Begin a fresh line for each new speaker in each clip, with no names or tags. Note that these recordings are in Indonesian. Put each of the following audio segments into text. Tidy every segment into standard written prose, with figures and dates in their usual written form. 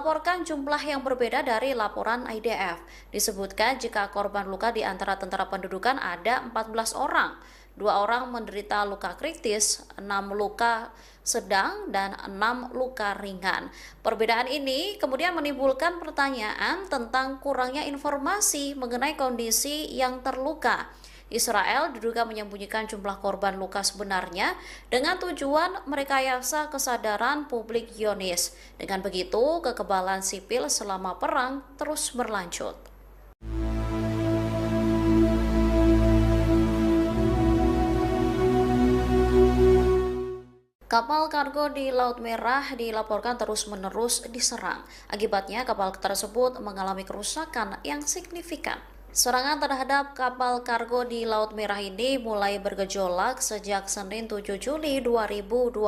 melaporkan jumlah yang berbeda dari laporan IDF. Disebutkan jika korban luka di antara tentara pendudukan ada 14 orang. 2 orang menderita luka kritis, 6 luka sedang, dan 6 luka ringan. Perbedaan ini kemudian menimbulkan pertanyaan tentang kurangnya informasi mengenai kondisi yang terluka. Israel diduga menyembunyikan jumlah korban luka sebenarnya dengan tujuan merekayasa kesadaran publik Zionis. Dengan begitu, kekebalan sipil selama perang terus berlanjut. Kapal kargo di Laut Merah dilaporkan terus-menerus diserang. Akibatnya, kapal tersebut mengalami kerusakan yang signifikan. Serangan terhadap kapal kargo di Laut Merah ini mulai bergejolak sejak Senin 7 Juli 2025.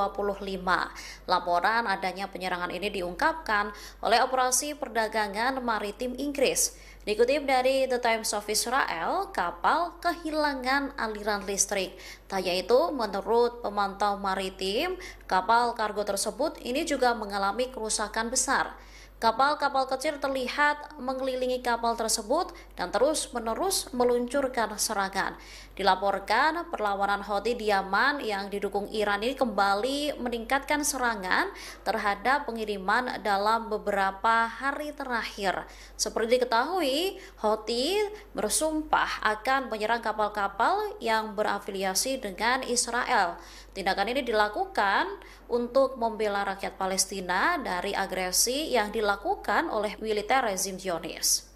Laporan adanya penyerangan ini diungkapkan oleh Operasi Perdagangan Maritim Inggris. Dikutip dari The Times of Israel, kapal kehilangan aliran listrik. Tak hanya itu, menurut pemantau maritim, kapal kargo tersebut ini juga mengalami kerusakan besar. Kapal-kapal kecil terlihat mengelilingi kapal tersebut dan terus-menerus meluncurkan serangan. Dilaporkan perlawanan Houthi di Yaman yang didukung Iran ini kembali meningkatkan serangan terhadap pengiriman dalam beberapa hari terakhir. Seperti diketahui, Houthi bersumpah akan menyerang kapal-kapal yang berafiliasi dengan Israel. Tindakan ini dilakukan untuk membela rakyat Palestina dari agresi yang dilakukan oleh militer rezim Zionis.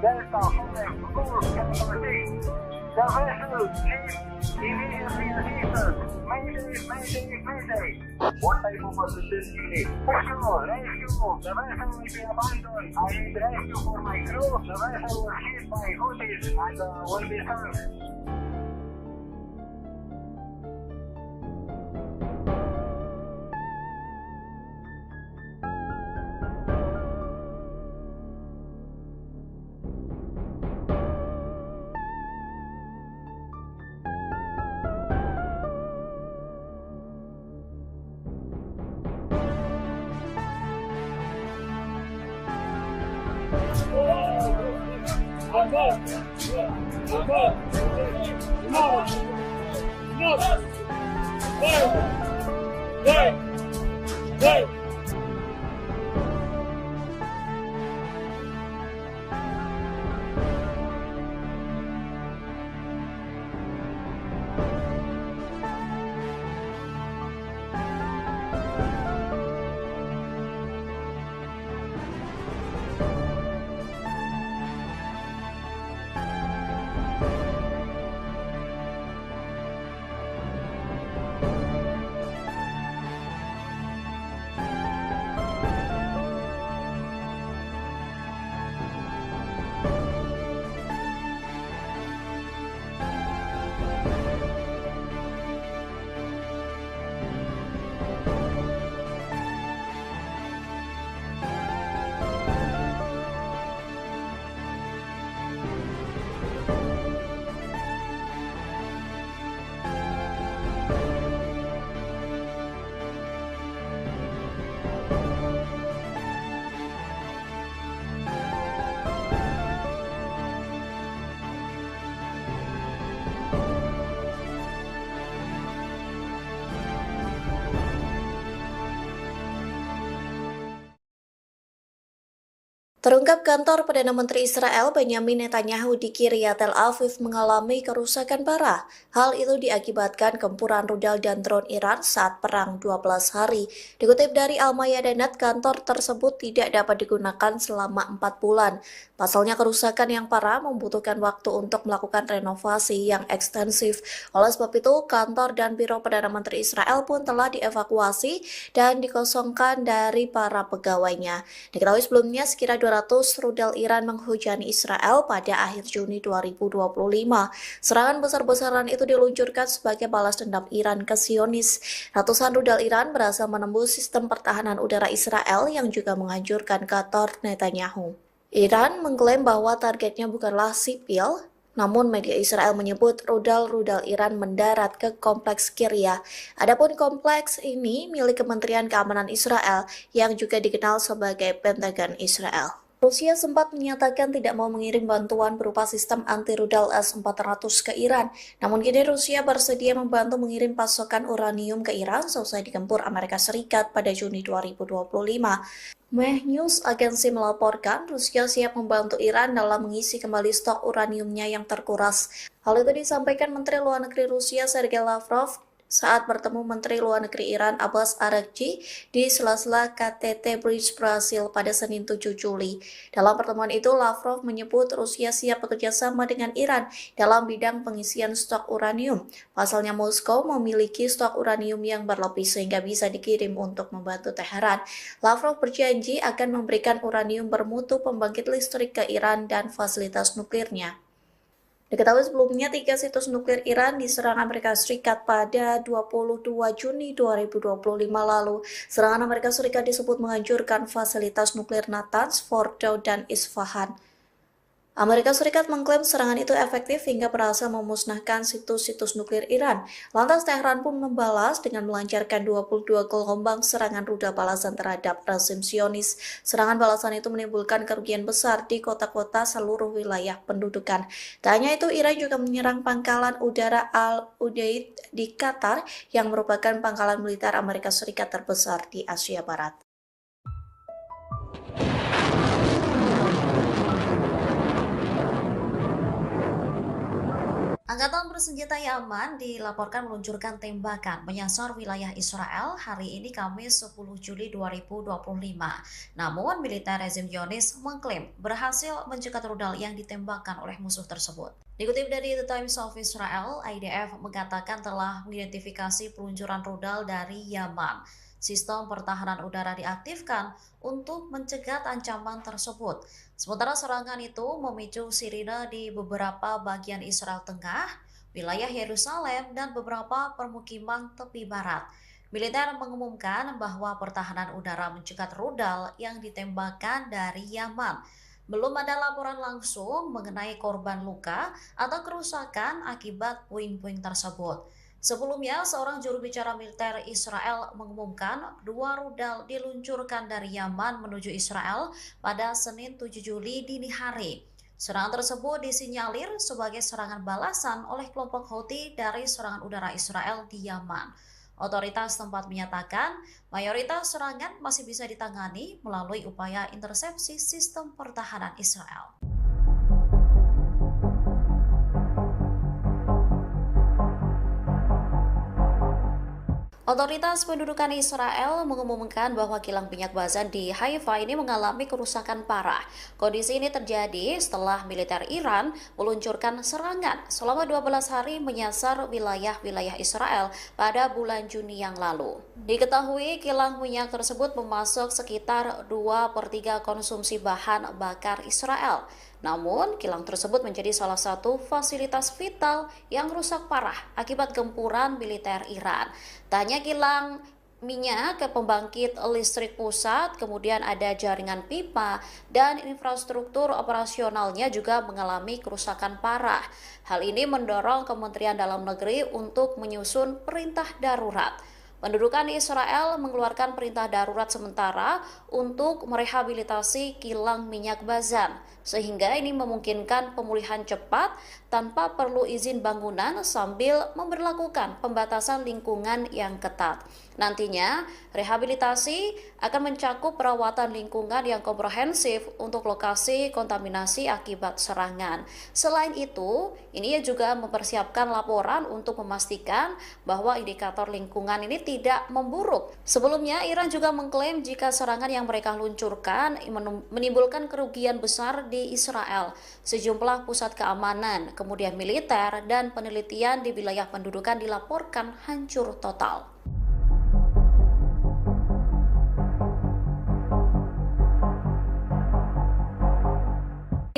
Delta 5, course capital 6. The vessel needs immediately assistance. Mayday, mayday, mayday. What type of assistance you need? Rescue, rescue. The vessel will be abandoned. I need rescue for my crew. The vessel was hit by Houthis and will be sunk.
Terungkap kantor Perdana Menteri Israel Benyamin Netanyahu di Kiryat Tel Aviv mengalami kerusakan parah. Hal itu diakibatkan gempuran rudal dan drone Iran saat perang 12 hari. Dikutip dari Al-Mayadanet, kantor tersebut tidak dapat digunakan selama 4 bulan. Pasalnya kerusakan yang parah membutuhkan waktu untuk melakukan renovasi yang ekstensif. Oleh sebab itu, kantor dan biro Perdana Menteri Israel pun telah dievakuasi dan dikosongkan dari para pegawainya. Diketahui sebelumnya sekitar 200 rudal Iran menghujani Israel pada akhir Juni 2025. Serangan besar-besaran itu diluncurkan sebagai balas dendam Iran ke Zionis. Ratusan rudal Iran berhasil menembus sistem pertahanan udara Israel yang juga menghancurkan kantor Netanyahu. Iran mengklaim bahwa targetnya bukanlah sipil, namun media Israel menyebut rudal-rudal Iran mendarat ke kompleks Kiryat. Adapun kompleks ini milik Kementerian Keamanan Israel yang juga dikenal sebagai Pentagon Israel. Rusia sempat menyatakan tidak mau mengirim bantuan berupa sistem anti-rudal S-400 ke Iran. Namun kini Rusia bersedia membantu mengirim pasokan uranium ke Iran seusai digempur Amerika Serikat pada Juni 2025. Meh News agensi melaporkan Rusia siap membantu Iran dalam mengisi kembali stok uraniumnya yang terkuras. Hal itu disampaikan Menteri Luar Negeri Rusia Sergei Lavrov saat bertemu Menteri Luar Negeri Iran Abbas Araghchi di sela-sela KTT Bridge Brasil pada Senin 7 Juli. Dalam pertemuan itu, Lavrov menyebut Rusia siap bekerja sama dengan Iran dalam bidang pengisian stok uranium. Pasalnya Moskow memiliki stok uranium yang berlebih sehingga bisa dikirim untuk membantu Teheran. Lavrov berjanji akan memberikan uranium bermutu pembangkit listrik ke Iran dan fasilitas nuklirnya. Diketahui sebelumnya 3 situs nuklir Iran diserang Amerika Serikat pada 22 Juni 2025 lalu. Serangan Amerika Serikat disebut menghancurkan fasilitas nuklir Natanz, Fordow, dan Isfahan. Amerika Serikat mengklaim serangan itu efektif hingga berhasil memusnahkan situs-situs nuklir Iran. Lantas Teheran pun membalas dengan melancarkan 22 gelombang serangan rudal balasan terhadap rezim Zionis. Serangan balasan itu menimbulkan kerugian besar di kota-kota seluruh wilayah pendudukan. Tak hanya itu, Iran juga menyerang pangkalan udara Al-Udeid di Qatar yang merupakan pangkalan militer Amerika Serikat terbesar di Asia Barat. Angkatan bersenjata Yaman dilaporkan meluncurkan tembakan menyasar wilayah Israel hari ini Kamis 10 Juli 2025. Namun, militer rezim Zionis mengklaim berhasil mencegat rudal yang ditembakkan oleh musuh tersebut. Dikutip dari The Times of Israel, IDF mengatakan telah mengidentifikasi peluncuran rudal dari Yaman. Sistem pertahanan udara diaktifkan untuk mencegat ancaman tersebut. Sementara serangan itu memicu sirine di beberapa bagian Israel Tengah, wilayah Yerusalem, dan beberapa permukiman tepi barat. Militer mengumumkan bahwa pertahanan udara mencegat rudal yang ditembakkan dari Yaman. Belum ada laporan langsung mengenai korban luka atau kerusakan akibat puing-puing tersebut. Sebelumnya, seorang juru bicara militer Israel mengumumkan 2 rudal diluncurkan dari Yaman menuju Israel pada Senin 7 Juli dini hari. Serangan tersebut disinyalir sebagai serangan balasan oleh kelompok Houthi dari serangan udara Israel di Yaman. Otoritas tempat menyatakan mayoritas serangan masih bisa ditangani melalui upaya intersepsi sistem pertahanan Israel. Otoritas pendudukan Israel mengumumkan bahwa kilang minyak Bazan di Haifa ini mengalami kerusakan parah. Kondisi ini terjadi setelah militer Iran meluncurkan serangan selama 12 hari menyasar wilayah-wilayah Israel pada bulan Juni yang lalu. Diketahui kilang minyak tersebut memasok sekitar 2/3 konsumsi bahan bakar Israel. Namun, kilang tersebut menjadi salah satu fasilitas vital yang rusak parah akibat gempuran militer Iran. Tak hanya kilang minyak ke pembangkit listrik pusat, kemudian ada jaringan pipa, dan infrastruktur operasionalnya juga mengalami kerusakan parah. Hal ini mendorong Kementerian Dalam Negeri untuk menyusun perintah darurat. Pendudukan Israel mengeluarkan perintah darurat sementara untuk merehabilitasi kilang minyak Bazan, sehingga ini memungkinkan pemulihan cepat tanpa perlu izin bangunan sambil memberlakukan pembatasan lingkungan yang ketat. Nantinya, rehabilitasi akan mencakup perawatan lingkungan yang komprehensif untuk lokasi kontaminasi akibat serangan. Selain itu, ini juga mempersiapkan laporan untuk memastikan bahwa indikator lingkungan ini tidak memburuk. Sebelumnya, Iran juga mengklaim jika serangan yang mereka luncurkan menimbulkan kerugian besar di Israel. Sejumlah pusat keamanan, kemudian militer, dan penelitian di wilayah pendudukan dilaporkan hancur total.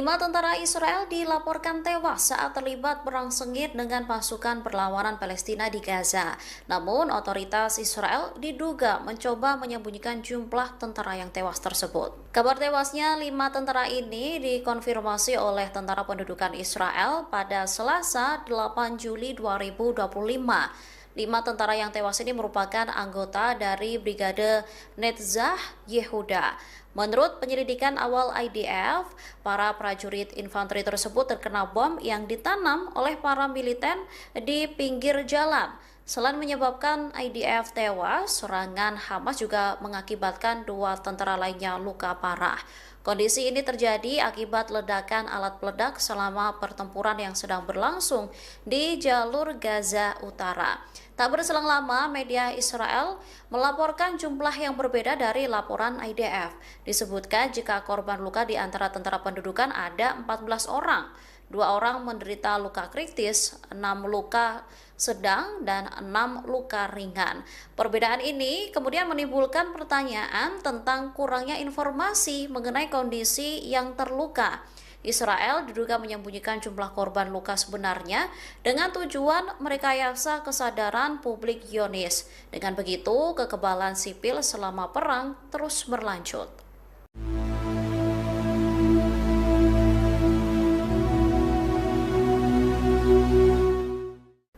5 tentara Israel dilaporkan tewas saat terlibat perang sengit dengan pasukan perlawanan Palestina di Gaza. Namun, otoritas Israel diduga mencoba menyembunyikan jumlah tentara yang tewas tersebut. Kabar tewasnya 5 tentara ini dikonfirmasi oleh Tentara Pendudukan Israel pada Selasa 8 Juli 2025. 5 tentara yang tewas ini merupakan anggota dari Brigade Netzah Yehuda. Menurut penyelidikan awal IDF, para prajurit infanteri tersebut terkena bom yang ditanam oleh para militer di pinggir jalan. Selain menyebabkan IDF tewas, serangan Hamas juga mengakibatkan 2 tentara lainnya luka parah. Kondisi ini terjadi akibat ledakan alat peledak selama pertempuran yang sedang berlangsung di jalur Gaza Utara. Tak berselang lama, media Israel melaporkan jumlah yang berbeda dari laporan IDF. Disebutkan jika korban luka di antara tentara pendudukan ada 14 orang. 2 orang menderita luka kritis, 6 luka sedang, dan 6 luka ringan. Perbedaan ini kemudian menimbulkan pertanyaan tentang kurangnya informasi mengenai kondisi yang terluka. Israel diduga menyembunyikan jumlah korban luka sebenarnya dengan tujuan merekayasa kesadaran publik Zionis. Dengan begitu, kekebalan sipil selama perang terus berlanjut.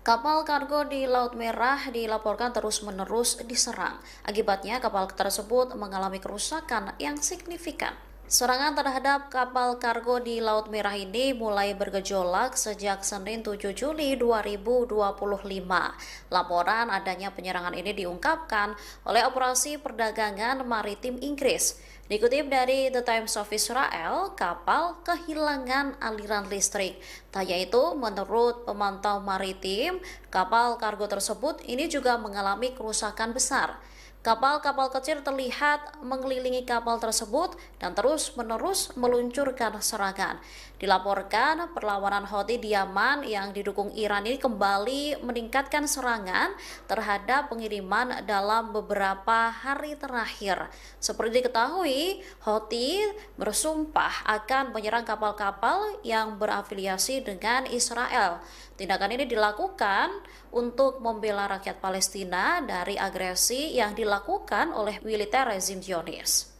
Kapal kargo di Laut Merah dilaporkan terus-menerus diserang. Akibatnya, kapal tersebut mengalami kerusakan yang signifikan. Serangan terhadap kapal kargo di Laut Merah ini mulai bergejolak sejak Senin 7 Juli 2025. Laporan adanya penyerangan ini diungkapkan oleh Operasi Perdagangan Maritim Inggris. Dikutip dari The Times of Israel, kapal kehilangan aliran listrik. Tak yaitu, menurut pemantau maritim, kapal kargo tersebut ini juga mengalami kerusakan besar. Kapal-kapal kecil terlihat mengelilingi kapal tersebut dan terus-menerus meluncurkan serangan. Dilaporkan perlawanan Houthi di Yaman yang didukung Iran ini kembali meningkatkan serangan terhadap pengiriman dalam beberapa hari terakhir. Seperti diketahui, Houthi bersumpah akan menyerang kapal-kapal yang berafiliasi dengan Israel. Tindakan ini dilakukan untuk membela rakyat Palestina dari agresi yang dilakukan oleh militer rezim Zionis.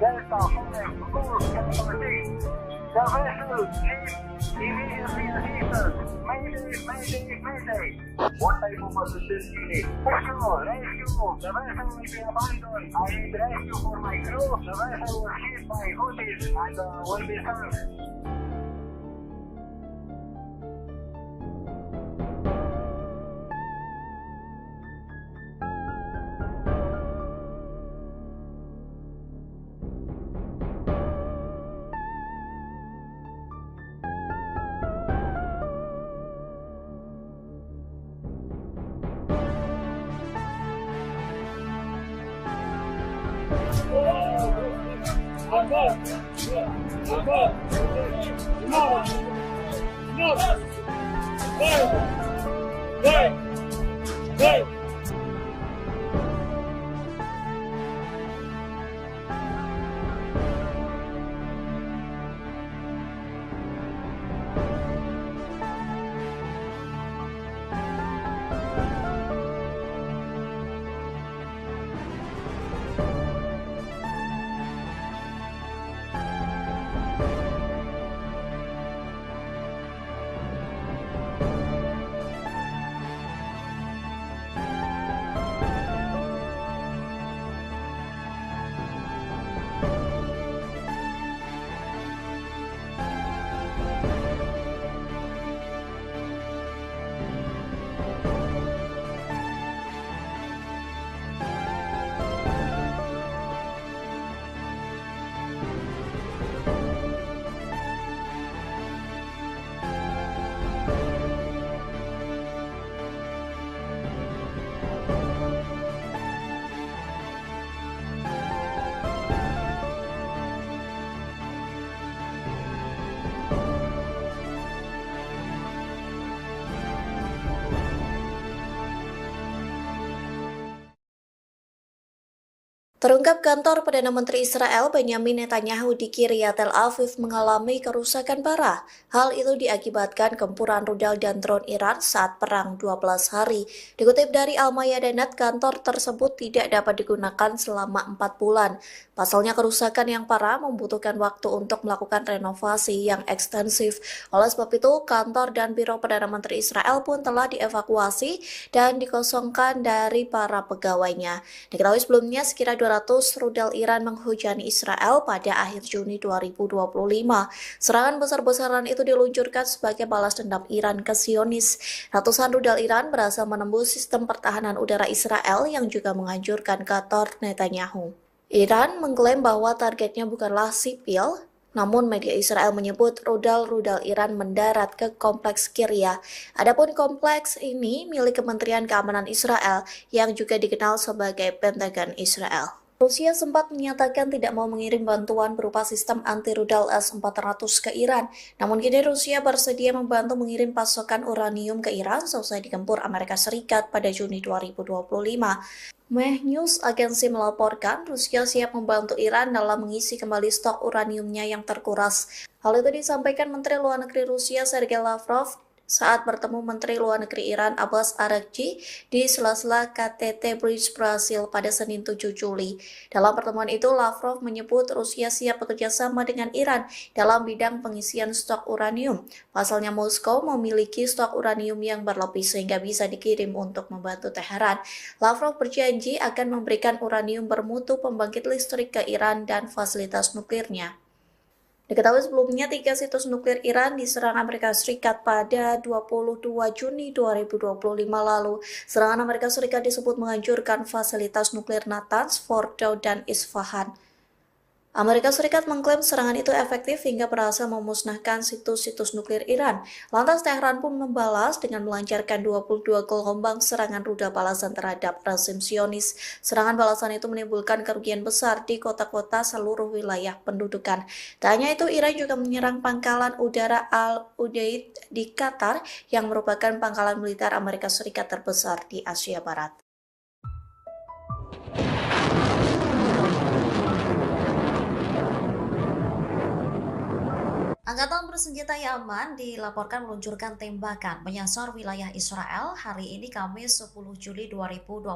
Delta 5, course capability. The vessel is immediately ahead. Mayday, mayday. What type of assistance you need? Rescue, rescue. The vessel will be abandoned. I need rescue for my crew. The vessel was hit by Houthis and will be sunk.
Terungkap kantor Perdana Menteri Israel Benyamin Netanyahu di Kiryat Tel Aviv mengalami kerusakan parah. Hal itu diakibatkan gempuran rudal dan drone Iran saat perang 12 hari. Dikutip dari Al-Mayadanet, kantor tersebut tidak dapat digunakan selama 4 bulan. Pasalnya kerusakan yang parah membutuhkan waktu untuk melakukan renovasi yang ekstensif. Oleh sebab itu, kantor dan biro Perdana Menteri Israel pun telah dievakuasi dan dikosongkan dari para pegawainya. Diketahui sebelumnya sekira 200 rudal Iran menghujani Israel pada akhir Juni 2025. Serangan besar-besaran itu diluncurkan sebagai balas dendam Iran ke Zionis. Ratusan rudal Iran berhasil menembus sistem pertahanan udara Israel yang juga menghancurkan kantor Netanyahu. Iran mengklaim bahwa targetnya bukanlah sipil, namun media Israel menyebut rudal-rudal Iran mendarat ke kompleks Kiryat. Adapun kompleks ini milik Kementerian Keamanan Israel yang juga dikenal sebagai Pentagon Israel. Rusia sempat menyatakan tidak mau mengirim bantuan berupa sistem anti-rudal S-400 ke Iran. Namun kini Rusia bersedia membantu mengirim pasokan uranium ke Iran selesai digempur Amerika Serikat pada Juni 2025. Meh News agensi melaporkan Rusia siap membantu Iran dalam mengisi kembali stok uraniumnya yang terkuras. Hal itu disampaikan Menteri Luar Negeri Rusia Sergei Lavrov saat bertemu Menteri Luar Negeri Iran Abbas Araghchi di sela-sela KTT Bridge Brasil pada Senin 7 Juli. Dalam pertemuan itu, Lavrov menyebut Rusia siap bekerja sama dengan Iran dalam bidang pengisian stok uranium. Pasalnya Moskow memiliki stok uranium yang berlebih sehingga bisa dikirim untuk membantu Teheran. Lavrov berjanji akan memberikan uranium bermutu pembangkit listrik ke Iran dan fasilitas nuklirnya. Diketahui sebelumnya 3 situs nuklir Iran diserang Amerika Serikat pada 22 Juni 2025 lalu. Serangan Amerika Serikat disebut menghancurkan fasilitas nuklir Natanz, Fordow, dan Isfahan. Amerika Serikat mengklaim serangan itu efektif hingga berhasil memusnahkan situs-situs nuklir Iran. Lantas Teheran pun membalas dengan melancarkan 22 gelombang serangan rudal balasan terhadap rezim Zionis. Serangan balasan itu menimbulkan kerugian besar di kota-kota seluruh wilayah pendudukan. Tak hanya itu, Iran juga menyerang pangkalan udara Al-Udeid di Qatar yang merupakan pangkalan militer Amerika Serikat terbesar di Asia Barat. Angkatan bersenjata Yaman dilaporkan meluncurkan tembakan menyasar wilayah Israel hari ini Kamis 10 Juli 2025.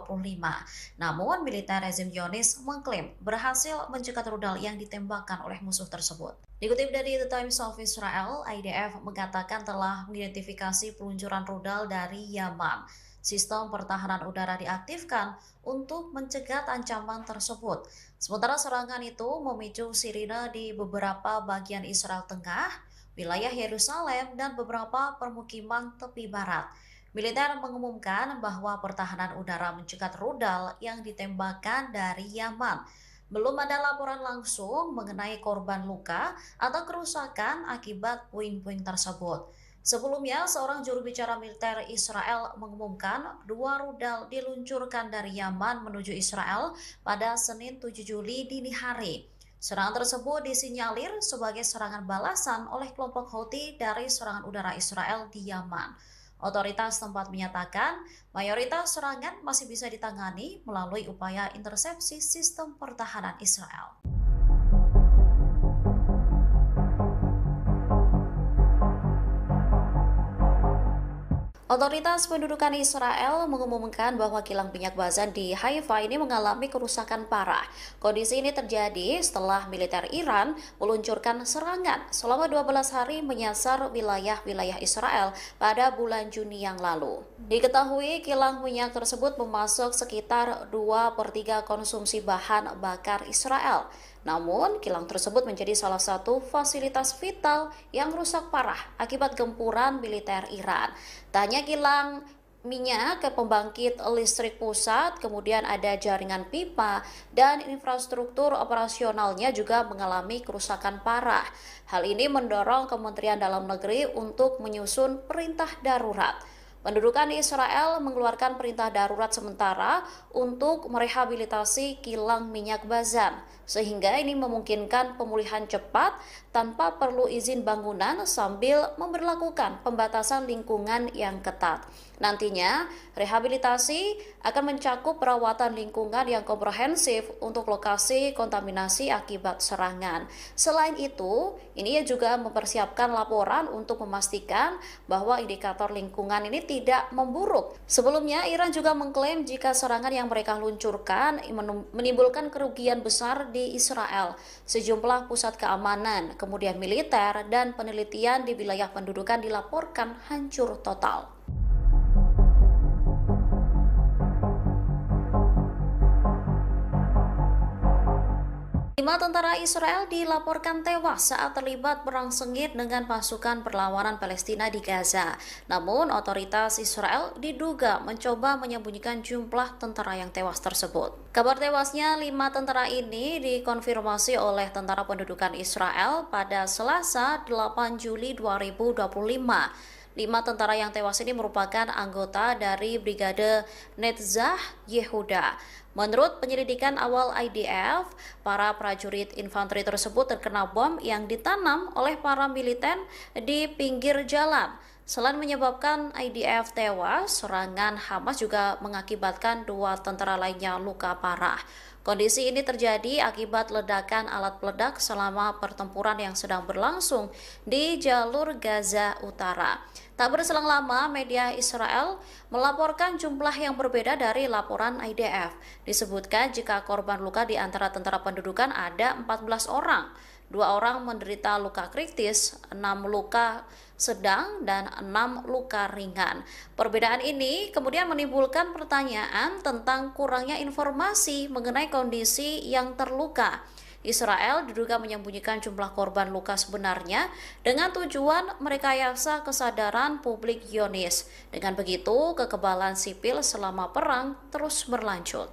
Namun, militer rezim Zionis mengklaim berhasil mencegat rudal yang ditembakkan oleh musuh tersebut. Dikutip dari The Times of Israel, IDF mengatakan telah mengidentifikasi peluncuran rudal dari Yaman. Sistem pertahanan udara diaktifkan untuk mencegat ancaman tersebut. Sementara serangan itu memicu sirine di beberapa bagian Israel Tengah, wilayah Yerusalem, dan beberapa permukiman tepi barat. Militer mengumumkan bahwa pertahanan udara mencegat rudal yang ditembakkan dari Yaman. Belum ada laporan langsung mengenai korban luka atau kerusakan akibat puing-puing tersebut. Sebelumnya, seorang juru bicara militer Israel mengumumkan 2 rudal diluncurkan dari Yaman menuju Israel pada Senin 7 Juli dini hari. Serangan tersebut disinyalir sebagai serangan balasan oleh kelompok Houthi dari serangan udara Israel di Yaman. Otoritas tempat menyatakan mayoritas serangan masih bisa ditangani melalui upaya intersepsi sistem pertahanan Israel. Otoritas pendudukan Israel mengumumkan bahwa kilang minyak Bazan di Haifa ini mengalami kerusakan parah. Kondisi ini terjadi setelah militer Iran meluncurkan serangan selama 12 hari menyasar wilayah-wilayah Israel pada bulan Juni yang lalu. Diketahui kilang minyak tersebut memasok sekitar 2/3 konsumsi bahan bakar Israel. Namun, kilang tersebut menjadi salah satu fasilitas vital yang rusak parah akibat gempuran militer Iran. Tak hanya kilang minyak ke pembangkit listrik pusat, kemudian ada jaringan pipa, dan infrastruktur operasionalnya juga mengalami kerusakan parah. Hal ini mendorong Kementerian Dalam Negeri untuk menyusun perintah darurat. Pendudukan Israel mengeluarkan perintah darurat sementara untuk merehabilitasi kilang minyak Bazan, sehingga ini memungkinkan pemulihan cepat tanpa perlu izin bangunan sambil memberlakukan pembatasan lingkungan yang ketat. Nantinya, rehabilitasi akan mencakup perawatan lingkungan yang komprehensif untuk lokasi kontaminasi akibat serangan. Selain itu, ini juga mempersiapkan laporan untuk memastikan bahwa indikator lingkungan ini tidak memburuk. Sebelumnya, Iran juga mengklaim jika serangan yang mereka luncurkan menimbulkan kerugian besar di Israel. Sejumlah pusat keamanan, kemudian militer, dan penelitian di wilayah pendudukan dilaporkan hancur total. 5 tentara Israel dilaporkan tewas saat terlibat perang sengit dengan pasukan perlawanan Palestina di Gaza. Namun, otoritas Israel diduga mencoba menyembunyikan jumlah tentara yang tewas tersebut. Kabar tewasnya 5 tentara ini dikonfirmasi oleh Tentara Pendudukan Israel pada Selasa 8 Juli 2025. 5 tentara yang tewas ini merupakan anggota dari Brigade Netzah Yehuda. Menurut penyelidikan awal IDF, para prajurit infanteri tersebut terkena bom yang ditanam oleh para militer di pinggir jalan. Selain menyebabkan IDF tewas, serangan Hamas juga mengakibatkan 2 tentara lainnya luka parah. Kondisi ini terjadi akibat ledakan alat peledak selama pertempuran yang sedang berlangsung di jalur Gaza Utara. Tak berselang lama, media Israel melaporkan jumlah yang berbeda dari laporan IDF. Disebutkan jika korban luka di antara tentara pendudukan ada 14 orang. 2 orang menderita luka kritis, 6 luka sedang, dan 6 luka ringan. Perbedaan ini kemudian menimbulkan pertanyaan tentang kurangnya informasi mengenai kondisi yang terluka. Israel diduga menyembunyikan jumlah korban luka sebenarnya dengan tujuan merekayasa kesadaran publik Zionis. Dengan begitu, kekebalan sipil selama perang terus berlanjut.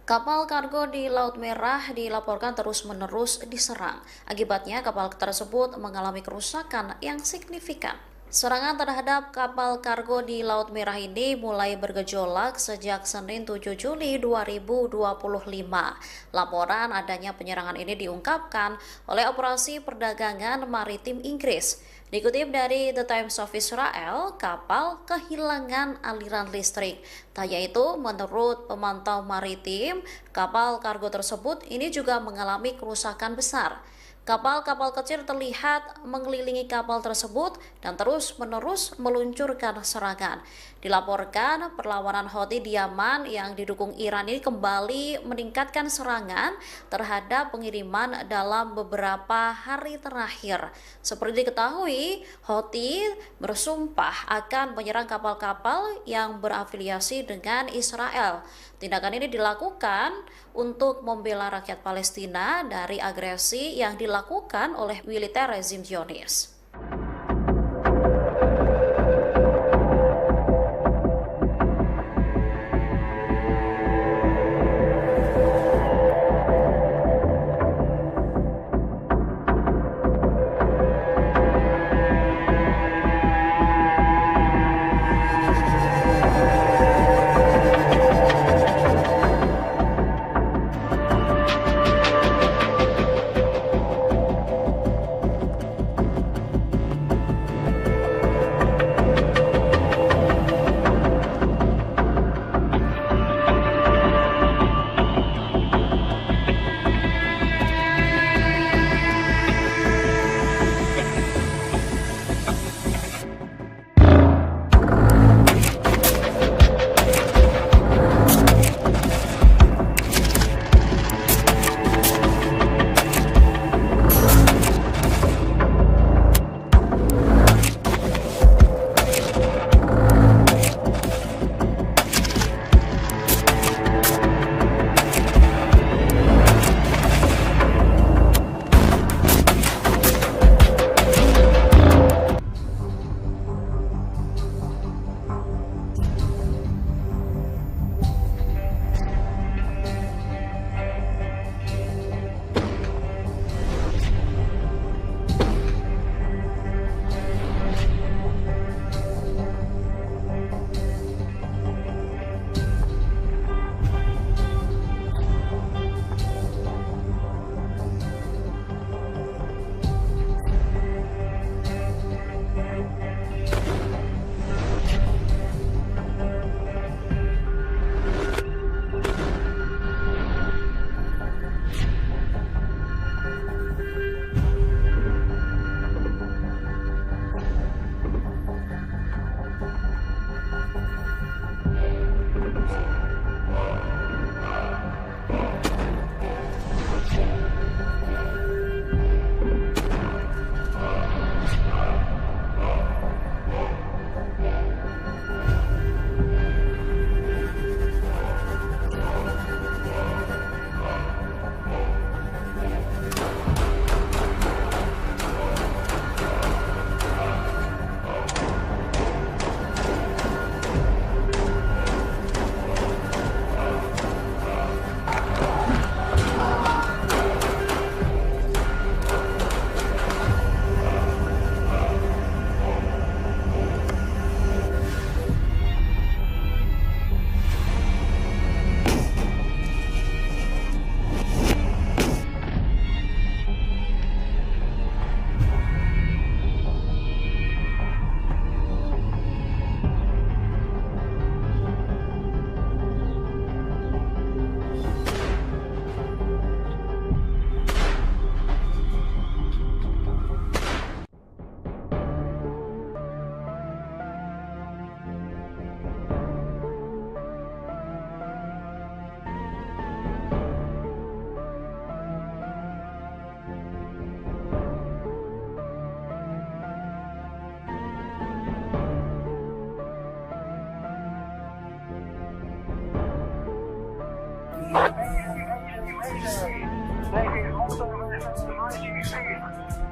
Kapal kargo di Laut Merah dilaporkan terus-menerus diserang. Akibatnya, kapal tersebut mengalami kerusakan yang signifikan. Serangan terhadap kapal kargo di Laut Merah ini mulai bergejolak sejak Senin 7 Juli 2025. Laporan adanya penyerangan ini diungkapkan oleh Operasi Perdagangan Maritim Inggris. Dikutip dari The Times of Israel, kapal kehilangan aliran listrik. Tak yaitu, menurut pemantau maritim, kapal kargo tersebut ini juga mengalami kerusakan besar. Kapal-kapal kecil terlihat mengelilingi kapal tersebut dan terus-menerus meluncurkan serangan. Dilaporkan perlawanan Houthi di Yaman yang didukung Iran ini kembali meningkatkan serangan terhadap pengiriman dalam beberapa hari terakhir. Seperti diketahui, Houthi bersumpah akan menyerang kapal-kapal yang berafiliasi dengan Israel. Tindakan ini dilakukan untuk membela rakyat Palestina dari agresi yang dilakukan oleh militer rezim Zionis.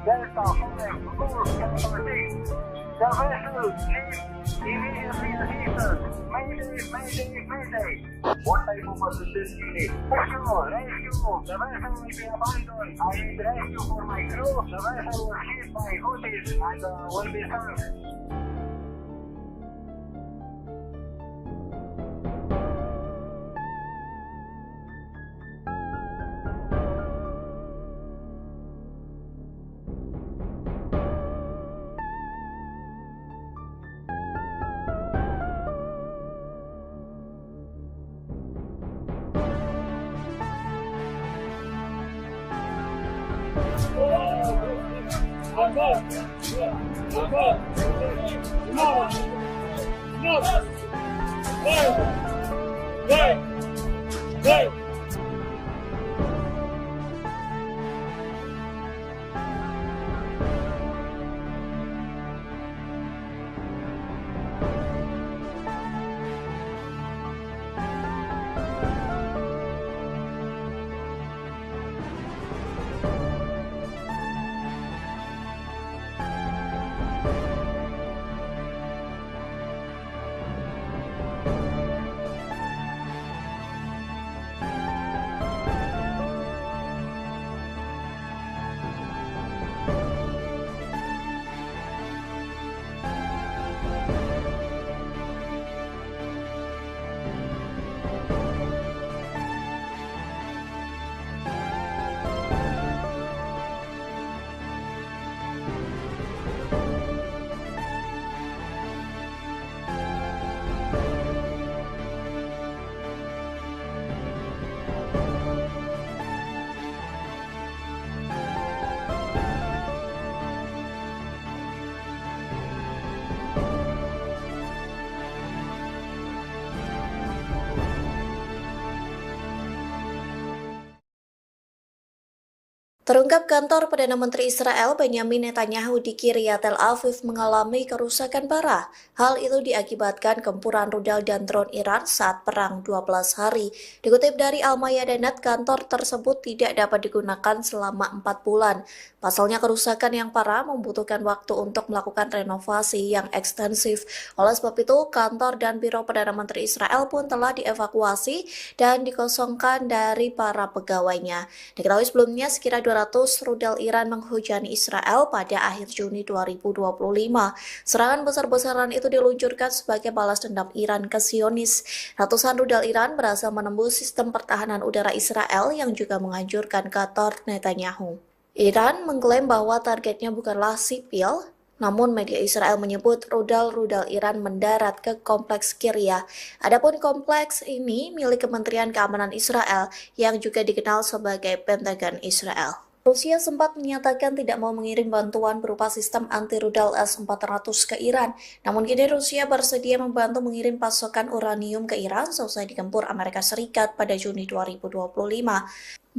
Delta 5, course capital D. The vessel is immediately assisted. Mayday, mayday. What type of assistance you need? Rescue. The vessel will be abandoned. I need rescue for my crew. The vessel was hit by Houthis and will be sunk.
Terungkap kantor Perdana Menteri Israel Benyamin Netanyahu di Kiryat Tel Aviv mengalami kerusakan parah. Hal itu diakibatkan gempuran rudal dan drone Iran saat perang 12 hari. Dikutip dari Al-Mayadanet, kantor tersebut tidak dapat digunakan selama 4 bulan. Pasalnya kerusakan yang parah membutuhkan waktu untuk melakukan renovasi yang ekstensif. Oleh sebab itu, kantor dan biro Perdana Menteri Israel pun telah dievakuasi dan dikosongkan dari para pegawainya. Diketahui sebelumnya sekira 200 rudal Iran menghujani Israel pada akhir Juni 2025. Serangan besar-besaran itu diluncurkan sebagai balas dendam Iran ke Zionis. Ratusan rudal Iran berhasil menembus sistem pertahanan udara Israel yang juga menghancurkan kantor Netanyahu. Iran mengklaim bahwa targetnya bukanlah sipil, namun media Israel menyebut rudal-rudal Iran mendarat ke kompleks Kiryat. Adapun kompleks ini milik Kementerian Keamanan Israel yang juga dikenal sebagai Pentagon Israel. Rusia sempat menyatakan tidak mau mengirim bantuan berupa sistem anti-rudal S-400 ke Iran. Namun kini Rusia bersedia membantu mengirim pasokan uranium ke Iran seusai digempur Amerika Serikat pada Juni 2025.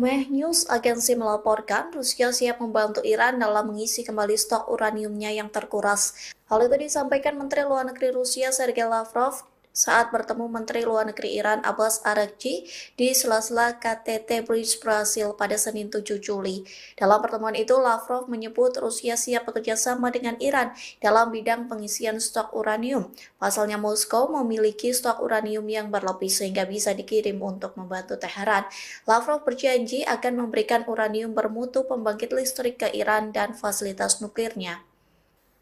Meh News agensi melaporkan Rusia siap membantu Iran dalam mengisi kembali stok uraniumnya yang terkuras. Hal itu disampaikan Menteri Luar Negeri Rusia Sergei Lavrov saat bertemu Menteri Luar Negeri Iran Abbas Araghchi di sela-sela KTT Bridge Brasil pada Senin 7 Juli. Dalam pertemuan itu, Lavrov menyebut Rusia siap bekerja sama dengan Iran dalam bidang pengisian stok uranium. Pasalnya Moskow memiliki stok uranium yang berlebih sehingga bisa dikirim untuk membantu Teheran. Lavrov berjanji akan memberikan uranium bermutu pembangkit listrik ke Iran dan fasilitas nuklirnya.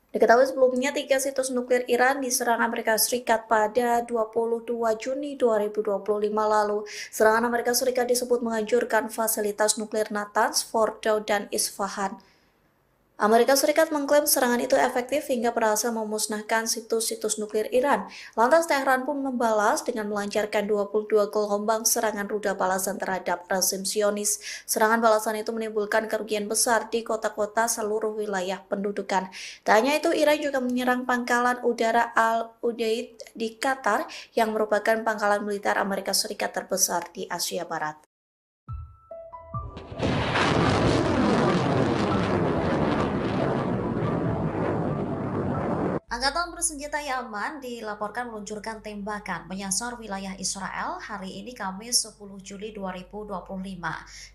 Diketahui sebelumnya 3 situs nuklir Iran diserang Amerika Serikat pada 22 Juni 2025 lalu. Serangan Amerika Serikat disebut menghancurkan fasilitas nuklir Natanz, Fordow, dan Isfahan. Amerika Serikat mengklaim serangan itu efektif hingga berhasil memusnahkan situs-situs nuklir Iran. Lantas Teheran pun membalas dengan melancarkan 22 gelombang serangan rudal balasan terhadap rezim Zionis. Serangan balasan itu menimbulkan kerugian besar di kota-kota seluruh wilayah pendudukan. Tak hanya itu, Iran juga menyerang pangkalan udara Al-Udeid di Qatar yang merupakan pangkalan militer Amerika Serikat terbesar di Asia Barat. Angkatan bersenjata Yaman dilaporkan meluncurkan tembakan menyasar wilayah Israel hari ini Kamis 10 Juli 2025.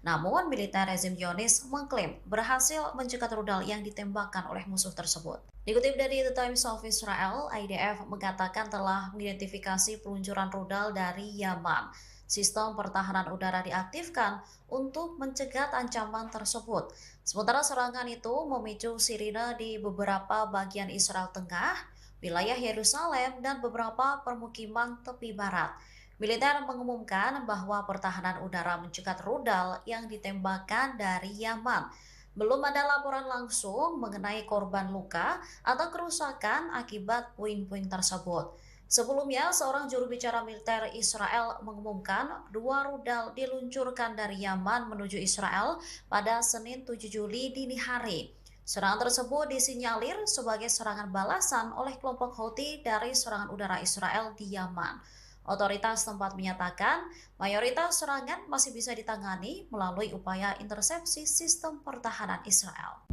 Namun, militer rezim Zionis mengklaim berhasil mencegat rudal yang ditembakkan oleh musuh tersebut. Dikutip dari The Times of Israel, IDF mengatakan telah mengidentifikasi peluncuran rudal dari Yaman. Sistem pertahanan udara diaktifkan untuk mencegat ancaman tersebut. Sementara serangan itu memicu sirine di beberapa bagian Israel Tengah, wilayah Yerusalem, dan beberapa permukiman tepi barat. Militer mengumumkan bahwa pertahanan udara mencegat rudal yang ditembakkan dari Yaman. Belum ada laporan langsung mengenai korban luka atau kerusakan akibat puing-puing tersebut. Sebelumnya, seorang juru bicara militer Israel mengumumkan 2 rudal diluncurkan dari Yaman menuju Israel pada Senin 7 Juli dini hari. Serangan tersebut disinyalir sebagai serangan balasan oleh kelompok Houthi dari serangan udara Israel di Yaman. Otoritas tempat menyatakan mayoritas serangan masih bisa ditangani melalui upaya intersepsi sistem pertahanan Israel.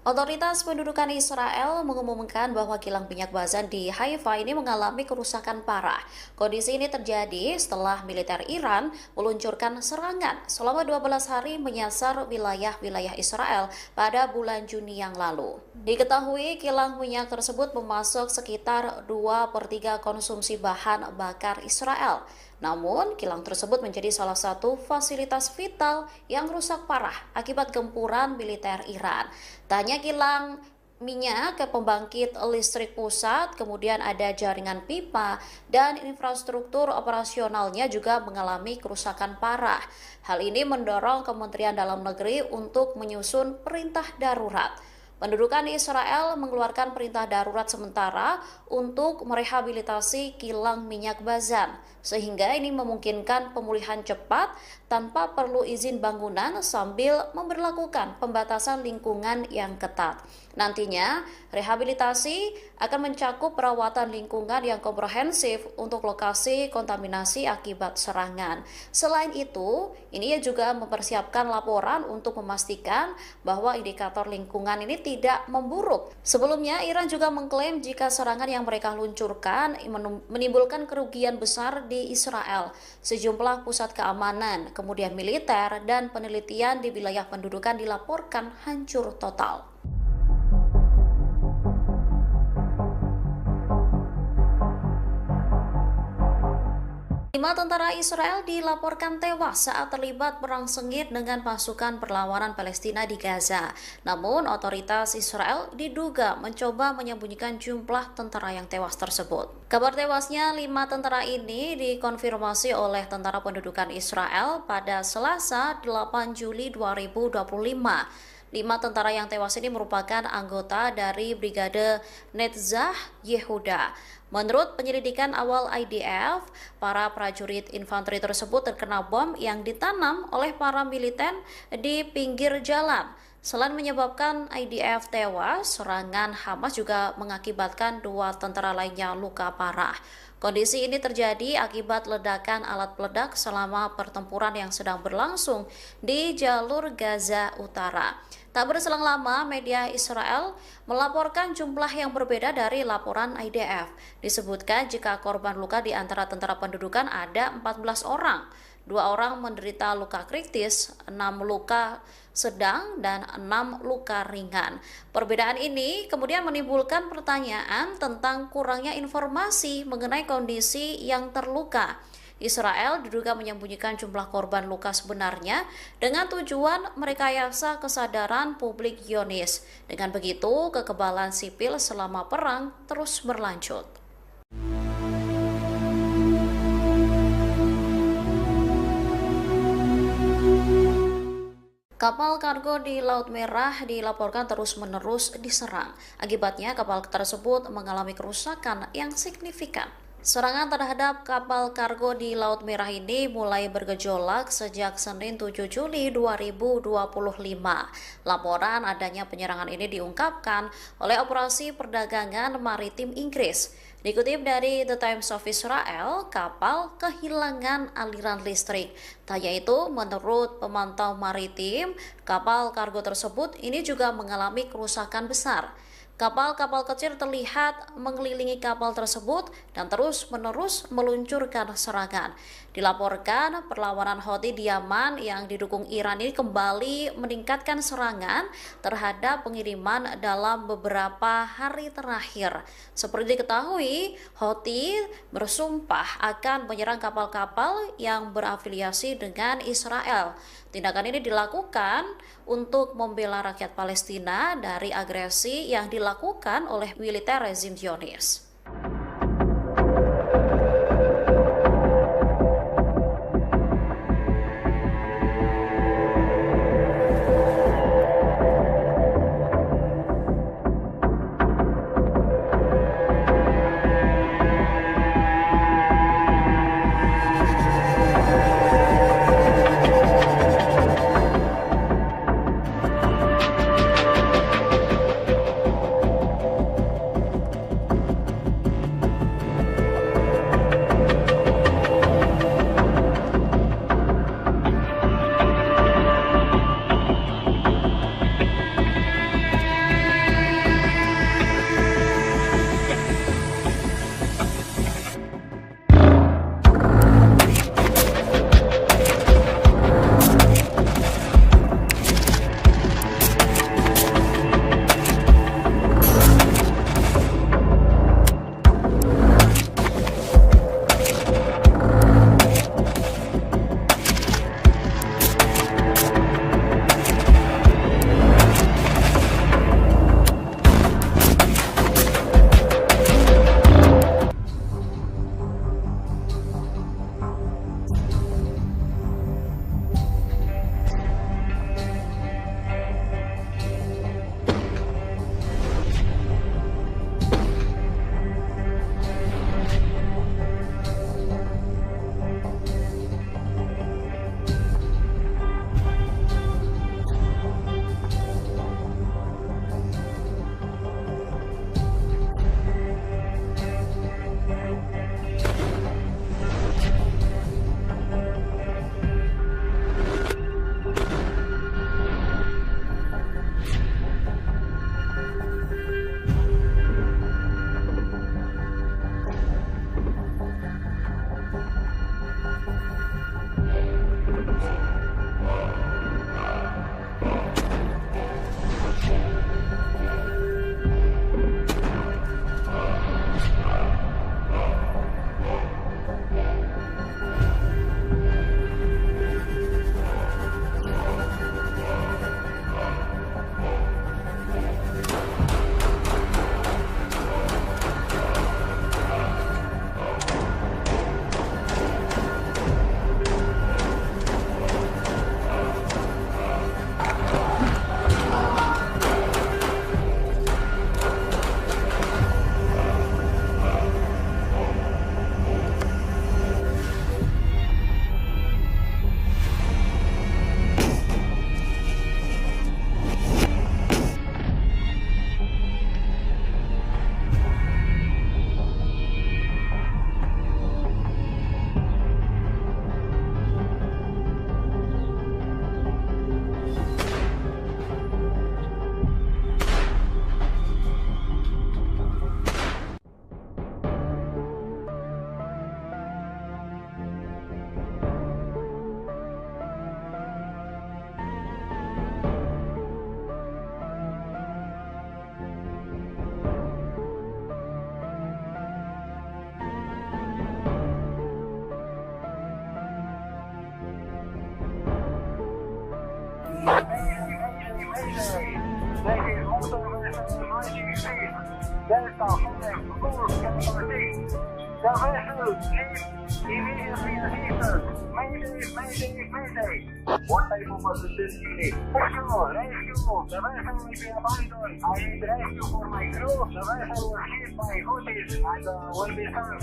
Otoritas pendudukan Israel mengumumkan bahwa kilang minyak Bazan di Haifa ini mengalami kerusakan parah. Kondisi ini terjadi setelah militer Iran meluncurkan serangan selama 12 hari menyasar wilayah-wilayah Israel pada bulan Juni yang lalu. Diketahui kilang minyak tersebut memasok sekitar 2/3 konsumsi bahan bakar Israel. Namun, kilang tersebut menjadi salah satu fasilitas vital yang rusak parah akibat gempuran militer Iran. Tak hanya kilang minyak ke pembangkit listrik pusat, kemudian ada jaringan pipa dan infrastruktur operasionalnya juga mengalami kerusakan parah. Hal ini mendorong Kementerian Dalam Negeri untuk menyusun perintah darurat. Pendudukan Israel mengeluarkan perintah darurat sementara untuk merehabilitasi kilang minyak Bazan, sehingga ini memungkinkan pemulihan cepat tanpa perlu izin bangunan sambil memberlakukan pembatasan lingkungan yang ketat. Nantinya, rehabilitasi akan mencakup perawatan lingkungan yang komprehensif untuk lokasi kontaminasi akibat serangan. Selain itu, ini juga mempersiapkan laporan untuk memastikan bahwa indikator lingkungan ini tidak memburuk. Sebelumnya, Iran juga mengklaim jika serangan yang mereka luncurkan menimbulkan kerugian besar di Israel. Sejumlah pusat keamanan, kemudian militer, dan penelitian di wilayah pendudukan dilaporkan hancur total. 5 tentara Israel dilaporkan tewas saat terlibat perang sengit dengan pasukan perlawanan Palestina di Gaza. Namun, otoritas Israel diduga mencoba menyembunyikan jumlah tentara yang tewas tersebut. Kabar tewasnya 5 tentara ini dikonfirmasi oleh Tentara Pendudukan Israel pada Selasa 8 Juli 2025. 5 tentara yang tewas ini merupakan anggota dari Brigade Netzah Yehuda. Menurut penyelidikan awal IDF, para prajurit infanteri tersebut terkena bom yang ditanam oleh para militer di pinggir jalan. Selain menyebabkan IDF tewas, serangan Hamas juga mengakibatkan 2 tentara lainnya luka parah. Kondisi ini terjadi akibat ledakan alat peledak selama pertempuran yang sedang berlangsung di jalur Gaza Utara. Tak berselang lama, media Israel melaporkan jumlah yang berbeda dari laporan IDF. Disebutkan jika korban luka di antara tentara pendudukan ada 14 orang. 2 orang menderita luka kritis, 6 luka sedang, dan 6 luka ringan. Perbedaan ini kemudian menimbulkan pertanyaan tentang kurangnya informasi mengenai kondisi yang terluka. Israel diduga menyembunyikan jumlah korban luka sebenarnya dengan tujuan merekayasa kesadaran publik Zionis. Dengan begitu, kekebalan sipil selama perang terus berlanjut. Kapal kargo di Laut Merah dilaporkan terus-menerus diserang. Akibatnya, kapal tersebut mengalami kerusakan yang signifikan. Serangan terhadap kapal kargo di Laut Merah ini mulai bergejolak sejak Senin 7 Juli 2025. Laporan adanya penyerangan ini diungkapkan oleh Operasi Perdagangan Maritim Inggris. Dikutip dari The Times of Israel, kapal kehilangan aliran listrik. Tak hanya itu, menurut pemantau maritim, kapal kargo tersebut ini juga mengalami kerusakan besar. Kapal-kapal kecil terlihat mengelilingi kapal tersebut dan terus-menerus meluncurkan serangan. Dilaporkan perlawanan Houthi di Yaman yang didukung Iran ini kembali meningkatkan serangan terhadap pengiriman dalam beberapa hari terakhir. Seperti diketahui, Houthi bersumpah akan menyerang kapal-kapal yang berafiliasi dengan Israel. Tindakan ini dilakukan untuk membela rakyat Palestina dari agresi yang dilakukan oleh militer rezim Zionis.
The vessel leaves immediately assistance. Mayday, mayday, mayday. What type of assistance you need? Rescue, rescue. The vessel will be abandoned. I need rescue for my crew. The vessel was hit by Houthis and will be sunk.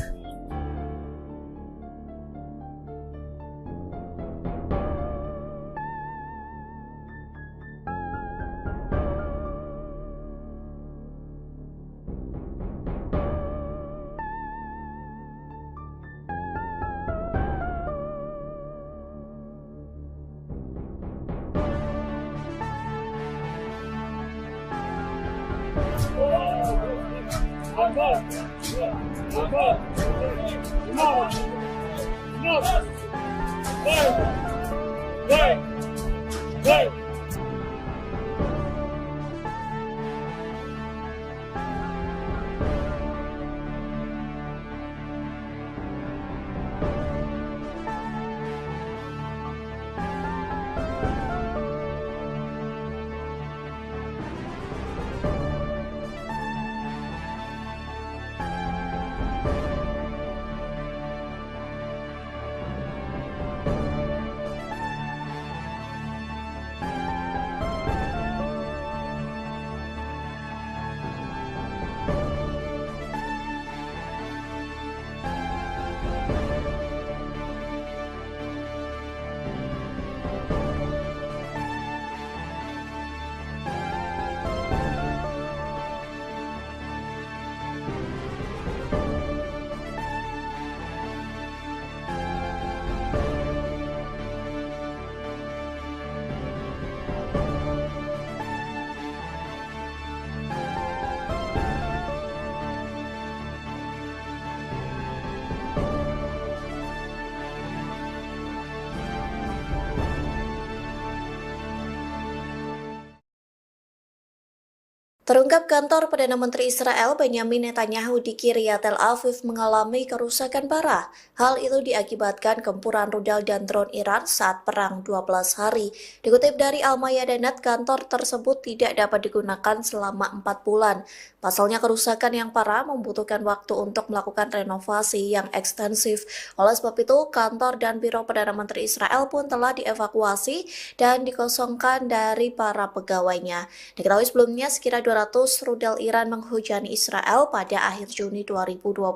Terungkap kantor Perdana Menteri Israel Benjamin Netanyahu di Kiryat Tel Aviv mengalami kerusakan parah. Hal itu diakibatkan gempuran rudal dan drone Iran saat perang 12 hari. Dikutip dari Al-Mayadanet, kantor tersebut tidak dapat digunakan selama 4 bulan. Pasalnya kerusakan yang parah membutuhkan waktu untuk melakukan renovasi yang ekstensif. Oleh sebab itu, kantor dan biro Perdana Menteri Israel pun telah dievakuasi dan dikosongkan dari para pegawainya. Diketahui sebelumnya sekira 200 rudal Iran menghujani Israel pada akhir Juni 2025.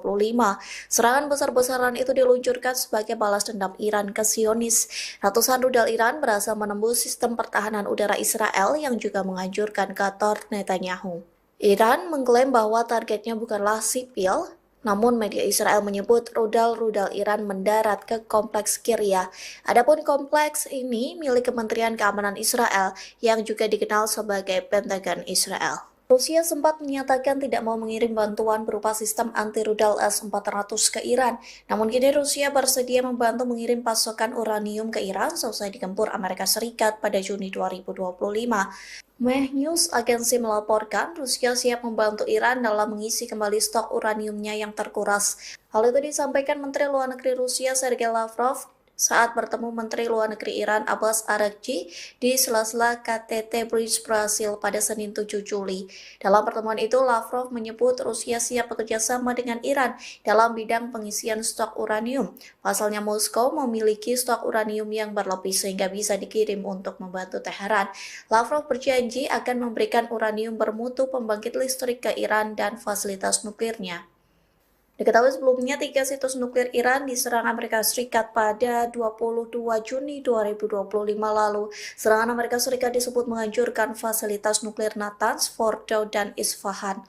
Serangan besar-besaran itu diluncurkan sebagai balas dendam Iran ke Zionis. Ratusan rudal Iran berhasil menembus sistem pertahanan udara Israel yang juga menghancurkan kantor Netanyahu. Iran mengklaim bahwa targetnya bukanlah sipil, namun media Israel menyebut rudal-rudal Iran mendarat ke kompleks Kiryat. Adapun kompleks ini milik Kementerian Keamanan Israel yang juga dikenal sebagai Pentagon Israel. Rusia sempat menyatakan tidak mau mengirim bantuan berupa sistem anti-rudal S-400 ke Iran. Namun kini Rusia bersedia membantu mengirim pasokan uranium ke Iran seusai digempur Amerika Serikat pada Juni 2025. Meh News agensi melaporkan Rusia siap membantu Iran dalam mengisi kembali stok uraniumnya yang terkuras. Hal itu disampaikan Menteri Luar Negeri Rusia Sergei Lavrov saat bertemu Menteri Luar Negeri Iran Abbas Araghchi di sela-sela KTT Bridge Brasil pada Senin 7 Juli. Dalam pertemuan itu, Lavrov menyebut Rusia siap bekerja sama dengan Iran dalam bidang pengisian stok uranium. Pasalnya Moskow memiliki stok uranium yang berlebih sehingga bisa dikirim untuk membantu Teheran. Lavrov berjanji akan memberikan uranium bermutu pembangkit listrik ke Iran dan fasilitas nuklirnya. Diketahui sebelumnya 3 situs nuklir Iran diserang Amerika Serikat pada 22 Juni 2025 lalu. Serangan Amerika Serikat disebut menghancurkan fasilitas nuklir Natanz, Fordow, dan Isfahan.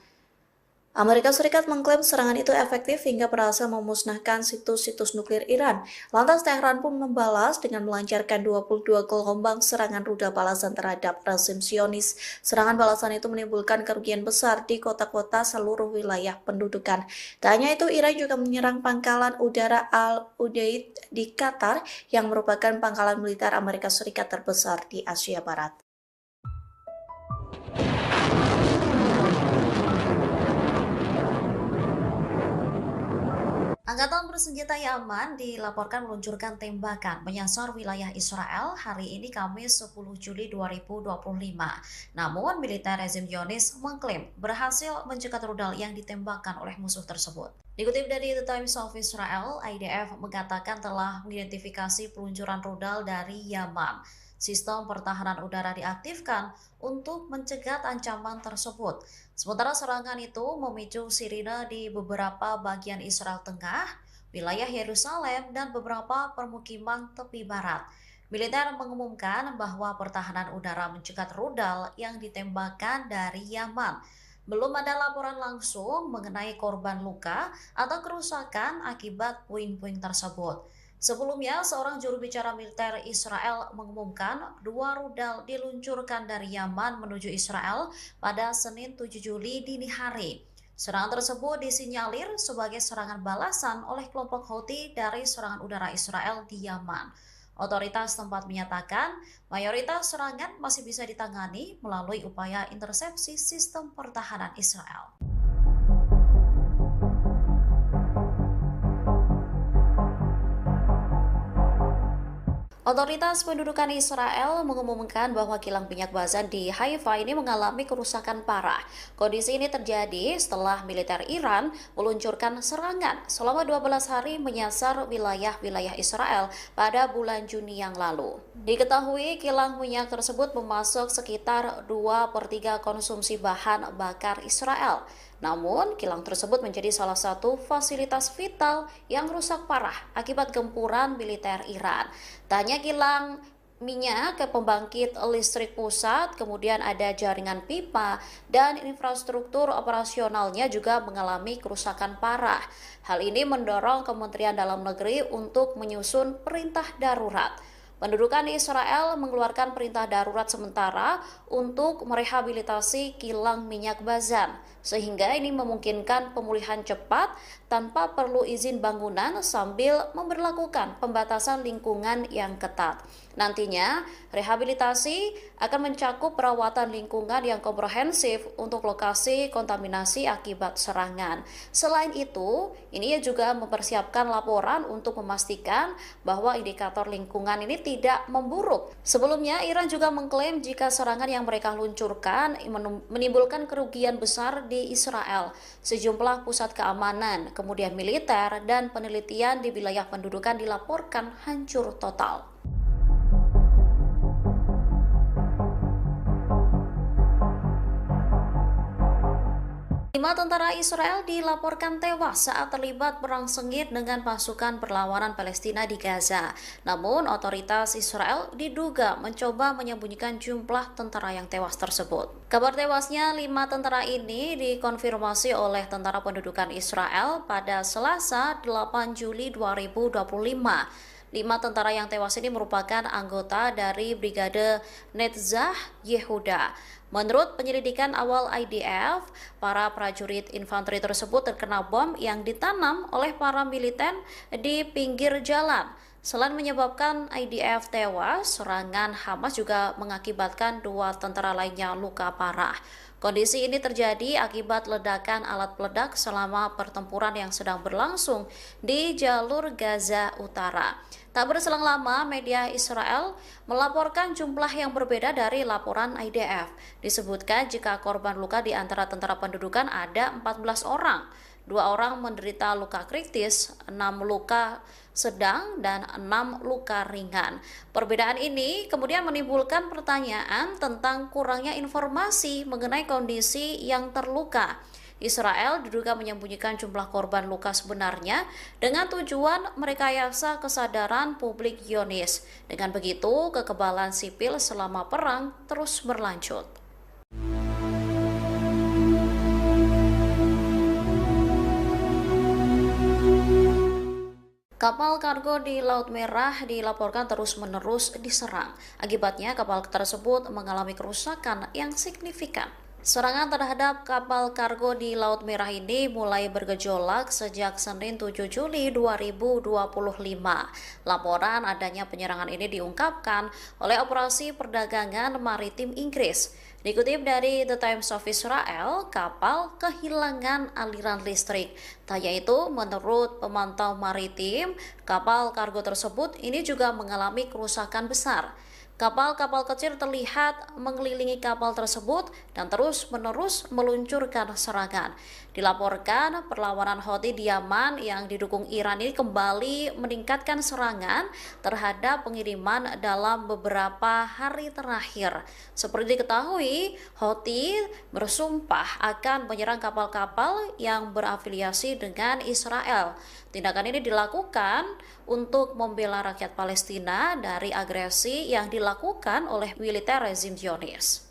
Amerika Serikat mengklaim serangan itu efektif hingga berhasil memusnahkan situs-situs nuklir Iran. Lantas Teheran pun membalas dengan melancarkan 22 gelombang serangan rudal balasan terhadap rezim Zionis. Serangan balasan itu menimbulkan kerugian besar di kota-kota seluruh wilayah pendudukan. Tak hanya itu, Iran juga menyerang pangkalan udara Al-Udeid di Qatar yang merupakan pangkalan militer Amerika Serikat terbesar di Asia Barat. Angkatan bersenjata Yaman dilaporkan meluncurkan tembakan menyasar wilayah Israel hari ini Kamis 10 Juli 2025. Namun, militer rezim Zionis mengklaim berhasil mencegat rudal yang ditembakkan oleh musuh tersebut. Dikutip dari The Times of Israel, IDF mengatakan telah mengidentifikasi peluncuran rudal dari Yaman. Sistem pertahanan udara diaktifkan untuk mencegat ancaman tersebut. Sementara serangan itu memicu sirine di beberapa bagian Israel Tengah, wilayah Yerusalem, dan beberapa permukiman tepi barat. Militer mengumumkan bahwa pertahanan udara mencegat rudal yang ditembakkan dari Yaman. Belum ada laporan langsung mengenai korban luka atau kerusakan akibat puing-puing tersebut. Sebelumnya, seorang juru bicara militer Israel mengumumkan 2 rudal diluncurkan dari Yaman menuju Israel pada Senin 7 Juli dini hari. Serangan tersebut disinyalir sebagai serangan balasan oleh kelompok Houthi dari serangan udara Israel di Yaman. Otoritas tempat menyatakan mayoritas serangan masih bisa ditangani melalui upaya intersepsi sistem pertahanan Israel. Otoritas pendudukan Israel mengumumkan bahwa kilang minyak Bazan di Haifa ini mengalami kerusakan parah. Kondisi ini terjadi setelah militer Iran meluncurkan serangan selama 12 hari menyasar wilayah-wilayah Israel pada bulan Juni yang lalu. Diketahui kilang minyak tersebut memasok sekitar 2/3 konsumsi bahan bakar Israel. Namun, kilang tersebut menjadi salah satu fasilitas vital yang rusak parah akibat gempuran militer Iran. Tak hanya kilang minyak ke pembangkit listrik pusat, kemudian ada jaringan pipa dan infrastruktur operasionalnya juga mengalami kerusakan parah. Hal ini mendorong Kementerian Dalam Negeri untuk menyusun perintah darurat. Pendudukan Israel mengeluarkan perintah darurat sementara untuk merehabilitasi kilang minyak Bazan, sehingga ini memungkinkan pemulihan cepat tanpa perlu izin bangunan sambil memberlakukan pembatasan lingkungan yang ketat. Nantinya, rehabilitasi akan mencakup perawatan lingkungan yang komprehensif untuk lokasi kontaminasi akibat serangan. Selain itu, ini juga mempersiapkan laporan untuk memastikan bahwa indikator lingkungan ini tidak memburuk. Sebelumnya, Iran juga mengklaim jika serangan yang mereka luncurkan menimbulkan kerugian besar di Israel. Sejumlah pusat keamanan, kemudian militer, dan penelitian di wilayah pendudukan dilaporkan hancur total. 5 tentara Israel dilaporkan tewas saat terlibat perang sengit dengan pasukan perlawanan Palestina di Gaza. Namun, otoritas Israel diduga mencoba menyembunyikan jumlah tentara yang tewas tersebut. Kabar tewasnya 5 tentara ini dikonfirmasi oleh Tentara Pendudukan Israel pada Selasa 8 Juli 2025. 5 tentara yang tewas ini merupakan anggota dari Brigade Netzah Yehuda. Menurut penyelidikan awal IDF, para prajurit infanteri tersebut terkena bom yang ditanam oleh para militer di pinggir jalan. Selain menyebabkan IDF tewas, serangan Hamas juga mengakibatkan 2 tentara lainnya luka parah. Kondisi ini terjadi akibat ledakan alat peledak selama pertempuran yang sedang berlangsung di jalur Gaza Utara. Tak berselang lama, media Israel melaporkan jumlah yang berbeda dari laporan IDF. Disebutkan jika korban luka di antara tentara pendudukan ada 14 orang. 2 orang menderita luka kritis, 6 luka sedang, dan 6 luka ringan. Perbedaan ini kemudian menimbulkan pertanyaan tentang kurangnya informasi mengenai kondisi yang terluka. Israel diduga menyembunyikan jumlah korban luka sebenarnya dengan tujuan merekayasa kesadaran publik Zionis. Dengan begitu, kekebalan sipil selama perang terus berlanjut. Kapal kargo di Laut Merah dilaporkan terus-menerus diserang. Akibatnya, kapal tersebut mengalami kerusakan yang signifikan. Serangan terhadap kapal kargo di Laut Merah ini mulai bergejolak sejak Senin 7 Juli 2025. Laporan adanya penyerangan ini diungkapkan oleh Operasi Perdagangan Maritim Inggris. Dikutip dari The Times of Israel, kapal kehilangan aliran listrik. Tak hanya itu, menurut pemantau maritim, kapal kargo tersebut ini juga mengalami kerusakan besar. Kapal-kapal kecil terlihat mengelilingi kapal tersebut dan terus-menerus meluncurkan serangan. Dilaporkan perlawanan Houthi di Yaman yang didukung Iran ini kembali meningkatkan serangan terhadap pengiriman dalam beberapa hari terakhir. Seperti diketahui, Houthi bersumpah akan menyerang kapal-kapal yang berafiliasi dengan Israel. Tindakan ini dilakukan untuk membela rakyat Palestina dari agresi yang dilakukan oleh militer rezim Zionis.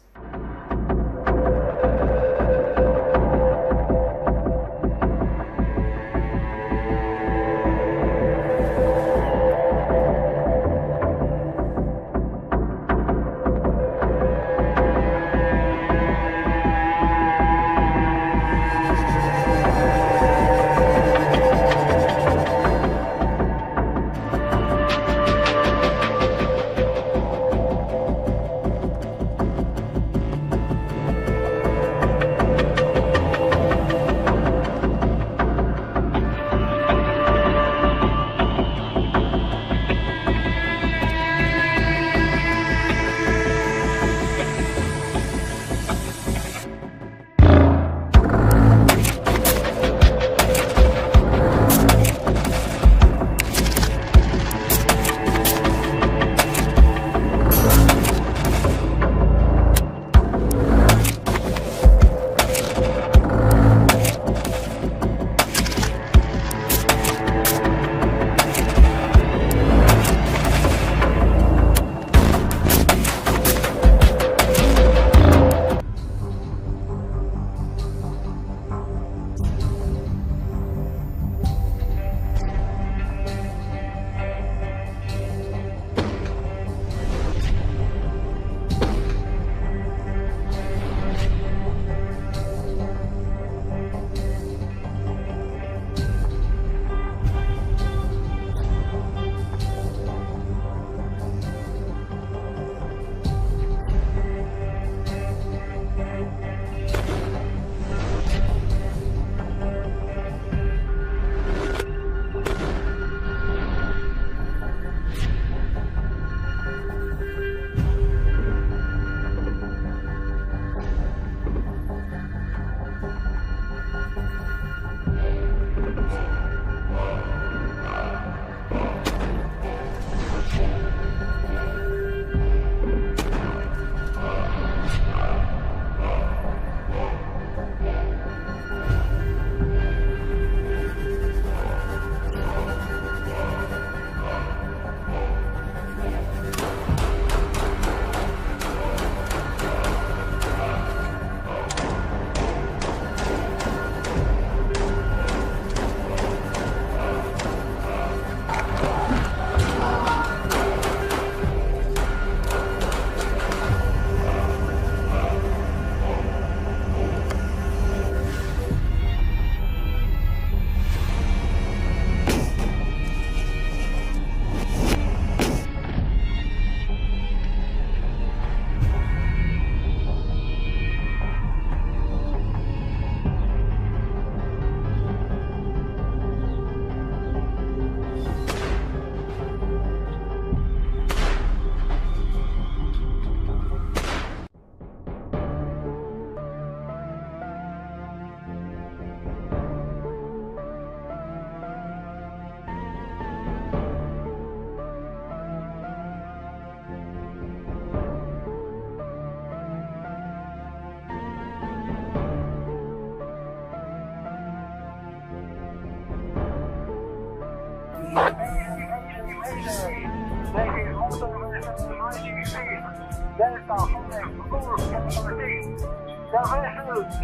Delta 5, course 14. The vessel is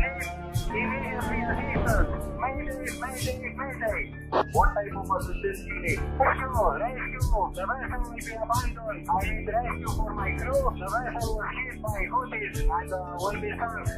immediately assistance. Mayday, mayday, mayday. What type of assistance you need? Rescue, rescue. The vessel will be abandoned. I need rescue for my crew. The vessel was hit by Houthis and will be sunk.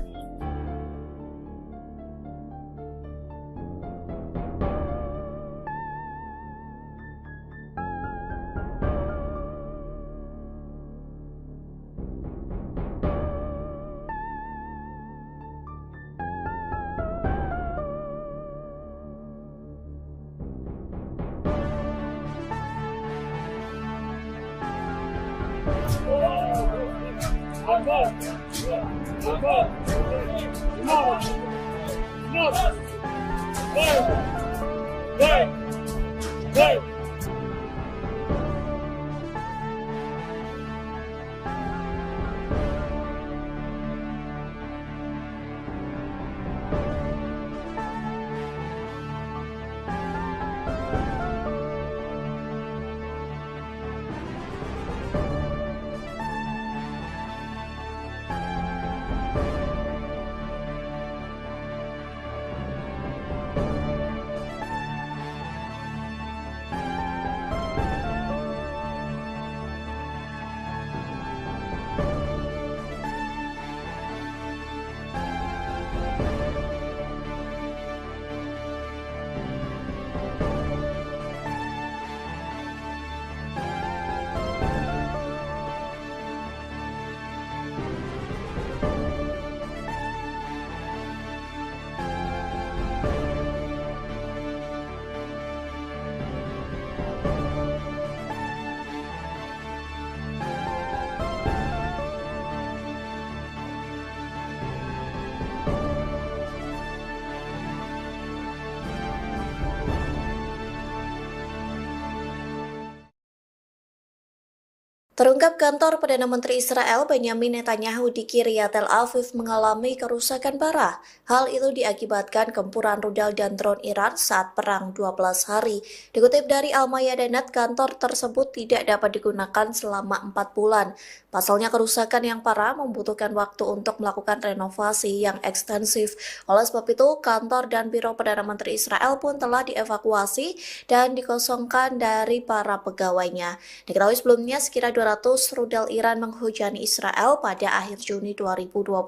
Terungkap kantor Perdana Menteri Israel Benyamin Netanyahu di Kiryat Tel Aviv mengalami kerusakan parah. Hal itu diakibatkan gempuran rudal dan drone Iran saat perang 12 hari. Dikutip dari Al-Mayadinat, kantor tersebut tidak dapat digunakan selama 4 bulan. Pasalnya kerusakan yang parah membutuhkan waktu untuk melakukan renovasi yang ekstensif. Oleh sebab itu, kantor dan biro Perdana Menteri Israel pun telah dievakuasi dan dikosongkan dari para pegawainya. Diketahui sebelumnya sekira 200 rudal Iran menghujani Israel pada akhir Juni 2025.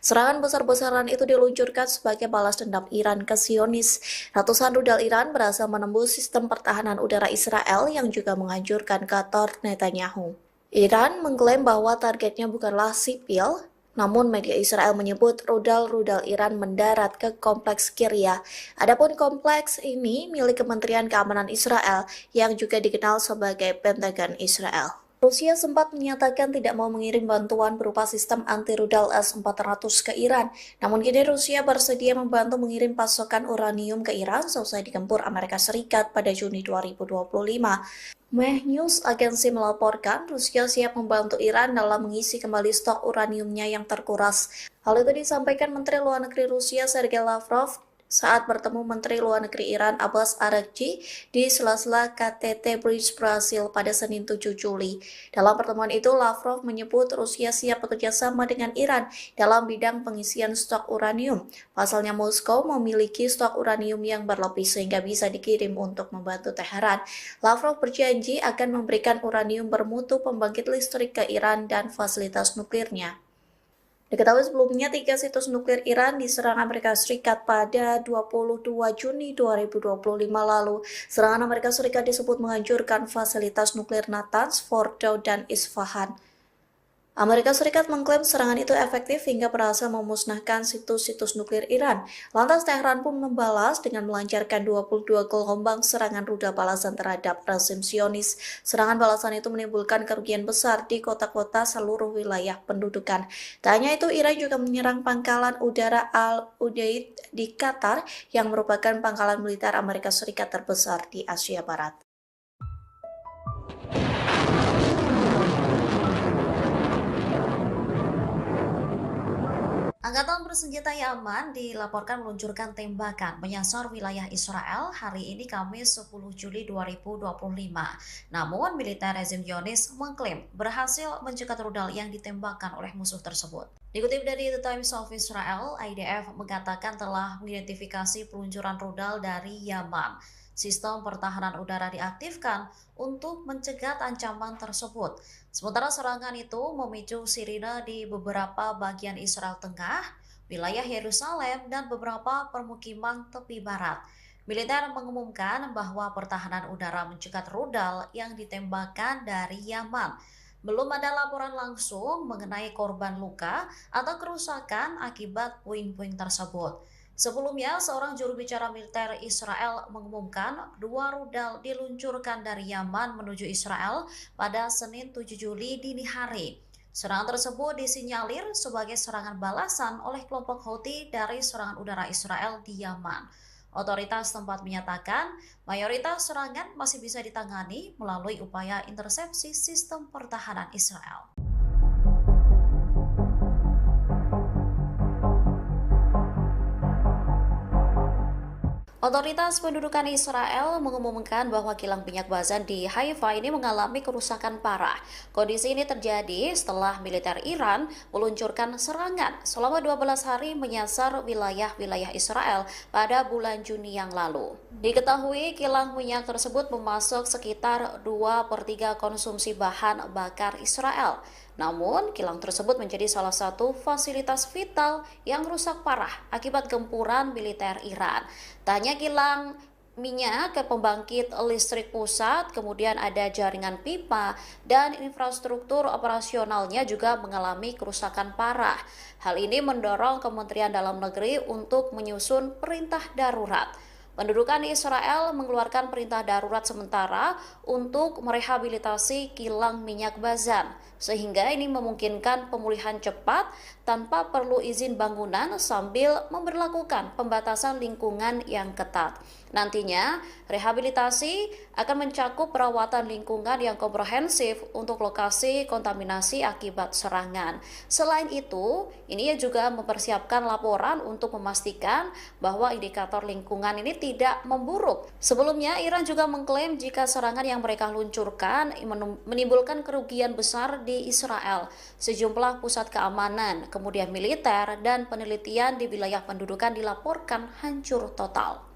Serangan besar-besaran itu diluncurkan sebagai balas dendam Iran ke Zionis. Ratusan rudal Iran berhasil menembus sistem pertahanan udara Israel yang juga menghancurkan kantor Netanyahu. Iran mengklaim bahwa targetnya bukanlah sipil, namun media Israel menyebut rudal-rudal Iran mendarat ke kompleks Kiryat. Adapun kompleks ini milik Kementerian Keamanan Israel yang juga dikenal sebagai Pentagon Israel. Rusia sempat menyatakan tidak mau mengirim bantuan berupa sistem anti-rudal S-400 ke Iran. Namun kini Rusia bersedia membantu mengirim pasokan uranium ke Iran seusai digempur Amerika Serikat pada Juni 2025. Meh News agensi melaporkan Rusia siap membantu Iran dalam mengisi kembali stok uraniumnya yang terkuras. Hal itu disampaikan Menteri Luar Negeri Rusia Sergei Lavrov saat bertemu Menteri Luar Negeri Iran Abbas Araghchi di sela-sela KTT Bridge Brasil pada Senin 7 Juli. Dalam pertemuan itu, Lavrov menyebut Rusia siap bekerja sama dengan Iran dalam bidang pengisian stok uranium. Pasalnya Moskow memiliki stok uranium yang berlebih sehingga bisa dikirim untuk membantu Teheran. Lavrov berjanji akan memberikan uranium bermutu pembangkit listrik ke Iran dan fasilitas nuklirnya. Diketahui sebelumnya 3 situs nuklir Iran diserang Amerika Serikat pada 22 Juni 2025 lalu. Serangan Amerika Serikat disebut menghancurkan fasilitas nuklir Natanz, Fordow, dan Isfahan. Amerika Serikat mengklaim serangan itu efektif hingga berhasil memusnahkan situs-situs nuklir Iran. Lantas Teheran pun membalas dengan melancarkan 22 gelombang serangan rudal balasan terhadap rezim Zionis. Serangan balasan itu menimbulkan kerugian besar di kota-kota seluruh wilayah pendudukan. Tak hanya itu, Iran juga menyerang pangkalan udara Al-Udeid di Qatar yang merupakan pangkalan militer Amerika Serikat terbesar di Asia Barat. Angkatan bersenjata Yaman dilaporkan meluncurkan tembakan menyasar wilayah Israel hari ini Kamis 10 Juli 2025. Namun, militer rezim Zionis mengklaim berhasil mencegat rudal yang ditembakkan oleh musuh tersebut. Dikutip dari The Times of Israel, IDF mengatakan telah mengidentifikasi peluncuran rudal dari Yaman. Sistem pertahanan udara diaktifkan untuk mencegat ancaman tersebut. Sementara serangan itu memicu sirine di beberapa bagian Israel Tengah, wilayah Yerusalem, dan beberapa permukiman tepi barat. Militer mengumumkan bahwa pertahanan udara mencegat rudal yang ditembakkan dari Yaman. Belum ada laporan langsung mengenai korban luka atau kerusakan akibat puing-puing tersebut. Sebelumnya, seorang juru bicara militer Israel mengumumkan 2 rudal diluncurkan dari Yaman menuju Israel pada Senin 7 Juli dini hari. Serangan tersebut disinyalir sebagai serangan balasan oleh kelompok Houthi dari serangan udara Israel di Yaman. Otoritas tempat menyatakan mayoritas serangan masih bisa ditangani melalui upaya intersepsi sistem pertahanan Israel. Otoritas pendudukan Israel mengumumkan bahwa kilang minyak Bazan di Haifa ini mengalami kerusakan parah. Kondisi ini terjadi setelah militer Iran meluncurkan serangan selama 12 hari menyasar wilayah-wilayah Israel pada bulan Juni yang lalu. Diketahui kilang minyak tersebut memasok sekitar 2/3 konsumsi bahan bakar Israel. Namun, kilang tersebut menjadi salah satu fasilitas vital yang rusak parah akibat gempuran militer Iran. Tak hanya kilang minyak ke pembangkit listrik pusat, kemudian ada jaringan pipa, dan infrastruktur operasionalnya juga mengalami kerusakan parah. Hal ini mendorong Kementerian Dalam Negeri untuk menyusun perintah darurat. Pendudukan Israel mengeluarkan perintah darurat sementara untuk merehabilitasi kilang minyak Bazan, sehingga ini memungkinkan pemulihan cepat tanpa perlu izin bangunan sambil memberlakukan pembatasan lingkungan yang ketat. Nantinya, rehabilitasi akan mencakup perawatan lingkungan yang komprehensif untuk lokasi kontaminasi akibat serangan. Selain itu, ini juga mempersiapkan laporan untuk memastikan bahwa indikator lingkungan ini tidak memburuk. Sebelumnya, Iran juga mengklaim jika serangan yang mereka luncurkan menimbulkan kerugian besar di Israel. Sejumlah pusat keamanan, kemudian militer, dan penelitian di wilayah pendudukan dilaporkan hancur total.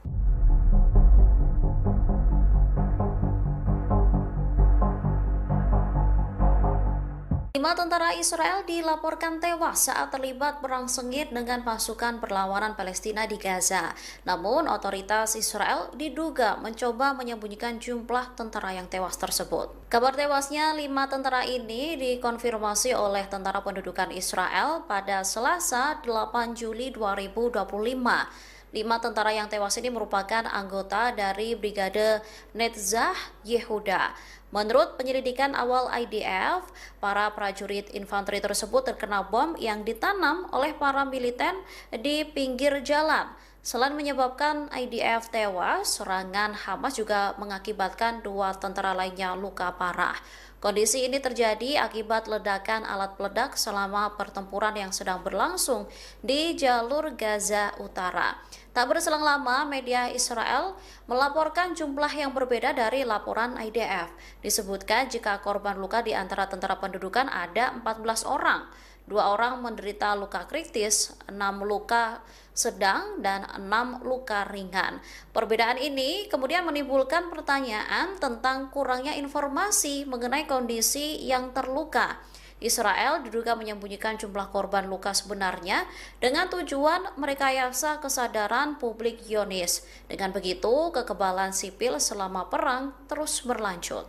5 tentara Israel dilaporkan tewas saat terlibat perang sengit dengan pasukan perlawanan Palestina di Gaza. Namun, otoritas Israel diduga mencoba menyembunyikan jumlah tentara yang tewas tersebut. Kabar tewasnya 5 tentara ini dikonfirmasi oleh Tentara Pendudukan Israel pada Selasa 8 Juli 2025. 5 tentara yang tewas ini merupakan anggota dari Brigade Netzach Yehuda. Menurut penyelidikan awal IDF, para prajurit infanteri tersebut terkena bom yang ditanam oleh para militer di pinggir jalan. Selain menyebabkan IDF tewas, serangan Hamas juga mengakibatkan 2 tentara lainnya luka parah. Kondisi ini terjadi akibat ledakan alat peledak selama pertempuran yang sedang berlangsung di jalur Gaza Utara. Tak berselang lama, media Israel melaporkan jumlah yang berbeda dari laporan IDF. Disebutkan jika korban luka di antara tentara pendudukan ada 14 orang. 2 orang menderita luka kritis, 6 luka sedang, dan 6 luka ringan. Perbedaan ini kemudian menimbulkan pertanyaan tentang kurangnya informasi mengenai kondisi yang terluka. Israel diduga menyembunyikan jumlah korban luka sebenarnya dengan tujuan merekayasa kesadaran publik Zionis. Dengan begitu, kekebalan sipil selama perang terus berlanjut.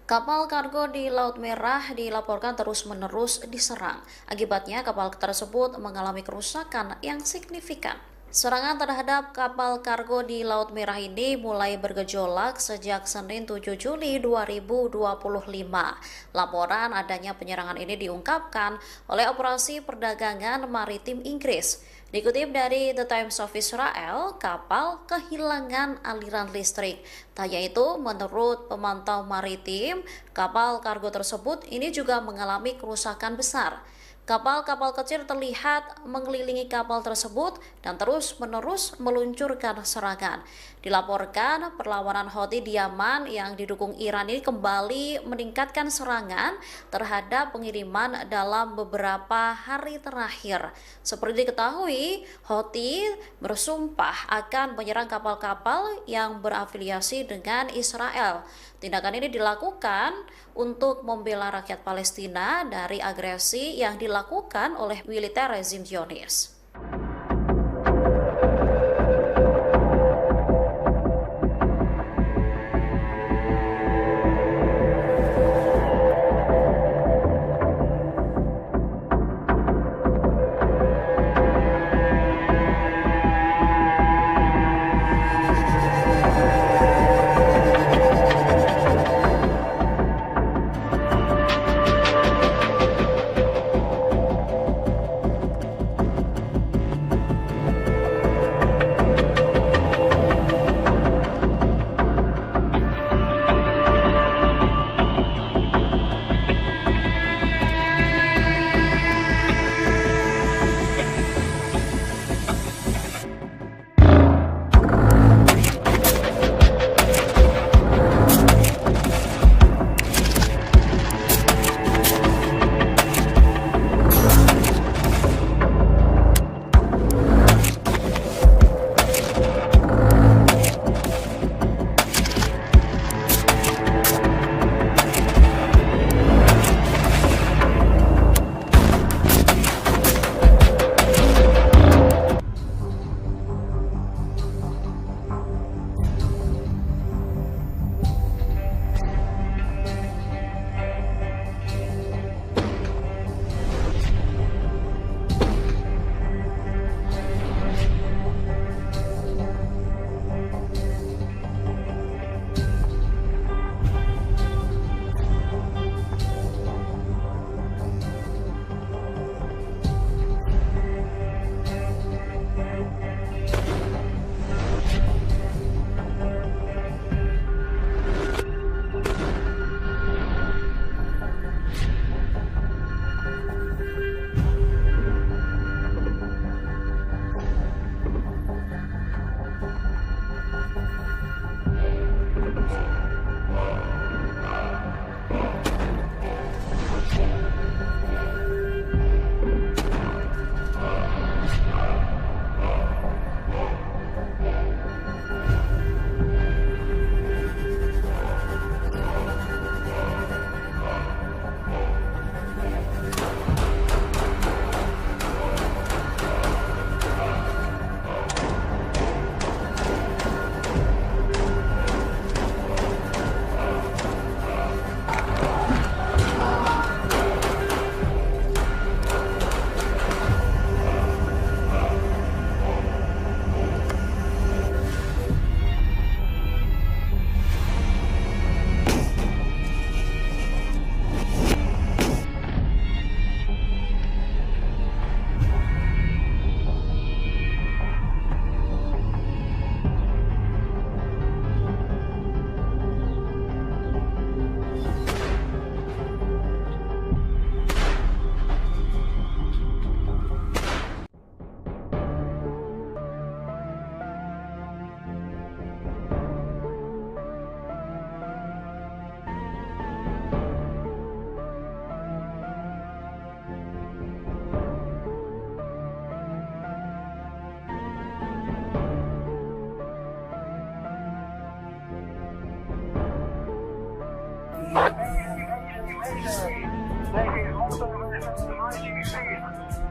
Kapal kargo di Laut Merah dilaporkan terus-menerus diserang. Akibatnya, kapal tersebut mengalami kerusakan yang signifikan. Serangan terhadap kapal kargo di Laut Merah ini mulai bergejolak sejak Senin 7 Juli 2025. Laporan adanya penyerangan ini diungkapkan oleh Operasi Perdagangan Maritim Inggris. Dikutip dari The Times of Israel, kapal kehilangan aliran listrik. Tak hanya itu, menurut pemantau maritim, kapal kargo tersebut ini juga mengalami kerusakan besar. Kapal-kapal kecil terlihat mengelilingi kapal tersebut dan terus-menerus meluncurkan serangan. Dilaporkan perlawanan Houthi di Yaman yang didukung Iran ini kembali meningkatkan serangan terhadap pengiriman dalam beberapa hari terakhir. Seperti diketahui, Houthi bersumpah akan menyerang kapal-kapal yang berafiliasi dengan Israel. Tindakan ini dilakukan untuk membela rakyat Palestina dari agresi yang dilakukan oleh militer rezim Zionis.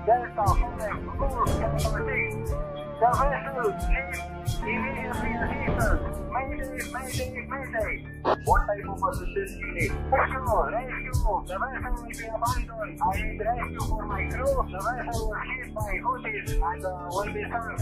Delta 5, course, capital The vessel leaves immediately assistance. Mayday, mayday, mayday. What type of assistance you need? Rescue, rescue. The vessel will be abandoned. I need rescue for my crew. The vessel was hit by Houthis and will be sunk.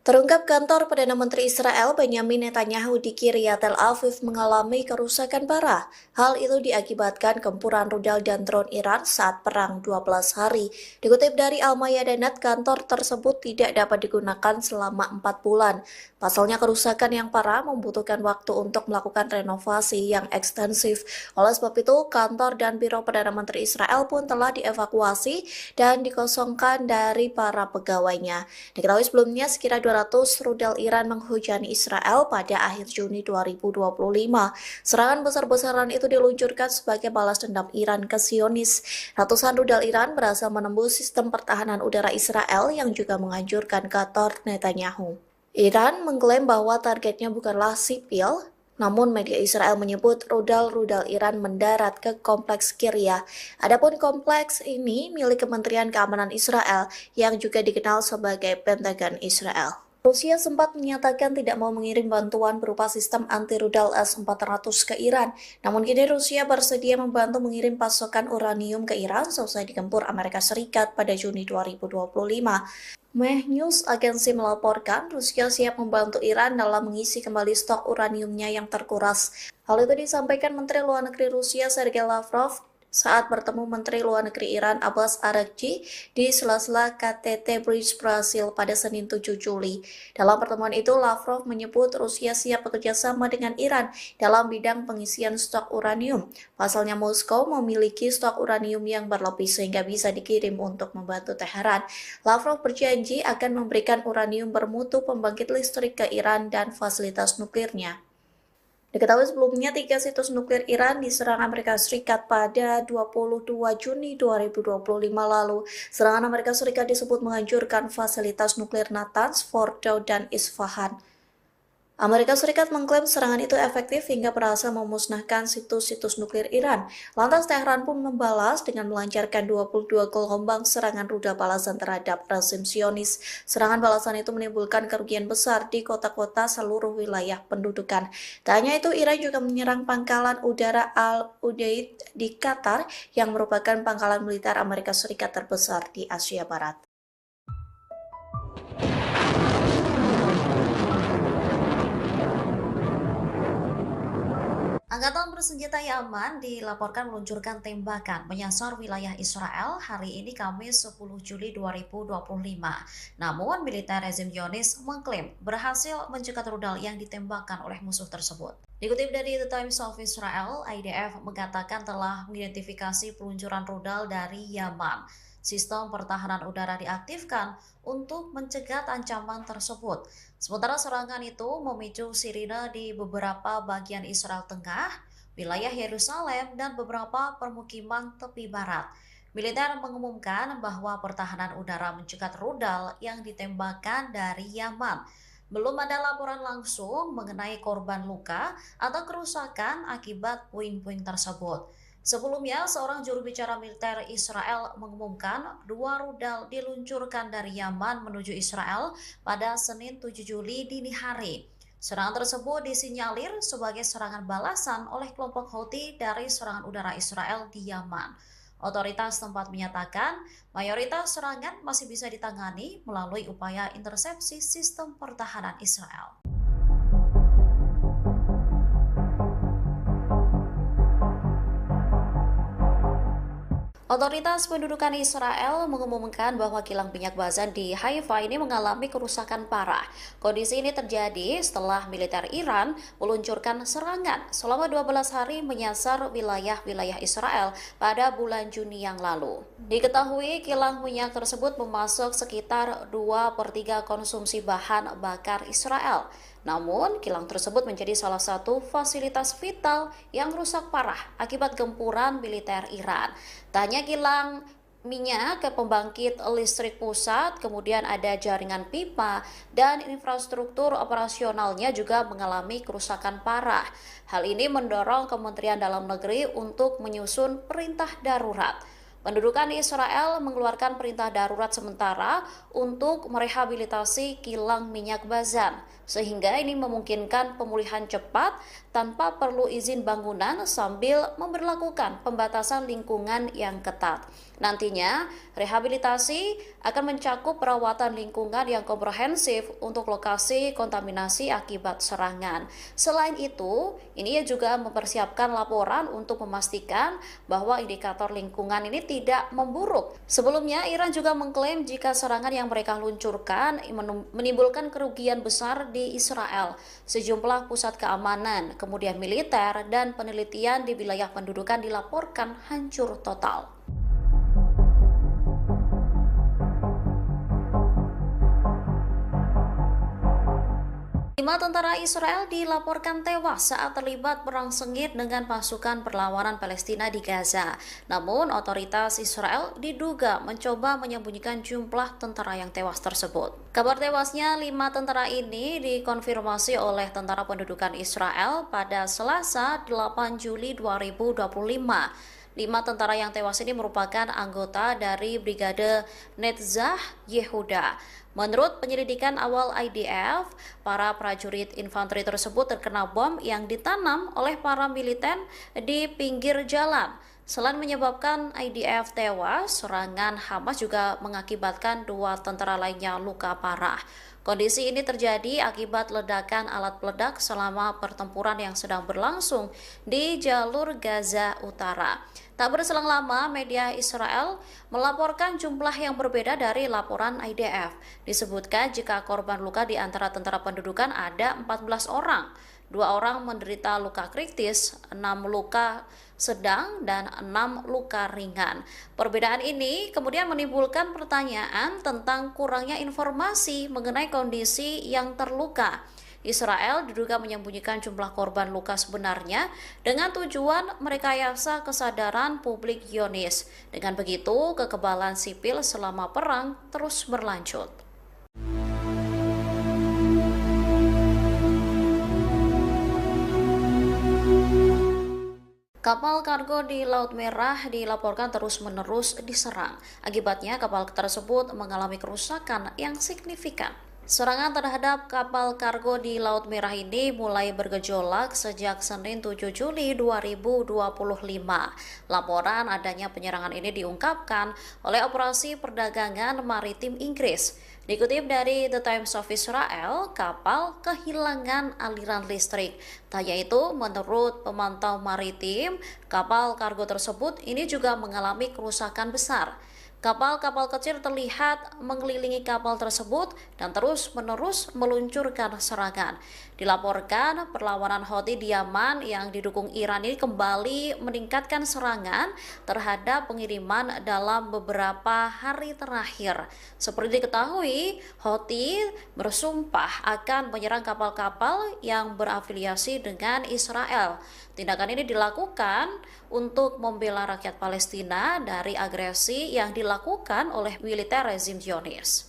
Terungkap kantor Perdana Menteri Israel Benjamin Netanyahu di Kiryat Tel Aviv mengalami kerusakan parah. Hal itu diakibatkan gempuran rudal dan drone Iran saat perang 12 hari. Dikutip dari Al-Mayadinat, kantor tersebut tidak dapat digunakan selama 4 bulan. Pasalnya kerusakan yang parah membutuhkan waktu untuk melakukan renovasi yang ekstensif. Oleh sebab itu, kantor dan biro Perdana Menteri Israel pun telah dievakuasi dan dikosongkan dari para pegawainya. Diketahui sebelumnya sekira 200 rudal Iran menghujani Israel pada akhir Juni 2025. Serangan besar-besaran itu diluncurkan sebagai balas dendam Iran ke Zionis. Ratusan rudal Iran berhasil menembus sistem pertahanan udara Israel yang juga menghancurkan kantor Netanyahu. Iran mengklaim bahwa targetnya bukanlah sipil, namun media Israel menyebut rudal-rudal Iran mendarat ke kompleks Kiryat. Adapun kompleks ini milik Kementerian Keamanan Israel yang juga dikenal sebagai Pentagon Israel. Rusia sempat menyatakan tidak mau mengirim bantuan berupa sistem anti-rudal S-400 ke Iran. Namun kini Rusia bersedia membantu mengirim pasokan uranium ke Iran selesai digempur Amerika Serikat pada Juni 2025. Meh News agensi melaporkan Rusia siap membantu Iran dalam mengisi kembali stok uraniumnya yang terkuras. Hal itu disampaikan Menteri Luar Negeri Rusia Sergei Lavrov saat bertemu Menteri Luar Negeri Iran Abbas Araghchi di sela-sela KTT Bridge Brasil pada Senin 7 Juli. Dalam pertemuan itu, Lavrov menyebut Rusia siap bekerja sama dengan Iran dalam bidang pengisian stok uranium. Pasalnya Moskow memiliki stok uranium yang berlebih sehingga bisa dikirim untuk membantu Teheran. Lavrov berjanji akan memberikan uranium bermutu pembangkit listrik ke Iran dan fasilitas nuklirnya. Diketahui sebelumnya 3 situs nuklir Iran diserang Amerika Serikat pada 22 Juni 2025 lalu. Serangan Amerika Serikat disebut menghancurkan fasilitas nuklir Natanz, Fordow, dan Isfahan. Amerika Serikat mengklaim serangan itu efektif hingga berhasil memusnahkan situs-situs nuklir Iran. Lantas Teheran pun membalas dengan melancarkan 22 gelombang serangan rudal balasan terhadap rezim Zionis. Serangan balasan itu menimbulkan kerugian besar di kota-kota seluruh wilayah pendudukan. Tak hanya itu, Iran juga menyerang pangkalan udara Al-Udeid di Qatar yang merupakan pangkalan militer Amerika Serikat terbesar di Asia Barat. Angkatan bersenjata Yaman dilaporkan meluncurkan tembakan menyasar wilayah Israel hari ini Kamis 10 Juli 2025. Namun militer rezim Zionis mengklaim berhasil mencegat rudal yang ditembakkan oleh musuh tersebut. Dikutip dari The Times of Israel, IDF mengatakan telah mengidentifikasi peluncuran rudal dari Yaman. Sistem pertahanan udara diaktifkan untuk mencegah ancaman tersebut. Sementara serangan itu memicu sirine di beberapa bagian Israel Tengah, wilayah Yerusalem, dan beberapa permukiman tepi barat. Militer mengumumkan bahwa pertahanan udara mencegat rudal yang ditembakkan dari Yaman. Belum ada laporan langsung mengenai korban luka atau kerusakan akibat puing-puing tersebut. Sebelumnya, seorang juru bicara militer Israel mengumumkan 2 rudal diluncurkan dari Yaman menuju Israel pada Senin 7 Juli dini hari. Serangan tersebut disinyalir sebagai serangan balasan oleh kelompok Houthi dari serangan udara Israel di Yaman. Otoritas tempat menyatakan mayoritas serangan masih bisa ditangani melalui upaya intersepsi sistem pertahanan Israel. Otoritas pendudukan Israel mengumumkan bahwa kilang minyak Bazan di Haifa ini mengalami kerusakan parah. Kondisi ini terjadi setelah militer Iran meluncurkan serangan selama 12 hari menyasar wilayah-wilayah Israel pada bulan Juni yang lalu. Diketahui kilang minyak tersebut memasok sekitar 2/3 konsumsi bahan bakar Israel. Namun, kilang tersebut menjadi salah satu fasilitas vital yang rusak parah akibat gempuran militer Iran. Tak hanya kilang minyak ke pembangkit listrik pusat, kemudian ada jaringan pipa dan infrastruktur operasionalnya juga mengalami kerusakan parah. Hal ini mendorong Kementerian Dalam Negeri untuk menyusun perintah darurat. Pendudukan Israel mengeluarkan perintah darurat sementara untuk merehabilitasi kilang minyak Bazan, sehingga ini memungkinkan pemulihan cepat tanpa perlu izin bangunan sambil memberlakukan pembatasan lingkungan yang ketat. Nantinya, rehabilitasi akan mencakup perawatan lingkungan yang komprehensif untuk lokasi kontaminasi akibat serangan. Selain itu, ini juga mempersiapkan laporan untuk memastikan bahwa indikator lingkungan ini tidak memburuk. Sebelumnya, Iran juga mengklaim jika serangan yang mereka luncurkan menimbulkan kerugian besar di Israel. Sejumlah pusat keamanan, kemudian militer, dan penelitian di wilayah pendudukan dilaporkan hancur total. 5 tentara Israel dilaporkan tewas saat terlibat perang sengit dengan pasukan perlawanan Palestina di Gaza. Namun, otoritas Israel diduga mencoba menyembunyikan jumlah tentara yang tewas tersebut. Kabar tewasnya 5 tentara ini dikonfirmasi oleh Tentara Pendudukan Israel pada Selasa 8 Juli 2025. 5 tentara yang tewas ini merupakan anggota dari Brigade Netzach Yehuda. Menurut penyelidikan awal IDF, para prajurit infanteri tersebut terkena bom yang ditanam oleh para militer di pinggir jalan. Selain menyebabkan IDF tewas, serangan Hamas juga mengakibatkan 2 tentara lainnya luka parah. Kondisi ini terjadi akibat ledakan alat peledak selama pertempuran yang sedang berlangsung di jalur Gaza Utara. Tak berselang lama, media Israel melaporkan jumlah yang berbeda dari laporan IDF. Disebutkan jika korban luka di antara tentara pendudukan ada 14 orang. 2 orang menderita luka kritis, 6 luka sedang, dan 6 luka ringan. Perbedaan ini kemudian menimbulkan pertanyaan tentang kurangnya informasi mengenai kondisi yang terluka. Israel diduga menyembunyikan jumlah korban luka sebenarnya dengan tujuan merekayasa kesadaran publik Zionis. Dengan begitu, kekebalan sipil selama perang terus berlanjut. Kapal kargo di Laut Merah dilaporkan terus-menerus diserang. Akibatnya, kapal tersebut mengalami kerusakan yang signifikan. Serangan terhadap kapal kargo di Laut Merah ini mulai bergejolak sejak Senin 7 Juli 2025. Laporan adanya penyerangan ini diungkapkan oleh Operasi Perdagangan Maritim Inggris. Dikutip dari The Times of Israel, kapal kehilangan aliran listrik. Tak hanya itu, menurut pemantau maritim, kapal kargo tersebut ini juga mengalami kerusakan besar. Kapal-kapal kecil terlihat mengelilingi kapal tersebut dan terus-menerus meluncurkan serangan. Dilaporkan perlawanan Houthi di Yaman yang didukung Iran ini kembali meningkatkan serangan terhadap pengiriman dalam beberapa hari terakhir. Seperti diketahui, Houthi bersumpah akan menyerang kapal-kapal yang berafiliasi dengan Israel. Tindakan ini dilakukan untuk membela rakyat Palestina dari agresi yang dilakukan oleh militer rezim Zionis.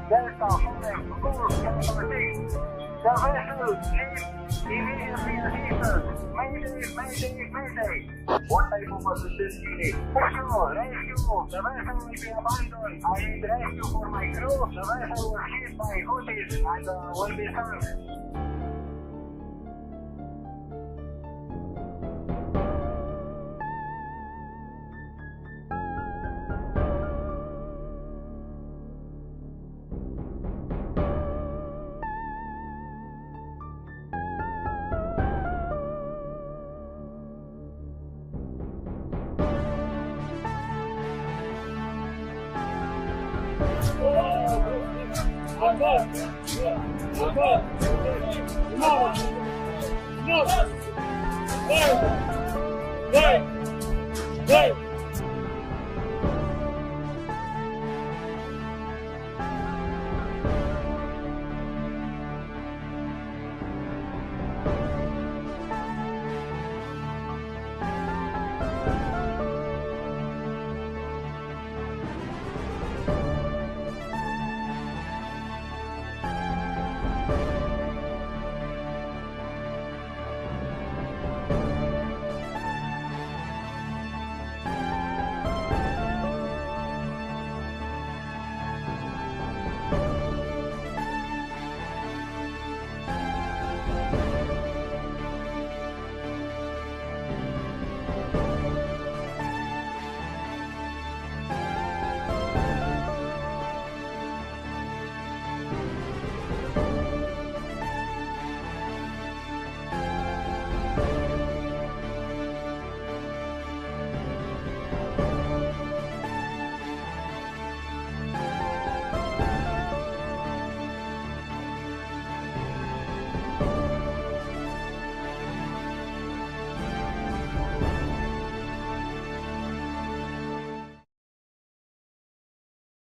Delta Holding course capability. The vessel leaves immediately assistance. Mayday. What type of assistance you need? Rescue. The vessel will be abandoned. I need rescue for my crew. The vessel was hit by Houthis and will be sunk. No.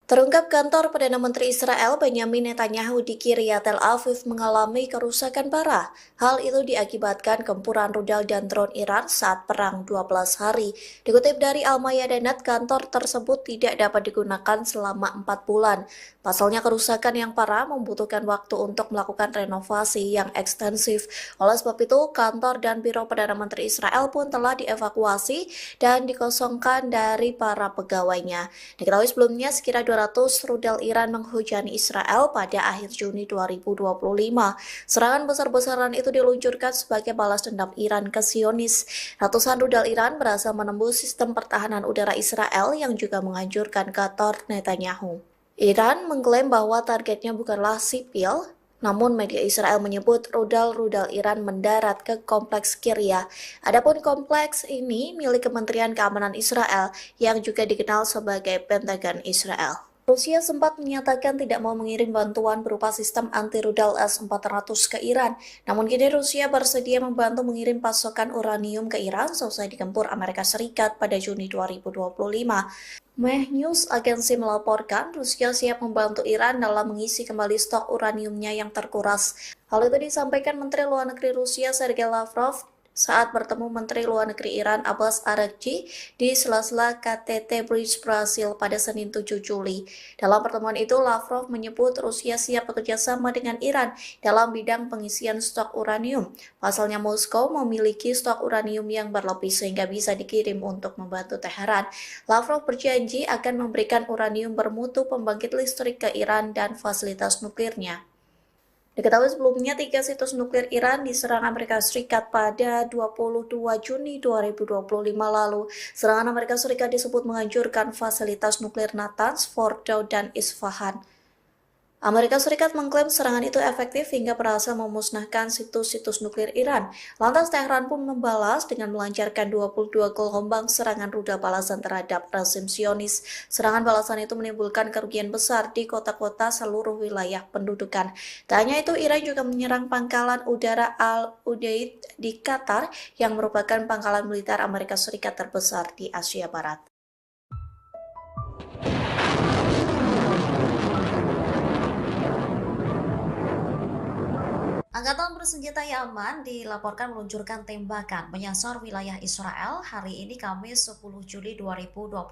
Terungkap kantor Perdana Menteri Israel Benyamin Netanyahu di Kiryat Tel Aviv mengalami kerusakan parah. Hal itu diakibatkan gempuran rudal dan drone Iran saat perang 12 hari. Dikutip dari Al-Mayadinat, kantor tersebut tidak dapat digunakan selama 4 bulan. Pasalnya kerusakan yang parah membutuhkan waktu untuk melakukan renovasi yang ekstensif. Oleh sebab itu, kantor dan biro Perdana Menteri Israel pun telah dievakuasi dan dikosongkan dari para pegawainya. Diketahui sebelumnya sekira 200 rudal Iran menghujani Israel pada akhir Juni 2025. Serangan besar-besaran itu diluncurkan sebagai balas dendam Iran ke Zionis. Ratusan rudal Iran berhasil menembus sistem pertahanan udara Israel yang juga menghancurkan kantor Netanyahu. Iran mengklaim bahwa targetnya bukanlah sipil, namun media Israel menyebut rudal-rudal Iran mendarat ke kompleks Kiryat. Adapun kompleks ini milik Kementerian Keamanan Israel yang juga dikenal sebagai Pentagon Israel. Rusia sempat menyatakan tidak mau mengirim bantuan berupa sistem anti-rudal S-400 ke Iran. Namun kini Rusia bersedia membantu mengirim pasokan uranium ke Iran selesai digempur Amerika Serikat pada Juni 2025. Meh News agensi melaporkan Rusia siap membantu Iran dalam mengisi kembali stok uraniumnya yang terkuras. Hal itu disampaikan Menteri Luar Negeri Rusia Sergei Lavrov saat bertemu Menteri Luar Negeri Iran Abbas Araghchi di sela-sela KTT Bridge Brasil pada Senin 7 Juli. Dalam pertemuan itu, Lavrov menyebut Rusia siap bekerja sama dengan Iran dalam bidang pengisian stok uranium. Pasalnya Moskow memiliki stok uranium yang berlebih sehingga bisa dikirim untuk membantu Teheran. Lavrov berjanji akan memberikan uranium bermutu pembangkit listrik ke Iran dan fasilitas nuklirnya. Diketahui sebelumnya 3 situs nuklir Iran diserang Amerika Serikat pada 22 Juni 2025 lalu. Serangan Amerika Serikat disebut menghancurkan fasilitas nuklir Natanz, Fordow, dan Isfahan. Amerika Serikat mengklaim serangan itu efektif hingga berhasil memusnahkan situs-situs nuklir Iran. Lantas Teheran pun membalas dengan melancarkan 22 gelombang serangan rudal balasan terhadap rezim Zionis. Serangan balasan itu menimbulkan kerugian besar di kota-kota seluruh wilayah pendudukan. Tak hanya itu, Iran juga menyerang pangkalan udara Al-Udeid di Qatar yang merupakan pangkalan militer Amerika Serikat terbesar di Asia Barat. Angkatan bersenjata Yaman dilaporkan meluncurkan tembakan menyasar wilayah Israel hari ini Kamis 10 Juli 2025.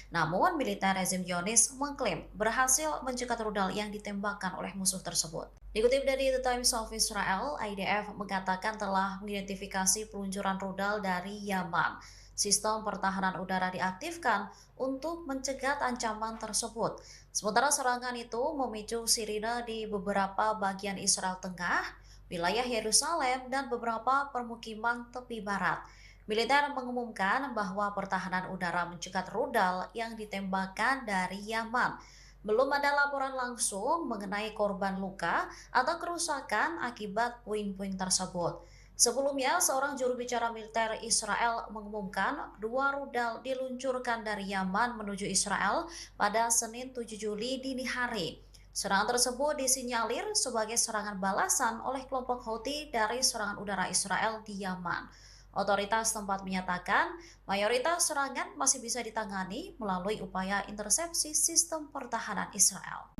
Namun, militer rezim Zionis mengklaim berhasil mencegat rudal yang ditembakkan oleh musuh tersebut. Dikutip dari The Times of Israel, IDF mengatakan telah mengidentifikasi peluncuran rudal dari Yaman. Sistem pertahanan udara diaktifkan untuk mencegat ancaman tersebut. Sementara serangan itu memicu sirine di beberapa bagian Israel Tengah, wilayah Yerusalem, dan beberapa permukiman tepi barat. Militer mengumumkan bahwa pertahanan udara mencegat rudal yang ditembakkan dari Yaman. Belum ada laporan langsung mengenai korban luka atau kerusakan akibat puing-puing tersebut. Sebelumnya, seorang juru bicara militer Israel mengumumkan 2 rudal diluncurkan dari Yaman menuju Israel pada Senin 7 Juli dini hari. Serangan tersebut disinyalir sebagai serangan balasan oleh kelompok Houthi dari serangan udara Israel di Yaman. Otoritas tempat menyatakan mayoritas serangan masih bisa ditangani melalui upaya intersepsi sistem pertahanan Israel.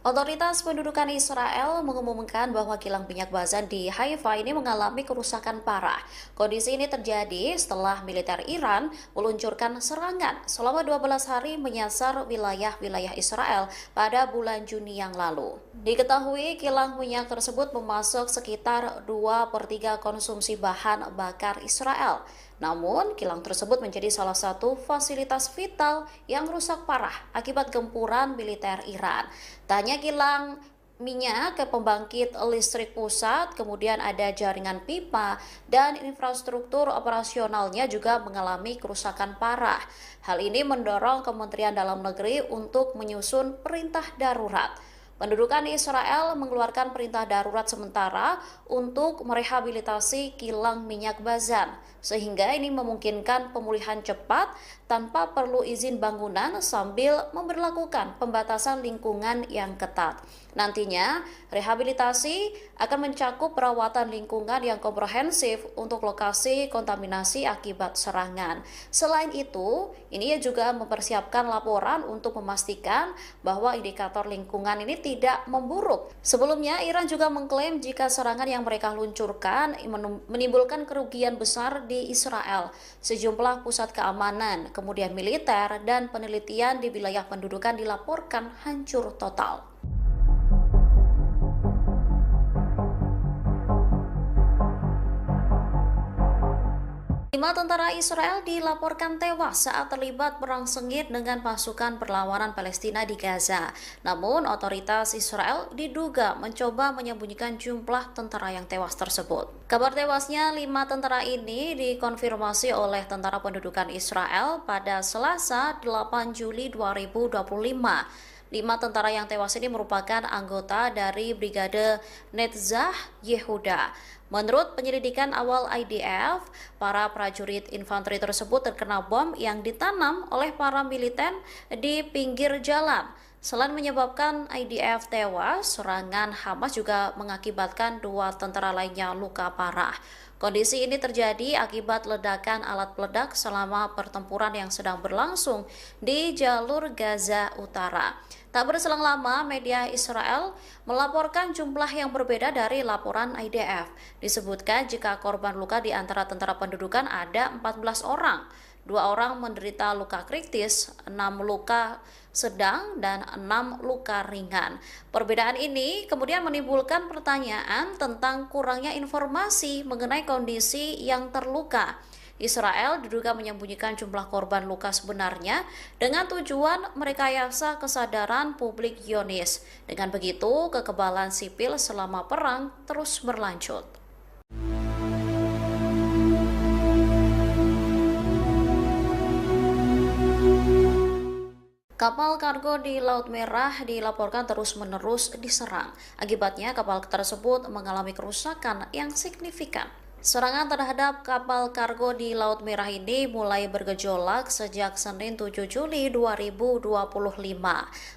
Otoritas pendudukan Israel mengumumkan bahwa kilang minyak Bazan di Haifa ini mengalami kerusakan parah. Kondisi ini terjadi setelah militer Iran meluncurkan serangan selama 12 hari menyasar wilayah-wilayah Israel pada bulan Juni yang lalu. Diketahui kilang minyak tersebut memasok sekitar 2/3 konsumsi bahan bakar Israel. Namun, kilang tersebut menjadi salah satu fasilitas vital yang rusak parah akibat gempuran militer Iran. Tak hanya kilang minyak ke pembangkit listrik pusat, kemudian ada jaringan pipa dan infrastruktur operasionalnya juga mengalami kerusakan parah. Hal ini mendorong Kementerian Dalam Negeri untuk menyusun perintah darurat. Pendudukan Israel mengeluarkan perintah darurat sementara untuk merehabilitasi kilang minyak Bazan, sehingga ini memungkinkan pemulihan cepat tanpa perlu izin bangunan sambil memberlakukan pembatasan lingkungan yang ketat. Nantinya, rehabilitasi akan mencakup perawatan lingkungan yang komprehensif untuk lokasi kontaminasi akibat serangan. Selain itu, ini juga mempersiapkan laporan untuk memastikan bahwa indikator lingkungan ini tidak memburuk. Sebelumnya, Iran juga mengklaim jika serangan yang mereka luncurkan menimbulkan kerugian besar di Israel. Sejumlah pusat keamanan, kemudian militer, dan penelitian di wilayah pendudukan dilaporkan hancur total. 5 tentara Israel dilaporkan tewas saat terlibat perang sengit dengan pasukan perlawanan Palestina di Gaza. Namun, otoritas Israel diduga mencoba menyembunyikan jumlah tentara yang tewas tersebut. Kabar tewasnya 5 tentara ini dikonfirmasi oleh Tentara Pendudukan Israel pada Selasa 8 Juli 2025. 5 tentara yang tewas ini merupakan anggota dari Brigade Netzach Yehuda. Menurut penyelidikan awal IDF, para prajurit infanteri tersebut terkena bom yang ditanam oleh para militer di pinggir jalan. Selain menyebabkan IDF tewas, serangan Hamas juga mengakibatkan 2 tentara lainnya luka parah. Kondisi ini terjadi akibat ledakan alat peledak selama pertempuran yang sedang berlangsung di jalur Gaza Utara. Tak berselang lama, media Israel melaporkan jumlah yang berbeda dari laporan IDF. Disebutkan jika korban luka di antara tentara pendudukan ada 14 orang. 2 orang menderita luka kritis, 6 luka sedang, dan 6 luka ringan. Perbedaan ini kemudian menimbulkan pertanyaan tentang kurangnya informasi mengenai kondisi yang terluka. Israel diduga menyembunyikan jumlah korban luka sebenarnya dengan tujuan merekayasa kesadaran publik Zionis. Dengan begitu, kekebalan sipil selama perang terus berlanjut. Kapal kargo di Laut Merah dilaporkan terus-menerus diserang. Akibatnya, kapal tersebut mengalami kerusakan yang signifikan. Serangan terhadap kapal kargo di Laut Merah ini mulai bergejolak sejak Senin 7 Juli 2025.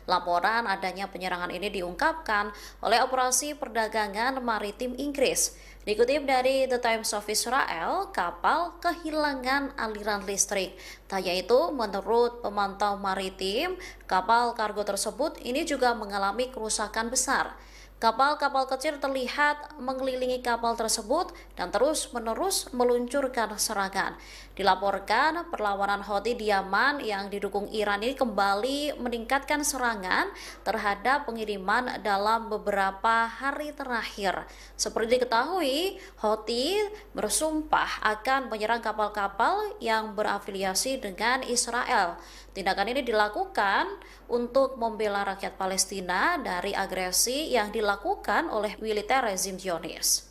Laporan adanya penyerangan ini diungkapkan oleh Operasi Perdagangan Maritim Inggris. Dikutip dari The Times of Israel, kapal kehilangan aliran listrik. Tak hanya itu, menurut pemantau maritim, kapal kargo tersebut ini juga mengalami kerusakan besar. Kapal-kapal kecil terlihat mengelilingi kapal tersebut dan terus-menerus meluncurkan serangan. Dilaporkan perlawanan Houthi di Yaman yang didukung Iran ini kembali meningkatkan serangan terhadap pengiriman dalam beberapa hari terakhir. Seperti diketahui, Houthi bersumpah akan menyerang kapal-kapal yang berafiliasi dengan Israel. Tindakan ini dilakukan untuk membela rakyat Palestina dari agresi yang dilakukan oleh militer rezim Zionis.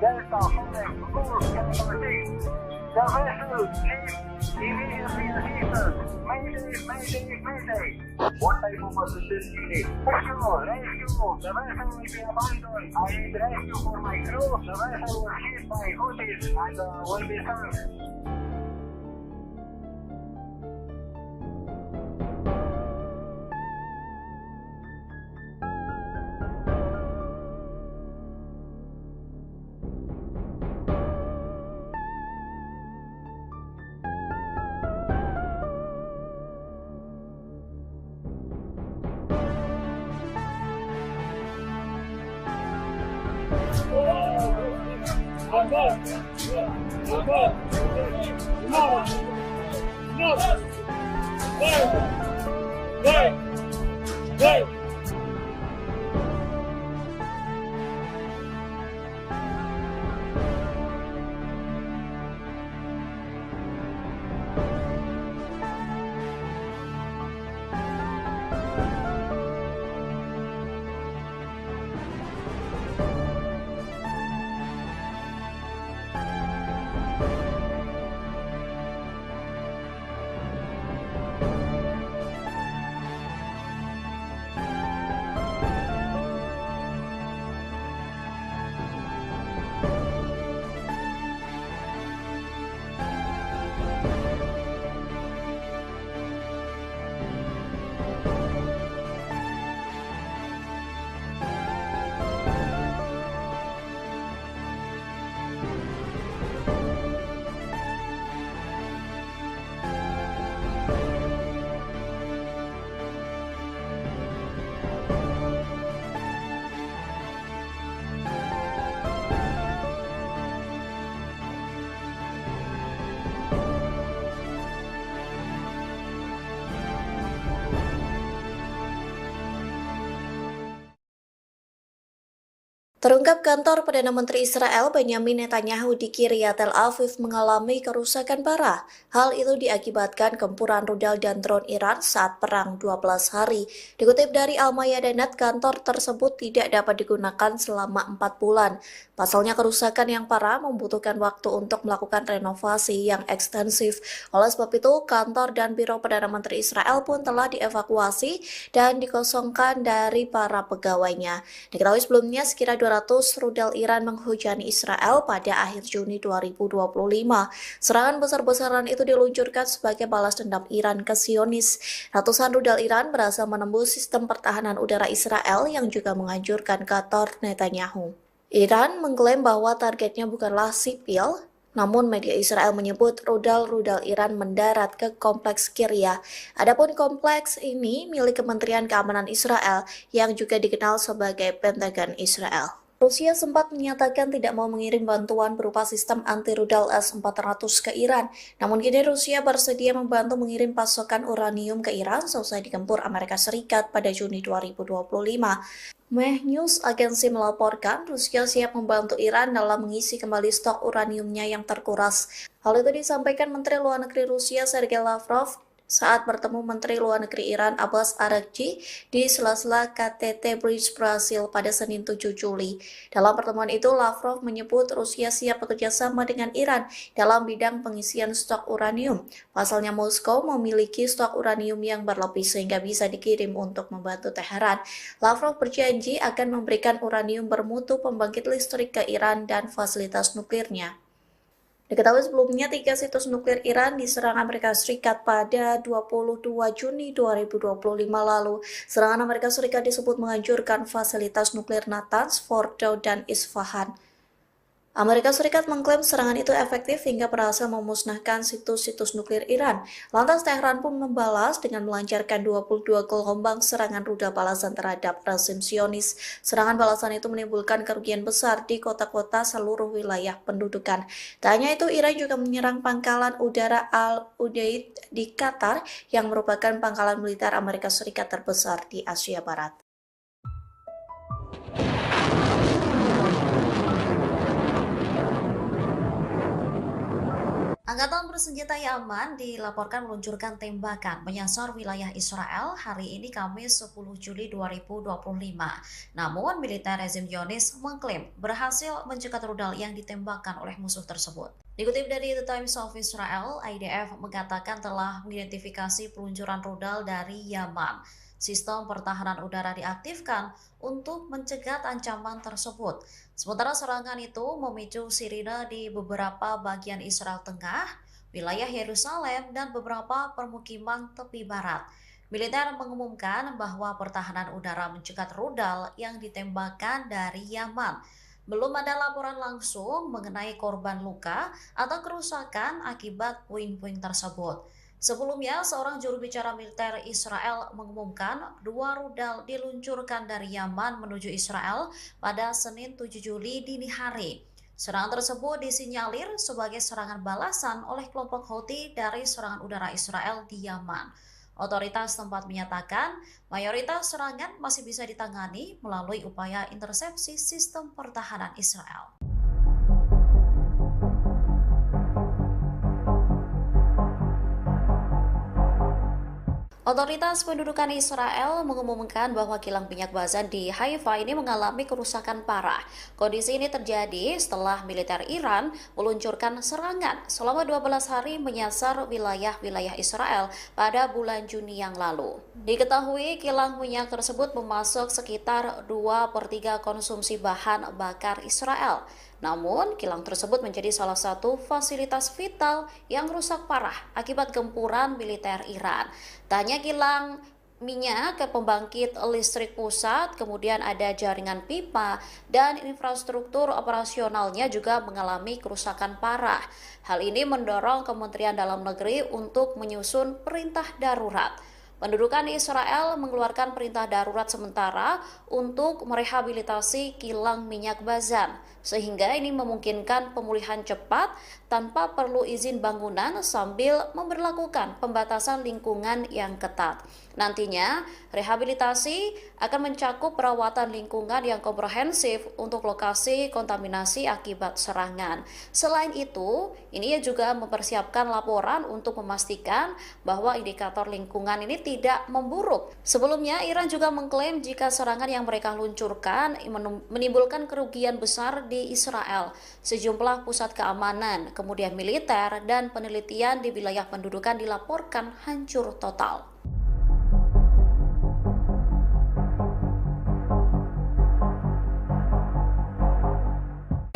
Delta 5, course capital 6. The vessel is immediately assistance. Mayday, mayday, mayday. What type of assistance you need? Rescue, rescue. The vessel will be abandoned. I need rescue for my crew. The vessel was hit by Houthis and will be sunk.
Terungkap kantor Perdana Menteri Israel Benyamin Netanyahu di Kiryat Tel Aviv mengalami kerusakan parah. Hal itu diakibatkan gempuran rudal dan drone Iran saat perang 12 hari. Dikutip dari Al-Mayadinat, kantor tersebut tidak dapat digunakan selama 4 bulan. Pasalnya kerusakan yang parah membutuhkan waktu untuk melakukan renovasi yang ekstensif. Oleh sebab itu, kantor dan biro Perdana Menteri Israel pun telah dievakuasi dan dikosongkan dari para pegawainya. Diketahui sebelumnya sekira 200 rudal Iran menghujani Israel pada akhir Juni 2025. Serangan besar-besaran itu diluncurkan sebagai balas dendam Iran ke Zionis. Ratusan rudal Iran berhasil menembus sistem pertahanan udara Israel yang juga menghancurkan kantor Netanyahu. Iran mengklaim bahwa targetnya bukanlah sipil, namun media Israel menyebut rudal-rudal Iran mendarat ke kompleks Kiryat. Adapun kompleks ini milik Kementerian Keamanan Israel yang juga dikenal sebagai Pentagon Israel. Rusia sempat menyatakan tidak mau mengirim bantuan berupa sistem anti-rudal S-400 ke Iran. Namun kini Rusia bersedia membantu mengirim pasokan uranium ke Iran seusai digempur Amerika Serikat pada Juni 2025. Meh News agensi melaporkan Rusia siap membantu Iran dalam mengisi kembali stok uraniumnya yang terkuras. Hal itu disampaikan Menteri Luar Negeri Rusia Sergei Lavrov saat bertemu Menteri Luar Negeri Iran Abbas Araghchi di sela-sela KTT Bridge Brasil pada Senin 7 Juli. Dalam pertemuan itu, Lavrov menyebut Rusia siap bekerja sama dengan Iran dalam bidang pengisian stok uranium. Pasalnya Moskow memiliki stok uranium yang berlebih sehingga bisa dikirim untuk membantu Teheran. Lavrov berjanji akan memberikan uranium bermutu pembangkit listrik ke Iran dan fasilitas nuklirnya. Diketahui sebelumnya 3 situs nuklir Iran diserang Amerika Serikat pada 22 Juni 2025 lalu. Serangan Amerika Serikat disebut menghancurkan fasilitas nuklir Natanz, Fordow, dan Isfahan. Amerika Serikat mengklaim serangan itu efektif hingga berhasil memusnahkan situs-situs nuklir Iran. Lantas Teheran pun membalas dengan melancarkan 22 gelombang serangan rudal balasan terhadap rezim Zionis. Serangan balasan itu menimbulkan kerugian besar di kota-kota seluruh wilayah pendudukan. Tak hanya itu, Iran juga menyerang pangkalan udara Al-Udeid di Qatar yang merupakan pangkalan militer Amerika Serikat terbesar di Asia Barat. Angkatan bersenjata Yaman dilaporkan meluncurkan tembakan menyasar wilayah Israel hari ini Kamis 10 Juli 2025. Namun, militer rezim Zionis mengklaim berhasil mencegat rudal yang ditembakkan oleh musuh tersebut. Dikutip dari The Times of Israel, IDF mengatakan telah mengidentifikasi peluncuran rudal dari Yaman. Sistem pertahanan udara diaktifkan untuk mencegat ancaman tersebut. Sementara serangan itu memicu sirine di beberapa bagian Israel Tengah, wilayah Yerusalem, dan beberapa permukiman tepi barat. Militer mengumumkan bahwa pertahanan udara mencegat rudal yang ditembakkan dari Yaman. Belum ada laporan langsung mengenai korban luka atau kerusakan akibat puing-puing tersebut. Sebelumnya, seorang juru bicara militer Israel mengumumkan 2 rudal diluncurkan dari Yaman menuju Israel pada Senin 7 Juli dini hari. Serangan tersebut disinyalir sebagai serangan balasan oleh kelompok Houthi dari serangan udara Israel di Yaman. Otoritas tempat menyatakan mayoritas serangan masih bisa ditangani melalui upaya intersepsi sistem pertahanan Israel. Otoritas pendudukan Israel mengumumkan bahwa kilang minyak Bazan di Haifa ini mengalami kerusakan parah. Kondisi ini terjadi setelah militer Iran meluncurkan serangan selama 12 hari menyasar wilayah-wilayah Israel pada bulan Juni yang lalu. Diketahui kilang minyak tersebut memasok sekitar 2/3 konsumsi bahan bakar Israel. Namun, kilang tersebut menjadi salah satu fasilitas vital yang rusak parah akibat gempuran militer Iran. Tak hanya kilang minyak ke pembangkit listrik pusat, kemudian ada jaringan pipa dan infrastruktur operasionalnya juga mengalami kerusakan parah. Hal ini mendorong Kementerian Dalam Negeri untuk menyusun perintah darurat. Pendudukan Israel mengeluarkan perintah darurat sementara untuk merehabilitasi kilang minyak Bazan, sehingga ini memungkinkan pemulihan cepat tanpa perlu izin bangunan sambil memberlakukan pembatasan lingkungan yang ketat. Nantinya, rehabilitasi akan mencakup perawatan lingkungan yang komprehensif untuk lokasi kontaminasi akibat serangan. Selain itu, ini juga mempersiapkan laporan untuk memastikan bahwa indikator lingkungan ini tidak memburuk. Sebelumnya, Iran juga mengklaim jika serangan yang mereka luncurkan menimbulkan kerugian besar di Israel. Sejumlah pusat keamanan, kemudian militer, dan penelitian di wilayah pendudukan dilaporkan hancur total.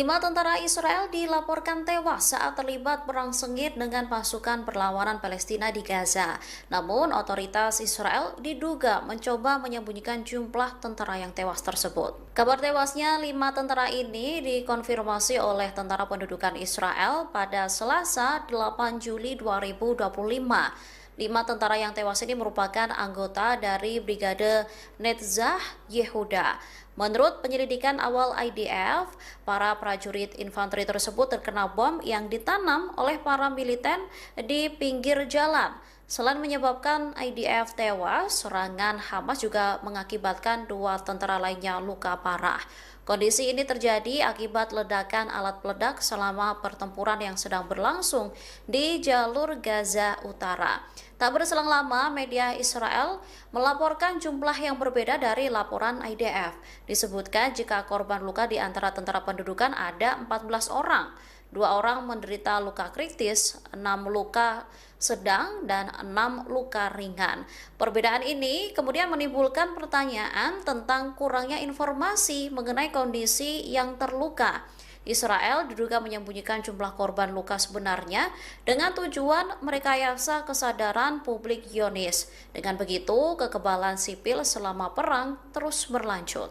5 tentara Israel dilaporkan tewas saat terlibat perang sengit dengan pasukan perlawanan Palestina di Gaza. Namun, otoritas Israel diduga mencoba menyembunyikan jumlah tentara yang tewas tersebut. Kabar tewasnya 5 tentara ini dikonfirmasi oleh Tentara Pendudukan Israel pada Selasa 8 Juli 2025. 5 tentara yang tewas ini merupakan anggota dari Brigade Netzach Yehuda. Menurut penyelidikan awal IDF, para prajurit infanteri tersebut terkena bom yang ditanam oleh para militer di pinggir jalan. Selain menyebabkan IDF tewas, serangan Hamas juga mengakibatkan 2 tentara lainnya luka parah. Kondisi ini terjadi akibat ledakan alat peledak selama pertempuran yang sedang berlangsung di jalur Gaza Utara. Tak berselang lama, media Israel melaporkan jumlah yang berbeda dari laporan IDF. Disebutkan jika korban luka di antara tentara pendudukan ada 14 orang. 2 orang menderita luka kritis, 6 luka sedang, dan 6 luka ringan. Perbedaan ini kemudian menimbulkan pertanyaan tentang kurangnya informasi mengenai kondisi yang terluka. Israel diduga menyembunyikan jumlah korban luka sebenarnya dengan tujuan merekayasa kesadaran publik Zionis. Dengan begitu, kekebalan sipil selama perang terus berlanjut.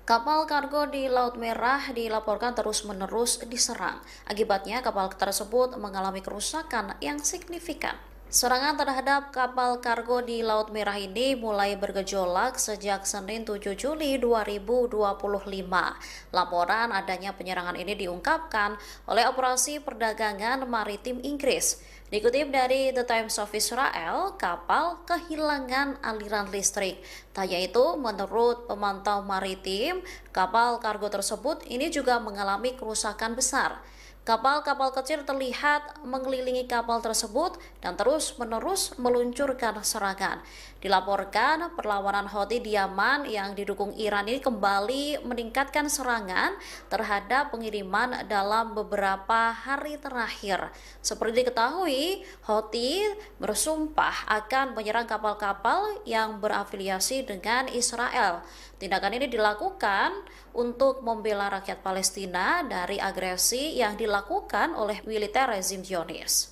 Kapal kargo di Laut Merah dilaporkan terus-menerus diserang. Akibatnya, kapal tersebut mengalami kerusakan yang signifikan. Serangan terhadap kapal kargo di Laut Merah ini mulai bergejolak sejak Senin 7 Juli 2025. Laporan adanya penyerangan ini diungkapkan oleh Operasi Perdagangan Maritim Inggris. Dikutip dari The Times of Israel, kapal kehilangan aliran listrik. Tak hanya itu, menurut pemantau maritim, kapal kargo tersebut ini juga mengalami kerusakan besar. Kapal-kapal kecil terlihat mengelilingi kapal tersebut dan terus-menerus meluncurkan serangan. Dilaporkan perlawanan Houthi di Yaman yang didukung Iran ini kembali meningkatkan serangan terhadap pengiriman dalam beberapa hari terakhir. Seperti diketahui, Houthi bersumpah akan menyerang kapal-kapal yang berafiliasi dengan Israel. Tindakan ini dilakukan untuk membela rakyat Palestina dari agresi yang dilakukan oleh militer rezim Zionis.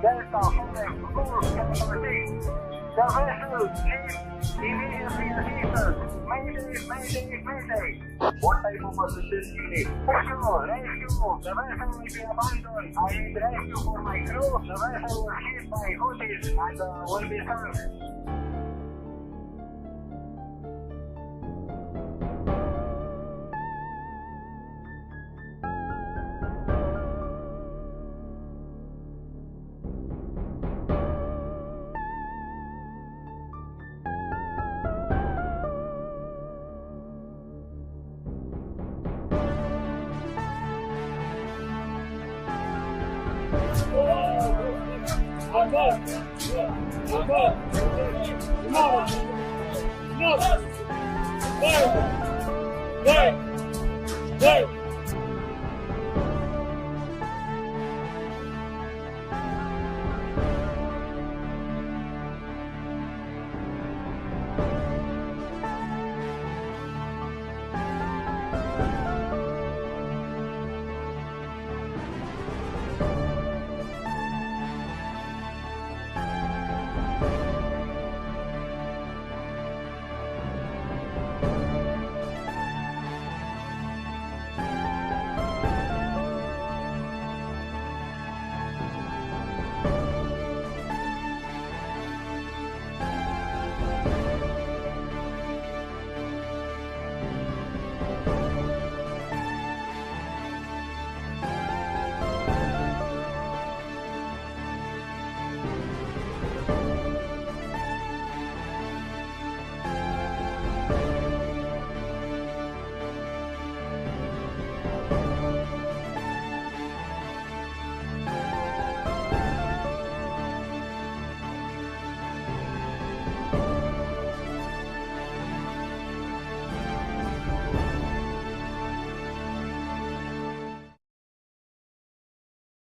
Delta 5, course capital D. The vessel leaves immediately assistance. Mayday. What type of assistance you need? Rescue. The vessel will be abandoned. I need rescue for my crew. The vessel was hit by Houthis and will be sunk.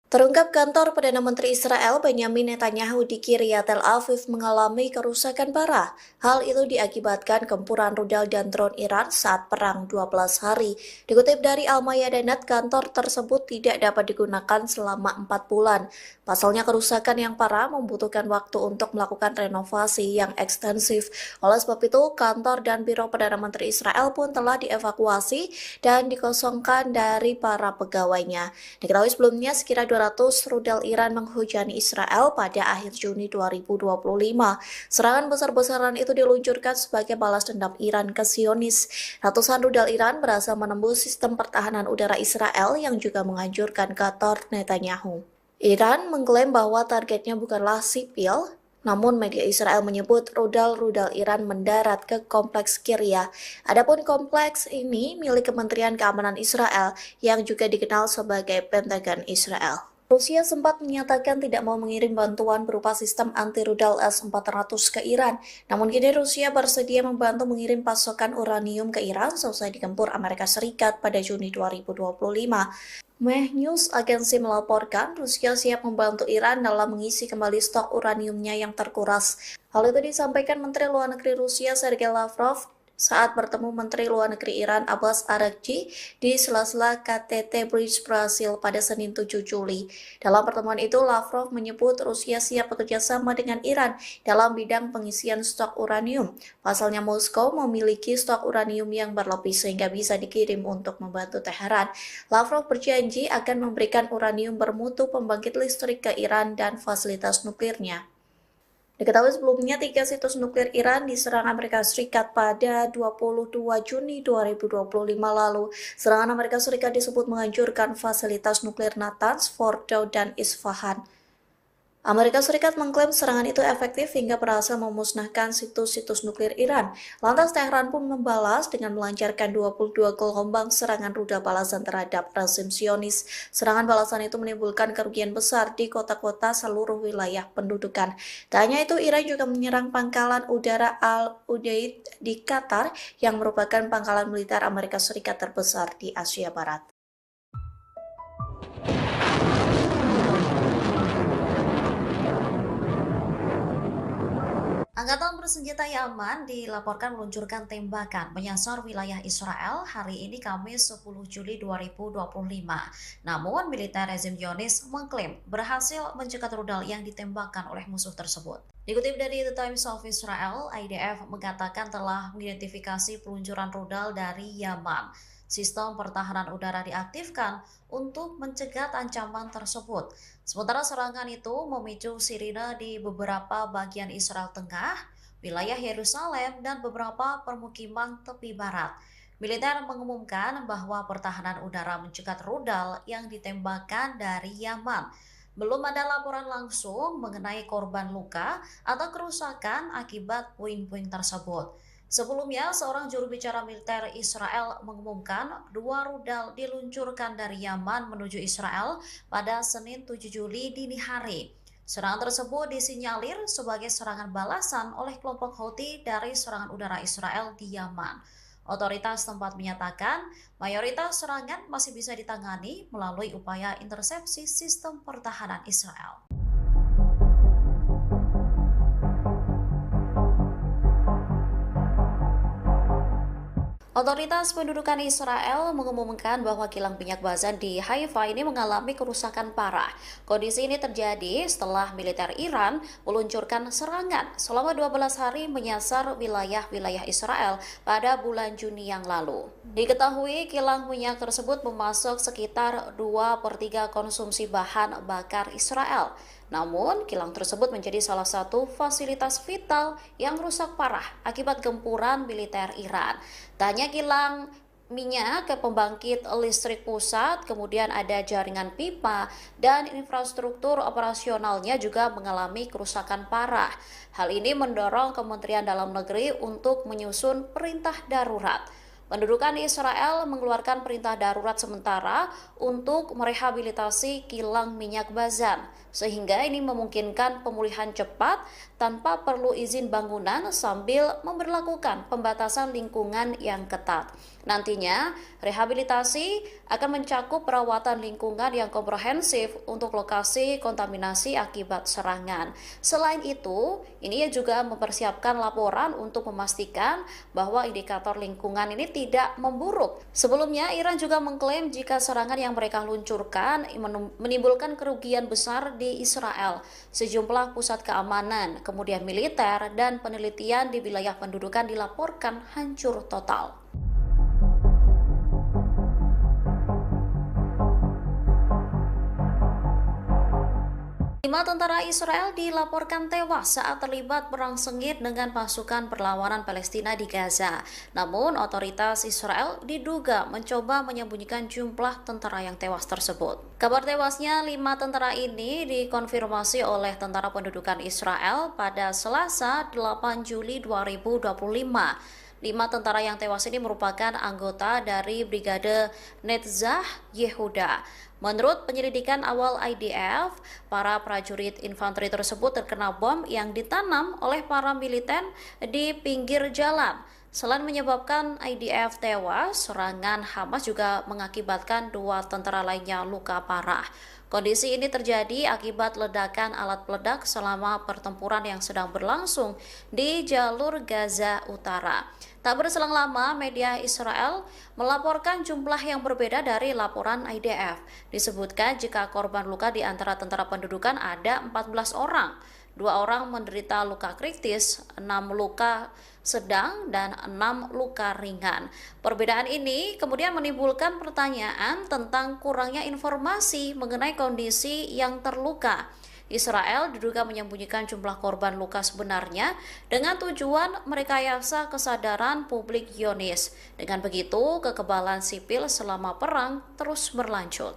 Terungkap kantor Perdana Menteri Israel Benyamin Netanyahu di Kiryat Tel Aviv mengalami kerusakan parah. Hal itu diakibatkan gempuran rudal dan drone Iran saat perang 12 hari. Dikutip dari Al-Mayadinat, kantor tersebut tidak dapat digunakan selama 4 bulan. Pasalnya kerusakan yang parah membutuhkan waktu untuk melakukan renovasi yang ekstensif. Oleh sebab itu, kantor dan biro Perdana Menteri Israel pun telah dievakuasi dan dikosongkan dari para pegawainya. Diketahui sebelumnya sekira 200 rudal Iran menghujani Israel pada akhir Juni 2025. Serangan besar-besaran itu diluncurkan sebagai balas dendam Iran ke Zionis. Ratusan rudal Iran berhasil menembus sistem pertahanan udara Israel yang juga menghancurkan kantor Netanyahu. Iran mengklaim bahwa targetnya bukanlah sipil, namun media Israel menyebut rudal-rudal Iran mendarat ke kompleks Kiryat. Adapun kompleks ini milik Kementerian Keamanan Israel yang juga dikenal sebagai Pentagon Israel. Rusia sempat menyatakan tidak mau mengirim bantuan berupa sistem anti-rudal S-400 ke Iran. Namun kini Rusia bersedia membantu mengirim pasokan uranium ke Iran selesai digempur Amerika Serikat pada Juni 2025. Meh News Agency melaporkan Rusia siap membantu Iran dalam mengisi kembali stok uraniumnya yang terkuras. Hal itu disampaikan Menteri Luar Negeri Rusia Sergei Lavrov saat bertemu Menteri Luar Negeri Iran Abbas Araghchi di sela-sela KTT Bridge Brasil pada Senin 7 Juli. Dalam pertemuan itu, Lavrov menyebut Rusia siap bekerja sama dengan Iran dalam bidang pengisian stok uranium. Pasalnya Moskow memiliki stok uranium yang berlebih sehingga bisa dikirim untuk membantu Teheran. Lavrov berjanji akan memberikan uranium bermutu pembangkit listrik ke Iran dan fasilitas nuklirnya. Diketahui sebelumnya 3 situs nuklir Iran diserang Amerika Serikat pada 22 Juni 2025 lalu. Serangan Amerika Serikat disebut menghancurkan fasilitas nuklir Natanz, Fordow, dan Isfahan. Amerika Serikat mengklaim serangan itu efektif hingga berhasil memusnahkan situs-situs nuklir Iran. Lantas Teheran pun membalas dengan melancarkan 22 gelombang serangan rudal balasan terhadap rezim Zionis. Serangan balasan itu menimbulkan kerugian besar di kota-kota seluruh wilayah pendudukan. Tak hanya itu, Iran juga menyerang pangkalan udara Al-Udeid di Qatar yang merupakan pangkalan militer Amerika Serikat terbesar di Asia Barat.
Angkatan bersenjata Yaman dilaporkan meluncurkan tembakan menyasar wilayah Israel hari ini Kamis 10 Juli 2025. Namun, militer rezim Zionis mengklaim berhasil mencegat rudal yang ditembakkan oleh musuh tersebut. Dikutip dari The Times of Israel, IDF mengatakan telah mengidentifikasi peluncuran rudal dari Yaman. Sistem pertahanan udara diaktifkan untuk mencegat ancaman tersebut. Sementara serangan itu memicu sirine di beberapa bagian Israel Tengah, wilayah Yerusalem, dan beberapa permukiman tepi barat. Militer mengumumkan bahwa pertahanan udara mencegat rudal yang ditembakkan dari Yaman. Belum ada laporan langsung mengenai korban luka atau kerusakan akibat puing-puing tersebut. Sebelumnya, seorang juru bicara militer Israel mengumumkan 2 rudal diluncurkan dari Yaman menuju Israel pada Senin 7 Juli dini hari. Serangan tersebut disinyalir sebagai serangan balasan oleh kelompok Houthi dari serangan udara Israel di Yaman. Otoritas tempat menyatakan mayoritas serangan masih bisa ditangani melalui upaya intersepsi sistem pertahanan Israel. Otoritas pendudukan Israel mengumumkan bahwa kilang minyak Bazan di Haifa ini mengalami kerusakan parah. Kondisi ini terjadi setelah militer Iran meluncurkan serangan selama 12 hari menyasar wilayah-wilayah Israel pada bulan Juni yang lalu. Diketahui kilang minyak tersebut memasok sekitar 2/3 konsumsi bahan bakar Israel. Namun, kilang tersebut menjadi salah satu fasilitas vital yang rusak parah akibat gempuran militer Iran. Tanya kilang minyak ke pembangkit listrik pusat, kemudian ada jaringan pipa, dan infrastruktur operasionalnya juga mengalami kerusakan parah. Hal ini mendorong Kementerian Dalam Negeri untuk menyusun perintah darurat. Pendudukan Israel mengeluarkan perintah darurat sementara untuk merehabilitasi kilang minyak Bazan, sehingga ini memungkinkan pemulihan cepat tanpa perlu izin bangunan sambil memberlakukan pembatasan lingkungan yang ketat. Nantinya, rehabilitasi akan mencakup perawatan lingkungan yang komprehensif untuk lokasi kontaminasi akibat serangan. Selain itu, ini juga mempersiapkan laporan untuk memastikan bahwa indikator lingkungan ini tidak memburuk. Sebelumnya, Iran juga mengklaim jika serangan yang mereka luncurkan menimbulkan kerugian besar di Israel. Sejumlah pusat keamanan, kemudian militer, dan penelitian di wilayah pendudukan dilaporkan hancur total. 5 tentara Israel dilaporkan tewas saat terlibat perang sengit dengan pasukan perlawanan Palestina di Gaza. Namun, otoritas Israel diduga mencoba menyembunyikan jumlah tentara yang tewas tersebut. Kabar tewasnya 5 tentara ini dikonfirmasi oleh Tentara Pendudukan Israel pada Selasa 8 Juli 2025. 5 tentara yang tewas ini merupakan anggota dari Brigade Netzah Yehuda. Menurut penyelidikan awal IDF, para prajurit infanteri tersebut terkena bom yang ditanam oleh para militer di pinggir jalan. Selain menyebabkan IDF tewas, serangan Hamas juga mengakibatkan 2 tentara lainnya luka parah. Kondisi ini terjadi akibat ledakan alat peledak selama pertempuran yang sedang berlangsung di jalur Gaza Utara. Tak berselang lama, media Israel melaporkan jumlah yang berbeda dari laporan IDF. Disebutkan jika korban luka di antara tentara pendudukan ada 14 orang. 2 orang menderita luka kritis, 6 luka sedang, dan 6 luka ringan. Perbedaan ini kemudian menimbulkan pertanyaan tentang kurangnya informasi mengenai kondisi yang terluka. Israel diduga menyembunyikan jumlah korban luka sebenarnya dengan tujuan merekayasa kesadaran publik Zionis. Dengan begitu, kekebalan sipil selama perang terus berlanjut.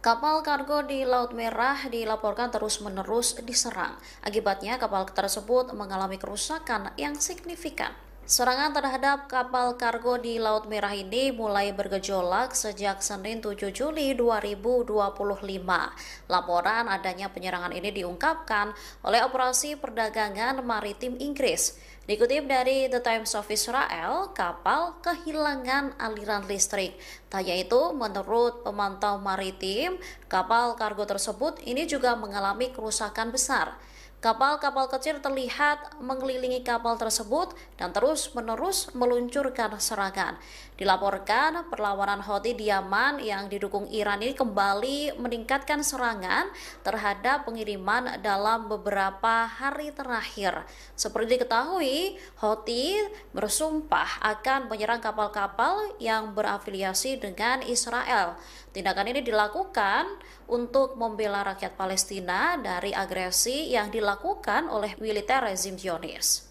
Kapal kargo di Laut Merah dilaporkan terus-menerus diserang. Akibatnya, kapal tersebut mengalami kerusakan yang signifikan. Serangan terhadap kapal kargo di Laut Merah ini mulai bergejolak sejak Senin 7 Juli 2025. Laporan adanya penyerangan ini diungkapkan oleh Operasi Perdagangan Maritim Inggris. Dikutip dari The Times of Israel, kapal kehilangan aliran listrik. Tak hanya itu, menurut pemantau maritim, kapal kargo tersebut ini juga mengalami kerusakan besar. Kapal-kapal kecil terlihat mengelilingi kapal tersebut dan terus-menerus meluncurkan serangan. Dilaporkan perlawanan Houthi di Yaman yang didukung Iran ini kembali meningkatkan serangan terhadap pengiriman dalam beberapa hari terakhir. Seperti diketahui, Houthi bersumpah akan menyerang kapal-kapal yang berafiliasi dengan Israel. Tindakan ini dilakukan untuk membela rakyat Palestina dari agresi yang dilakukan oleh militer rezim Zionis.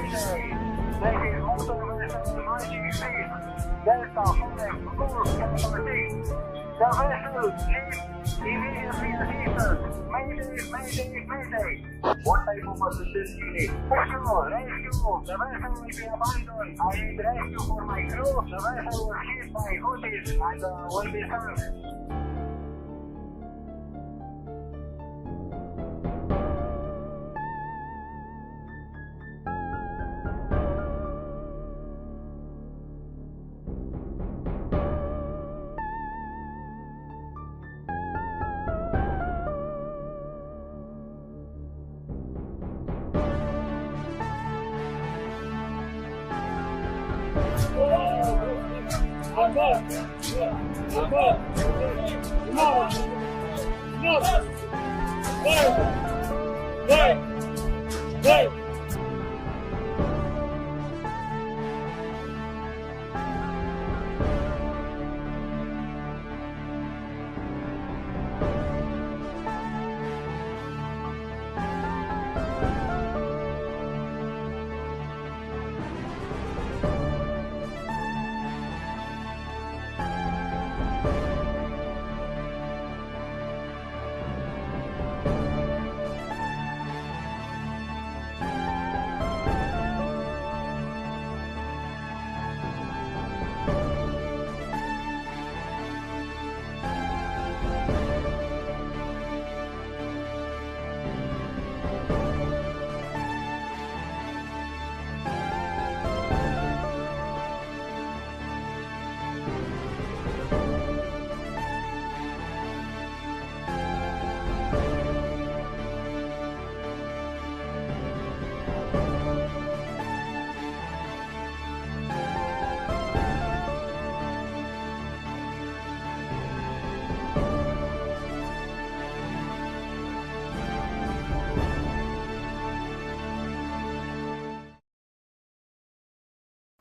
Mayday. This is motor vessel 96, Delta 5, course capital D. The vessel needs immediately assistance. Mayday, mayday, mayday. What type of assistance you need? Rescue, rescue. The vessel will be abandoned. I need rescue for my crew. The vessel was hit by Houthis and will be sunk.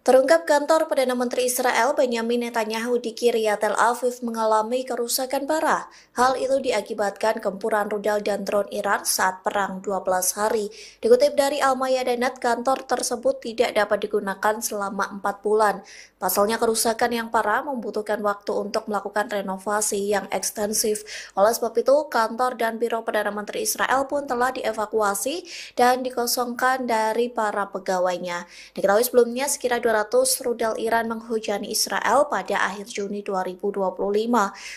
Terungkap kantor Perdana Menteri Israel Benyamin Netanyahu di Kiryat Tel Aviv mengalami kerusakan parah. Hal itu diakibatkan gempuran rudal dan drone Iran saat perang 12 hari. Dikutip dari Al-Mayadanet, kantor tersebut tidak dapat digunakan selama 4 bulan. Pasalnya kerusakan yang parah membutuhkan waktu untuk melakukan renovasi yang ekstensif. Oleh sebab itu, kantor dan biro Perdana Menteri Israel pun telah dievakuasi dan dikosongkan dari para pegawainya. Diketahui sebelumnya sekira 200 rudal Iran menghujani Israel pada akhir Juni 2025.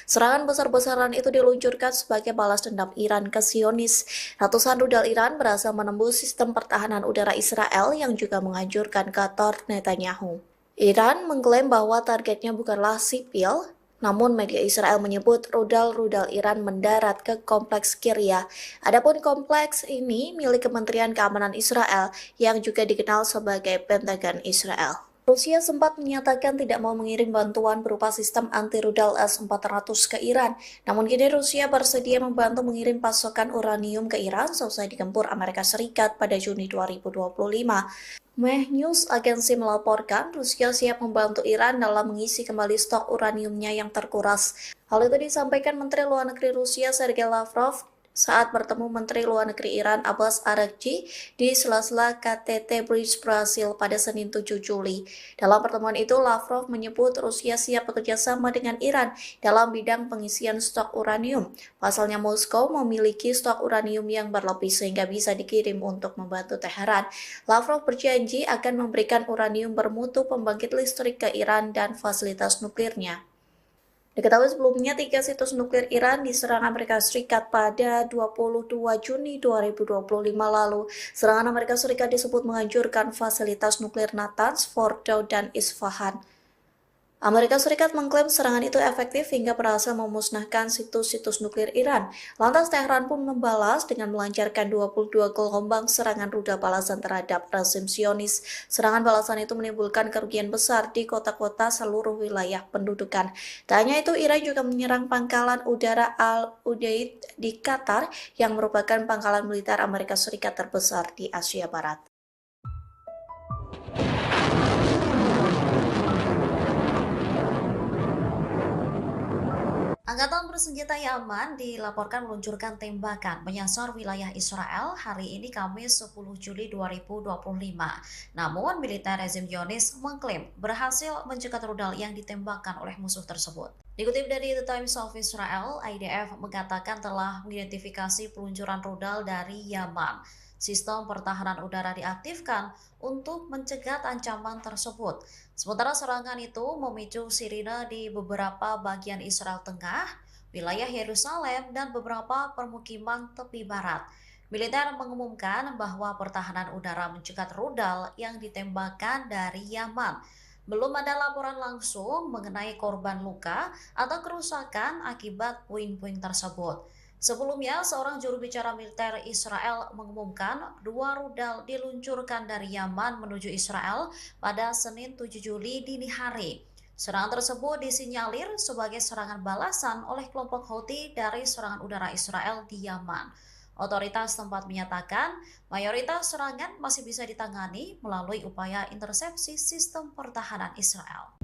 Serangan besar-besaran itu diluncurkan sebagai balas dendam Iran ke Zionis. Ratusan rudal Iran berhasil menembus sistem pertahanan udara Israel yang juga menghancurkan kantor Netanyahu. Iran mengklaim bahwa targetnya bukanlah sipil, namun media Israel menyebut rudal-rudal Iran mendarat ke kompleks Kiryat. Adapun kompleks ini milik Kementerian Keamanan Israel yang juga dikenal sebagai Pentagon Israel. Rusia sempat menyatakan tidak mau mengirim bantuan berupa sistem anti-rudal S-400 ke Iran. Namun kini Rusia bersedia membantu mengirim pasokan uranium ke Iran seusai digempur Amerika Serikat pada Juni 2025. Meh News agensi melaporkan Rusia siap membantu Iran dalam mengisi kembali stok uraniumnya yang terkuras. Hal itu disampaikan Menteri Luar Negeri Rusia Sergei Lavrov saat bertemu Menteri Luar Negeri Iran Abbas Araghchi di sela-sela KTT Bridge Brasil pada Senin 7 Juli. Dalam pertemuan itu, Lavrov menyebut Rusia siap bekerja sama dengan Iran dalam bidang pengisian stok uranium. Pasalnya Moskow memiliki stok uranium yang berlebih sehingga bisa dikirim untuk membantu Teheran. Lavrov berjanji akan memberikan uranium bermutu pembangkit listrik ke Iran dan fasilitas nuklirnya. Diketahui sebelumnya 3 situs nuklir Iran diserang Amerika Serikat pada 22 Juni 2025 lalu. Serangan Amerika Serikat disebut menghancurkan fasilitas nuklir Natanz, Fordow, dan Isfahan. Amerika Serikat mengklaim serangan itu efektif hingga berhasil memusnahkan situs-situs nuklir Iran. Lantas Teheran pun membalas dengan melancarkan 22 gelombang serangan rudal balasan terhadap rezim Zionis. Serangan balasan itu menimbulkan kerugian besar di kota-kota seluruh wilayah pendudukan. Tak hanya itu, Iran juga menyerang pangkalan udara Al-Udeid di Qatar yang merupakan pangkalan militer Amerika Serikat terbesar di Asia Barat.
Angkatan bersenjata Yaman dilaporkan meluncurkan tembakan menyasar wilayah Israel hari ini Kamis 10 Juli 2025. Namun, militer rezim Zionis mengklaim berhasil mencegat rudal yang ditembakkan oleh musuh tersebut. Dikutip dari The Times of Israel, IDF mengatakan telah mengidentifikasi peluncuran rudal dari Yaman. Sistem pertahanan udara diaktifkan untuk mencegat ancaman tersebut. Sementara serangan itu memicu sirine di beberapa bagian Israel Tengah, wilayah Yerusalem, dan beberapa permukiman tepi barat. Militer mengumumkan bahwa pertahanan udara mencegat rudal yang ditembakkan dari Yaman. Belum ada laporan langsung mengenai korban luka atau kerusakan akibat puing-puing tersebut. Sebelumnya, seorang juru bicara militer Israel mengumumkan 2 rudal diluncurkan dari Yaman menuju Israel pada Senin 7 Juli dini hari. Serangan tersebut disinyalir sebagai serangan balasan oleh kelompok Houthi dari serangan udara Israel di Yaman. Otoritas tempat menyatakan mayoritas serangan masih bisa ditangani melalui upaya intersepsi sistem pertahanan Israel.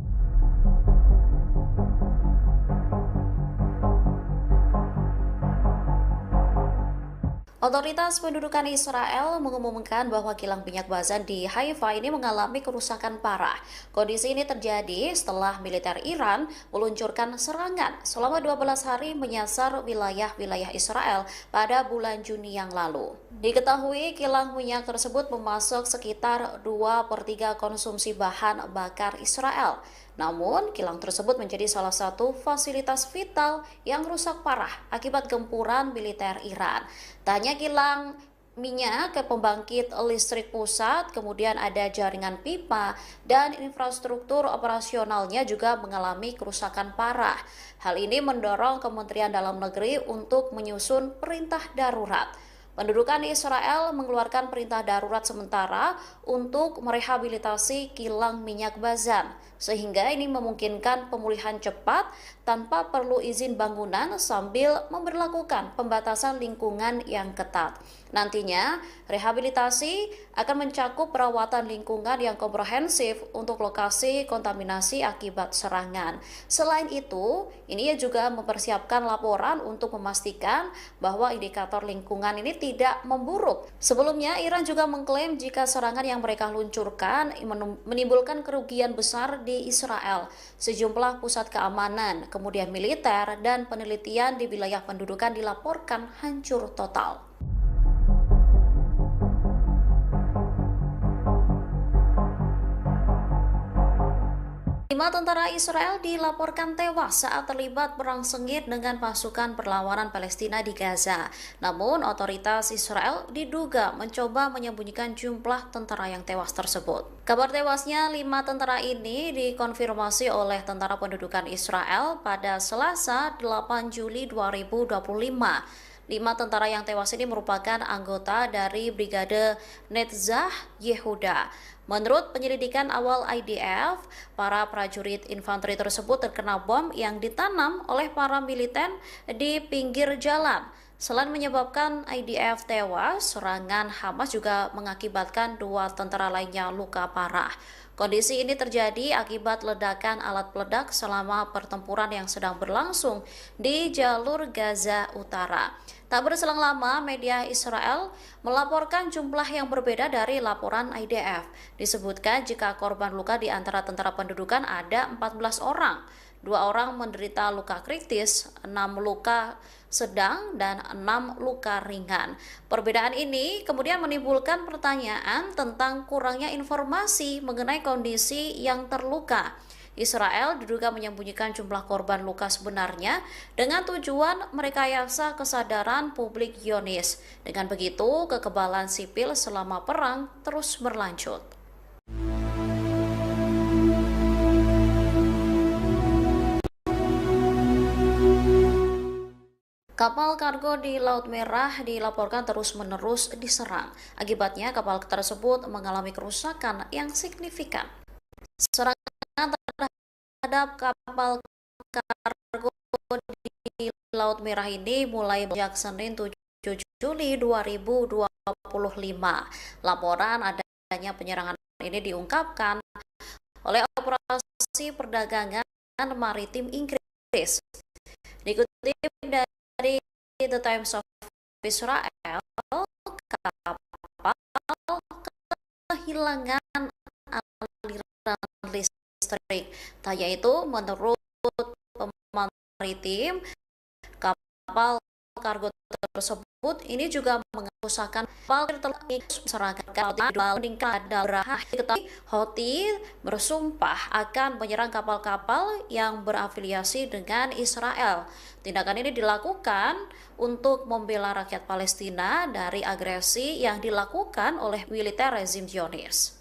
Otoritas pendudukan Israel mengumumkan bahwa kilang minyak Bazan di Haifa ini mengalami kerusakan parah. Kondisi ini terjadi setelah militer Iran meluncurkan serangan selama 12 hari menyasar wilayah-wilayah Israel pada bulan Juni yang lalu. Diketahui kilang minyak tersebut memasok sekitar 2/3 konsumsi bahan bakar Israel. Namun, kilang tersebut menjadi salah satu fasilitas vital yang rusak parah akibat gempuran militer Iran. Tak hanya kilang minyak ke pembangkit listrik pusat, kemudian ada jaringan pipa dan infrastruktur operasionalnya juga mengalami kerusakan parah. Hal ini mendorong Kementerian Dalam Negeri untuk menyusun perintah darurat. Pendudukan Israel mengeluarkan perintah darurat sementara untuk merehabilitasi kilang minyak Bazan, sehingga ini memungkinkan pemulihan cepat tanpa perlu izin bangunan sambil memberlakukan pembatasan lingkungan yang ketat. Nantinya, rehabilitasi akan mencakup perawatan lingkungan yang komprehensif untuk lokasi kontaminasi akibat serangan. Selain itu, ini juga mempersiapkan laporan untuk memastikan bahwa indikator lingkungan ini tidak memburuk. Sebelumnya, Iran juga mengklaim jika serangan yang mereka luncurkan menimbulkan kerugian besar di Israel. Sejumlah pusat keamanan, kemudian militer, dan penelitian di wilayah pendudukan dilaporkan hancur total. 5 tentara Israel dilaporkan tewas saat terlibat perang sengit dengan pasukan perlawanan Palestina di Gaza. Namun, otoritas Israel diduga mencoba menyembunyikan jumlah tentara yang tewas tersebut. Kabar tewasnya 5 tentara ini dikonfirmasi oleh Tentara Pendudukan Israel pada Selasa 8 Juli 2025. 5 tentara yang tewas ini merupakan anggota dari Brigade Netzah Yehuda. Menurut penyelidikan awal IDF, para prajurit infanteri tersebut terkena bom yang ditanam oleh para militer di pinggir jalan. Selain menyebabkan IDF tewas, serangan Hamas juga mengakibatkan 2 tentara lainnya luka parah. Kondisi ini terjadi akibat ledakan alat peledak selama pertempuran yang sedang berlangsung di jalur Gaza Utara. Tak berselang lama, media Israel melaporkan jumlah yang berbeda dari laporan IDF. Disebutkan jika korban luka di antara tentara pendudukan ada 14 orang. 2 orang menderita luka kritis, 6 luka sedang, dan 6 luka ringan. Perbedaan ini kemudian menimbulkan pertanyaan tentang kurangnya informasi mengenai kondisi yang terluka. Israel diduga menyembunyikan jumlah korban luka sebenarnya dengan tujuan merekayasa kesadaran publik Zionis. Dengan begitu, kekebalan sipil selama perang terus berlanjut. Kapal kargo di Laut Merah dilaporkan terus-menerus diserang. Akibatnya, kapal tersebut mengalami kerusakan yang signifikan. Serangan terhadap kapal kargo di Laut Merah ini mulai sejak Senin 7 Juli 2025. Laporan adanya penyerangan ini diungkapkan oleh Operasi Perdagangan Maritim Inggris. Dikutip dari The Times of Israel, kapal kehilangan aliran listrik. Tak yaitu menurut pemantau maritim, kapal kargo tersebut ini juga mengusahakan kapal masyarakat meningkat dalam diketahui Houthi bersumpah akan menyerang kapal-kapal yang berafiliasi dengan Israel. Tindakan ini dilakukan untuk membela rakyat Palestina dari agresi yang dilakukan oleh militer rezim Zionis.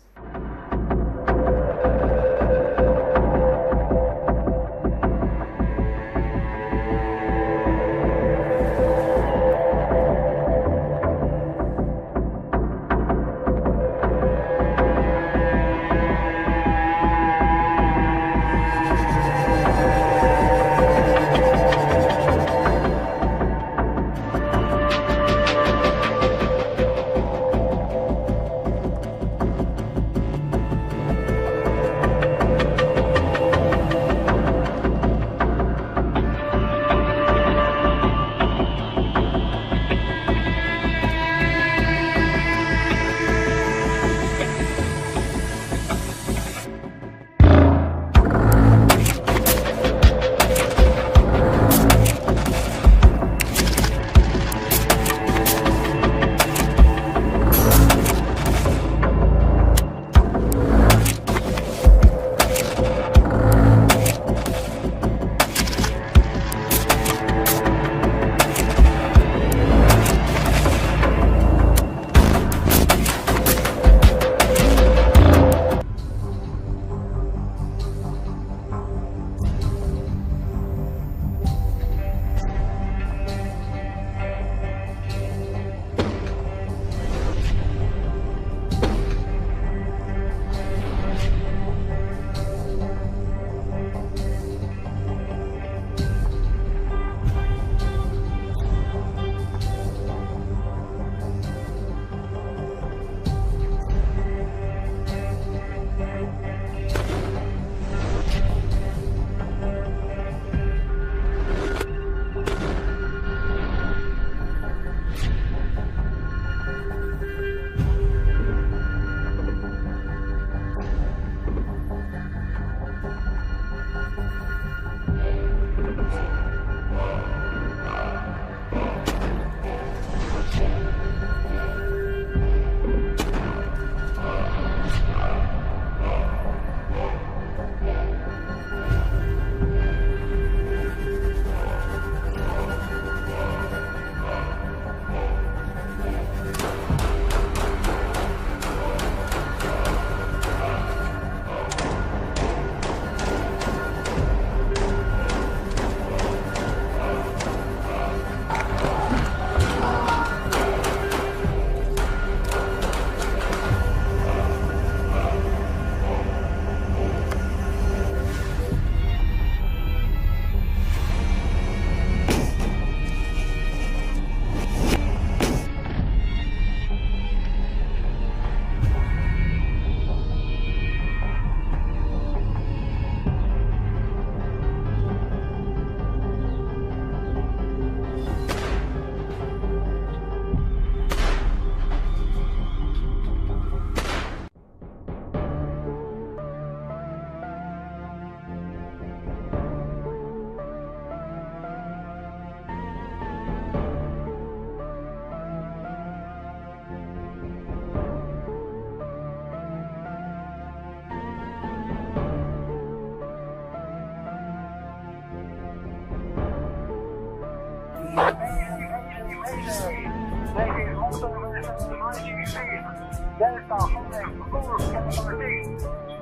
Delta 5, course capital D.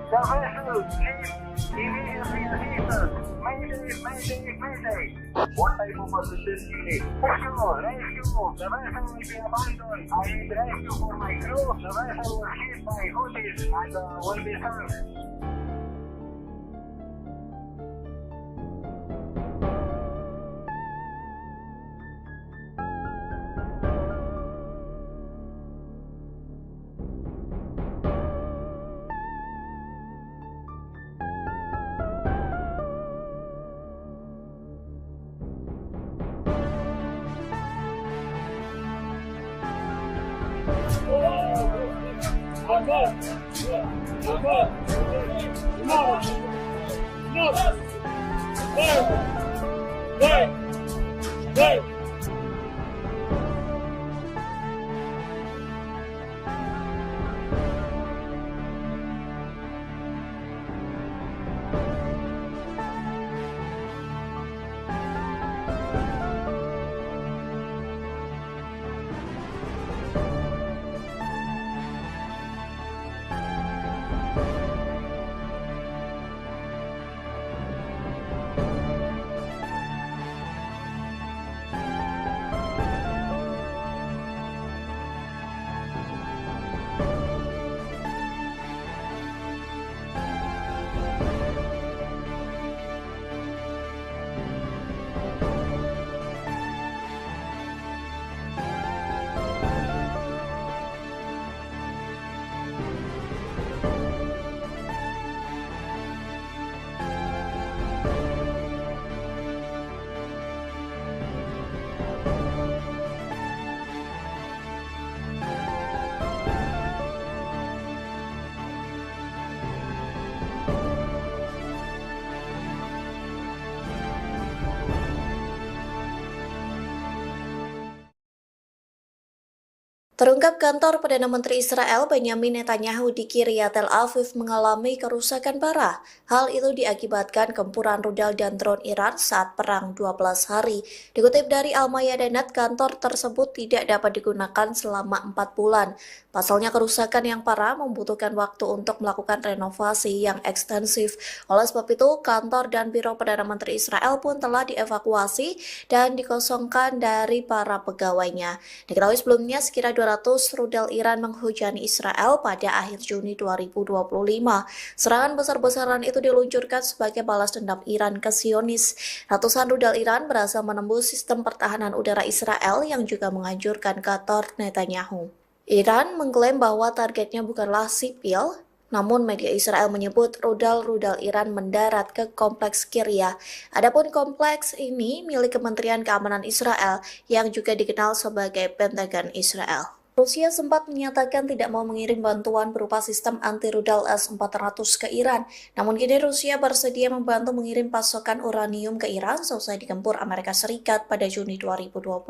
The vessel leaves immediately assistance. Mayday. What type of assistance you need? Rescue. The vessel will be abandoned. I need rescue for my crew. The vessel was hit by Houthis and will be sunk.
Terungkap kantor Perdana Menteri Israel Benyamin Netanyahu di Kiryat Tel Aviv mengalami kerusakan parah. Hal itu diakibatkan gempuran rudal dan drone Iran saat perang 12 hari. Dikutip dari Al-Mayadinat, kantor tersebut tidak dapat digunakan selama 4 bulan. Pasalnya kerusakan yang parah membutuhkan waktu untuk melakukan renovasi yang ekstensif. Oleh sebab itu, kantor dan biro Perdana Menteri Israel pun telah dievakuasi dan dikosongkan dari para pegawainya. Diketahui sebelumnya sekira 200 rudal Iran menghujani Israel pada akhir Juni 2025. Serangan besar-besaran itu diluncurkan sebagai balas dendam Iran ke Zionis. Ratusan rudal Iran berhasil menembus sistem pertahanan udara Israel yang juga menghancurkan kantor Netanyahu. Iran mengklaim bahwa targetnya bukanlah sipil, namun media Israel menyebut rudal-rudal Iran mendarat ke kompleks Kiryat. Adapun kompleks ini milik Kementerian Keamanan Israel yang juga dikenal sebagai Pentagon Israel. Rusia sempat menyatakan tidak mau mengirim bantuan berupa sistem anti-rudal S-400 ke Iran. Namun kini Rusia bersedia membantu mengirim pasokan uranium ke Iran selesai digempur Amerika Serikat pada Juni 2025.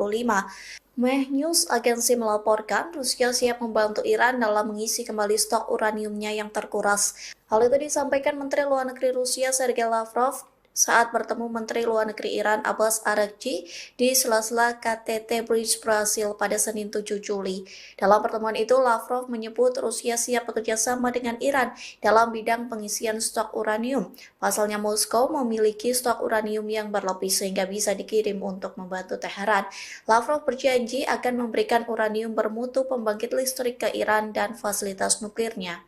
Meh News agensi melaporkan Rusia siap membantu Iran dalam mengisi kembali stok uraniumnya yang terkuras. Hal itu disampaikan Menteri Luar Negeri Rusia Sergei Lavrov saat bertemu Menteri Luar Negeri Iran Abbas Araghchi di sela-sela KTT Bridge Brasil pada Senin 7 Juli. Dalam pertemuan itu, Lavrov menyebut Rusia siap bekerja sama dengan Iran dalam bidang pengisian stok uranium. Pasalnya Moskow memiliki stok uranium yang berlebih sehingga bisa dikirim untuk membantu Teheran. Lavrov berjanji akan memberikan uranium bermutu pembangkit listrik ke Iran dan fasilitas nuklirnya.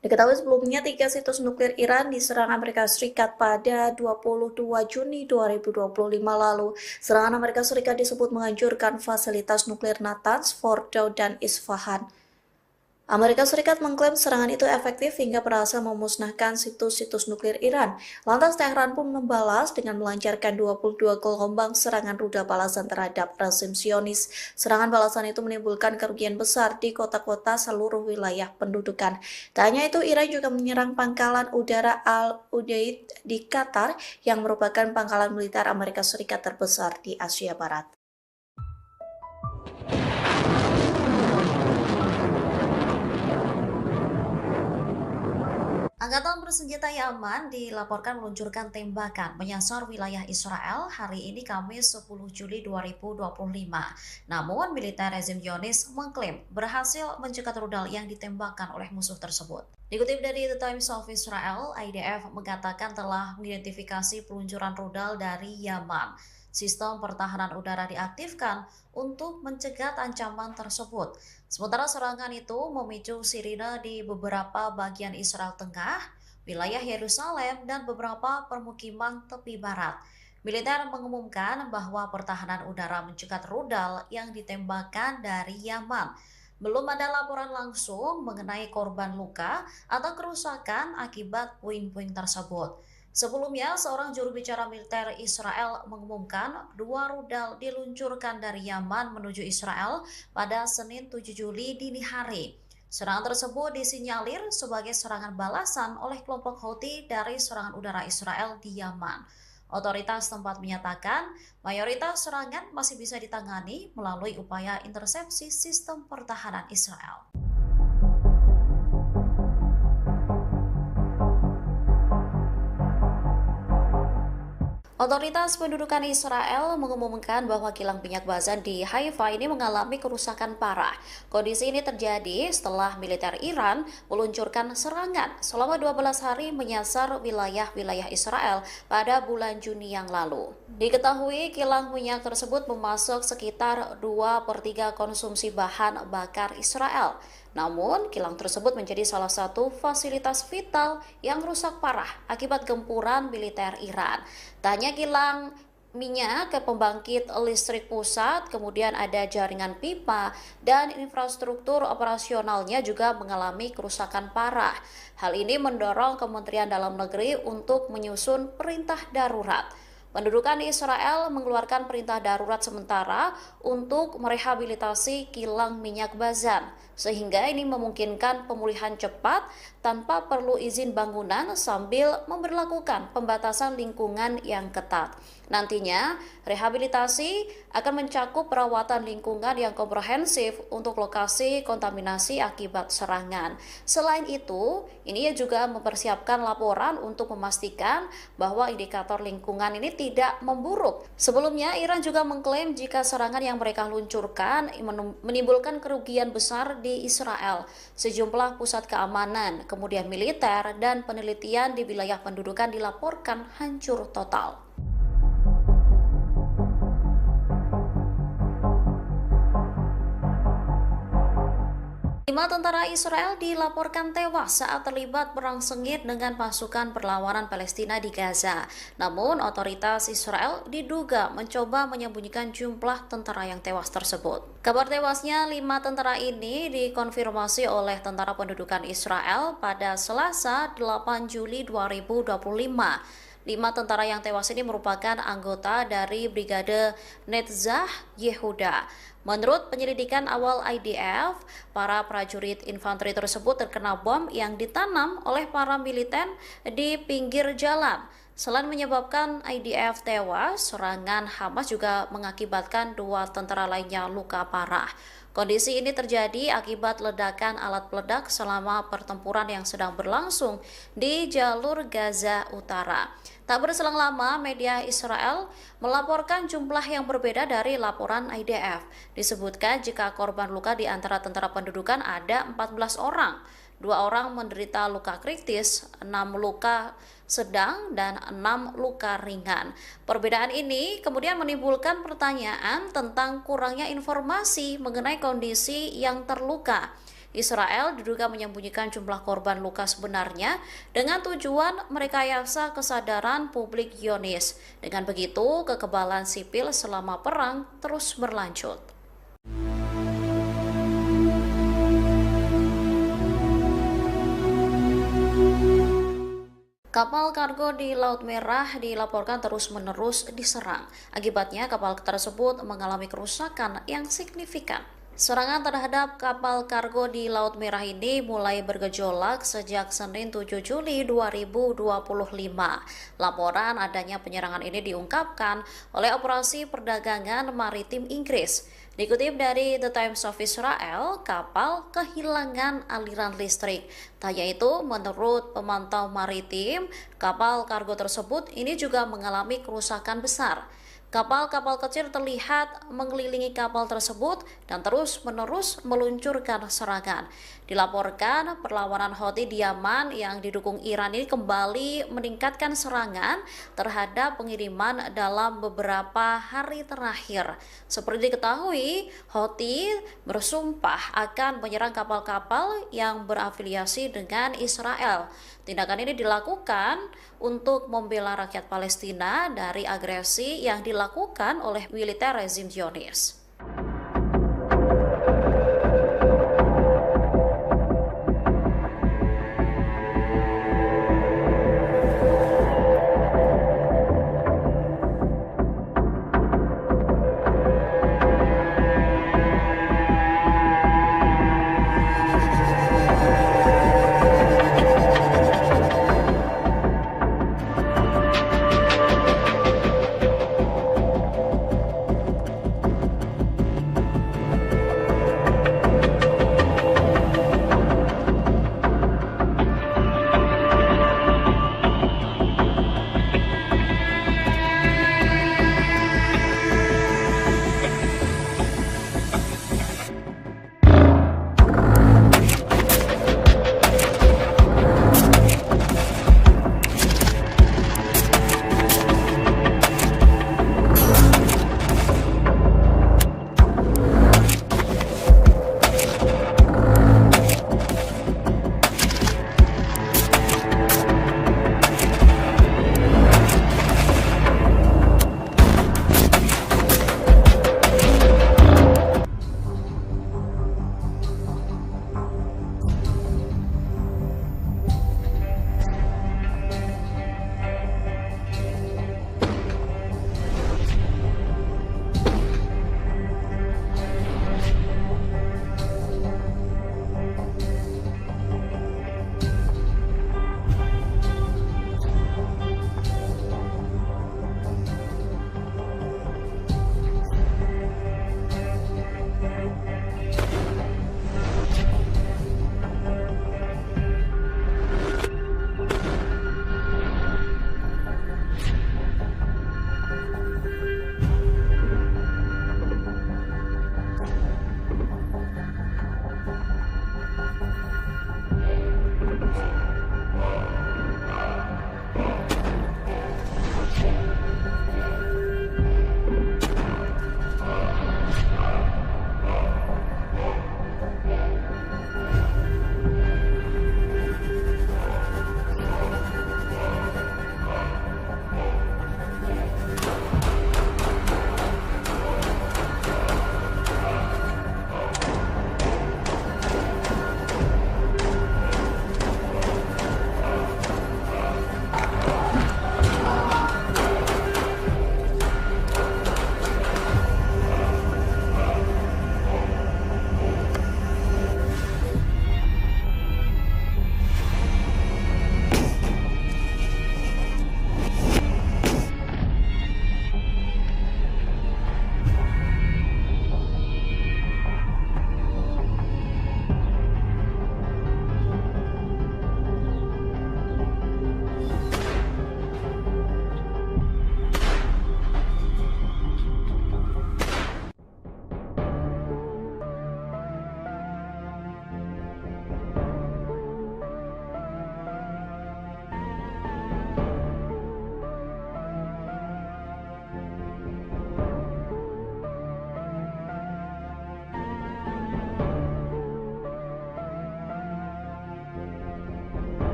Diketahui sebelumnya 3 situs nuklir Iran diserang Amerika Serikat pada 22 Juni 2025 lalu. Serangan Amerika Serikat disebut menghancurkan fasilitas nuklir Natanz, Fordow, dan Isfahan. Amerika Serikat mengklaim serangan itu efektif hingga berhasil memusnahkan situs-situs nuklir Iran. Lantas Teheran pun membalas dengan melancarkan 22 gelombang serangan rudal balasan terhadap rezim Zionis. Serangan balasan itu menimbulkan kerugian besar di kota-kota seluruh wilayah pendudukan. Tak hanya itu, Iran juga menyerang pangkalan udara Al-Udeid di Qatar yang merupakan pangkalan militer Amerika Serikat terbesar di Asia Barat.
Angkatan bersenjata Yaman dilaporkan meluncurkan tembakan menyasar wilayah Israel hari ini Kamis 10 Juli 2025. Namun, militer rezim Zionis mengklaim berhasil mencegat rudal yang ditembakkan oleh musuh tersebut. Dikutip dari The Times of Israel, IDF mengatakan telah mengidentifikasi peluncuran rudal dari Yaman. Sistem pertahanan udara diaktifkan untuk mencegat ancaman tersebut. Sementara serangan itu memicu sirine di beberapa bagian Israel Tengah, wilayah Yerusalem, dan beberapa permukiman tepi barat. Militer mengumumkan bahwa pertahanan udara mencegat rudal yang ditembakkan dari Yaman. Belum ada laporan langsung mengenai korban luka atau kerusakan akibat puing-puing tersebut. Sebelumnya, seorang juru bicara militer Israel mengumumkan 2 rudal diluncurkan dari Yaman menuju Israel pada Senin 7 Juli dini hari. Serangan tersebut disinyalir sebagai serangan balasan oleh kelompok Houthi dari serangan udara Israel di Yaman. Otoritas tempat menyatakan mayoritas serangan masih bisa ditangani melalui upaya intersepsi sistem pertahanan Israel. Otoritas pendudukan Israel mengumumkan bahwa kilang minyak Bazan di Haifa ini mengalami kerusakan parah. Kondisi ini terjadi setelah militer Iran meluncurkan serangan selama 12 hari menyasar wilayah-wilayah Israel pada bulan Juni yang lalu. Diketahui kilang minyak tersebut memasok sekitar 2/3 konsumsi bahan bakar Israel. Namun, kilang tersebut menjadi salah satu fasilitas vital yang rusak parah akibat gempuran militer Iran. Tak hanya kilang minyak ke pembangkit listrik pusat, kemudian ada jaringan pipa dan infrastruktur operasionalnya juga mengalami kerusakan parah. Hal ini mendorong Kementerian Dalam Negeri untuk menyusun perintah darurat. Pendudukan di Israel mengeluarkan perintah darurat sementara untuk merehabilitasi kilang minyak Bazan, sehingga ini memungkinkan pemulihan cepat tanpa perlu izin bangunan sambil memberlakukan pembatasan lingkungan yang ketat. Nantinya, rehabilitasi akan mencakup perawatan lingkungan yang komprehensif untuk lokasi kontaminasi akibat serangan. Selain itu, ini juga mempersiapkan laporan untuk memastikan bahwa indikator lingkungan ini tidak memburuk. Sebelumnya, Iran juga mengklaim jika serangan yang mereka luncurkan menimbulkan kerugian besar di Israel. Sejumlah pusat keamanan, kemudian militer, dan penelitian di wilayah pendudukan dilaporkan hancur total. 5 tentara Israel dilaporkan tewas saat terlibat perang sengit dengan pasukan perlawanan Palestina di Gaza. Namun, otoritas Israel diduga mencoba menyembunyikan jumlah tentara yang tewas tersebut. Kabar tewasnya 5 tentara ini dikonfirmasi oleh Tentara Pendudukan Israel pada Selasa 8 Juli 2025. 5 tentara yang tewas ini merupakan anggota dari Brigade Netzach Yehuda. Menurut penyelidikan awal IDF, para prajurit infanteri tersebut terkena bom yang ditanam oleh para militer di pinggir jalan. Selain menyebabkan IDF tewas, serangan Hamas juga mengakibatkan 2 tentara lainnya luka parah. Kondisi ini terjadi akibat ledakan alat peledak selama pertempuran yang sedang berlangsung di jalur Gaza Utara. Tak berselang lama, media Israel melaporkan jumlah yang berbeda dari laporan IDF. Disebutkan jika korban luka di antara tentara pendudukan ada 14 orang. 2 orang menderita luka kritis, 6 luka sedang, dan 6 luka ringan. Perbedaan ini kemudian menimbulkan pertanyaan tentang kurangnya informasi mengenai kondisi yang terluka. Israel diduga menyembunyikan jumlah korban luka sebenarnya dengan tujuan merekayasa kesadaran publik Zionis. Dengan begitu, kekebalan sipil selama perang terus berlanjut. Kapal kargo di Laut Merah dilaporkan terus-menerus diserang. Akibatnya, kapal tersebut mengalami kerusakan yang signifikan. Serangan terhadap kapal kargo di Laut Merah ini mulai bergejolak sejak Senin 7 Juli 2025. Laporan adanya penyerangan ini diungkapkan oleh Operasi Perdagangan Maritim Inggris. Dikutip dari The Times of Israel, kapal kehilangan aliran listrik. Tak hanya itu, menurut pemantau maritim, kapal kargo tersebut ini juga mengalami kerusakan besar. Kapal-kapal kecil terlihat mengelilingi kapal tersebut dan terus-menerus meluncurkan serangan. Dilaporkan perlawanan Houthi di Yaman yang didukung Iran ini kembali meningkatkan serangan terhadap pengiriman dalam beberapa hari terakhir. Seperti diketahui, Houthi bersumpah akan menyerang kapal-kapal yang berafiliasi dengan Israel. Tindakan ini dilakukan untuk membela rakyat Palestina dari agresi yang dilakukan oleh militer rezim Zionis.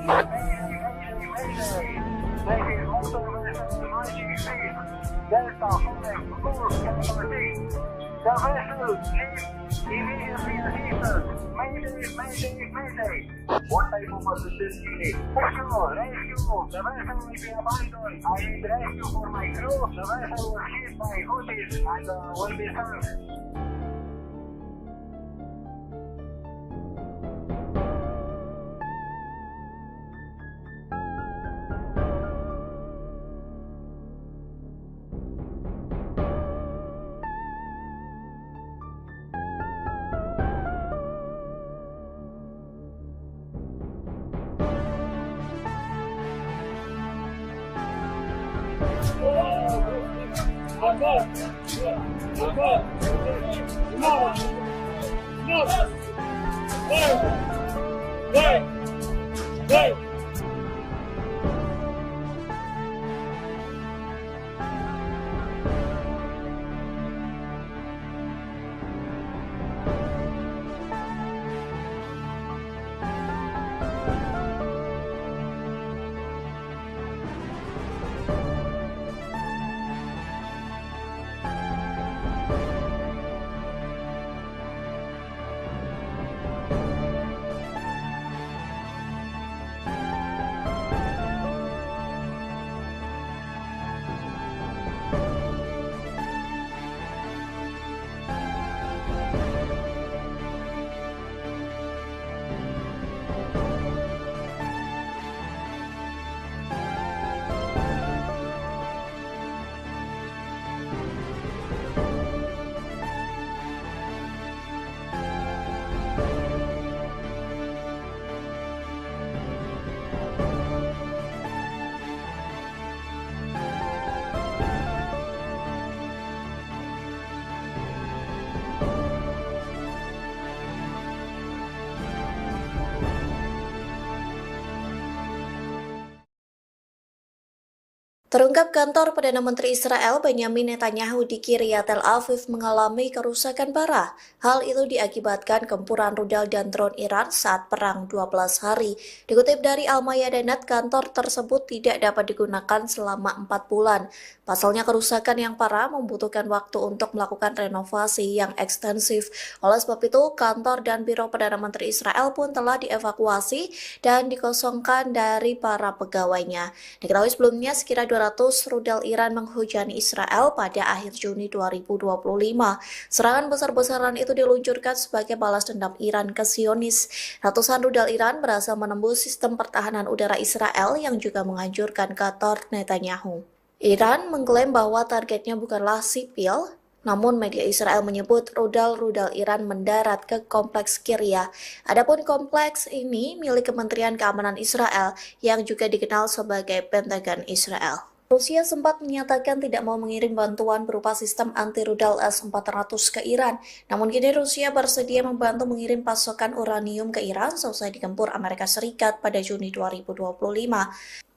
This is motor vessel 96, Delta 5, course capital D. The vessel needs immediately assistance. Mayday. What type of assistance you need? Rescue. The vessel will be abandoned. I need rescue for my crew. The vessel was hit by Houthis and will be sunk.
Terungkap kantor Perdana Menteri Israel Benyamin Netanyahu di Kiryat Tel Aviv mengalami kerusakan parah. Hal itu diakibatkan gempuran rudal dan drone Iran saat perang 12 hari. Dikutip dari Al-Mayadinat, kantor tersebut tidak dapat digunakan selama 4 bulan. Pasalnya kerusakan yang parah membutuhkan waktu untuk melakukan renovasi yang ekstensif. Oleh sebab itu, kantor dan biro Perdana Menteri Israel pun telah dievakuasi dan dikosongkan dari para pegawainya. Diketahui sebelumnya sekira 200 rudal Iran menghujani Israel pada akhir Juni 2025. Serangan besar-besaran itu diluncurkan sebagai balas dendam Iran ke Zionis. Ratusan rudal Iran berhasil menembus sistem pertahanan udara Israel yang juga menghancurkan kantor Netanyahu. Iran mengklaim bahwa targetnya bukanlah sipil, namun media Israel menyebut rudal-rudal Iran mendarat ke kompleks Kiryat. Adapun kompleks ini milik Kementerian Keamanan Israel yang juga dikenal sebagai Pentagon Israel. Rusia sempat menyatakan tidak mau mengirim bantuan berupa sistem anti-rudal S-400 ke Iran. Namun kini Rusia bersedia membantu mengirim pasokan uranium ke Iran seusai digempur Amerika Serikat pada Juni 2025.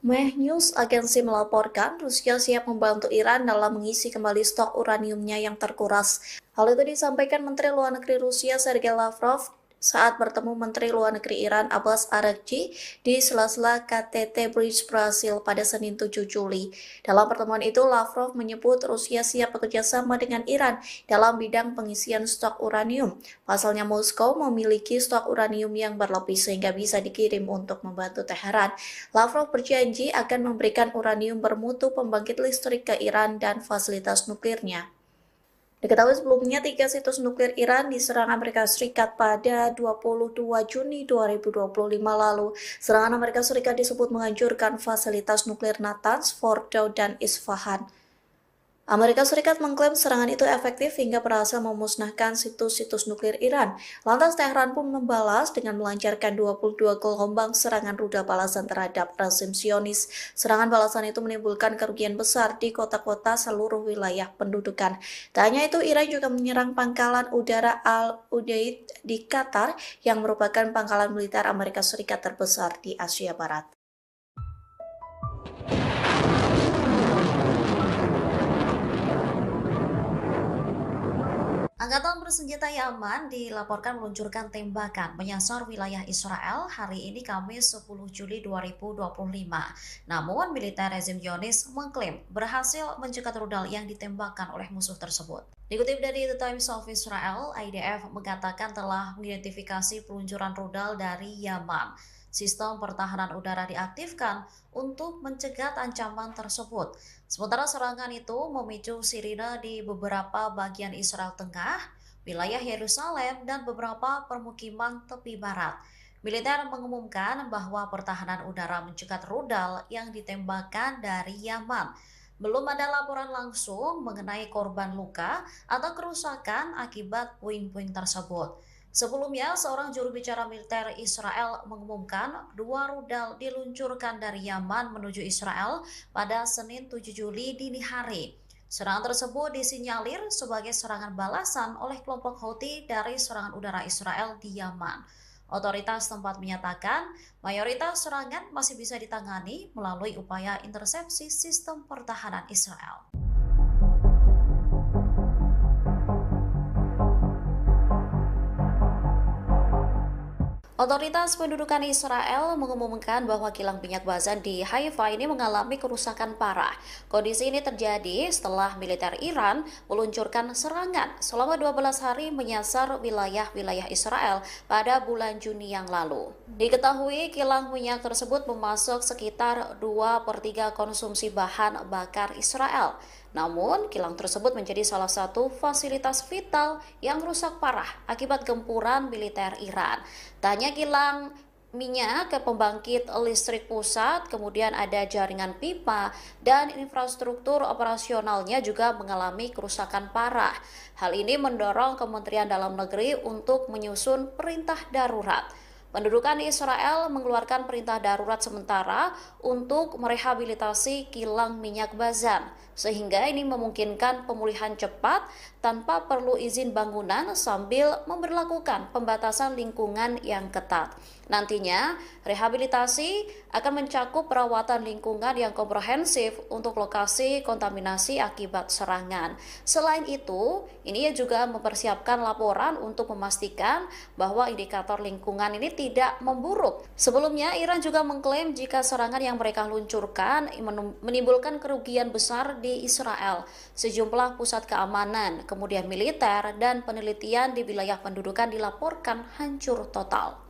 Meh News agensi melaporkan Rusia siap membantu Iran dalam mengisi kembali stok uraniumnya yang terkuras. Hal itu disampaikan Menteri Luar Negeri Rusia Sergei Lavrov saat bertemu Menteri Luar Negeri Iran Abbas Araghchi di sela-sela KTT Bridge Brasil pada Senin 7 Juli. Dalam pertemuan itu, Lavrov menyebut Rusia siap bekerja sama dengan Iran dalam bidang pengisian stok uranium. Pasalnya Moskow memiliki stok uranium yang berlebih sehingga bisa dikirim untuk membantu Teheran. Lavrov berjanji akan memberikan uranium bermutu pembangkit listrik ke Iran dan fasilitas nuklirnya. Diketahui sebelumnya 3 situs nuklir Iran diserang Amerika Serikat pada 22 Juni 2025 lalu. Serangan Amerika Serikat disebut menghancurkan fasilitas nuklir Natanz, Fordow, dan Isfahan. Amerika Serikat mengklaim serangan itu efektif hingga berhasil memusnahkan situs-situs nuklir Iran. Lantas Teheran pun membalas dengan melancarkan 22 gelombang serangan rudal balasan terhadap rezim Zionis. Serangan balasan itu menimbulkan kerugian besar di kota-kota seluruh wilayah pendudukan. Tak hanya itu, Iran juga menyerang pangkalan udara Al-Udeid di Qatar yang merupakan pangkalan militer Amerika Serikat terbesar di Asia Barat.
Angkatan bersenjata Yaman dilaporkan meluncurkan tembakan menyasar wilayah Israel hari ini Kamis 10 Juli 2025. Namun, militer rezim Zionis mengklaim berhasil mencegat rudal yang ditembakkan oleh musuh tersebut. Dikutip dari The Times of Israel, IDF mengatakan telah mengidentifikasi peluncuran rudal dari Yaman. Sistem pertahanan udara diaktifkan untuk mencegat ancaman tersebut. Sementara serangan itu memicu sirine di beberapa bagian Israel Tengah, wilayah Yerusalem, dan beberapa permukiman tepi barat. Militer mengumumkan bahwa pertahanan udara mencegat rudal yang ditembakkan dari Yaman. Belum ada laporan langsung mengenai korban luka atau kerusakan akibat puing-puing tersebut. Sebelumnya, seorang juru bicara militer Israel mengumumkan 2 rudal diluncurkan dari Yaman menuju Israel pada Senin 7 Juli dini hari. Serangan tersebut disinyalir sebagai serangan balasan oleh kelompok Houthi dari serangan udara Israel di Yaman. Otoritas tempat menyatakan mayoritas serangan masih bisa ditangani melalui upaya intersepsi sistem pertahanan Israel. Otoritas pendudukan Israel mengumumkan bahwa kilang minyak Bazan di Haifa ini mengalami kerusakan parah. Kondisi ini terjadi setelah militer Iran meluncurkan serangan selama 12 hari menyasar wilayah-wilayah Israel pada bulan Juni yang lalu. Diketahui kilang minyak tersebut memasok sekitar 2/3 konsumsi bahan bakar Israel. Namun, kilang tersebut menjadi salah satu fasilitas vital yang rusak parah akibat gempuran militer Iran. Tak hanya kilang minyak ke pembangkit listrik pusat, kemudian ada jaringan pipa dan infrastruktur operasionalnya juga mengalami kerusakan parah. Hal ini mendorong Kementerian Dalam Negeri untuk menyusun perintah darurat. Pendudukan Israel mengeluarkan perintah darurat sementara untuk merehabilitasi kilang minyak Bazan, sehingga ini memungkinkan pemulihan cepat tanpa perlu izin bangunan sambil memberlakukan pembatasan lingkungan yang ketat. Nantinya, rehabilitasi akan mencakup perawatan lingkungan yang komprehensif untuk lokasi kontaminasi akibat serangan. Selain itu, ini juga mempersiapkan laporan untuk memastikan bahwa indikator lingkungan ini tidak memburuk. Sebelumnya, Iran juga mengklaim jika serangan yang mereka luncurkan menimbulkan kerugian besar di Israel. Sejumlah pusat keamanan, kemudian militer, dan penelitian di wilayah pendudukan dilaporkan hancur total.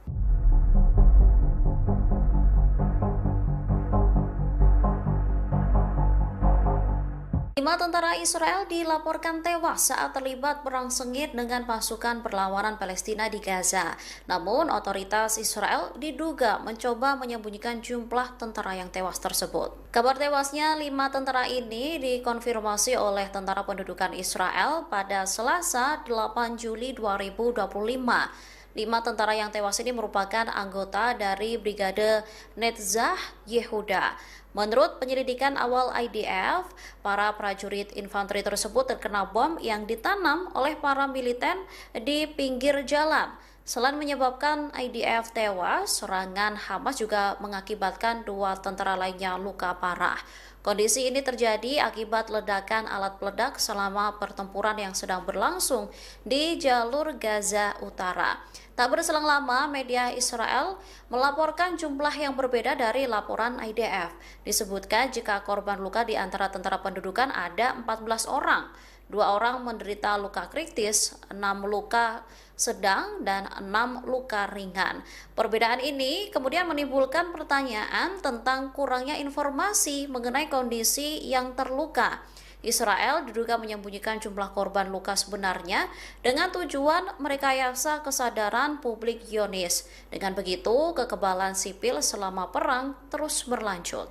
5 tentara Israel dilaporkan tewas saat terlibat perang sengit dengan pasukan perlawanan Palestina di Gaza. Namun, otoritas Israel diduga mencoba menyembunyikan jumlah tentara yang tewas tersebut. Kabar tewasnya 5 tentara ini dikonfirmasi oleh Tentara Pendudukan Israel pada Selasa 8 Juli 2025. 5 tentara yang tewas ini merupakan anggota dari Brigade Netzach Yehuda. Menurut penyelidikan awal IDF, para prajurit infanteri tersebut terkena bom yang ditanam oleh para militer di pinggir jalan. Selain menyebabkan IDF tewas, serangan Hamas juga mengakibatkan 2 tentara lainnya luka parah. Kondisi ini terjadi akibat ledakan alat peledak selama pertempuran yang sedang berlangsung di jalur Gaza Utara. Tak berselang lama, media Israel melaporkan jumlah yang berbeda dari laporan IDF. Disebutkan jika korban luka di antara tentara pendudukan ada 14 orang. 2 orang menderita luka kritis, 6 luka sedang, dan 6 luka ringan. Perbedaan ini kemudian menimbulkan pertanyaan tentang kurangnya informasi mengenai kondisi yang terluka. Israel diduga menyembunyikan jumlah korban luka sebenarnya dengan tujuan merekayasa kesadaran publik Zionis. Dengan begitu, kekebalan sipil selama perang terus berlanjut.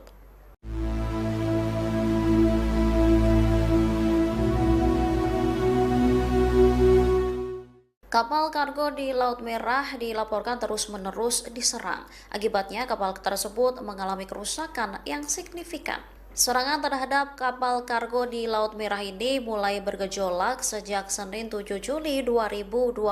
Kapal kargo di Laut Merah dilaporkan terus-menerus diserang. Akibatnya, kapal tersebut mengalami kerusakan yang signifikan. Serangan terhadap kapal kargo di Laut Merah ini mulai bergejolak sejak Senin 7 Juli 2025.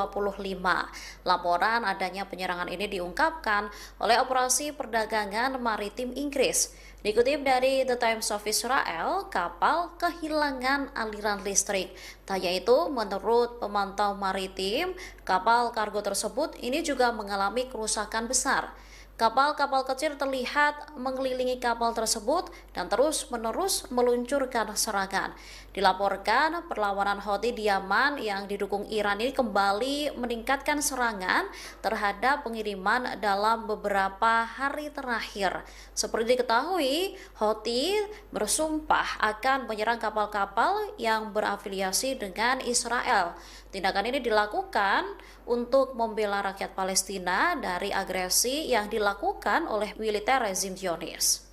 Laporan adanya penyerangan ini diungkapkan oleh Operasi Perdagangan Maritim Inggris. Dikutip dari The Times of Israel, kapal kehilangan aliran listrik. Tak hanya itu, menurut pemantau maritim, kapal kargo tersebut ini juga mengalami kerusakan besar. Kapal-kapal kecil terlihat mengelilingi kapal tersebut dan terus-menerus meluncurkan serangan. Dilaporkan perlawanan Houthi di Yaman yang didukung Iran ini kembali meningkatkan serangan terhadap pengiriman dalam beberapa hari terakhir. Seperti diketahui, Houthi bersumpah akan menyerang kapal-kapal yang berafiliasi dengan Israel. Tindakan ini dilakukan untuk membela rakyat Palestina dari agresi yang dilakukan oleh militer rezim Zionis.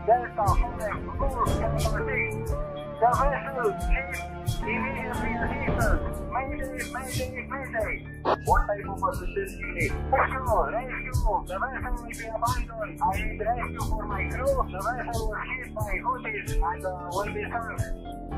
Delta 5, course capability. The vessel is immediately assisted. Mayday. What type of assistance you need? Rescue. The vessel will be abandoned. I need rescue for my crew. The vessel was hit by Houthis and will be sunk.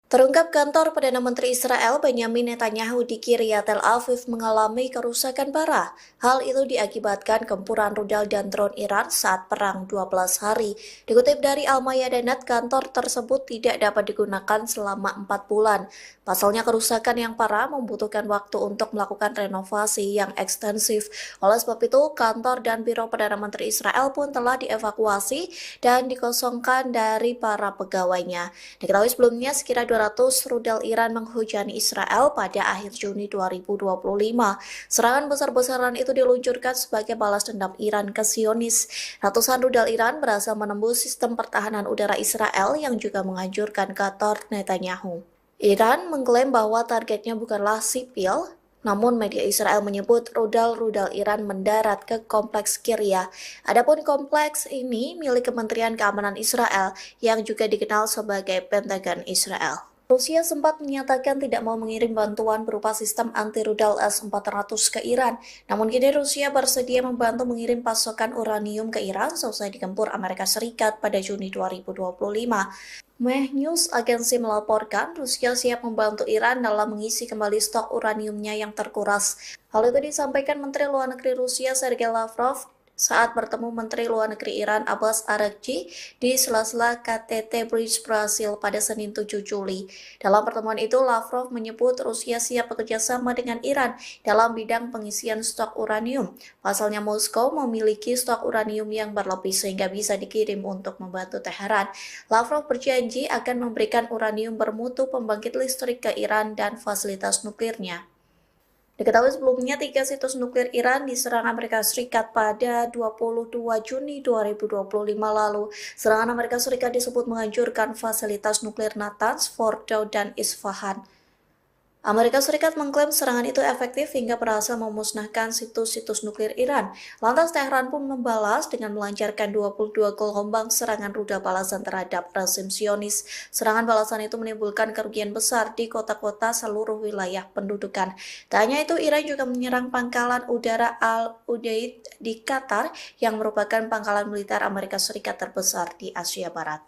Terungkap kantor Perdana Menteri Israel Benyamin Netanyahu di Kiryat Tel Aviv mengalami kerusakan parah. Hal itu diakibatkan gempuran rudal dan drone Iran saat perang 12 hari. Dikutip dari Al-Mayadeh.net, kantor tersebut tidak dapat digunakan selama 4 bulan. Pasalnya kerusakan yang parah membutuhkan waktu untuk melakukan renovasi yang ekstensif. Oleh sebab itu, kantor dan biro Perdana Menteri Israel pun telah dievakuasi dan dikosongkan dari para pegawainya. Diketahui sebelumnya sekitar 200 rudal Iran menghujani Israel pada akhir Juni 2025. Serangan besar-besaran itu diluncurkan sebagai balas dendam Iran ke Zionis. Ratusan rudal Iran berhasil menembus sistem pertahanan udara Israel yang juga menghancurkan kantor Netanyahu. Iran mengklaim bahwa targetnya bukanlah sipil, namun media Israel menyebut rudal-rudal Iran mendarat ke kompleks Kiryat. Adapun kompleks ini milik Kementerian Keamanan Israel yang juga dikenal sebagai Pentagon Israel. Rusia sempat menyatakan tidak mau mengirim bantuan berupa sistem anti-rudal S-400 ke Iran. Namun kini Rusia bersedia membantu mengirim pasokan uranium ke Iran seusai digempur Amerika Serikat pada Juni 2025. Meh News agensi melaporkan Rusia siap membantu Iran dalam mengisi kembali stok uraniumnya yang terkuras. Hal itu disampaikan Menteri Luar Negeri Rusia Sergei Lavrov saat bertemu Menteri Luar Negeri Iran Abbas Araghchi di sela-sela KTT Bridge Brasil pada Senin 7 Juli. Dalam pertemuan itu, Lavrov menyebut Rusia siap bekerja sama dengan Iran dalam bidang pengisian stok uranium. Pasalnya Moskow memiliki stok uranium yang berlebih sehingga bisa dikirim untuk membantu Teheran. Lavrov berjanji akan memberikan uranium bermutu pembangkit listrik ke Iran dan fasilitas nuklirnya. Diketahui sebelumnya 3 situs nuklir Iran diserang Amerika Serikat pada 22 Juni 2025 lalu. Serangan Amerika Serikat disebut menghancurkan fasilitas nuklir Natanz, Fordow, dan Isfahan. Amerika Serikat mengklaim serangan itu efektif hingga berhasil memusnahkan situs-situs nuklir Iran. Lantas Teheran pun membalas dengan melancarkan 22 gelombang serangan rudal balasan terhadap rezim Zionis. Serangan balasan itu menimbulkan kerugian besar di kota-kota seluruh wilayah pendudukan. Tak hanya itu, Iran juga menyerang pangkalan udara Al-Udeid di Qatar yang merupakan pangkalan militer Amerika Serikat terbesar di Asia Barat.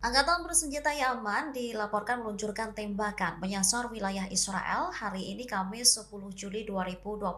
Angkatan bersenjata Yaman dilaporkan meluncurkan tembakan menyasar wilayah Israel hari ini Kamis 10 Juli 2025.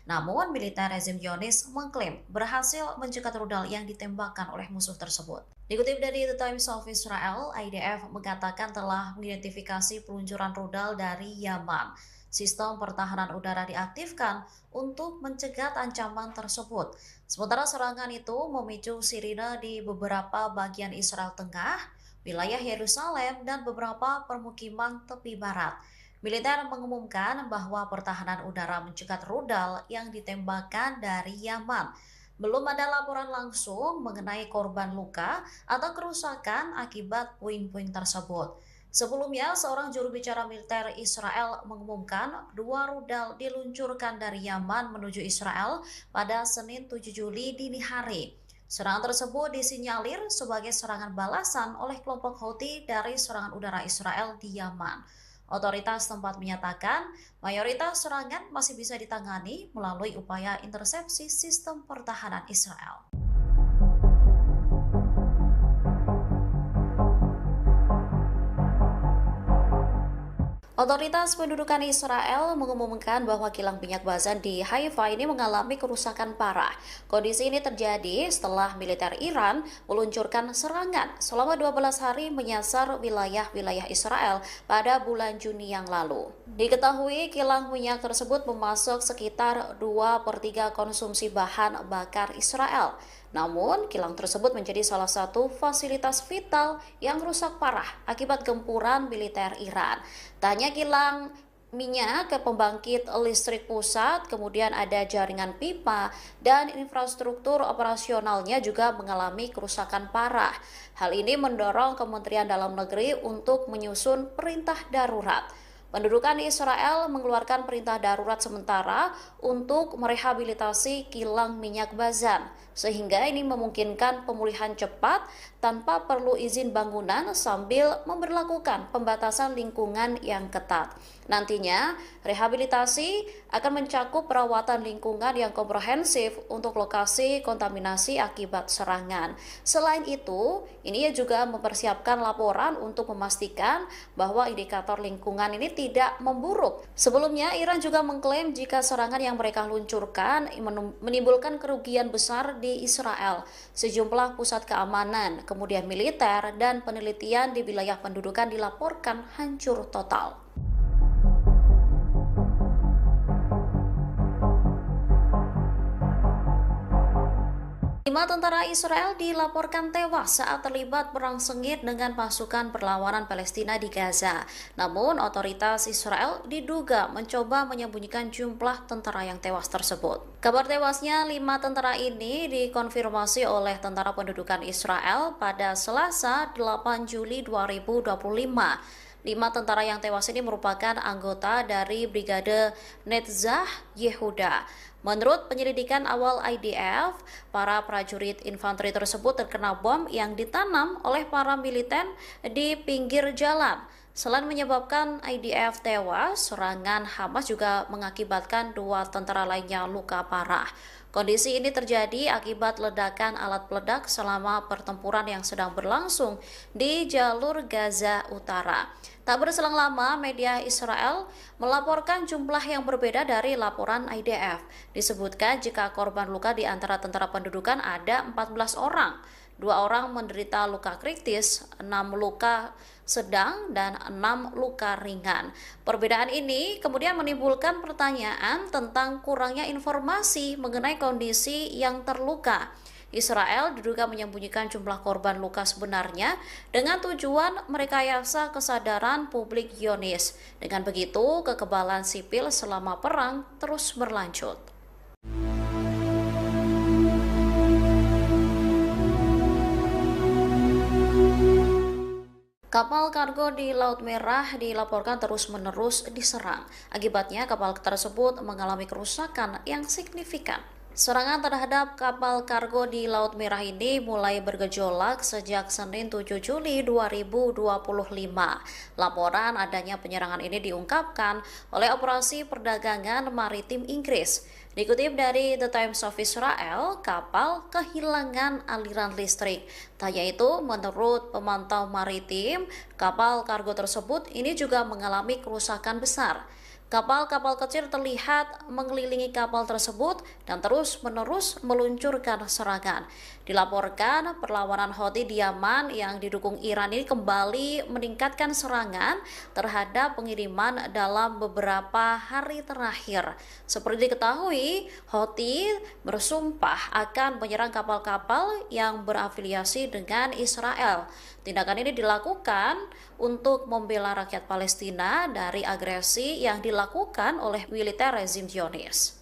Namun, militer rezim Zionis mengklaim berhasil mencegat rudal yang ditembakkan oleh musuh tersebut. Dikutip dari The Times of Israel, IDF mengatakan telah mengidentifikasi peluncuran rudal dari Yaman. Sistem pertahanan udara diaktifkan untuk mencegat ancaman tersebut. Sementara serangan itu memicu sirine di beberapa bagian Israel Tengah, wilayah Yerusalem, dan beberapa permukiman tepi barat. Militer mengumumkan bahwa pertahanan udara mencegat rudal yang ditembakkan dari Yaman. Belum ada laporan langsung mengenai korban luka atau kerusakan akibat puing-puing tersebut. Sebelumnya, seorang juru bicara militer Israel mengumumkan 2 rudal diluncurkan dari Yaman menuju Israel pada Senin 7 Juli dini hari. Serangan tersebut disinyalir sebagai serangan balasan oleh kelompok Houthi dari serangan udara Israel di Yaman. Otoritas tempat menyatakan mayoritas serangan masih bisa ditangani melalui upaya intersepsi sistem pertahanan Israel. Otoritas pendudukan Israel mengumumkan bahwa kilang minyak Bazan di Haifa ini mengalami kerusakan parah. Kondisi ini terjadi setelah militer Iran meluncurkan serangan selama 12 hari menyasar wilayah-wilayah Israel pada bulan Juni yang lalu. Diketahui kilang minyak tersebut memasok sekitar 2/3 konsumsi bahan bakar Israel. Namun, kilang tersebut menjadi salah satu fasilitas vital yang rusak parah akibat gempuran militer Iran. Tanya kilang minyak ke pembangkit listrik pusat, kemudian ada jaringan pipa, dan infrastruktur operasionalnya juga mengalami kerusakan parah. Hal ini mendorong Kementerian Dalam Negeri untuk menyusun perintah darurat. Pendudukan Israel mengeluarkan perintah darurat sementara untuk merehabilitasi kilang minyak Bazan, sehingga ini memungkinkan pemulihan cepat tanpa perlu izin bangunan sambil memberlakukan pembatasan lingkungan yang ketat. Nantinya, rehabilitasi akan mencakup perawatan lingkungan yang komprehensif untuk lokasi kontaminasi akibat serangan. Selain itu, ini juga mempersiapkan laporan untuk memastikan bahwa indikator lingkungan ini tidak memburuk. Sebelumnya, Iran juga mengklaim jika serangan yang mereka luncurkan menimbulkan kerugian besar di Israel. Sejumlah pusat keamanan, kemudian militer, dan penelitian di wilayah pendudukan dilaporkan hancur total. 5 tentara Israel dilaporkan tewas saat terlibat perang sengit dengan pasukan perlawanan Palestina di Gaza. Namun, otoritas Israel diduga mencoba menyembunyikan jumlah tentara yang tewas tersebut. Kabar tewasnya 5 tentara ini dikonfirmasi oleh Tentara Pendudukan Israel pada Selasa 8 Juli 2025. 5 tentara yang tewas ini merupakan anggota dari Brigade Netzah Yehuda. Menurut penyelidikan awal IDF, para prajurit infanteri tersebut terkena bom yang ditanam oleh para militer di pinggir jalan. Selain menyebabkan IDF tewas, serangan Hamas juga mengakibatkan 2 tentara lainnya luka parah. Kondisi ini terjadi akibat ledakan alat peledak selama pertempuran yang sedang berlangsung di jalur Gaza Utara. Tak berselang lama, media Israel melaporkan jumlah yang berbeda dari laporan IDF. Disebutkan jika korban luka di antara tentara pendudukan ada 14 orang. 2 orang menderita luka kritis, 6 luka sedang, dan 6 luka ringan. Perbedaan ini kemudian menimbulkan pertanyaan tentang kurangnya informasi mengenai kondisi yang terluka. Israel diduga menyembunyikan jumlah korban luka sebenarnya dengan tujuan merekayasa kesadaran publik Zionis. Dengan begitu, kekebalan sipil selama perang terus berlanjut. Kapal kargo di Laut Merah dilaporkan terus-menerus diserang. Akibatnya, kapal tersebut mengalami kerusakan yang signifikan. Serangan terhadap kapal kargo di Laut Merah ini mulai bergejolak sejak Senin 7 Juli 2025. Laporan adanya penyerangan ini diungkapkan oleh Operasi Perdagangan Maritim Inggris. Dikutip dari The Times of Israel, kapal kehilangan aliran listrik. Tak yaitu, menurut pemantau maritim, kapal kargo tersebut ini juga mengalami kerusakan besar. Kapal-kapal kecil terlihat mengelilingi kapal tersebut dan terus-menerus meluncurkan serangan. Dilaporkan perlawanan Houthi di Yaman yang didukung Iran ini kembali meningkatkan serangan terhadap pengiriman dalam beberapa hari terakhir. Seperti diketahui, Houthi bersumpah akan menyerang kapal-kapal yang berafiliasi dengan Israel. Tindakan ini dilakukan untuk membela rakyat Palestina dari agresi yang dilakukan oleh militer rezim Zionis.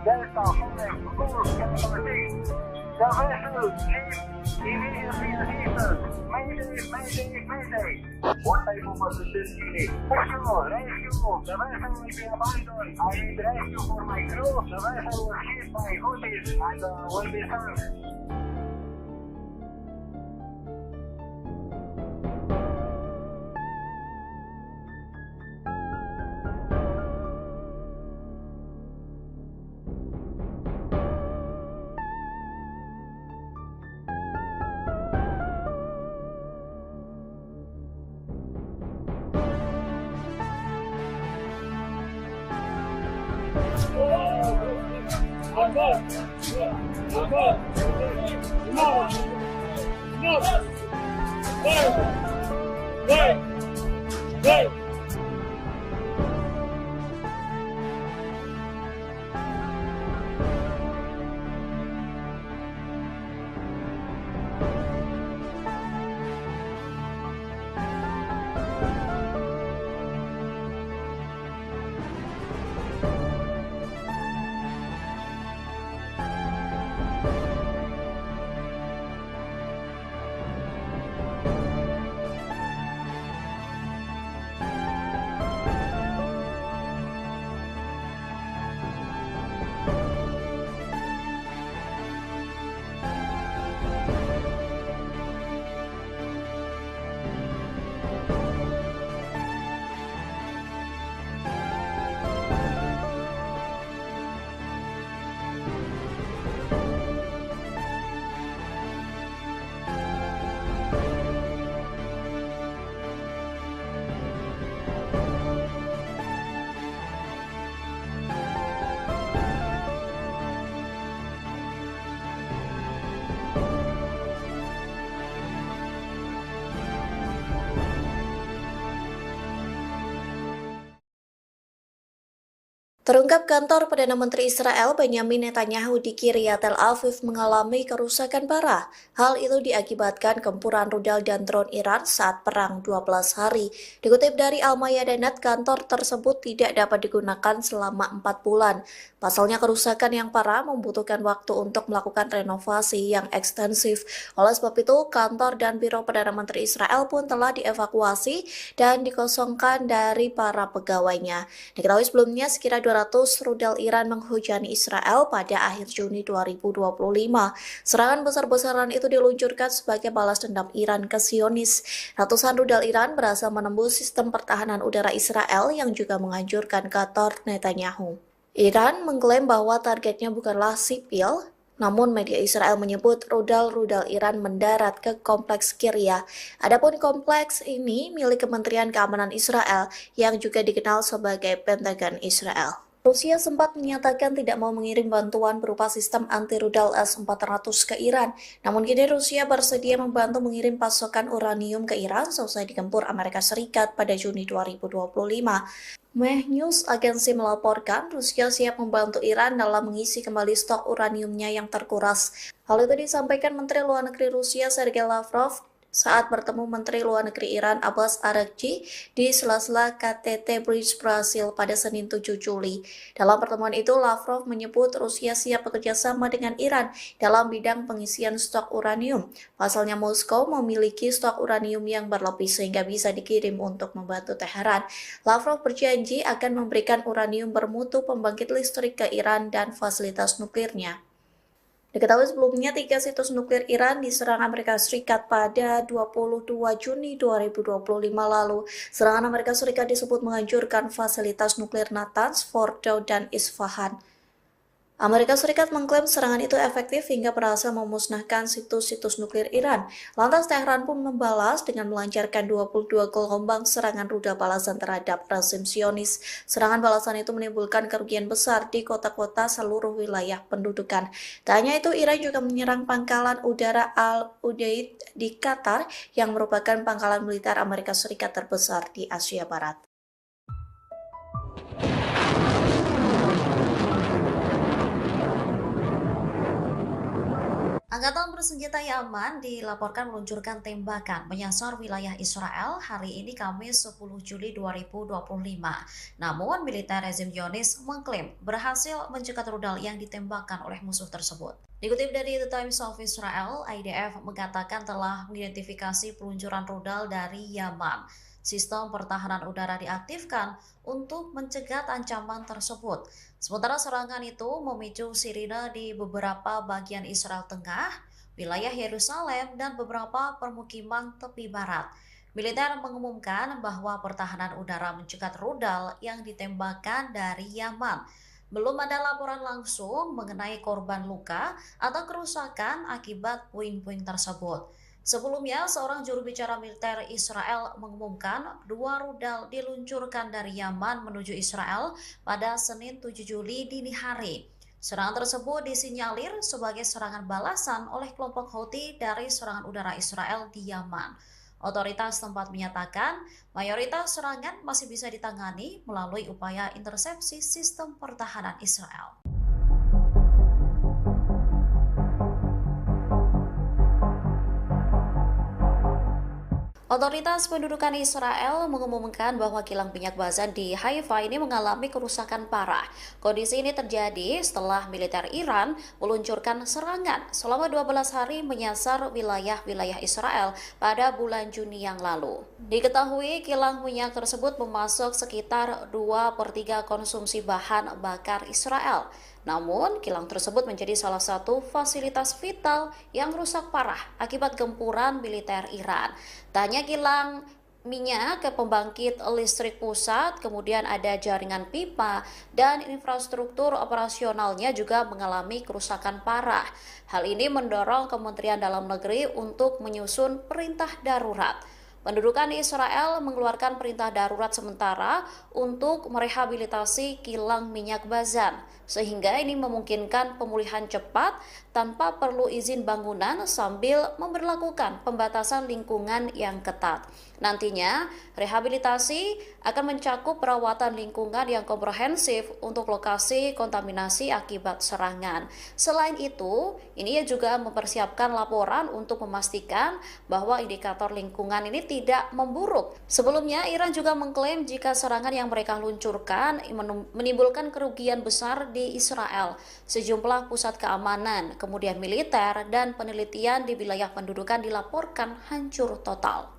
Delta 5, course capital T. The vessel is immediately assisted. Mayday, mayday, mayday. What type of assistance you need? Rescue, rescue. The vessel will be abandoned. I need rescue for my crew. The vessel was hit by Houthis and will be sunk.
Terungkap kantor Perdana Menteri Israel Benyamin Netanyahu di Kiryat Tel Aviv mengalami kerusakan parah. Hal itu diakibatkan gempuran rudal dan drone Iran saat perang 12 hari. Dikutip dari Al-Mayadanet, kantor tersebut tidak dapat digunakan selama 4 bulan. Pasalnya kerusakan yang parah membutuhkan waktu untuk melakukan renovasi yang ekstensif. Oleh sebab itu, kantor dan biro Perdana Menteri Israel pun telah dievakuasi dan dikosongkan dari para pegawainya. Diketahui sebelumnya sekira 200 rudal Iran menghujani Israel pada akhir Juni 2025. Serangan besar-besaran itu diluncurkan sebagai balas dendam Iran ke Zionis. Ratusan rudal Iran berhasil menembus sistem pertahanan udara Israel yang juga menghancurkan kantor Netanyahu. Iran mengklaim bahwa targetnya bukanlah sipil, namun media Israel menyebut rudal-rudal Iran mendarat ke kompleks Kiryat. Adapun kompleks ini milik Kementerian Keamanan Israel yang juga dikenal sebagai Pentagon Israel. Rusia sempat menyatakan tidak mau mengirim bantuan berupa sistem anti-rudal S-400 ke Iran. Namun kini Rusia bersedia membantu mengirim pasokan uranium ke Iran seusai digempur Amerika Serikat pada Juni 2025. Meh News agensi melaporkan Rusia siap membantu Iran dalam mengisi kembali stok uraniumnya yang terkuras. Hal itu disampaikan Menteri Luar Negeri Rusia Sergei Lavrov saat bertemu Menteri Luar Negeri Iran Abbas Araghchi di sela-sela KTT Bridge Brasil pada Senin 7 Juli. Dalam pertemuan itu, Lavrov menyebut Rusia siap bekerja sama dengan Iran dalam bidang pengisian stok uranium. Pasalnya Moskow memiliki stok uranium yang berlebih sehingga bisa dikirim untuk membantu Teheran. Lavrov berjanji akan memberikan uranium bermutu pembangkit listrik ke Iran dan fasilitas nuklirnya. Diketahui sebelumnya 3 situs nuklir Iran diserang Amerika Serikat pada 22 Juni 2025 lalu. Serangan Amerika Serikat disebut menghancurkan fasilitas nuklir Natanz, Fordow, dan Isfahan. Amerika Serikat mengklaim serangan itu efektif hingga berhasil memusnahkan situs-situs nuklir Iran. Lantas Teheran pun membalas dengan melancarkan 22 gelombang serangan rudal balasan terhadap rezim Zionis. Serangan balasan itu menimbulkan kerugian besar di kota-kota seluruh wilayah pendudukan. Tak hanya itu, Iran juga menyerang pangkalan udara Al-Udeid di Qatar yang merupakan pangkalan militer Amerika Serikat terbesar di Asia Barat.
Angkatan bersenjata Yaman dilaporkan meluncurkan tembakan menyasar wilayah Israel hari ini Kamis 10 Juli 2025. Namun, militer rezim Zionis mengklaim berhasil mencegat rudal yang ditembakkan oleh musuh tersebut. Dikutip dari The Times of Israel, IDF mengatakan telah mengidentifikasi peluncuran rudal dari Yaman. Sistem pertahanan udara diaktifkan untuk mencegat ancaman tersebut. Sementara serangan itu memicu sirine di beberapa bagian Israel Tengah, wilayah Yerusalem, dan beberapa permukiman tepi barat. Militer mengumumkan bahwa pertahanan udara mencegat rudal yang ditembakkan dari Yaman. Belum ada laporan langsung mengenai korban luka atau kerusakan akibat puing-puing tersebut. Sebelumnya, seorang juru bicara militer Israel mengumumkan 2 rudal diluncurkan dari Yaman menuju Israel pada Senin 7 Juli dini hari. Serangan tersebut disinyalir sebagai serangan balasan oleh kelompok Houthi dari serangan udara Israel di Yaman. Otoritas tempat menyatakan mayoritas serangan masih bisa ditangani melalui upaya intersepsi sistem pertahanan Israel. Otoritas pendudukan Israel mengumumkan bahwa kilang minyak Bazan di Haifa ini mengalami kerusakan parah. Kondisi ini terjadi setelah militer Iran meluncurkan serangan selama 12 hari menyasar wilayah-wilayah Israel pada bulan Juni yang lalu. Diketahui kilang minyak tersebut memasok sekitar 2/3 konsumsi bahan bakar Israel. Namun, kilang tersebut menjadi salah satu fasilitas vital yang rusak parah akibat gempuran militer Iran. Tanya kilang minyak ke pembangkit listrik pusat, kemudian ada jaringan pipa, dan infrastruktur operasionalnya juga mengalami kerusakan parah. Hal ini mendorong Kementerian Dalam Negeri untuk menyusun perintah darurat. Pendudukan Israel mengeluarkan perintah darurat sementara untuk merehabilitasi kilang minyak Bazan, sehingga ini memungkinkan pemulihan cepat tanpa perlu izin bangunan sambil memberlakukan pembatasan lingkungan yang ketat. Nantinya, rehabilitasi akan mencakup perawatan lingkungan yang komprehensif untuk lokasi kontaminasi akibat serangan. Selain itu, ini juga mempersiapkan laporan untuk memastikan bahwa indikator lingkungan ini tidak memburuk. Sebelumnya, Iran juga mengklaim jika serangan yang mereka luncurkan menimbulkan kerugian besar di Israel. Sejumlah pusat keamanan, kemudian militer, dan penelitian di wilayah pendudukan dilaporkan hancur total.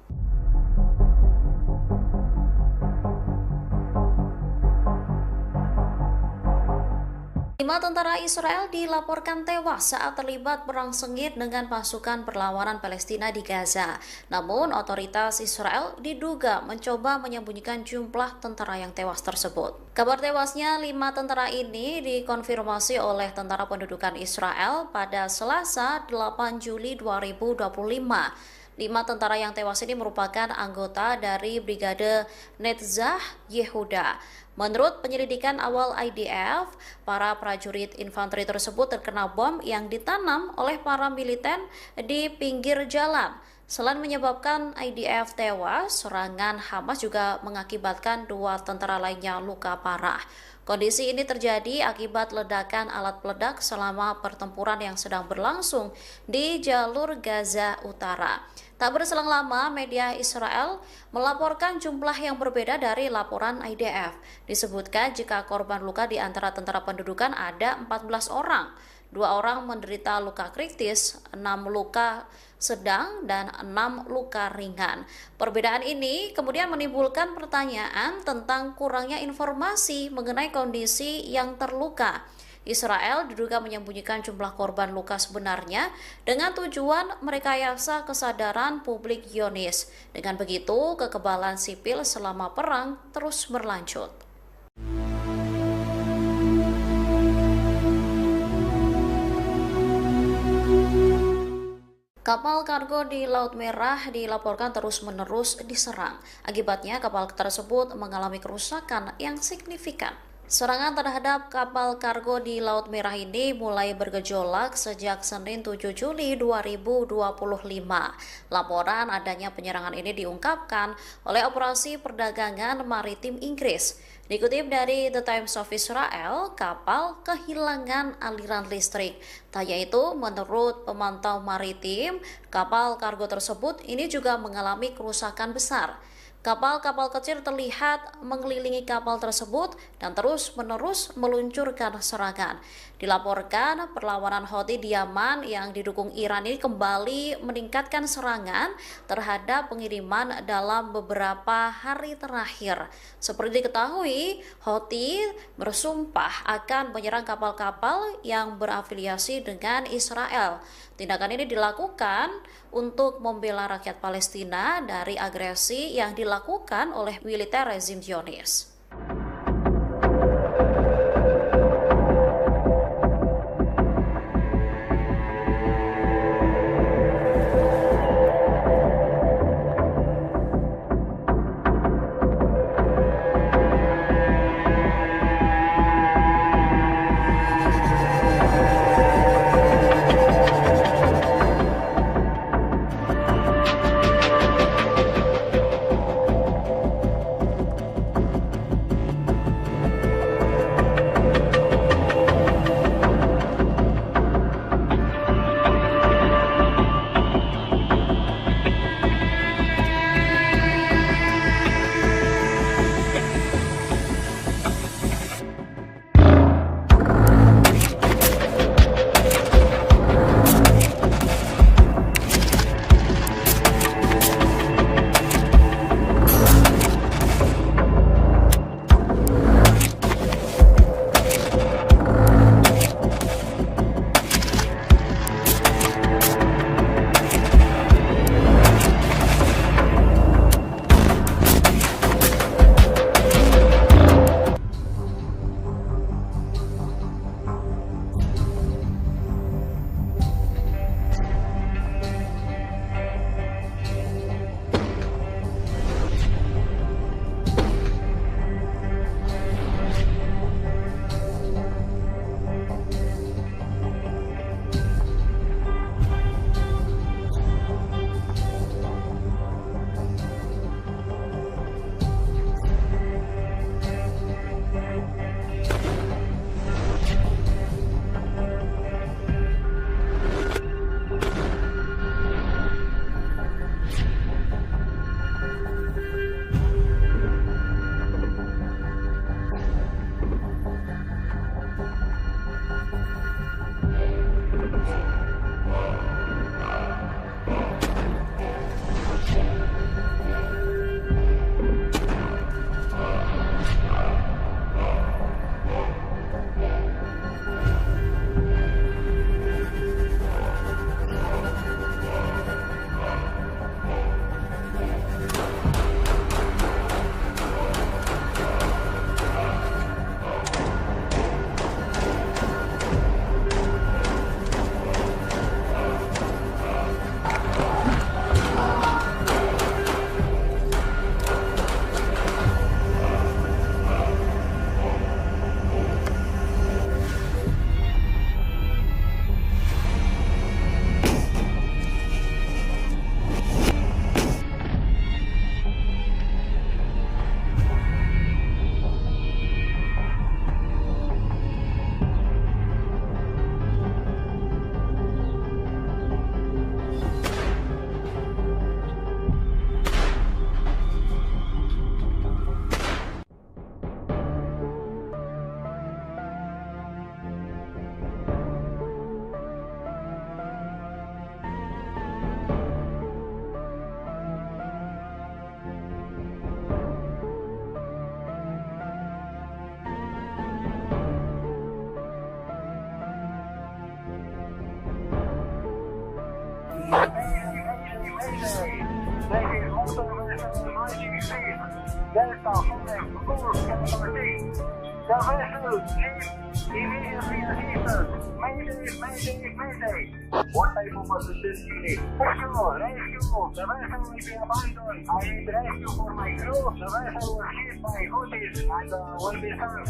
5 tentara Israel dilaporkan tewas saat terlibat perang sengit dengan pasukan perlawanan Palestina di Gaza. Namun, otoritas Israel diduga mencoba menyembunyikan jumlah tentara yang tewas tersebut. Kabar tewasnya 5 tentara ini dikonfirmasi oleh Tentara Pendudukan Israel pada Selasa 8 Juli 2025. 5 tentara yang tewas ini merupakan anggota dari Brigade Netzah Yehuda. Menurut penyelidikan awal IDF, para prajurit infanteri tersebut terkena bom yang ditanam oleh para militer di pinggir jalan. Selain menyebabkan IDF tewas, serangan Hamas juga mengakibatkan 2 tentara lainnya luka parah. Kondisi ini terjadi akibat ledakan alat peledak selama pertempuran yang sedang berlangsung di jalur Gaza Utara. Tak berselang lama, media Israel melaporkan jumlah yang berbeda dari laporan IDF. Disebutkan jika korban luka di antara tentara pendudukan ada 14 orang. 2 orang menderita luka kritis, 6 luka sedang, dan 6 luka ringan. Perbedaan ini kemudian menimbulkan pertanyaan tentang kurangnya informasi mengenai kondisi yang terluka. Israel diduga menyembunyikan jumlah korban luka sebenarnya dengan tujuan merekayasa kesadaran publik Zionis. Dengan begitu, kekebalan sipil selama perang terus berlanjut. Kapal kargo di Laut Merah dilaporkan terus-menerus diserang. Akibatnya, kapal tersebut mengalami kerusakan yang signifikan. Serangan terhadap kapal kargo di Laut Merah ini mulai bergejolak sejak Senin 7 Juli 2025. Laporan adanya penyerangan ini diungkapkan oleh Operasi Perdagangan Maritim Inggris. Dikutip dari The Times of Israel, kapal kehilangan aliran listrik. Tak yaitu, menurut pemantau maritim, kapal kargo tersebut ini juga mengalami kerusakan besar. Kapal-kapal kecil terlihat mengelilingi kapal tersebut dan terus-menerus meluncurkan serangan. Dilaporkan perlawanan Houthi di Yaman yang didukung Iran ini kembali meningkatkan serangan terhadap pengiriman dalam beberapa hari terakhir. Seperti diketahui, Houthi bersumpah akan menyerang kapal-kapal yang berafiliasi dengan Israel. Tindakan ini dilakukan untuk membela rakyat Palestina dari agresi yang dilakukan oleh militer rezim Zionis.
Delta 5 Course Capability. The vessel Immediately assistance. Mayday, mayday, mayday. What type of assistance you need? Rescue, rescue. The vessel will be abandoned. I need rescue for my crew. The vessel was hit by Houthis and will be sunk.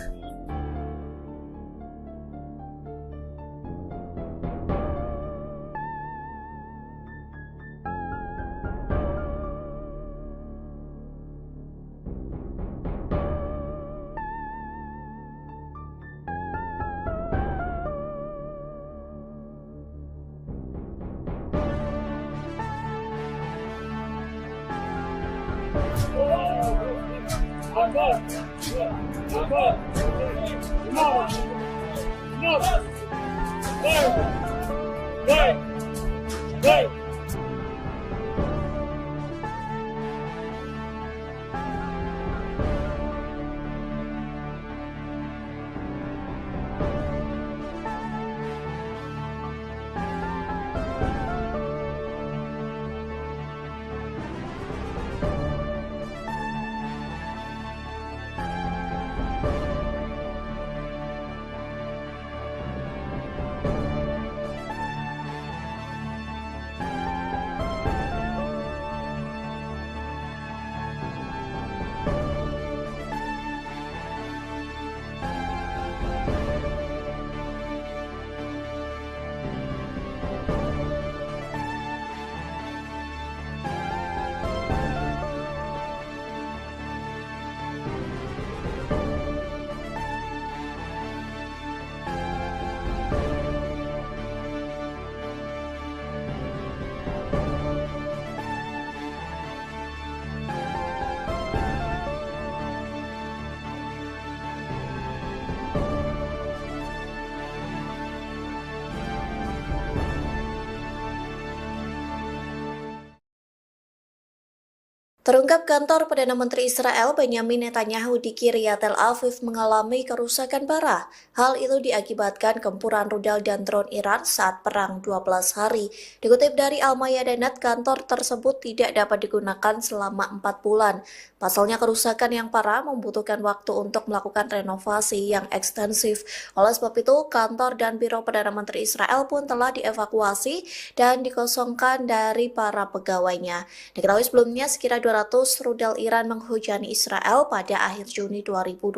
Terungkap kantor Perdana Menteri Israel Benyamin Netanyahu di Kiryat Tel Aviv mengalami kerusakan parah. Hal itu diakibatkan gempuran rudal dan drone Iran saat perang 12 hari. Dikutip dari Al-Mayadanet, kantor tersebut tidak dapat digunakan selama 4 bulan. Pasalnya kerusakan yang parah membutuhkan waktu untuk melakukan renovasi yang ekstensif. Oleh sebab itu, kantor dan biro Perdana Menteri Israel pun telah dievakuasi dan dikosongkan dari para pegawainya. Diketahui sebelumnya sekira 200 rudal Iran menghujani Israel pada akhir Juni 2025.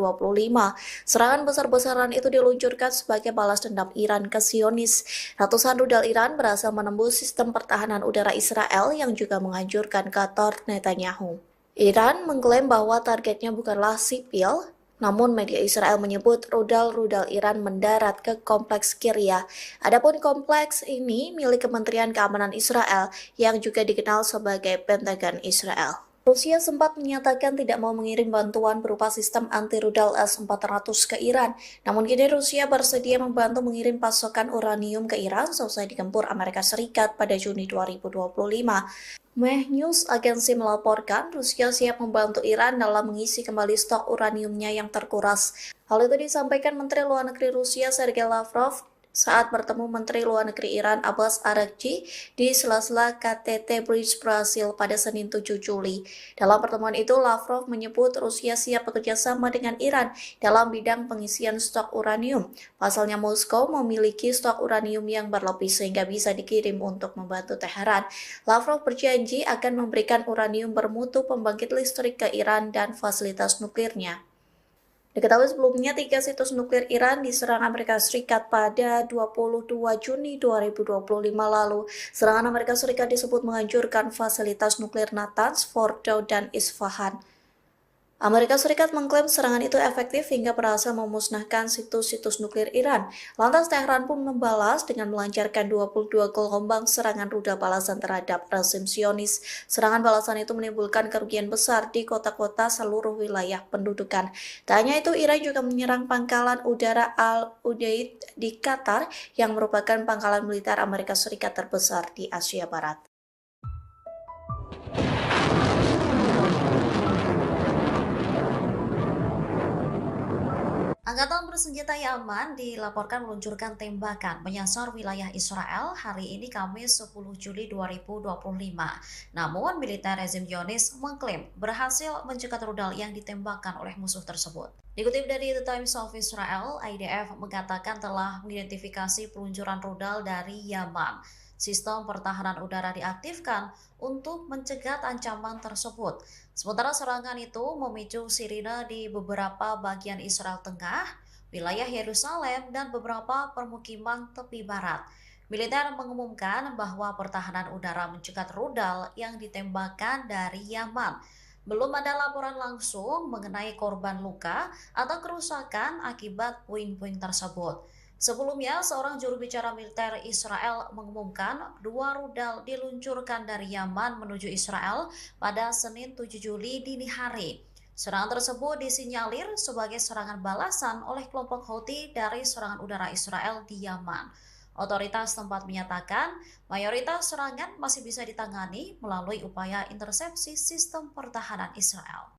Serangan besar-besaran itu diluncurkan sebagai balas dendam Iran ke Zionis. Ratusan rudal Iran berhasil menembus sistem pertahanan udara Israel yang juga menghancurkan kantor Netanyahu. Iran mengklaim bahwa targetnya bukanlah sipil, namun media Israel menyebut rudal-rudal Iran mendarat ke kompleks Kiryat. Adapun kompleks ini milik Kementerian Keamanan Israel yang juga dikenal sebagai Pentagon Israel. Rusia sempat menyatakan tidak mau mengirim bantuan berupa sistem anti-rudal S-400 ke Iran. Namun kini Rusia bersedia membantu mengirim pasokan uranium ke Iran seusai digempur Amerika Serikat pada Juni 2025. Meh News agensi melaporkan Rusia siap membantu Iran dalam mengisi kembali stok uraniumnya yang terkuras. Hal itu disampaikan Menteri Luar Negeri Rusia Sergei Lavrov saat bertemu Menteri Luar Negeri Iran Abbas Araghchi di sela-sela KTT Bridge Brasil pada Senin 7 Juli. Dalam pertemuan itu, Lavrov menyebut Rusia siap bekerja sama dengan Iran dalam bidang pengisian stok uranium. Pasalnya Moskow memiliki stok uranium yang berlebih sehingga bisa dikirim untuk membantu Teheran. Lavrov berjanji akan memberikan uranium bermutu pembangkit listrik ke Iran dan fasilitas nuklirnya. Diketahui sebelumnya 3 situs nuklir Iran diserang Amerika Serikat pada 22 Juni 2025 lalu. Serangan Amerika Serikat disebut menghancurkan fasilitas nuklir Natanz, Fordow, dan Isfahan. Amerika Serikat mengklaim serangan itu efektif hingga berhasil memusnahkan situs-situs nuklir Iran. Lantas Teheran pun membalas dengan melancarkan 22 gelombang serangan rudal balasan terhadap rezim Zionis. Serangan balasan itu menimbulkan kerugian besar di kota-kota seluruh wilayah pendudukan. Tak hanya itu, Iran juga menyerang pangkalan udara Al-Udeid di Qatar yang merupakan pangkalan militer Amerika Serikat terbesar di Asia Barat.
Angkatan bersenjata Yaman dilaporkan meluncurkan tembakan menyasar wilayah Israel hari ini Kamis 10 Juli 2025. Namun, militer rezim Zionis mengklaim berhasil mencegat rudal yang ditembakkan oleh musuh tersebut. Dikutip dari The Times of Israel, IDF mengatakan telah mengidentifikasi peluncuran rudal dari Yaman. Sistem pertahanan udara diaktifkan untuk mencegat ancaman tersebut. Sementara serangan itu memicu sirine di beberapa bagian Israel Tengah, wilayah Yerusalem, dan beberapa permukiman tepi barat. Militer mengumumkan bahwa pertahanan udara mencegat rudal yang ditembakkan dari Yaman. Belum ada laporan langsung mengenai korban luka atau kerusakan akibat puing-puing tersebut. Sebelumnya, seorang juru bicara militer Israel mengumumkan 2 rudal diluncurkan dari Yaman menuju Israel pada Senin 7 Juli dini hari. Serangan tersebut disinyalir sebagai serangan balasan oleh kelompok Houthi dari serangan udara Israel di Yaman. Otoritas tempat menyatakan mayoritas serangan masih bisa ditangani melalui upaya intersepsi sistem pertahanan Israel.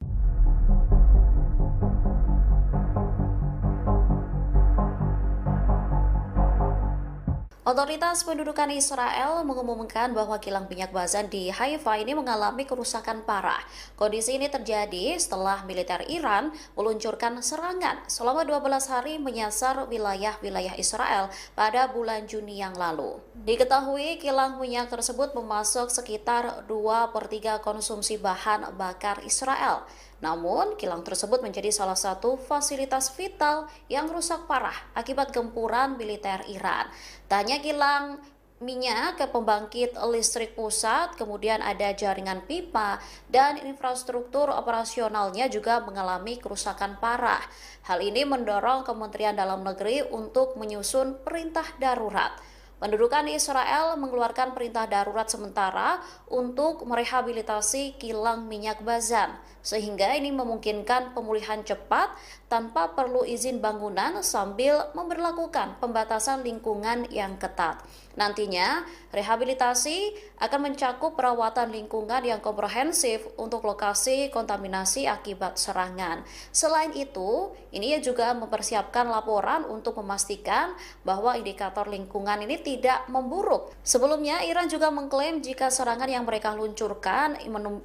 Otoritas pendudukan Israel mengumumkan bahwa kilang minyak Bazan di Haifa ini mengalami kerusakan parah. Kondisi ini terjadi setelah militer Iran meluncurkan serangan selama 12 hari menyasar wilayah-wilayah Israel pada bulan Juni yang lalu. Diketahui kilang minyak tersebut memasok sekitar 2/3 konsumsi bahan bakar Israel. Namun, kilang tersebut menjadi salah satu fasilitas vital yang rusak parah akibat gempuran militer Iran. Tak hanya kilang minyak ke pembangkit listrik pusat, kemudian ada jaringan pipa, dan infrastruktur operasionalnya juga mengalami kerusakan parah. Hal ini mendorong Kementerian Dalam Negeri untuk menyusun perintah darurat. Pendudukan Israel mengeluarkan perintah darurat sementara untuk merehabilitasi kilang minyak Bazan, sehingga ini memungkinkan pemulihan cepat tanpa perlu izin bangunan sambil memberlakukan pembatasan lingkungan yang ketat. Nantinya, rehabilitasi akan mencakup perawatan lingkungan yang komprehensif untuk lokasi kontaminasi akibat serangan. Selain itu, ini juga mempersiapkan laporan untuk memastikan bahwa indikator lingkungan ini tidak memburuk. Sebelumnya, Iran juga mengklaim jika serangan yang mereka luncurkan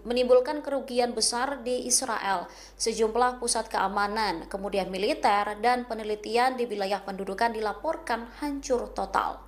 menimbulkan kerugian besar di Israel. Sejumlah pusat keamanan, kemudian militer, dan penelitian di wilayah pendudukan dilaporkan hancur total.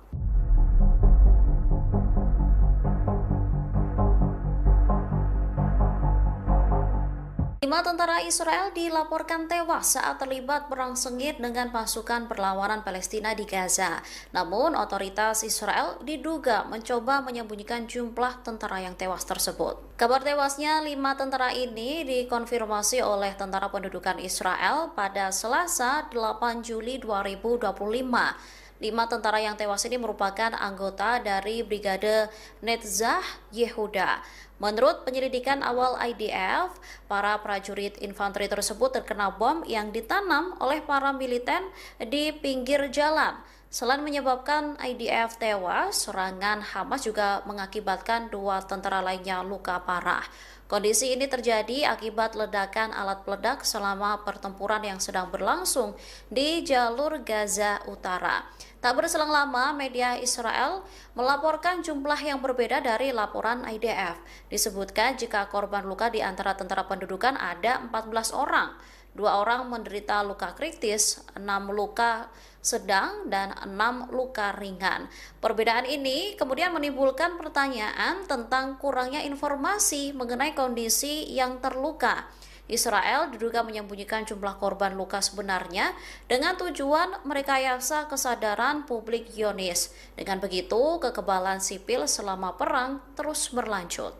5 tentara Israel dilaporkan tewas saat terlibat perang sengit dengan pasukan perlawanan Palestina di Gaza. Namun, otoritas Israel diduga mencoba menyembunyikan jumlah tentara yang tewas tersebut. Kabar tewasnya 5 tentara ini dikonfirmasi oleh Tentara Pendudukan Israel pada Selasa 8 Juli 2025. 5 tentara yang tewas ini merupakan anggota dari Brigade Netzah Yehuda. Menurut penyelidikan awal IDF, para prajurit infanteri tersebut terkena bom yang ditanam oleh para militer di pinggir jalan. Selain menyebabkan IDF tewas, serangan Hamas juga mengakibatkan 2 tentara lainnya luka parah. Kondisi ini terjadi akibat ledakan alat peledak selama pertempuran yang sedang berlangsung di jalur Gaza Utara. Tak berselang lama, media Israel melaporkan jumlah yang berbeda dari laporan IDF. Disebutkan jika korban luka di antara tentara pendudukan ada 14 orang. 2 orang menderita luka kritis, 6 luka sedang, dan 6 luka ringan. Perbedaan ini kemudian menimbulkan pertanyaan tentang kurangnya informasi mengenai kondisi yang terluka. Israel diduga menyembunyikan jumlah korban luka sebenarnya dengan tujuan merekayasa kesadaran publik Zionis. Dengan begitu, kekebalan sipil selama perang terus berlanjut.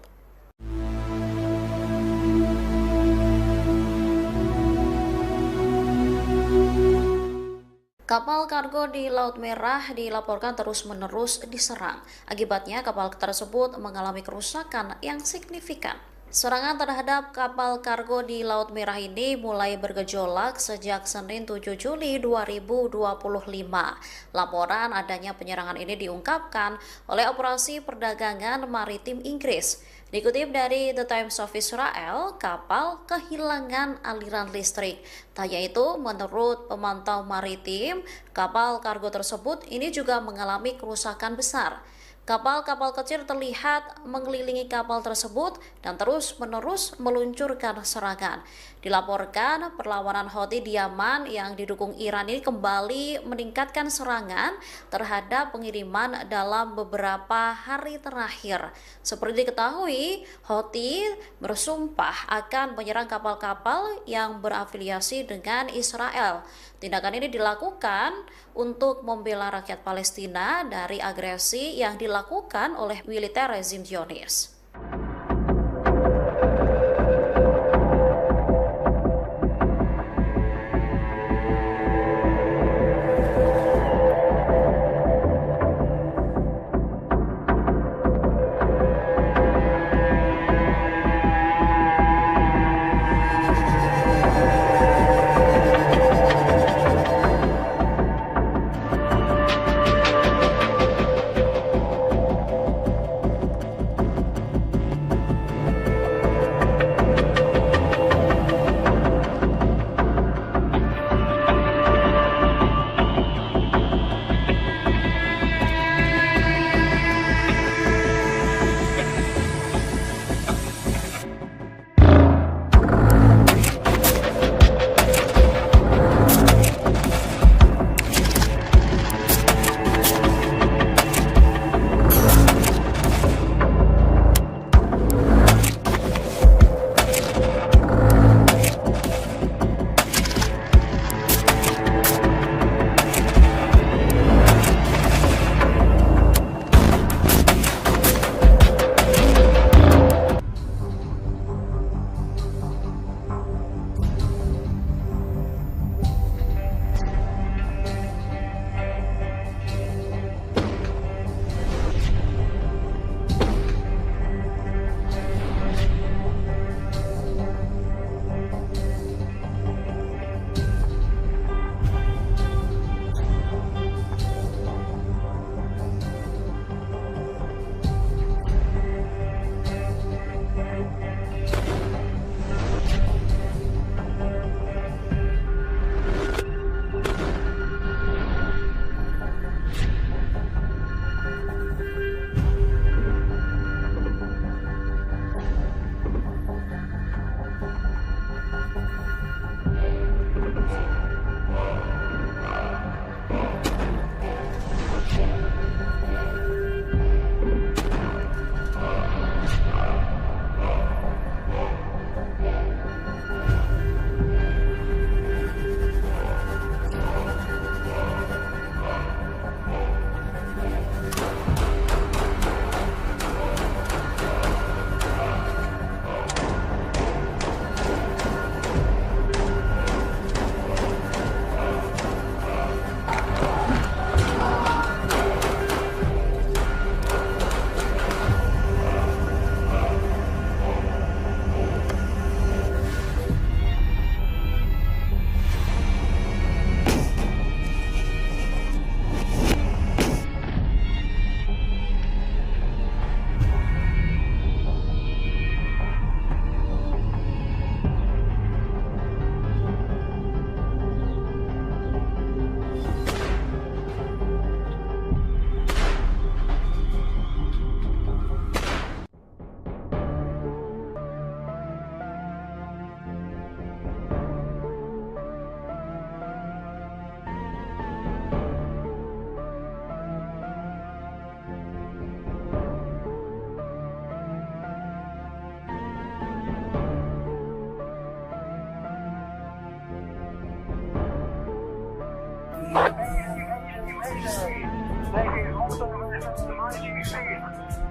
Kapal kargo di Laut Merah dilaporkan terus-menerus diserang. Akibatnya, kapal tersebut mengalami kerusakan yang signifikan. Serangan terhadap kapal kargo di Laut Merah ini mulai bergejolak sejak Senin 7 Juli 2025. Laporan adanya penyerangan ini diungkapkan oleh Operasi Perdagangan Maritim Inggris. Dikutip dari The Times of Israel, kapal kehilangan aliran listrik. Tak hanya itu, menurut pemantau maritim, kapal kargo tersebut ini juga mengalami kerusakan besar. Kapal-kapal kecil terlihat mengelilingi kapal tersebut dan terus-menerus meluncurkan serangan. Dilaporkan perlawanan Houthi di Yaman yang didukung Iran ini kembali meningkatkan serangan terhadap pengiriman dalam beberapa hari terakhir. Seperti diketahui, Houthi bersumpah akan menyerang kapal-kapal yang berafiliasi dengan Israel. Tindakan ini dilakukan untuk membela rakyat Palestina dari agresi yang dilakukan oleh militer rezim Zionis.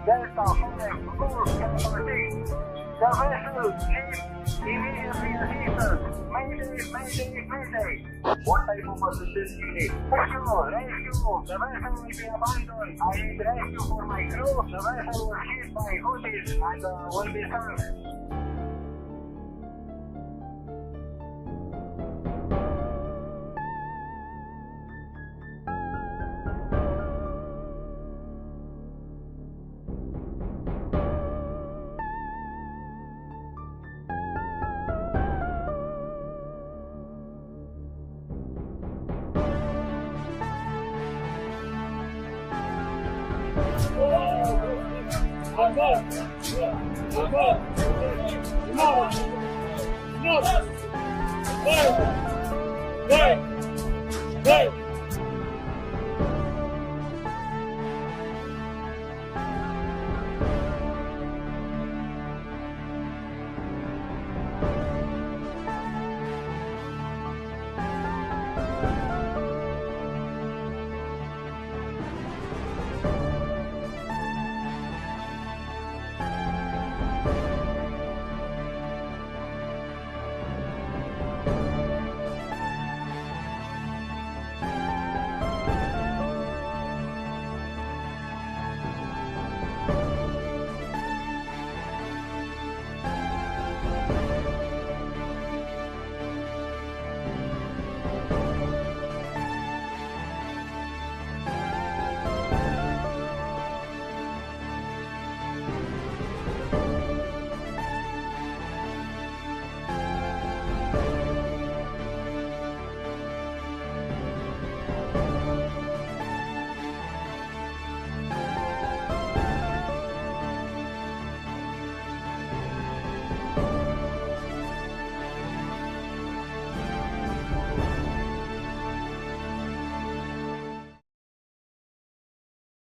Delta 5, course capacity. The vessel is immediately assisted. Mayday. What type of assistance you need? Rescue. The vessel will be abandoned. I need rescue for my crew. The vessel was hit by Houthis and will be sunk.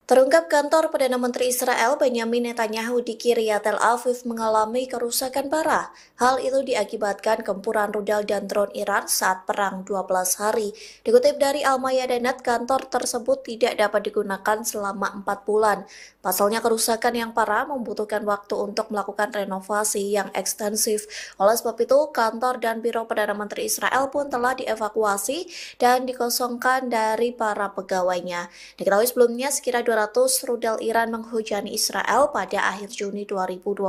Terungkap kantor Perdana Menteri Israel Benyamin Netanyahu di Kiryat Tel Aviv mengalami kerusakan parah. Hal itu diakibatkan gempuran rudal dan drone Iran saat perang 12 hari. Dikutip dari Al-Mayadanet, kantor tersebut tidak dapat digunakan selama 4 bulan. Pasalnya kerusakan yang parah membutuhkan waktu untuk melakukan renovasi yang ekstensif. Oleh sebab itu, kantor dan biro Perdana Menteri Israel pun telah dievakuasi dan dikosongkan dari para pegawainya. Diketahui sebelumnya sekira 200 rudal Iran menghujani Israel pada akhir Juni 2025.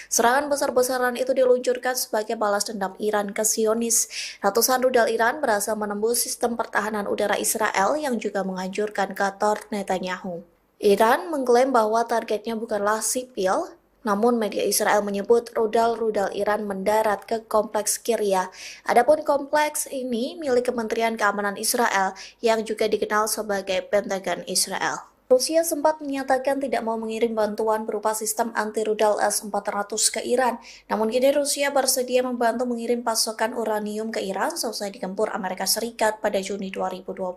Serangan besar-besaran itu diluncurkan sebagai balas dendam Iran ke Zionis. Ratusan rudal Iran berhasil menembus sistem pertahanan udara Israel yang juga menghancurkan kantor Netanyahu. Iran mengklaim bahwa targetnya bukanlah sipil, namun media Israel menyebut rudal-rudal Iran mendarat ke kompleks Kiryat. Adapun kompleks ini milik Kementerian Keamanan Israel yang juga dikenal sebagai Pentagon Israel. Rusia sempat menyatakan tidak mau mengirim bantuan berupa sistem anti-rudal S-400 ke Iran. Namun kini Rusia bersedia membantu mengirim pasokan uranium ke Iran seusai digempur Amerika Serikat pada Juni 2025.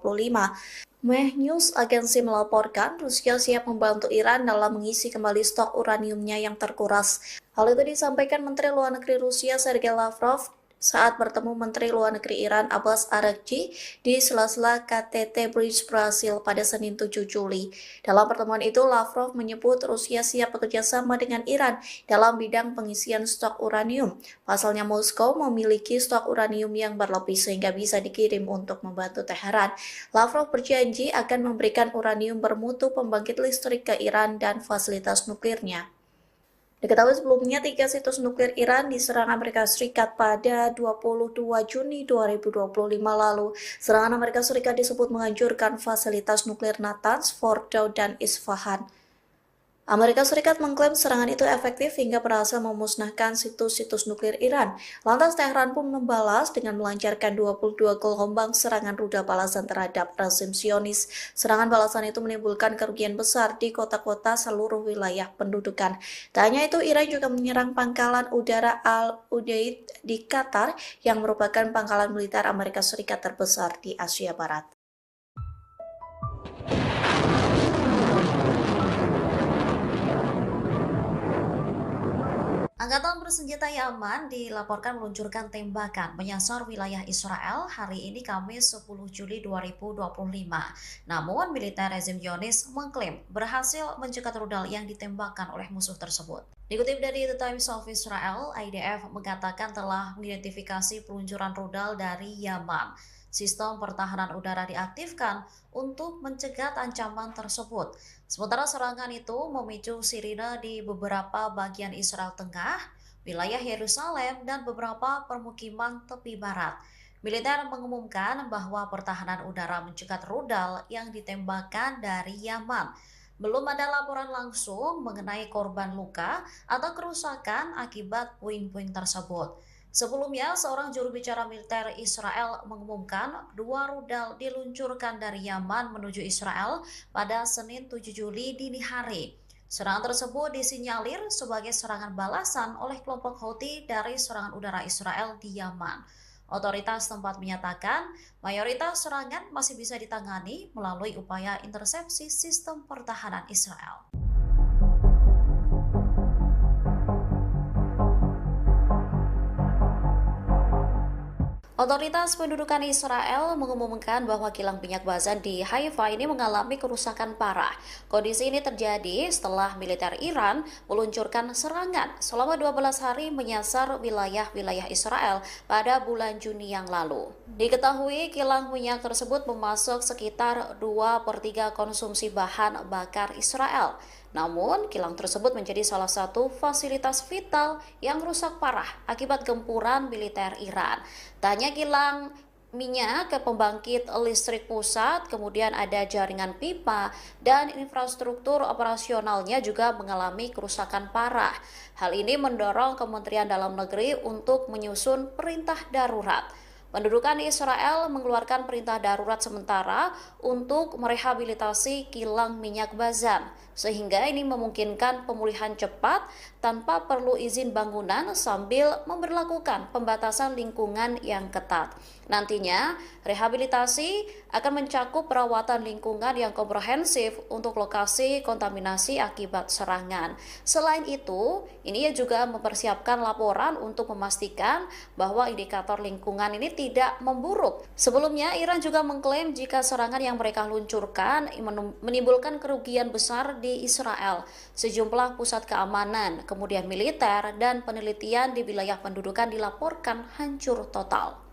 Meh News agensi melaporkan Rusia siap membantu Iran dalam mengisi kembali stok uraniumnya yang terkuras. Hal itu disampaikan Menteri Luar Negeri Rusia Sergei Lavrov saat bertemu Menteri Luar Negeri Iran Abbas Araghchi di sela-sela KTT Bridge Brasil pada Senin 7 Juli. Dalam pertemuan itu, Lavrov menyebut Rusia siap bekerja sama dengan Iran dalam bidang pengisian stok uranium. Pasalnya Moskow memiliki stok uranium yang berlebih sehingga bisa dikirim untuk membantu Teheran. Lavrov berjanji akan memberikan uranium bermutu pembangkit listrik ke Iran dan fasilitas nuklirnya. Diketahui sebelumnya 3 situs nuklir Iran diserang Amerika Serikat pada 22 Juni 2025 lalu. Serangan Amerika Serikat disebut menghancurkan fasilitas nuklir Natanz, Fordow, dan Isfahan. Amerika Serikat mengklaim serangan itu efektif hingga berhasil memusnahkan situs-situs nuklir Iran. Lantas Teheran pun membalas dengan melancarkan 22 gelombang serangan rudal balasan terhadap rezim Zionis. Serangan balasan itu menimbulkan kerugian besar di kota-kota seluruh wilayah pendudukan. Tak hanya itu, Iran juga menyerang pangkalan udara Al-Udeid di Qatar yang merupakan pangkalan militer Amerika Serikat terbesar di Asia Barat.
Angkatan bersenjata Yaman dilaporkan meluncurkan tembakan menyasar wilayah Israel hari ini Kamis 10 Juli 2025. Namun, militer rezim Zionis mengklaim berhasil mencegat rudal yang ditembakkan oleh musuh tersebut. Dikutip dari The Times of Israel, IDF mengatakan telah mengidentifikasi peluncuran rudal dari Yaman. Sistem pertahanan udara diaktifkan untuk mencegat ancaman tersebut. Sementara serangan itu memicu sirine di beberapa bagian Israel Tengah, wilayah Yerusalem, dan beberapa permukiman tepi barat. Militer mengumumkan bahwa pertahanan udara mencegat rudal yang ditembakkan dari Yaman. Belum ada laporan langsung mengenai korban luka atau kerusakan akibat puing-puing tersebut. Sebelumnya, seorang juru bicara militer Israel mengumumkan 2 rudal diluncurkan dari Yaman menuju Israel pada Senin 7 Juli dini hari. Serangan tersebut disinyalir sebagai serangan balasan oleh kelompok Houthi dari serangan udara Israel di Yaman. Otoritas tempat menyatakan mayoritas serangan masih bisa ditangani melalui upaya intersepsi sistem pertahanan Israel. Otoritas pendudukan Israel mengumumkan bahwa kilang minyak Bazan di Haifa ini mengalami kerusakan parah. Kondisi ini terjadi setelah militer Iran meluncurkan serangan selama 12 hari menyasar wilayah-wilayah Israel pada bulan Juni yang lalu. Diketahui kilang minyak tersebut memasok sekitar 2/3 konsumsi bahan bakar Israel. Namun, kilang tersebut menjadi salah satu fasilitas vital yang rusak parah akibat gempuran militer Iran. Tanya kilang minyak ke pembangkit listrik pusat, kemudian ada jaringan pipa, dan infrastruktur operasionalnya juga mengalami kerusakan parah. Hal ini mendorong Kementerian Dalam Negeri untuk menyusun perintah darurat. Pendudukan Israel mengeluarkan perintah darurat sementara untuk merehabilitasi kilang minyak Bazan, sehingga ini memungkinkan pemulihan cepat tanpa perlu izin bangunan sambil memberlakukan pembatasan lingkungan yang ketat. Nantinya, rehabilitasi akan mencakup perawatan lingkungan yang komprehensif untuk lokasi kontaminasi akibat serangan. Selain itu, ini juga mempersiapkan laporan untuk memastikan bahwa indikator lingkungan ini tidak memburuk. Sebelumnya, Iran juga mengklaim jika serangan yang mereka luncurkan menimbulkan kerugian besar di Israel. Sejumlah pusat keamanan, kemudian militer, dan penelitian di wilayah pendudukan dilaporkan hancur total.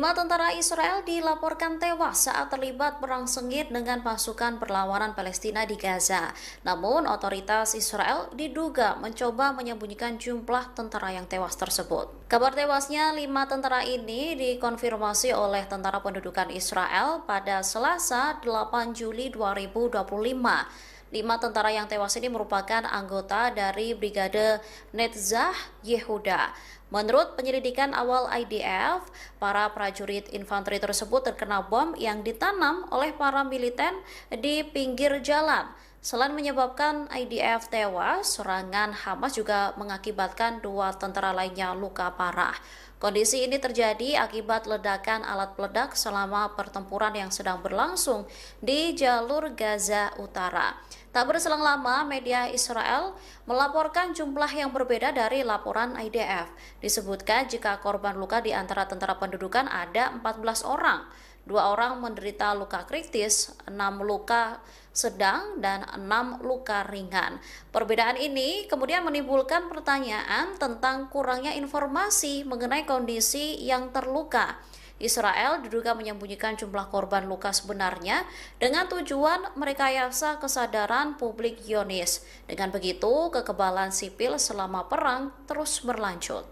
5 tentara Israel dilaporkan tewas saat terlibat perang sengit dengan pasukan perlawanan Palestina di Gaza. Namun, otoritas Israel diduga mencoba menyembunyikan jumlah tentara yang tewas tersebut. Kabar tewasnya 5 tentara ini dikonfirmasi oleh Tentara Pendudukan Israel pada Selasa 8 Juli 2025. 5 tentara yang tewas ini merupakan anggota dari Brigade Netzah Yehuda. Menurut penyelidikan awal IDF, para prajurit infanteri tersebut terkena bom yang ditanam oleh para militer di pinggir jalan. Selain menyebabkan IDF tewas, serangan Hamas juga mengakibatkan 2 tentara lainnya luka parah. Kondisi ini terjadi akibat ledakan alat peledak selama pertempuran yang sedang berlangsung di jalur Gaza Utara. Tak berselang lama, media Israel melaporkan jumlah yang berbeda dari laporan IDF. Disebutkan jika korban luka di antara tentara pendudukan ada 14 orang. 2 orang menderita luka kritis, 6 luka sedang, dan 6 luka ringan. Perbedaan ini kemudian menimbulkan pertanyaan tentang kurangnya informasi mengenai kondisi yang terluka. Israel diduga menyembunyikan jumlah korban luka sebenarnya dengan tujuan merekayasa kesadaran publik Zionis. Dengan begitu, kekebalan sipil selama perang terus berlanjut.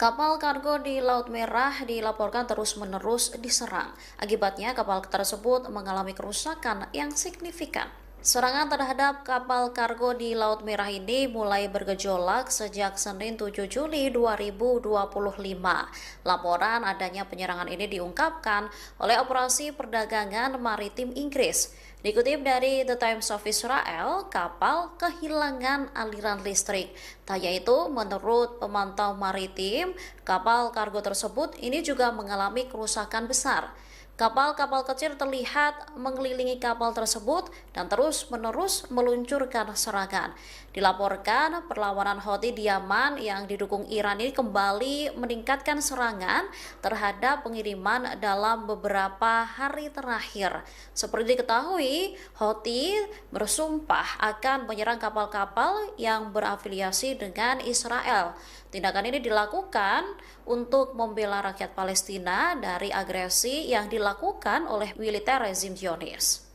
Kapal kargo di Laut Merah dilaporkan terus-menerus diserang. Akibatnya, kapal tersebut mengalami kerusakan yang signifikan. Serangan terhadap kapal kargo di Laut Merah ini mulai bergejolak sejak Senin 7 Juli 2025. Laporan adanya penyerangan ini diungkapkan oleh Operasi Perdagangan Maritim Inggris. Dikutip dari The Times of Israel, kapal kehilangan aliran listrik. Tak yaitu, menurut pemantau maritim, kapal kargo tersebut ini juga mengalami kerusakan besar. Kapal-kapal kecil terlihat mengelilingi kapal tersebut dan terus-menerus meluncurkan serangan. Dilaporkan perlawanan Houthi di Yaman yang didukung Iran ini kembali meningkatkan serangan terhadap pengiriman dalam beberapa hari terakhir. Seperti diketahui, Houthi bersumpah akan menyerang kapal-kapal yang berafiliasi dengan Israel. Tindakan ini dilakukan untuk membela rakyat Palestina dari agresi yang dilakukan oleh militer rezim Zionis.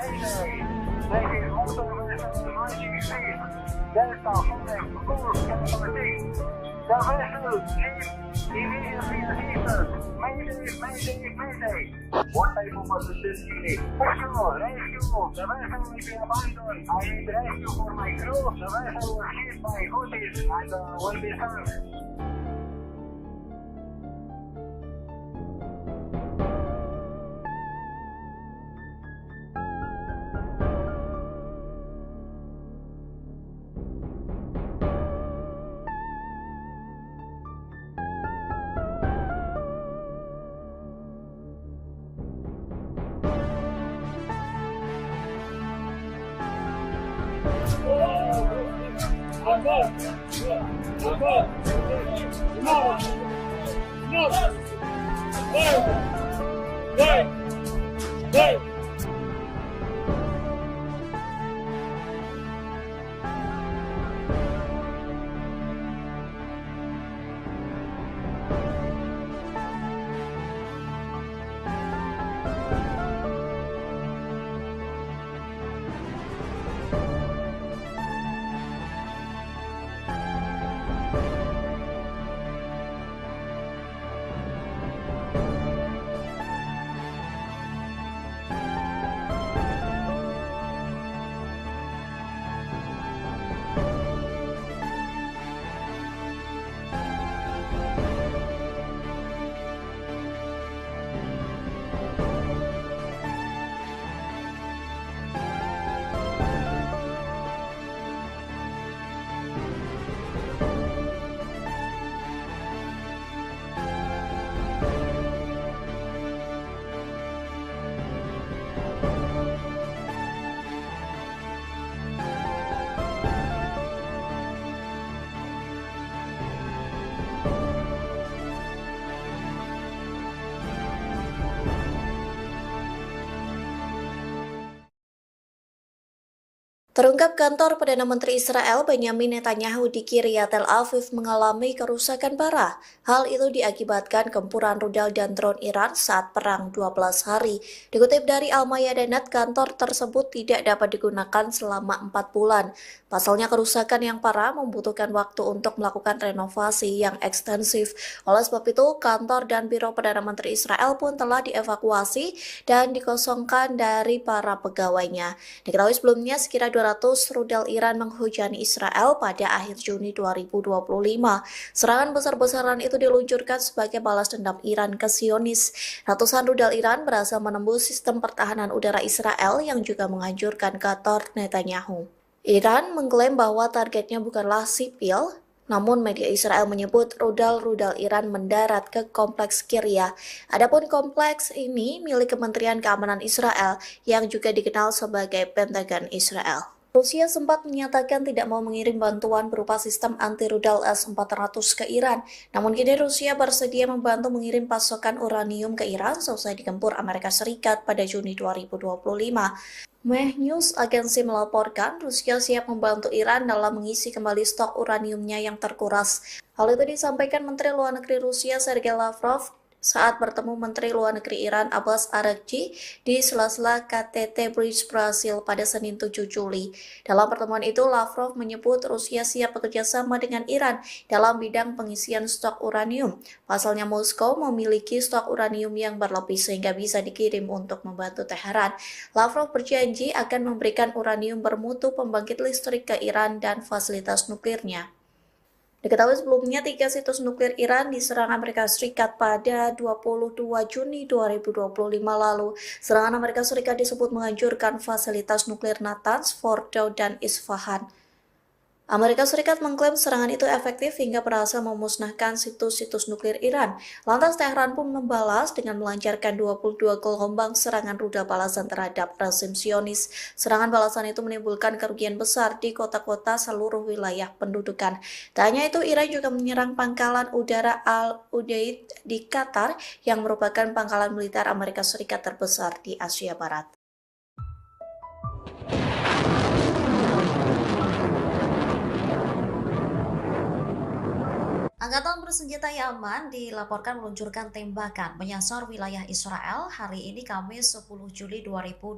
Mayday. This is motor vessel 96, Delta 5, course capital D. The vessel needs immediately assistance. Mayday, mayday, mayday. What type of assistance you need? Rescue, rescue. The vessel will be abandoned. I need rescue for my crew. The vessel was hit by Houthis and will be sunk.
Terungkap kantor Perdana Menteri Israel Benyamin Netanyahu di Kiryat Tel Aviv mengalami kerusakan parah. Hal itu diakibatkan gempuran rudal dan drone Iran saat perang 12 hari. Dikutip dari Al-Mayadeen, kantor tersebut tidak dapat digunakan selama 4 bulan. Pasalnya kerusakan yang parah membutuhkan waktu untuk melakukan renovasi yang ekstensif. Oleh sebab itu, kantor dan biro Perdana Menteri Israel pun telah dievakuasi dan dikosongkan dari para pegawainya. Diketahui sebelumnya sekira 200 rudal Iran menghujani Israel pada akhir Juni 2025. Serangan besar-besaran itu diluncurkan sebagai balas dendam Iran ke Zionis. Ratusan rudal Iran berhasil menembus sistem pertahanan udara Israel yang juga menghancurkan kantor Netanyahu. Iran mengklaim bahwa targetnya bukanlah sipil, namun media Israel menyebut rudal-rudal Iran mendarat ke kompleks Kiryat. Adapun kompleks ini milik Kementerian Keamanan Israel yang juga dikenal sebagai Pentagon Israel. Rusia sempat menyatakan tidak mau mengirim bantuan berupa sistem anti-rudal S-400 ke Iran. Namun kini Rusia bersedia membantu mengirim pasokan uranium ke Iran selesai digempur Amerika Serikat pada Juni 2025. Meh News Agency melaporkan Rusia siap membantu Iran dalam mengisi kembali stok uraniumnya yang terkuras. Hal itu disampaikan Menteri Luar Negeri Rusia Sergei Lavrov saat bertemu Menteri Luar Negeri Iran Abbas Araghchi di sela-sela KTT Bridge Brasil pada Senin 7 Juli. Dalam pertemuan itu, Lavrov menyebut Rusia siap bekerja sama dengan Iran dalam bidang pengisian stok uranium. Pasalnya Moskow memiliki stok uranium yang berlebih sehingga bisa dikirim untuk membantu Teheran. Lavrov berjanji akan memberikan uranium bermutu pembangkit listrik ke Iran dan fasilitas nuklirnya. Diketahui sebelumnya 3 situs nuklir Iran diserang Amerika Serikat pada 22 Juni 2025 lalu. Serangan Amerika Serikat disebut menghancurkan fasilitas nuklir Natanz, Fordow, dan Isfahan. Amerika Serikat mengklaim serangan itu efektif hingga berhasil memusnahkan situs-situs nuklir Iran. Lantas Teheran pun membalas dengan melancarkan 22 gelombang serangan rudal balasan terhadap rezim Zionis. Serangan balasan itu menimbulkan kerugian besar di kota-kota seluruh wilayah pendudukan. Tak hanya itu, Iran juga menyerang pangkalan udara Al-Udeid di Qatar yang merupakan pangkalan militer Amerika Serikat terbesar di Asia Barat.
Angkatan bersenjata Yaman dilaporkan meluncurkan tembakan menyasar wilayah Israel hari ini Kamis 10 Juli 2025.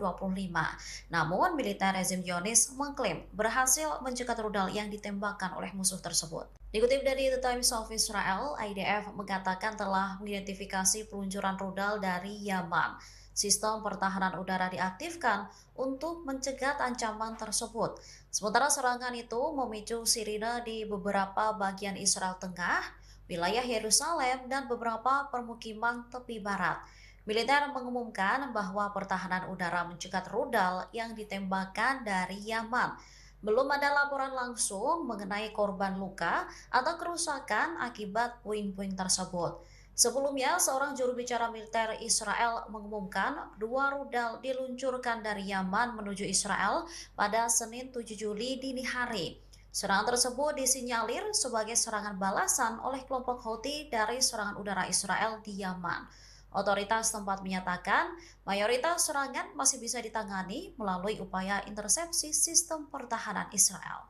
Namun, militer rezim Zionis mengklaim berhasil mencegat rudal yang ditembakkan oleh musuh tersebut. Dikutip dari The Times of Israel, IDF mengatakan telah mengidentifikasi peluncuran rudal dari Yaman. Sistem pertahanan udara diaktifkan untuk mencegat ancaman tersebut. Sementara serangan itu memicu sirine di beberapa bagian Israel Tengah, wilayah Yerusalem, dan beberapa permukiman tepi barat. Militer mengumumkan bahwa pertahanan udara mencegat rudal yang ditembakkan dari Yaman. Belum ada laporan langsung mengenai korban luka atau kerusakan akibat puing-puing tersebut. Sebelumnya, seorang juru bicara militer Israel mengumumkan 2 rudal diluncurkan dari Yaman menuju Israel pada Senin 7 Juli dini hari. Serangan tersebut disinyalir sebagai serangan balasan oleh kelompok Houthi dari serangan udara Israel di Yaman. Otoritas tempat menyatakan mayoritas serangan masih bisa ditangani melalui upaya intersepsi sistem pertahanan Israel.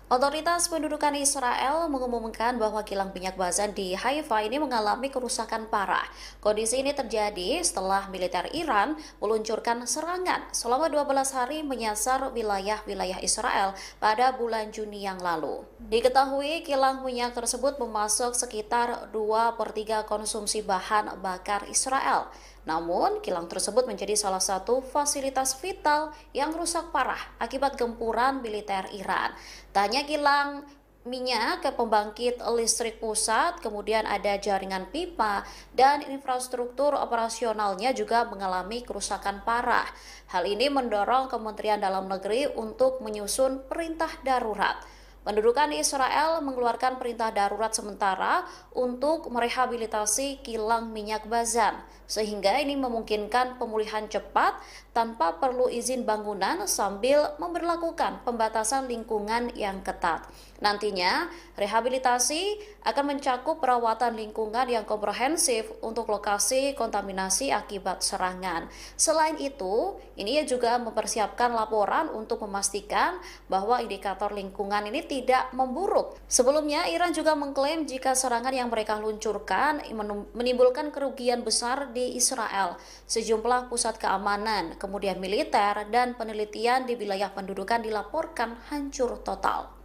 Otoritas pendudukan Israel mengumumkan bahwa kilang minyak Bazan di Haifa ini mengalami kerusakan parah. Kondisi ini terjadi setelah militer Iran meluncurkan serangan selama 12 hari menyasar wilayah-wilayah Israel pada bulan Juni yang lalu. Diketahui kilang minyak tersebut memasok sekitar 2/3 konsumsi bahan bakar Israel. Namun, kilang tersebut menjadi salah satu fasilitas vital yang rusak parah akibat gempuran militer Iran. Tak hanya kilang minyak ke pembangkit listrik pusat, kemudian ada jaringan pipa dan infrastruktur operasionalnya juga mengalami kerusakan parah. Hal ini mendorong Kementerian Dalam Negeri untuk menyusun perintah darurat. Pendudukan Israel mengeluarkan perintah darurat sementara untuk merehabilitasi kilang minyak Bazan, sehingga ini memungkinkan pemulihan cepat tanpa perlu izin bangunan sambil memberlakukan pembatasan lingkungan yang ketat. Nantinya, rehabilitasi akan mencakup perawatan lingkungan yang komprehensif untuk lokasi kontaminasi akibat serangan. Selain itu, ini juga mempersiapkan laporan untuk memastikan bahwa indikator lingkungan ini tidak memburuk. Sebelumnya, Iran juga mengklaim jika serangan yang mereka luncurkan menimbulkan kerugian besar di Israel. Sejumlah pusat keamanan, kemudian militer, dan penelitian di wilayah pendudukan dilaporkan hancur total.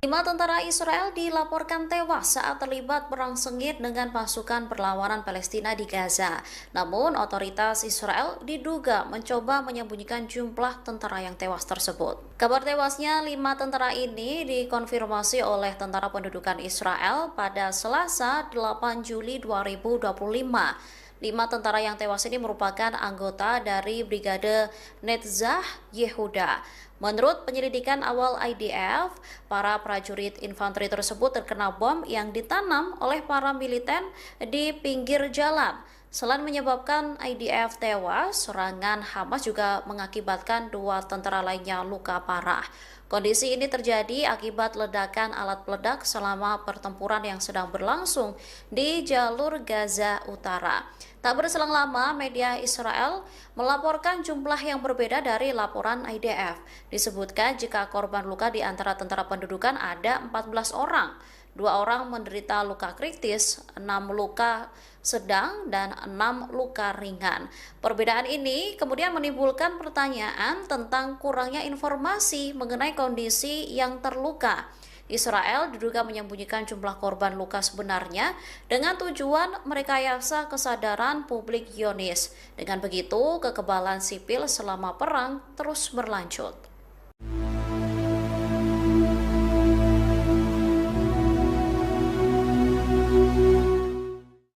5 tentara Israel dilaporkan tewas saat terlibat perang sengit dengan pasukan perlawanan Palestina di Gaza. Namun, otoritas Israel diduga mencoba menyembunyikan jumlah tentara yang tewas tersebut. Kabar tewasnya 5 tentara ini dikonfirmasi oleh Tentara Pendudukan Israel pada Selasa 8 Juli 2025. 5 tentara yang tewas ini merupakan anggota dari Brigade Netzach Yehuda. Menurut penyelidikan awal IDF, para prajurit infanteri tersebut terkena bom yang ditanam oleh para militer di pinggir jalan. Selain menyebabkan IDF tewas, serangan Hamas juga mengakibatkan 2 tentara lainnya luka parah. Kondisi ini terjadi akibat ledakan alat peledak selama pertempuran yang sedang berlangsung di jalur Gaza Utara. Tak berselang lama, media Israel melaporkan jumlah yang berbeda dari laporan IDF. Disebutkan jika korban luka di antara tentara pendudukan ada 14 orang. 2 orang menderita luka kritis, 6 luka sedang, dan 6 luka ringan. Perbedaan ini kemudian menimbulkan pertanyaan tentang kurangnya informasi mengenai kondisi yang terluka. Israel diduga menyembunyikan jumlah korban luka sebenarnya dengan tujuan merekayasa kesadaran publik Zionis. Dengan begitu, kekebalan sipil selama perang terus berlanjut.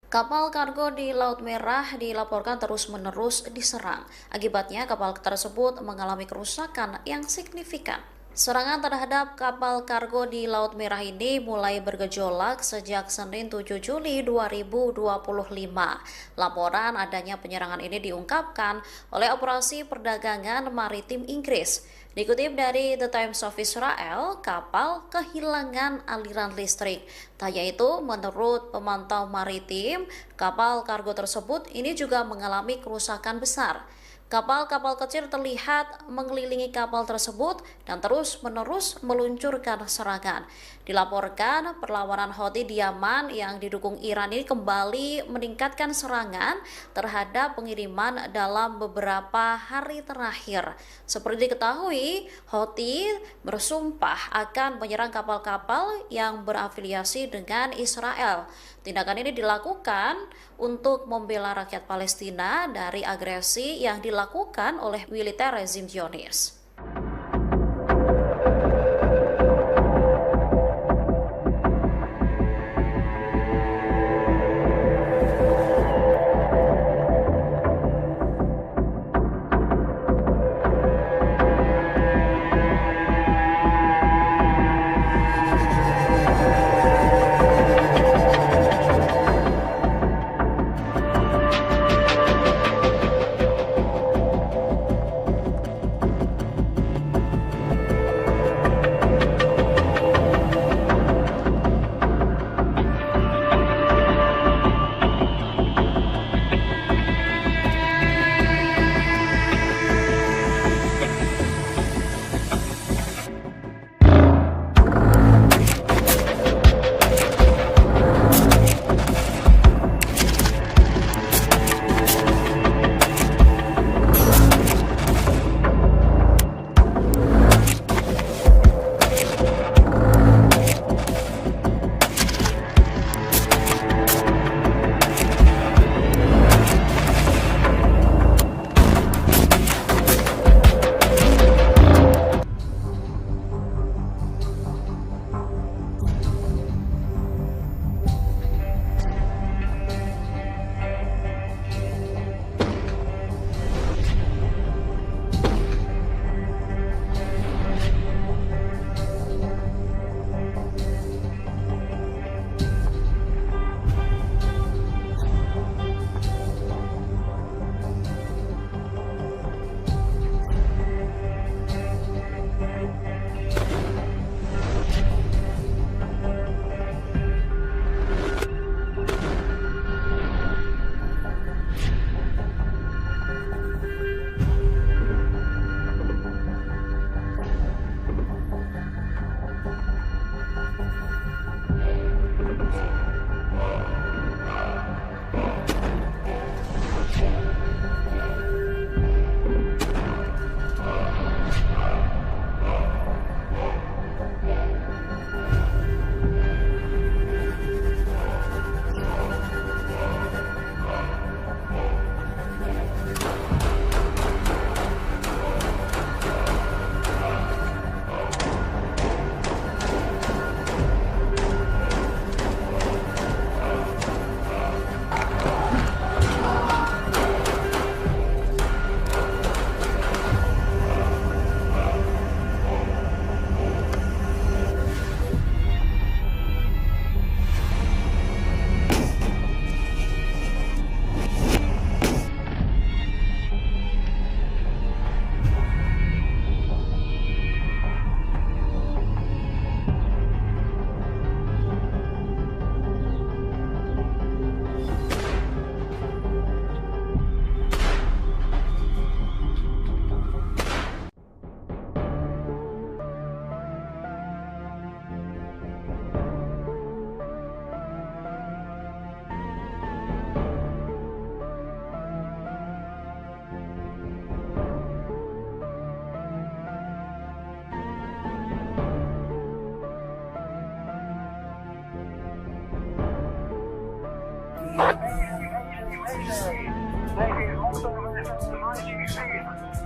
Kapal kargo di Laut Merah dilaporkan terus-menerus diserang. Akibatnya, kapal tersebut mengalami kerusakan yang signifikan. Serangan terhadap kapal kargo di Laut Merah ini mulai bergejolak sejak Senin 7 Juli 2025. Laporan adanya penyerangan ini diungkapkan oleh Operasi Perdagangan Maritim Inggris. Dikutip dari The Times of Israel, kapal kehilangan aliran listrik. Tak hanya itu, menurut pemantau maritim, kapal kargo tersebut ini juga mengalami kerusakan besar. Kapal-kapal kecil terlihat mengelilingi kapal tersebut dan terus-menerus meluncurkan serangan. Dilaporkan perlawanan Houthi di Yaman yang didukung Iran ini kembali meningkatkan serangan terhadap pengiriman dalam beberapa hari terakhir. Seperti diketahui, Houthi bersumpah akan menyerang kapal-kapal yang berafiliasi dengan Israel. Tindakan ini dilakukan untuk membela rakyat Palestina dari agresi yang dilakukan oleh militer rezim Zionis.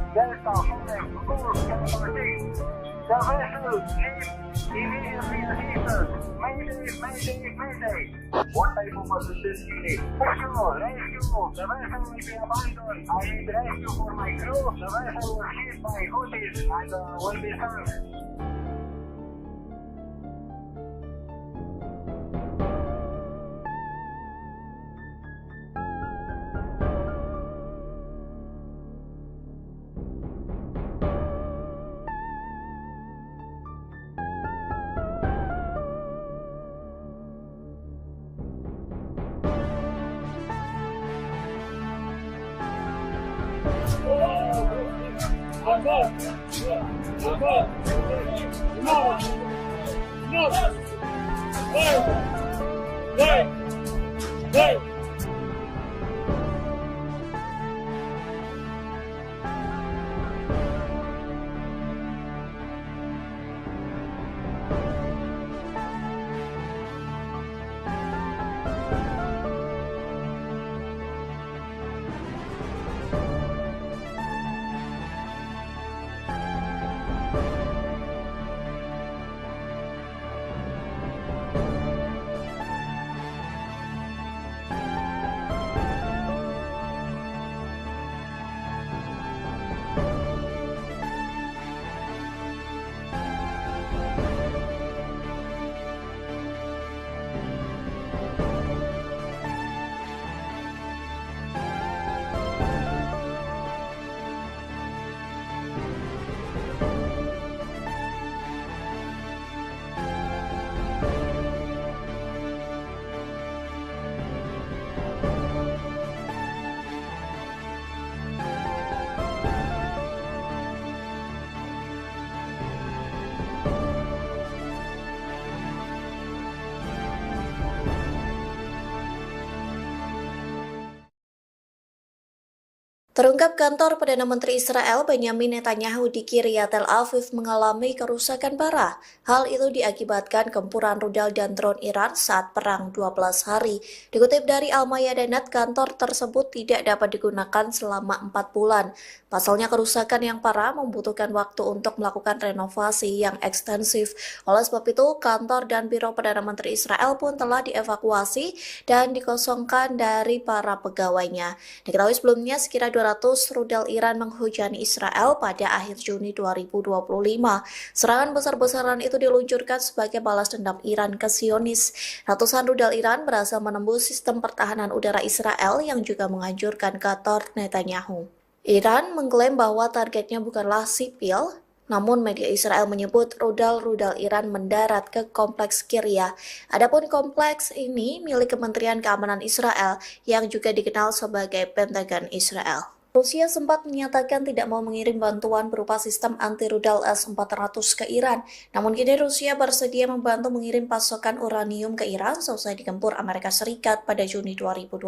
Delta 5 Golf Capital 6, the vessel is Immediately assistance. Mayday, mayday, mayday. What type of assistance you need? Rescue, rescue. The vessel will be abandoned. I need rescue for my crew. The vessel was hit by Houthis and will be sunk.
Terungkap kantor Perdana Menteri Israel Benyamin Netanyahu di Kiryat Tel Aviv mengalami kerusakan parah. Hal itu diakibatkan gempuran rudal dan drone Iran saat perang 12 hari. Dikutip dari Al-Mayadinat, kantor tersebut tidak dapat digunakan selama 4 bulan. Pasalnya kerusakan yang parah membutuhkan waktu untuk melakukan renovasi yang ekstensif. Oleh sebab itu, kantor dan biro Perdana Menteri Israel pun telah dievakuasi dan dikosongkan dari para pegawainya. Diketahui sebelumnya sekira 200 rudal Iran menghujani Israel pada akhir Juni 2025. Serangan besar-besaran itu diluncurkan sebagai balas dendam Iran ke Zionis. Ratusan rudal Iran berhasil menembus sistem pertahanan udara Israel yang juga menghancurkan kantor Netanyahu. Iran mengklaim bahwa targetnya bukanlah sipil, namun media Israel menyebut rudal-rudal Iran mendarat ke kompleks Kiryat. Adapun kompleks ini milik Kementerian Keamanan Israel yang juga dikenal sebagai Pentagon Israel. Rusia sempat menyatakan tidak mau mengirim bantuan berupa sistem anti-rudal S-400 ke Iran. Namun kini Rusia bersedia membantu mengirim pasokan uranium ke Iran seusai digempur Amerika Serikat pada Juni 2025.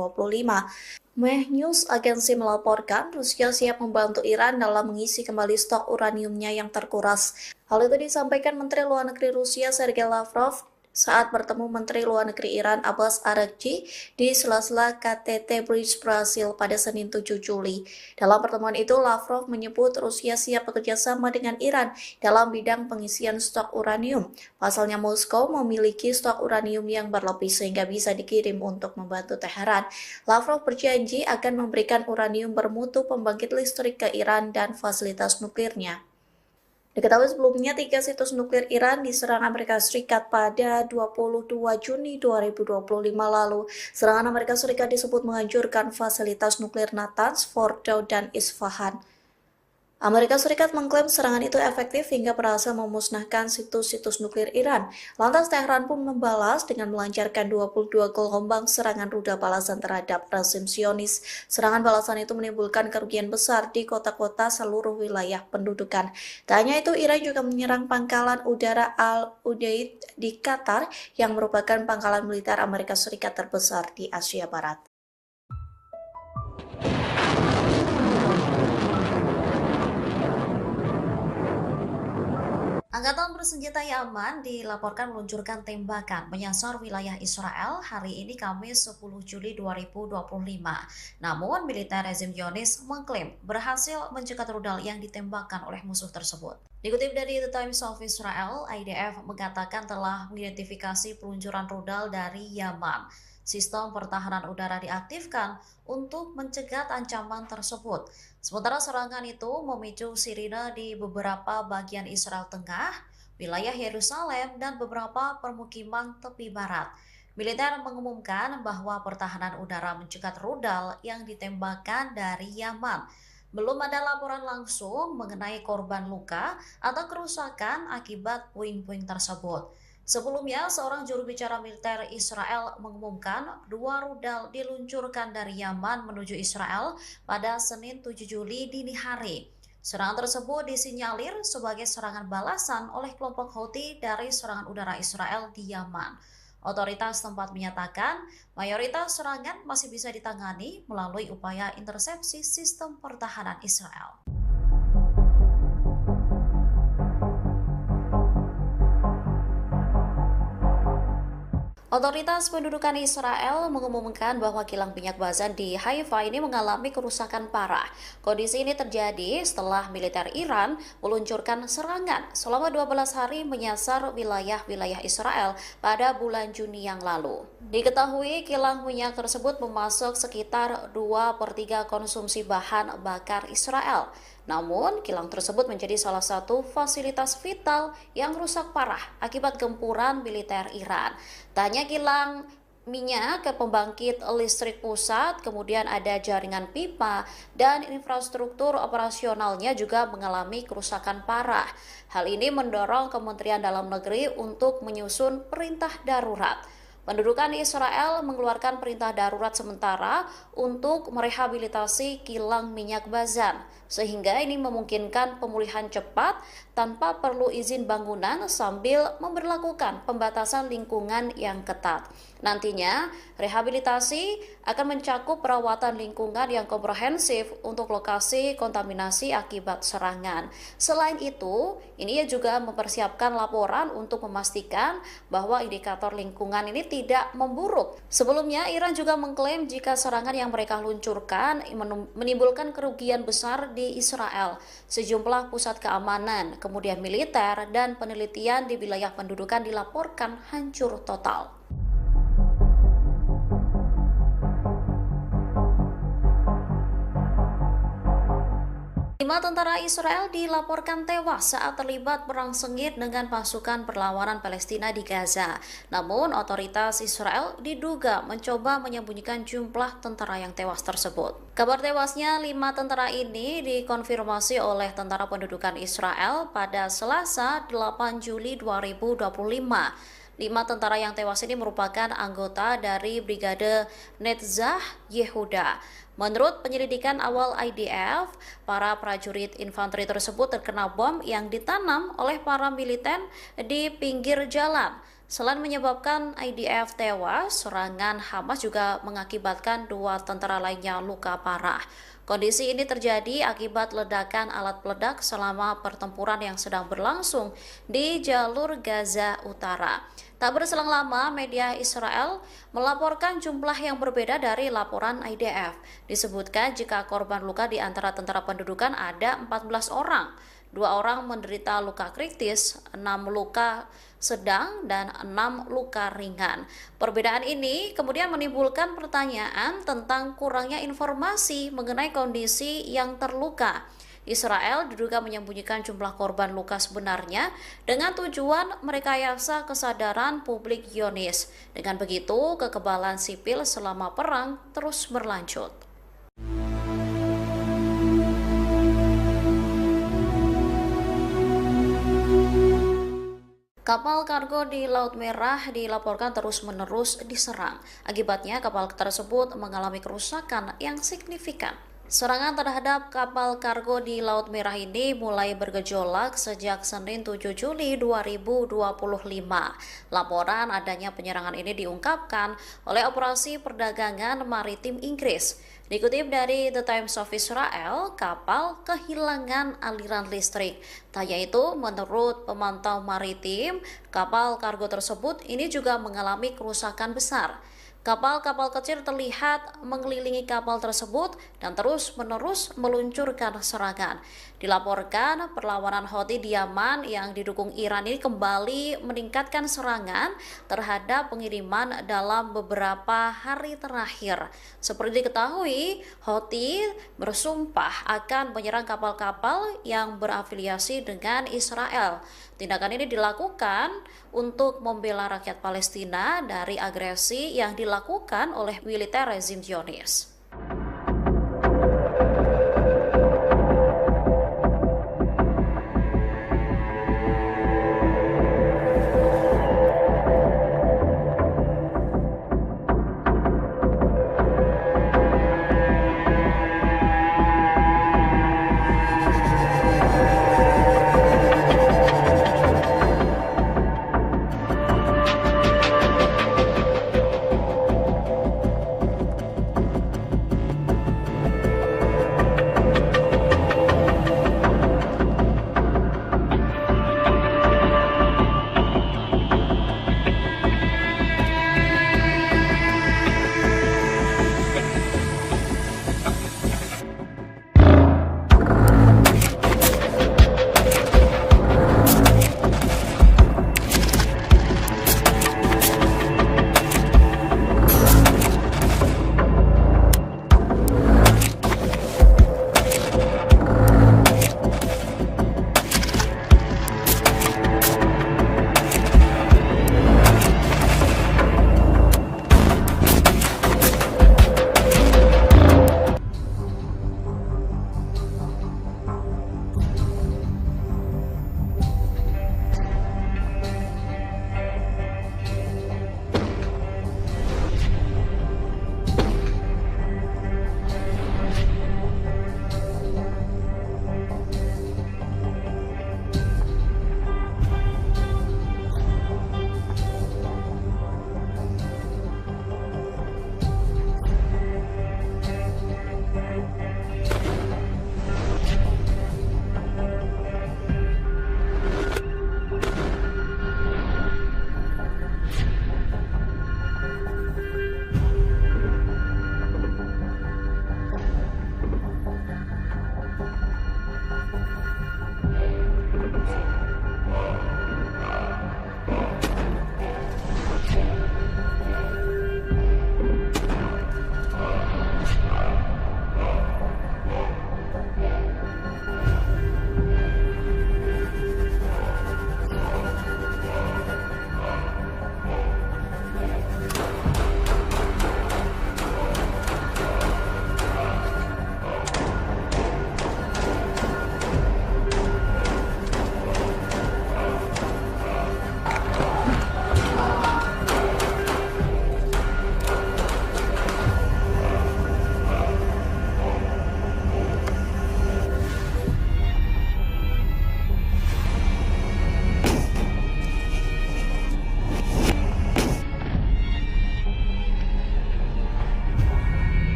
Meh News agensi melaporkan Rusia siap membantu Iran dalam mengisi kembali stok uraniumnya yang terkuras. Hal itu disampaikan Menteri Luar Negeri Rusia Sergei Lavrov saat bertemu Menteri Luar Negeri Iran Abbas Araghchi di sela-sela KTT Bridge Brasil pada Senin 7 Juli. Dalam pertemuan itu, Lavrov menyebut Rusia siap bekerja sama dengan Iran dalam bidang pengisian stok uranium. Pasalnya Moskow memiliki stok uranium yang berlebih sehingga bisa dikirim untuk membantu Teheran. Lavrov berjanji akan memberikan uranium bermutu pembangkit listrik ke Iran dan fasilitas nuklirnya. Diketahui sebelumnya 3 situs nuklir Iran diserang Amerika Serikat pada 22 Juni 2025 lalu. Serangan Amerika Serikat disebut menghancurkan fasilitas nuklir Natanz, Fordow, dan Isfahan. Amerika Serikat mengklaim serangan itu efektif hingga berhasil memusnahkan situs-situs nuklir Iran. Lantas Teheran pun membalas dengan melancarkan 22 gelombang serangan rudal balasan terhadap rezim Zionis. Serangan balasan itu menimbulkan kerugian besar di kota-kota seluruh wilayah pendudukan. Tak hanya itu, Iran juga menyerang pangkalan udara Al-Udeid di Qatar yang merupakan pangkalan militer Amerika Serikat terbesar di Asia Barat.
Angkatan bersenjata Yaman dilaporkan meluncurkan tembakan menyasar wilayah Israel hari ini Kamis 10 Juli 2025. Namun, militer rezim Zionis mengklaim berhasil mencegat rudal yang ditembakkan oleh musuh tersebut. Dikutip dari The Times of Israel, IDF mengatakan telah mengidentifikasi peluncuran rudal dari Yaman. Sistem pertahanan udara diaktifkan untuk mencegat ancaman tersebut. Sementara serangan itu memicu sirine di beberapa bagian Israel Tengah, wilayah Yerusalem, dan beberapa permukiman tepi barat. Militer mengumumkan bahwa pertahanan udara mencegat rudal yang ditembakkan dari Yaman. Belum ada laporan langsung mengenai korban luka atau kerusakan akibat puing-puing tersebut. Sebelumnya, seorang juru bicara militer Israel mengumumkan 2 rudal diluncurkan dari Yaman menuju Israel pada Senin 7 Juli dini hari. Serangan tersebut disinyalir sebagai serangan balasan oleh kelompok Houthi dari serangan udara Israel di Yaman. Otoritas tempat menyatakan mayoritas serangan masih bisa ditangani melalui upaya intersepsi sistem pertahanan Israel. Otoritas pendudukan Israel mengumumkan bahwa kilang minyak Bazan di Haifa ini mengalami kerusakan parah. Kondisi ini terjadi setelah militer Iran meluncurkan serangan selama 12 hari menyasar wilayah-wilayah Israel pada bulan Juni yang lalu. Diketahui kilang minyak tersebut memasok sekitar 2/3 konsumsi bahan bakar Israel. Namun, kilang tersebut menjadi salah satu fasilitas vital yang rusak parah akibat gempuran militer Iran. Tak hanya kilang minyak ke pembangkit listrik pusat, kemudian ada jaringan pipa dan infrastruktur operasionalnya juga mengalami kerusakan parah. Hal ini mendorong Kementerian Dalam Negeri untuk menyusun perintah darurat. Pendudukan Israel mengeluarkan perintah darurat sementara untuk merehabilitasi kilang minyak Bazan, sehingga ini memungkinkan pemulihan cepat tanpa perlu izin bangunan sambil memberlakukan pembatasan lingkungan yang ketat. Nantinya, rehabilitasi akan mencakup perawatan lingkungan yang komprehensif untuk lokasi kontaminasi akibat serangan. Selain itu, ini juga mempersiapkan laporan untuk memastikan bahwa indikator lingkungan ini tidak memburuk. Sebelumnya, Iran juga mengklaim jika serangan yang mereka luncurkan menimbulkan kerugian besar di Israel. Sejumlah pusat keamanan, kemudian militer, dan penelitian di wilayah pendudukan dilaporkan hancur total. 5 tentara Israel dilaporkan tewas saat terlibat perang sengit dengan pasukan perlawanan Palestina di Gaza. Namun, otoritas Israel diduga mencoba menyembunyikan jumlah tentara yang tewas tersebut. Kabar tewasnya 5 tentara ini dikonfirmasi oleh Tentara Pendudukan Israel pada Selasa 8 Juli 2025. 5 tentara yang tewas ini merupakan anggota dari Brigade Netzach Yehuda. Menurut penyelidikan awal IDF, para prajurit infanteri tersebut terkena bom yang ditanam oleh para militer di pinggir jalan. Selain menyebabkan IDF tewas, serangan Hamas juga mengakibatkan 2 tentara lainnya luka parah. Kondisi ini terjadi akibat ledakan alat peledak selama pertempuran yang sedang berlangsung di jalur Gaza Utara. Tak berselang lama, media Israel melaporkan jumlah yang berbeda dari laporan IDF. Disebutkan jika korban luka di antara tentara pendudukan ada 14 orang. 2 orang menderita luka kritis, 6 luka sedang, dan 6 luka ringan. Perbedaan ini kemudian menimbulkan pertanyaan tentang kurangnya informasi mengenai kondisi yang terluka. Israel diduga menyembunyikan jumlah korban luka sebenarnya dengan tujuan merekayasa kesadaran publik Zionis. Dengan begitu, kekebalan sipil selama perang terus berlanjut. Kapal kargo di Laut Merah dilaporkan terus-menerus diserang. Akibatnya, kapal tersebut mengalami kerusakan yang signifikan. Serangan terhadap kapal kargo di Laut Merah ini mulai bergejolak sejak Senin 7 Juli 2025. Laporan adanya penyerangan ini diungkapkan oleh Operasi Perdagangan Maritim Inggris. Dikutip dari The Times of Israel, kapal kehilangan aliran listrik. Tak hanya itu, menurut pemantau maritim, kapal kargo tersebut ini juga mengalami kerusakan besar. Kapal-kapal kecil terlihat mengelilingi kapal tersebut dan terus-menerus meluncurkan serangan. Dilaporkan perlawanan Houthi di Yaman yang didukung Iran ini kembali meningkatkan serangan terhadap pengiriman dalam beberapa hari terakhir. Seperti diketahui, Houthi bersumpah akan menyerang kapal-kapal yang berafiliasi dengan Israel. Tindakan ini dilakukan untuk membela rakyat Palestina dari agresi yang dilakukan oleh militer rezim Zionis.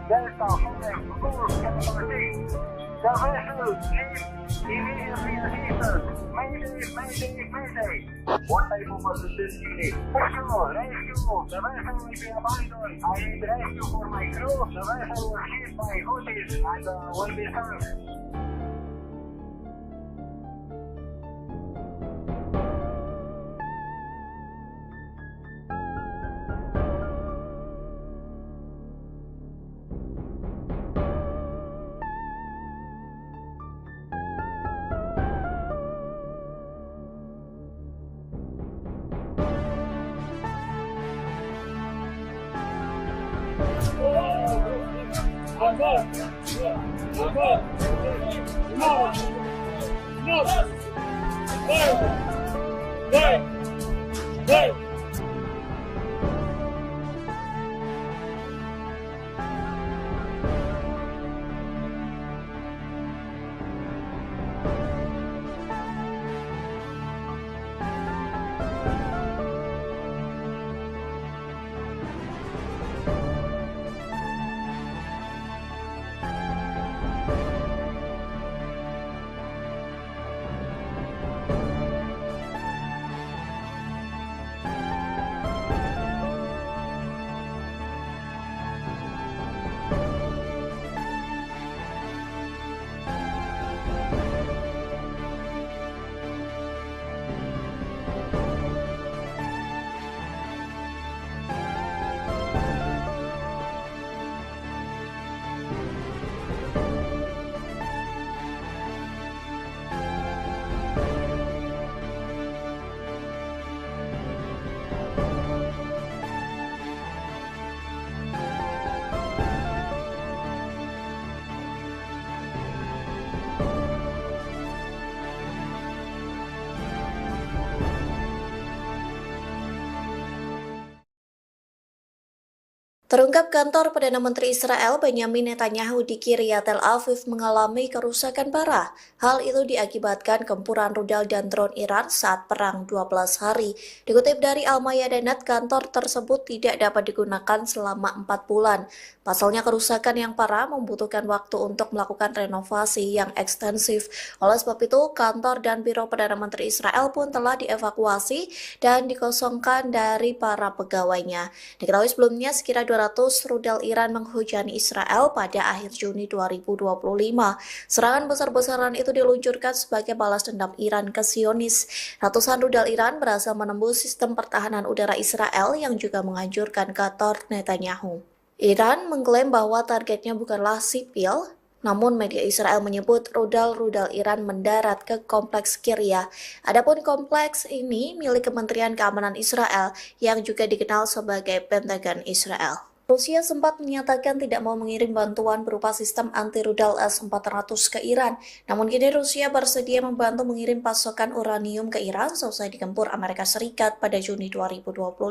Delta 5, course capital D. The vessel leaves immediately assistance. Mayday. What type of assistance you need? Rescue. The vessel will be abandoned. I need rescue for my crew. The vessel was hit by Houthis and will be sunk.
Terungkap kantor Perdana Menteri Israel Benyamin Netanyahu di Kiryat Tel Aviv mengalami kerusakan parah. Hal itu diakibatkan gempuran rudal dan drone Iran saat perang 12 hari. Dikutip dari Al-Mayadanet, kantor tersebut tidak dapat digunakan selama 4 bulan. Pasalnya kerusakan yang parah membutuhkan waktu untuk melakukan renovasi yang ekstensif. Oleh sebab itu, kantor dan Biro Perdana Menteri Israel pun telah dievakuasi dan dikosongkan dari para pegawainya. Diketahui sebelumnya sekira 200 rudal Iran menghujani Israel pada akhir Juni 2025. Serangan besar-besaran itu diluncurkan sebagai balas dendam Iran ke Zionis. Ratusan rudal Iran berhasil menembus sistem pertahanan udara Israel yang juga menghancurkan kantor Netanyahu. Iran mengklaim bahwa targetnya bukanlah sipil, namun media Israel menyebut rudal-rudal Iran mendarat ke kompleks Kiryat. Adapun kompleks ini milik Kementerian Keamanan Israel yang juga dikenal sebagai Pentagon Israel. Rusia sempat menyatakan tidak mau mengirim bantuan berupa sistem anti-rudal S-400 ke Iran. Namun kini Rusia bersedia membantu mengirim pasokan uranium ke Iran selesai digempur Amerika Serikat pada Juni 2025.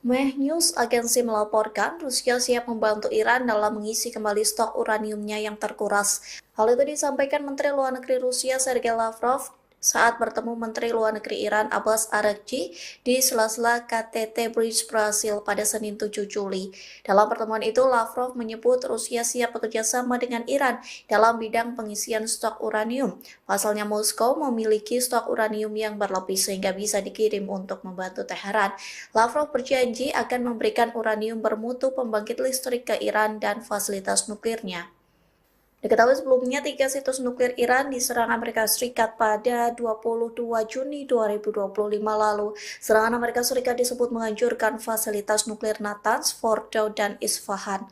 Meh News agensi melaporkan Rusia siap membantu Iran dalam mengisi kembali stok uraniumnya yang terkuras. Hal itu disampaikan Menteri Luar Negeri Rusia Sergei Lavrov saat bertemu Menteri Luar Negeri Iran Abbas Araghchi di sela-sela KTT Bridge Brasil pada Senin 7 Juli. Dalam pertemuan itu, Lavrov menyebut Rusia siap bekerja sama dengan Iran dalam bidang pengisian stok uranium. Pasalnya Moskow memiliki stok uranium yang berlebih sehingga bisa dikirim untuk membantu Teheran. Lavrov berjanji akan memberikan uranium bermutu pembangkit listrik ke Iran dan fasilitas nuklirnya. Diketahui sebelumnya 3 situs nuklir Iran diserang Amerika Serikat pada 22 Juni 2025 lalu. Serangan Amerika Serikat disebut menghancurkan fasilitas nuklir Natanz, Fordow, dan Isfahan.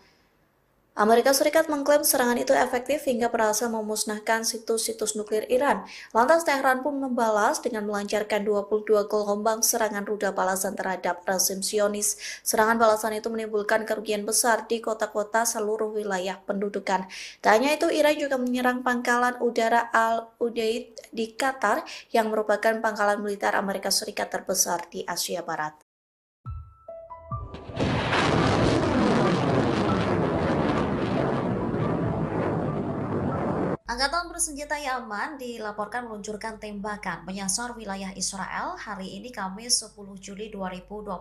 Amerika Serikat mengklaim serangan itu efektif hingga berhasil memusnahkan situs-situs nuklir Iran. Lantas Teheran pun membalas dengan melancarkan 22 gelombang serangan rudal balasan terhadap rezim Zionis. Serangan balasan itu menimbulkan kerugian besar di kota-kota seluruh wilayah pendudukan. Tak hanya itu, Iran juga menyerang pangkalan udara Al-Udeid di Qatar yang merupakan pangkalan militer Amerika Serikat terbesar di Asia Barat.
Angkatan bersenjata Yaman dilaporkan meluncurkan tembakan menyasar wilayah Israel hari ini Kamis 10 Juli 2025.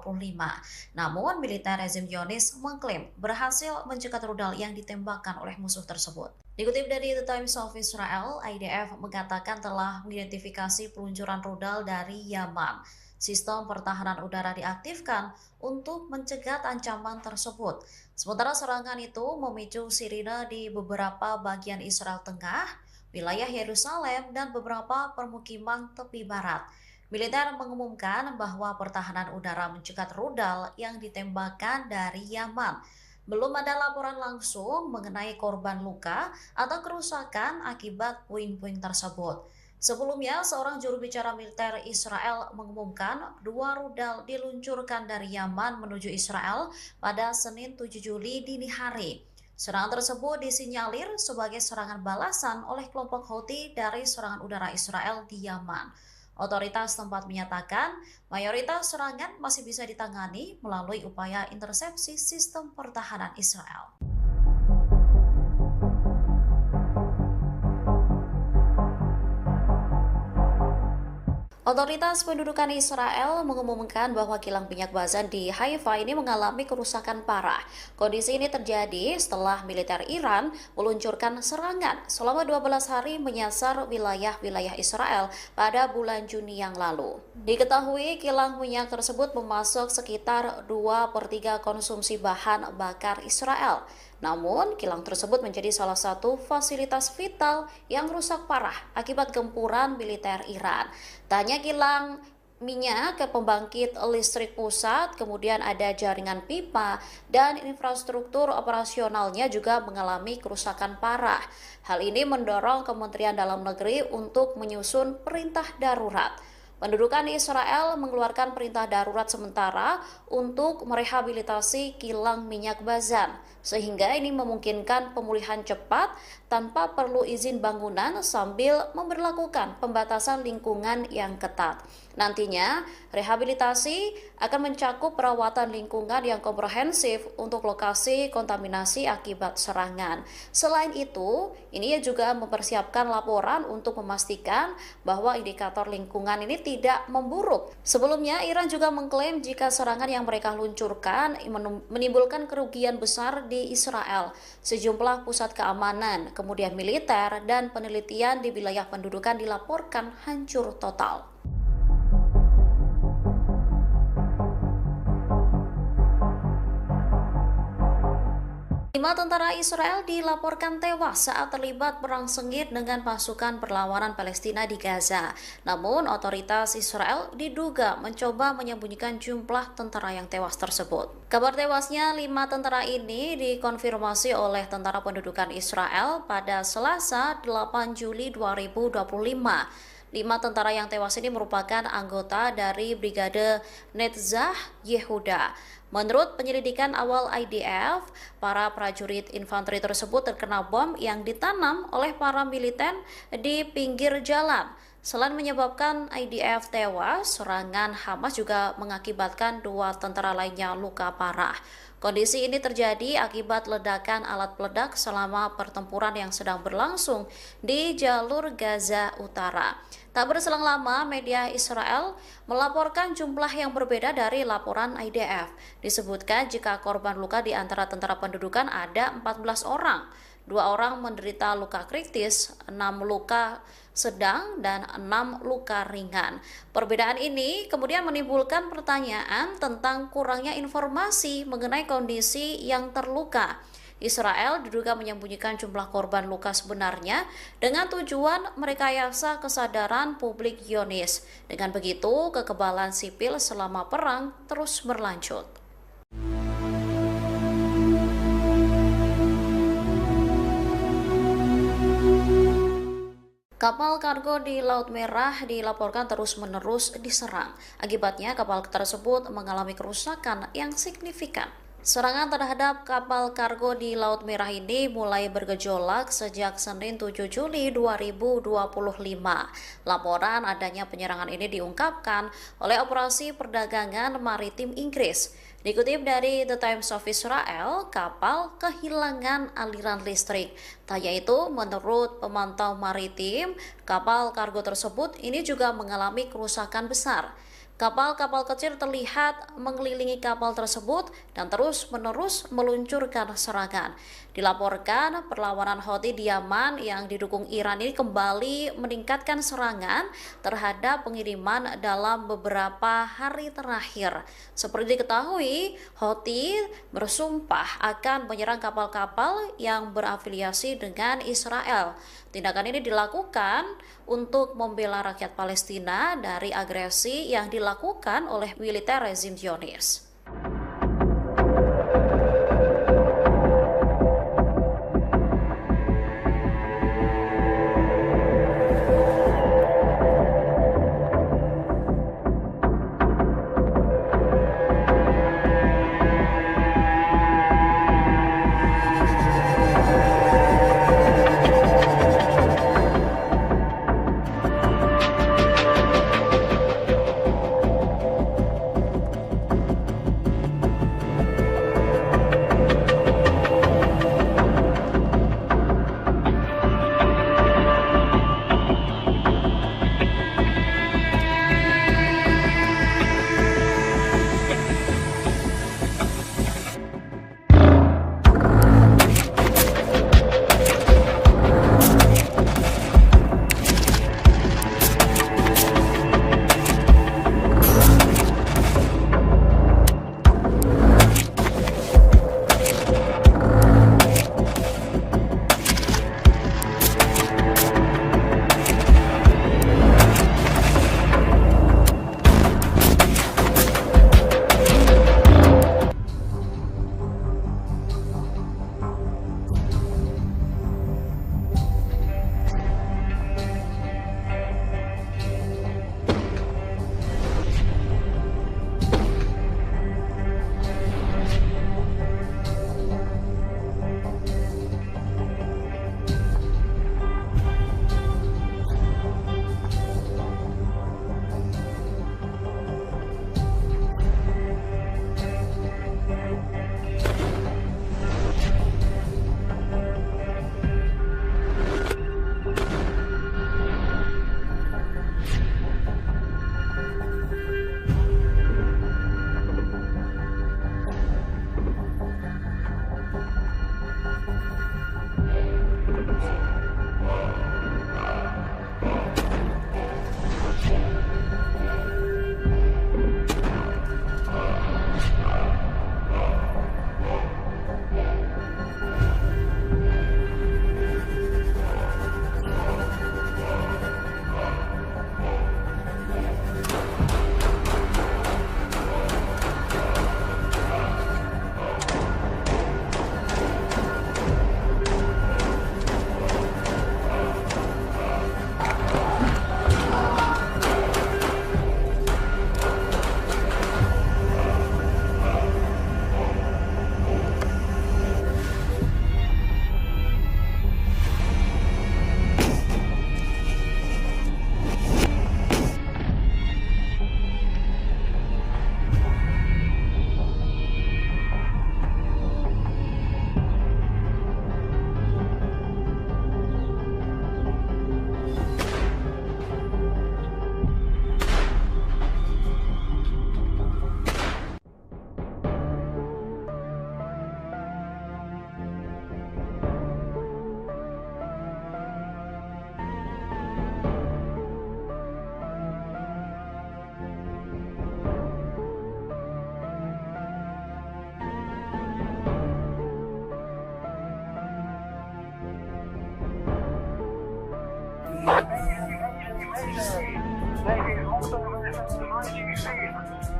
Namun, militer rezim Zionis mengklaim berhasil mencegat rudal yang ditembakkan oleh musuh tersebut. Dikutip dari The Times of Israel, IDF mengatakan telah mengidentifikasi peluncuran rudal dari Yaman. Sistem pertahanan udara diaktifkan untuk mencegat ancaman tersebut. Sementara serangan itu memicu sirine di beberapa bagian Israel Tengah, wilayah Yerusalem, dan beberapa permukiman tepi barat. Militer mengumumkan bahwa pertahanan udara mencegat rudal yang ditembakkan dari Yaman. Belum ada laporan langsung mengenai korban luka atau kerusakan akibat puing-puing tersebut. Sebelumnya, seorang juru bicara militer Israel mengumumkan 2 rudal diluncurkan dari Yaman menuju Israel pada Senin 7 Juli dini hari. Serangan tersebut disinyalir sebagai serangan balasan oleh kelompok Houthi dari serangan udara Israel di Yaman. Otoritas tempat menyatakan mayoritas serangan masih bisa ditangani melalui upaya intersepsi sistem pertahanan Israel. Otoritas pendudukan Israel mengumumkan bahwa kilang minyak Bazan di Haifa ini mengalami kerusakan parah. Kondisi ini terjadi setelah militer Iran meluncurkan serangan selama 12 hari menyasar wilayah-wilayah Israel pada bulan Juni yang lalu. Diketahui kilang minyak tersebut memasok sekitar 2/3 konsumsi bahan bakar Israel. Namun, kilang tersebut menjadi salah satu fasilitas vital yang rusak parah akibat gempuran militer Iran. Tak hanya kilang minyak ke pembangkit listrik pusat, kemudian ada jaringan pipa dan infrastruktur operasionalnya juga mengalami kerusakan parah. Hal ini mendorong Kementerian Dalam Negeri untuk menyusun perintah darurat. Pendudukan Israel mengeluarkan perintah darurat sementara untuk merehabilitasi kilang minyak Bazan, sehingga ini memungkinkan pemulihan cepat tanpa perlu izin bangunan sambil memberlakukan pembatasan lingkungan yang ketat. Nantinya, rehabilitasi akan mencakup perawatan lingkungan yang komprehensif untuk lokasi kontaminasi akibat serangan. Selain itu, ini juga mempersiapkan laporan untuk memastikan bahwa indikator lingkungan ini tidak memburuk. Sebelumnya, Iran juga mengklaim jika serangan yang mereka luncurkan menimbulkan kerugian besar di Israel. Sejumlah pusat keamanan, kemudian militer, dan penelitian di wilayah pendudukan dilaporkan hancur total. 5 tentara Israel dilaporkan tewas saat terlibat perang sengit dengan pasukan perlawanan Palestina di Gaza. Namun, otoritas Israel diduga mencoba menyembunyikan jumlah tentara yang tewas tersebut. Kabar tewasnya 5 tentara ini dikonfirmasi oleh Tentara Pendudukan Israel pada Selasa 8 Juli 2025. 5 tentara yang tewas ini merupakan anggota dari Brigade Netzach Yehuda. Menurut penyelidikan awal IDF, para prajurit infanteri tersebut terkena bom yang ditanam oleh para militer di pinggir jalan. Selain menyebabkan IDF tewas, serangan Hamas juga mengakibatkan 2 tentara lainnya luka parah. Kondisi ini terjadi akibat ledakan alat peledak selama pertempuran yang sedang berlangsung di jalur Gaza Utara. Tak berselang lama, media Israel melaporkan jumlah yang berbeda dari laporan IDF. Disebutkan jika korban luka di antara tentara pendudukan ada 14 orang. 2 orang menderita luka kritis, 6 luka sedang, dan 6 luka ringan. Perbedaan ini kemudian menimbulkan pertanyaan tentang kurangnya informasi mengenai kondisi yang terluka. Israel diduga menyembunyikan jumlah korban luka sebenarnya dengan tujuan merekayasa kesadaran publik Zionis. Dengan begitu, kekebalan sipil selama perang terus berlanjut. Kapal kargo di Laut Merah dilaporkan terus-menerus diserang. Akibatnya, kapal tersebut mengalami kerusakan yang signifikan. Serangan terhadap kapal kargo di Laut Merah ini mulai bergejolak sejak Senin 7 Juli 2025. Laporan adanya penyerangan ini diungkapkan oleh Operasi Perdagangan Maritim Inggris. Dikutip dari The Times of Israel, kapal kehilangan aliran listrik. Tak hanya itu, menurut pemantau maritim, kapal kargo tersebut ini juga mengalami kerusakan besar. Kapal-kapal kecil terlihat mengelilingi kapal tersebut dan terus-menerus meluncurkan serangan. Dilaporkan perlawanan Houthi di Yaman yang didukung Iran ini kembali meningkatkan serangan terhadap pengiriman dalam beberapa hari terakhir. Seperti diketahui, Houthi bersumpah akan menyerang kapal-kapal yang berafiliasi dengan Israel. Tindakan ini dilakukan untuk membela rakyat Palestina dari agresi yang dilakukan oleh militer rezim Zionis.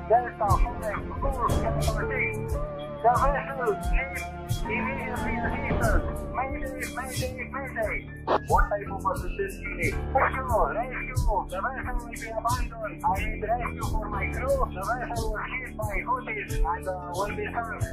Delta 5, course capital 6. The vessel needs immediately assistance. Mayday, mayday, mayday. What type of assistance you need? Rescue, rescue. The vessel will be abandoned. I need rescue for my crew. The vessel was hit by Houthis and will be sunk.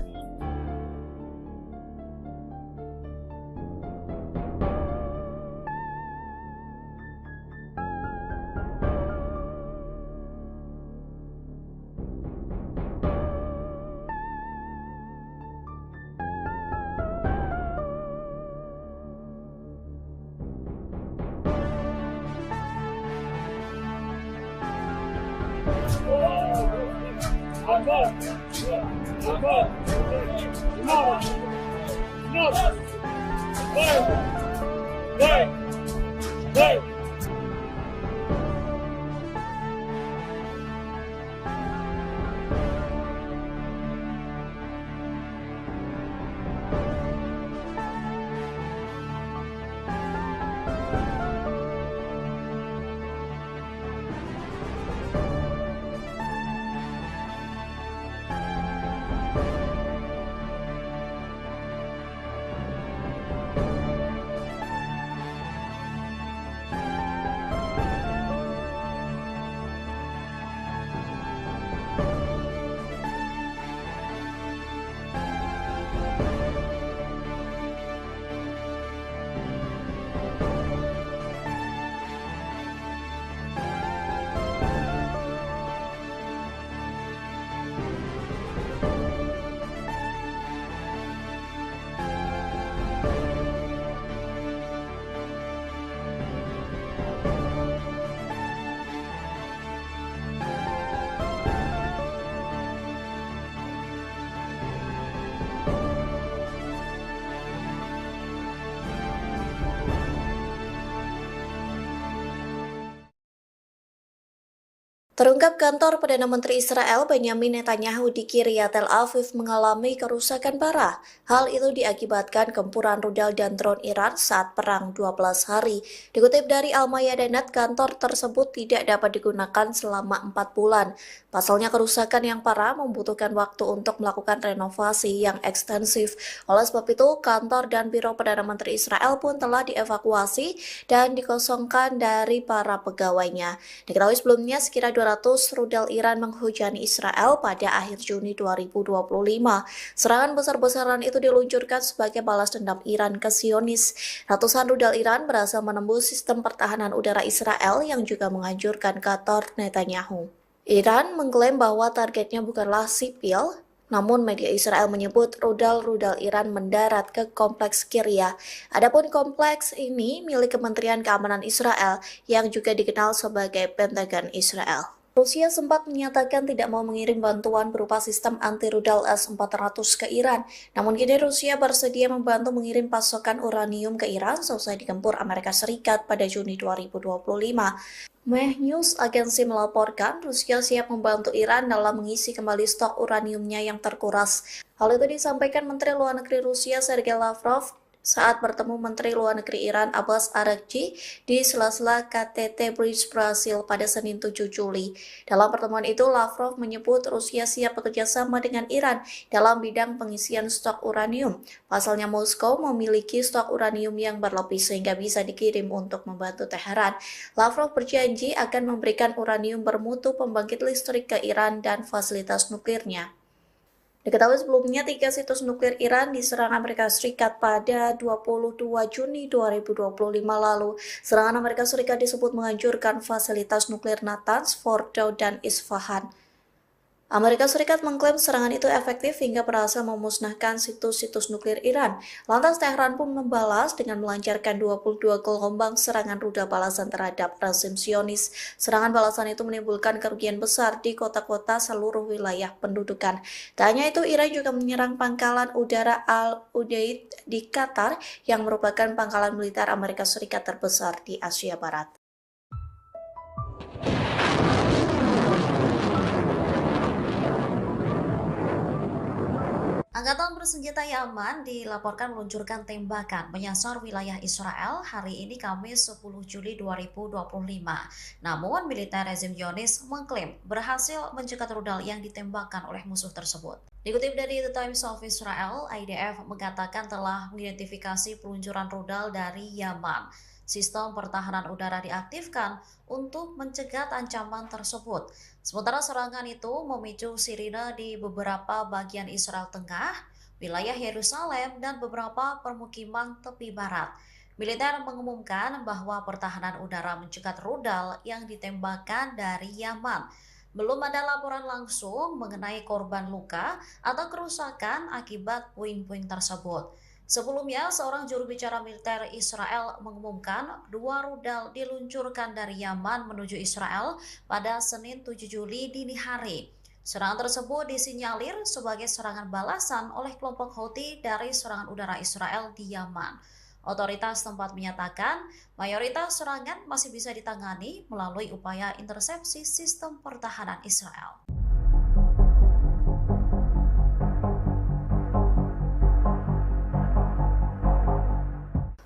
Terungkap kantor Perdana Menteri Israel Benyamin Netanyahu di Kiryat Tel Aviv mengalami kerusakan parah. Hal itu diakibatkan gempuran rudal dan drone Iran saat perang 12 hari. Dikutip dari Al-Mayadinat, kantor tersebut tidak dapat digunakan selama 4 bulan. Pasalnya kerusakan yang parah membutuhkan waktu untuk melakukan renovasi yang ekstensif. Oleh sebab itu, kantor dan biro Perdana Menteri Israel pun telah dievakuasi dan dikosongkan dari para pegawainya. Diketahui sebelumnya sekira 200 rudal Iran menghujani Israel pada akhir Juni 2025. Serangan besar-besaran itu diluncurkan sebagai balas dendam Iran ke Zionis. Ratusan rudal Iran berhasil menembus sistem pertahanan udara Israel yang juga menghancurkan kantor Netanyahu. Iran mengklaim bahwa targetnya bukanlah sipil, namun media Israel menyebut rudal-rudal Iran mendarat ke kompleks Kiryat. Adapun kompleks ini milik Kementerian Keamanan Israel yang juga dikenal sebagai Pentagon Israel. Rusia sempat menyatakan tidak mau mengirim bantuan berupa sistem anti-rudal S-400 ke Iran. Namun kini Rusia bersedia membantu mengirim pasokan uranium ke Iran seusai digempur Amerika Serikat pada Juni 2025. Meh News agensi melaporkan Rusia siap membantu Iran dalam mengisi kembali stok uraniumnya yang terkuras. Hal itu disampaikan Menteri Luar Negeri Rusia Sergei Lavrov saat bertemu Menteri Luar Negeri Iran Abbas Araghchi di sela-sela KTT Bridge Brasil pada Senin 7 Juli. Dalam pertemuan itu, Lavrov menyebut Rusia siap bekerja sama dengan Iran dalam bidang pengisian stok uranium. Pasalnya Moskow memiliki stok uranium yang berlebih sehingga bisa dikirim untuk membantu Teheran. Lavrov berjanji akan memberikan uranium bermutu pembangkit listrik ke Iran dan fasilitas nuklirnya. Diketahui sebelumnya 3 situs nuklir Iran diserang Amerika Serikat pada 22 Juni 2025 lalu. Serangan Amerika Serikat disebut menghancurkan fasilitas nuklir Natanz, Fordow, dan Isfahan. Amerika Serikat mengklaim serangan itu efektif hingga berhasil memusnahkan situs-situs nuklir Iran. Lantas Teheran pun membalas dengan melancarkan 22 gelombang serangan rudal balasan terhadap rezim Zionis. Serangan balasan itu menimbulkan kerugian besar di kota-kota seluruh wilayah pendudukan. Tak hanya itu, Iran juga menyerang pangkalan udara Al-Udeid di Qatar yang merupakan pangkalan militer Amerika Serikat terbesar di Asia Barat.
Angkatan bersenjata Yaman dilaporkan meluncurkan tembakan menyasar wilayah Israel hari ini Kamis 10 Juli 2025. Namun, militer rezim Zionis mengklaim berhasil mencegat rudal yang ditembakkan oleh musuh tersebut. Dikutip dari The Times of Israel, IDF mengatakan telah mengidentifikasi peluncuran rudal dari Yaman. Sistem pertahanan udara diaktifkan untuk mencegat ancaman tersebut. Sementara serangan itu memicu sirine di beberapa bagian Israel Tengah, wilayah Yerusalem, dan beberapa permukiman tepi barat. Militer mengumumkan bahwa pertahanan udara mencegat rudal yang ditembakkan dari Yaman. Belum ada laporan langsung mengenai korban luka atau kerusakan akibat puing-puing tersebut. Sebelumnya, seorang juru bicara militer Israel mengumumkan 2 rudal diluncurkan dari Yaman menuju Israel pada Senin 7 Juli dini hari. Serangan tersebut disinyalir sebagai serangan balasan oleh kelompok Houthi dari serangan udara Israel di Yaman. Otoritas tempat menyatakan mayoritas serangan masih bisa ditangani melalui upaya intersepsi sistem pertahanan Israel.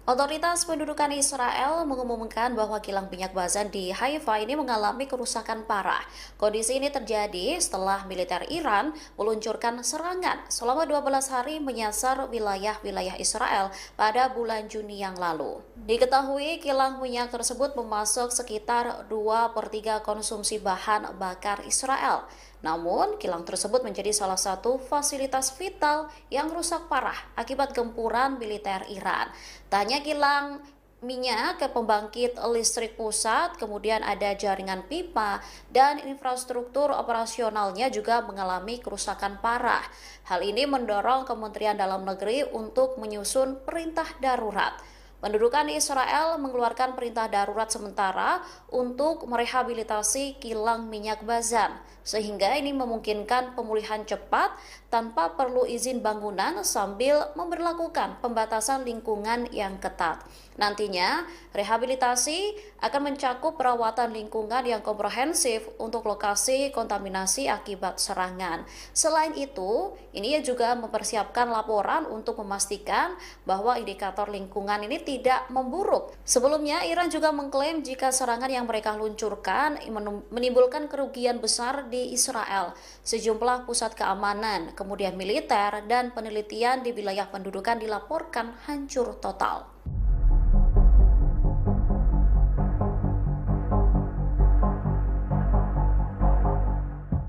Otoritas pendudukan Israel mengumumkan bahwa kilang minyak Bazan di Haifa ini mengalami kerusakan parah. Kondisi ini terjadi setelah militer Iran meluncurkan serangan selama 12 hari menyasar wilayah-wilayah Israel pada bulan Juni yang lalu. Diketahui kilang minyak tersebut memasok sekitar 2/3 konsumsi bahan bakar Israel. Namun, kilang tersebut menjadi salah satu fasilitas vital yang rusak parah akibat gempuran militer Iran. Tak hanya kilang minyak ke pembangkit listrik pusat, kemudian ada jaringan pipa dan infrastruktur operasionalnya juga mengalami kerusakan parah. Hal ini mendorong Kementerian Dalam Negeri untuk menyusun perintah darurat. Pendudukan Israel mengeluarkan perintah darurat sementara untuk merehabilitasi kilang minyak Bazan, sehingga ini memungkinkan pemulihan cepat tanpa perlu izin bangunan sambil memberlakukan pembatasan lingkungan yang ketat. Nantinya, rehabilitasi akan mencakup perawatan lingkungan yang komprehensif untuk lokasi kontaminasi akibat serangan. Selain itu, ini juga mempersiapkan laporan untuk memastikan bahwa indikator lingkungan ini tidak memburuk. Sebelumnya, Iran juga mengklaim jika serangan yang mereka luncurkan menimbulkan kerugian besar di Israel. Sejumlah pusat keamanan, kemudian militer, dan penelitian di wilayah pendudukan dilaporkan hancur total.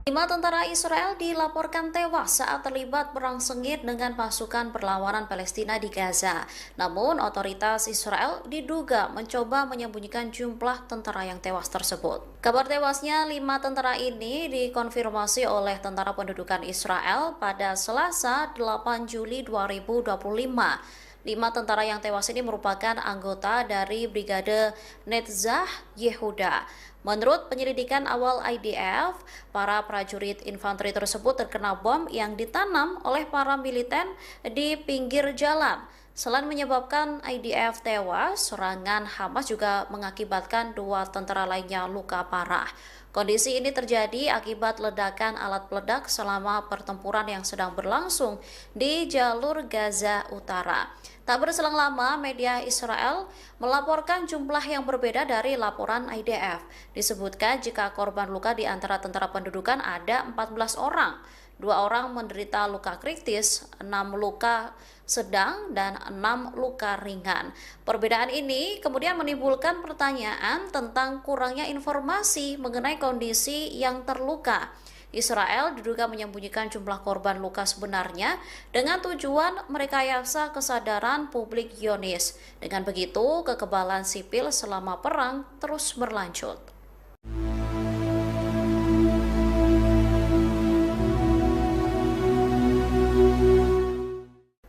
5 tentara Israel dilaporkan tewas saat terlibat perang sengit dengan pasukan perlawanan Palestina di Gaza. Namun, otoritas Israel diduga mencoba menyembunyikan jumlah tentara yang tewas tersebut. Kabar tewasnya 5 tentara ini dikonfirmasi oleh Tentara Pendudukan Israel pada Selasa 8 Juli 2025. 5 tentara yang tewas ini merupakan anggota dari Brigade Netzach Yehuda. Menurut penyelidikan awal IDF, para prajurit infanteri tersebut terkena bom yang ditanam oleh para militer di pinggir jalan. Selain menyebabkan IDF tewas, serangan Hamas juga mengakibatkan 2 tentara lainnya luka parah. Kondisi ini terjadi akibat ledakan alat peledak selama pertempuran yang sedang berlangsung di jalur Gaza Utara. Tak berselang lama, media Israel melaporkan jumlah yang berbeda dari laporan IDF. Disebutkan jika korban luka di antara tentara pendudukan ada 14 orang. 2 orang menderita luka kritis, 6 luka sedang, dan 6 luka ringan. Perbedaan ini kemudian menimbulkan pertanyaan tentang kurangnya informasi mengenai kondisi yang terluka. Israel diduga menyembunyikan jumlah korban luka sebenarnya dengan tujuan merekayasa kesadaran publik Zionis. Dengan begitu, kekebalan sipil selama perang terus berlanjut.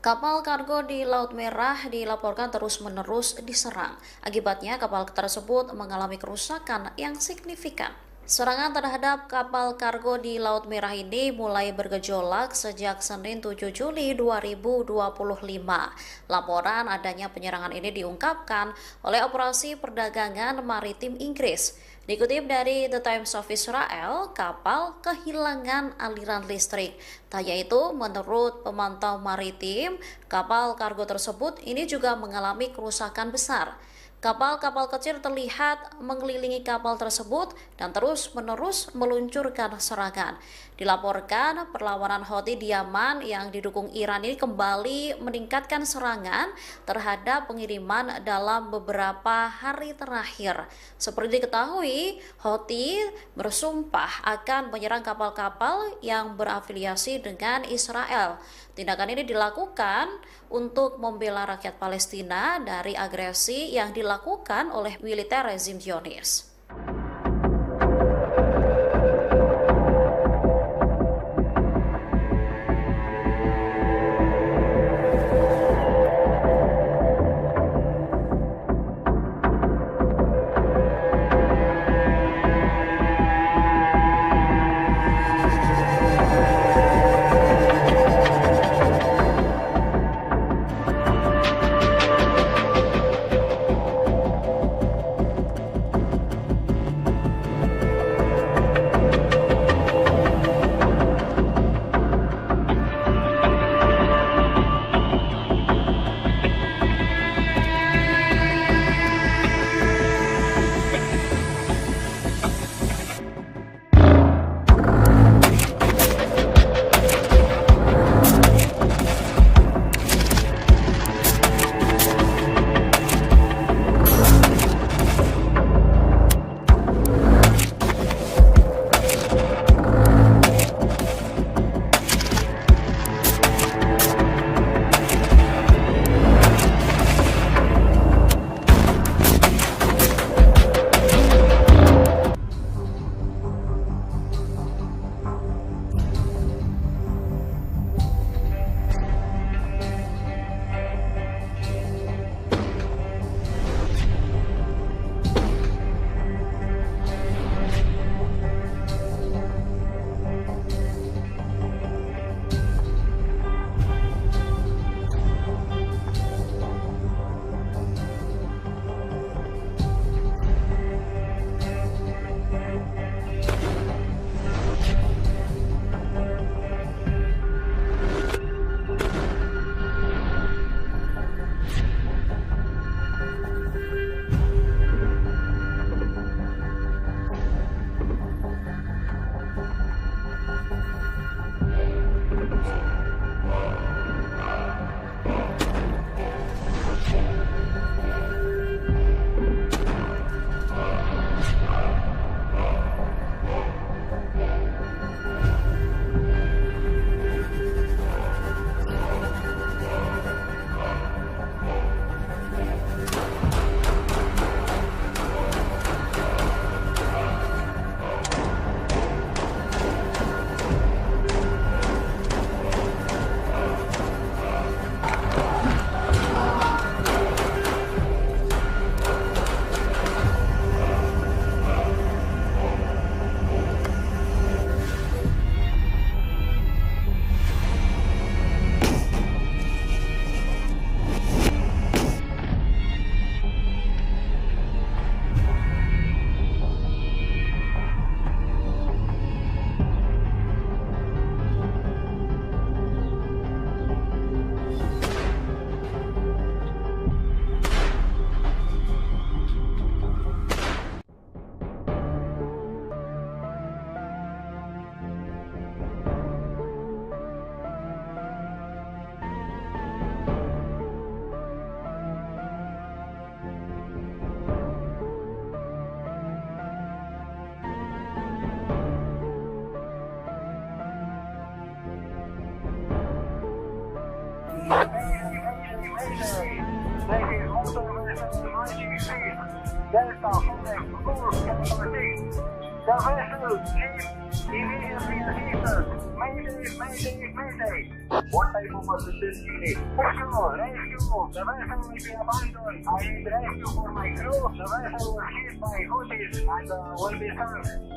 Kapal kargo di Laut Merah dilaporkan terus-menerus diserang. Akibatnya, kapal tersebut mengalami kerusakan yang signifikan. Serangan terhadap kapal kargo di Laut Merah ini mulai bergejolak sejak Senin 7 Juli 2025. Laporan adanya penyerangan ini diungkapkan oleh Operasi Perdagangan Maritim Inggris. Dikutip dari The Times of Israel, kapal kehilangan aliran listrik. Tak hanya itu, menurut pemantau maritim, kapal kargo tersebut ini juga mengalami kerusakan besar. Kapal-kapal kecil terlihat mengelilingi kapal tersebut dan terus-menerus meluncurkan serangan. Dilaporkan perlawanan Houthi di Yaman yang didukung Iran ini kembali meningkatkan serangan terhadap pengiriman dalam beberapa hari terakhir. Seperti diketahui, Houthi bersumpah akan menyerang kapal-kapal yang berafiliasi dengan Israel. Tindakan ini dilakukan untuk membela rakyat Palestina dari agresi yang dilakukan oleh militer rezim Zionis.
Delta 5, course capital The vessel is immediately assistance. Mayday. What type of assistance you need? Rescue. The vessel will be abandoned. I need rescue for my crew. The vessel was hit by Houthis and will be sunk.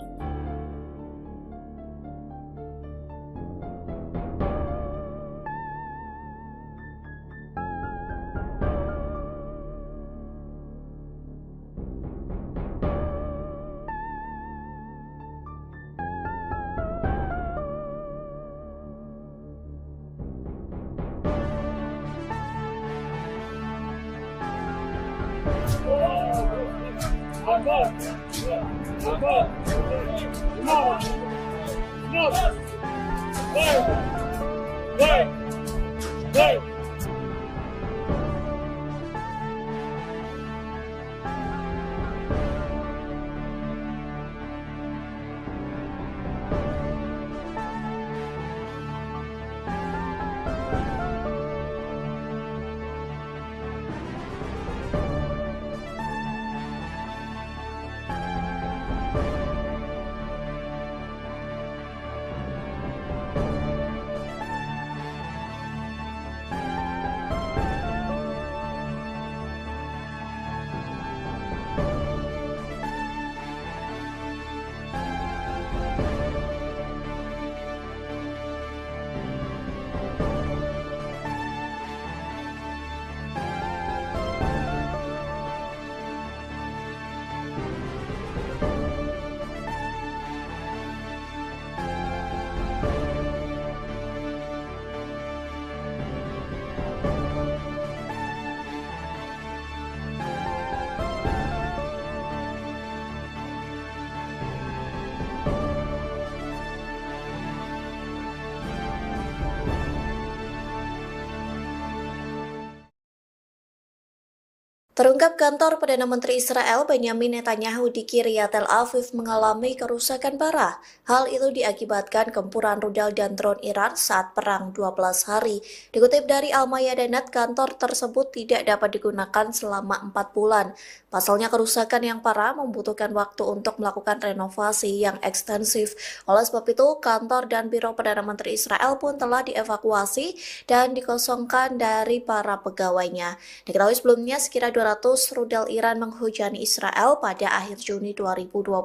Terungkap kantor Perdana Menteri Israel Benyamin Netanyahu di Kiryat Tel Aviv mengalami kerusakan parah. Hal itu diakibatkan gempuran rudal dan drone Iran saat perang 12 hari. Dikutip dari Al-Mayadinat, kantor tersebut tidak dapat digunakan selama 4 bulan. Pasalnya kerusakan yang parah membutuhkan waktu untuk melakukan renovasi yang ekstensif. Oleh sebab itu, kantor dan biro Perdana Menteri Israel pun telah dievakuasi dan dikosongkan dari para pegawainya. Diketahui sebelumnya sekira 200 rudal Iran menghujani Israel pada akhir Juni 2025.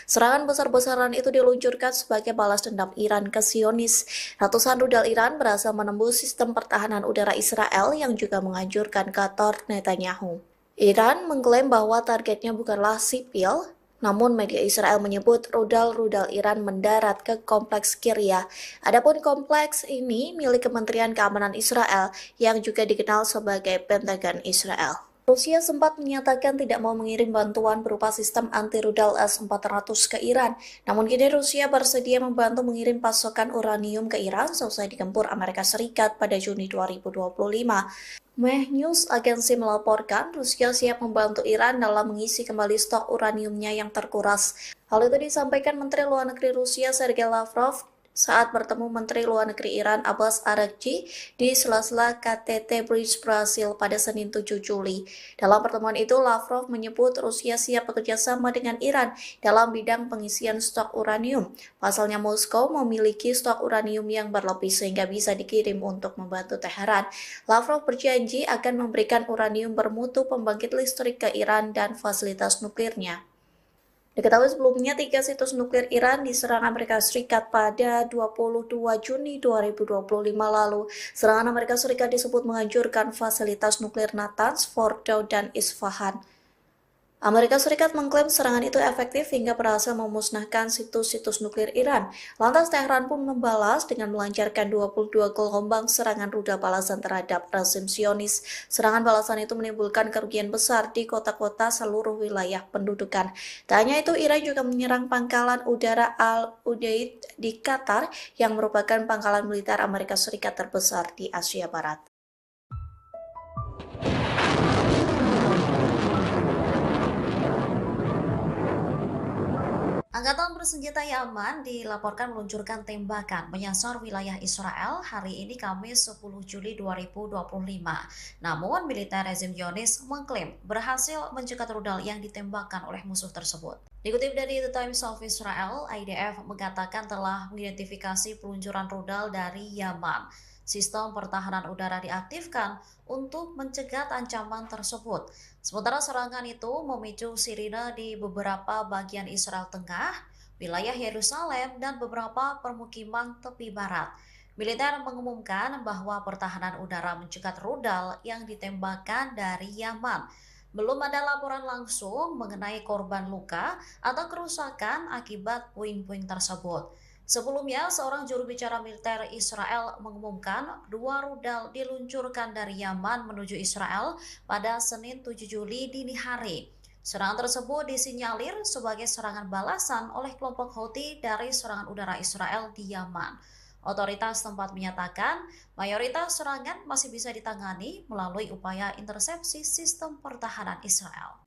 Serangan besar-besaran itu diluncurkan sebagai balas dendam Iran ke Zionis. Ratusan rudal Iran berhasil menembus sistem pertahanan udara Israel yang juga menghancurkan kantor Netanyahu. Iran mengklaim bahwa targetnya bukanlah sipil, namun media Israel menyebut rudal-rudal Iran mendarat ke kompleks Kiryat. Adapun kompleks ini milik Kementerian Keamanan Israel yang juga dikenal sebagai Pentagon Israel. Rusia sempat menyatakan tidak mau mengirim bantuan berupa sistem anti-rudal S-400 ke Iran. Namun kini Rusia bersedia membantu mengirim pasokan uranium ke Iran seusai digempur Amerika Serikat pada Juni 2025. Meh News Agency melaporkan Rusia siap membantu Iran dalam mengisi kembali stok uraniumnya yang terkuras. Hal itu disampaikan Menteri Luar Negeri Rusia Sergei Lavrov saat bertemu Menteri Luar Negeri Iran Abbas Araghchi di sela-sela KTT Bridge Brasil pada Senin 7 Juli. Dalam pertemuan itu, Lavrov menyebut Rusia siap bekerja sama dengan Iran dalam bidang pengisian stok uranium. Pasalnya Moskow memiliki stok uranium yang berlebih sehingga bisa dikirim untuk membantu Teheran. Lavrov berjanji akan memberikan uranium bermutu pembangkit listrik ke Iran dan fasilitas nuklirnya. Diketahui sebelumnya 3 situs nuklir Iran diserang Amerika Serikat pada 22 Juni 2025 lalu. Serangan Amerika Serikat disebut menghancurkan fasilitas nuklir Natanz, Fordow, dan Isfahan. Amerika Serikat mengklaim serangan itu efektif hingga berhasil memusnahkan situs-situs nuklir Iran. Lantas Teheran pun membalas dengan melancarkan 22 gelombang serangan rudal balasan terhadap rezim Zionis. Serangan balasan itu menimbulkan kerugian besar di kota-kota seluruh wilayah pendudukan. Tak hanya itu, Iran juga menyerang pangkalan udara Al-Udeid di Qatar yang merupakan pangkalan militer Amerika Serikat terbesar di Asia Barat.
Angkatan bersenjata Yaman dilaporkan meluncurkan tembakan menyasar wilayah Israel hari ini Kamis 10 Juli 2025. Namun, militer rezim Zionis mengklaim berhasil mencegat rudal yang ditembakkan oleh musuh tersebut. Dikutip dari The Times of Israel, IDF mengatakan telah mengidentifikasi peluncuran rudal dari Yaman. Sistem pertahanan udara diaktifkan untuk mencegat ancaman tersebut. Sementara serangan itu memicu sirine di beberapa bagian Israel Tengah, wilayah Yerusalem, dan beberapa permukiman tepi barat. Militer mengumumkan bahwa pertahanan udara mencegat rudal yang ditembakkan dari Yaman. Belum ada laporan langsung mengenai korban luka atau kerusakan akibat puing-puing tersebut. Sebelumnya, seorang juru bicara militer Israel mengumumkan 2 rudal diluncurkan dari Yaman menuju Israel pada Senin 7 Juli dini hari. Serangan tersebut disinyalir sebagai serangan balasan oleh kelompok Houthi dari serangan udara Israel di Yaman. Otoritas tempat menyatakan mayoritas serangan masih bisa ditangani melalui upaya intersepsi sistem pertahanan Israel.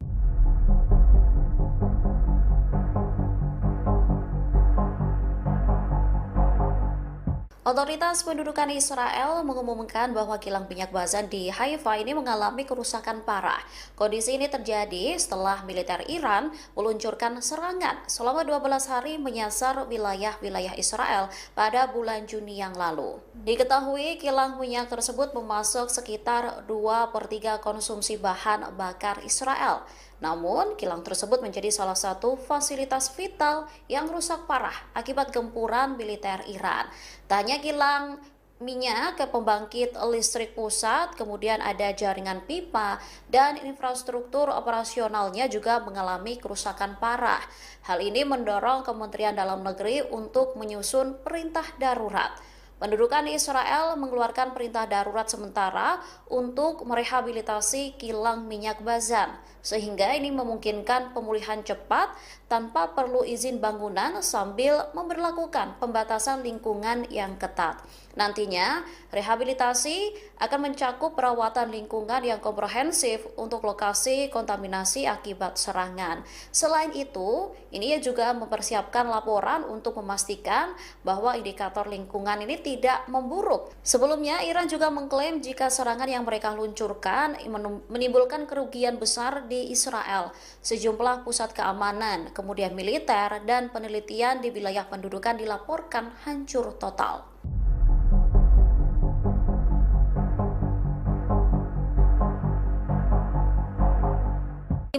Otoritas pendudukan Israel mengumumkan bahwa kilang minyak Bazan di Haifa ini mengalami kerusakan parah. Kondisi ini terjadi setelah militer Iran meluncurkan serangan selama 12 hari menyasar wilayah-wilayah Israel pada bulan Juni yang lalu. Diketahui kilang minyak tersebut memasok sekitar 2/3 konsumsi bahan bakar Israel. Namun, kilang tersebut menjadi salah satu fasilitas vital yang rusak parah akibat gempuran militer Iran. Tak hanya kilang minyak ke pembangkit listrik pusat, kemudian ada jaringan pipa dan infrastruktur operasionalnya juga mengalami kerusakan parah. Hal ini mendorong Kementerian Dalam Negeri untuk menyusun perintah darurat. Pendudukan Israel mengeluarkan perintah darurat sementara untuk merehabilitasi kilang minyak Bazan, sehingga ini memungkinkan pemulihan cepat tanpa perlu izin bangunan sambil memberlakukan pembatasan lingkungan yang ketat. Nantinya, rehabilitasi akan mencakup perawatan lingkungan yang komprehensif untuk lokasi kontaminasi akibat serangan. Selain itu, ini juga mempersiapkan laporan untuk memastikan bahwa indikator lingkungan ini tidak memburuk. Sebelumnya, Iran juga mengklaim jika serangan yang mereka luncurkan menimbulkan kerugian besar di Israel. Sejumlah pusat keamanan, kemudian militer, dan penelitian di wilayah pendudukan dilaporkan hancur total.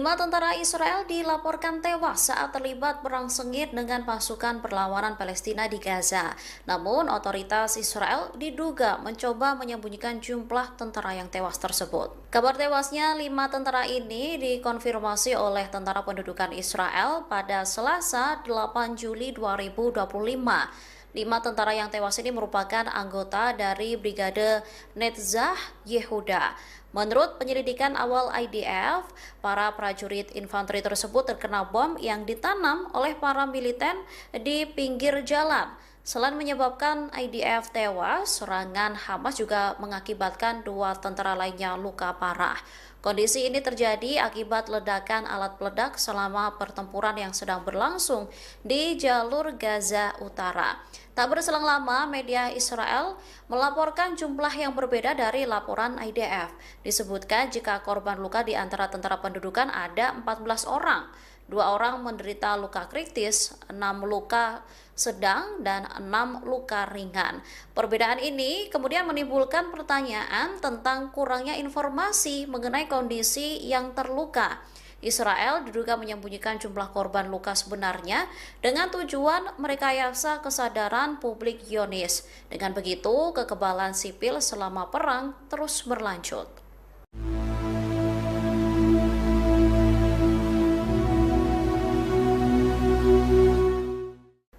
5 tentara Israel dilaporkan tewas saat terlibat perang sengit dengan pasukan perlawanan Palestina di Gaza. Namun, otoritas Israel diduga mencoba menyembunyikan jumlah tentara yang tewas tersebut. Kabar tewasnya 5 tentara ini dikonfirmasi oleh Tentara Pendudukan Israel pada Selasa 8 Juli 2025. 5 tentara yang tewas ini merupakan anggota dari Brigade Netzach Yehuda. Menurut penyelidikan awal IDF, para prajurit infanteri tersebut terkena bom yang ditanam oleh para militer di pinggir jalan. Selain menyebabkan IDF tewas, serangan Hamas juga mengakibatkan 2 tentara lainnya luka parah. Kondisi ini terjadi akibat ledakan alat peledak selama pertempuran yang sedang berlangsung di jalur Gaza Utara. Tak berselang lama, media Israel melaporkan jumlah yang berbeda dari laporan IDF. Disebutkan jika korban luka di antara tentara pendudukan ada 14 orang. 2 orang menderita luka kritis, 6 luka sedang, dan 6 luka ringan. Perbedaan ini kemudian menimbulkan pertanyaan tentang kurangnya informasi mengenai kondisi yang terluka. Israel diduga menyembunyikan jumlah korban luka sebenarnya dengan tujuan merekayasa kesadaran publik Zionis. Dengan begitu, kekebalan sipil selama perang terus berlanjut.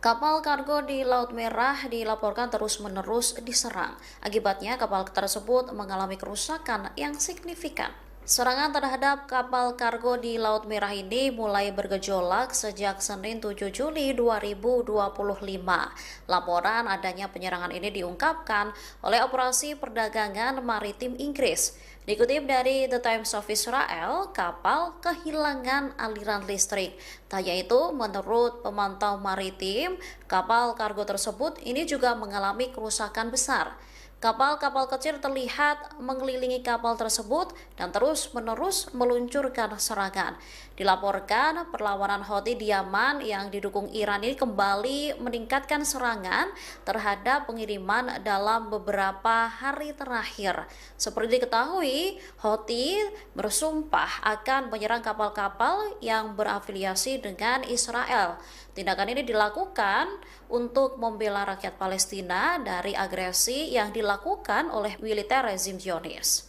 Kapal kargo di Laut Merah dilaporkan terus-menerus diserang. Akibatnya, kapal tersebut mengalami kerusakan yang signifikan. Serangan terhadap kapal kargo di Laut Merah ini mulai bergejolak sejak Senin 7 Juli 2025. Laporan adanya penyerangan ini diungkapkan oleh Operasi Perdagangan Maritim Inggris. Dikutip dari The Times of Israel, kapal kehilangan aliran listrik. Tak hanya itu, menurut pemantau maritim, kapal kargo tersebut ini juga mengalami kerusakan besar. Kapal-kapal kecil terlihat mengelilingi kapal tersebut dan terus-menerus meluncurkan serangan. Dilaporkan perlawanan Houthi di Yaman yang didukung Iran ini kembali meningkatkan serangan terhadap pengiriman dalam beberapa hari terakhir. Seperti diketahui, Houthi bersumpah akan menyerang kapal-kapal yang berafiliasi dengan Israel. Tindakan ini dilakukan untuk membela rakyat Palestina dari agresi yang dilakukan oleh militer rezim Zionis.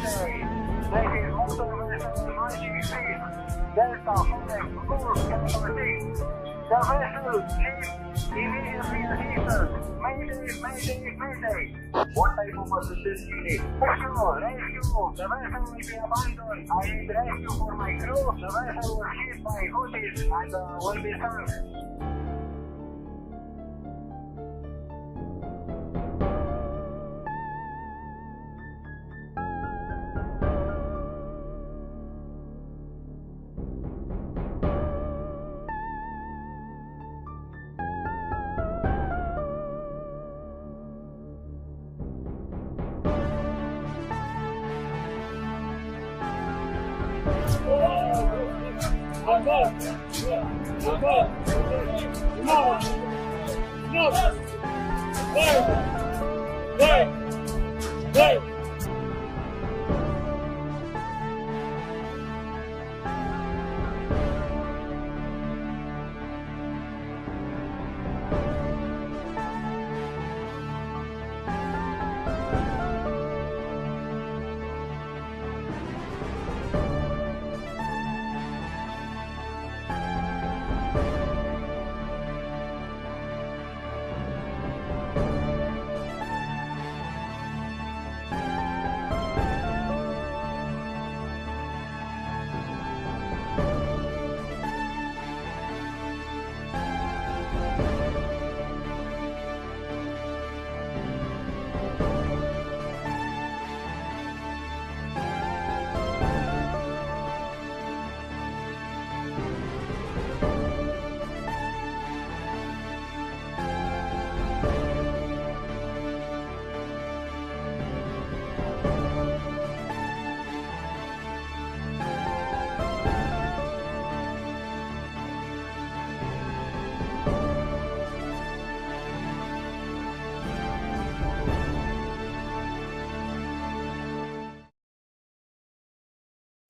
This is motor vessel 96, Delta 5, course capital 6. The vessel ship immediately assistance. Mayday, mayday, mayday. What type of assistance you need? Rescue, rescue. The vessel will be abandoned. I need rescue for my crew. The vessel was hit by Houthis and will be sunk.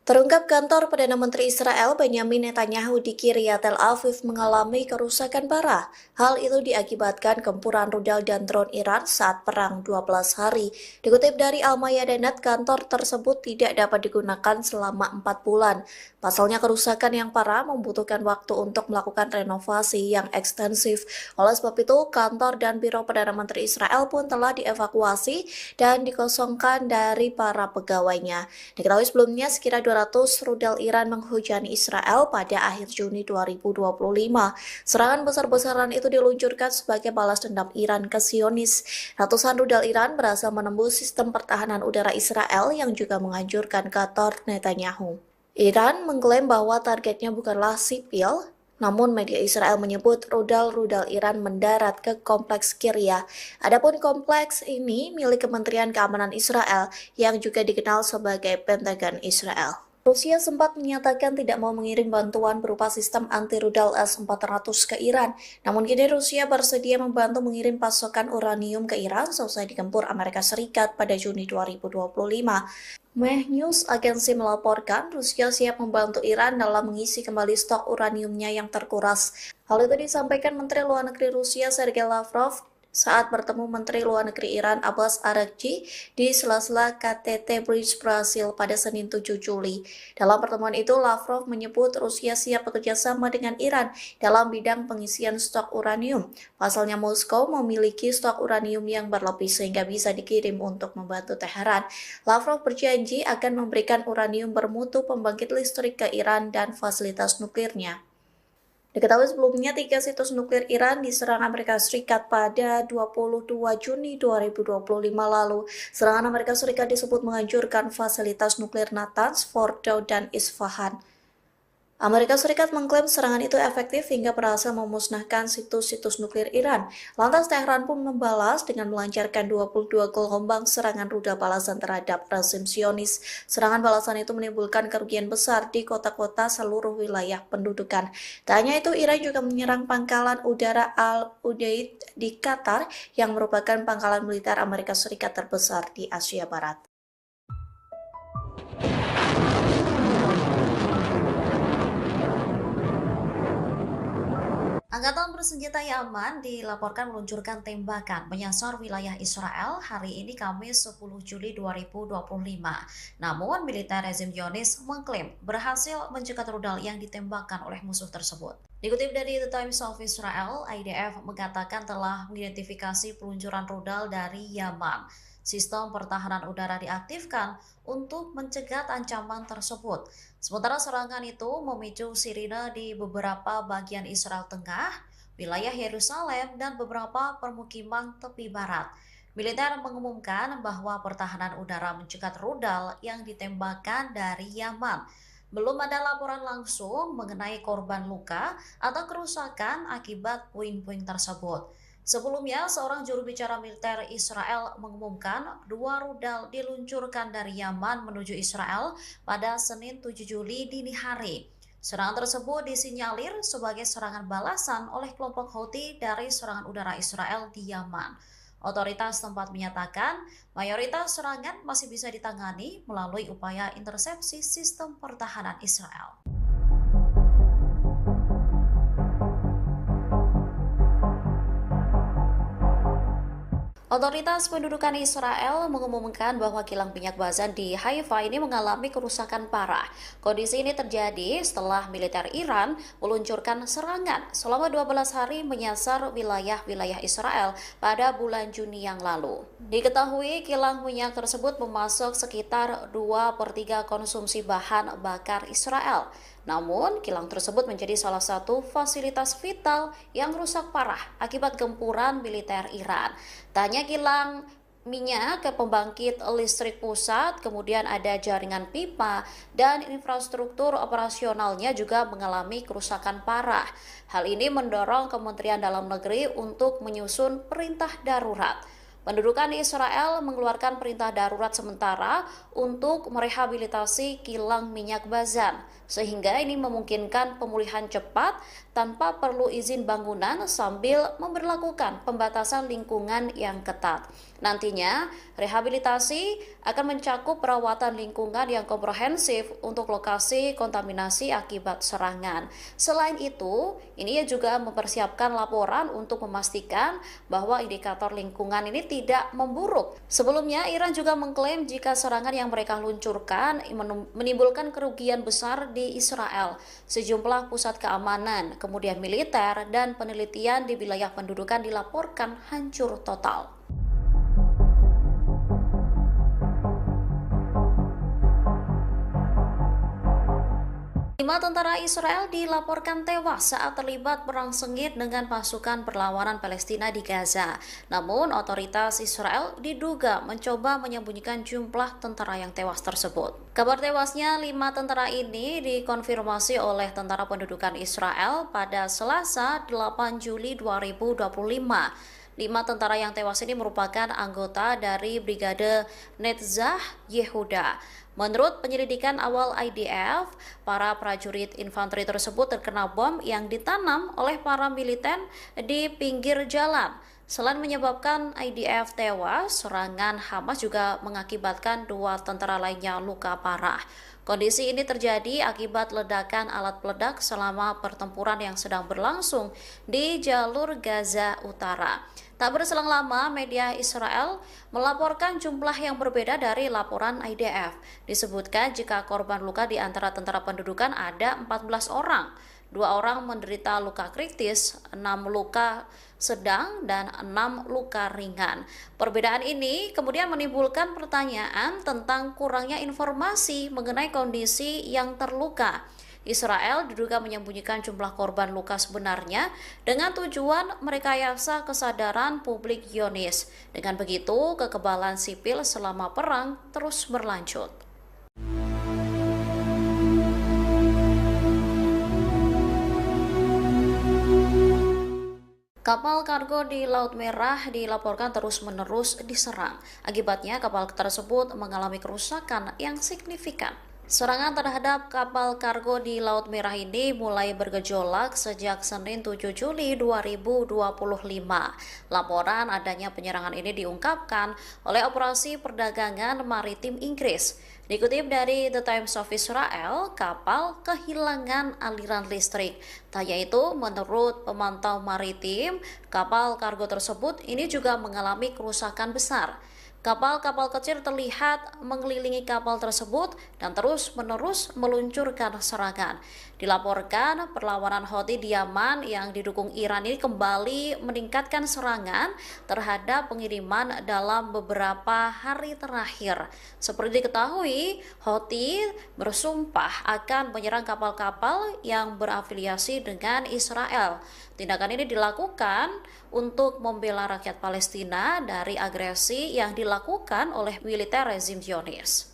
Terungkap kantor Perdana Menteri Israel Benyamin Netanyahu di Kiryat Tel Aviv mengalami kerusakan parah. Hal itu diakibatkan gempuran rudal dan drone Iran saat perang 12 hari. Dikutip dari Al-Mayadanet, kantor tersebut tidak dapat digunakan selama 4 bulan. Pasalnya kerusakan yang parah membutuhkan waktu untuk melakukan renovasi yang ekstensif. Oleh sebab itu, kantor dan biro Perdana Menteri Israel pun telah dievakuasi dan dikosongkan dari para pegawainya. Diketahui sebelumnya sekitar 200 rudal Iran menghujani Israel pada akhir Juni 2025. Serangan besar-besaran itu diluncurkan sebagai balas dendam Iran ke Zionis. Ratusan rudal Iran berhasil menembus sistem pertahanan udara Israel yang juga menghancurkan kantor Netanyahu. Iran mengklaim bahwa targetnya bukanlah sipil, namun media Israel menyebut rudal-rudal Iran mendarat ke kompleks Kiryat. Adapun kompleks ini milik Kementerian Keamanan Israel yang juga dikenal sebagai Pentagon Israel. Rusia sempat menyatakan tidak mau mengirim bantuan berupa sistem anti-rudal S-400 ke Iran. Namun kini Rusia bersedia membantu mengirim pasokan uranium ke Iran seusai digempur Amerika Serikat pada Juni 2025. Meh News agensi melaporkan Rusia siap membantu Iran dalam mengisi kembali stok uraniumnya yang terkuras. Hal itu disampaikan Menteri Luar Negeri Rusia Sergei Lavrov saat bertemu Menteri Luar Negeri Iran Abbas Araghchi di sela-sela KTT Bridge Brasil pada Senin 7 Juli. Dalam pertemuan itu, Lavrov menyebut Rusia siap bekerja sama dengan Iran dalam bidang pengisian stok uranium. Pasalnya Moskow memiliki stok uranium yang berlebih sehingga bisa dikirim untuk membantu Teheran. Lavrov berjanji akan memberikan uranium bermutu pembangkit listrik ke Iran dan fasilitas nuklirnya. Diketahui sebelumnya 3 situs nuklir Iran diserang Amerika Serikat pada 22 Juni 2025 lalu. Serangan Amerika Serikat disebut menghancurkan fasilitas nuklir Natanz, Fordow, dan Isfahan. Amerika Serikat mengklaim serangan itu efektif hingga berhasil memusnahkan situs-situs nuklir Iran. Lantas Teheran pun membalas dengan melancarkan 22 gelombang serangan rudal balasan terhadap rezim Zionis. Serangan balasan itu menimbulkan kerugian besar di kota-kota seluruh wilayah pendudukan. Tak hanya itu, Iran juga menyerang pangkalan udara Al-Udeid di Qatar yang merupakan pangkalan militer Amerika Serikat terbesar di Asia Barat.
Angkatan bersenjata Yaman dilaporkan meluncurkan tembakan menyasar wilayah Israel hari ini Kamis 10 Juli 2025. Namun, militer rezim Zionis mengklaim berhasil mencegat rudal yang ditembakkan oleh musuh tersebut. Dikutip dari The Times of Israel, IDF mengatakan telah mengidentifikasi peluncuran rudal dari Yaman. Sistem pertahanan udara diaktifkan untuk mencegat ancaman tersebut. Sementara serangan itu memicu sirine di beberapa bagian Israel Tengah, wilayah Yerusalem, dan beberapa permukiman tepi barat. Militer mengumumkan bahwa pertahanan udara mencegat rudal yang ditembakkan dari Yaman. Belum ada laporan langsung mengenai korban luka atau kerusakan akibat puing-puing tersebut. Sebelumnya, seorang juru bicara militer Israel mengumumkan 2 rudal diluncurkan dari Yaman menuju Israel pada Senin 7 Juli dini hari. Serangan tersebut disinyalir sebagai serangan balasan oleh kelompok Houthi dari serangan udara Israel di Yaman. Otoritas tempat menyatakan mayoritas serangan masih bisa ditangani melalui upaya intersepsi sistem pertahanan Israel. Otoritas pendudukan Israel mengumumkan bahwa kilang minyak Bazan di Haifa ini mengalami kerusakan parah. Kondisi ini terjadi setelah militer Iran meluncurkan serangan selama 12 hari menyasar wilayah-wilayah Israel pada bulan Juni yang lalu. Diketahui kilang minyak tersebut memasok sekitar 2/3 konsumsi bahan bakar Israel. Namun, kilang tersebut menjadi salah satu fasilitas vital yang rusak parah akibat gempuran militer Iran. Tanya kilang minyak ke pembangkit listrik pusat, kemudian ada jaringan pipa, dan infrastruktur operasionalnya juga mengalami kerusakan parah. Hal ini mendorong Kementerian Dalam Negeri untuk menyusun perintah darurat. Pendudukan Israel mengeluarkan perintah darurat sementara untuk merehabilitasi kilang minyak Bazan, sehingga ini memungkinkan pemulihan cepat tanpa perlu izin bangunan sambil memberlakukan pembatasan lingkungan yang ketat. Nantinya, rehabilitasi akan mencakup perawatan lingkungan yang komprehensif untuk lokasi kontaminasi akibat serangan. Selain itu, ini juga mempersiapkan laporan untuk memastikan bahwa indikator lingkungan ini tidak memburuk. Sebelumnya, Iran juga mengklaim jika serangan yang mereka luncurkan menimbulkan kerugian besar di Israel. Sejumlah pusat keamanan, kemudian militer, dan penelitian di wilayah pendudukan dilaporkan hancur total. 5 tentara Israel dilaporkan tewas saat terlibat perang sengit dengan pasukan perlawanan Palestina di Gaza. Namun, otoritas Israel diduga mencoba menyembunyikan jumlah tentara yang tewas tersebut. Kabar tewasnya 5 tentara ini dikonfirmasi oleh Tentara Pendudukan Israel pada Selasa 8 Juli 2025. 5 tentara yang tewas ini merupakan anggota dari Brigade Netzah Yehuda. Menurut penyelidikan awal IDF, para prajurit infanteri tersebut terkena bom yang ditanam oleh para militer di pinggir jalan. Selain menyebabkan IDF tewas, serangan Hamas juga mengakibatkan 2 tentara lainnya luka parah. Kondisi ini terjadi akibat ledakan alat peledak selama pertempuran yang sedang berlangsung di jalur Gaza Utara. Tak berselang lama, media Israel melaporkan jumlah yang berbeda dari laporan IDF. Disebutkan jika korban luka di antara tentara pendudukan ada 14 orang. 2 orang menderita luka kritis, 6 luka sedang, dan 6 luka ringan. Perbedaan ini kemudian menimbulkan pertanyaan tentang kurangnya informasi mengenai kondisi yang terluka. Israel diduga menyembunyikan jumlah korban luka sebenarnya dengan tujuan merekayasa kesadaran publik Zionis. Dengan begitu, kekebalan sipil selama perang terus berlanjut. Kapal kargo di Laut Merah dilaporkan terus-menerus diserang. Akibatnya, kapal tersebut mengalami kerusakan yang signifikan. Serangan terhadap kapal kargo di Laut Merah ini mulai bergejolak sejak Senin 7 Juli 2025. Laporan adanya penyerangan ini diungkapkan oleh Operasi Perdagangan Maritim Inggris. Dikutip dari The Times of Israel, kapal kehilangan aliran listrik. Tak yaitu, menurut pemantau maritim, kapal kargo tersebut ini juga mengalami kerusakan besar. Kapal-kapal kecil terlihat mengelilingi kapal tersebut dan terus-menerus meluncurkan serangan. Dilaporkan perlawanan Houthi di Yaman yang didukung Iran ini kembali meningkatkan serangan terhadap pengiriman dalam beberapa hari terakhir. Seperti diketahui, Houthi bersumpah akan menyerang kapal-kapal yang berafiliasi dengan Israel. Tindakan ini dilakukan untuk membela rakyat Palestina dari agresi yang dilakukan oleh militer rezim Zionis.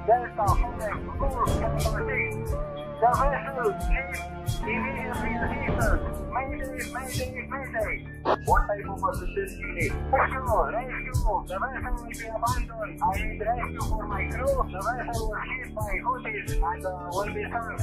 Delta Hotel Course Capability. The vessel is immediately assisted. Mayday. What type of assistance you need? Rescue. The vessel will be abandoned. I need rescue for my crew. The vessel was hit by Houthis and will be sunk.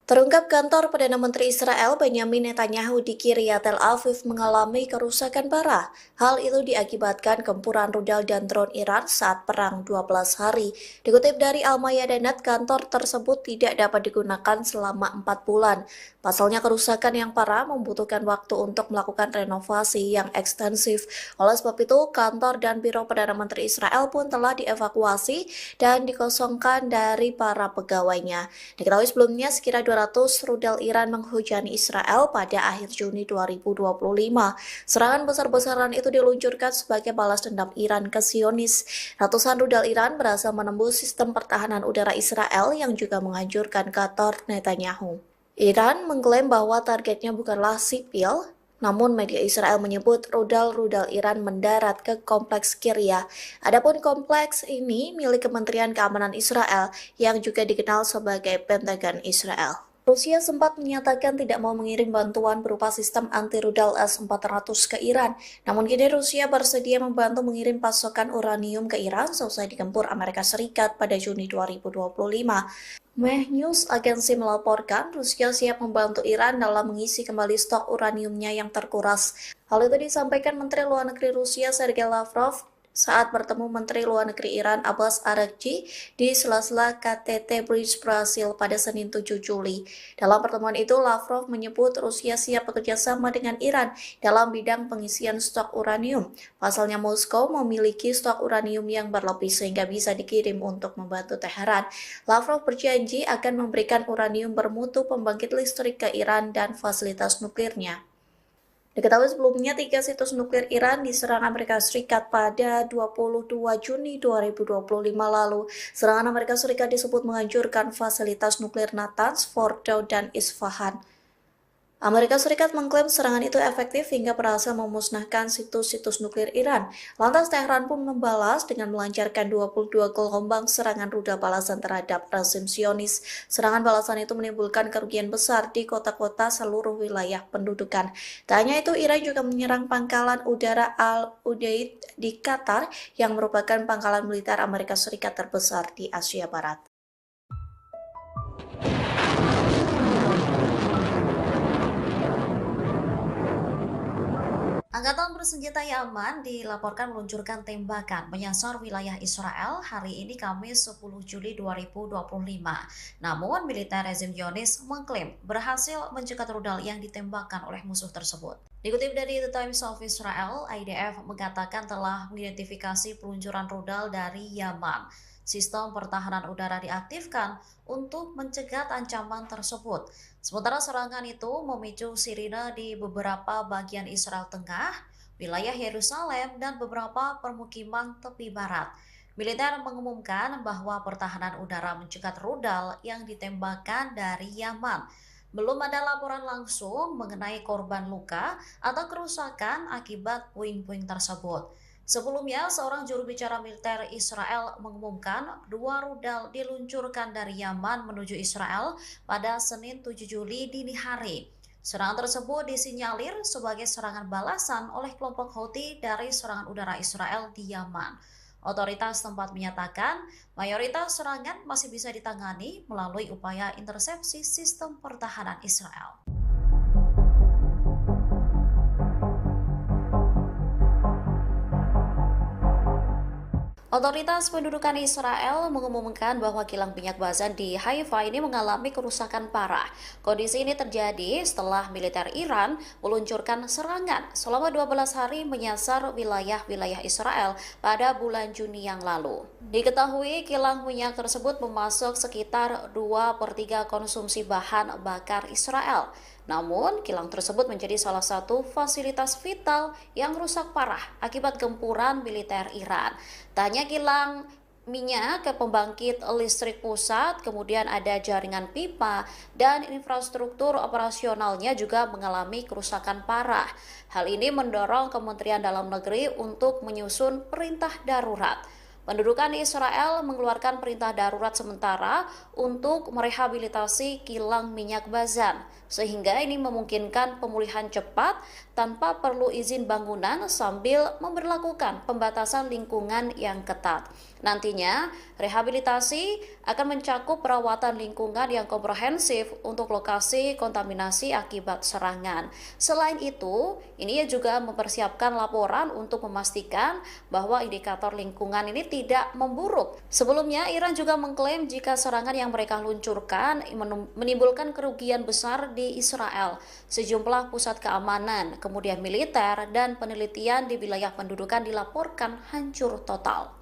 Terungkap kantor Perdana Menteri Israel Benyamin Netanyahu di Kiryat Tel Aviv mengalami kerusakan parah. Hal itu diakibatkan gempuran rudal dan drone Iran saat perang 12 hari. Dikutip dari Al-Mayadanet, kantor tersebut tidak dapat digunakan selama 4 bulan. Pasalnya kerusakan yang parah membutuhkan waktu untuk melakukan renovasi yang ekstensif. Oleh sebab itu, kantor dan biro Perdana Menteri Israel pun telah dievakuasi dan dikosongkan dari para pegawainya. Diketahui sebelumnya sekitar 200 rudal Iran menghujani Israel pada akhir Juni 2025. Serangan besar-besaran itu diluncurkan sebagai balas dendam Iran ke Zionis. Ratusan rudal Iran berhasil menembus sistem pertahanan udara Israel yang juga menghancurkan kantor Netanyahu. Iran mengklaim bahwa targetnya bukanlah sipil, namun media Israel menyebut rudal-rudal Iran mendarat ke kompleks Kiryat. Adapun kompleks ini milik Kementerian Keamanan Israel yang juga dikenal sebagai Pentagon Israel. Rusia sempat menyatakan tidak mau mengirim bantuan berupa sistem anti-rudal S-400 ke Iran. Namun kini Rusia bersedia membantu mengirim pasokan uranium ke Iran seusai digempur Amerika Serikat pada Juni 2025. Meh News agensi melaporkan Rusia siap membantu Iran dalam mengisi kembali stok uraniumnya yang terkuras. Hal itu disampaikan Menteri Luar Negeri Rusia Sergei Lavrov saat bertemu Menteri Luar Negeri Iran Abbas Araghchi di sela-sela KTT Bridge Brasil pada Senin 7 Juli. Dalam pertemuan itu, Lavrov menyebut Rusia siap bekerja sama dengan Iran dalam bidang pengisian stok uranium. Pasalnya Moskow memiliki stok uranium yang berlebih sehingga bisa dikirim untuk membantu Teheran. Lavrov berjanji akan memberikan uranium bermutu pembangkit listrik ke Iran dan fasilitas nuklirnya. Diketahui sebelumnya 3 situs nuklir Iran diserang Amerika Serikat pada 22 Juni 2025 lalu. Serangan Amerika Serikat disebut menghancurkan fasilitas nuklir Natanz, Fordow, dan Isfahan. Amerika Serikat mengklaim serangan itu efektif hingga berhasil memusnahkan situs-situs nuklir Iran. Lantas Teheran pun membalas dengan melancarkan 22 gelombang serangan rudal balasan terhadap rezim Zionis. Serangan balasan itu menimbulkan kerugian besar di kota-kota seluruh wilayah pendudukan. Tak hanya itu, Iran juga menyerang pangkalan udara Al-Udeid di Qatar yang merupakan pangkalan militer Amerika Serikat terbesar di Asia Barat.
Angkatan bersenjata Yaman dilaporkan meluncurkan tembakan menyasar wilayah Israel hari ini Kamis 10 Juli 2025. Namun, militer rezim Zionis mengklaim berhasil mencegat rudal yang ditembakkan oleh musuh tersebut. Dikutip dari The Times of Israel, IDF mengatakan telah mengidentifikasi peluncuran rudal dari Yaman. Sistem pertahanan udara diaktifkan untuk mencegat ancaman tersebut. Sementara serangan itu memicu sirine di beberapa bagian Israel Tengah, wilayah Yerusalem, dan beberapa permukiman tepi barat. Militer mengumumkan bahwa pertahanan udara mencegat rudal yang ditembakkan dari Yaman. Belum ada laporan langsung mengenai korban luka atau kerusakan akibat puing-puing tersebut. Sebelumnya, seorang juru bicara militer Israel mengumumkan 2 rudal diluncurkan dari Yaman menuju Israel pada Senin 7 Juli dini hari. Serangan tersebut disinyalir sebagai serangan balasan oleh kelompok Houthi dari serangan udara Israel di Yaman. Otoritas tempat menyatakan mayoritas serangan masih bisa ditangani melalui upaya intersepsi sistem pertahanan Israel. Otoritas pendudukan Israel mengumumkan bahwa kilang minyak Bazan di Haifa ini mengalami kerusakan parah. Kondisi ini terjadi setelah militer Iran meluncurkan serangan selama 12 hari menyasar wilayah-wilayah Israel pada bulan Juni yang lalu. Diketahui kilang minyak tersebut memasok sekitar 2/3 konsumsi bahan bakar Israel. Namun, kilang tersebut menjadi salah satu fasilitas vital yang rusak parah akibat gempuran militer Iran. Tak hanya kilang minyak ke pembangkit listrik pusat, kemudian ada jaringan pipa, dan infrastruktur operasionalnya juga mengalami kerusakan parah. Hal ini mendorong Kementerian Dalam Negeri untuk menyusun perintah darurat. Pendudukan Israel mengeluarkan perintah darurat sementara untuk merehabilitasi kilang minyak Bazan, sehingga ini memungkinkan pemulihan cepat tanpa perlu izin bangunan sambil memberlakukan pembatasan lingkungan yang ketat. Nantinya, rehabilitasi akan mencakup perawatan lingkungan yang komprehensif untuk lokasi kontaminasi akibat serangan. Selain itu, ini juga mempersiapkan laporan untuk memastikan bahwa indikator lingkungan ini tidak memburuk. Sebelumnya, Iran juga mengklaim jika serangan yang mereka luncurkan menimbulkan kerugian besar di Israel. Sejumlah pusat keamanan, kemudian militer, dan penelitian di wilayah pendudukan dilaporkan hancur total.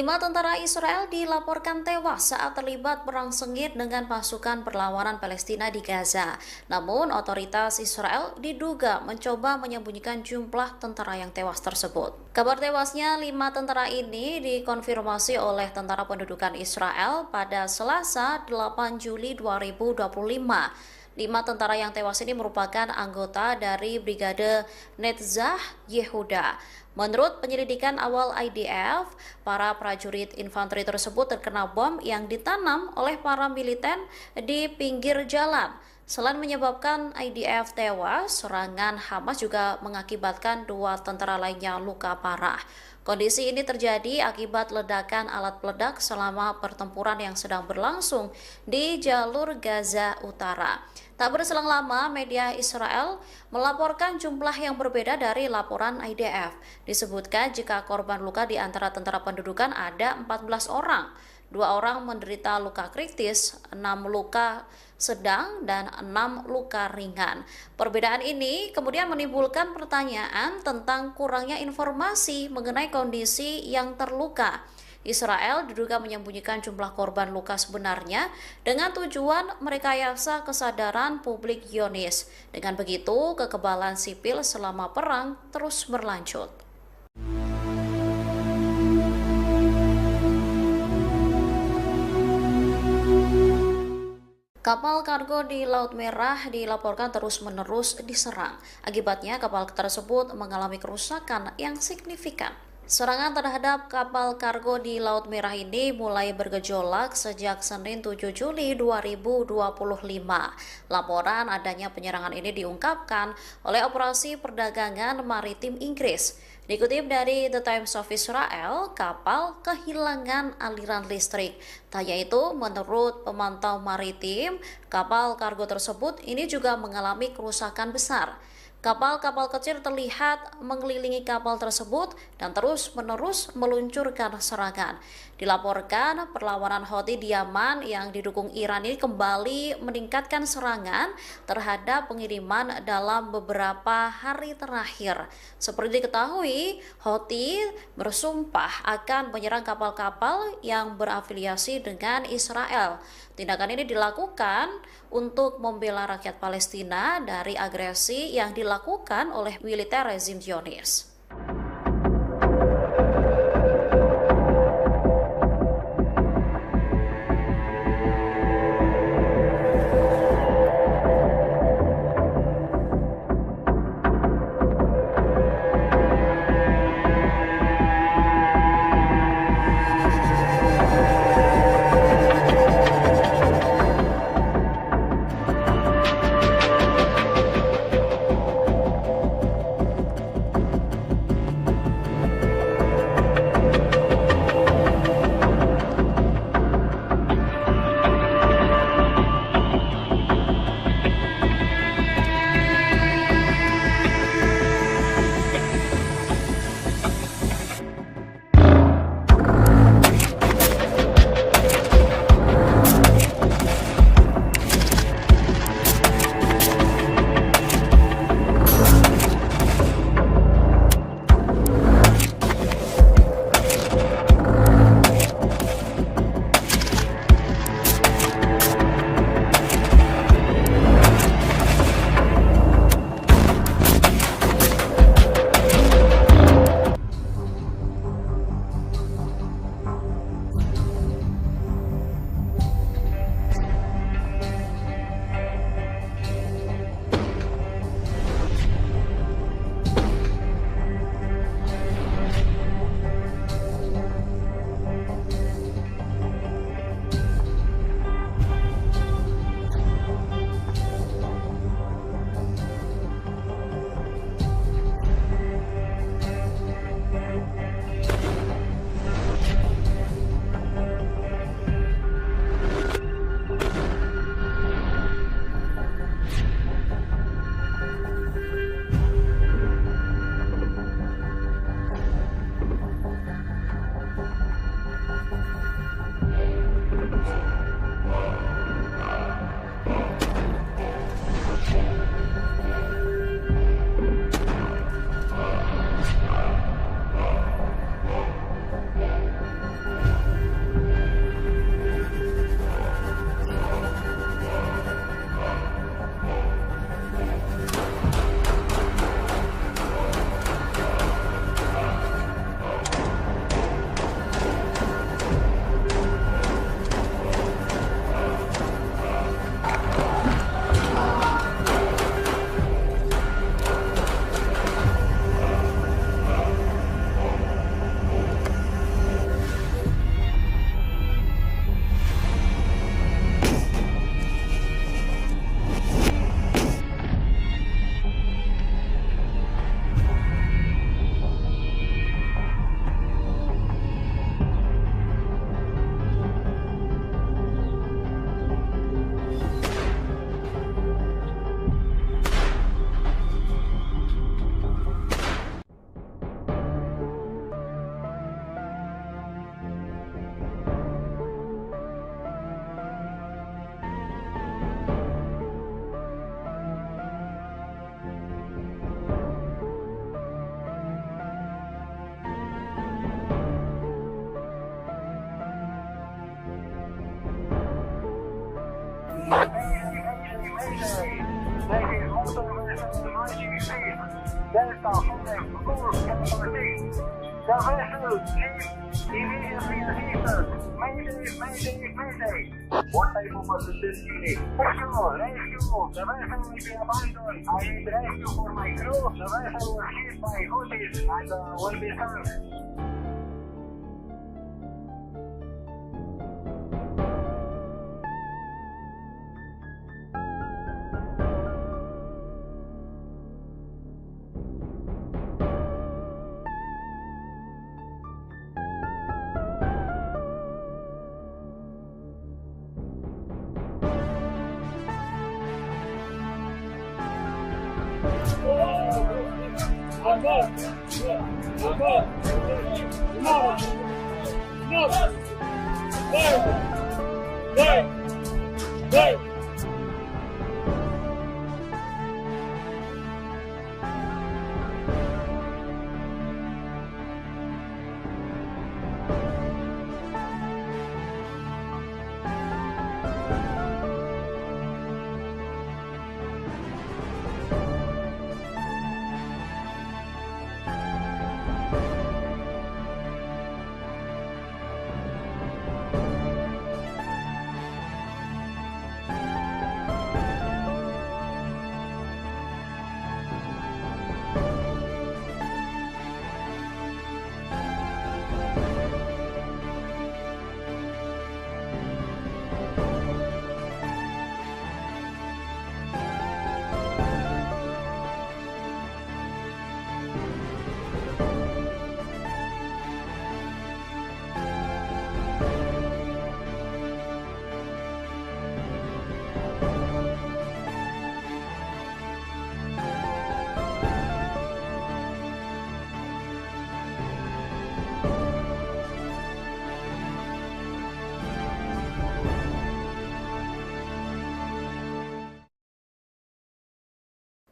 5 tentara Israel dilaporkan tewas saat terlibat perang sengit dengan pasukan perlawanan Palestina di Gaza. Namun, otoritas Israel diduga mencoba menyembunyikan jumlah tentara yang tewas tersebut. Kabar tewasnya 5 tentara ini dikonfirmasi oleh Tentara Pendudukan Israel pada Selasa 8 Juli 2025. 5 tentara yang tewas ini merupakan anggota dari Brigade Netzah Yehuda. Menurut penyelidikan awal IDF, para prajurit infanteri tersebut terkena bom yang ditanam oleh para militer di pinggir jalan. Selain menyebabkan IDF tewas, serangan Hamas juga mengakibatkan 2 tentara lainnya luka parah. Kondisi ini terjadi akibat ledakan alat peledak selama pertempuran yang sedang berlangsung di jalur Gaza Utara. Tak berselang lama, media Israel melaporkan jumlah yang berbeda dari laporan IDF. Disebutkan jika korban luka di antara tentara pendudukan ada 14 orang. 2 orang menderita luka kritis, 6 luka sedang, dan 6 luka ringan. Perbedaan ini kemudian menimbulkan pertanyaan tentang kurangnya informasi mengenai kondisi yang terluka. Israel diduga menyembunyikan jumlah korban luka sebenarnya dengan tujuan merekayasa kesadaran publik Zionis. Dengan begitu, kekebalan sipil selama perang terus berlanjut. Kapal kargo di Laut Merah dilaporkan terus-menerus diserang. Akibatnya, kapal tersebut mengalami kerusakan yang signifikan. Serangan terhadap kapal kargo di Laut Merah ini mulai bergejolak sejak Senin 7 Juli 2025. Laporan adanya penyerangan ini diungkapkan oleh Operasi Perdagangan Maritim Inggris. Dikutip dari The Times of Israel, kapal kehilangan aliran listrik. Tak hanya itu, menurut pemantau maritim, kapal kargo tersebut ini juga mengalami kerusakan besar. Kapal-kapal kecil terlihat mengelilingi kapal tersebut dan terus-menerus meluncurkan serangan. Dilaporkan perlawanan Houthi di Yaman yang didukung Iran ini kembali meningkatkan serangan terhadap pengiriman dalam beberapa hari terakhir. Seperti diketahui, Houthi bersumpah akan menyerang kapal-kapal yang berafiliasi dengan Israel. Tindakan ini dilakukan untuk membela rakyat Palestina dari agresi yang dilakukan oleh militer rezim Zionis.
This is motor vessel 96, Delta 5, course capital D. The vessel leaves immediately assistance. Mayday. What type of assistance you need? Rescue. The vessel will be abandoned. I need rescue for my crew. The vessel was hit by Houthis and will be sunk.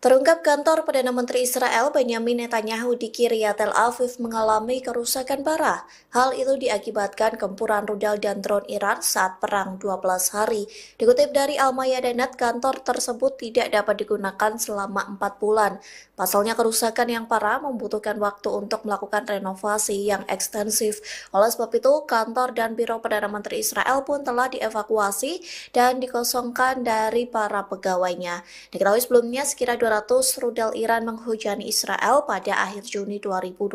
Terungkap kantor Perdana Menteri Israel Benyamin Netanyahu di Kiryat Tel Aviv mengalami kerusakan parah. Hal itu diakibatkan gempuran rudal dan drone Iran saat perang 12 hari. Dikutip dari Al-Mayadeen, kantor tersebut tidak dapat digunakan selama 4 bulan. Pasalnya kerusakan yang parah membutuhkan waktu untuk melakukan renovasi yang ekstensif. Oleh sebab itu, kantor dan biro Perdana Menteri Israel pun telah dievakuasi dan dikosongkan dari para pegawainya. Diketahui sebelumnya sekira 200 rudal Iran menghujani Israel pada akhir Juni 2025.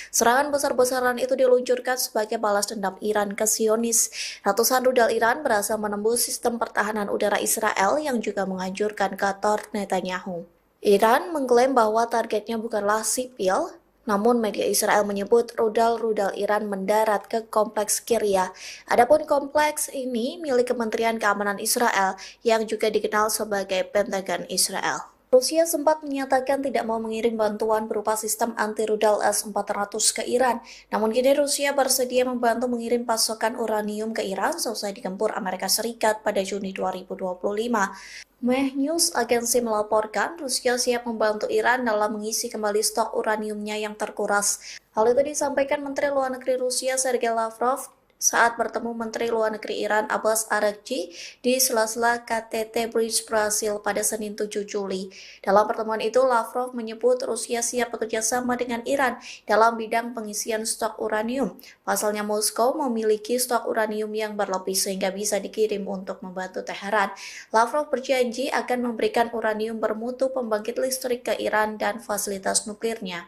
Serangan besar-besaran itu diluncurkan sebagai balas dendam Iran ke Zionis. Ratusan rudal Iran berhasil menembus sistem pertahanan udara Israel yang juga menghancurkan kantor Netanyahu. Iran mengklaim bahwa targetnya bukanlah sipil, namun media Israel menyebut rudal-rudal Iran mendarat ke kompleks Kiryat. Adapun kompleks ini milik Kementerian Keamanan Israel yang juga dikenal sebagai Pentagon Israel. Rusia sempat menyatakan tidak mau mengirim bantuan berupa sistem anti-rudal S-400 ke Iran. Namun kini Rusia bersedia membantu mengirim pasokan uranium ke Iran selesai digempur Amerika Serikat pada Juni 2025. Meh News agensi melaporkan Rusia siap membantu Iran dalam mengisi kembali stok uraniumnya yang terkuras. Hal itu disampaikan Menteri Luar Negeri Rusia Sergei Lavrov saat bertemu Menteri Luar Negeri Iran Abbas Araghchi di sela-sela KTT Bridge Brasil pada Senin 7 Juli. Dalam pertemuan itu, Lavrov menyebut Rusia siap bekerja sama dengan Iran dalam bidang pengisian stok uranium. Pasalnya Moskow memiliki stok uranium yang berlebih sehingga bisa dikirim untuk membantu Teheran. Lavrov berjanji akan memberikan uranium bermutu pembangkit listrik ke Iran dan fasilitas nuklirnya.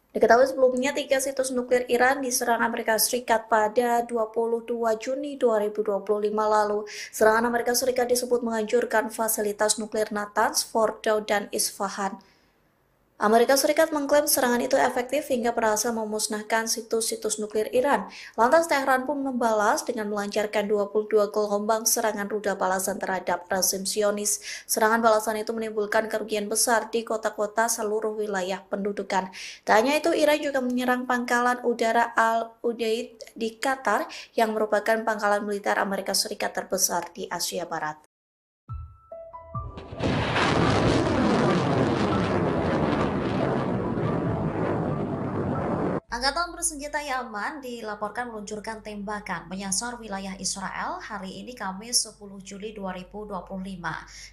Diketahui sebelumnya 3 situs nuklir Iran diserang Amerika Serikat pada 22 Juni 2025 lalu. Serangan Amerika Serikat disebut menghancurkan fasilitas nuklir Natanz, Fordow, dan Isfahan. Amerika Serikat mengklaim serangan itu efektif hingga berhasil memusnahkan situs-situs nuklir Iran. Lantas Teheran pun membalas dengan melancarkan 22 gelombang serangan rudal balasan terhadap rezim Zionis. Serangan balasan itu menimbulkan kerugian besar di kota-kota seluruh wilayah pendudukan. Tak hanya itu, Iran juga menyerang pangkalan udara Al-Udeid di Qatar yang merupakan pangkalan militer Amerika Serikat terbesar di Asia Barat.
Angkatan bersenjata Yaman dilaporkan meluncurkan tembakan menyasar wilayah Israel hari ini Kamis 10 Juli 2025.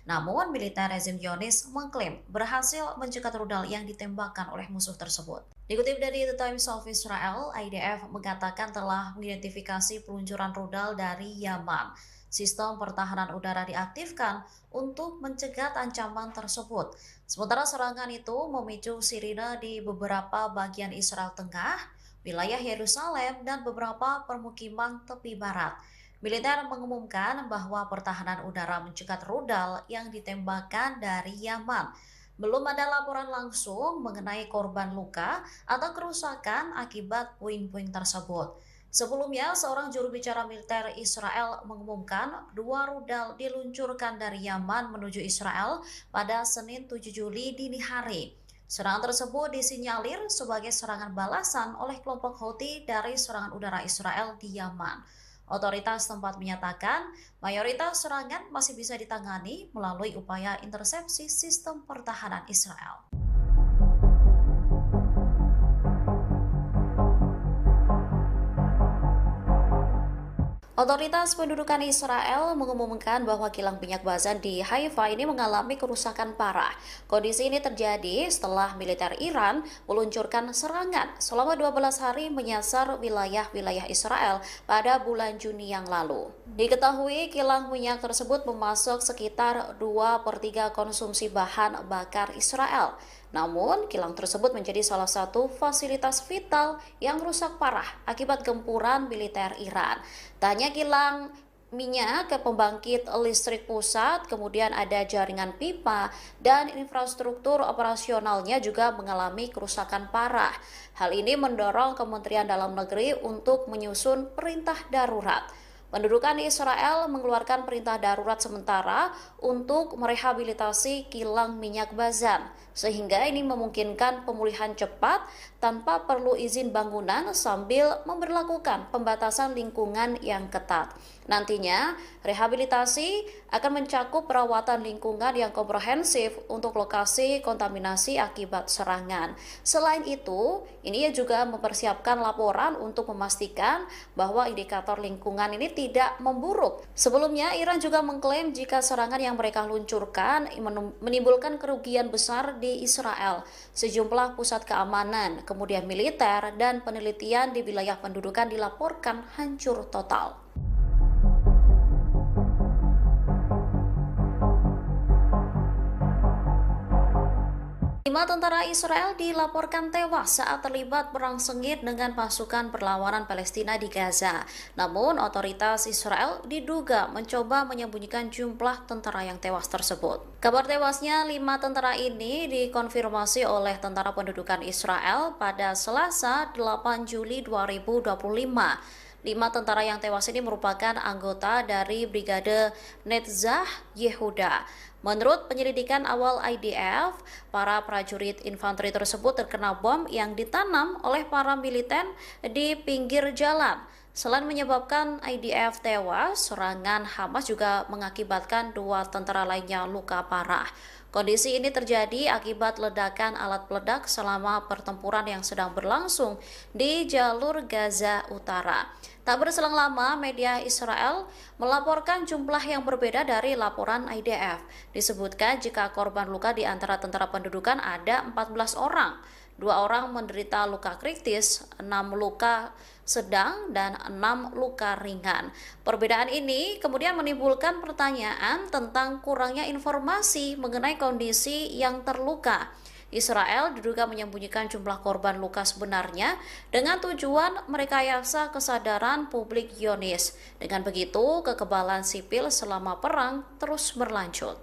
Namun, militer rezim Zionis mengklaim berhasil mencegat rudal yang ditembakkan oleh musuh tersebut. Dikutip dari The Times of Israel, IDF mengatakan telah mengidentifikasi peluncuran rudal dari Yaman. Sistem pertahanan udara diaktifkan untuk mencegat ancaman tersebut. Sementara serangan itu memicu sirine di beberapa bagian Israel Tengah, wilayah Yerusalem, dan beberapa permukiman tepi barat. Militer mengumumkan bahwa pertahanan udara mencegat rudal yang ditembakkan dari Yaman. Belum ada laporan langsung mengenai korban luka atau kerusakan akibat puing-puing tersebut. Sebelumnya, seorang juru bicara militer Israel mengumumkan 2 rudal diluncurkan dari Yaman menuju Israel pada Senin 7 Juli dini hari. Serangan tersebut disinyalir sebagai serangan balasan oleh kelompok Houthi dari serangan udara Israel di Yaman. Otoritas tempat menyatakan mayoritas serangan masih bisa ditangani melalui upaya intersepsi sistem pertahanan Israel. Otoritas pendudukan Israel mengumumkan bahwa kilang minyak Bazan di Haifa ini mengalami kerusakan parah. Kondisi ini terjadi setelah militer Iran meluncurkan serangan selama 12 hari menyasar wilayah-wilayah Israel pada bulan Juni yang lalu. Diketahui kilang minyak tersebut memasok sekitar 2/3 konsumsi bahan bakar Israel. Namun, kilang tersebut menjadi salah satu fasilitas vital yang rusak parah akibat gempuran militer Iran. Tak hanya kilang minyak ke pembangkit listrik pusat, kemudian ada jaringan pipa dan infrastruktur operasionalnya juga mengalami kerusakan parah. Hal ini mendorong Kementerian Dalam Negeri untuk menyusun perintah darurat. Pendudukan Israel mengeluarkan perintah darurat sementara untuk merehabilitasi kilang minyak Bazan, sehingga ini memungkinkan pemulihan cepat tanpa perlu izin bangunan sambil memberlakukan pembatasan lingkungan yang ketat. Nantinya, rehabilitasi akan mencakup perawatan lingkungan yang komprehensif untuk lokasi kontaminasi akibat serangan. Selain itu, ini juga mempersiapkan laporan untuk memastikan bahwa indikator lingkungan ini tidak memburuk. Sebelumnya, Iran juga mengklaim jika serangan yang mereka luncurkan menimbulkan kerugian besar di Israel. Sejumlah pusat keamanan, kemudian militer, dan penelitian di wilayah pendudukan dilaporkan hancur total. 5 tentara Israel dilaporkan tewas saat terlibat perang sengit dengan pasukan perlawanan Palestina di Gaza. Namun, otoritas Israel diduga mencoba menyembunyikan jumlah tentara yang tewas tersebut. Kabar tewasnya 5 tentara ini dikonfirmasi oleh Tentara Pendudukan Israel pada Selasa 8 Juli 2025. 5 tentara yang tewas ini merupakan anggota dari Brigade Netzach Yehuda. Menurut penyelidikan awal IDF, para prajurit infanteri tersebut terkena bom yang ditanam oleh para militer di pinggir jalan. Selain menyebabkan IDF tewas, serangan Hamas juga mengakibatkan 2 tentara lainnya luka parah. Kondisi ini terjadi akibat ledakan alat peledak selama pertempuran yang sedang berlangsung di jalur Gaza Utara. Tak berselang lama, media Israel melaporkan jumlah yang berbeda dari laporan IDF. Disebutkan jika korban luka di antara tentara pendudukan ada 14 orang. 2 orang menderita luka kritis, 6 luka sedang, dan 6 luka ringan. Perbedaan ini kemudian menimbulkan pertanyaan tentang kurangnya informasi mengenai kondisi yang terluka. Israel diduga menyembunyikan jumlah korban luka sebenarnya dengan tujuan merekayasa kesadaran publik Zionis. Dengan begitu, kekebalan sipil selama perang terus berlanjut.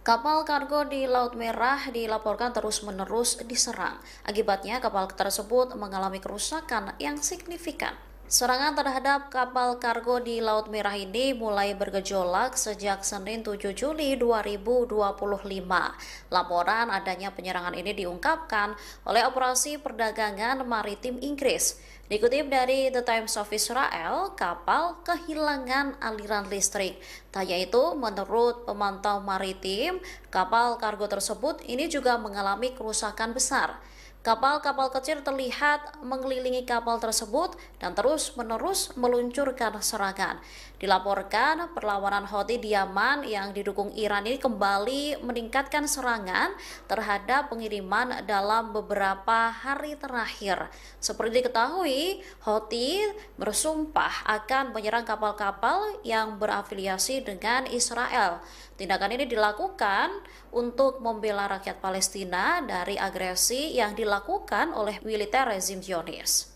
Kapal kargo di Laut Merah dilaporkan terus-menerus diserang. Akibatnya, kapal tersebut mengalami kerusakan yang signifikan. Serangan terhadap kapal kargo di Laut Merah ini mulai bergejolak sejak Senin 7 Juli 2025. Laporan adanya penyerangan ini diungkapkan oleh Operasi Perdagangan Maritim Inggris. Dikutip dari The Times of Israel, kapal kehilangan aliran listrik. Tak yaitu, menurut pemantau maritim, kapal kargo tersebut ini juga mengalami kerusakan besar. Kapal-kapal kecil terlihat mengelilingi kapal tersebut dan terus-menerus meluncurkan serangan. Dilaporkan perlawanan Houthi di Yaman yang didukung Iran ini kembali meningkatkan serangan terhadap pengiriman dalam beberapa hari terakhir. Seperti diketahui, Houthi bersumpah akan menyerang kapal-kapal yang berafiliasi dengan Israel. Tindakan ini dilakukan untuk membela rakyat Palestina dari agresi yang dilakukan oleh militer rezim Zionis.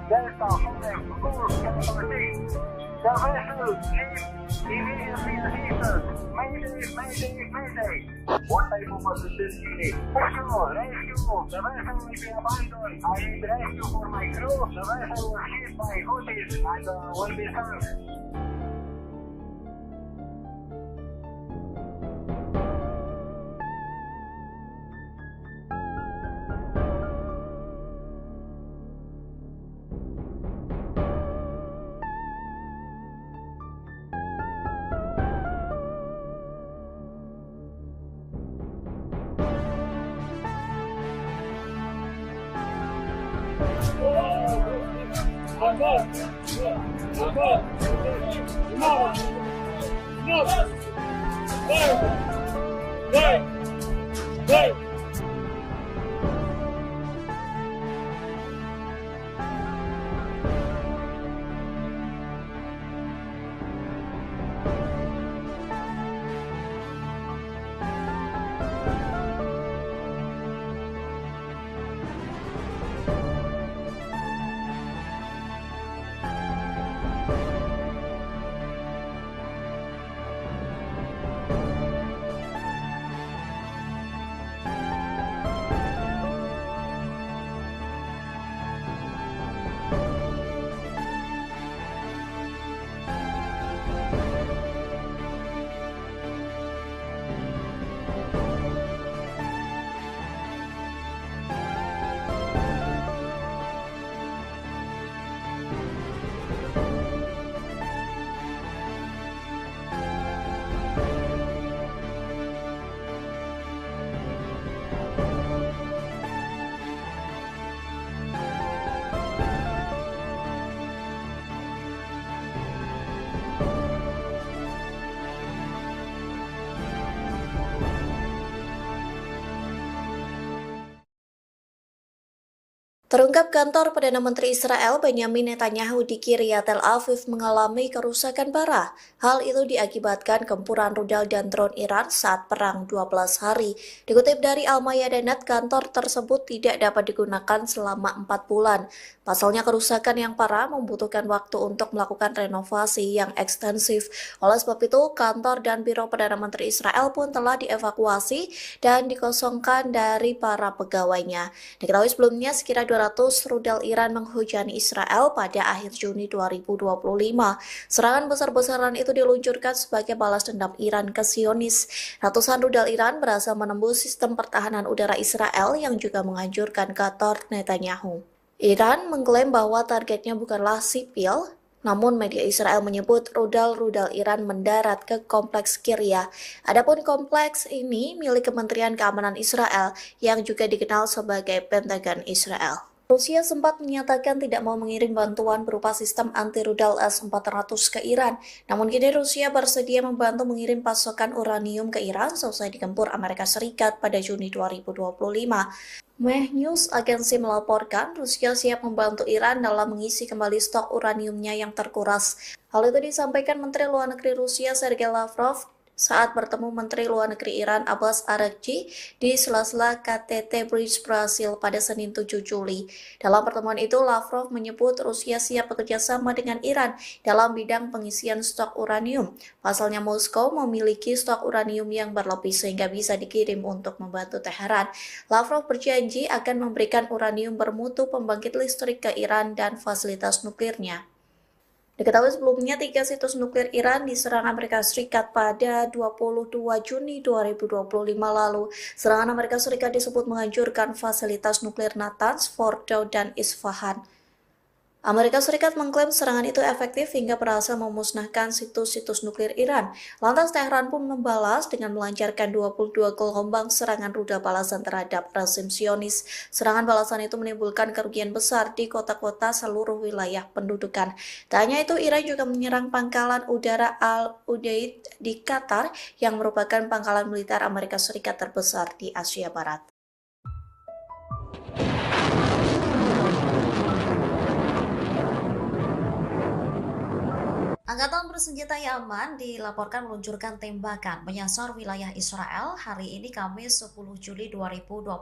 Delta Hotel, course capital D. The vessel leaves immediately ceases. Mayday. What type of assistance you need? Rescue. The vessel will be abandoned. I need rescue for my crew. The vessel was hit by Houthis and will be sunk.
Terungkap kantor Perdana Menteri Israel Benyamin Netanyahu di Kiryat Tel Aviv mengalami kerusakan parah. Hal itu diakibatkan gempuran rudal dan drone Iran saat perang 12 hari. Dikutip dari Al-Mayadinat, kantor tersebut tidak dapat digunakan selama 4 bulan. Pasalnya kerusakan yang parah membutuhkan waktu untuk melakukan renovasi yang ekstensif. Oleh sebab itu, kantor dan biro Perdana Menteri Israel pun telah dievakuasi dan dikosongkan dari para pegawainya. Diketahui sebelumnya sekira 200 rudal Iran menghujani Israel pada akhir Juni 2025. Serangan besar-besaran itu diluncurkan sebagai balas dendam Iran ke Zionis. Ratusan rudal Iran berhasil menembus sistem pertahanan udara Israel yang juga menghancurkan kantor Netanyahu. Iran mengklaim bahwa targetnya bukanlah sipil, namun media Israel menyebut rudal-rudal Iran mendarat ke kompleks Kiryat. Adapun kompleks ini milik Kementerian Keamanan Israel yang juga dikenal sebagai Pentagon Israel. Rusia sempat menyatakan tidak mau mengirim bantuan berupa sistem anti-rudal S-400 ke Iran. Namun kini Rusia bersedia membantu mengirim pasokan uranium ke Iran selesai digempur Amerika Serikat pada Juni 2025. Meh News agensi melaporkan Rusia siap membantu Iran dalam mengisi kembali stok uraniumnya yang terkuras. Hal itu disampaikan Menteri Luar Negeri Rusia Sergei Lavrov saat bertemu Menteri Luar Negeri Iran Abbas Araghchi di sela-sela KTT Bridge Brasil pada Senin 7 Juli. Dalam pertemuan itu, Lavrov menyebut Rusia siap bekerja sama dengan Iran dalam bidang pengisian stok uranium. Pasalnya Moskow memiliki stok uranium yang berlebih sehingga bisa dikirim untuk membantu Teheran. Lavrov berjanji akan memberikan uranium bermutu pembangkit listrik ke Iran dan fasilitas nuklirnya. Diketahui sebelumnya 3 situs nuklir Iran diserang Amerika Serikat pada 22 Juni 2025 lalu. Serangan Amerika Serikat disebut menghancurkan fasilitas nuklir Natanz, Fordow, dan Isfahan. Amerika Serikat mengklaim serangan itu efektif hingga berhasil memusnahkan situs-situs nuklir Iran. Lantas Teheran pun membalas dengan melancarkan 22 gelombang serangan rudal balasan terhadap rezim Zionis. Serangan balasan itu menimbulkan kerugian besar di kota-kota seluruh wilayah pendudukan. Tak hanya itu, Iran juga menyerang pangkalan udara Al-Udeid di Qatar yang merupakan pangkalan militer Amerika Serikat terbesar di Asia Barat.
Angkatan bersenjata Yaman dilaporkan meluncurkan tembakan menyasar wilayah Israel hari ini Kamis 10 Juli 2025.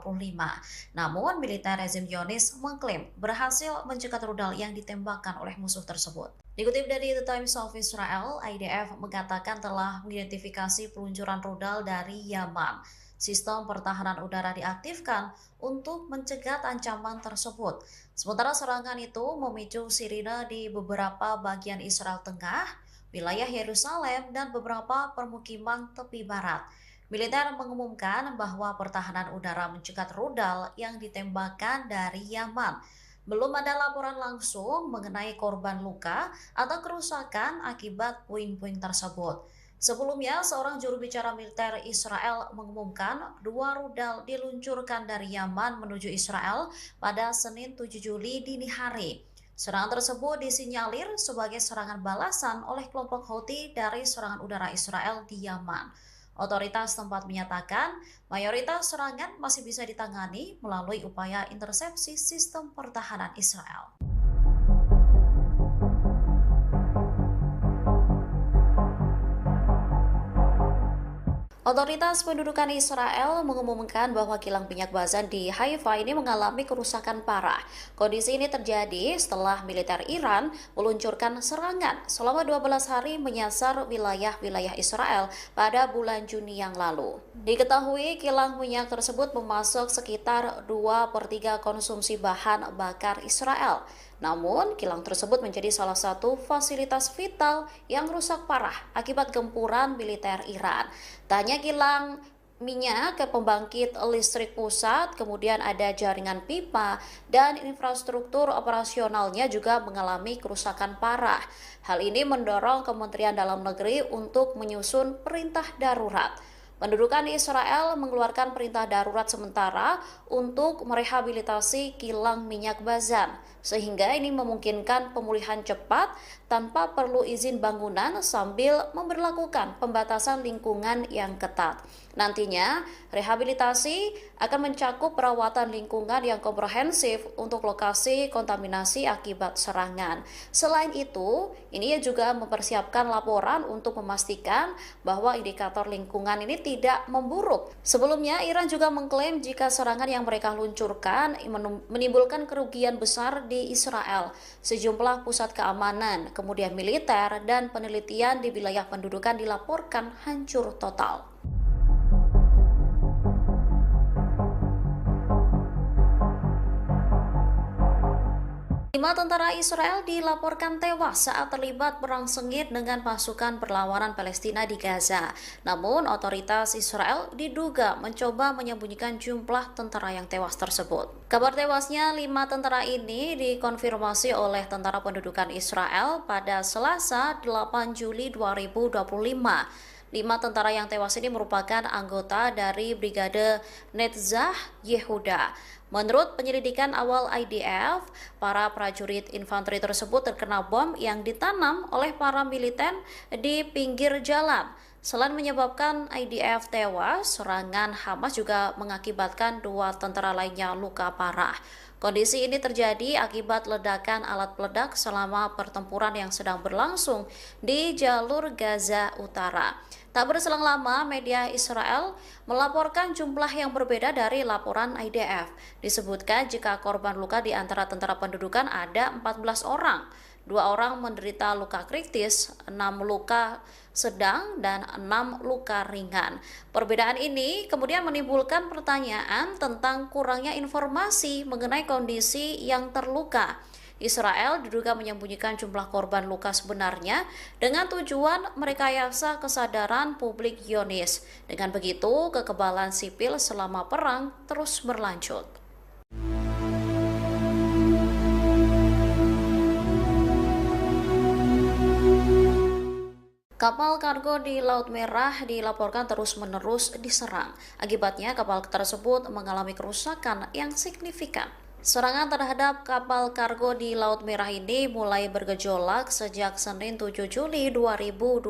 Namun, militer rezim Zionis mengklaim berhasil mencegat rudal yang ditembakkan oleh musuh tersebut. Dikutip dari The Times of Israel, IDF mengatakan telah mengidentifikasi peluncuran rudal dari Yaman. Sistem pertahanan udara diaktifkan untuk mencegat ancaman tersebut. Sementara serangan itu memicu sirine di beberapa bagian Israel Tengah, wilayah Yerusalem, dan beberapa permukiman tepi barat. Militer mengumumkan bahwa pertahanan udara mencegat rudal yang ditembakkan dari Yaman. Belum ada laporan langsung mengenai korban luka atau kerusakan akibat puing-puing tersebut. Sebelumnya, seorang juru bicara militer Israel mengumumkan 2 rudal diluncurkan dari Yaman menuju Israel pada Senin 7 Juli dini hari. Serangan tersebut disinyalir sebagai serangan balasan oleh kelompok Houthi dari serangan udara Israel di Yaman. Otoritas tempat menyatakan mayoritas serangan masih bisa ditangani melalui upaya intersepsi sistem pertahanan Israel. Otoritas pendudukan Israel mengumumkan bahwa kilang minyak Bazan di Haifa ini mengalami kerusakan parah. Kondisi ini terjadi setelah militer Iran meluncurkan serangan selama 12 hari menyasar wilayah-wilayah Israel pada bulan Juni yang lalu. Diketahui kilang minyak tersebut memasok sekitar 2/3 konsumsi bahan bakar Israel. Namun, kilang tersebut menjadi salah satu fasilitas vital yang rusak parah akibat gempuran militer Iran. Tanya kilang minyak ke pembangkit listrik pusat, kemudian ada jaringan pipa, dan infrastruktur operasionalnya juga mengalami kerusakan parah. Hal ini mendorong Kementerian Dalam Negeri untuk menyusun perintah darurat. Pendudukan Israel mengeluarkan perintah darurat sementara untuk merehabilitasi kilang minyak Bazan, sehingga ini memungkinkan pemulihan cepat tanpa perlu izin bangunan sambil memberlakukan pembatasan lingkungan yang ketat. Nantinya, rehabilitasi akan mencakup perawatan lingkungan yang komprehensif untuk lokasi kontaminasi akibat serangan. Selain itu, ini juga mempersiapkan laporan untuk memastikan bahwa indikator lingkungan ini tidak memburuk. Sebelumnya, Iran juga mengklaim jika serangan yang mereka luncurkan menimbulkan kerugian besar di Israel. Sejumlah pusat keamanan, kemudian militer, dan penelitian di wilayah pendudukan dilaporkan hancur total. 5 tentara Israel dilaporkan tewas saat terlibat perang sengit dengan pasukan perlawanan Palestina di Gaza. Namun, otoritas Israel diduga mencoba menyembunyikan jumlah tentara yang tewas tersebut. Kabar tewasnya 5 tentara ini dikonfirmasi oleh Tentara Pendudukan Israel pada Selasa 8 Juli 2025. 5 tentara yang tewas ini merupakan anggota dari Brigade Netzach Yehuda. Menurut penyelidikan awal IDF, para prajurit infanteri tersebut terkena bom yang ditanam oleh para militer di pinggir jalan. Selain menyebabkan IDF tewas, serangan Hamas juga mengakibatkan 2 tentara lainnya luka parah. Kondisi ini terjadi akibat ledakan alat peledak selama pertempuran yang sedang berlangsung di jalur Gaza Utara. Tak berselang lama, media Israel melaporkan jumlah yang berbeda dari laporan IDF. Disebutkan jika korban luka di antara tentara pendudukan ada 14 orang. 2 orang menderita luka kritis, 6 luka sedang, dan 6 luka ringan. Perbedaan ini kemudian menimbulkan pertanyaan tentang kurangnya informasi mengenai kondisi yang terluka. Israel diduga menyembunyikan jumlah korban luka sebenarnya dengan tujuan merekayasa kesadaran publik Zionis. Dengan begitu, kekebalan sipil selama perang terus berlanjut. Kapal kargo di Laut Merah dilaporkan terus-menerus diserang. Akibatnya, kapal tersebut mengalami kerusakan yang signifikan. Serangan terhadap kapal kargo di Laut Merah ini mulai bergejolak sejak Senin 7 Juli 2025.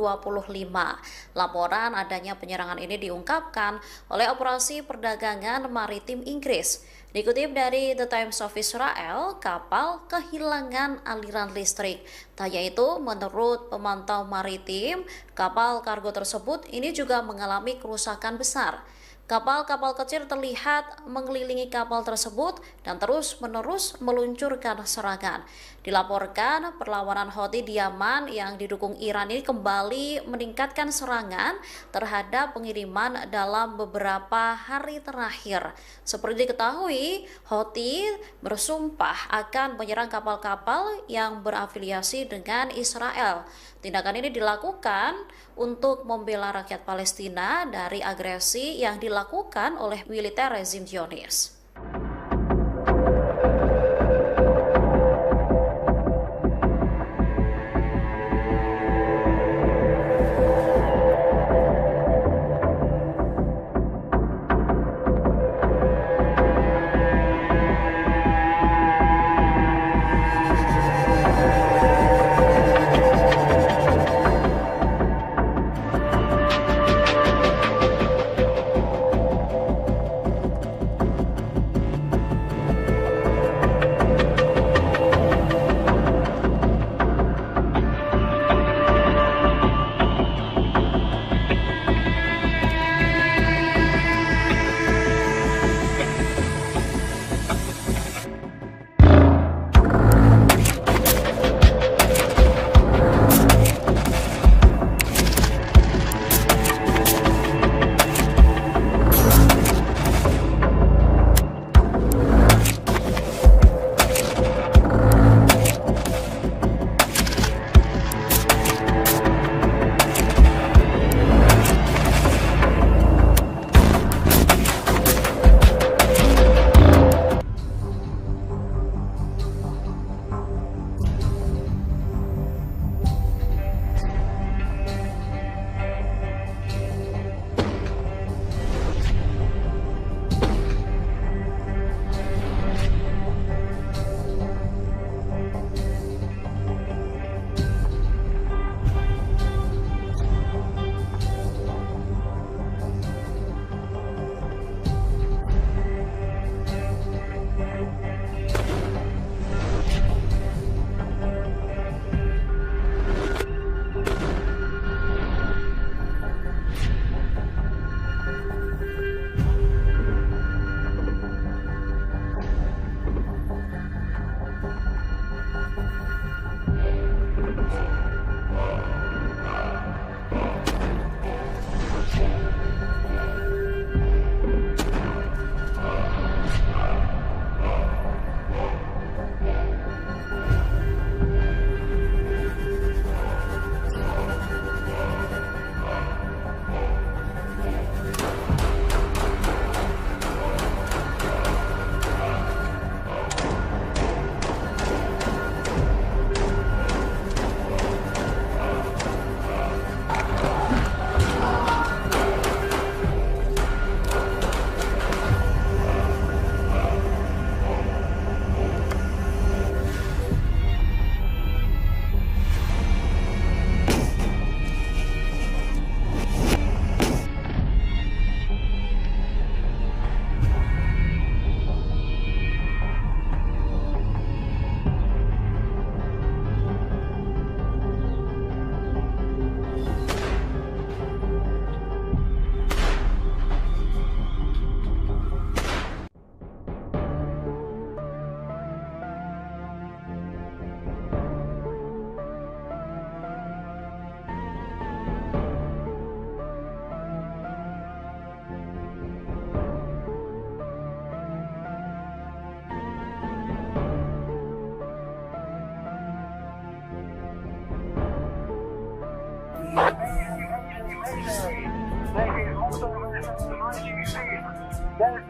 Laporan adanya penyerangan ini diungkapkan oleh Operasi Perdagangan Maritim Inggris. Dikutip dari The Times of Israel, kapal kehilangan aliran listrik. Tak yaitu, menurut pemantau maritim, kapal kargo tersebut ini juga mengalami kerusakan besar. Kapal-kapal kecil terlihat mengelilingi kapal tersebut dan terus-menerus meluncurkan serangan. Dilaporkan perlawanan Houthi di Yaman yang didukung Iran ini kembali meningkatkan serangan terhadap pengiriman dalam beberapa hari terakhir. Seperti diketahui, Houthi bersumpah akan menyerang kapal-kapal yang berafiliasi dengan Israel. Tindakan ini dilakukan untuk membela rakyat Palestina dari agresi yang dilakukan oleh militer rezim Zionis.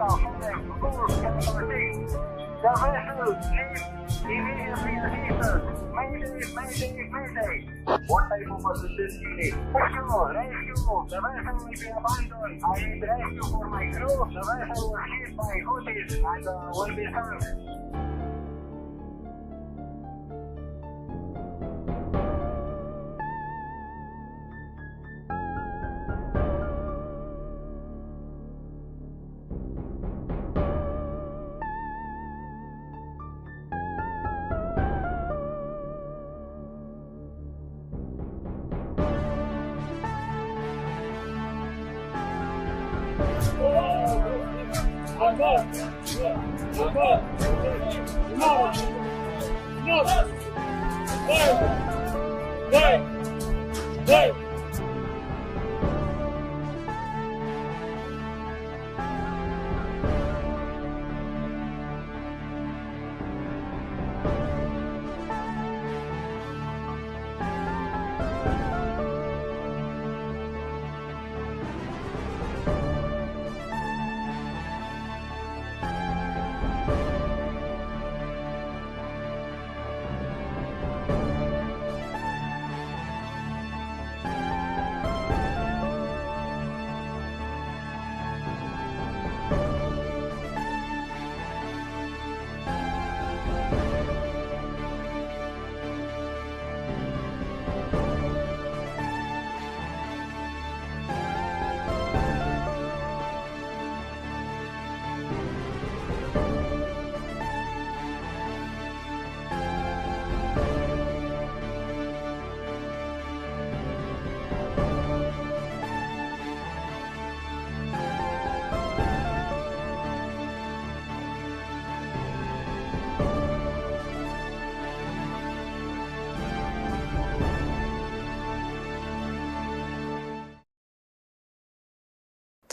The vessel needs immediately assistance. Mayday, mayday, mayday. What type of assistance you need? Rescue, rescue. The vessel will be abandoned. I need rescue for my crew. The vessel was hit by Houthis and will be sunk.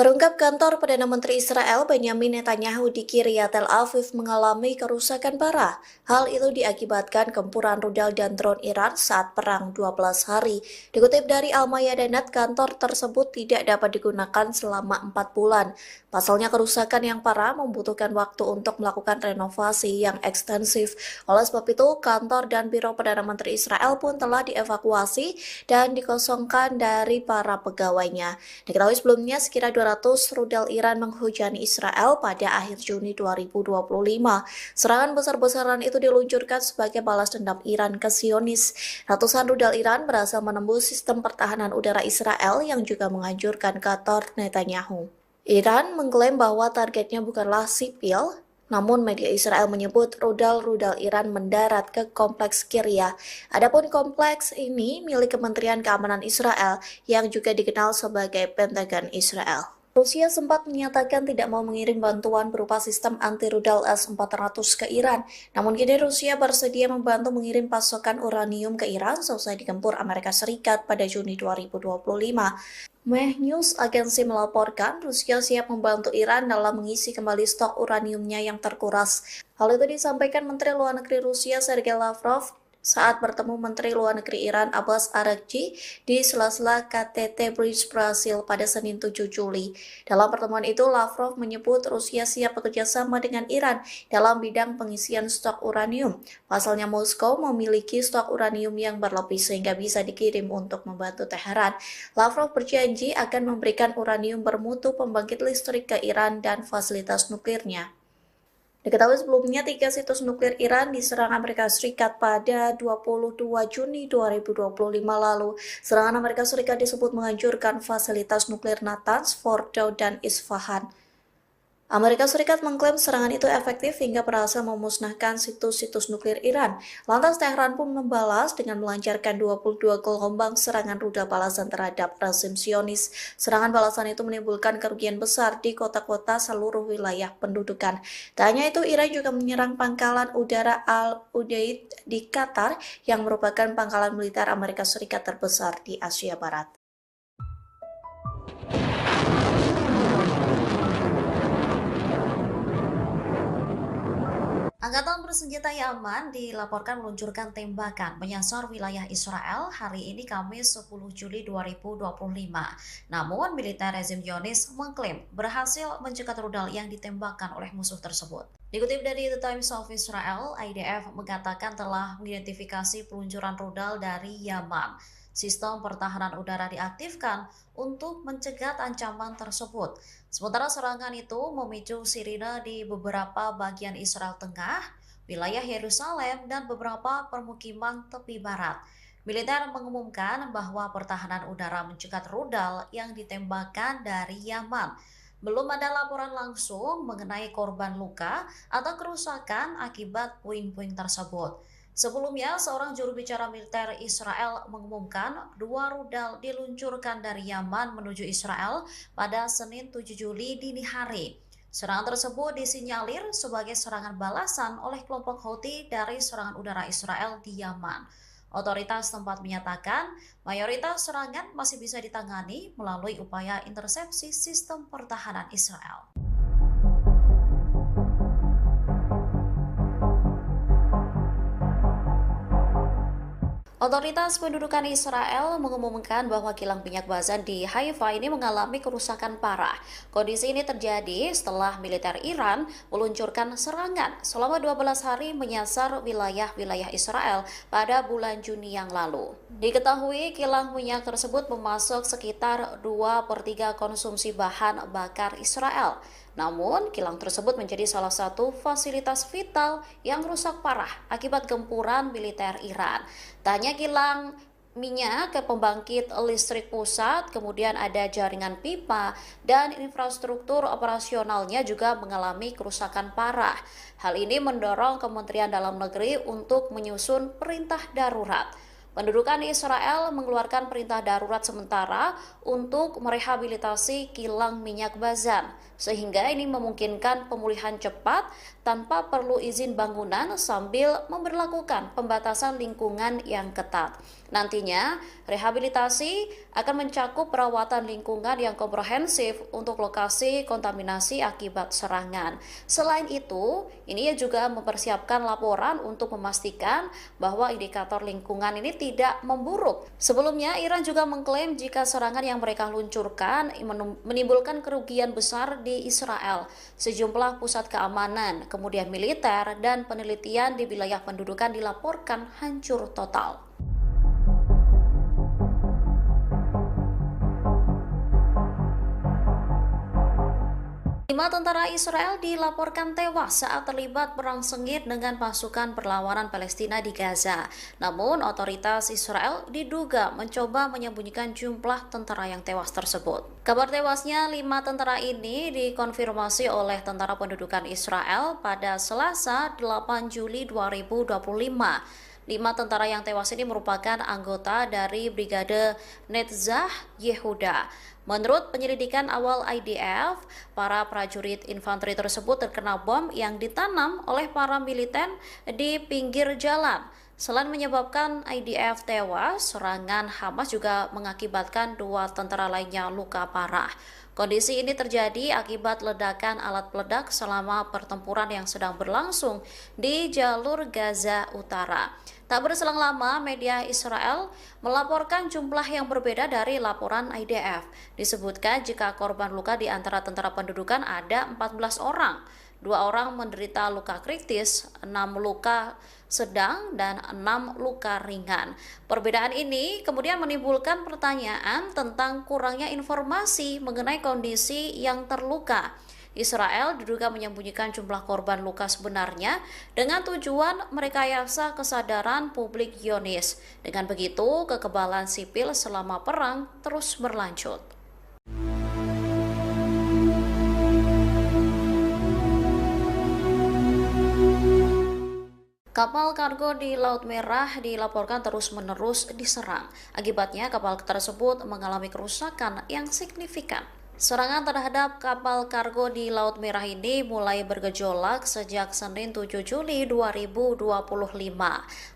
Terungkap kantor Perdana Menteri Israel Benyamin Netanyahu di Kiryat Tel Aviv mengalami kerusakan parah. Hal itu diakibatkan gempuran rudal dan drone Iran saat perang 12 hari. Dikutip dari Al-Mayadinat, kantor tersebut tidak dapat digunakan selama 4 bulan. Pasalnya kerusakan yang parah membutuhkan waktu untuk melakukan renovasi yang ekstensif. Oleh sebab itu, kantor dan biro Perdana Menteri Israel pun telah dievakuasi dan dikosongkan dari para pegawainya. Diketahui sebelumnya sekira 200 rudal Iran menghujani Israel pada akhir Juni 2025. Serangan besar-besaran itu diluncurkan sebagai balas dendam Iran ke Zionis. Ratusan rudal Iran berhasil menembus sistem pertahanan udara Israel yang juga menghancurkan kantor Netanyahu. Iran mengklaim bahwa targetnya bukanlah sipil, namun media Israel menyebut rudal-rudal Iran mendarat ke kompleks Kiryat. Adapun kompleks ini milik Kementerian Keamanan Israel yang juga dikenal sebagai Pentagon Israel. Rusia sempat menyatakan tidak mau mengirim bantuan berupa sistem anti-rudal S-400 ke Iran. Namun kini Rusia bersedia membantu mengirim pasokan uranium ke Iran seusai digempur Amerika Serikat pada Juni 2025. Meh News agensi melaporkan Rusia siap membantu Iran dalam mengisi kembali stok uraniumnya yang terkuras. Hal itu disampaikan Menteri Luar Negeri Rusia Sergei Lavrov saat bertemu Menteri Luar Negeri Iran Abbas Araghchi di sela-sela KTT Bridge Brasil pada Senin 7 Juli. Dalam pertemuan itu, Lavrov menyebut Rusia siap bekerja sama dengan Iran dalam bidang pengisian stok uranium. Pasalnya Moskow memiliki stok uranium yang berlebih sehingga bisa dikirim untuk membantu Teheran. Lavrov berjanji akan memberikan uranium bermutu pembangkit listrik ke Iran dan fasilitas nuklirnya. Diketahui sebelumnya 3 situs nuklir Iran diserang Amerika Serikat pada 22 Juni 2025 lalu. Serangan Amerika Serikat disebut menghancurkan fasilitas nuklir Natanz, Fordow, dan Isfahan. Amerika Serikat mengklaim serangan itu efektif hingga berhasil memusnahkan situs-situs nuklir Iran. Lantas Teheran pun membalas dengan melancarkan 22 gelombang serangan rudal balasan terhadap rezim Zionis. Serangan balasan itu menimbulkan kerugian besar di kota-kota seluruh wilayah pendudukan. Tak hanya itu, Iran juga menyerang pangkalan udara Al-Udeid di Qatar yang merupakan pangkalan militer Amerika Serikat terbesar di Asia Barat.
Angkatan bersenjata Yaman dilaporkan meluncurkan tembakan menyasar wilayah Israel hari ini Kamis 10 Juli 2025. Namun, militer rezim Zionis mengklaim berhasil mencegat rudal yang ditembakkan oleh musuh tersebut. Dikutip dari The Times of Israel, IDF mengatakan telah mengidentifikasi peluncuran rudal dari Yaman. Sistem pertahanan udara diaktifkan untuk mencegat ancaman tersebut. Sementara serangan itu memicu sirine di beberapa bagian Israel Tengah, wilayah Yerusalem, dan beberapa permukiman tepi barat. Militer mengumumkan bahwa pertahanan udara mencegat rudal yang ditembakkan dari Yaman. Belum ada laporan langsung mengenai korban luka atau kerusakan akibat puing-puing tersebut. Sebelumnya, seorang juru bicara militer Israel mengumumkan 2 rudal diluncurkan dari Yaman menuju Israel pada Senin 7 Juli dini hari. Serangan tersebut disinyalir sebagai serangan balasan oleh kelompok Houthi dari serangan udara Israel di Yaman. Otoritas tempat menyatakan mayoritas serangan masih bisa ditangani melalui upaya intersepsi sistem pertahanan Israel. Otoritas pendudukan Israel mengumumkan bahwa kilang minyak Bazan di Haifa ini mengalami kerusakan parah. Kondisi ini terjadi setelah militer Iran meluncurkan serangan selama 12 hari menyasar wilayah-wilayah Israel pada bulan Juni yang lalu. Diketahui kilang minyak tersebut memasok sekitar 2/3 konsumsi bahan bakar Israel. Namun, kilang tersebut menjadi salah satu fasilitas vital yang rusak parah akibat gempuran militer Iran. Tak hanya kilang minyak ke pembangkit listrik pusat, kemudian ada jaringan pipa dan infrastruktur operasionalnya juga mengalami kerusakan parah. Hal ini mendorong Kementerian Dalam Negeri untuk menyusun perintah darurat. Pendudukan Israel mengeluarkan perintah darurat sementara untuk merehabilitasi kilang minyak Bazan, sehingga ini memungkinkan pemulihan cepat tanpa perlu izin bangunan sambil memberlakukan pembatasan lingkungan yang ketat. Nantinya, rehabilitasi akan mencakup perawatan lingkungan yang komprehensif untuk lokasi kontaminasi akibat serangan. Selain itu, ini juga mempersiapkan laporan untuk memastikan bahwa indikator lingkungan ini tidak memburuk. Sebelumnya, Iran juga mengklaim jika serangan yang mereka luncurkan menimbulkan kerugian besar di Israel. Sejumlah pusat keamanan, kemudian militer, dan penelitian di wilayah pendudukan dilaporkan hancur total. 5 tentara Israel dilaporkan tewas saat terlibat perang sengit dengan pasukan perlawanan Palestina di Gaza. Namun, otoritas Israel diduga mencoba menyembunyikan jumlah tentara yang tewas tersebut. Kabar tewasnya 5 tentara ini dikonfirmasi oleh Tentara Pendudukan Israel pada Selasa 8 Juli 2025. 5 tentara yang tewas ini merupakan anggota dari Brigade Netzach Yehuda. Menurut penyelidikan awal IDF, para prajurit infanteri tersebut terkena bom yang ditanam oleh para militer di pinggir jalan. Selain menyebabkan IDF tewas, serangan Hamas juga mengakibatkan 2 tentara lainnya luka parah. Kondisi ini terjadi akibat ledakan alat peledak selama pertempuran yang sedang berlangsung di jalur Gaza Utara. Tak berselang lama, media Israel melaporkan jumlah yang berbeda dari laporan IDF. Disebutkan jika korban luka di antara tentara pendudukan ada 14 orang. 2 orang menderita luka kritis, 6 luka sedang, dan 6 luka ringan. Perbedaan ini kemudian menimbulkan pertanyaan tentang kurangnya informasi mengenai kondisi yang terluka. Israel diduga menyembunyikan jumlah korban luka sebenarnya dengan tujuan merekayasa kesadaran publik Zionis. Dengan begitu, kekebalan sipil selama perang terus berlanjut. Kapal kargo di Laut Merah dilaporkan terus-menerus diserang. Akibatnya, kapal tersebut mengalami kerusakan yang signifikan. Serangan terhadap kapal kargo di Laut Merah ini mulai bergejolak sejak Senin 7 Juli 2025.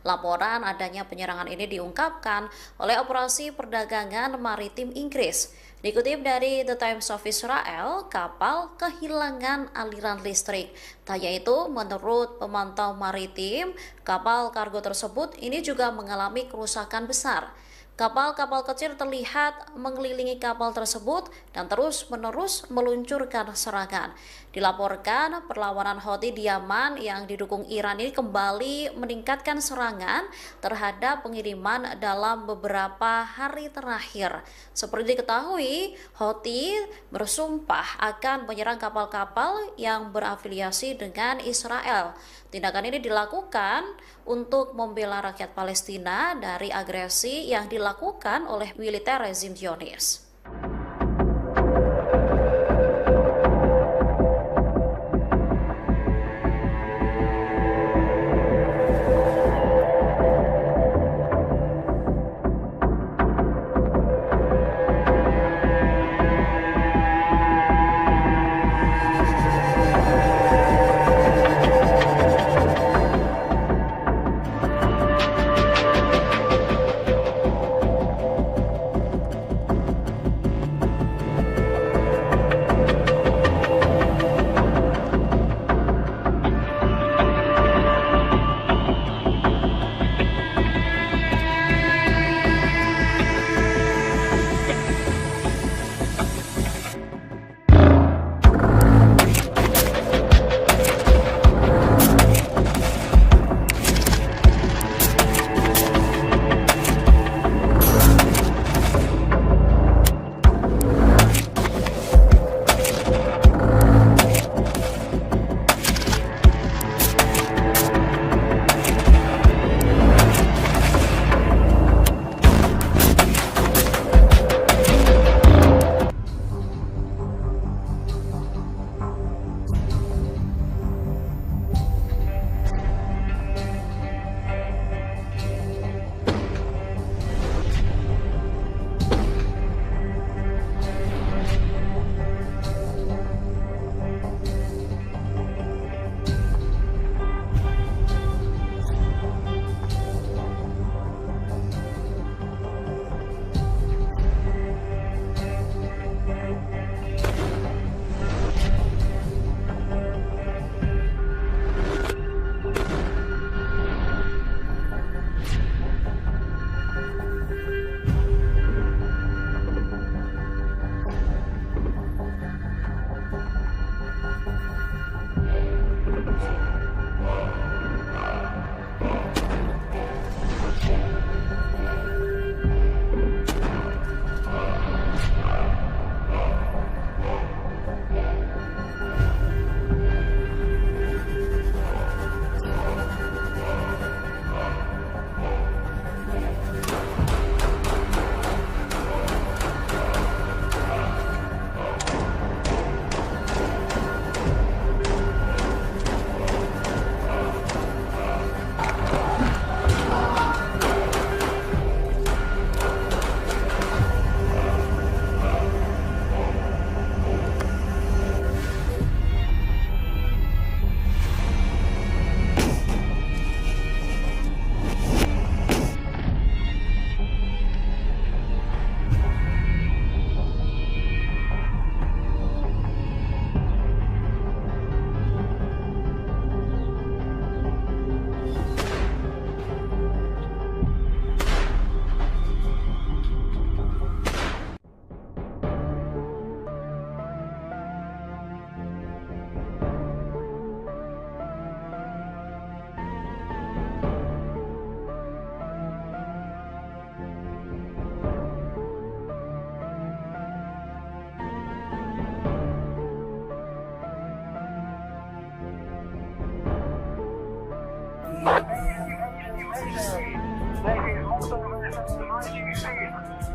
Laporan adanya penyerangan ini diungkapkan oleh Operasi Perdagangan Maritim Inggris. Dikutip dari The Times of Israel, kapal kehilangan aliran listrik. Tak hanya itu, menurut pemantau maritim, kapal kargo tersebut ini juga mengalami kerusakan besar. Kapal-kapal kecil terlihat mengelilingi kapal tersebut dan terus-menerus meluncurkan serangan. Dilaporkan perlawanan Houthi di Yaman yang didukung Iran ini kembali meningkatkan serangan terhadap pengiriman dalam beberapa hari terakhir. Seperti diketahui, Houthi bersumpah akan menyerang kapal-kapal yang berafiliasi dengan Israel. Tindakan ini dilakukan untuk membela rakyat Palestina dari agresi yang dilakukan oleh militer rezim Zionis.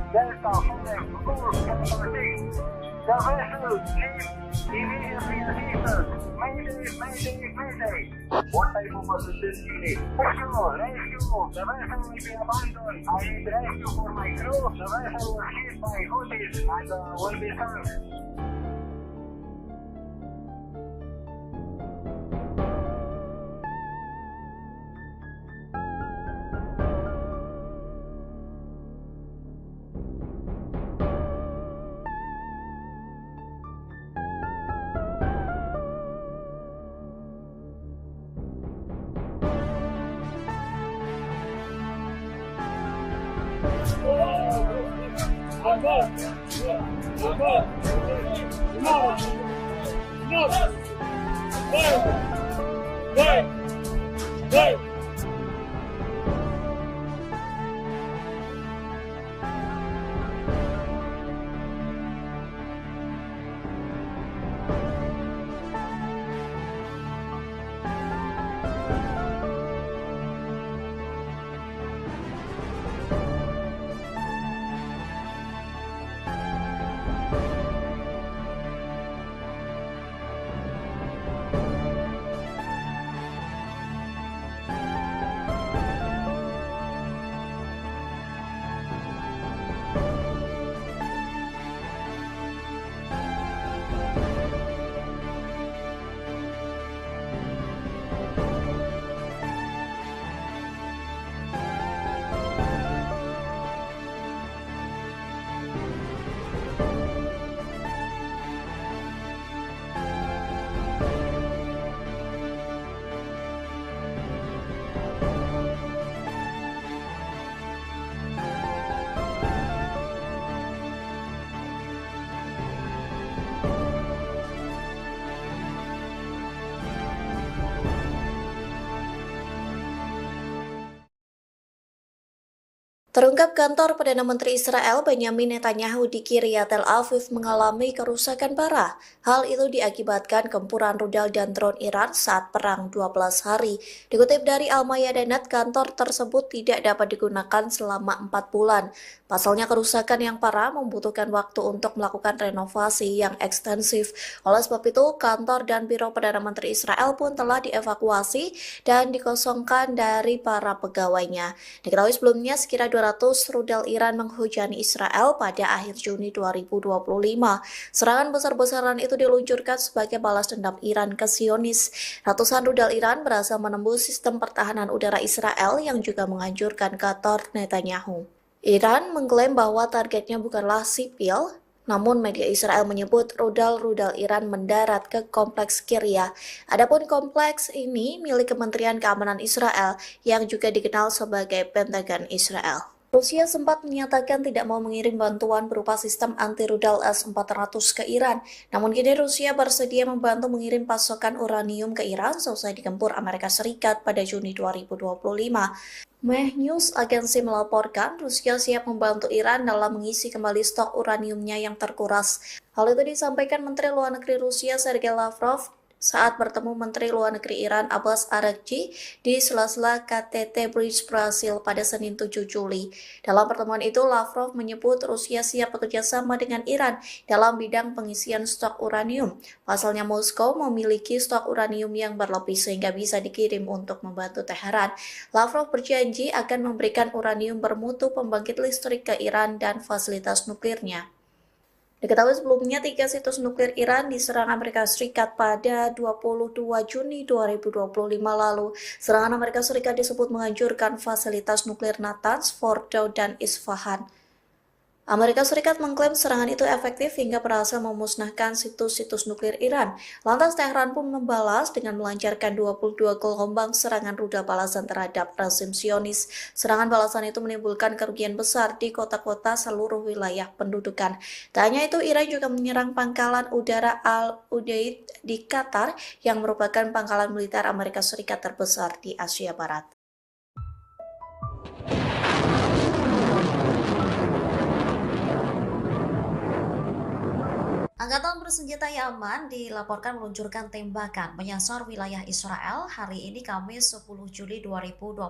Delta 5, course 14. The vessel leaves Immediately assistance. Mayday, mayday, mayday. What type of assistance you need? Push on, rescue. The vessel will be abandoned. I need rescue for my crew. The vessel was hit by Houthis and will be sunk.
Terungkap kantor Perdana Menteri Israel Benyamin Netanyahu di Kiryat Tel Aviv mengalami kerusakan parah. Hal itu diakibatkan gempuran rudal dan drone Iran saat perang 12 hari. Dikutip dari Al-Mayadanet, kantor tersebut tidak dapat digunakan selama 4 bulan. Pasalnya kerusakan yang parah membutuhkan waktu untuk melakukan renovasi yang ekstensif. Oleh sebab itu, kantor dan Biro Perdana Menteri Israel pun telah dievakuasi dan dikosongkan dari para pegawainya. Diketahui sebelumnya sekira 200 rudal Iran menghujani Israel pada akhir Juni 2025. Serangan besar-besaran itu diluncurkan sebagai balas dendam Iran ke Zionis. Ratusan rudal Iran berhasil menembus sistem pertahanan udara Israel yang juga menghancurkan kantor Netanyahu. Iran mengklaim bahwa targetnya bukanlah sipil, namun media Israel menyebut rudal-rudal Iran mendarat ke kompleks Kiryat. Adapun kompleks ini milik Kementerian Keamanan Israel yang juga dikenal sebagai Pentagon Israel. Rusia sempat menyatakan tidak mau mengirim bantuan berupa sistem anti-rudal S-400 ke Iran. Namun kini Rusia bersedia membantu mengirim pasokan uranium ke Iran seusai digempur Amerika Serikat pada Juni 2025. Meh News agensi melaporkan Rusia siap membantu Iran dalam mengisi kembali stok uraniumnya yang terkuras. Hal itu disampaikan Menteri Luar Negeri Rusia Sergei Lavrov saat bertemu Menteri Luar Negeri Iran Abbas Araghchi di sela-sela KTT Bridge Brasil pada Senin 7 Juli. Dalam pertemuan itu, Lavrov menyebut Rusia siap bekerja sama dengan Iran dalam bidang pengisian stok uranium. Pasalnya Moskow memiliki stok uranium yang berlebih sehingga bisa dikirim untuk membantu Teheran. Lavrov berjanji akan memberikan uranium bermutu pembangkit listrik ke Iran dan fasilitas nuklirnya. Diketahui sebelumnya 3 situs nuklir Iran diserang Amerika Serikat pada 22 Juni 2025 lalu. Serangan Amerika Serikat disebut menghancurkan fasilitas nuklir Natanz, Fordow, dan Isfahan. Amerika Serikat mengklaim serangan itu efektif hingga berhasil memusnahkan situs-situs nuklir Iran. Lantas Teheran pun membalas dengan melancarkan 22 gelombang serangan rudal balasan terhadap rezim Zionis. Serangan balasan itu menimbulkan kerugian besar di kota-kota seluruh wilayah pendudukan. Tak hanya itu, Iran juga menyerang pangkalan udara Al-Udeid di Qatar yang merupakan pangkalan militer Amerika Serikat terbesar di Asia Barat.
Angkatan bersenjata Yaman dilaporkan meluncurkan tembakan menyasar wilayah Israel hari ini Kamis 10 Juli 2025.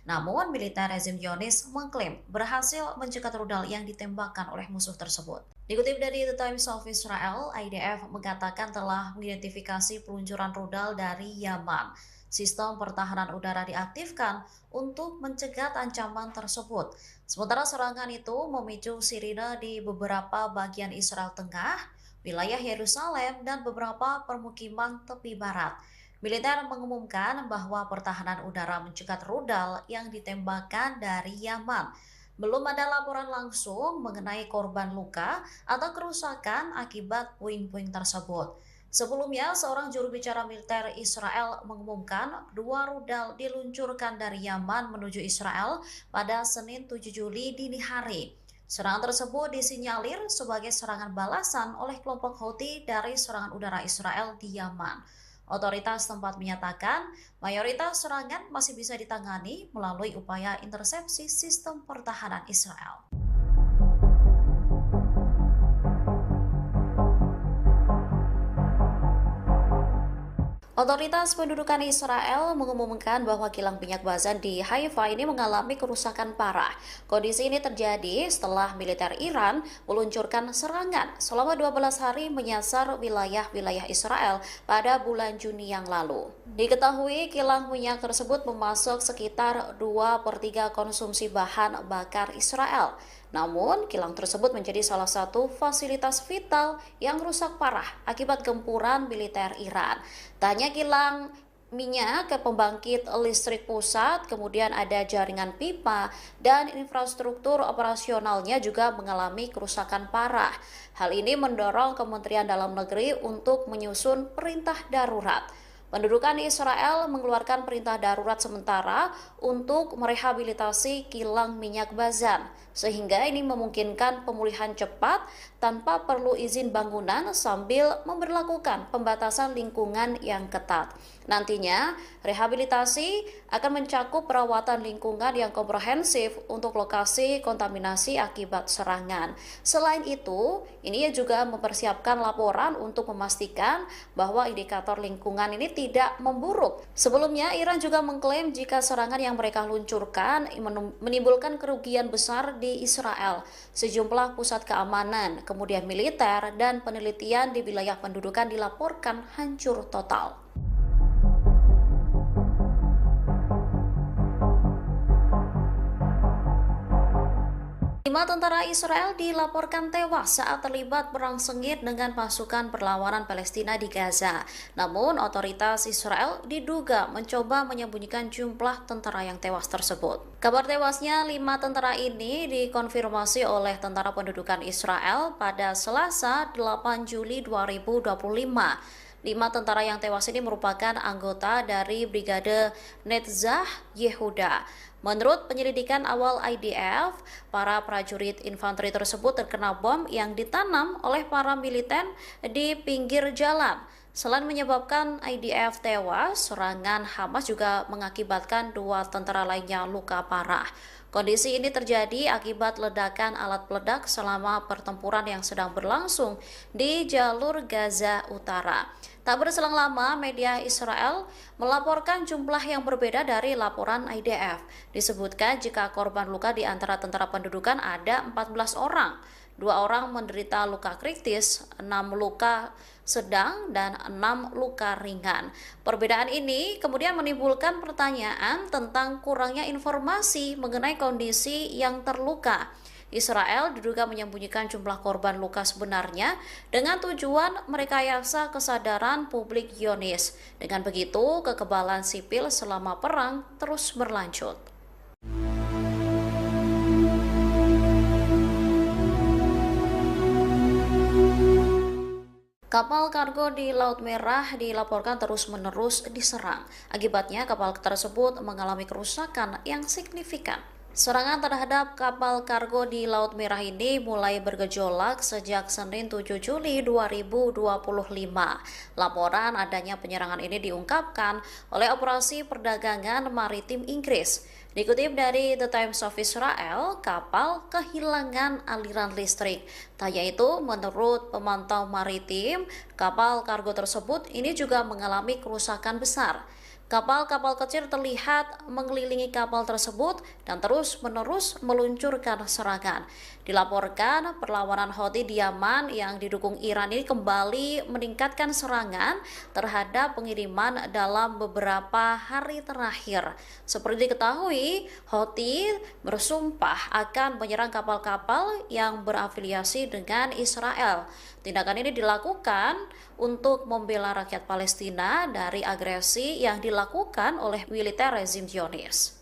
Namun, militer rezim Zionis mengklaim berhasil mencegat rudal yang ditembakkan oleh musuh tersebut. Dikutip dari The Times of Israel, IDF mengatakan telah mengidentifikasi peluncuran rudal dari Yaman. Sistem pertahanan udara diaktifkan untuk mencegat ancaman tersebut. Sementara serangan itu memicu sirine di beberapa bagian Israel Tengah, wilayah Yerusalem, dan beberapa permukiman tepi barat. Militer mengumumkan bahwa pertahanan udara mencegat rudal yang ditembakkan dari Yaman. Belum ada laporan langsung mengenai korban luka atau kerusakan akibat puing-puing tersebut. Sebelumnya, seorang juru bicara militer Israel mengumumkan 2 rudal diluncurkan dari Yaman menuju Israel pada Senin 7 Juli dini hari. Serangan tersebut disinyalir sebagai serangan balasan oleh kelompok Houthi dari serangan udara Israel di Yaman. Otoritas tempat menyatakan mayoritas serangan masih bisa ditangani melalui upaya intersepsi sistem pertahanan Israel. Otoritas pendudukan Israel mengumumkan bahwa kilang minyak Bazan di Haifa ini mengalami kerusakan parah. Kondisi ini terjadi setelah militer Iran meluncurkan serangan selama 12 hari menyasar wilayah-wilayah Israel pada bulan Juni yang lalu. Diketahui kilang minyak tersebut memasok sekitar 2/3 konsumsi bahan bakar Israel. Namun, kilang tersebut menjadi salah satu fasilitas vital yang rusak parah akibat gempuran militer Iran. Tak hanya kilang minyak ke pembangkit listrik pusat, kemudian ada jaringan pipa dan infrastruktur operasionalnya juga mengalami kerusakan parah. Hal ini mendorong Kementerian Dalam Negeri untuk menyusun perintah darurat. Pendudukan Israel mengeluarkan perintah darurat sementara untuk merehabilitasi kilang minyak Bazan, sehingga ini memungkinkan pemulihan cepat tanpa perlu izin bangunan sambil memberlakukan pembatasan lingkungan yang ketat. Nantinya, rehabilitasi akan mencakup perawatan lingkungan yang komprehensif untuk lokasi kontaminasi akibat serangan. Selain itu, ini juga mempersiapkan laporan untuk memastikan bahwa indikator lingkungan ini tidak memburuk. Sebelumnya, Iran juga mengklaim jika serangan yang mereka luncurkan menimbulkan kerugian besar di Israel. Sejumlah pusat keamanan, kemudian militer, dan penelitian di wilayah pendudukan dilaporkan hancur total. 5 tentara Israel dilaporkan tewas saat terlibat perang sengit dengan pasukan perlawanan Palestina di Gaza. Namun, otoritas Israel diduga mencoba menyembunyikan jumlah tentara yang tewas tersebut. Kabar tewasnya 5 tentara ini dikonfirmasi oleh Tentara Pendudukan Israel pada Selasa 8 Juli 2025. 5 tentara yang tewas ini merupakan anggota dari Brigade Netzach Yehuda. Menurut penyelidikan awal IDF, para prajurit infanteri tersebut terkena bom yang ditanam oleh para militer di pinggir jalan. Selain menyebabkan IDF tewas, serangan Hamas juga mengakibatkan 2 tentara lainnya luka parah. Kondisi ini terjadi akibat ledakan alat peledak selama pertempuran yang sedang berlangsung di jalur Gaza Utara. Tak berselang lama, media Israel melaporkan jumlah yang berbeda dari laporan IDF. Disebutkan jika korban luka di antara tentara pendudukan ada 14 orang. 2 orang menderita luka kritis, 6 luka sedang, dan 6 luka ringan. Perbedaan ini kemudian menimbulkan pertanyaan tentang kurangnya informasi mengenai kondisi yang terluka. Israel diduga menyembunyikan jumlah korban luka sebenarnya dengan tujuan merekayasa kesadaran publik Zionis. Dengan begitu, kekebalan sipil selama perang terus berlanjut. Kapal kargo di Laut Merah dilaporkan terus-menerus diserang. Akibatnya, kapal tersebut mengalami kerusakan yang signifikan. Serangan terhadap kapal kargo di Laut Merah ini mulai bergejolak sejak Senin 7 Juli 2025. Laporan adanya penyerangan ini diungkapkan oleh Operasi Perdagangan Maritim Inggris. Dikutip dari The Times of Israel, kapal kehilangan aliran listrik. Tak hanya itu, menurut pemantau maritim, kapal kargo tersebut ini juga mengalami kerusakan besar. Kapal-kapal kecil terlihat mengelilingi kapal tersebut dan terus-menerus meluncurkan serangan. Dilaporkan perlawanan Houthi di Yaman yang didukung Iran ini kembali meningkatkan serangan terhadap pengiriman dalam beberapa hari terakhir. Seperti diketahui, Houthi bersumpah akan menyerang kapal-kapal yang berafiliasi dengan Israel. Tindakan ini dilakukan untuk membela rakyat Palestina dari agresi yang dilakukan oleh militer rezim Zionis.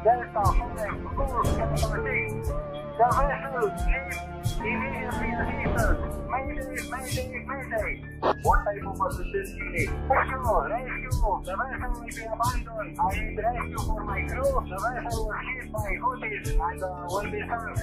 Delta 5, course capital D. The vessel leaves immediately assistance. Mayday. What type of assistance you need? Rescue. The vessel will be abandoned. I need rescue for my crew. The vessel was hit by Houthis and will be sunk.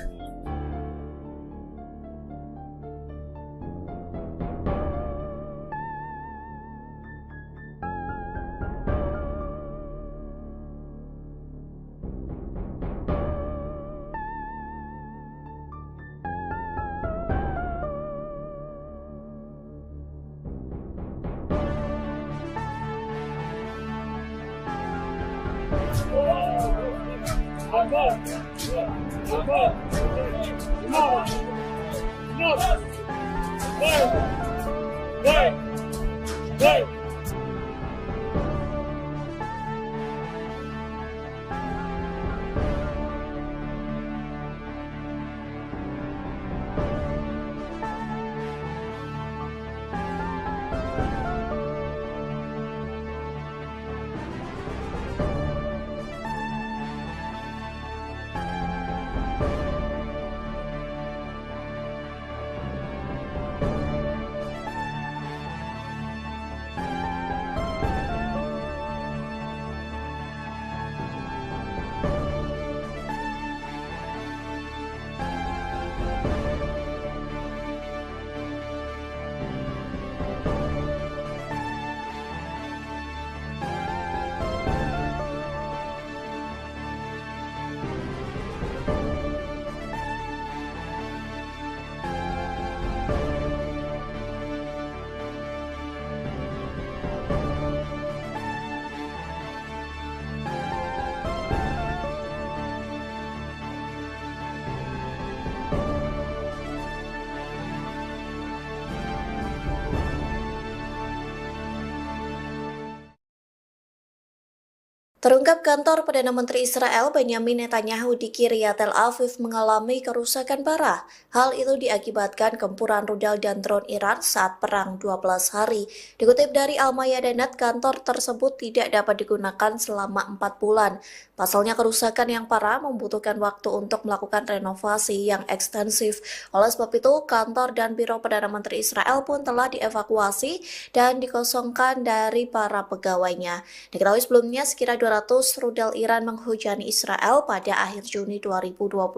Terungkap kantor Perdana Menteri Israel Benyamin Netanyahu di Kiryat Tel Aviv mengalami kerusakan parah. Hal itu diakibatkan gempuran rudal dan drone Iran saat perang 12 hari. Dikutip dari Al-Mayadinat, kantor tersebut tidak dapat digunakan selama 4 bulan. Pasalnya kerusakan yang parah membutuhkan waktu untuk melakukan renovasi yang ekstensif. Oleh sebab itu, kantor dan biro Perdana Menteri Israel pun telah dievakuasi dan dikosongkan dari para pegawainya. Diketahui sebelumnya sekira 200 rudal Iran menghujani Israel pada akhir Juni 2025.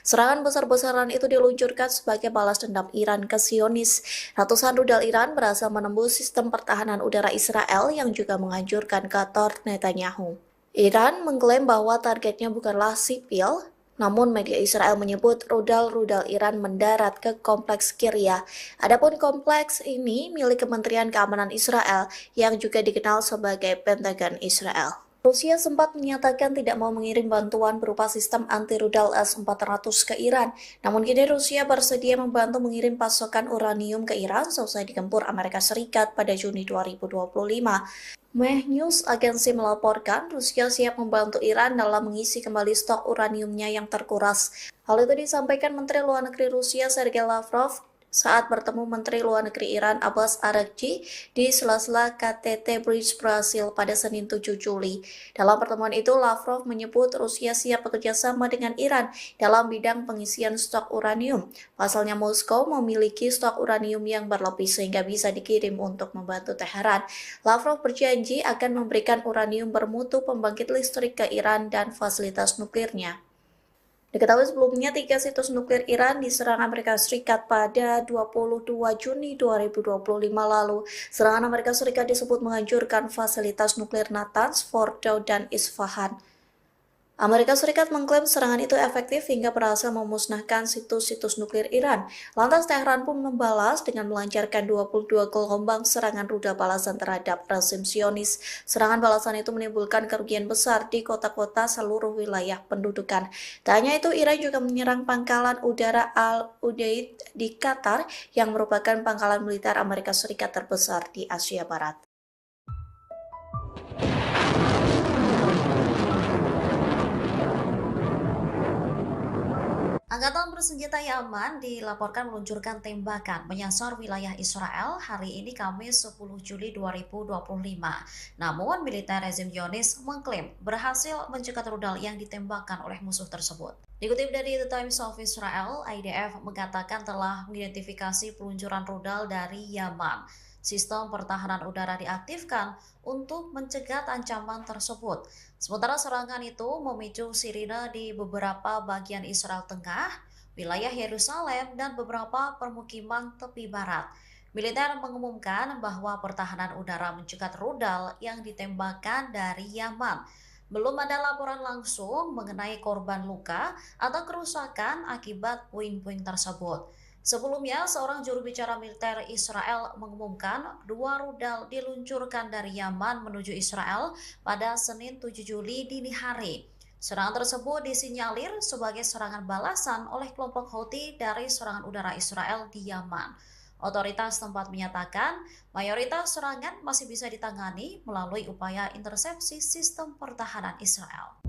Serangan besar-besaran itu diluncurkan sebagai balas dendam Iran ke Zionis. Ratusan rudal Iran berhasil menembus sistem pertahanan udara Israel yang juga menghancurkan kantor Netanyahu. Iran mengklaim bahwa targetnya bukanlah sipil, namun media Israel menyebut rudal-rudal Iran mendarat ke kompleks Kiryat. Adapun kompleks ini milik Kementerian Keamanan Israel yang juga dikenal sebagai Pentagon Israel. Rusia sempat menyatakan tidak mau mengirim bantuan berupa sistem anti-rudal S-400 ke Iran. Namun kini Rusia bersedia membantu mengirim pasokan uranium ke Iran seusai digempur Amerika Serikat pada Juni 2025. Meh News agensi melaporkan Rusia siap membantu Iran dalam mengisi kembali stok uraniumnya yang terkuras. Hal itu disampaikan Menteri Luar Negeri Rusia Sergei Lavrov saat bertemu Menteri Luar Negeri Iran Abbas Araghchi di sela-sela KTT Bridge Brasil pada Senin 7 Juli. Dalam pertemuan itu, Lavrov menyebut Rusia siap bekerja sama dengan Iran dalam bidang pengisian stok uranium. Pasalnya Moskow memiliki stok uranium yang berlebih sehingga bisa dikirim untuk membantu Teheran. Lavrov berjanji akan memberikan uranium bermutu pembangkit listrik ke Iran dan fasilitas nuklirnya. Diketahui sebelumnya 3 situs nuklir Iran diserang Amerika Serikat pada 22 Juni 2025 lalu. Serangan Amerika Serikat disebut menghancurkan fasilitas nuklir Natanz, Fordow, dan Isfahan. Amerika Serikat mengklaim serangan itu efektif hingga berhasil memusnahkan situs-situs nuklir Iran. Lantas Teheran pun membalas dengan melancarkan 22 gelombang serangan rudal balasan terhadap rezim Zionis. Serangan balasan itu menimbulkan kerugian besar di kota-kota seluruh wilayah pendudukan. Tak hanya itu, Iran juga menyerang pangkalan udara Al-Udeid di Qatar yang merupakan pangkalan militer Amerika Serikat terbesar di Asia Barat.
Angkatan bersenjata Yaman dilaporkan meluncurkan tembakan menyasar wilayah Israel hari ini Kamis 10 Juli 2025. Namun, militer rezim Zionis mengklaim berhasil mencegat rudal yang ditembakkan oleh musuh tersebut. Dikutip dari The Times of Israel, IDF mengatakan telah mengidentifikasi peluncuran rudal dari Yaman. Sistem pertahanan udara diaktifkan untuk mencegat ancaman tersebut. Sementara serangan itu memicu sirine di beberapa bagian Israel Tengah, wilayah Yerusalem, dan beberapa permukiman tepi barat. Militer mengumumkan bahwa pertahanan udara mencegat rudal yang ditembakkan dari Yaman. Belum ada laporan langsung mengenai korban luka atau kerusakan akibat puing-puing tersebut. Sebelumnya, seorang juru bicara militer Israel mengumumkan 2 rudal diluncurkan dari Yaman menuju Israel pada Senin 7 Juli dini hari. Serangan tersebut disinyalir sebagai serangan balasan oleh kelompok Houthi dari serangan udara Israel di Yaman. Otoritas tempat menyatakan mayoritas serangan masih bisa ditangani melalui upaya intersepsi sistem pertahanan Israel.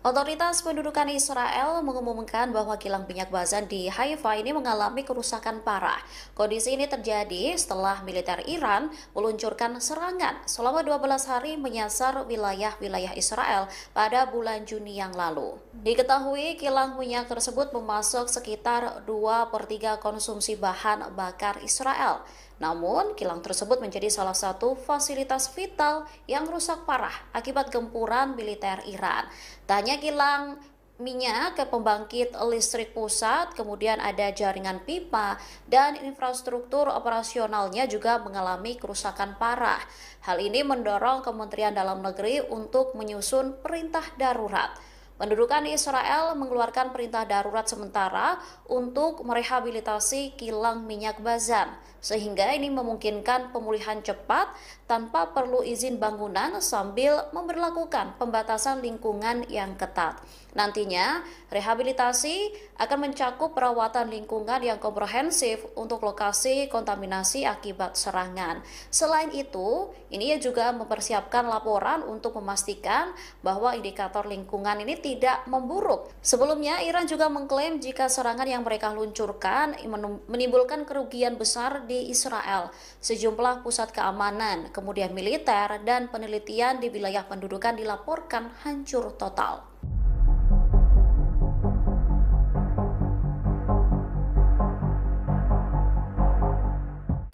Otoritas pendudukan Israel mengumumkan bahwa kilang minyak Bazan di Haifa ini mengalami kerusakan parah. Kondisi ini terjadi setelah militer Iran meluncurkan serangan selama 12 hari menyasar wilayah-wilayah Israel pada bulan Juni yang lalu. Diketahui kilang minyak tersebut memasok sekitar 2/3 konsumsi bahan bakar Israel. Namun, kilang tersebut menjadi salah satu fasilitas vital yang rusak parah akibat gempuran militer Iran. Tak hanya kilang minyak ke pembangkit listrik pusat, kemudian ada jaringan pipa dan infrastruktur operasionalnya juga mengalami kerusakan parah. Hal ini mendorong Kementerian Dalam Negeri untuk menyusun perintah darurat. Pendudukan Israel mengeluarkan perintah darurat sementara untuk merehabilitasi kilang minyak Bazan, sehingga ini memungkinkan pemulihan cepat tanpa perlu izin bangunan sambil memberlakukan pembatasan lingkungan yang ketat. Nantinya, rehabilitasi akan mencakup perawatan lingkungan yang komprehensif untuk lokasi kontaminasi akibat serangan. Selain itu, ini juga mempersiapkan laporan untuk memastikan bahwa indikator lingkungan ini tidak memburuk. Sebelumnya, Iran juga mengklaim jika serangan yang mereka luncurkan menimbulkan kerugian besar di Israel. Sejumlah pusat keamanan, kemudian militer, dan penelitian di wilayah pendudukan dilaporkan hancur total.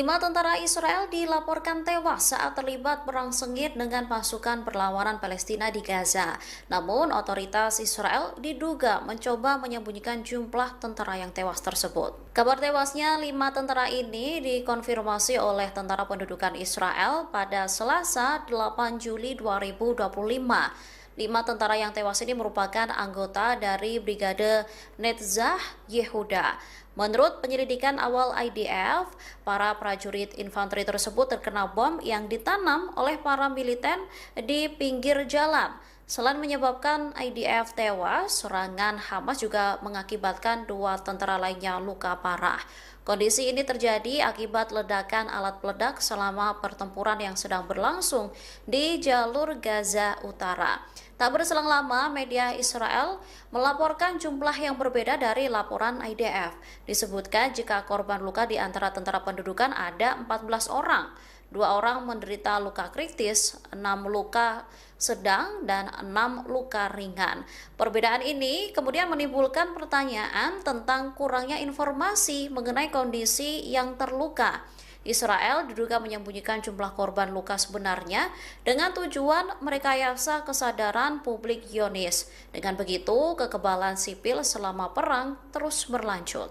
5 tentara Israel dilaporkan tewas saat terlibat perang sengit dengan pasukan perlawanan Palestina di Gaza. Namun, otoritas Israel diduga mencoba menyembunyikan jumlah tentara yang tewas tersebut. Kabar tewasnya 5 tentara ini dikonfirmasi oleh Tentara Pendudukan Israel pada Selasa 8 Juli 2025. 5 tentara yang tewas ini merupakan anggota dari Brigade Netzah Yehuda. Menurut penyelidikan awal IDF, para prajurit infanteri tersebut terkena bom yang ditanam oleh para militer di pinggir jalan. Selain menyebabkan IDF tewas, serangan Hamas juga mengakibatkan 2 tentara lainnya luka parah. Kondisi ini terjadi akibat ledakan alat peledak selama pertempuran yang sedang berlangsung di jalur Gaza Utara. Tak berselang lama, media Israel melaporkan jumlah yang berbeda dari laporan IDF. Disebutkan jika korban luka di antara tentara pendudukan ada 14 orang. 2 orang menderita luka kritis, 6 luka sedang, dan 6 luka ringan. Perbedaan ini kemudian menimbulkan pertanyaan tentang kurangnya informasi mengenai kondisi yang terluka. Israel diduga menyembunyikan jumlah korban luka sebenarnya dengan tujuan merekayasa kesadaran publik Zionis. Dengan begitu, kekebalan sipil selama perang terus berlanjut.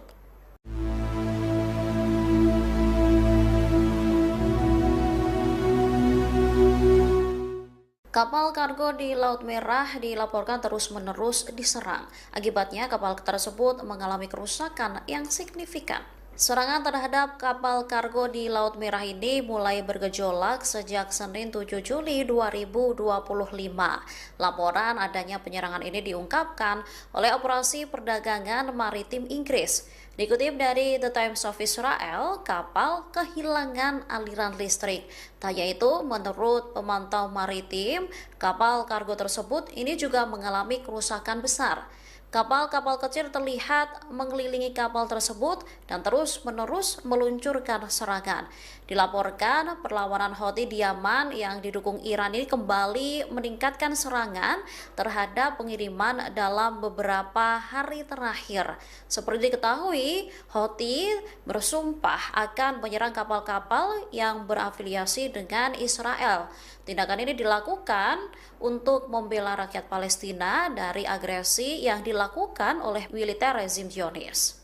Kapal kargo di Laut Merah dilaporkan terus-menerus diserang. Akibatnya, kapal tersebut mengalami kerusakan yang signifikan. Serangan terhadap kapal kargo di Laut Merah ini mulai bergejolak sejak Senin 7 Juli 2025. Laporan adanya penyerangan ini diungkapkan oleh Operasi Perdagangan Maritim Inggris. Dikutip dari The Times of Israel, kapal kehilangan aliran listrik. Tak hanya itu, menurut pemantau maritim, kapal kargo tersebut ini juga mengalami kerusakan besar. Kapal-kapal kecil terlihat mengelilingi kapal tersebut dan terus-menerus meluncurkan serangan. Dilaporkan perlawanan Houthi di Yaman yang didukung Iran ini kembali meningkatkan serangan terhadap pengiriman dalam beberapa hari terakhir. Seperti diketahui, Houthi bersumpah akan menyerang kapal-kapal yang berafiliasi dengan Israel. Tindakan ini dilakukan untuk membela rakyat Palestina dari agresi yang dilakukan oleh militer rezim Zionis.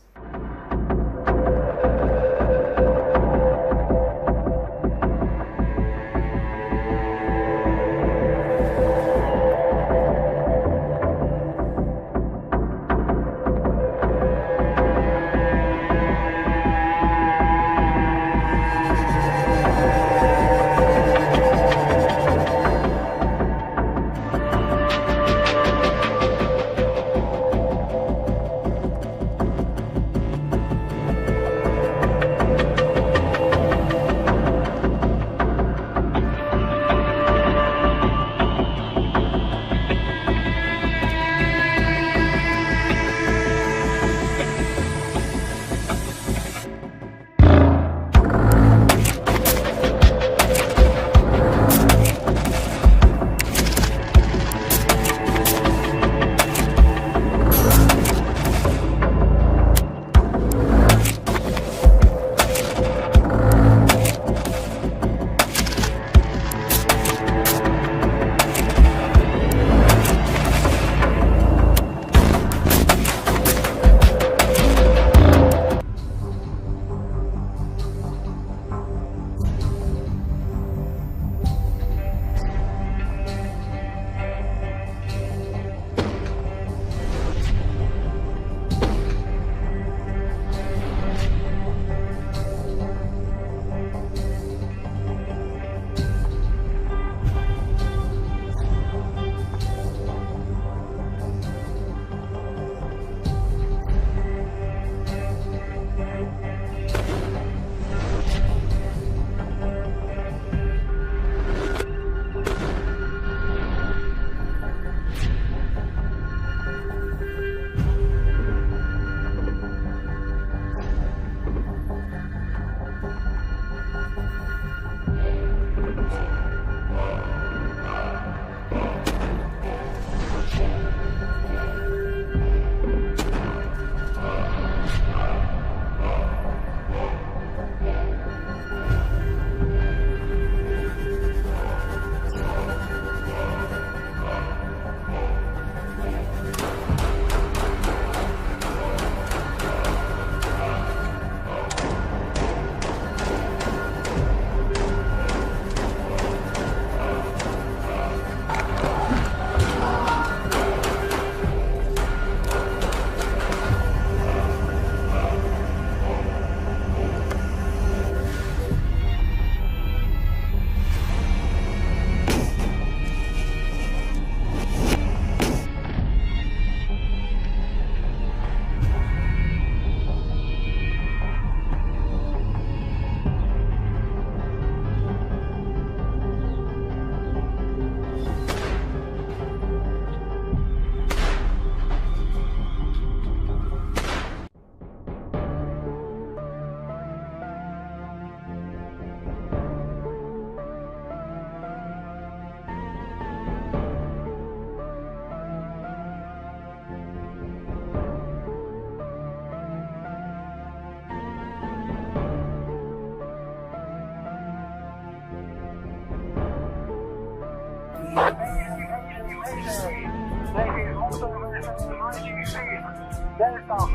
The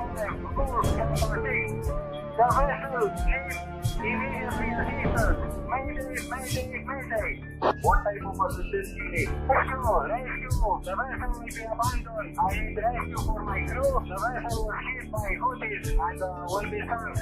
vessel is immediately assisted. Mayday, mayday, mayday. What type of assistance you need? Rescue, rescue. The vessel will be abandoned. I need rescue for my crew. The vessel was hit by Houthis and will be sunk.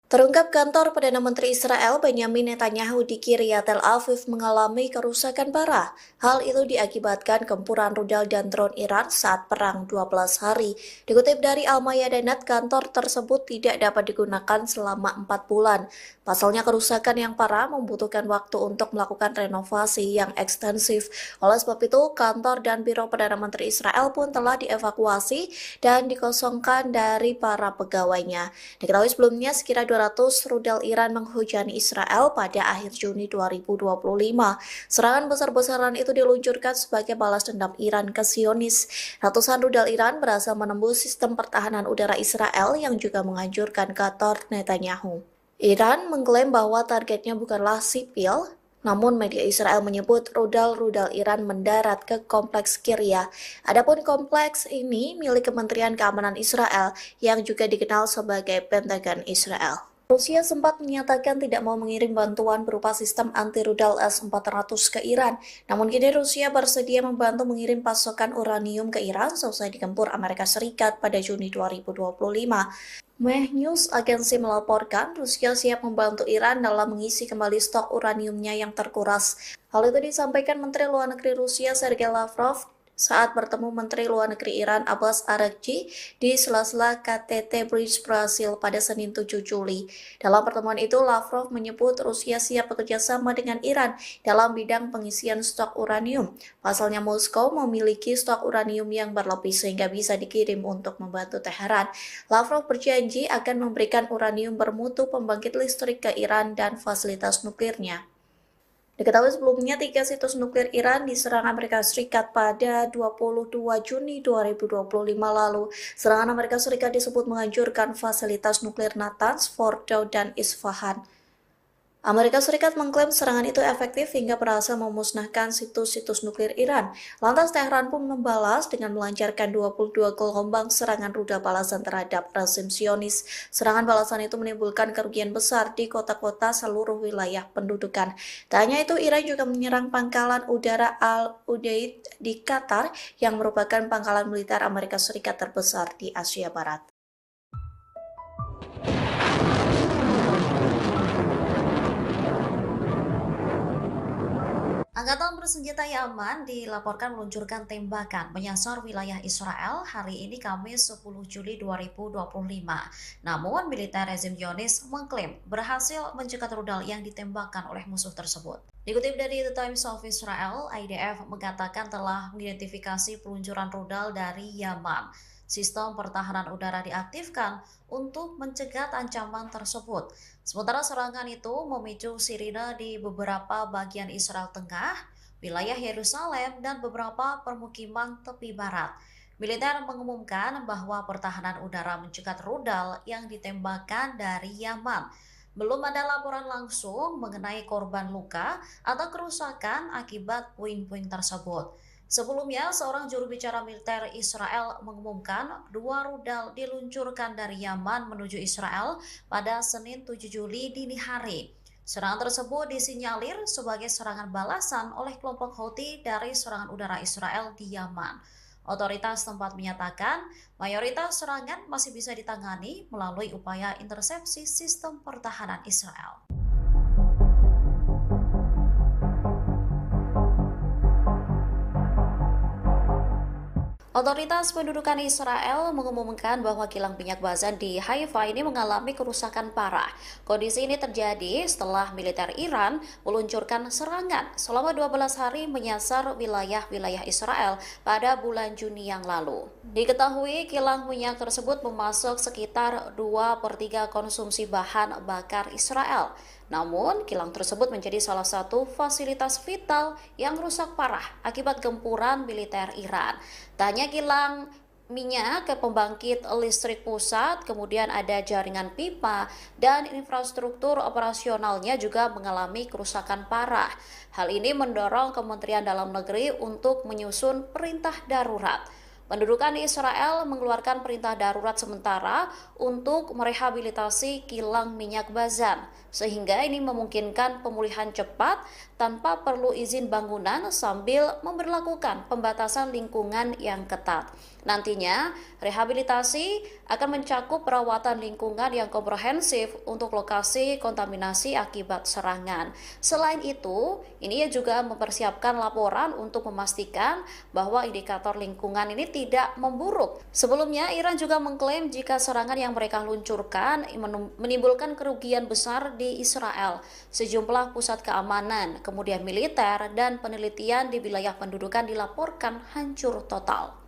Terungkap kantor Perdana Menteri Israel Benyamin Netanyahu di Kiryat Tel Aviv mengalami kerusakan parah. Hal itu diakibatkan gempuran rudal dan drone Iran saat perang 12 hari. Dikutip dari Al-Mayadeh.net, kantor tersebut tidak dapat digunakan selama 4 bulan. Pasalnya kerusakan yang parah membutuhkan waktu untuk melakukan renovasi yang ekstensif. Oleh sebab itu, kantor dan biro Perdana Menteri Israel pun telah dievakuasi dan dikosongkan dari para pegawainya. Diketahui sebelumnya sekitar 200 rudal Iran menghujani Israel pada akhir Juni 2025. Serangan besar-besaran itu diluncurkan sebagai balas dendam Iran ke Zionis. Ratusan rudal Iran berhasil menembus sistem pertahanan udara Israel yang juga menghancurkan kantor Netanyahu. Iran mengklaim bahwa targetnya bukanlah sipil, namun media Israel menyebut rudal-rudal Iran mendarat ke kompleks Kiryat. Adapun kompleks ini milik Kementerian Keamanan Israel yang juga dikenal sebagai Pentagon Israel. Rusia sempat menyatakan tidak mau mengirim bantuan berupa sistem anti-rudal S-400 ke Iran. Namun kini Rusia bersedia membantu mengirim pasokan uranium ke Iran seusai digempur Amerika Serikat pada Juni 2025. Meh News agensi melaporkan Rusia siap membantu Iran dalam mengisi kembali stok uraniumnya yang terkuras. Hal itu disampaikan Menteri Luar Negeri Rusia Sergei Lavrov saat bertemu Menteri Luar Negeri Iran Abbas Araghchi di sela-sela KTT Bridge Brasil pada Senin 7 Juli. Dalam pertemuan itu, Lavrov menyebut Rusia siap bekerja sama dengan Iran dalam bidang pengisian stok uranium. Pasalnya Moskow memiliki stok uranium yang berlebih sehingga bisa dikirim untuk membantu Teheran. Lavrov berjanji akan memberikan uranium bermutu pembangkit listrik ke Iran dan fasilitas nuklirnya. Diketahui sebelumnya 3 situs nuklir Iran diserang Amerika Serikat pada 22 Juni 2025 lalu. Serangan Amerika Serikat disebut menghancurkan fasilitas nuklir Natanz, Fordow, dan Isfahan. Amerika Serikat mengklaim serangan itu efektif hingga berhasil memusnahkan situs-situs nuklir Iran. Lantas Teheran pun membalas dengan melancarkan 22 gelombang serangan rudal balasan terhadap rezim Zionis. Serangan balasan itu menimbulkan kerugian besar di kota-kota seluruh wilayah pendudukan. Tak hanya itu, Iran juga menyerang pangkalan udara Al-Udeid di Qatar yang merupakan pangkalan militer Amerika Serikat terbesar di Asia Barat.
Angkatan bersenjata Yaman dilaporkan meluncurkan tembakan menyasar wilayah Israel hari ini Kamis 10 Juli 2025. Namun, militer rezim Zionis mengklaim berhasil mencegat rudal yang ditembakkan oleh musuh tersebut. Dikutip dari The Times of Israel, IDF mengatakan telah mengidentifikasi peluncuran rudal dari Yaman. Sistem pertahanan udara diaktifkan untuk mencegat ancaman tersebut. Sementara serangan itu memicu sirine di beberapa bagian Israel Tengah, wilayah Yerusalem, dan beberapa permukiman tepi barat. Militer mengumumkan bahwa pertahanan udara mencegat rudal yang ditembakkan dari Yaman. Belum ada laporan langsung mengenai korban luka atau kerusakan akibat puing-puing tersebut. Sebelumnya, seorang juru bicara militer Israel mengumumkan 2 rudal diluncurkan dari Yaman menuju Israel pada Senin 7 Juli dini hari. Serangan tersebut disinyalir sebagai serangan balasan oleh kelompok Houthi dari serangan udara Israel di Yaman. Otoritas tempat menyatakan mayoritas serangan masih bisa ditangani melalui upaya intersepsi sistem pertahanan Israel. Otoritas pendudukan Israel mengumumkan bahwa kilang minyak Bazan di Haifa ini mengalami kerusakan parah. Kondisi ini terjadi setelah militer Iran meluncurkan serangan selama 12 hari menyasar wilayah-wilayah Israel pada bulan Juni yang lalu. Diketahui kilang minyak tersebut memasok sekitar 2/3 konsumsi bahan bakar Israel. Namun, kilang tersebut menjadi salah satu fasilitas vital yang rusak parah akibat gempuran militer Iran. Tak hanya kilang minyak ke pembangkit listrik pusat, kemudian ada jaringan pipa, dan infrastruktur operasionalnya juga mengalami kerusakan parah. Hal ini mendorong Kementerian Dalam Negeri untuk menyusun perintah darurat. Pendudukan Israel mengeluarkan perintah darurat sementara untuk merehabilitasi kilang minyak Bazan, sehingga ini memungkinkan pemulihan cepat tanpa perlu izin bangunan sambil memberlakukan pembatasan lingkungan yang ketat. Nantinya, rehabilitasi akan mencakup perawatan lingkungan yang komprehensif untuk lokasi kontaminasi akibat serangan. Selain itu, ini juga mempersiapkan laporan untuk memastikan bahwa indikator lingkungan ini tidak memburuk. Sebelumnya, Iran juga mengklaim jika serangan yang mereka luncurkan menimbulkan kerugian besar di Israel. Sejumlah pusat keamanan, kemudian militer, dan penelitian di wilayah pendudukan dilaporkan hancur total.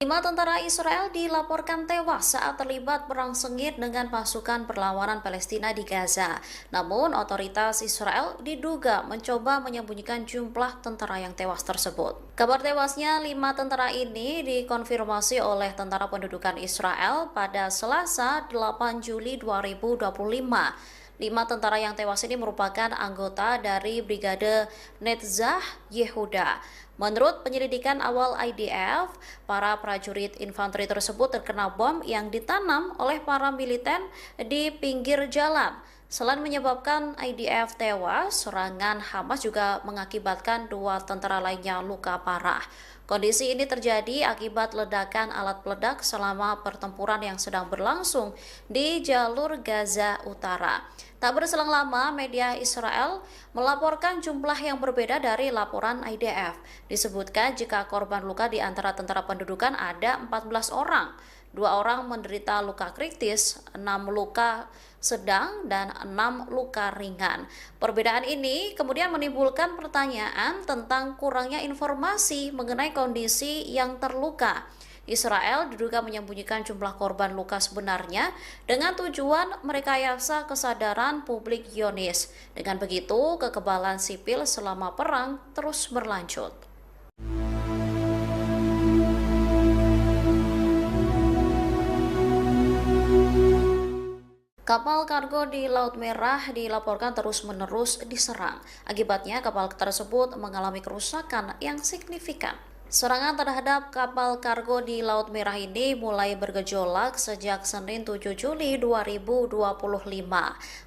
5 tentara Israel dilaporkan tewas saat terlibat perang sengit dengan pasukan perlawanan Palestina di Gaza. Namun, otoritas Israel diduga mencoba menyembunyikan jumlah tentara yang tewas tersebut. Kabar tewasnya 5 tentara ini dikonfirmasi oleh Tentara Pendudukan Israel pada Selasa 8 Juli 2025. 5 tentara yang tewas ini merupakan anggota dari Brigade Netzah Yehuda. Menurut penyelidikan awal IDF, para prajurit infanteri tersebut terkena bom yang ditanam oleh para militer di pinggir jalan. Selain menyebabkan IDF tewas, serangan Hamas juga mengakibatkan 2 tentara lainnya luka parah. Kondisi ini terjadi akibat ledakan alat peledak selama pertempuran yang sedang berlangsung di jalur Gaza Utara. Tak berselang lama, media Israel melaporkan jumlah yang berbeda dari laporan IDF. Disebutkan jika korban luka di antara tentara pendudukan ada 14 orang. 2 orang menderita luka kritis, 6 luka sedang, dan 6 luka ringan. Perbedaan ini kemudian menimbulkan pertanyaan tentang kurangnya informasi mengenai kondisi yang terluka. Israel diduga menyembunyikan jumlah korban luka sebenarnya dengan tujuan merekayasa kesadaran publik Zionis. Dengan begitu, kekebalan sipil selama perang terus berlanjut. Kapal kargo di Laut Merah dilaporkan terus-menerus diserang. Akibatnya, kapal tersebut mengalami kerusakan yang signifikan. Serangan terhadap kapal kargo di Laut Merah ini mulai bergejolak sejak Senin 7 Juli 2025.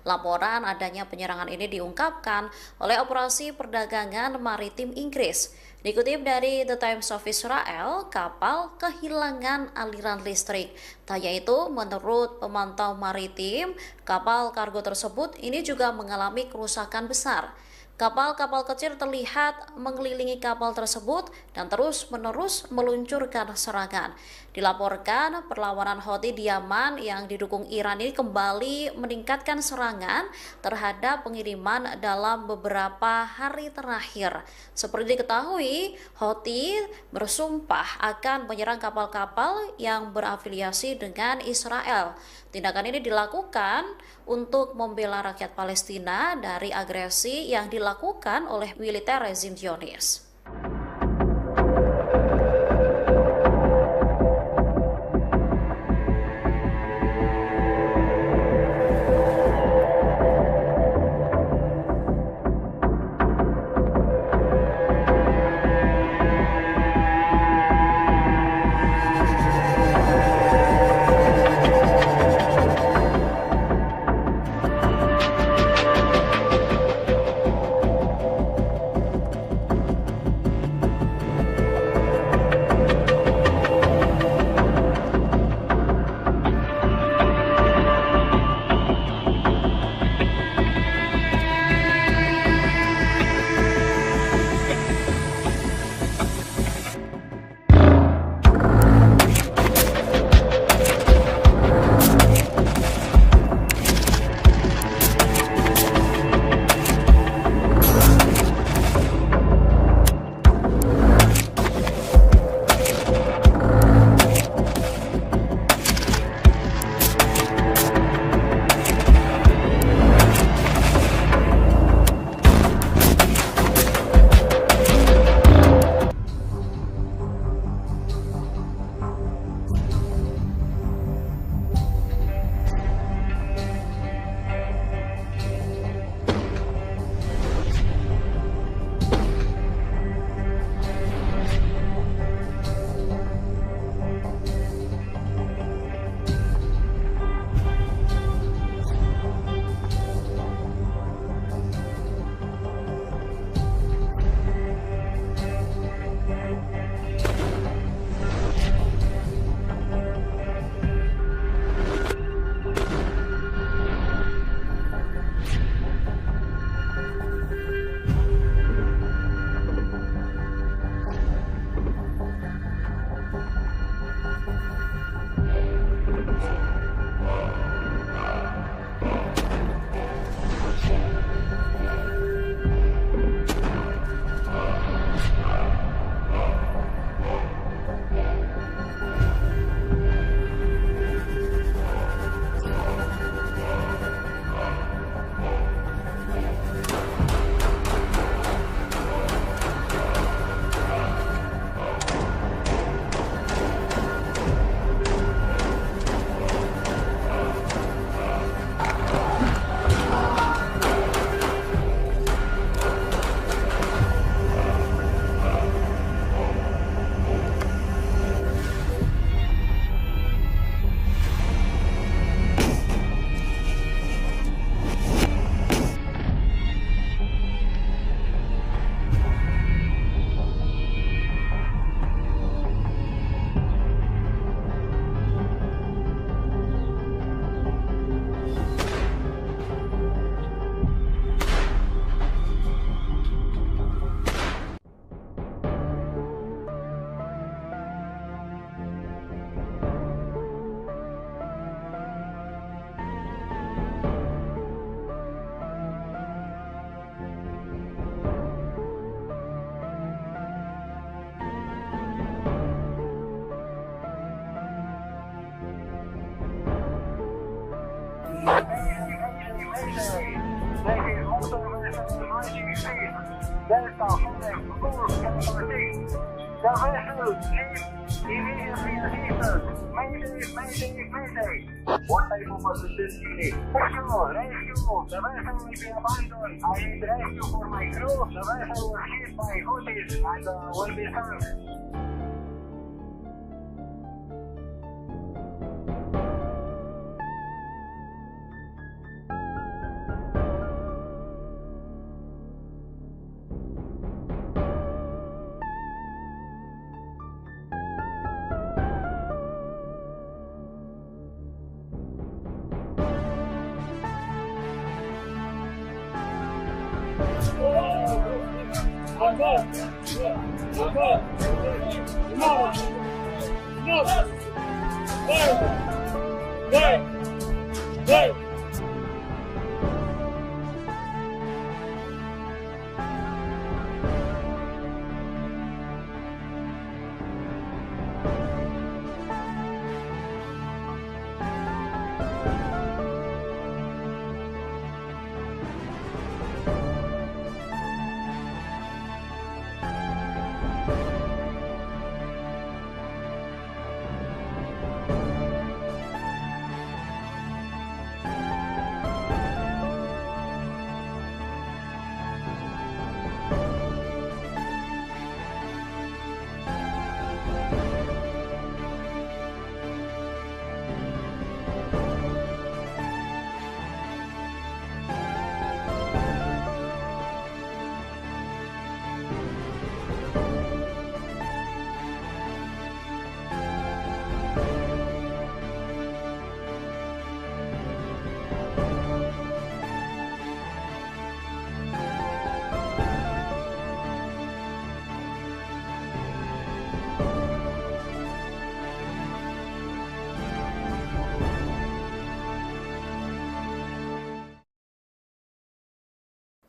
Laporan adanya penyerangan ini diungkapkan oleh Operasi Perdagangan Maritim Inggris. Dikutip dari The Times of Israel, kapal kehilangan aliran listrik. Tak hanya itu, menurut pemantau maritim, kapal kargo tersebut ini juga mengalami kerusakan besar. Kapal-kapal kecil terlihat mengelilingi kapal tersebut dan terus-menerus meluncurkan serangan. Dilaporkan perlawanan Houthi di Yaman yang didukung Iran ini kembali meningkatkan serangan terhadap pengiriman dalam beberapa hari terakhir. Seperti diketahui, Houthi bersumpah akan menyerang kapal-kapal yang berafiliasi dengan Israel. Tindakan ini dilakukan untuk membela rakyat Palestina dari agresi yang dilakukan oleh militer rezim Zionis.
Delta Hotel Kurs Kapal D. The vessel leaves Immediately assistance. Mayday, mayday, mayday. What type of assistance you need? Rescue, rescue. The vessel will be abandoned. I need rescue for my crew. The vessel was hit by Houthis and will be sunk.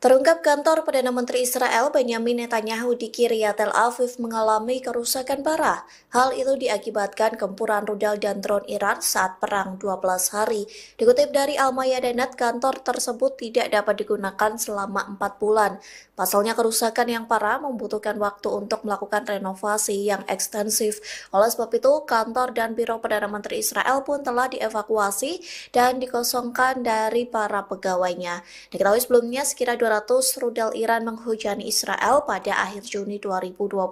Terungkap kantor Perdana Menteri Israel Benyamin Netanyahu di Kiryat Tel Aviv mengalami kerusakan parah. Hal itu diakibatkan gempuran rudal dan drone Iran saat perang 12 hari. Dikutip dari Al-Mayadanet, kantor tersebut tidak dapat digunakan selama 4 bulan. Pasalnya kerusakan yang parah membutuhkan waktu untuk melakukan renovasi yang ekstensif. Oleh sebab itu, kantor dan biro Perdana Menteri Israel pun telah dievakuasi dan dikosongkan dari para pegawainya. Diketahui sebelumnya sekira 200 rudal Iran menghujani Israel pada akhir Juni 2025.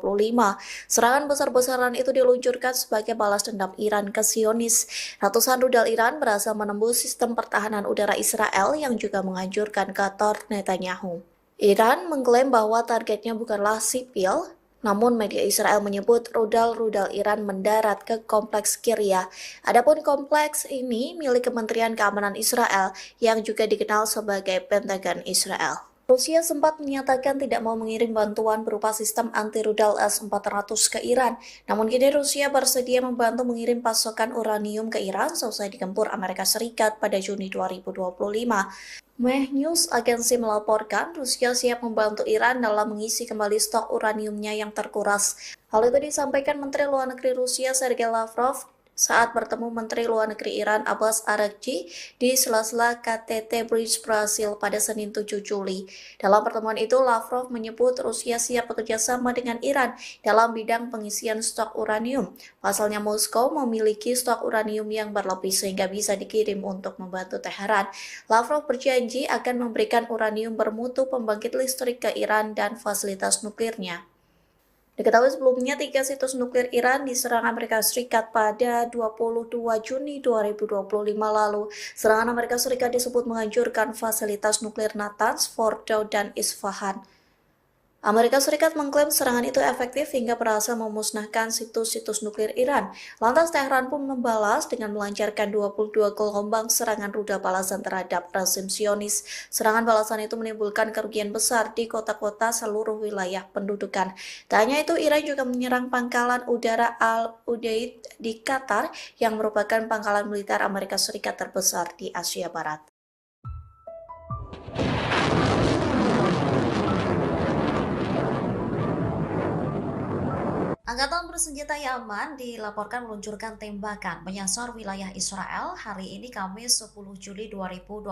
Serangan besar-besaran itu diluncurkan sebagai balas dendam Iran ke Zionis. Ratusan rudal Iran berhasil menembus sistem pertahanan udara Israel yang juga menghancurkan kantor Netanyahu. Iran mengklaim bahwa targetnya bukanlah sipil, namun media Israel menyebut rudal-rudal Iran mendarat ke kompleks Kiryat. Adapun kompleks ini milik Kementerian Keamanan Israel yang juga dikenal sebagai Pentagon Israel. Rusia sempat menyatakan tidak mau mengirim bantuan berupa sistem anti-rudal S-400 ke Iran. Namun kini Rusia bersedia membantu mengirim pasokan uranium ke Iran selesai digempur Amerika Serikat pada Juni 2025. Meh News agensi melaporkan Rusia siap membantu Iran dalam mengisi kembali stok uraniumnya yang terkuras. Hal itu disampaikan Menteri Luar Negeri Rusia Sergei Lavrov saat bertemu Menteri Luar Negeri Iran Abbas Araghchi di sela-sela KTT Bridge Brasil pada Senin 7 Juli. Dalam pertemuan itu, Lavrov menyebut Rusia siap bekerja sama dengan Iran dalam bidang pengisian stok uranium. Pasalnya Moskow memiliki stok uranium yang berlebih sehingga bisa dikirim untuk membantu Teheran. Lavrov berjanji akan memberikan uranium bermutu pembangkit listrik ke Iran dan fasilitas nuklirnya. Diketahui sebelumnya 3 situs nuklir Iran diserang Amerika Serikat pada 22 Juni 2025 lalu. Serangan Amerika Serikat disebut menghancurkan fasilitas nuklir Natanz, Fordow, dan Isfahan. Amerika Serikat mengklaim serangan itu efektif hingga berhasil memusnahkan situs-situs nuklir Iran. Lantas Teheran pun membalas dengan melancarkan 22 gelombang serangan rudal balasan terhadap rezim Zionis. Serangan balasan itu menimbulkan kerugian besar di kota-kota seluruh wilayah pendudukan. Tak hanya itu, Iran juga menyerang pangkalan udara Al-Udeid di Qatar yang merupakan pangkalan militer Amerika Serikat terbesar di Asia Barat.
Angkatan bersenjata Yaman dilaporkan meluncurkan tembakan menyasar wilayah Israel hari ini Kamis 10 Juli 2025.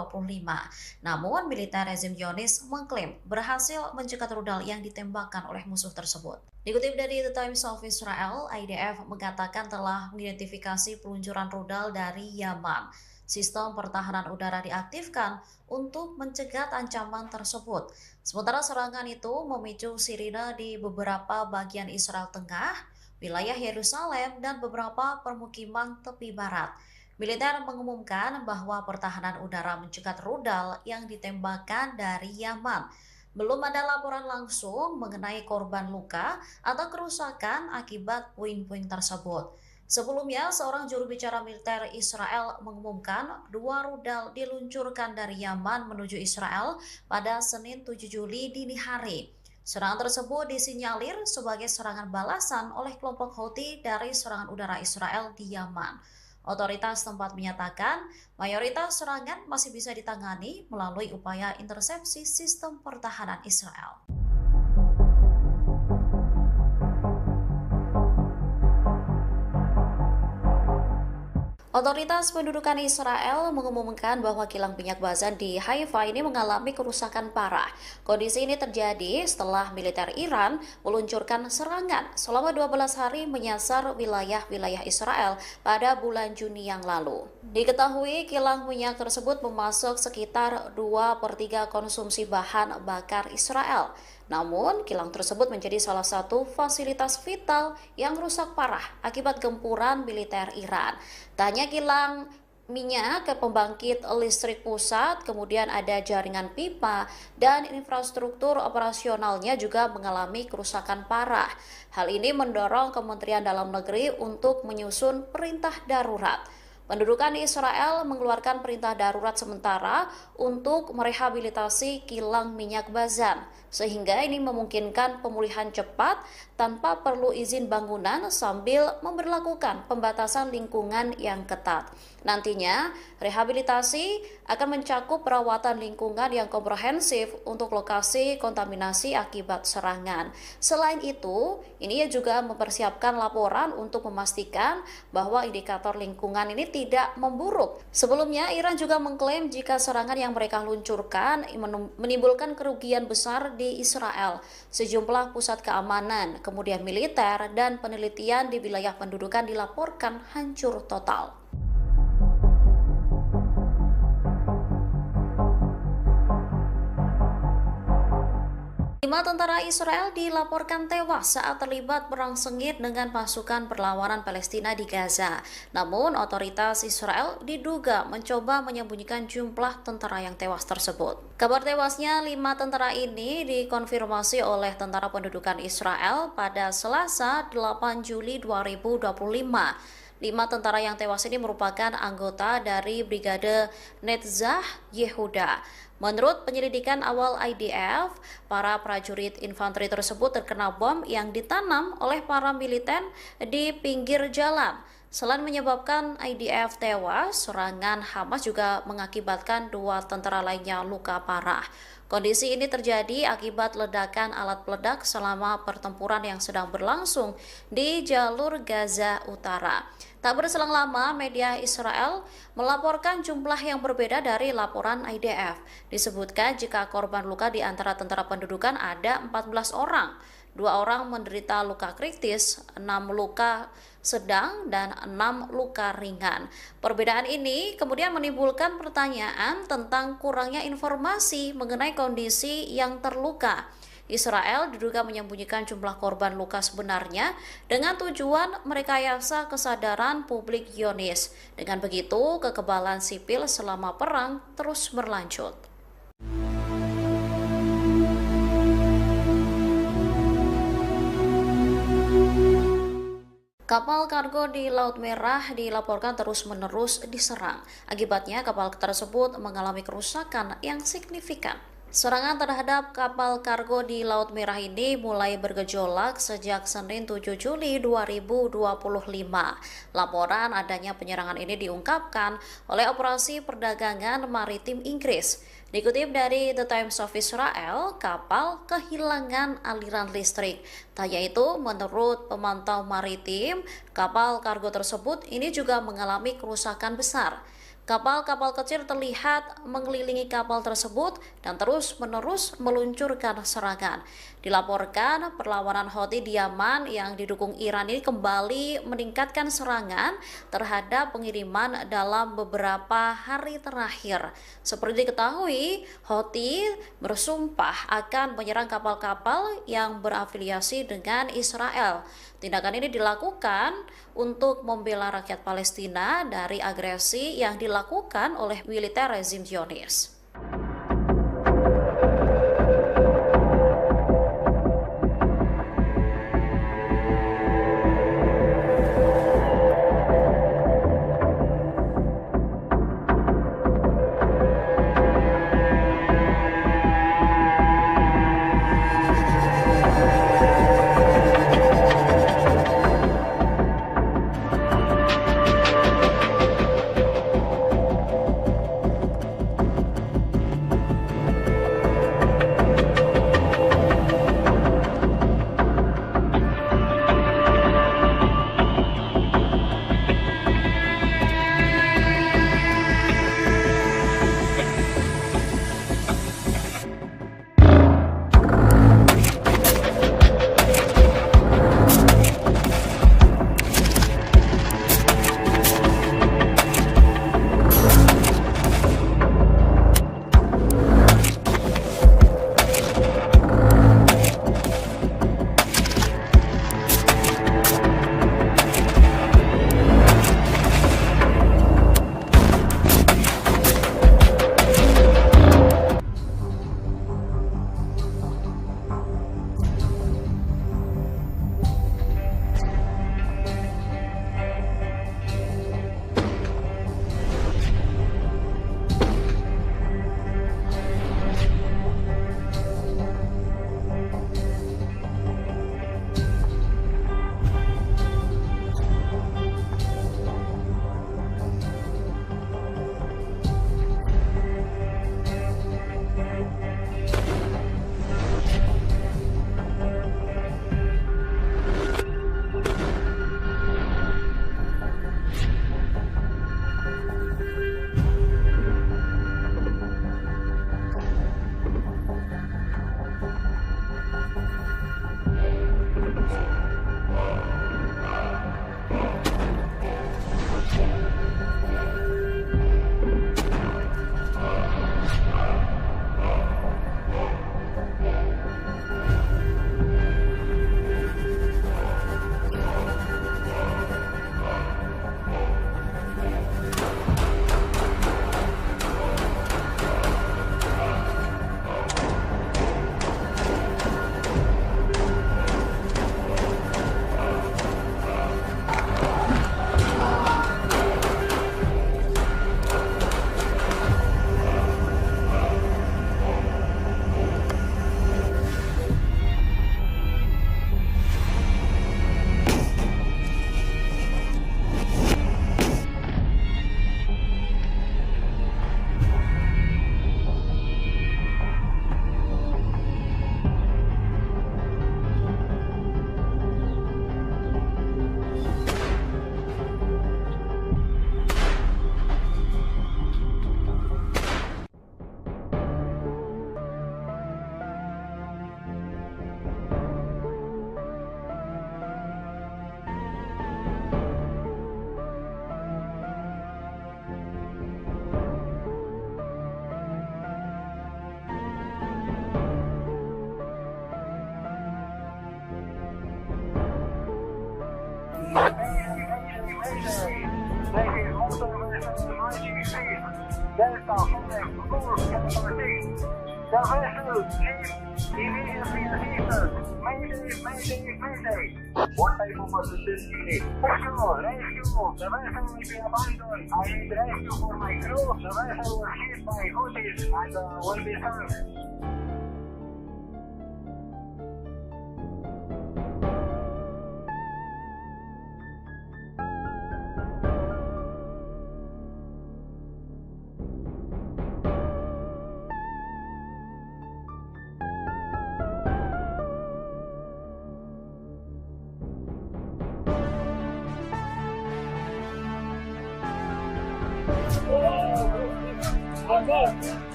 Namun, militer rezim Zionis mengklaim berhasil mencegat rudal yang ditembakkan oleh musuh tersebut. Dikutip dari The Times of Israel, IDF mengatakan telah mengidentifikasi peluncuran rudal dari Yaman. Sistem pertahanan udara diaktifkan untuk mencegat ancaman tersebut. Sementara serangan itu memicu sirine di beberapa bagian Israel Tengah, wilayah Yerusalem, dan beberapa permukiman tepi barat. Militer mengumumkan bahwa pertahanan udara mencegat rudal yang ditembakkan dari Yaman. Belum ada laporan langsung mengenai korban luka atau kerusakan akibat puing-puing tersebut. Sebelumnya, seorang juru bicara militer Israel mengumumkan 2 rudal diluncurkan dari Yaman menuju Israel pada Senin 7 Juli dini hari. Serangan tersebut disinyalir sebagai serangan balasan oleh kelompok Houthi dari serangan udara Israel di Yaman. Otoritas tempat menyatakan mayoritas serangan masih bisa ditangani melalui upaya intersepsi sistem pertahanan Israel. Otoritas pendudukan Israel mengumumkan bahwa kilang minyak Bazan di Haifa ini mengalami kerusakan parah. Kondisi ini terjadi setelah militer Iran meluncurkan serangan selama 12 hari menyasar wilayah-wilayah Israel pada bulan Juni yang lalu. Diketahui kilang minyak tersebut memasok sekitar 2/3 konsumsi bahan bakar Israel. Namun, kilang tersebut menjadi salah satu fasilitas vital yang rusak parah akibat gempuran militer Iran. Tak hanya kilang minyak ke pembangkit listrik pusat, kemudian ada jaringan pipa, dan infrastruktur operasionalnya juga mengalami kerusakan parah. Hal ini mendorong Kementerian Dalam Negeri untuk menyusun perintah darurat. Pendudukan Israel mengeluarkan perintah darurat sementara untuk merehabilitasi kilang minyak Bazan, sehingga ini memungkinkan pemulihan cepat tanpa perlu izin bangunan sambil memberlakukan pembatasan lingkungan yang ketat. Nantinya, rehabilitasi akan mencakup perawatan lingkungan yang komprehensif untuk lokasi kontaminasi akibat serangan. Selain itu, ini juga mempersiapkan laporan untuk memastikan bahwa indikator lingkungan ini tidak memburuk. Sebelumnya, Iran juga mengklaim jika serangan yang mereka luncurkan menimbulkan kerugian besar di Israel. Sejumlah pusat keamanan, kemudian militer, dan penelitian di wilayah pendudukan dilaporkan hancur total. 5 tentara Israel dilaporkan tewas saat terlibat perang sengit dengan pasukan perlawanan Palestina di Gaza. Namun, otoritas Israel diduga mencoba menyembunyikan jumlah tentara yang tewas tersebut. Kabar tewasnya 5 tentara ini dikonfirmasi oleh Tentara Pendudukan Israel pada Selasa 8 Juli 2025. 5 tentara yang tewas ini merupakan anggota dari Brigade Netzah Yehuda. Menurut penyelidikan awal IDF, para prajurit infanteri tersebut terkena bom yang ditanam oleh para militer di pinggir jalan. Selain menyebabkan IDF tewas, serangan Hamas juga mengakibatkan 2 tentara lainnya luka parah. Kondisi ini terjadi akibat ledakan alat peledak selama pertempuran yang sedang berlangsung di jalur Gaza Utara. Tak berselang lama, media Israel melaporkan jumlah yang berbeda dari laporan IDF. Disebutkan jika korban luka di antara tentara pendudukan ada 14 orang. 2 orang menderita luka kritis, 6 luka sedang, dan 6 luka ringan. Perbedaan ini kemudian menimbulkan pertanyaan tentang kurangnya informasi mengenai kondisi yang terluka. Israel diduga menyembunyikan jumlah korban luka sebenarnya dengan tujuan merekayasa kesadaran publik Zionis. Dengan begitu, kekebalan sipil selama perang terus berlanjut. Kapal kargo di Laut Merah dilaporkan terus-menerus diserang. Akibatnya, kapal tersebut mengalami kerusakan yang signifikan. Serangan terhadap kapal kargo di Laut Merah ini mulai bergejolak sejak Senin 7 Juli 2025. Laporan adanya penyerangan ini diungkapkan oleh Operasi Perdagangan Maritim Inggris. Dikutip dari The Times of Israel, kapal kehilangan aliran listrik. Tak hanya itu, menurut pemantau maritim, kapal kargo tersebut ini juga mengalami kerusakan besar. Kapal-kapal kecil terlihat mengelilingi kapal tersebut dan terus-menerus meluncurkan serangan. Dilaporkan perlawanan Houthi di Yaman yang didukung Iran ini kembali meningkatkan serangan terhadap pengiriman dalam beberapa hari terakhir. Seperti diketahui, Houthi bersumpah akan menyerang kapal-kapal yang berafiliasi dengan Israel. Tindakan ini dilakukan untuk membela rakyat Palestina dari agresi yang dilakukan oleh militer rezim Zionis.
Delta 5, course capability. The vessel leaves immediately assistance. Mayday, mayday, mayday. What type of assistance you need? Offshore, rescue. The vessel will be abandoned. I need rescue for my crew. The vessel was hit by Houthis and will be sunk.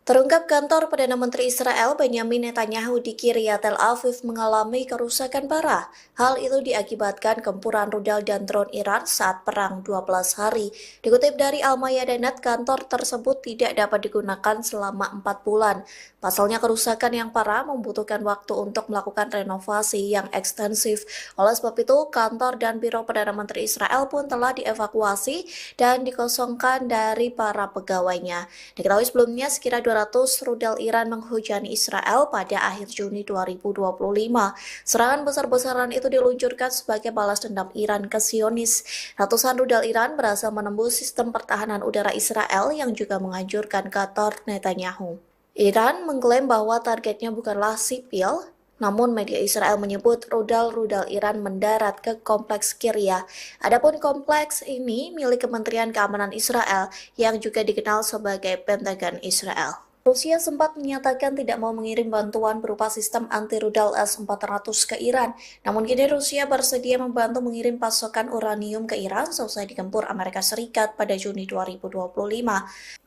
Terungkap kantor Perdana Menteri Israel Benyamin Netanyahu di Kiryat Tel Aviv mengalami kerusakan parah. Hal itu diakibatkan gempuran rudal dan drone Iran saat perang 12 hari. Dikutip dari Al-Mayadeen, kantor tersebut tidak dapat digunakan selama 4 bulan. Pasalnya kerusakan yang parah membutuhkan waktu untuk melakukan renovasi yang ekstensif. Oleh sebab itu, kantor dan biro Perdana Menteri Israel pun telah dievakuasi dan dikosongkan dari para pegawainya. Diketahui sebelumnya sekira 200 rudal Iran menghujani Israel pada akhir Juni 2025. Serangan besar-besaran itu diluncurkan sebagai balas dendam Iran ke Zionis. Ratusan rudal Iran berhasil menembus sistem pertahanan udara Israel yang juga menghancurkan kantor Netanyahu. Iran mengklaim bahwa targetnya bukanlah sipil, namun media Israel menyebut rudal-rudal Iran mendarat ke kompleks Kiryat. Adapun kompleks ini milik Kementerian Keamanan Israel yang juga dikenal sebagai Pentagon Israel. Rusia sempat menyatakan tidak mau mengirim bantuan berupa sistem anti-rudal S-400 ke Iran. Namun kini Rusia bersedia membantu mengirim pasokan uranium ke Iran seusai digempur Amerika Serikat pada Juni 2025.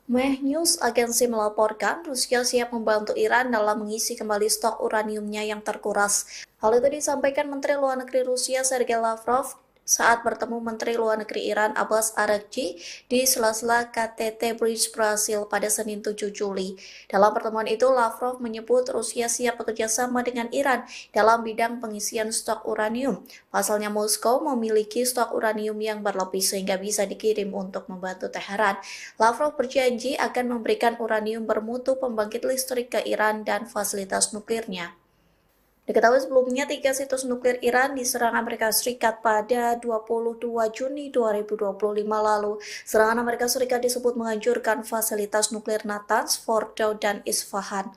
Meh News agensi melaporkan Rusia siap membantu Iran dalam mengisi kembali stok uraniumnya yang terkuras. Hal itu disampaikan Menteri Luar Negeri Rusia Sergei Lavrov saat bertemu Menteri Luar Negeri Iran Abbas Araghchi di sela-sela KTT Bridge Brasil pada Senin 7 Juli. Dalam pertemuan itu, Lavrov menyebut Rusia siap bekerja sama dengan Iran dalam bidang pengisian stok uranium. Pasalnya Moskow memiliki stok uranium yang berlebih sehingga bisa dikirim untuk membantu Teheran. Lavrov berjanji akan memberikan uranium bermutu pembangkit listrik ke Iran dan fasilitas nuklirnya. Diketahui sebelumnya 3 situs nuklir Iran diserang Amerika Serikat pada 22 Juni 2025 lalu. Serangan Amerika Serikat disebut menghancurkan fasilitas nuklir Natanz, Fordow, dan Isfahan.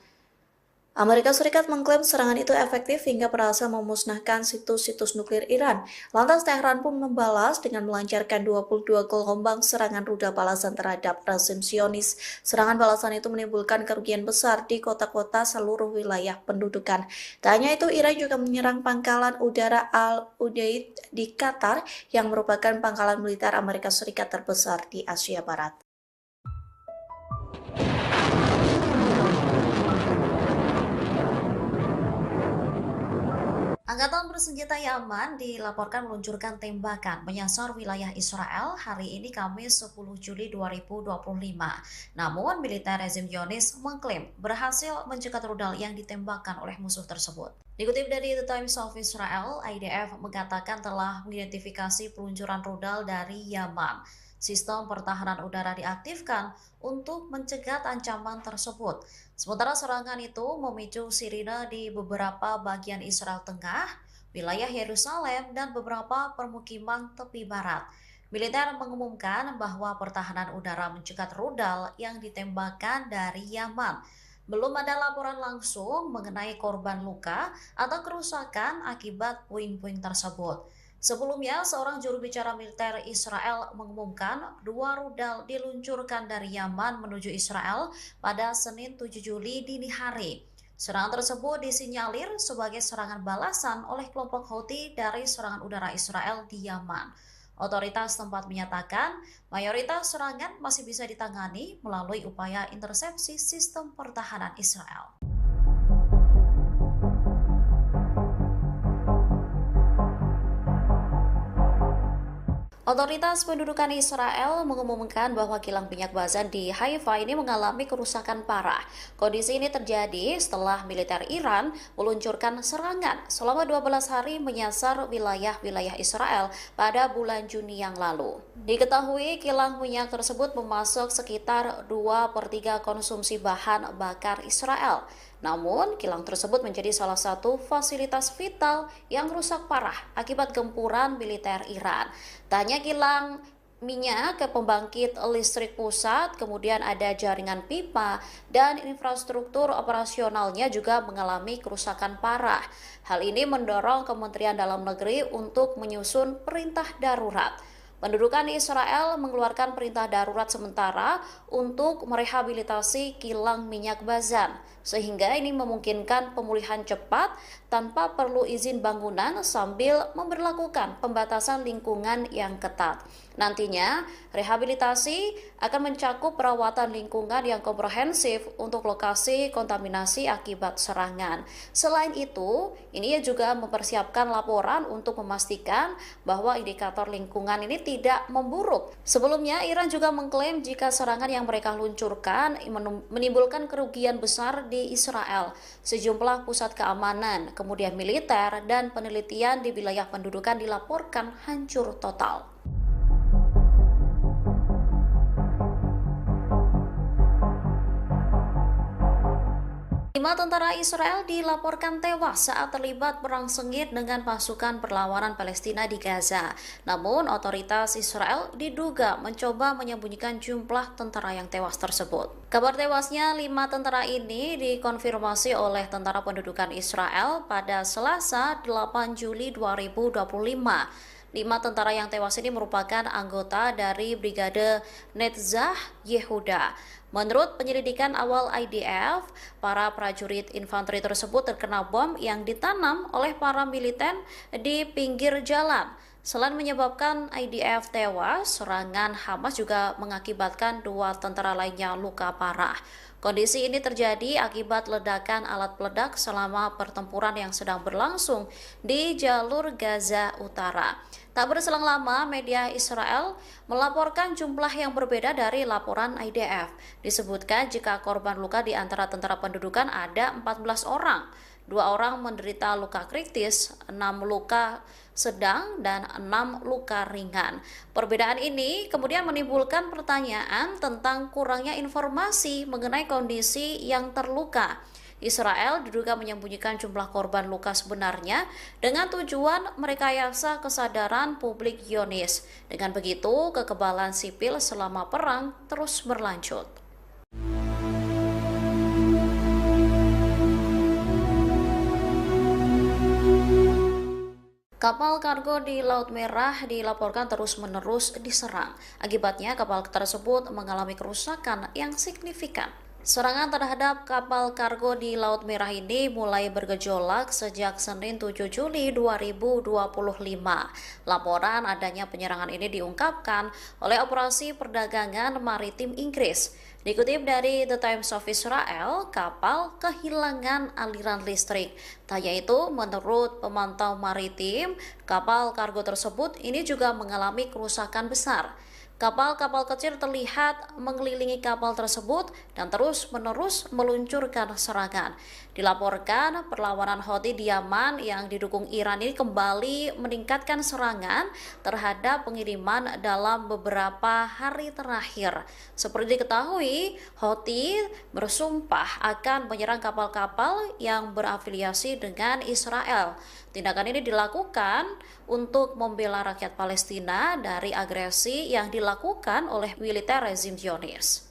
Amerika Serikat mengklaim serangan itu efektif hingga berhasil memusnahkan situs-situs nuklir Iran. Lantas Teheran pun membalas dengan melancarkan 22 gelombang serangan rudal balasan terhadap rezim Zionis. Serangan balasan itu menimbulkan kerugian besar di kota-kota seluruh wilayah pendudukan. Tak hanya itu, Iran juga menyerang pangkalan udara Al-Udeid di Qatar yang merupakan pangkalan militer Amerika Serikat terbesar di Asia Barat.
Angkatan bersenjata Yaman dilaporkan meluncurkan tembakan menyasar wilayah Israel hari ini Kamis 10 Juli 2025. Namun, militer rezim Zionis mengklaim berhasil mencegat rudal yang ditembakkan oleh musuh tersebut. Dikutip dari The Times of Israel, IDF mengatakan telah mengidentifikasi peluncuran rudal dari Yaman. Sistem pertahanan udara diaktifkan untuk mencegat ancaman tersebut. Sementara serangan itu memicu sirine di beberapa bagian Israel Tengah, wilayah Yerusalem, dan beberapa permukiman tepi barat. Militer mengumumkan bahwa pertahanan udara mencegat rudal yang ditembakkan dari Yaman. Belum ada laporan langsung mengenai korban luka atau kerusakan akibat puing-puing tersebut. Sebelumnya, seorang juru bicara militer Israel mengumumkan 2 rudal diluncurkan dari Yaman menuju Israel pada Senin 7 Juli dini hari. Serangan tersebut disinyalir sebagai serangan balasan oleh kelompok Houthi dari serangan udara Israel di Yaman. Otoritas tempat menyatakan mayoritas serangan masih bisa ditangani melalui upaya intersepsi sistem pertahanan Israel. Otoritas pendudukan Israel mengumumkan bahwa kilang minyak Bazan di Haifa ini mengalami kerusakan parah. Kondisi ini terjadi setelah militer Iran meluncurkan serangan selama 12 hari menyasar wilayah-wilayah Israel pada bulan Juni yang lalu. Diketahui kilang minyak tersebut memasok sekitar 2/3 konsumsi bahan bakar Israel. Namun, kilang tersebut menjadi salah satu fasilitas vital yang rusak parah akibat gempuran militer Iran. Tak hanya kilang minyak ke pembangkit listrik pusat, kemudian ada jaringan pipa dan infrastruktur operasionalnya juga mengalami kerusakan parah. Hal ini mendorong Kementerian Dalam Negeri untuk menyusun perintah darurat. Pendudukan Israel mengeluarkan perintah darurat sementara untuk merehabilitasi kilang minyak Bazan, sehingga ini memungkinkan pemulihan cepat tanpa perlu izin bangunan sambil memberlakukan pembatasan lingkungan yang ketat. Nantinya, rehabilitasi akan mencakup perawatan lingkungan yang komprehensif untuk lokasi kontaminasi akibat serangan. Selain itu, ini juga mempersiapkan laporan untuk memastikan bahwa indikator lingkungan ini tidak memburuk. Sebelumnya, Iran juga mengklaim jika serangan yang mereka luncurkan menimbulkan kerugian besar di Israel. Sejumlah pusat keamanan, kemudian militer, dan penelitian di wilayah pendudukan dilaporkan hancur total. 5 tentara Israel dilaporkan tewas saat terlibat perang sengit dengan pasukan perlawanan Palestina di Gaza. Namun, otoritas Israel diduga mencoba menyembunyikan jumlah tentara yang tewas tersebut. Kabar tewasnya 5 tentara ini dikonfirmasi oleh Tentara Pendudukan Israel pada Selasa 8 Juli 2025. 5 tentara yang tewas ini merupakan anggota dari Brigade Netzach Yehuda. Menurut penyelidikan awal IDF, para prajurit infanteri tersebut terkena bom yang ditanam oleh para militer di pinggir jalan. Selain menyebabkan IDF tewas, serangan Hamas juga mengakibatkan 2 tentara lainnya luka parah. Kondisi ini terjadi akibat ledakan alat peledak selama pertempuran yang sedang berlangsung di jalur Gaza Utara. Tak berselang lama, media Israel melaporkan jumlah yang berbeda dari laporan IDF. Disebutkan jika korban luka di antara tentara pendudukan ada 14 orang. 2 orang menderita luka kritis, 6 luka sedang, dan 6 luka ringan. Perbedaan ini kemudian menimbulkan pertanyaan tentang kurangnya informasi mengenai kondisi yang terluka. Israel diduga menyembunyikan jumlah korban luka sebenarnya dengan tujuan merekayasa kesadaran publik Zionis. Dengan begitu, kekebalan sipil selama perang terus berlanjut. Kapal kargo di Laut Merah dilaporkan terus-menerus diserang. Akibatnya, kapal tersebut mengalami kerusakan yang signifikan. Serangan terhadap kapal kargo di Laut Merah ini mulai bergejolak sejak Senin 7 Juli 2025. Laporan adanya penyerangan ini diungkapkan oleh Operasi Perdagangan Maritim Inggris. Dikutip dari The Times of Israel, kapal kehilangan aliran listrik. Tak hanya itu, menurut pemantau maritim, kapal kargo tersebut ini juga mengalami kerusakan besar. Kapal-kapal kecil terlihat mengelilingi kapal tersebut dan terus-menerus meluncurkan serangan. Dilaporkan perlawanan Houthi di Yaman yang didukung Iran ini kembali meningkatkan serangan terhadap pengiriman dalam beberapa hari terakhir. Seperti diketahui, Houthi bersumpah akan menyerang kapal-kapal yang berafiliasi dengan Israel. Tindakan ini dilakukan untuk membela rakyat Palestina dari agresi yang dilakukan oleh militer rezim Zionis.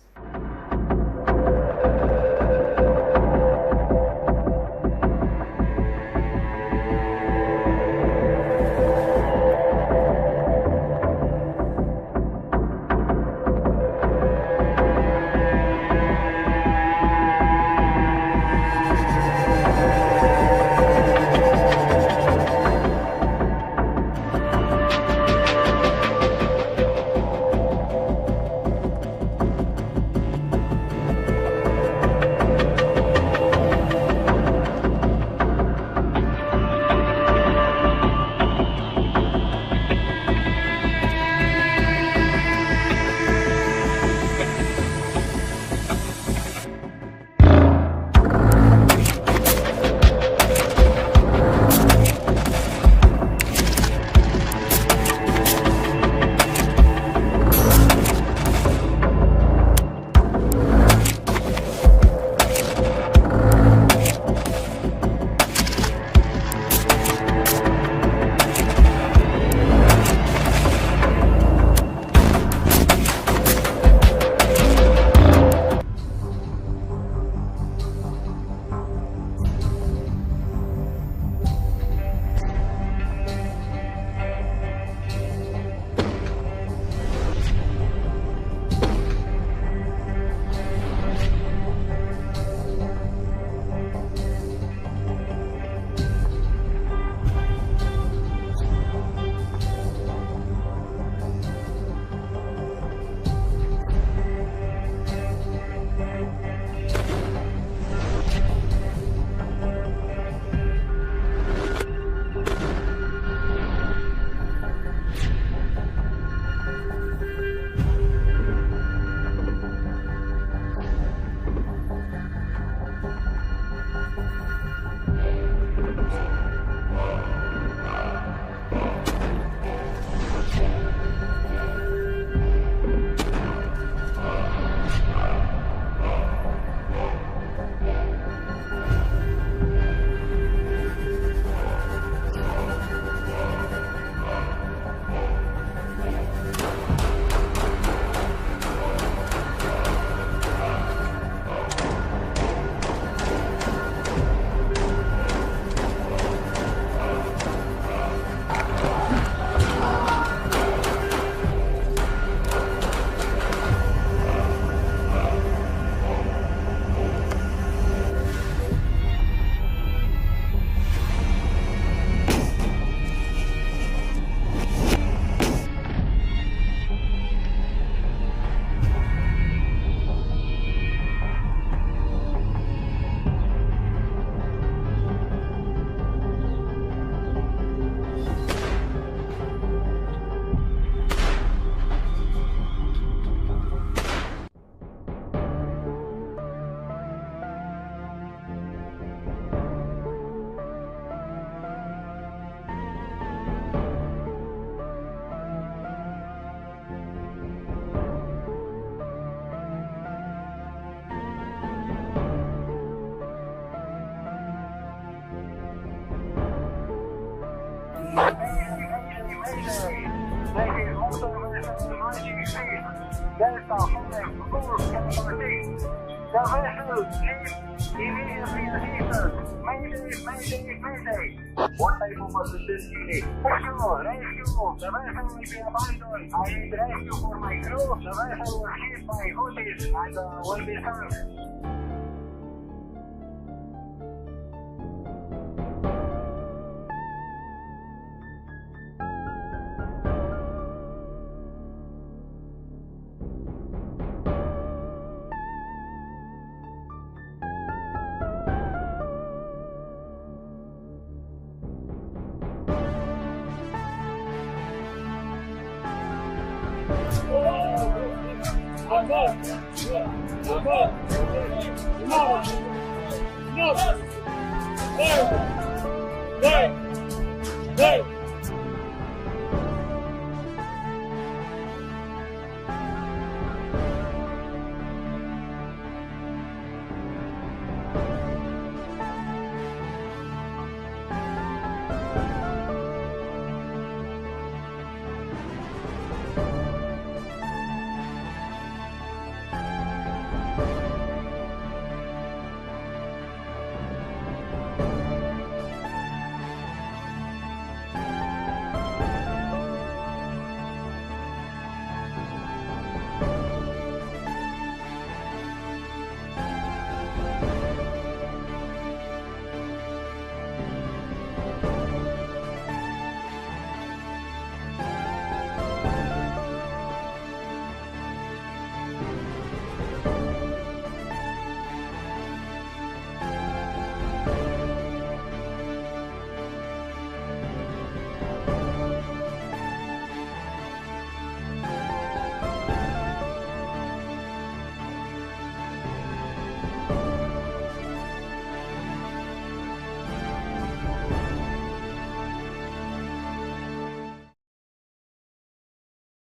Delta 5, course Captain. The vessel is immediately assisted. Mayday. What type of assistance you need? Rescue. The vessel will be abandoned. I need rescue for my crew. The vessel was hit by Houthis and will be sunk. Oh!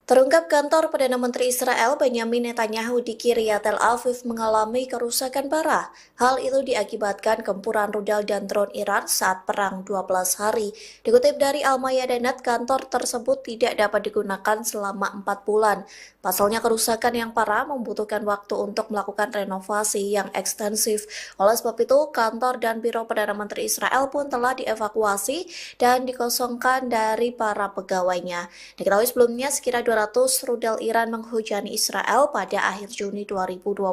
Terungkap kantor Perdana Menteri Israel Benyamin Netanyahu di Kiryat Tel Aviv mengalami kerusakan parah. Hal itu diakibatkan gempuran rudal dan drone Iran saat perang 12 hari. Dikutip dari Al-Mayadinat, kantor tersebut tidak dapat digunakan selama 4 bulan. Pasalnya kerusakan yang parah membutuhkan waktu untuk melakukan renovasi yang ekstensif. Oleh sebab itu, kantor dan biro Perdana Menteri Israel pun telah dievakuasi dan dikosongkan dari para pegawainya. Diketahui sebelumnya sekira 200 rudal Iran menghujani Israel pada akhir Juni 2025.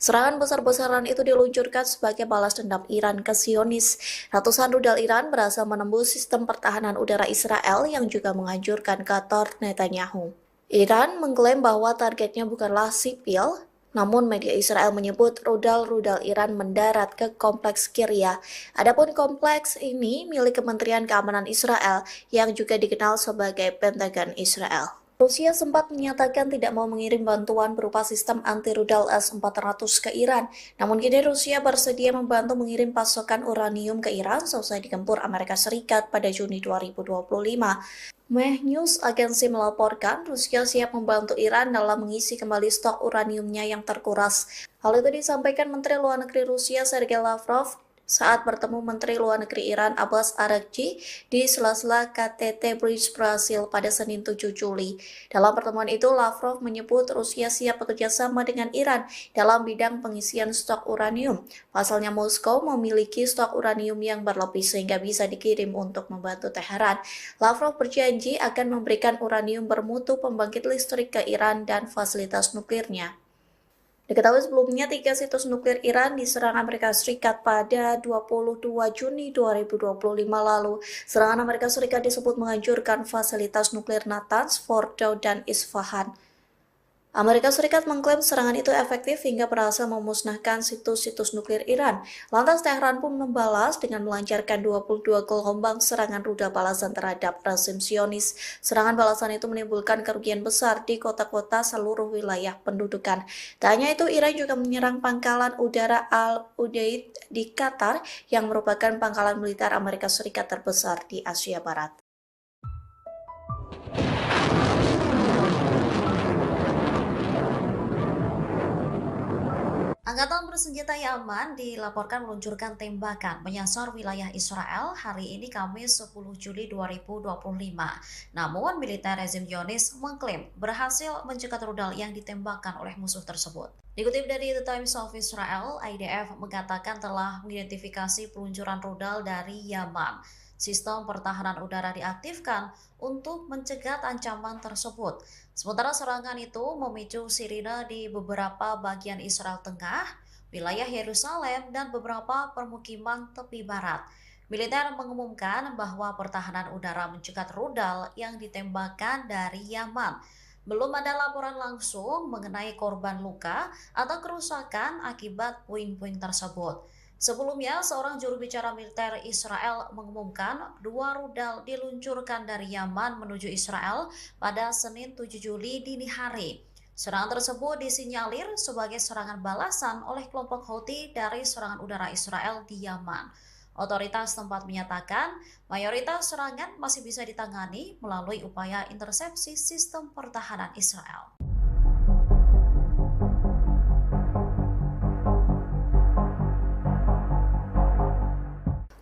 Serangan besar-besaran itu diluncurkan sebagai balas dendam Iran ke Zionis. Ratusan rudal Iran berhasil menembus sistem pertahanan udara Israel yang juga menghancurkan kantor Netanyahu. Iran mengklaim bahwa targetnya bukanlah sipil, namun media Israel menyebut rudal-rudal Iran mendarat ke kompleks Kiryat. Adapun kompleks ini milik Kementerian Keamanan Israel yang juga dikenal sebagai Pentagon Israel. Rusia sempat menyatakan tidak mau mengirim bantuan berupa sistem anti-rudal S-400 ke Iran. Namun kini Rusia bersedia membantu mengirim pasokan uranium ke Iran seusai digempur Amerika Serikat pada Juni 2025. Meh News agensi melaporkan Rusia siap membantu Iran dalam mengisi kembali stok uraniumnya yang terkuras. Hal itu disampaikan Menteri Luar Negeri Rusia Sergei Lavrov saat bertemu Menteri Luar Negeri Iran Abbas Araghchi di sela-sela KTT Bridge Brasil pada Senin 7 Juli. Dalam pertemuan itu, Lavrov menyebut Rusia siap bekerja sama dengan Iran dalam bidang pengisian stok uranium. Pasalnya Moskow memiliki stok uranium yang berlebih sehingga bisa dikirim untuk membantu Teheran. Lavrov berjanji akan memberikan uranium bermutu pembangkit listrik ke Iran dan fasilitas nuklirnya. Diketahui sebelumnya 3 situs nuklir Iran diserang Amerika Serikat pada 22 Juni 2025 lalu. Serangan Amerika Serikat disebut menghancurkan fasilitas nuklir Natanz, Fordow, dan Isfahan. Amerika Serikat mengklaim serangan itu efektif hingga berhasil memusnahkan situs-situs nuklir Iran. Lantas Teheran pun membalas dengan melancarkan 22 gelombang serangan rudal balasan terhadap rezim Zionis. Serangan balasan itu menimbulkan kerugian besar di kota-kota seluruh wilayah pendudukan. Tak hanya itu, Iran juga menyerang pangkalan udara Al-Udeid di Qatar yang merupakan pangkalan militer Amerika Serikat terbesar di Asia Barat.
Angkatan bersenjata Yaman dilaporkan meluncurkan tembakan menyasar wilayah Israel hari ini Kamis 10 Juli 2025. Namun, militer rezim Zionis mengklaim berhasil mencegat rudal yang ditembakkan oleh musuh tersebut. Dikutip dari The Times of Israel, IDF mengatakan telah mengidentifikasi peluncuran rudal dari Yaman. Sistem pertahanan udara diaktifkan untuk mencegat ancaman tersebut. Sementara serangan itu memicu sirine di beberapa bagian Israel Tengah, wilayah Yerusalem, dan beberapa permukiman tepi barat. Militer mengumumkan bahwa pertahanan udara mencegat rudal yang ditembakkan dari Yaman. Belum ada laporan langsung mengenai korban luka atau kerusakan akibat puing-puing tersebut. Sebelumnya, seorang juru bicara militer Israel mengumumkan 2 rudal diluncurkan dari Yaman menuju Israel pada Senin 7 Juli dini hari. Serangan tersebut disinyalir sebagai serangan balasan oleh kelompok Houthi dari serangan udara Israel di Yaman. Otoritas tempat menyatakan mayoritas serangan masih bisa ditangani melalui upaya intersepsi sistem pertahanan Israel.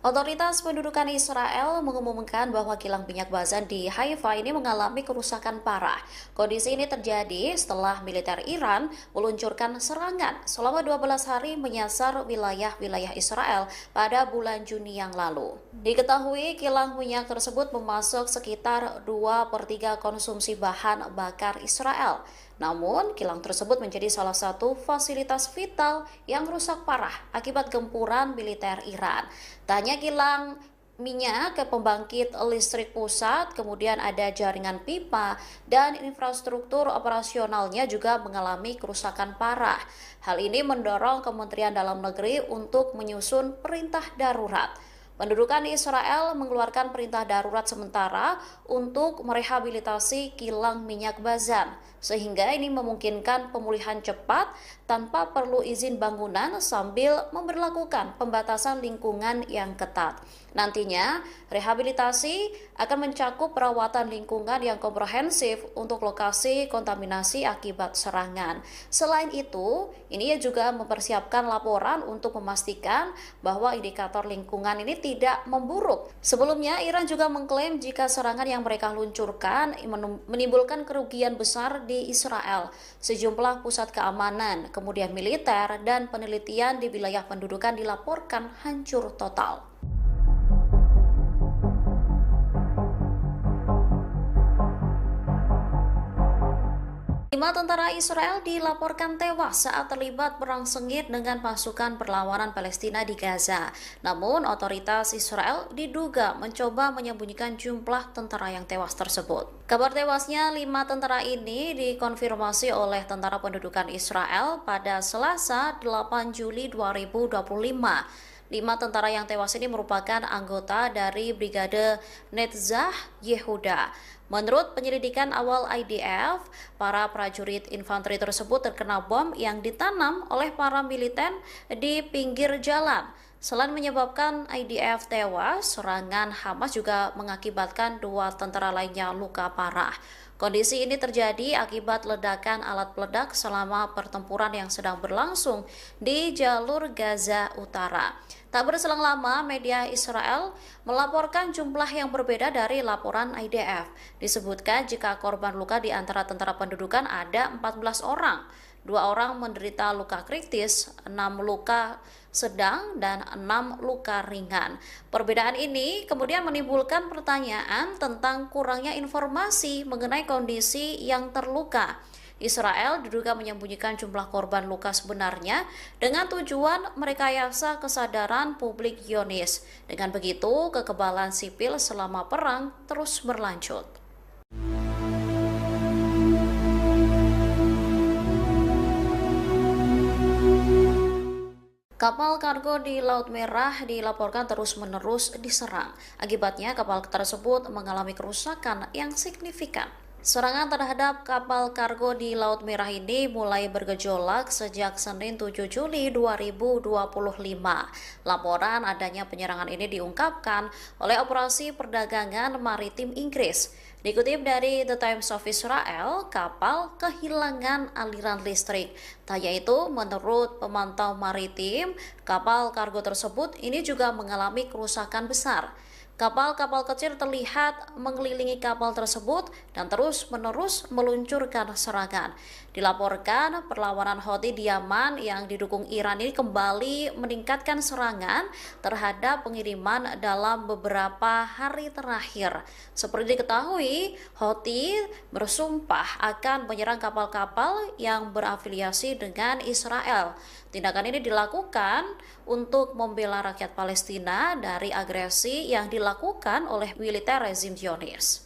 Otoritas pendudukan Israel mengumumkan bahwa kilang minyak Bazan di Haifa ini mengalami kerusakan parah. Kondisi ini terjadi setelah militer Iran meluncurkan serangan selama 12 hari menyasar wilayah-wilayah Israel pada bulan Juni yang lalu. Diketahui kilang minyak tersebut memasok sekitar 2/3 konsumsi bahan bakar Israel. Namun, kilang tersebut menjadi salah satu fasilitas vital yang rusak parah akibat gempuran militer Iran. Tak hanya kilang minyak ke pembangkit listrik pusat, kemudian ada jaringan pipa dan infrastruktur operasionalnya juga mengalami kerusakan parah. Hal ini mendorong Kementerian Dalam Negeri untuk menyusun perintah darurat. Pendudukan Israel mengeluarkan perintah darurat sementara untuk merehabilitasi kilang minyak Bazan, sehingga ini memungkinkan pemulihan cepat tanpa perlu izin bangunan sambil memberlakukan pembatasan lingkungan yang ketat. Nantinya, rehabilitasi akan mencakup perawatan lingkungan yang komprehensif untuk lokasi kontaminasi akibat serangan. Selain itu, ini juga mempersiapkan laporan untuk memastikan bahwa indikator lingkungan ini tidak memburuk. Sebelumnya, Iran juga mengklaim jika serangan yang mereka luncurkan menimbulkan kerugian besar di Israel. Sejumlah pusat keamanan, kemudian militer, dan penelitian di wilayah pendudukan dilaporkan hancur total. 5 tentara Israel dilaporkan tewas saat terlibat perang sengit dengan pasukan perlawanan Palestina di Gaza. Namun, otoritas Israel diduga mencoba menyembunyikan jumlah tentara yang tewas tersebut. Kabar tewasnya 5 tentara ini dikonfirmasi oleh Tentara Pendudukan Israel pada Selasa 8 Juli 2025. 5 tentara yang tewas ini merupakan anggota dari Brigade Netzach Yehuda. Menurut penyelidikan awal IDF, para prajurit infanteri tersebut terkena bom yang ditanam oleh para militer di pinggir jalan. Selain menyebabkan IDF tewas, serangan Hamas juga mengakibatkan 2 tentara lainnya luka parah. Kondisi ini terjadi akibat ledakan alat peledak selama pertempuran yang sedang berlangsung di jalur Gaza Utara. Tak berselang lama, media Israel melaporkan jumlah yang berbeda dari laporan IDF. Disebutkan jika korban luka di antara tentara pendudukan ada 14 orang. 2 orang menderita luka kritis, 6 luka sedang, dan 6 luka ringan. Perbedaan ini kemudian menimbulkan pertanyaan tentang kurangnya informasi mengenai kondisi yang terluka. Israel diduga menyembunyikan jumlah korban luka sebenarnya dengan tujuan merekayasa kesadaran publik Zionis. Dengan begitu, kekebalan sipil selama perang terus berlanjut. Kapal kargo di Laut Merah dilaporkan terus-menerus diserang. Akibatnya, kapal tersebut mengalami kerusakan yang signifikan. Serangan terhadap kapal kargo di Laut Merah ini mulai bergejolak sejak Senin 7 Juli 2025. Laporan adanya penyerangan ini diungkapkan oleh Operasi Perdagangan Maritim Inggris. Dikutip dari The Times of Israel, kapal kehilangan aliran listrik. Tak hanya itu, menurut pemantau maritim, kapal kargo tersebut ini juga mengalami kerusakan besar. Kapal-kapal kecil terlihat mengelilingi kapal tersebut dan terus-menerus meluncurkan serangan. Dilaporkan perlawanan Houthi di Yaman yang didukung Iran ini kembali meningkatkan serangan terhadap pengiriman dalam beberapa hari terakhir. Seperti diketahui, Houthi bersumpah akan menyerang kapal-kapal yang berafiliasi dengan Israel. Tindakan ini dilakukan untuk membela rakyat Palestina dari agresi yang dilakukan oleh militer rezim Zionis.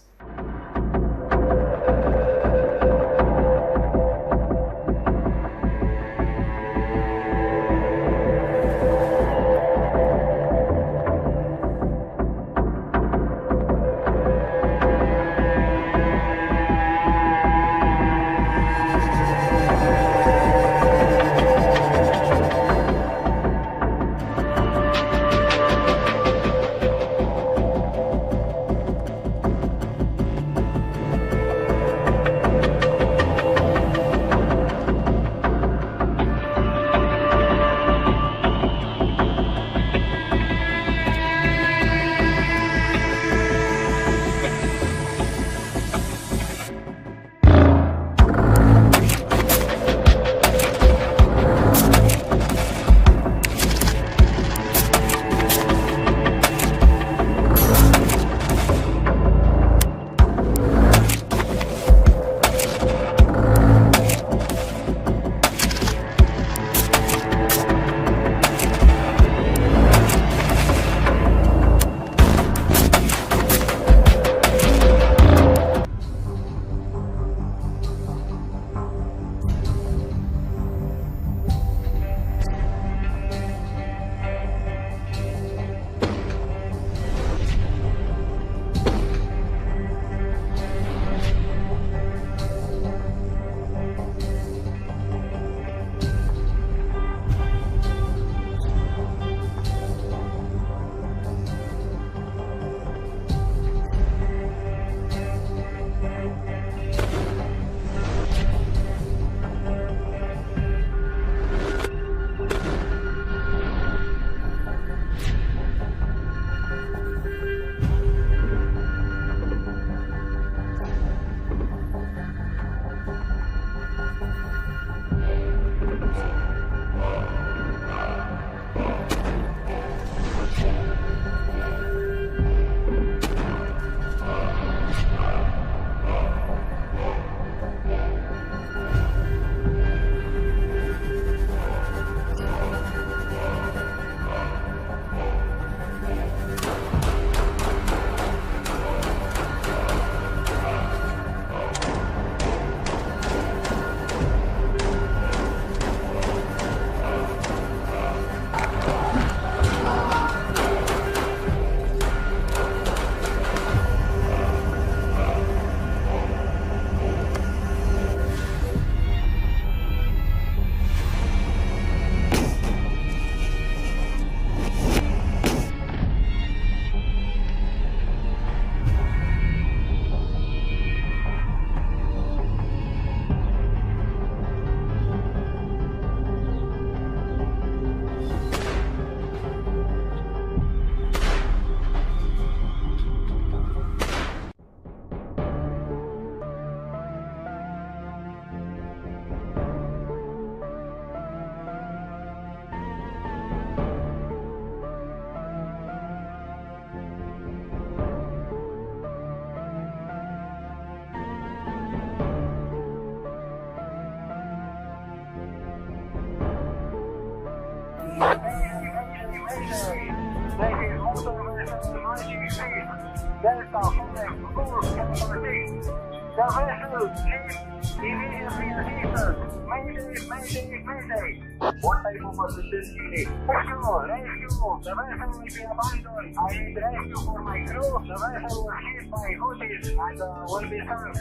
Delta 5, course Capital City. The vessel is immediately assistance. Mayday, mayday, mayday. What type of assistance you need? Rescue, rescue. The vessel will be abandoned. I need rescue for my crew. The vessel was hit by Houthis and will be sunk.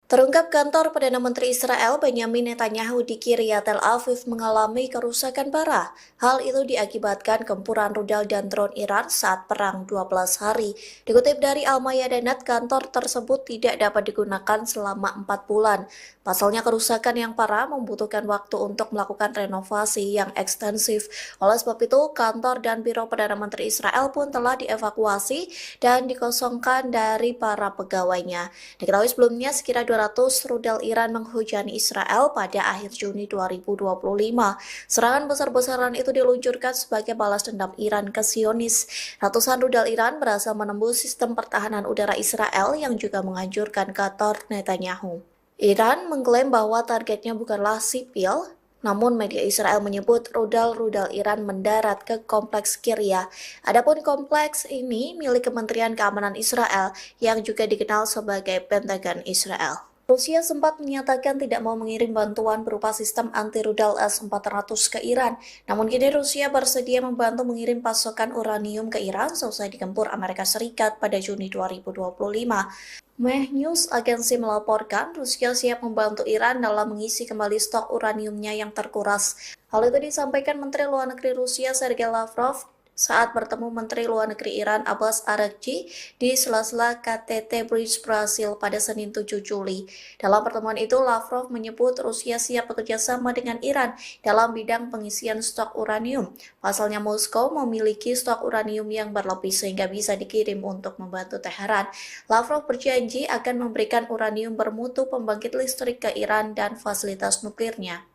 Terungkap kantor Perdana Menteri Israel Benyamin Netanyahu di Kiryat Tel Aviv mengalami kerusakan parah. Hal itu diakibatkan gempuran rudal dan drone Iran saat perang 12 hari. Dikutip dari Al-Mayadinat, kantor tersebut tidak dapat digunakan selama 4 bulan. Pasalnya kerusakan yang parah membutuhkan waktu untuk melakukan renovasi yang ekstensif. Oleh sebab itu, kantor dan biro Perdana Menteri Israel pun telah dievakuasi dan dikosongkan dari para pegawainya. Diketahui sebelumnya sekira 200 rudal Iran menghujani Israel pada akhir Juni 2025. Serangan besar-besaran itu diluncurkan sebagai balas dendam Iran ke Zionis. Ratusan rudal Iran berhasil menembus sistem pertahanan udara Israel yang juga menghancurkan kantor Netanyahu. Iran mengklaim bahwa targetnya bukanlah sipil, namun media Israel menyebut rudal-rudal Iran mendarat ke kompleks Kiryat. Adapun kompleks ini milik Kementerian Keamanan Israel yang juga dikenal sebagai Pentagon Israel. Rusia sempat menyatakan tidak mau mengirim bantuan berupa sistem anti-rudal S-400 ke Iran. Namun kini Rusia bersedia membantu mengirim pasokan uranium ke Iran seusai digempur Amerika Serikat pada Juni 2025. Meh News agensi melaporkan Rusia siap membantu Iran dalam mengisi kembali stok uraniumnya yang terkuras. Hal itu disampaikan Menteri Luar Negeri Rusia Sergei Lavrov saat bertemu Menteri Luar Negeri Iran Abbas Araghchi di sela-sela KTT Bridge Brasil pada Senin 7 Juli. Dalam pertemuan itu, Lavrov menyebut Rusia siap bekerja sama dengan Iran dalam bidang pengisian stok uranium. Pasalnya Moskow memiliki stok uranium yang berlebih sehingga bisa dikirim untuk membantu Teheran. Lavrov berjanji akan memberikan uranium bermutu pembangkit listrik ke Iran dan fasilitas nuklirnya.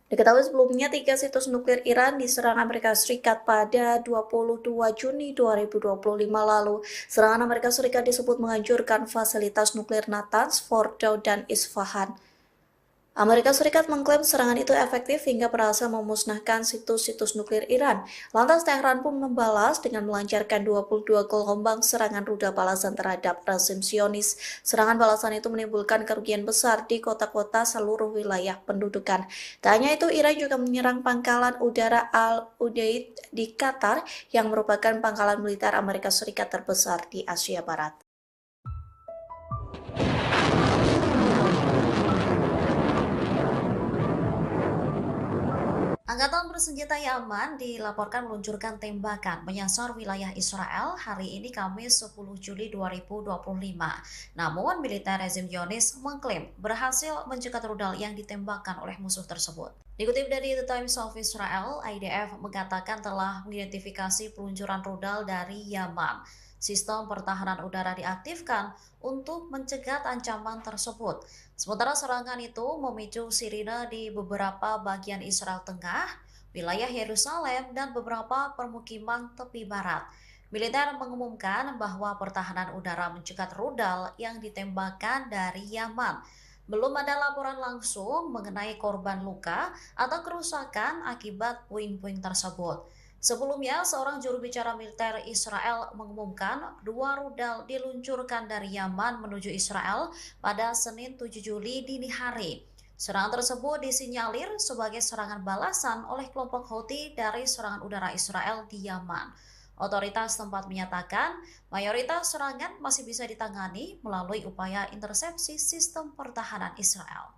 Diketahui sebelumnya 3 situs nuklir Iran diserang Amerika Serikat pada 22 Juni 2025 lalu. Serangan Amerika Serikat disebut menghancurkan fasilitas nuklir Natanz, Fordow, dan Isfahan. Amerika Serikat mengklaim serangan itu efektif hingga berhasil memusnahkan situs-situs nuklir Iran. Lantas Teheran pun membalas dengan melancarkan 22 gelombang serangan rudal balasan terhadap rezim Zionis. Serangan balasan itu menimbulkan kerugian besar di kota-kota seluruh wilayah pendudukan. Tak hanya itu, Iran juga menyerang pangkalan udara Al-Udeid di Qatar yang merupakan pangkalan militer Amerika Serikat terbesar di Asia Barat.
Angkatan bersenjata Yaman dilaporkan meluncurkan tembakan menyasar wilayah Israel hari ini Kamis 10 Juli 2025. Namun, militer rezim Zionis mengklaim berhasil mencegat rudal yang ditembakkan oleh musuh tersebut. Dikutip dari The Times of Israel, IDF mengatakan telah mengidentifikasi peluncuran rudal dari Yaman. Sistem pertahanan udara diaktifkan untuk mencegat ancaman tersebut. Sementara serangan itu memicu sirine di beberapa bagian Israel Tengah, wilayah Yerusalem, dan beberapa permukiman tepi barat. Militer mengumumkan bahwa pertahanan udara mencegat rudal yang ditembakkan dari Yaman. Belum ada laporan langsung mengenai korban luka atau kerusakan akibat puing-puing tersebut. Sebelumnya, seorang juru bicara militer Israel mengumumkan 2 rudal diluncurkan dari Yaman menuju Israel pada Senin 7 Juli dini hari. Serangan tersebut disinyalir sebagai serangan balasan oleh kelompok Houthi dari serangan udara Israel di Yaman. Otoritas tempat menyatakan mayoritas serangan masih bisa ditangani melalui upaya intersepsi sistem pertahanan Israel.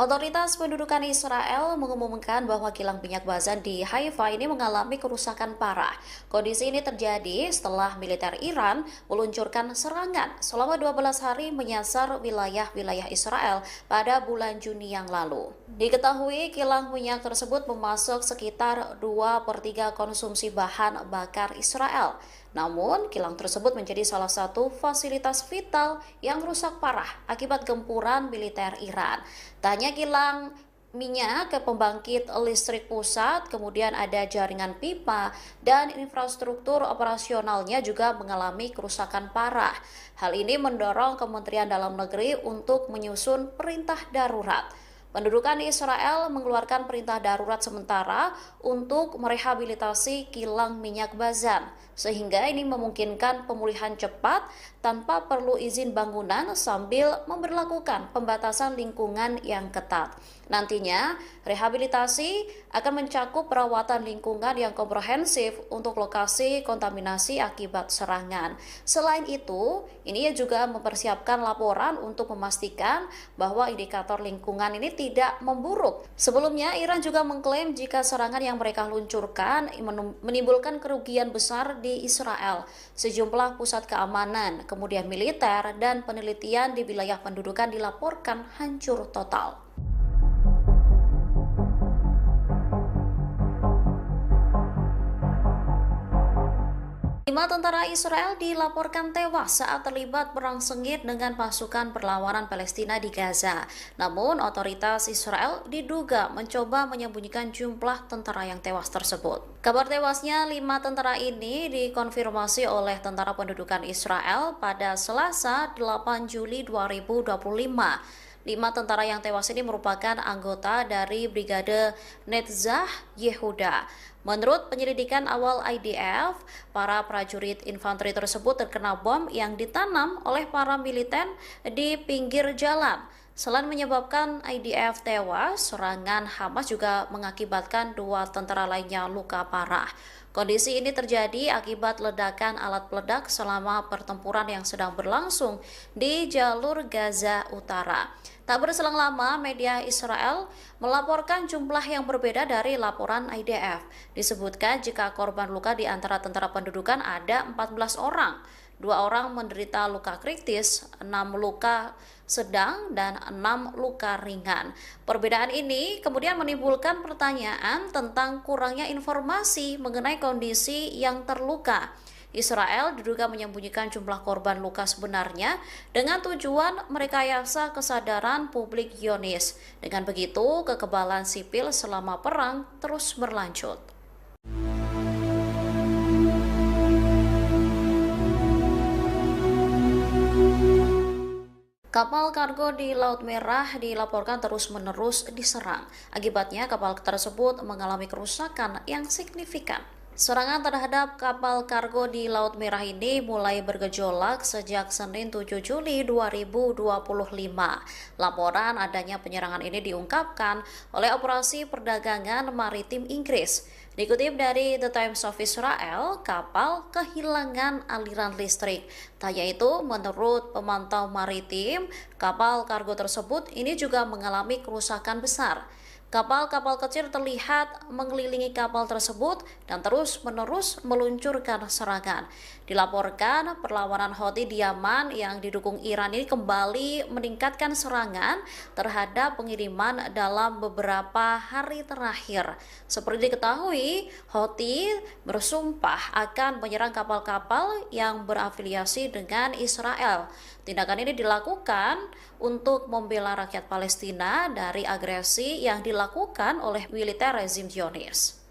Otoritas pendudukan Israel mengumumkan bahwa kilang minyak Bazan di Haifa ini mengalami kerusakan parah. Kondisi ini terjadi setelah militer Iran meluncurkan serangan selama 12 hari menyasar wilayah-wilayah Israel pada bulan Juni yang lalu. Diketahui kilang minyak tersebut memasok sekitar 2/3 konsumsi bahan bakar Israel. Namun, kilang tersebut menjadi salah satu fasilitas vital yang rusak parah akibat gempuran militer Iran. Tak hanya kilang minyak ke pembangkit listrik pusat, kemudian ada jaringan pipa dan infrastruktur operasionalnya juga mengalami kerusakan parah. Hal ini mendorong Kementerian Dalam Negeri untuk menyusun perintah darurat. Pendudukan di Israel mengeluarkan perintah darurat sementara untuk merehabilitasi kilang minyak Bazan, sehingga ini memungkinkan pemulihan cepat tanpa perlu izin bangunan sambil memberlakukan pembatasan lingkungan yang ketat. Nantinya, rehabilitasi akan mencakup perawatan lingkungan yang komprehensif untuk lokasi kontaminasi akibat serangan. Selain itu, ini juga mempersiapkan laporan untuk memastikan bahwa indikator lingkungan ini tidak memburuk. Sebelumnya, Iran juga mengklaim jika serangan yang mereka luncurkan menimbulkan kerugian besar di Israel. Sejumlah pusat keamanan, kemudian militer, dan penelitian di wilayah pendudukan dilaporkan hancur total. 5 tentara Israel dilaporkan tewas saat terlibat perang sengit dengan pasukan perlawanan Palestina di Gaza. Namun, otoritas Israel diduga mencoba menyembunyikan jumlah tentara yang tewas tersebut. Kabar tewasnya 5 tentara ini dikonfirmasi oleh Tentara Pendudukan Israel pada Selasa 8 Juli 2025. 5 tentara yang tewas ini merupakan anggota dari Brigade Netzah Yehuda. Menurut penyelidikan awal IDF, para prajurit infanteri tersebut terkena bom yang ditanam oleh para militer di pinggir jalan. Selain menyebabkan IDF tewas, serangan Hamas juga mengakibatkan 2 tentara lainnya luka parah. Kondisi ini terjadi akibat ledakan alat peledak selama pertempuran yang sedang berlangsung di jalur Gaza Utara. Tak berselang lama, media Israel melaporkan jumlah yang berbeda dari laporan IDF. Disebutkan jika korban luka di antara tentara pendudukan ada 14 orang. 2 orang menderita luka kritis, 6 luka sedang, dan 6 luka ringan. Perbedaan ini kemudian menimbulkan pertanyaan tentang kurangnya informasi mengenai kondisi yang terluka. Israel diduga menyembunyikan jumlah korban luka sebenarnya dengan tujuan merekayasa kesadaran publik Zionis. Dengan begitu, kekebalan sipil selama perang terus berlanjut. Kapal kargo di Laut Merah dilaporkan terus-menerus diserang. Akibatnya, kapal tersebut mengalami kerusakan yang signifikan. Serangan terhadap kapal kargo di Laut Merah ini mulai bergejolak sejak Senin 7 Juli 2025. Laporan adanya penyerangan ini diungkapkan oleh Operasi Perdagangan Maritim Inggris. Dikutip dari The Times of Israel, kapal kehilangan aliran listrik. Tak hanya itu, menurut pemantau maritim, kapal kargo tersebut ini juga mengalami kerusakan besar. Kapal-kapal kecil terlihat mengelilingi kapal tersebut dan terus-menerus meluncurkan serangan. Dilaporkan perlawanan Houthi di Yaman yang didukung Iran ini kembali meningkatkan serangan terhadap pengiriman dalam beberapa hari terakhir. Seperti diketahui, Houthi bersumpah akan menyerang kapal-kapal yang berafiliasi dengan Israel. Tindakan ini dilakukan untuk membela rakyat Palestina dari agresi yang dilakukan oleh militer rezim Zionis.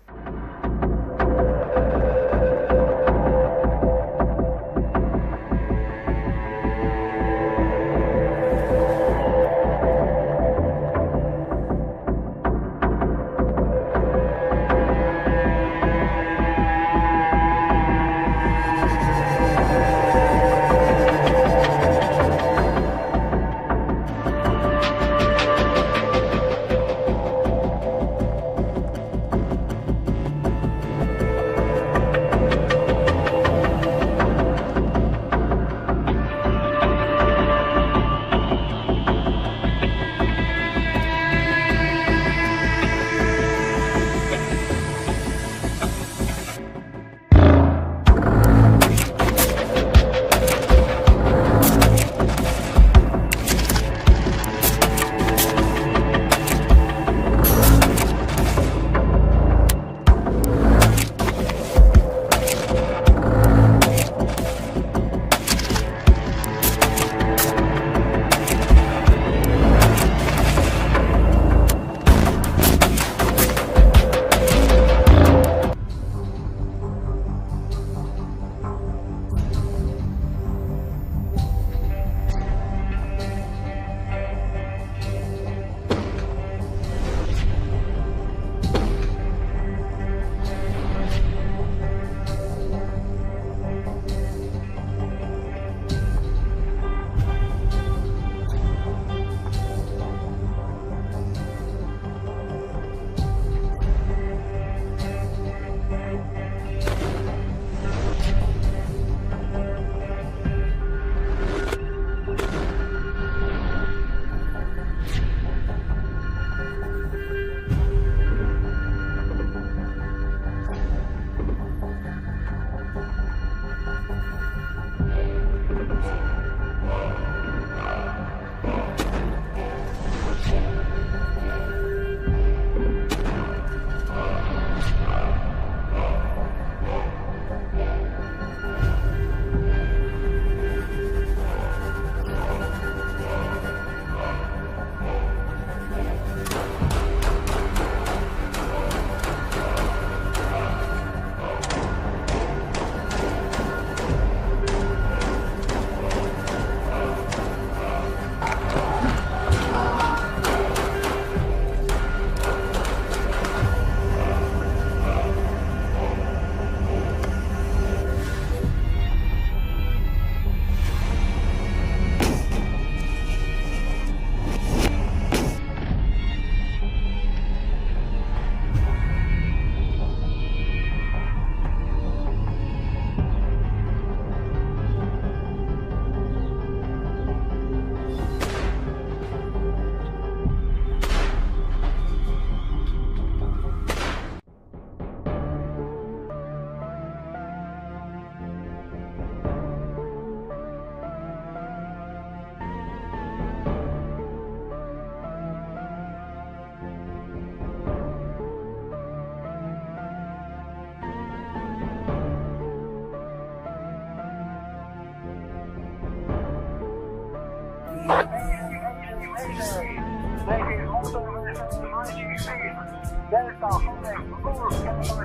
Delta 5, course capital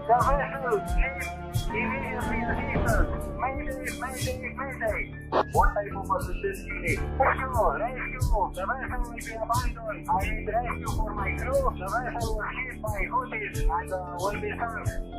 The vessel is immediately assistance. Mayday. What type of assistance you need? Rescue. The vessel will be abandoned. I need rescue for my crew. The vessel was hit by Houthis and will be sunk.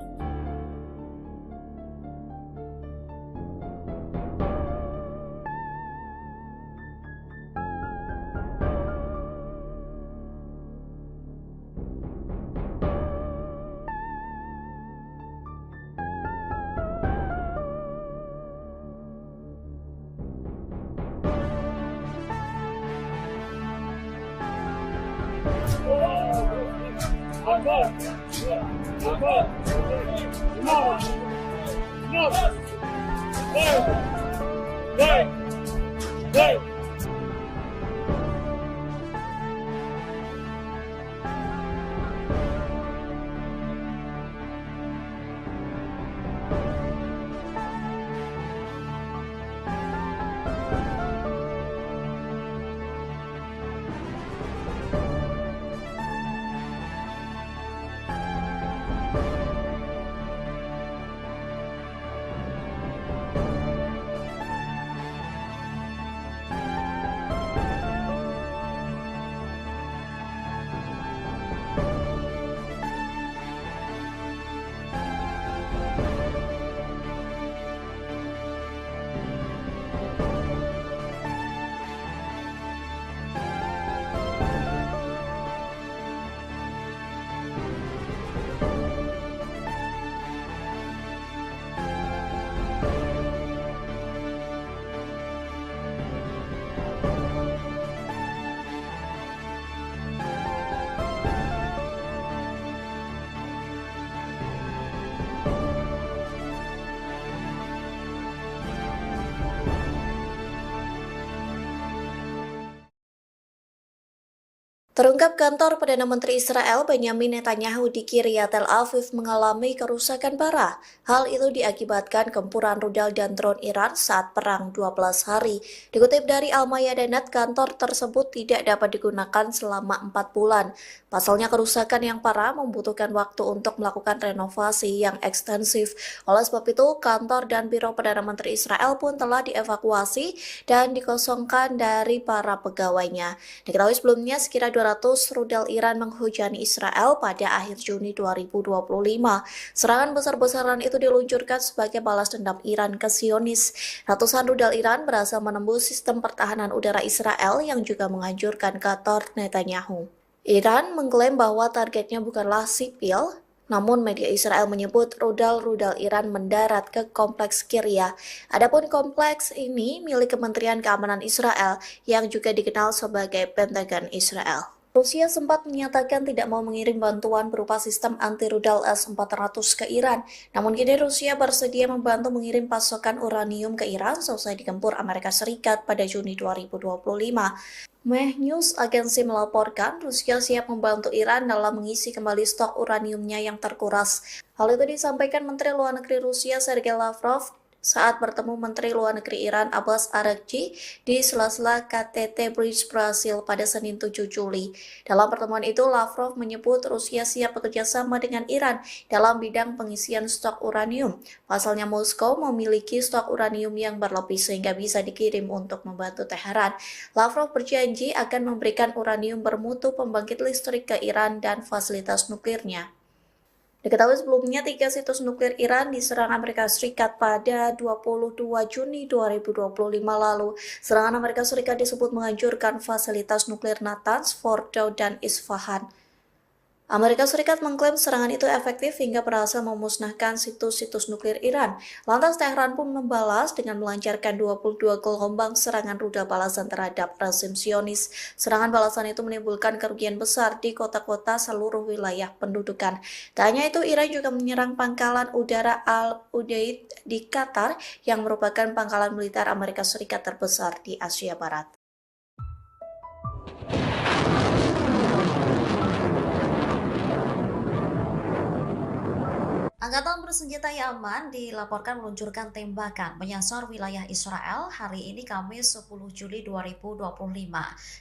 Terungkap kantor Perdana Menteri Israel Benyamin Netanyahu di Kiryat Tel Aviv mengalami kerusakan parah. Hal itu diakibatkan gempuran rudal dan drone Iran saat perang 12 hari. Dikutip dari Al-Mayadeh.net, kantor tersebut tidak dapat digunakan selama 4 bulan. Pasalnya kerusakan yang parah membutuhkan waktu untuk melakukan renovasi yang ekstensif. Oleh sebab itu, kantor dan biro Perdana Menteri Israel pun telah dievakuasi dan dikosongkan dari para pegawainya. Diketahui sebelumnya sekitar 200 rudal Iran menghujani Israel pada akhir Juni 2025. Serangan besar-besaran itu diluncurkan sebagai balas dendam Iran ke Zionis. Ratusan rudal Iran berhasil menembus sistem pertahanan udara Israel yang juga menghancurkan kantor Netanyahu. Iran mengklaim bahwa targetnya bukanlah sipil, namun media Israel menyebut rudal-rudal Iran mendarat ke kompleks Kiryat. Adapun kompleks ini milik Kementerian Keamanan Israel yang juga dikenal sebagai Pentagon Israel. Rusia sempat menyatakan tidak mau mengirim bantuan berupa sistem anti-rudal S-400 ke Iran. Namun kini Rusia bersedia membantu mengirim pasokan uranium ke Iran selesai digempur Amerika Serikat pada Juni 2025. Meh News agensi melaporkan Rusia siap membantu Iran dalam mengisi kembali stok uraniumnya yang terkuras. Hal itu disampaikan Menteri Luar Negeri Rusia Sergei Lavrov saat bertemu Menteri Luar Negeri Iran Abbas Araghchi di sela-sela KTT Bridge Brasil pada Senin 7 Juli. Dalam pertemuan itu, Lavrov menyebut Rusia siap bekerja sama dengan Iran dalam bidang pengisian stok uranium. Pasalnya Moskow memiliki stok uranium yang berlebih sehingga bisa dikirim untuk membantu Teheran. Lavrov berjanji akan memberikan uranium bermutu pembangkit listrik ke Iran dan fasilitas nuklirnya. Diketahui sebelumnya 3 situs nuklir Iran diserang Amerika Serikat pada 22 Juni 2025 lalu. Serangan Amerika Serikat disebut menghancurkan fasilitas nuklir Natanz, Fordow, dan Isfahan. Amerika Serikat mengklaim serangan itu efektif hingga berhasil memusnahkan situs-situs nuklir Iran. Lantas Teheran pun membalas dengan melancarkan 22 gelombang serangan rudal balasan terhadap rezim Zionis. Serangan balasan itu menimbulkan kerugian besar di kota-kota seluruh wilayah pendudukan. Tak hanya itu, Iran juga menyerang pangkalan udara Al-Udeid di Qatar yang merupakan pangkalan militer Amerika Serikat terbesar di Asia Barat.
Angkatan bersenjata Yaman dilaporkan meluncurkan tembakan menyasar wilayah Israel hari ini Kamis 10 Juli 2025.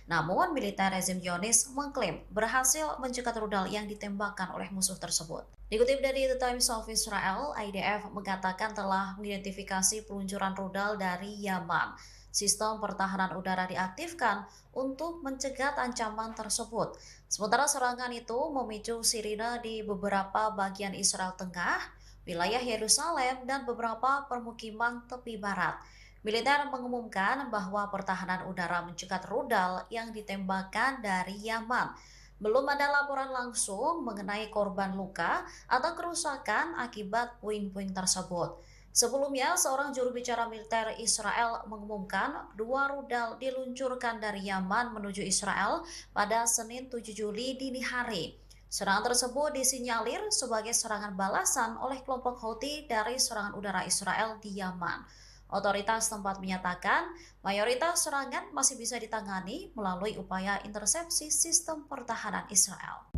Namun, militer rezim Zionis mengklaim berhasil mencegat rudal yang ditembakkan oleh musuh tersebut. Dikutip dari The Times of Israel, IDF mengatakan telah mengidentifikasi peluncuran rudal dari Yaman. Sistem pertahanan udara diaktifkan untuk mencegat ancaman tersebut. Sementara serangan itu memicu sirine di beberapa bagian Israel Tengah, wilayah Yerusalem, dan beberapa permukiman tepi barat. Militer mengumumkan bahwa pertahanan udara mencegat rudal yang ditembakkan dari Yaman. Belum ada laporan langsung mengenai korban luka atau kerusakan akibat puing-puing tersebut. Sebelumnya, seorang juru bicara militer Israel mengumumkan 2 rudal diluncurkan dari Yaman menuju Israel pada Senin 7 Juli dini hari. Serangan tersebut disinyalir sebagai serangan balasan oleh kelompok Houthi dari serangan udara Israel di Yaman. Otoritas tempat menyatakan mayoritas serangan masih bisa ditangani melalui upaya intersepsi sistem pertahanan Israel.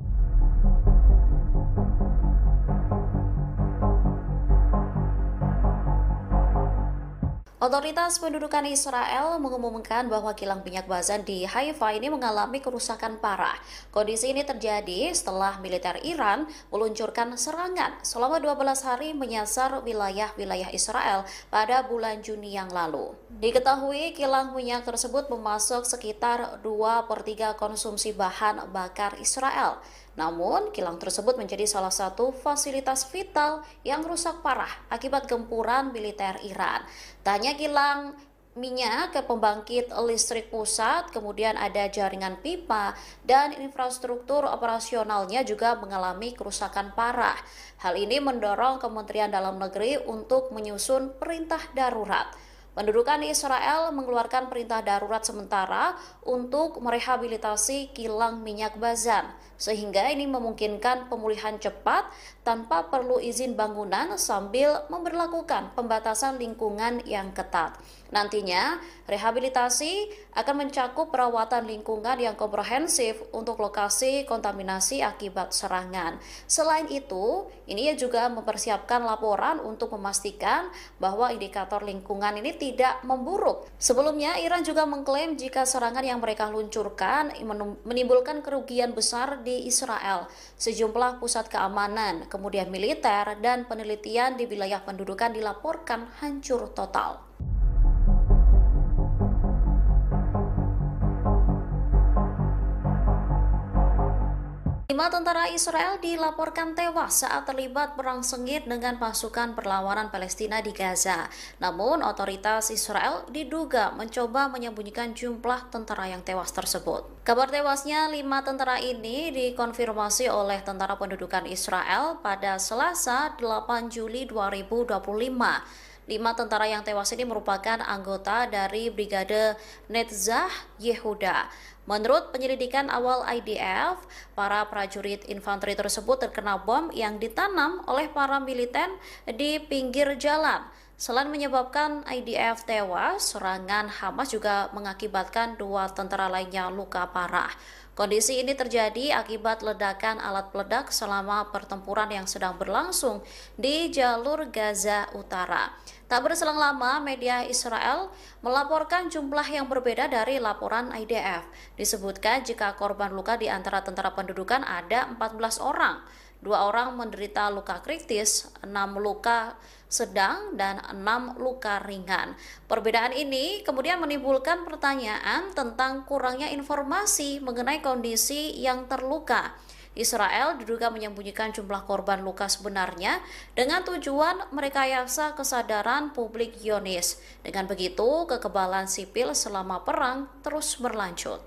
Otoritas pendudukan Israel mengumumkan bahwa kilang minyak Bazan di Haifa ini mengalami kerusakan parah. Kondisi ini terjadi setelah militer Iran meluncurkan serangan selama 12 hari menyasar wilayah-wilayah Israel pada bulan Juni yang lalu. Diketahui kilang minyak tersebut memasok sekitar 2/3 konsumsi bahan bakar Israel. Namun, kilang tersebut menjadi salah satu fasilitas vital yang rusak parah akibat gempuran militer Iran. Tak hanya kilang minyak ke pembangkit listrik pusat, kemudian ada jaringan pipa, dan infrastruktur operasionalnya juga mengalami kerusakan parah. Hal ini mendorong Kementerian Dalam Negeri untuk menyusun perintah darurat. Pendudukan Israel mengeluarkan perintah darurat sementara untuk merehabilitasi kilang minyak Bazan, sehingga ini memungkinkan pemulihan cepat tanpa perlu izin bangunan sambil memberlakukan pembatasan lingkungan yang ketat. Nantinya, rehabilitasi akan mencakup perawatan lingkungan yang komprehensif untuk lokasi kontaminasi akibat serangan. Selain itu, ini juga mempersiapkan laporan untuk memastikan bahwa indikator lingkungan ini tidak memburuk. Sebelumnya, Iran juga mengklaim jika serangan yang mereka luncurkan menimbulkan kerugian besar di Israel. Sejumlah pusat keamanan, kemudian militer, dan penelitian di wilayah pendudukan dilaporkan hancur total. 5 tentara Israel dilaporkan tewas saat terlibat perang sengit dengan pasukan perlawanan Palestina di Gaza. Namun, otoritas Israel diduga mencoba menyembunyikan jumlah tentara yang tewas tersebut. Kabar tewasnya 5 tentara ini dikonfirmasi oleh Tentara Pendudukan Israel pada Selasa 8 Juli 2025. 5 tentara yang tewas ini merupakan anggota dari Brigade Netzah Yehuda. Menurut penyelidikan awal IDF, para prajurit infanteri tersebut terkena bom yang ditanam oleh para militer di pinggir jalan. Selain menyebabkan IDF tewas, serangan Hamas juga mengakibatkan 2 tentara lainnya luka parah. Kondisi ini terjadi akibat ledakan alat peledak selama pertempuran yang sedang berlangsung di jalur Gaza Utara. Tak berselang lama, media Israel melaporkan jumlah yang berbeda dari laporan IDF. Disebutkan jika korban luka di antara tentara pendudukan ada 14 orang. 2 orang menderita luka kritis, 6 luka sedang, dan 6 luka ringan. Perbedaan ini kemudian menimbulkan pertanyaan tentang kurangnya informasi mengenai kondisi yang terluka. Israel diduga menyembunyikan jumlah korban luka sebenarnya dengan tujuan merekayasa kesadaran publik Zionis. Dengan begitu, kekebalan sipil selama perang terus berlanjut.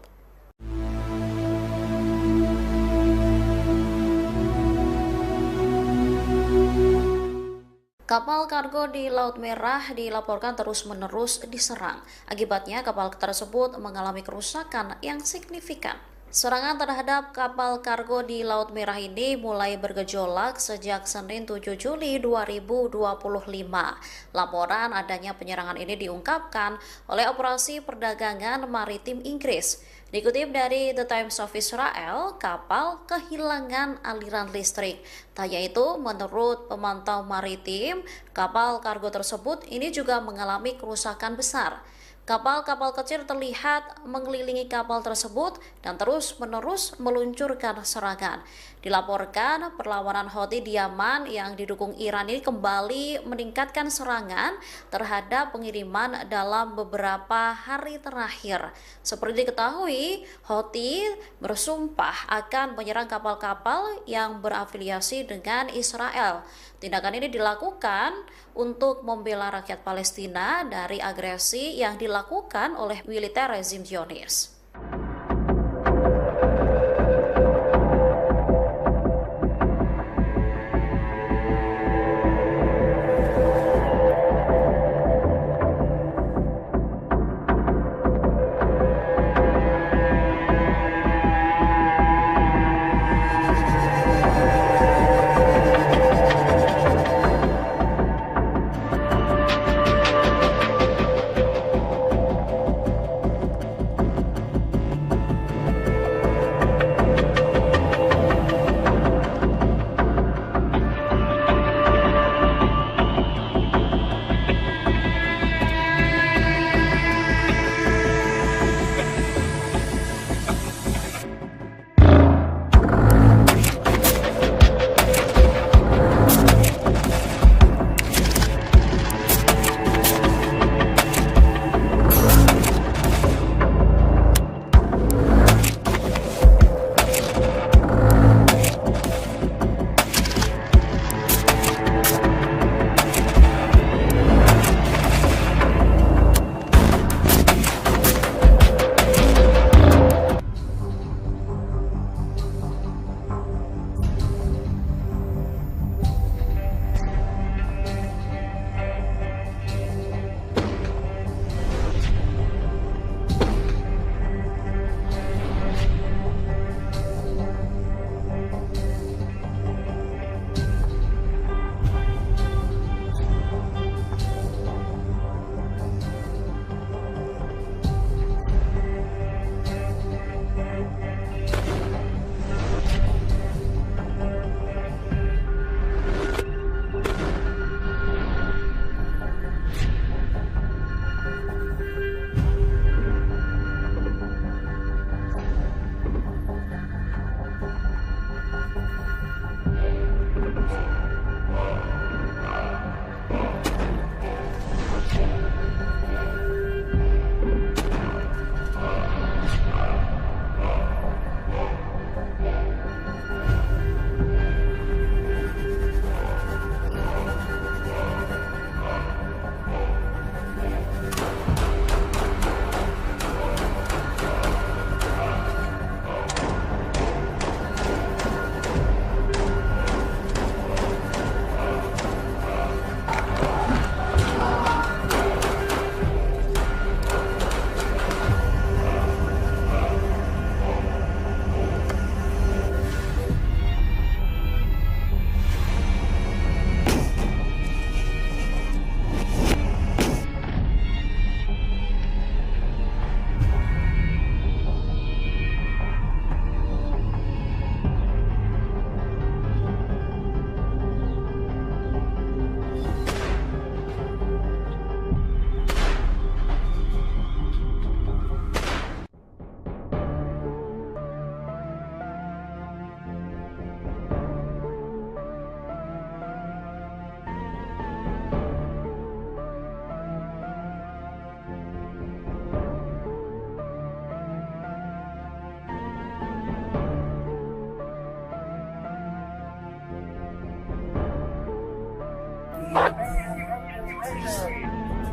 Kapal kargo di Laut Merah dilaporkan terus-menerus diserang. Akibatnya, kapal tersebut mengalami kerusakan yang signifikan. Serangan terhadap kapal kargo di Laut Merah ini mulai bergejolak sejak Senin 7 Juli 2025. Laporan adanya penyerangan ini diungkapkan oleh Operasi Perdagangan Maritim Inggris. Dikutip dari The Times of Israel, kapal kehilangan aliran listrik. Tak hanya itu, menurut pemantau maritim, kapal kargo tersebut ini juga mengalami kerusakan besar. Kapal-kapal kecil terlihat mengelilingi kapal tersebut dan terus-menerus meluncurkan serangan. Dilaporkan perlawanan Houthi di Yaman yang didukung Iran ini kembali meningkatkan serangan terhadap pengiriman dalam beberapa hari terakhir. Seperti diketahui, Houthi bersumpah akan menyerang kapal-kapal yang berafiliasi dengan Israel. Tindakan ini dilakukan untuk membela rakyat Palestina dari agresi yang dilakukan oleh militer rezim Zionis.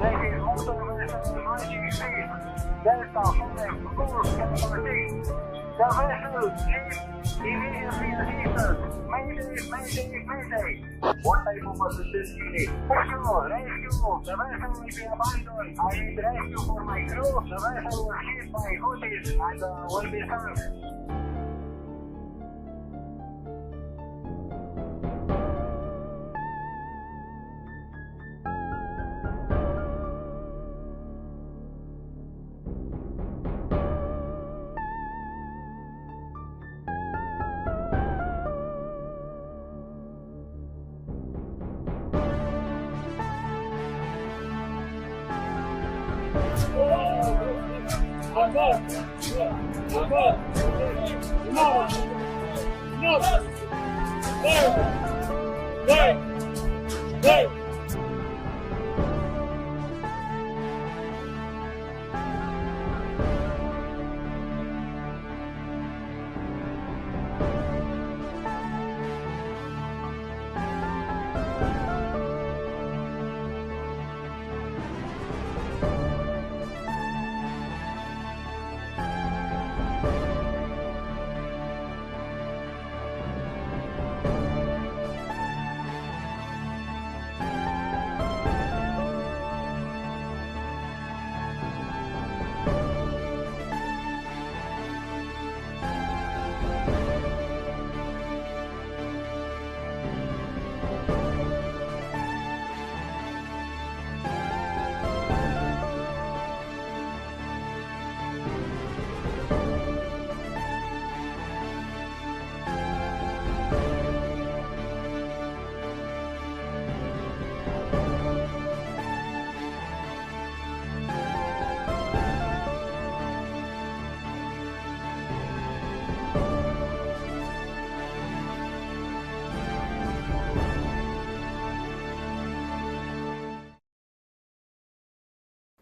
is motor vessel 93, Delta 5, course capital C. The vessel is immediately assistance. Mayday. What type of assistance you need? Rescue. The vessel will be abandoned. I need rescue for my crew. The vessel was hit by Houthis and will be sunk.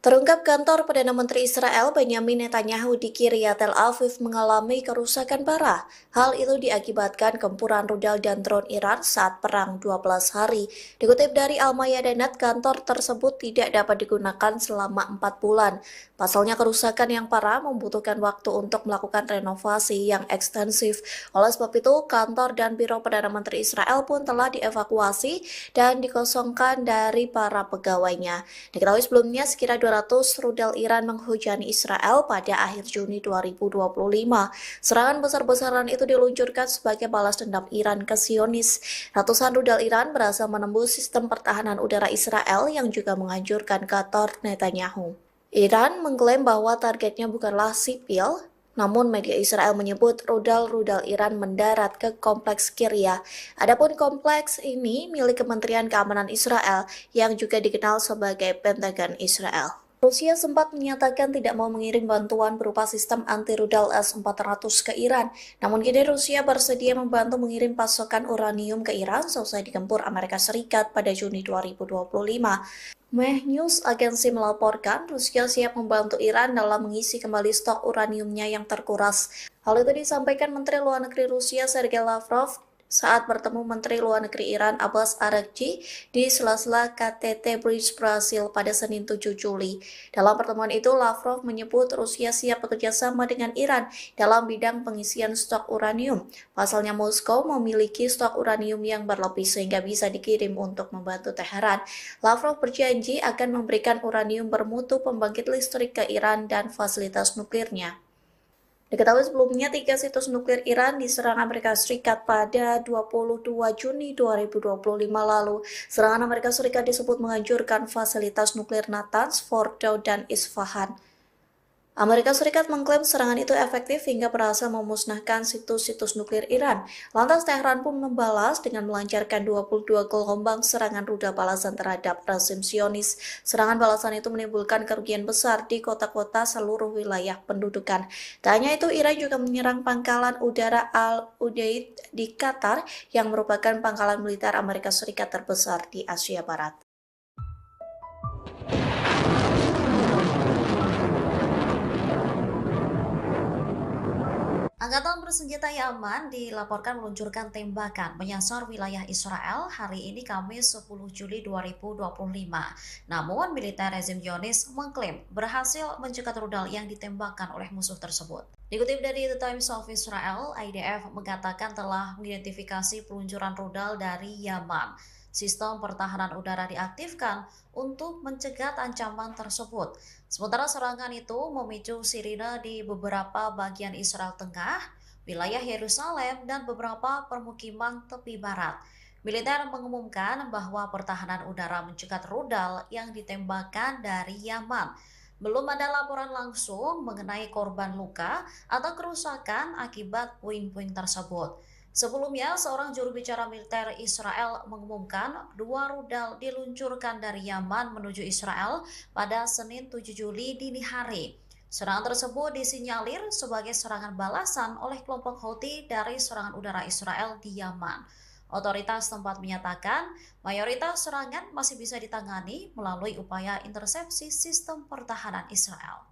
Terungkap kantor Perdana Menteri Israel Benyamin Netanyahu di Kiryat Tel Aviv mengalami kerusakan parah. Hal itu diakibatkan gempuran rudal dan drone Iran saat perang 12 hari. Dikutip dari Al-Mayadanet, kantor tersebut tidak dapat digunakan selama 4 bulan. Pasalnya kerusakan yang parah membutuhkan waktu untuk melakukan renovasi yang ekstensif. Oleh sebab itu, kantor dan biro Perdana Menteri Israel pun telah dievakuasi dan dikosongkan dari para pegawainya. Diketahui sebelumnya sekitar 200 rudal Iran menghujani Israel pada akhir Juni 2025. Serangan besar-besaran itu diluncurkan sebagai balas dendam Iran ke Zionis. Ratusan rudal Iran berhasil menembus sistem pertahanan udara Israel yang juga menghancurkan kantor Netanyahu. Iran mengklaim bahwa targetnya bukanlah sipil, namun media Israel menyebut rudal-rudal Iran mendarat ke kompleks Kiryat. Adapun kompleks ini milik Kementerian Keamanan Israel yang juga dikenal sebagai Pentagon Israel. Rusia sempat menyatakan tidak mau mengirim bantuan berupa sistem anti-rudal S-400 ke Iran. Namun kini Rusia bersedia membantu mengirim pasokan uranium ke Iran seusai digempur Amerika Serikat pada Juni 2025. Meh News agensi melaporkan Rusia siap membantu Iran dalam mengisi kembali stok uraniumnya yang terkuras. Hal itu disampaikan Menteri Luar Negeri Rusia Sergei Lavrov saat bertemu Menteri Luar Negeri Iran Abbas Araghchi di sela-sela KTT Bridge Brasil pada Senin 7 Juli. Dalam pertemuan itu, Lavrov menyebut Rusia siap bekerja sama dengan Iran dalam bidang pengisian stok uranium. Pasalnya Moskow memiliki stok uranium yang berlebih sehingga bisa dikirim untuk membantu Teheran. Lavrov berjanji akan memberikan uranium bermutu pembangkit listrik ke Iran dan fasilitas nuklirnya. Diketahui sebelumnya 3 situs nuklir Iran diserang Amerika Serikat pada 22 Juni 2025 lalu. Serangan Amerika Serikat disebut menghancurkan fasilitas nuklir Natanz, Fordow, dan Isfahan. Amerika Serikat mengklaim serangan itu efektif hingga berhasil memusnahkan situs-situs nuklir Iran. Lantas Teheran pun membalas dengan melancarkan 22 gelombang serangan rudal balasan terhadap rezim Zionis. Serangan balasan itu menimbulkan kerugian besar di kota-kota seluruh wilayah pendudukan. Tak hanya itu, Iran juga menyerang pangkalan udara Al-Udeid di Qatar yang merupakan pangkalan militer Amerika Serikat terbesar di Asia Barat.
Angkatan bersenjata Yaman dilaporkan meluncurkan tembakan menyasar wilayah Israel hari ini Kamis 10 Juli 2025. Namun, militer rezim Zionis mengklaim berhasil mencegat rudal yang ditembakkan oleh musuh tersebut. Dikutip dari The Times of Israel, IDF mengatakan telah mengidentifikasi peluncuran rudal dari Yaman. Sistem pertahanan udara diaktifkan untuk mencegat ancaman tersebut. Sementara serangan itu memicu sirine di beberapa bagian Israel Tengah, wilayah Yerusalem, dan beberapa permukiman tepi barat. Militer mengumumkan bahwa pertahanan udara mencegat rudal yang ditembakkan dari Yaman. Belum ada laporan langsung mengenai korban luka atau kerusakan akibat puing-puing tersebut. Sebelumnya, seorang juru bicara militer Israel mengumumkan 2 rudal diluncurkan dari Yaman menuju Israel pada Senin 7 Juli dini hari. Serangan tersebut disinyalir sebagai serangan balasan oleh kelompok Houthi dari serangan udara Israel di Yaman. Otoritas tempat menyatakan mayoritas serangan masih bisa ditangani melalui upaya intersepsi sistem pertahanan Israel.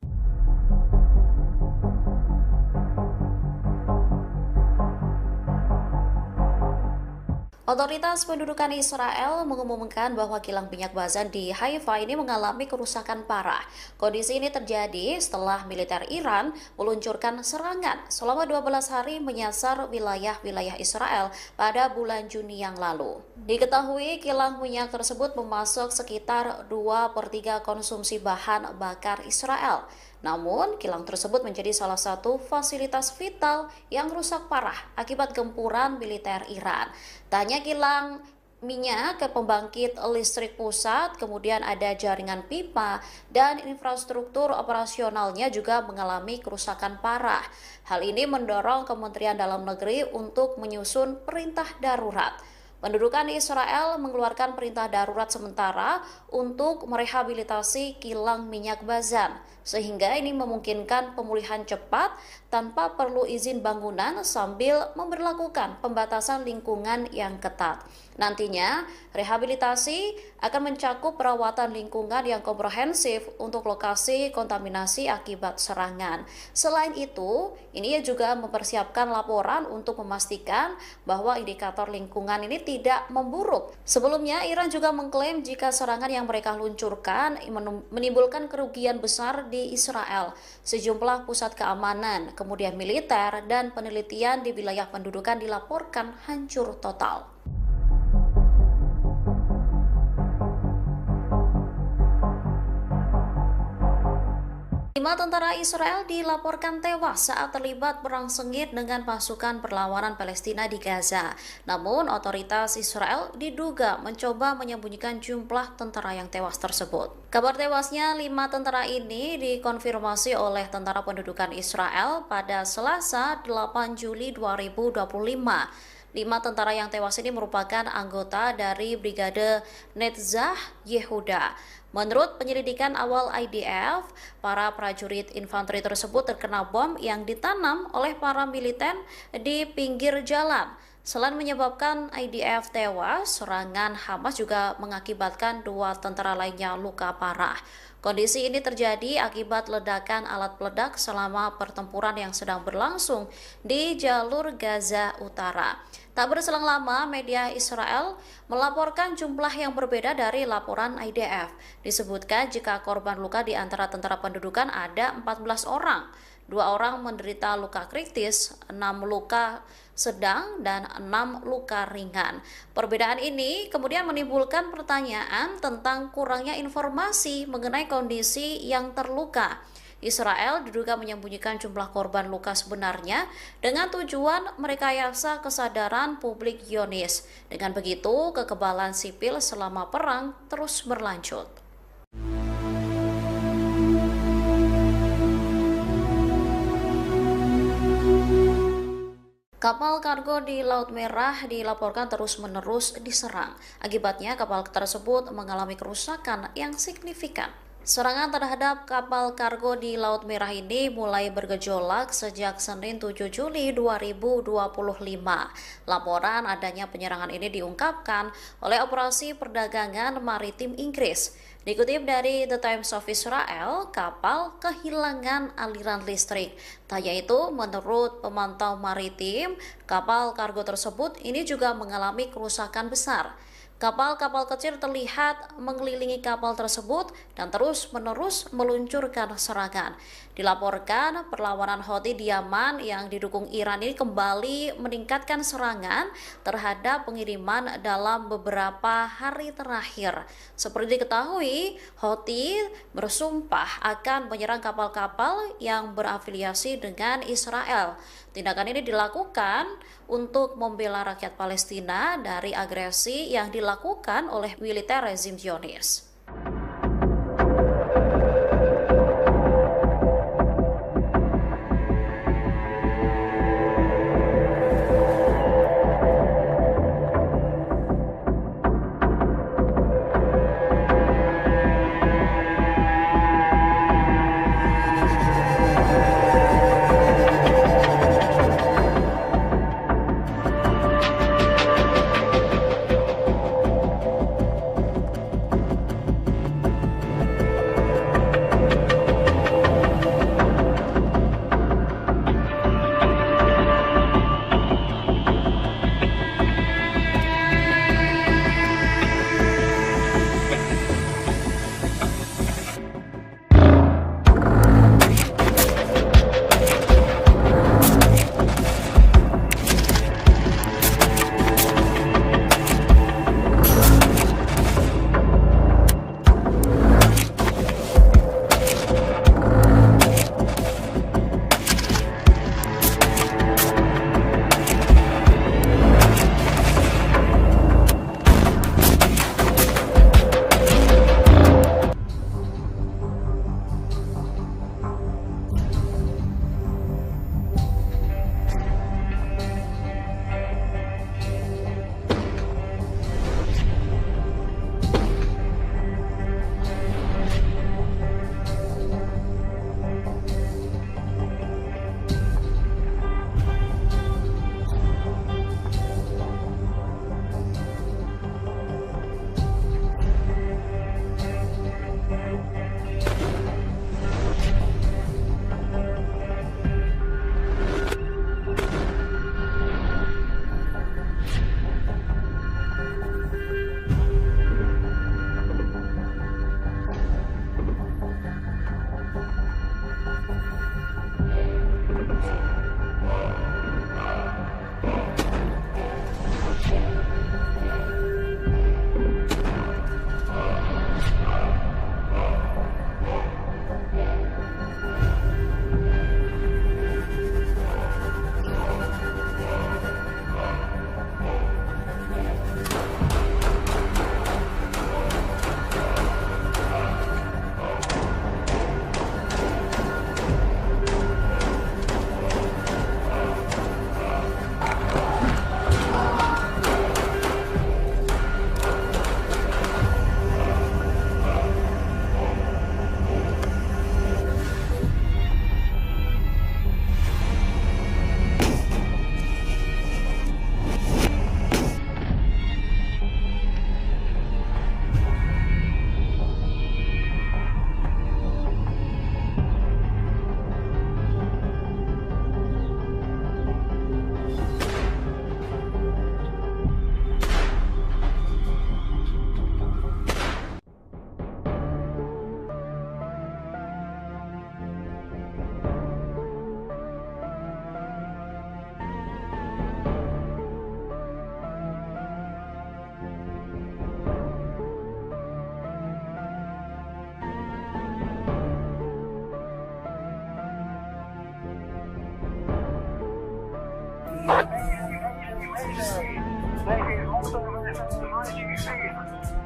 Otoritas pendudukan Israel mengumumkan bahwa kilang minyak Bazan di Haifa ini mengalami kerusakan parah. Kondisi ini terjadi setelah militer Iran meluncurkan serangan selama 12 hari menyasar wilayah-wilayah Israel pada bulan Juni yang lalu. Diketahui kilang minyak tersebut memasok sekitar 2/3 konsumsi bahan bakar Israel. Namun, kilang tersebut menjadi salah satu fasilitas vital yang rusak parah akibat gempuran militer Iran. Tanya kilang minyak ke pembangkit listrik pusat, kemudian ada jaringan pipa, dan infrastruktur operasionalnya juga mengalami kerusakan parah. Hal ini mendorong Kementerian Dalam Negeri untuk menyusun perintah darurat. Pendudukan Israel mengeluarkan perintah darurat sementara untuk merehabilitasi kilang minyak Bazan, sehingga ini memungkinkan pemulihan cepat tanpa perlu izin bangunan sambil memberlakukan pembatasan lingkungan yang ketat. Nantinya, rehabilitasi akan mencakup perawatan lingkungan yang komprehensif untuk lokasi kontaminasi akibat serangan. Selain itu, ini juga mempersiapkan laporan untuk memastikan bahwa indikator lingkungan ini tidak memburuk. Sebelumnya, Iran juga mengklaim jika serangan yang mereka luncurkan menimbulkan kerugian besar di Israel. Sejumlah pusat keamanan, kemudian militer, dan penelitian di wilayah pendudukan dilaporkan hancur total. 5 tentara Israel dilaporkan tewas saat terlibat perang sengit dengan pasukan perlawanan Palestina di Gaza. Namun, otoritas Israel diduga mencoba menyembunyikan jumlah tentara yang tewas tersebut. Kabar tewasnya 5 tentara ini dikonfirmasi oleh Tentara Pendudukan Israel pada Selasa 8 Juli 2025. 5 tentara yang tewas ini merupakan anggota dari Brigade Netzah Yehuda. Menurut penyelidikan awal IDF, para prajurit infanteri tersebut terkena bom yang ditanam oleh para militer di pinggir jalan. Selain menyebabkan IDF tewas, serangan Hamas juga mengakibatkan 2 tentara lainnya luka parah. Kondisi ini terjadi akibat ledakan alat peledak selama pertempuran yang sedang berlangsung di jalur Gaza Utara. Tak berselang lama, media Israel melaporkan jumlah yang berbeda dari laporan IDF. Disebutkan jika korban luka di antara tentara pendudukan ada 14 orang. 2 orang menderita luka kritis, 6 luka sedang, dan 6 luka ringan. Perbedaan ini kemudian menimbulkan pertanyaan tentang kurangnya informasi mengenai kondisi yang terluka. Israel diduga menyembunyikan jumlah korban luka sebenarnya dengan tujuan merekayasa kesadaran publik Zionis. Dengan begitu, kekebalan sipil selama perang terus berlanjut. Kapal kargo di Laut Merah dilaporkan terus-menerus diserang. Akibatnya, kapal tersebut mengalami kerusakan yang signifikan. Serangan terhadap kapal kargo di Laut Merah ini mulai bergejolak sejak Senin 7 Juli 2025. Laporan adanya penyerangan ini diungkapkan oleh Operasi Perdagangan Maritim Inggris. Dikutip dari The Times of Israel, kapal kehilangan aliran listrik. Tak hanya itu, menurut pemantau maritim, kapal kargo tersebut ini juga mengalami kerusakan besar. Kapal-kapal kecil terlihat mengelilingi kapal tersebut dan terus-menerus meluncurkan serangan. Dilaporkan perlawanan Houthi di Yaman yang didukung Iran ini kembali meningkatkan serangan terhadap pengiriman dalam beberapa hari terakhir. Seperti diketahui, Houthi bersumpah akan menyerang kapal-kapal yang berafiliasi dengan Israel. Tindakan ini dilakukan untuk membela rakyat Palestina dari agresi yang dilakukan oleh militer rezim Zionis.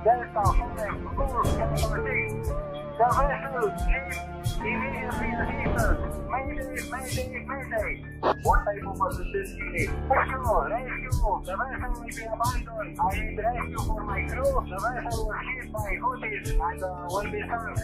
Delta 后面不够，跟他们对，小黑是 Immediately assistance. Mayday, mayday, mayday. What type of assistance you need? Rescue, rescue. The vessel will be abandoned. I need rescue for my crew. The vessel was hit by Houthis and will be sunk.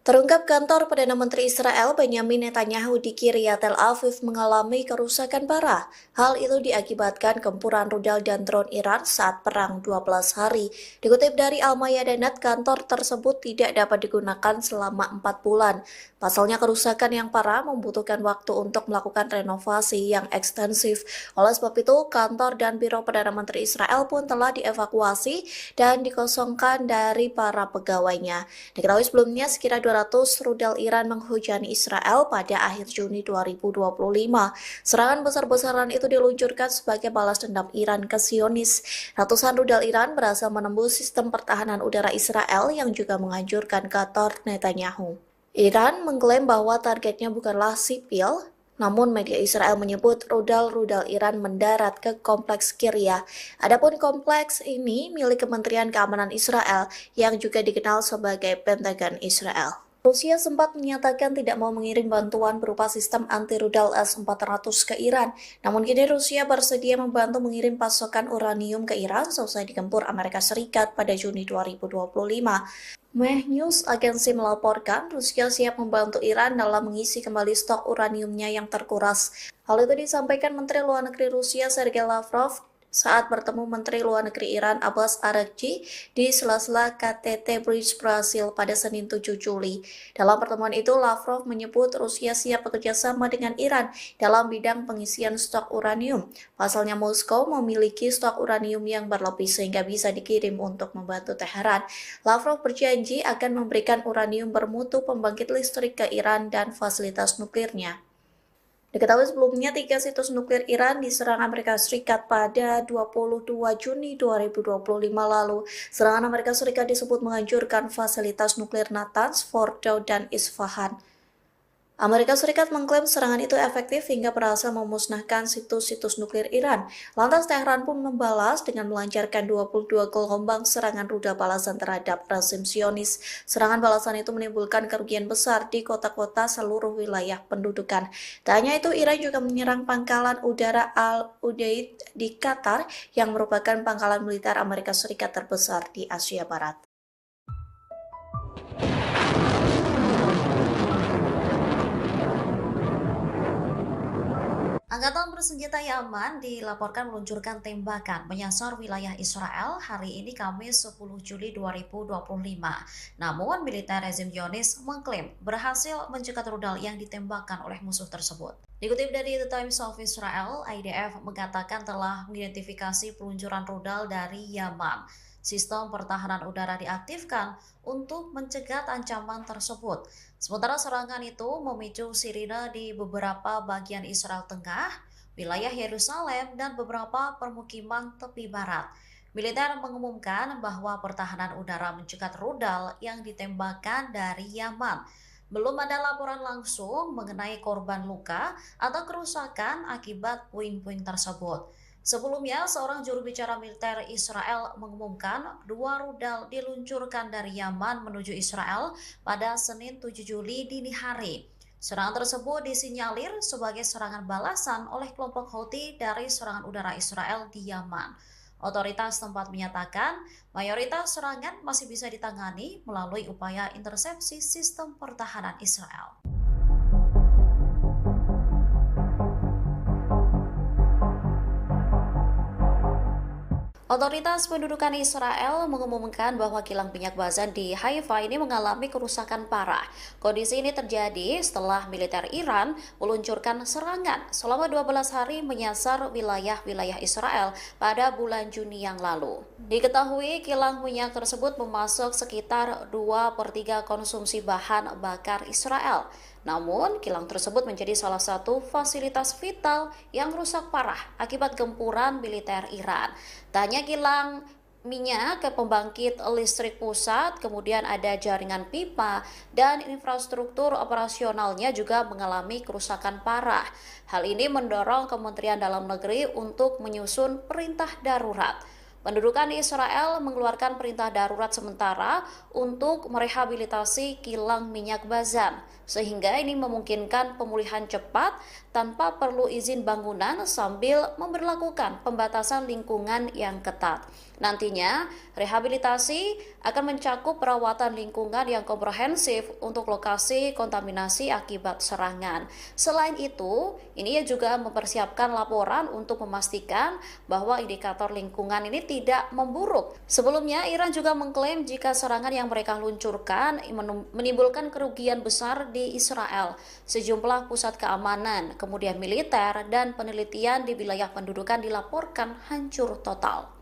Terungkap kantor Perdana Menteri Israel Benyamin Netanyahu di Kiryat Tel Aviv mengalami kerusakan parah. Hal itu diakibatkan gempuran rudal dan drone Iran saat perang 12 hari. Dikutip dari Al-Mayadanet, kantor tersebut tidak dapat digunakan selama 4 bulan. Pasalnya kerusakan yang parah membutuhkan waktu untuk melakukan renovasi yang ekstensif. Oleh sebab itu, kantor dan biro Perdana Menteri Israel pun telah dievakuasi dan dikosongkan dari para pegawainya. Diketahui sebelumnya sekitar 200 rudal Iran menghujani Israel pada akhir Juni 2025. Serangan besar-besaran itu diluncurkan sebagai balas dendam Iran ke Zionis. Ratusan rudal Iran berhasil menembus sistem pertahanan udara Israel yang juga menghancurkan kantor Netanyahu. Iran mengklaim bahwa targetnya bukanlah sipil, namun media Israel menyebut rudal-rudal Iran mendarat ke kompleks Kiryat. Adapun kompleks ini milik Kementerian Keamanan Israel yang juga dikenal sebagai Pentagon Israel. Rusia sempat menyatakan tidak mau mengirim bantuan berupa sistem anti-rudal S-400 ke Iran. Namun kini Rusia bersedia membantu mengirim pasokan uranium ke Iran seusai digempur Amerika Serikat pada Juni 2025. Meh News agensi melaporkan Rusia siap membantu Iran dalam mengisi kembali stok uraniumnya yang terkuras. Hal itu disampaikan Menteri Luar Negeri Rusia Sergei Lavrov saat bertemu Menteri Luar Negeri Iran Abbas Araghchi di sela-sela KTT Bridge Brasil pada Senin 7 Juli. Dalam pertemuan itu, Lavrov menyebut Rusia siap bekerja sama dengan Iran dalam bidang pengisian stok uranium. Pasalnya Moskow memiliki stok uranium yang berlebih sehingga bisa dikirim untuk membantu Teheran. Lavrov berjanji akan memberikan uranium bermutu pembangkit listrik ke Iran dan fasilitas nuklirnya. Diketahui sebelumnya 3 situs nuklir Iran diserang Amerika Serikat pada 22 Juni 2025 lalu. Serangan Amerika Serikat disebut menghancurkan fasilitas nuklir Natanz, Fordow, dan Isfahan. Amerika Serikat mengklaim serangan itu efektif hingga berhasil memusnahkan situs-situs nuklir Iran. Lantas Teheran pun membalas dengan melancarkan 22 gelombang serangan rudal balasan terhadap rezim Zionis. Serangan balasan itu menimbulkan kerugian besar di kota-kota seluruh wilayah pendudukan. Tak hanya itu, Iran juga menyerang pangkalan udara Al-Udeid di Qatar yang merupakan pangkalan militer Amerika Serikat terbesar di Asia Barat.
Angkatan bersenjata Yaman dilaporkan meluncurkan tembakan menyasar wilayah Israel hari ini Kamis 10 Juli 2025. Namun, militer rezim Zionis mengklaim berhasil mencegat rudal yang ditembakkan oleh musuh tersebut. Dikutip dari The Times of Israel, IDF mengatakan telah mengidentifikasi peluncuran rudal dari Yaman. Sistem pertahanan udara diaktifkan untuk mencegat ancaman tersebut. Sementara serangan itu memicu sirine di beberapa bagian Israel Tengah, wilayah Yerusalem, dan beberapa permukiman tepi barat. Militer mengumumkan bahwa pertahanan udara mencegat rudal yang ditembakkan dari Yaman. Belum ada laporan langsung mengenai korban luka atau kerusakan akibat puing-puing tersebut. Sebelumnya, seorang juru bicara militer Israel mengumumkan 2 rudal diluncurkan dari Yaman menuju Israel pada Senin 7 Juli dini hari. Serangan tersebut disinyalir sebagai serangan balasan oleh kelompok Houthi dari serangan udara Israel di Yaman. Otoritas tempat menyatakan mayoritas serangan masih bisa ditangani melalui upaya intersepsi sistem pertahanan Israel. Otoritas pendudukan Israel mengumumkan bahwa kilang minyak Bazan di Haifa ini mengalami kerusakan parah. Kondisi ini terjadi setelah militer Iran meluncurkan serangan selama 12 hari menyasar wilayah-wilayah Israel pada bulan Juni yang lalu. Diketahui kilang minyak tersebut memasok sekitar 2/3 konsumsi bahan bakar Israel. Namun, kilang tersebut menjadi salah satu fasilitas vital yang rusak parah akibat gempuran militer Iran. Tak hanya kilang minyak ke pembangkit listrik pusat, kemudian ada jaringan pipa, dan infrastruktur operasionalnya juga mengalami kerusakan parah. Hal ini mendorong Kementerian Dalam Negeri untuk menyusun perintah darurat. Pendudukan Israel mengeluarkan perintah darurat sementara untuk merehabilitasi kilang minyak Bazan, sehingga ini memungkinkan pemulihan cepat tanpa perlu izin bangunan sambil memberlakukan pembatasan lingkungan yang ketat. Nantinya, rehabilitasi akan mencakup perawatan lingkungan yang komprehensif untuk lokasi kontaminasi akibat serangan. Selain itu, ini juga mempersiapkan laporan untuk memastikan bahwa indikator lingkungan ini tidak memburuk. Sebelumnya, Iran juga mengklaim jika serangan yang mereka luncurkan menimbulkan kerugian besar di Israel. Sejumlah pusat keamanan, kemudian militer, dan penelitian di wilayah pendudukan dilaporkan hancur total.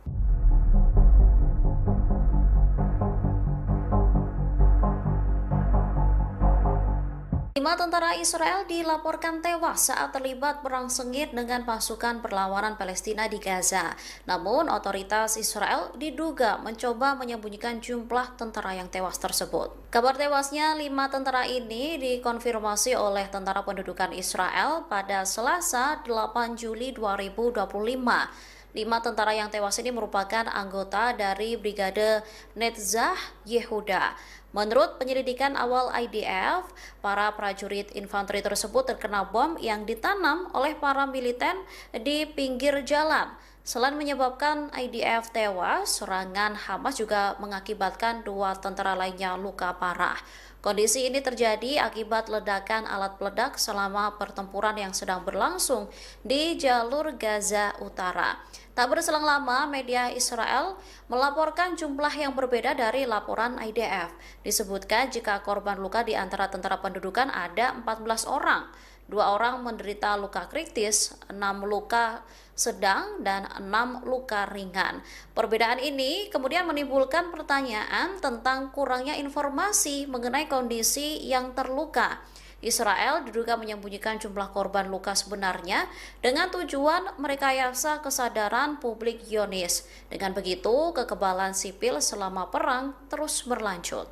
5 tentara Israel dilaporkan tewas saat terlibat perang sengit dengan pasukan perlawanan Palestina di Gaza. Namun, otoritas Israel diduga mencoba menyembunyikan jumlah tentara yang tewas tersebut. Kabar tewasnya 5 tentara ini dikonfirmasi oleh Tentara Pendudukan Israel pada Selasa 8 Juli 2025. 5 tentara yang tewas ini merupakan anggota dari Brigade Netzah Yehuda. Menurut penyelidikan awal IDF, para prajurit infanteri tersebut terkena bom yang ditanam oleh para militer di pinggir jalan. Selain menyebabkan IDF tewas, serangan Hamas juga mengakibatkan 2 tentara lainnya luka parah. Kondisi ini terjadi akibat ledakan alat peledak selama pertempuran yang sedang berlangsung di jalur Gaza Utara. Tak berselang lama, media Israel melaporkan jumlah yang berbeda dari laporan IDF. Disebutkan jika korban luka di antara tentara pendudukan ada 14 orang. 2 orang menderita luka kritis, 6 luka sedang, dan 6 luka ringan. Perbedaan ini kemudian menimbulkan pertanyaan tentang kurangnya informasi mengenai kondisi yang terluka. Israel diduga menyembunyikan jumlah korban luka sebenarnya dengan tujuan merekayasa kesadaran publik Zionis. Dengan begitu, kekebalan sipil selama perang terus berlanjut.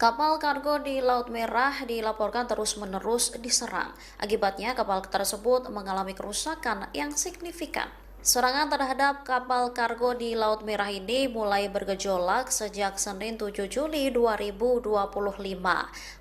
Kapal kargo di Laut Merah dilaporkan terus-menerus diserang. Akibatnya, kapal tersebut mengalami kerusakan yang signifikan. Serangan terhadap kapal kargo di Laut Merah ini mulai bergejolak sejak Senin 7 Juli 2025.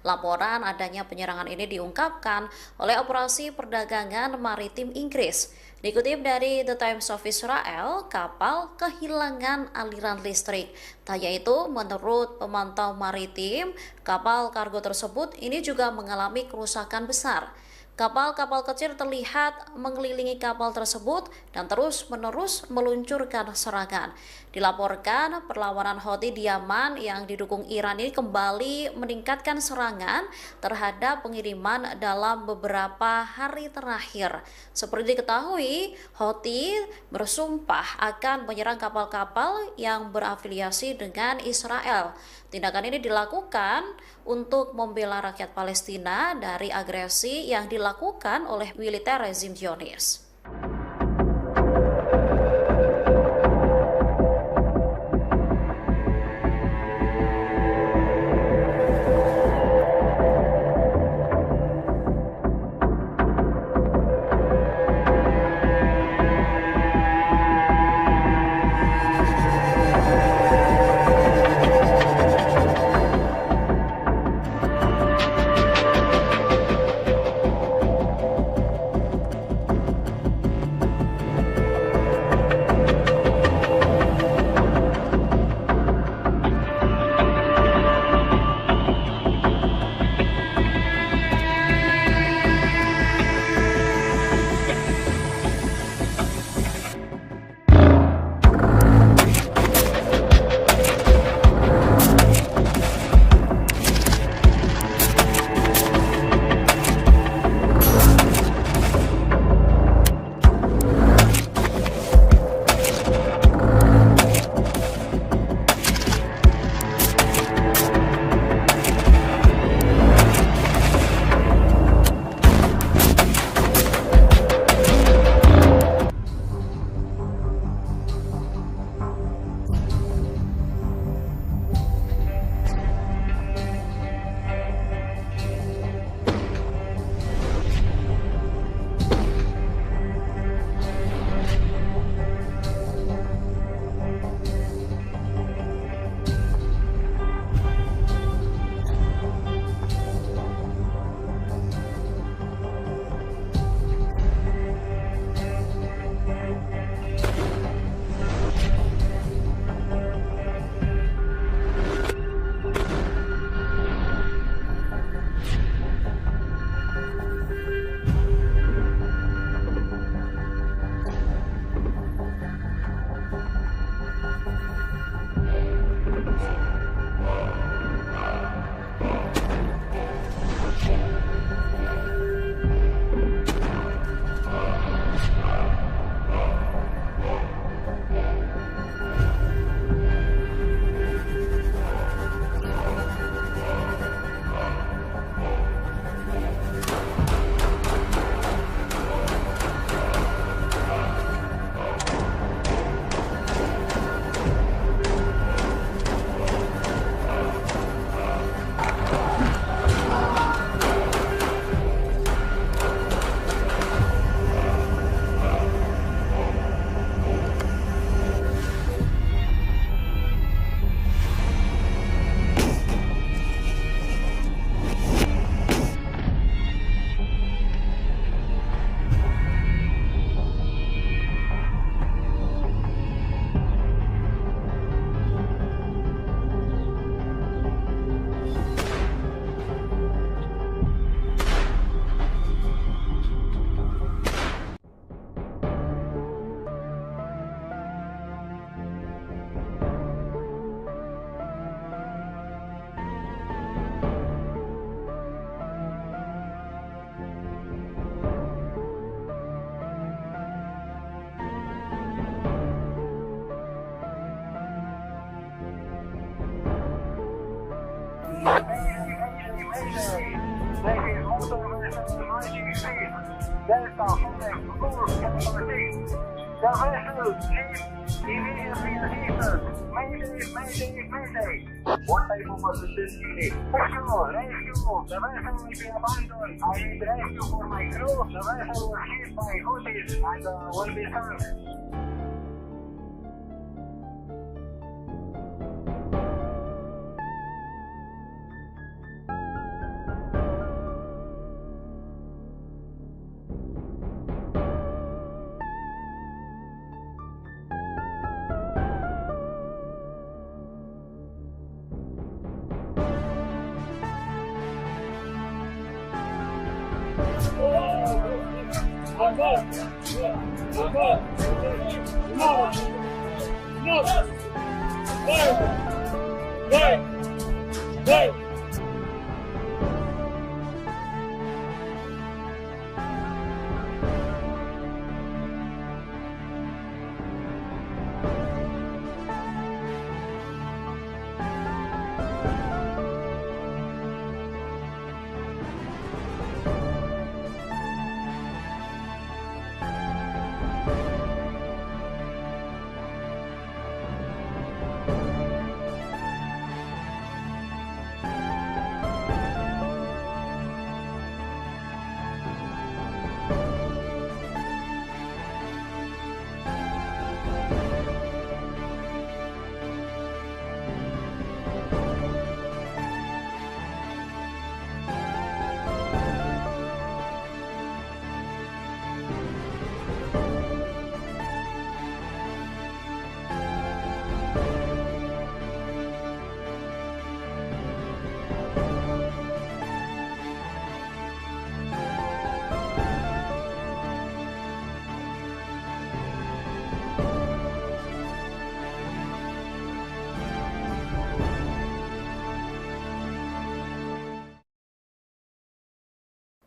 Laporan adanya penyerangan ini diungkapkan oleh Operasi Perdagangan Maritim Inggris. Dikutip dari The Times of Israel, kapal kehilangan aliran listrik. Tak yaitu, menurut pemantau maritim, kapal kargo tersebut ini juga mengalami kerusakan besar. Kapal-kapal kecil terlihat mengelilingi kapal tersebut dan terus-menerus meluncurkan serangan. Dilaporkan perlawanan Houthi di Yaman yang didukung Iran ini kembali meningkatkan serangan terhadap pengiriman dalam beberapa hari terakhir. Seperti diketahui, Houthi bersumpah akan menyerang kapal-kapal yang berafiliasi dengan Israel. Tindakan ini dilakukan untuk membela rakyat Palestina dari agresi yang dilakukan oleh militer rezim Zionis.
Delta 5, koers 10. De vessel Immediately receivers. Mayday, mayday, mayday. What type of assistance you need? Rescue, rescue. The vessel will be abandoned. I need rescue for my crew. The vessel was hit by Houthis and will be sunk.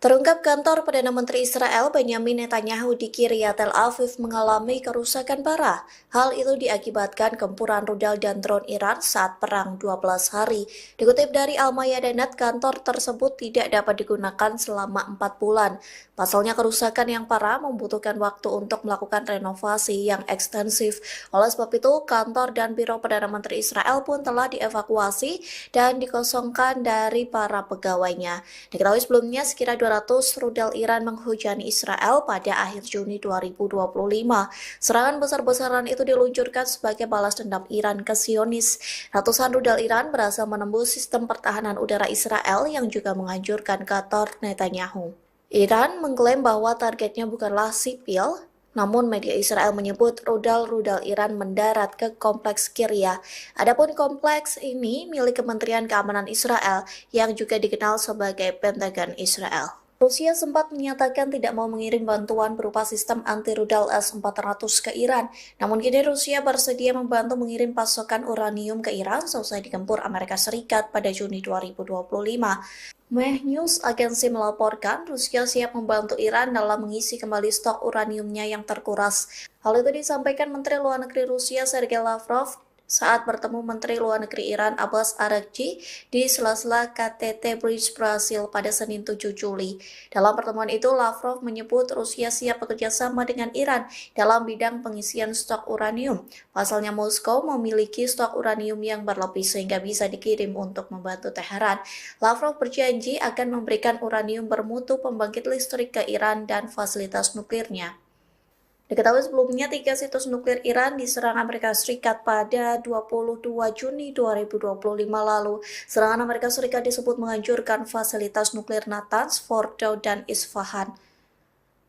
Terungkap kantor Perdana Menteri Israel Benyamin Netanyahu di Kiryat Tel Aviv mengalami kerusakan parah. Hal itu diakibatkan gempuran rudal dan drone Iran saat perang 12 hari. Dikutip dari Al-Mayadanet, kantor tersebut tidak dapat digunakan selama 4 bulan. Pasalnya kerusakan yang parah membutuhkan waktu untuk melakukan renovasi yang ekstensif. Oleh sebab itu, kantor dan biro Perdana Menteri Israel pun telah dievakuasi dan dikosongkan dari para pegawainya. Diketahui sebelumnya sekira 200 rudal Iran menghujani Israel pada akhir Juni 2025. Serangan besar-besaran itu diluncurkan sebagai balas dendam Iran ke Zionis. Ratusan rudal Iran berhasil menembus sistem pertahanan udara Israel yang juga menghancurkan kantor Netanyahu. Iran mengklaim bahwa targetnya bukanlah sipil, namun media Israel menyebut rudal-rudal Iran mendarat ke kompleks Kiryat. Adapun kompleks ini milik Kementerian Keamanan Israel yang juga dikenal sebagai Pentagon Israel. Rusia sempat menyatakan tidak mau mengirim bantuan berupa sistem anti-rudal S-400 ke Iran. Namun kini Rusia bersedia membantu mengirim pasokan uranium ke Iran seusai digempur Amerika Serikat pada Juni 2025. Meh News agensi melaporkan Rusia siap membantu Iran dalam mengisi kembali stok uraniumnya yang terkuras. Hal itu disampaikan Menteri Luar Negeri Rusia Sergei Lavrov saat bertemu Menteri Luar Negeri Iran Abbas Araghchi di sela-sela KTT Bridge Brasil pada Senin 7 Juli. Dalam pertemuan itu, Lavrov menyebut Rusia siap bekerja sama dengan Iran dalam bidang pengisian stok uranium. Pasalnya Moskow memiliki stok uranium yang berlebih sehingga bisa dikirim untuk membantu Teheran. Lavrov berjanji akan memberikan uranium bermutu pembangkit listrik ke Iran dan fasilitas nuklirnya. Diketahui sebelumnya 3 situs nuklir Iran diserang Amerika Serikat pada 22 Juni 2025 lalu. Serangan Amerika Serikat disebut menghancurkan fasilitas nuklir Natanz, Fordow, dan Isfahan.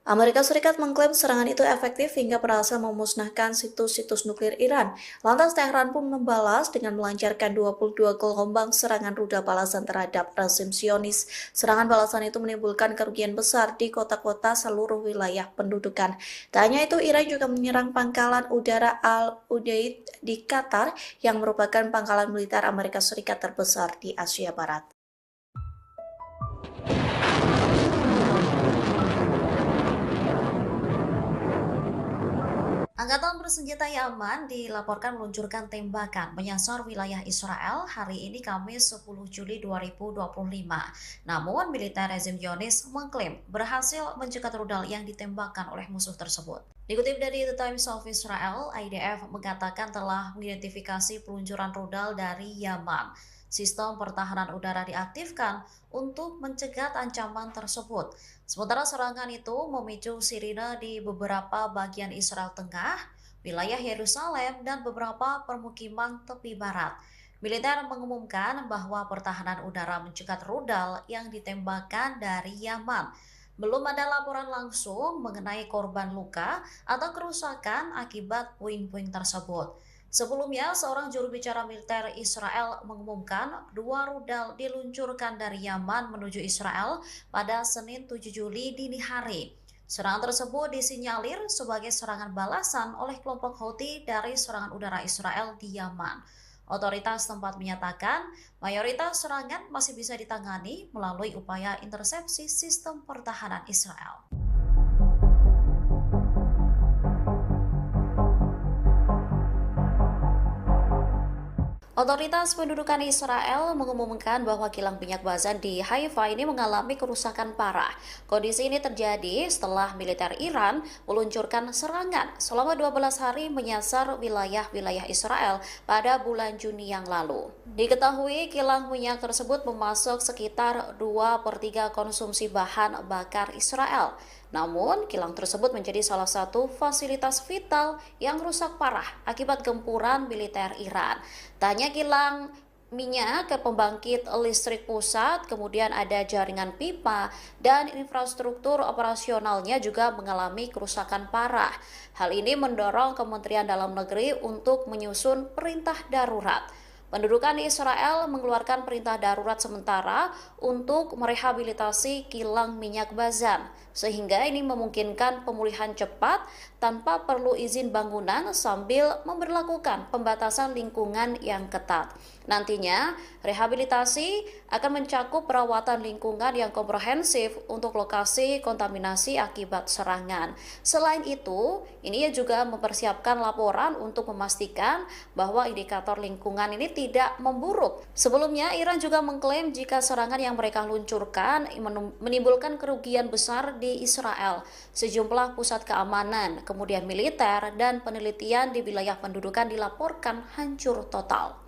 Amerika Serikat mengklaim serangan itu efektif hingga berhasil memusnahkan situs-situs nuklir Iran. Lantas Teheran pun membalas dengan melancarkan 22 gelombang serangan rudal balasan terhadap rezim Zionis. Serangan balasan itu menimbulkan kerugian besar di kota-kota seluruh wilayah pendudukan. Tak hanya itu, Iran juga menyerang pangkalan udara Al-Udeid di Qatar yang merupakan pangkalan militer Amerika Serikat terbesar di Asia Barat.
Angkatan bersenjata Yaman dilaporkan meluncurkan tembakan menyasar wilayah Israel hari ini Kamis 10 Juli 2025. Namun militer rezim Zionis mengklaim berhasil mencegat rudal yang ditembakkan oleh musuh tersebut. Dikutip dari The Times of Israel, IDF mengatakan telah mengidentifikasi peluncuran rudal dari Yaman. Sistem pertahanan udara diaktifkan untuk mencegah ancaman tersebut. Sementara serangan itu memicu sirine di beberapa bagian Israel Tengah, wilayah Yerusalem, dan beberapa permukiman tepi barat. Militer mengumumkan bahwa pertahanan udara mencegat rudal yang ditembakkan dari Yaman. Belum ada laporan langsung mengenai korban luka atau kerusakan akibat puing-puing tersebut. Sebelumnya, seorang juru bicara militer Israel mengumumkan 2 rudal diluncurkan dari Yaman menuju Israel pada Senin 7 Juli dini hari. Serangan tersebut disinyalir sebagai serangan balasan oleh kelompok Houthi dari serangan udara Israel di Yaman. Otoritas tempat menyatakan mayoritas serangan masih bisa ditangani melalui upaya intersepsi sistem pertahanan Israel. Otoritas pendudukan Israel mengumumkan bahwa kilang minyak Bazan di Haifa ini mengalami kerusakan parah. Kondisi ini terjadi setelah militer Iran meluncurkan serangan selama 12 hari menyasar wilayah-wilayah Israel pada bulan Juni yang lalu. Diketahui kilang minyak tersebut memasok sekitar 2/3 konsumsi bahan bakar Israel. Namun, kilang tersebut menjadi salah satu fasilitas vital yang rusak parah akibat gempuran militer Iran. Tanya kilang minyak ke pembangkit listrik pusat, kemudian ada jaringan pipa, dan infrastruktur operasionalnya juga mengalami kerusakan parah. Hal ini mendorong Kementerian Dalam Negeri untuk menyusun perintah darurat. Pendudukan Israel mengeluarkan perintah darurat sementara untuk merehabilitasi kilang minyak Bazan, sehingga ini memungkinkan pemulihan cepat tanpa perlu izin bangunan sambil memberlakukan pembatasan lingkungan yang ketat. Nantinya, rehabilitasi akan mencakup perawatan lingkungan yang komprehensif untuk lokasi kontaminasi akibat serangan. Selain itu, ini juga mempersiapkan laporan untuk memastikan bahwa indikator lingkungan ini tidak memburuk. Sebelumnya, Iran juga mengklaim jika serangan yang mereka luncurkan menimbulkan kerugian besar di Israel. Sejumlah pusat keamanan, kemudian militer, dan penelitian di wilayah pendudukan dilaporkan hancur total.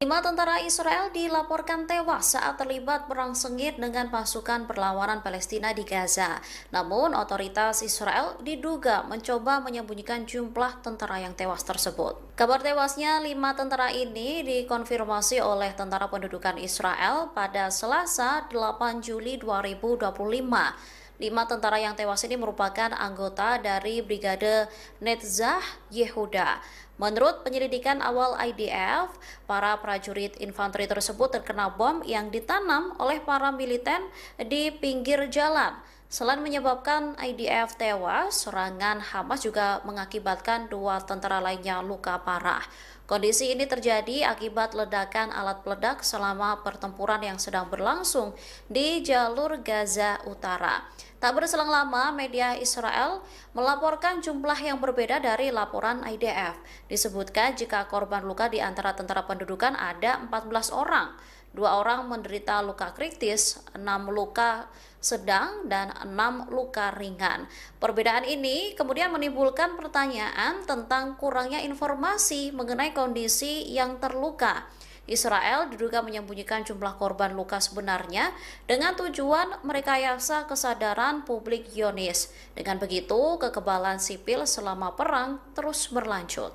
5 tentara Israel dilaporkan tewas saat terlibat perang sengit dengan pasukan perlawanan Palestina di Gaza. Namun, otoritas Israel diduga mencoba menyembunyikan jumlah tentara yang tewas tersebut. Kabar tewasnya 5 tentara ini dikonfirmasi oleh Tentara Pendudukan Israel pada Selasa 8 Juli 2025. 5 tentara yang tewas ini merupakan anggota dari Brigade Netzah Yehuda. Menurut penyelidikan awal IDF, para prajurit infanteri tersebut terkena bom yang ditanam oleh para militer di pinggir jalan. Selain menyebabkan IDF tewas, serangan Hamas juga mengakibatkan 2 tentara lainnya luka parah. Kondisi ini terjadi akibat ledakan alat peledak selama pertempuran yang sedang berlangsung di jalur Gaza Utara. Tak berselang lama, media Israel melaporkan jumlah yang berbeda dari laporan IDF. Disebutkan jika korban luka di antara tentara pendudukan ada 14 orang. 2 orang menderita luka kritis, 6 luka sedang, dan 6 luka ringan. Perbedaan ini kemudian menimbulkan pertanyaan tentang kurangnya informasi mengenai kondisi yang terluka. Israel diduga menyembunyikan jumlah korban luka sebenarnya dengan tujuan merekayasa kesadaran publik Zionis. Dengan begitu, kekebalan sipil selama perang terus berlanjut.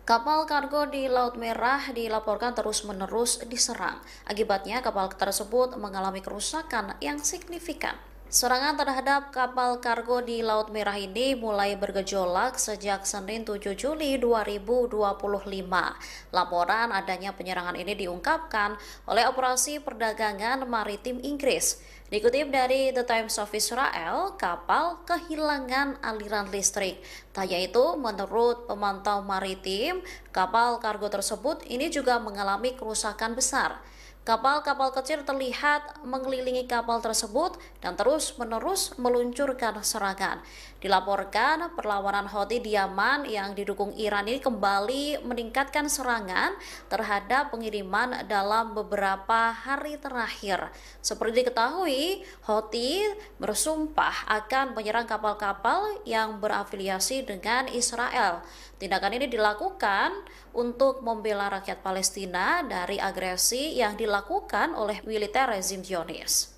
Kapal kargo di Laut Merah dilaporkan terus-menerus diserang. Akibatnya, kapal tersebut mengalami kerusakan yang signifikan. Serangan terhadap kapal kargo di Laut Merah ini mulai bergejolak sejak Senin 7 Juli 2025. Laporan adanya penyerangan ini diungkapkan oleh Operasi Perdagangan Maritim Inggris. Dikutip dari The Times of Israel, kapal kehilangan aliran listrik. Tak yaitu, menurut pemantau maritim, kapal kargo tersebut ini juga mengalami kerusakan besar. Kapal-kapal kecil terlihat mengelilingi kapal tersebut dan terus-menerus meluncurkan serangan. Dilaporkan perlawanan Houthi di Yaman yang didukung Iran ini kembali meningkatkan serangan terhadap pengiriman dalam beberapa hari terakhir. Seperti diketahui, Houthi bersumpah akan menyerang kapal-kapal yang berafiliasi dengan Israel. Tindakan ini dilakukan untuk membela rakyat Palestina dari agresi yang dilakukan oleh militer rezim Zionis.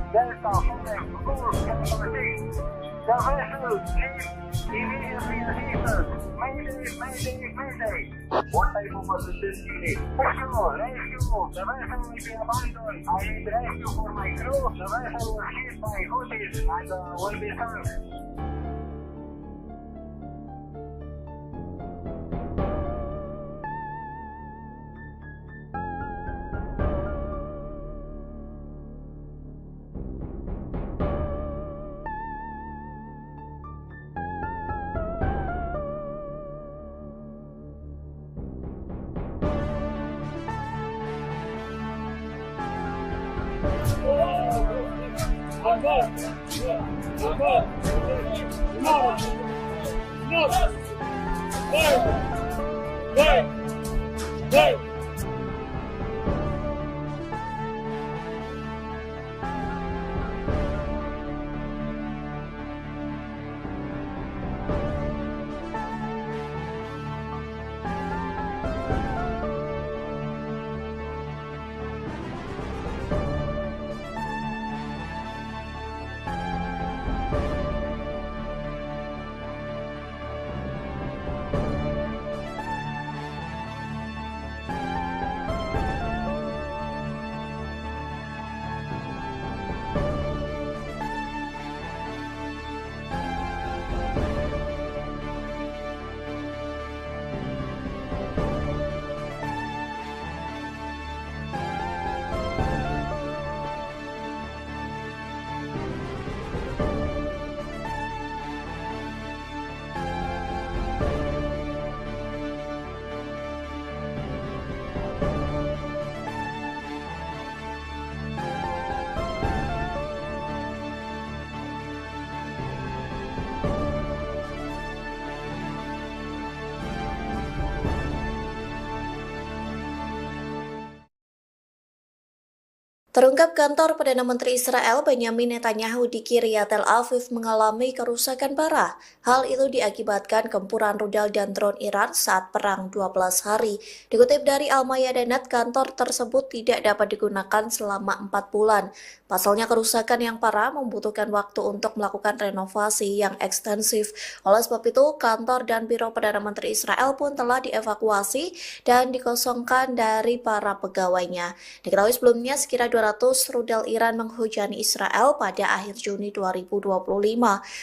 Delta 5, course capital T. The vessel leaves immediately ceases. Mayday, mayday. What type of assistance you need? Rescue. The vessel will be abandoned. I need rescue for my crew. The vessel was hit by Houthis and will be sunk. Oh!
Terungkap kantor Perdana Menteri Israel Benyamin Netanyahu di Kiryat Tel Aviv mengalami kerusakan parah. Hal itu diakibatkan gempuran rudal dan drone Iran saat perang 12 hari. Dikutip dari Al-Mayadinat, kantor tersebut tidak dapat digunakan selama 4 bulan. Pasalnya kerusakan yang parah membutuhkan waktu untuk melakukan renovasi yang ekstensif. Oleh sebab itu, kantor dan biro Perdana Menteri Israel pun telah dievakuasi dan dikosongkan dari para pegawainya. Diketahui sebelumnya sekira 200 rudal Iran menghujani Israel pada akhir Juni 2025.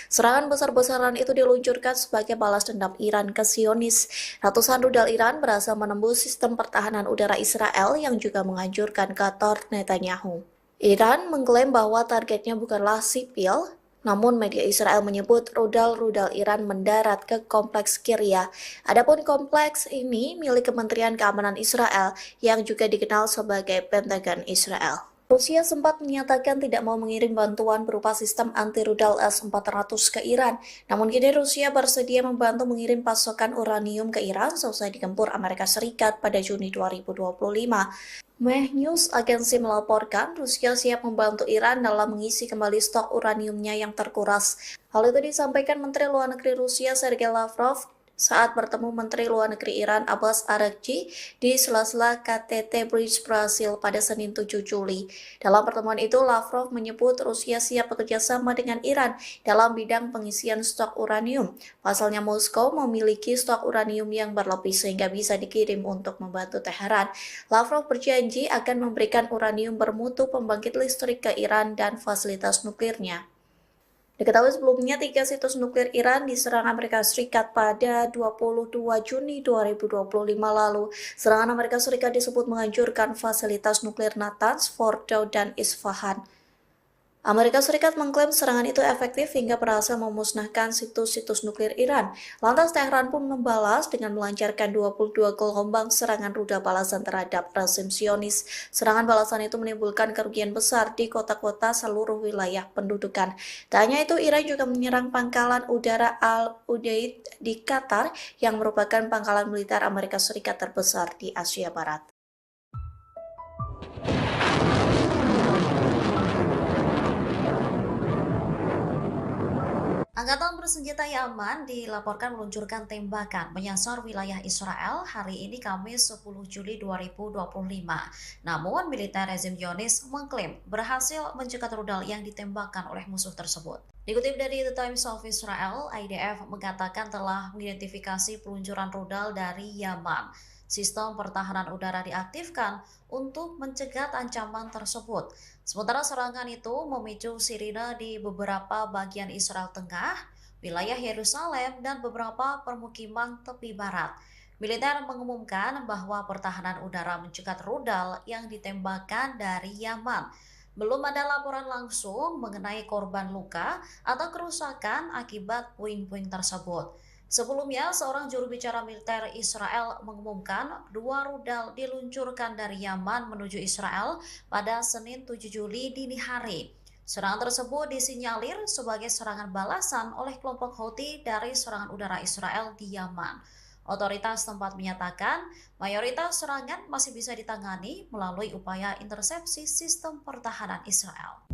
Serangan besar-besaran itu diluncurkan sebagai balas dendam Iran ke Zionis. Ratusan rudal Iran berhasil menembus sistem pertahanan udara Israel yang juga menghancurkan kantor Netanyahu. Iran mengklaim bahwa targetnya bukanlah sipil, namun media Israel menyebut rudal-rudal Iran mendarat ke kompleks Kiryat. Adapun kompleks ini milik Kementerian Keamanan Israel yang juga dikenal sebagai Pentagon Israel. Rusia sempat menyatakan tidak mau mengirim bantuan berupa sistem anti-rudal S-400 ke Iran. Namun kini Rusia bersedia membantu mengirim pasokan uranium ke Iran seusai digempur Amerika Serikat pada Juni 2025. Meh News agensi melaporkan Rusia siap membantu Iran dalam mengisi kembali stok uraniumnya yang terkuras. Hal itu disampaikan Menteri Luar Negeri Rusia Sergei Lavrov saat bertemu Menteri Luar Negeri Iran Abbas Araghchi di sela-sela KTT Bridge Brasil pada Senin 7 Juli. Dalam pertemuan itu, Lavrov menyebut Rusia siap bekerja sama dengan Iran dalam bidang pengisian stok uranium. Pasalnya Moskow memiliki stok uranium yang berlebih sehingga bisa dikirim untuk membantu Teheran. Lavrov berjanji akan memberikan uranium bermutu pembangkit listrik ke Iran dan fasilitas nuklirnya. Diketahui sebelumnya 3 situs nuklir Iran diserang Amerika Serikat pada 22 Juni 2025 lalu. Serangan Amerika Serikat disebut menghancurkan fasilitas nuklir Natanz, Fordow, dan Isfahan. Amerika Serikat mengklaim serangan itu efektif hingga berhasil memusnahkan situs-situs nuklir Iran. Lantas Teheran pun membalas dengan melancarkan 22 gelombang serangan rudal balasan terhadap rezim Zionis. Serangan balasan itu menimbulkan kerugian besar di kota-kota seluruh wilayah pendudukan. Tak hanya itu, Iran juga menyerang pangkalan udara Al-Udeid di Qatar yang merupakan pangkalan militer Amerika Serikat terbesar di Asia Barat.
Angkatan bersenjata Yaman dilaporkan meluncurkan tembakan menyasar wilayah Israel hari ini Kamis 10 Juli 2025. Namun, militer rezim Zionis mengklaim berhasil mencegat rudal yang ditembakkan oleh musuh tersebut. Dikutip dari The Times of Israel, IDF mengatakan telah mengidentifikasi peluncuran rudal dari Yaman. Sistem pertahanan udara diaktifkan untuk mencegat ancaman tersebut. Sementara serangan itu memicu sirine di beberapa bagian Israel Tengah, wilayah Yerusalem, dan beberapa permukiman tepi barat. Militer mengumumkan bahwa pertahanan udara mencegat rudal yang ditembakkan dari Yaman. Belum ada laporan langsung mengenai korban luka atau kerusakan akibat puing-puing tersebut. Sebelumnya, seorang juru bicara militer Israel mengumumkan 2 rudal diluncurkan dari Yaman menuju Israel pada Senin 7 Juli dini hari. Serangan tersebut disinyalir sebagai serangan balasan oleh kelompok Houthi dari serangan udara Israel di Yaman. Otoritas tempat menyatakan mayoritas serangan masih bisa ditangani melalui upaya intersepsi sistem pertahanan Israel.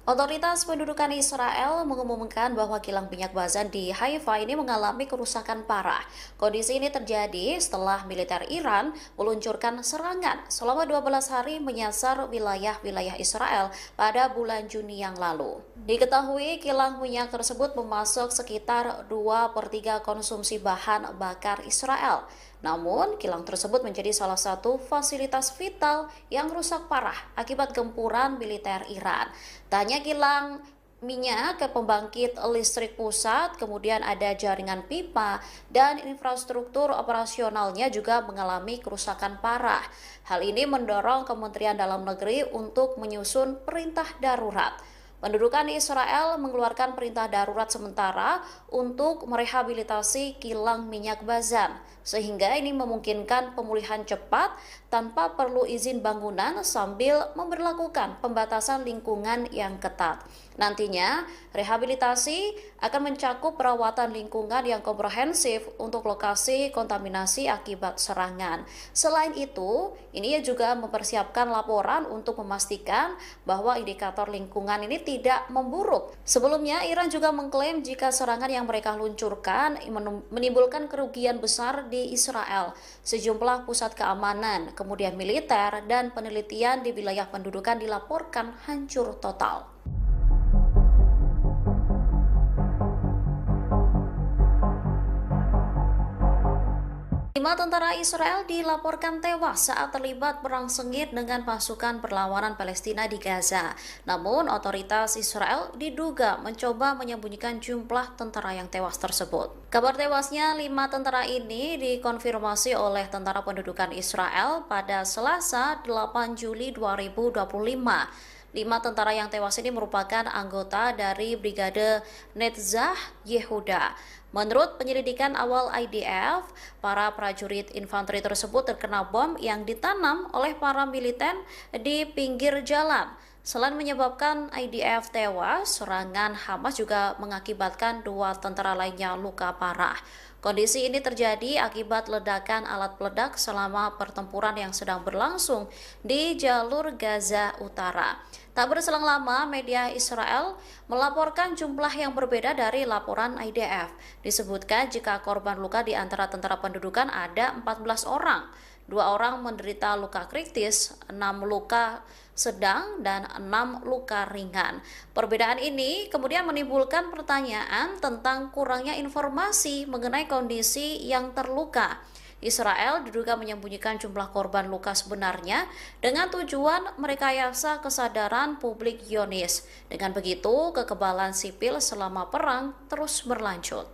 Otoritas pendudukan Israel mengumumkan bahwa kilang minyak Bazan di Haifa ini mengalami kerusakan parah. Kondisi ini terjadi setelah militer Iran meluncurkan serangan selama 12 hari menyasar wilayah-wilayah Israel pada bulan Juni yang lalu. Diketahui kilang minyak tersebut memasok sekitar 2/3 konsumsi bahan bakar Israel. Namun, kilang tersebut menjadi salah satu fasilitas vital yang rusak parah akibat gempuran militer Iran. Tak hanya kilang minyak ke pembangkit listrik pusat, kemudian ada jaringan pipa dan infrastruktur operasionalnya juga mengalami kerusakan parah. Hal ini mendorong Kementerian Dalam Negeri untuk menyusun perintah darurat. Pendudukan Israel mengeluarkan perintah darurat sementara untuk merehabilitasi kilang minyak Bazan, sehingga ini memungkinkan pemulihan cepat tanpa perlu izin bangunan sambil memberlakukan pembatasan lingkungan yang ketat. Nantinya, rehabilitasi akan mencakup perawatan lingkungan yang komprehensif untuk lokasi kontaminasi akibat serangan. Selain itu, ini juga mempersiapkan laporan untuk memastikan bahwa indikator lingkungan ini tidak memburuk. Sebelumnya, Iran juga mengklaim jika serangan yang mereka luncurkan menimbulkan kerugian besar di Israel. Sejumlah pusat keamanan, kemudian militer, dan penelitian di wilayah pendudukan dilaporkan hancur total. 5 tentara Israel dilaporkan tewas saat terlibat perang sengit dengan pasukan perlawanan Palestina di Gaza. Namun, otoritas Israel diduga mencoba menyembunyikan jumlah tentara yang tewas tersebut. Kabar tewasnya 5 tentara ini dikonfirmasi oleh Tentara Pendudukan Israel pada Selasa 8 Juli 2025. 5 tentara yang tewas ini merupakan anggota dari Brigade Netzach Yehuda. Menurut penyelidikan awal IDF, para prajurit infanteri tersebut terkena bom yang ditanam oleh para militer di pinggir jalan. Selain menyebabkan IDF tewas, serangan Hamas juga mengakibatkan 2 tentara lainnya luka parah. Kondisi ini terjadi akibat ledakan alat peledak selama pertempuran yang sedang berlangsung di jalur Gaza Utara. Tak berselang lama, media Israel melaporkan jumlah yang berbeda dari laporan IDF. Disebutkan jika korban luka di antara tentara pendudukan ada 14 orang. 2 orang menderita luka kritis, 6 luka sedang, dan 6 luka ringan. Perbedaan ini kemudian menimbulkan pertanyaan tentang kurangnya informasi mengenai kondisi yang terluka. Israel diduga menyembunyikan jumlah korban luka sebenarnya dengan tujuan merekayasa kesadaran publik Zionis. Dengan begitu, kekebalan sipil selama perang terus berlanjut.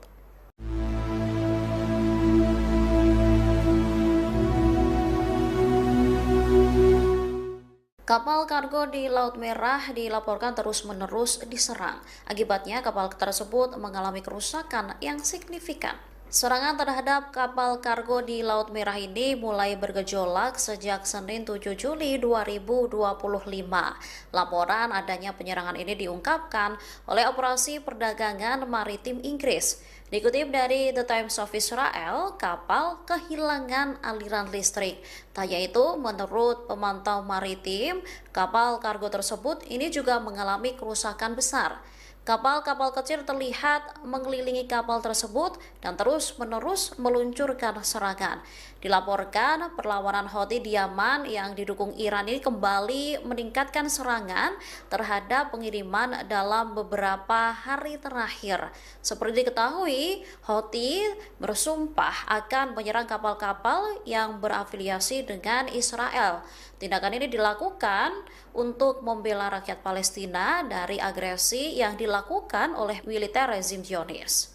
Kapal kargo di Laut Merah dilaporkan terus-menerus diserang. Akibatnya, kapal tersebut mengalami kerusakan yang signifikan. Serangan terhadap kapal kargo di Laut Merah ini mulai bergejolak sejak Senin 7 Juli 2025. Laporan adanya penyerangan ini diungkapkan oleh Operasi Perdagangan Maritim Inggris. Dikutip dari The Times of Israel, kapal kehilangan aliran listrik. Tak hanya itu, menurut pemantau maritim, kapal kargo tersebut ini juga mengalami kerusakan besar. Kapal-kapal kecil terlihat mengelilingi kapal tersebut dan terus-menerus meluncurkan serangan. Dilaporkan perlawanan Houthi di Yaman yang didukung Iran ini kembali meningkatkan serangan terhadap pengiriman dalam beberapa hari terakhir. Seperti diketahui, Houthi bersumpah akan menyerang kapal-kapal yang berafiliasi dengan Israel. Tindakan ini dilakukan untuk membela rakyat Palestina dari agresi yang dilakukan oleh militer rezim Zionis.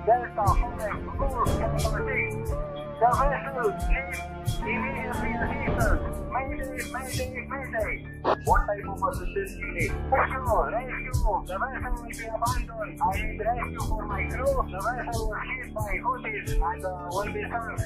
Delta 5, course capital D. The vessel leaves immediately assistance. Mayday, mayday, mayday. What type of assistance you need? Rescue, rescue. The vessel will be abandoned. I need rescue for my crew. The vessel was hit by Houthis and will be sunk.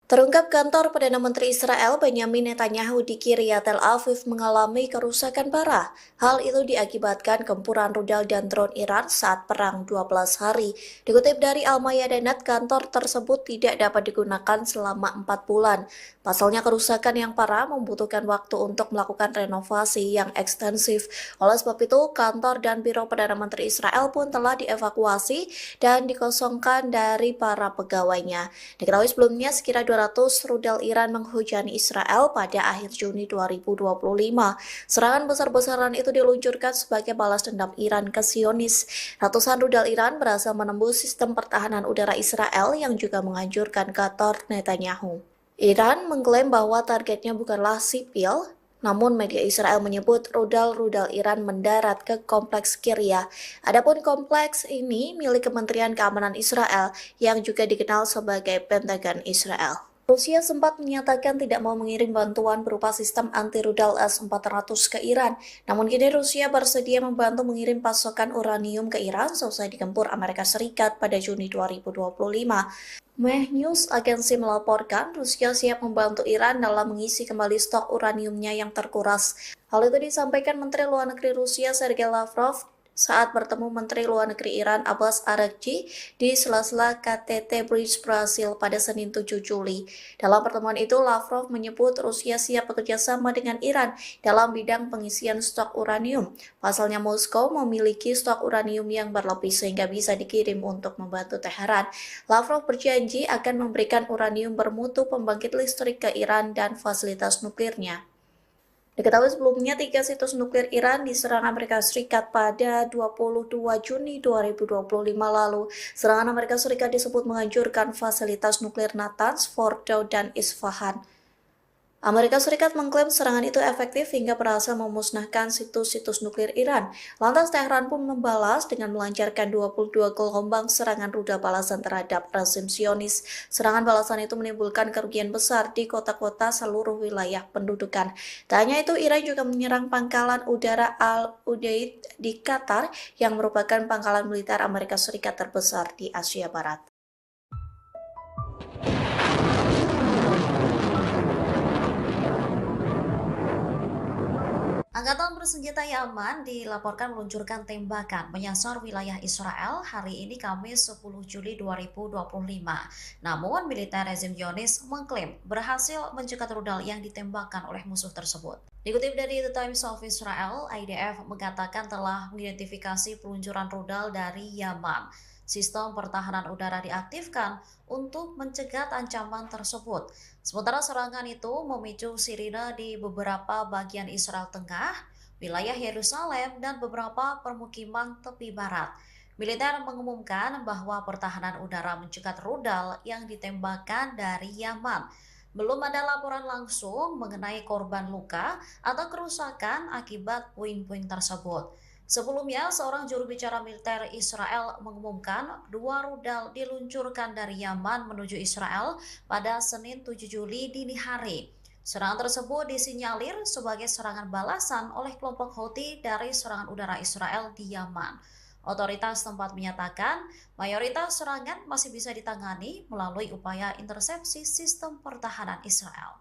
Terungkap kantor Perdana Menteri Israel Benyamin Netanyahu di Kiryat Tel Aviv mengalami kerusakan parah. Hal itu diakibatkan gempuran rudal dan drone Iran saat perang 12 hari. Dikutip dari Al-Mayadinat, kantor tersebut tidak dapat digunakan selama 4 bulan. Pasalnya kerusakan yang parah membutuhkan waktu untuk melakukan renovasi yang ekstensif. Oleh sebab itu, kantor dan biro Perdana Menteri Israel pun telah dievakuasi dan dikosongkan dari para pegawainya. Diketahui sebelumnya sekira 200 rudal Iran menghujani Israel pada akhir Juni 2025. Serangan besar-besaran itu diluncurkan sebagai balas dendam Iran ke Zionis. Ratusan rudal Iran berhasil menembus sistem pertahanan udara Israel yang juga menghancurkan kantor Netanyahu. Iran mengklaim bahwa targetnya bukanlah sipil, namun media Israel menyebut rudal-rudal Iran mendarat ke kompleks Kiryat. Adapun kompleks ini milik Kementerian Keamanan Israel yang juga dikenal sebagai Pentagon Israel. Rusia sempat menyatakan tidak mau mengirim bantuan berupa sistem anti-rudal S-400 ke Iran. Namun kini Rusia bersedia membantu mengirim pasokan uranium ke Iran seusai digempur Amerika Serikat pada Juni 2025. Meh News agensi melaporkan Rusia siap membantu Iran dalam mengisi kembali stok uraniumnya yang terkuras. Hal itu disampaikan Menteri Luar Negeri Rusia Sergei Lavrov saat bertemu Menteri Luar Negeri Iran Abbas Araghchi di sela-sela KTT Bridge Brasil pada Senin 7 Juli. Dalam pertemuan itu, Lavrov menyebut Rusia siap bekerja sama dengan Iran dalam bidang pengisian stok uranium. Pasalnya Moskow memiliki stok uranium yang berlebih sehingga bisa dikirim untuk membantu Teheran. Lavrov berjanji akan memberikan uranium bermutu pembangkit listrik ke Iran dan fasilitas nuklirnya. Diketahui sebelumnya 3 situs nuklir Iran diserang Amerika Serikat pada 22 Juni 2025 lalu. Serangan Amerika Serikat disebut menghancurkan fasilitas nuklir Natanz, Fordow, dan Isfahan. Amerika Serikat mengklaim serangan itu efektif hingga berhasil memusnahkan situs-situs nuklir Iran. Lantas Teheran pun membalas dengan melancarkan 22 gelombang serangan rudal balasan terhadap rezim Zionis. Serangan balasan itu menimbulkan kerugian besar di kota-kota seluruh wilayah pendudukan. Tak hanya itu, Iran juga menyerang pangkalan udara Al-Udeid di Qatar yang merupakan pangkalan militer Amerika Serikat terbesar di Asia Barat.
Angkatan bersenjata Yaman dilaporkan meluncurkan tembakan menyasar wilayah Israel hari ini Kamis 10 Juli 2025. Namun, militer rezim Zionis mengklaim berhasil mencegat rudal yang ditembakkan oleh musuh tersebut. Dikutip dari The Times of Israel, IDF mengatakan telah mengidentifikasi peluncuran rudal dari Yaman. Sistem pertahanan udara diaktifkan untuk mencegat ancaman tersebut. Sementara serangan itu memicu sirine di beberapa bagian Israel Tengah, wilayah Yerusalem, dan beberapa permukiman tepi barat. Militer mengumumkan bahwa pertahanan udara mencegat rudal yang ditembakkan dari Yaman. Belum ada laporan langsung mengenai korban luka atau kerusakan akibat puing-puing tersebut. Sebelumnya, seorang juru bicara militer Israel mengumumkan 2 rudal diluncurkan dari Yaman menuju Israel pada Senin 7 Juli dini hari. Serangan tersebut disinyalir sebagai serangan balasan oleh kelompok Houthi dari serangan udara Israel di Yaman. Otoritas tempat menyatakan mayoritas serangan masih bisa ditangani melalui upaya intersepsi sistem pertahanan Israel.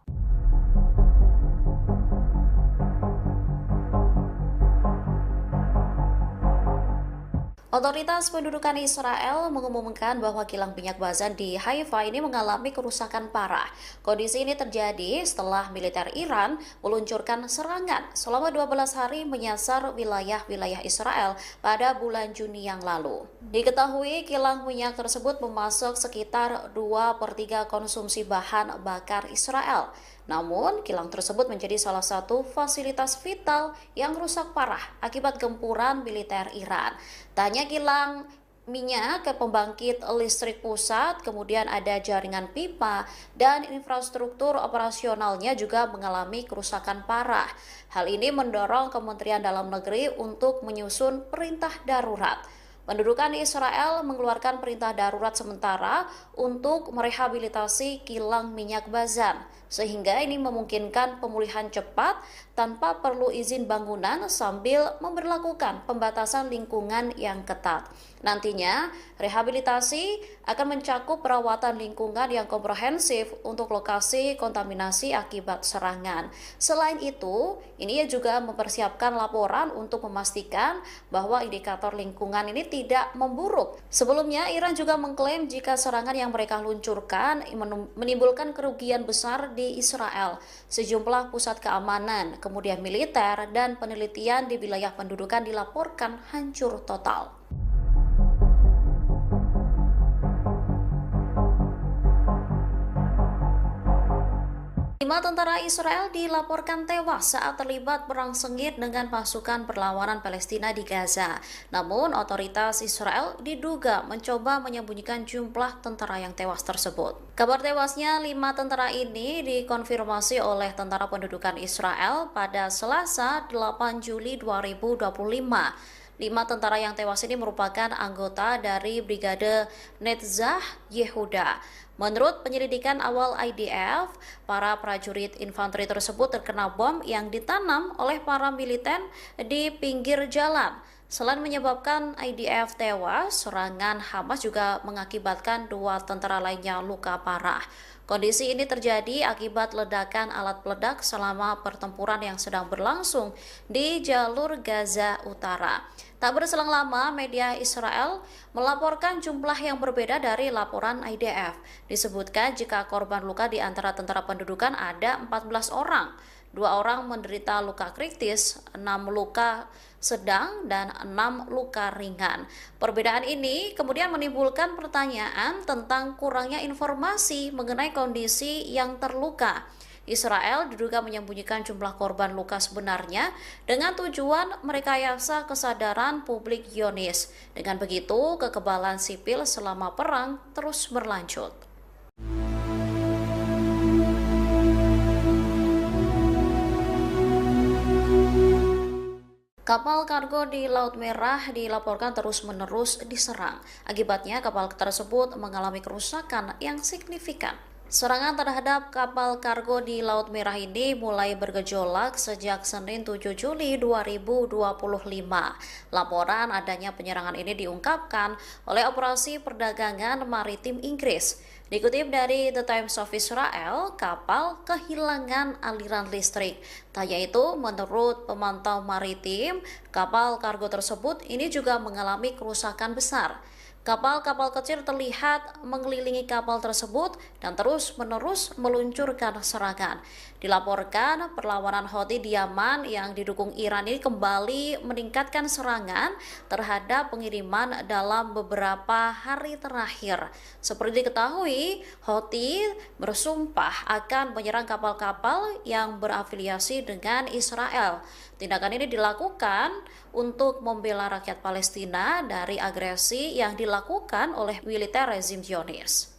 Otoritas pendudukan Israel mengumumkan bahwa kilang minyak Bazan di Haifa ini mengalami kerusakan parah. Kondisi ini terjadi setelah militer Iran meluncurkan serangan selama 12 hari menyasar wilayah-wilayah Israel pada bulan Juni yang lalu. Diketahui kilang minyak tersebut memasok sekitar 2/3 konsumsi bahan bakar Israel. Namun, kilang tersebut menjadi salah satu fasilitas vital yang rusak parah akibat gempuran militer Iran. Tak hanya kilang minyak ke pembangkit listrik pusat, kemudian ada jaringan pipa dan infrastruktur operasionalnya juga mengalami kerusakan parah. Hal ini mendorong Kementerian Dalam Negeri untuk menyusun perintah darurat. Pendudukan Israel mengeluarkan perintah darurat sementara untuk merehabilitasi kilang minyak Bazan, sehingga ini memungkinkan pemulihan cepat tanpa perlu izin bangunan sambil memberlakukan pembatasan lingkungan yang ketat. Nantinya, rehabilitasi akan mencakup perawatan lingkungan yang komprehensif untuk lokasi kontaminasi akibat serangan. Selain itu, ini juga mempersiapkan laporan untuk memastikan bahwa indikator lingkungan ini tidak memburuk. Sebelumnya, Iran juga mengklaim jika serangan yang mereka luncurkan menimbulkan kerugian besar di Israel. Sejumlah pusat keamanan, kemudian militer, dan penelitian di wilayah pendudukan dilaporkan hancur total. 5 tentara Israel dilaporkan tewas saat terlibat perang sengit dengan pasukan perlawanan Palestina di Gaza. Namun, otoritas Israel diduga mencoba menyembunyikan jumlah tentara yang tewas tersebut. Kabar tewasnya 5 tentara ini dikonfirmasi oleh Tentara Pendudukan Israel pada Selasa 8 Juli 2025. 5 tentara yang tewas ini merupakan anggota dari Brigade Netzah Yehuda. Menurut penyelidikan awal IDF, para prajurit infanteri tersebut terkena bom yang ditanam oleh para militer di pinggir jalan. Selain menyebabkan IDF tewas, serangan Hamas juga mengakibatkan 2 tentara lainnya luka parah. Kondisi ini terjadi akibat ledakan alat peledak selama pertempuran yang sedang berlangsung di jalur Gaza Utara. Tak berselang lama, media Israel melaporkan jumlah yang berbeda dari laporan IDF. Disebutkan jika korban luka di antara tentara pendudukan ada 14 orang. 2 orang menderita luka kritis, 6 luka sedang, dan 6 luka ringan. Perbedaan ini kemudian menimbulkan pertanyaan tentang kurangnya informasi mengenai kondisi yang terluka. Israel diduga menyembunyikan jumlah korban luka sebenarnya dengan tujuan merekayasa kesadaran publik Zionis. Dengan begitu, kekebalan sipil selama perang terus berlanjut. Kapal kargo di Laut Merah dilaporkan terus-menerus diserang. Akibatnya, kapal tersebut mengalami kerusakan yang signifikan. Serangan terhadap kapal kargo di Laut Merah ini mulai bergejolak sejak Senin 7 Juli 2025. Laporan adanya penyerangan ini diungkapkan oleh Operasi Perdagangan Maritim Inggris. Dikutip dari The Times of Israel, kapal kehilangan aliran listrik. Tak hanya itu, menurut pemantau maritim, kapal kargo tersebut ini juga mengalami kerusakan besar. Kapal-kapal kecil terlihat mengelilingi kapal tersebut dan terus-menerus meluncurkan serangan. Dilaporkan perlawanan Houthi di Yaman yang didukung Iran ini kembali meningkatkan serangan terhadap pengiriman dalam beberapa hari terakhir. Seperti diketahui, Houthi bersumpah akan menyerang kapal-kapal yang berafiliasi dengan Israel. Tindakan ini dilakukan untuk membela rakyat Palestina dari agresi yang dilakukan oleh militer rezim Zionis.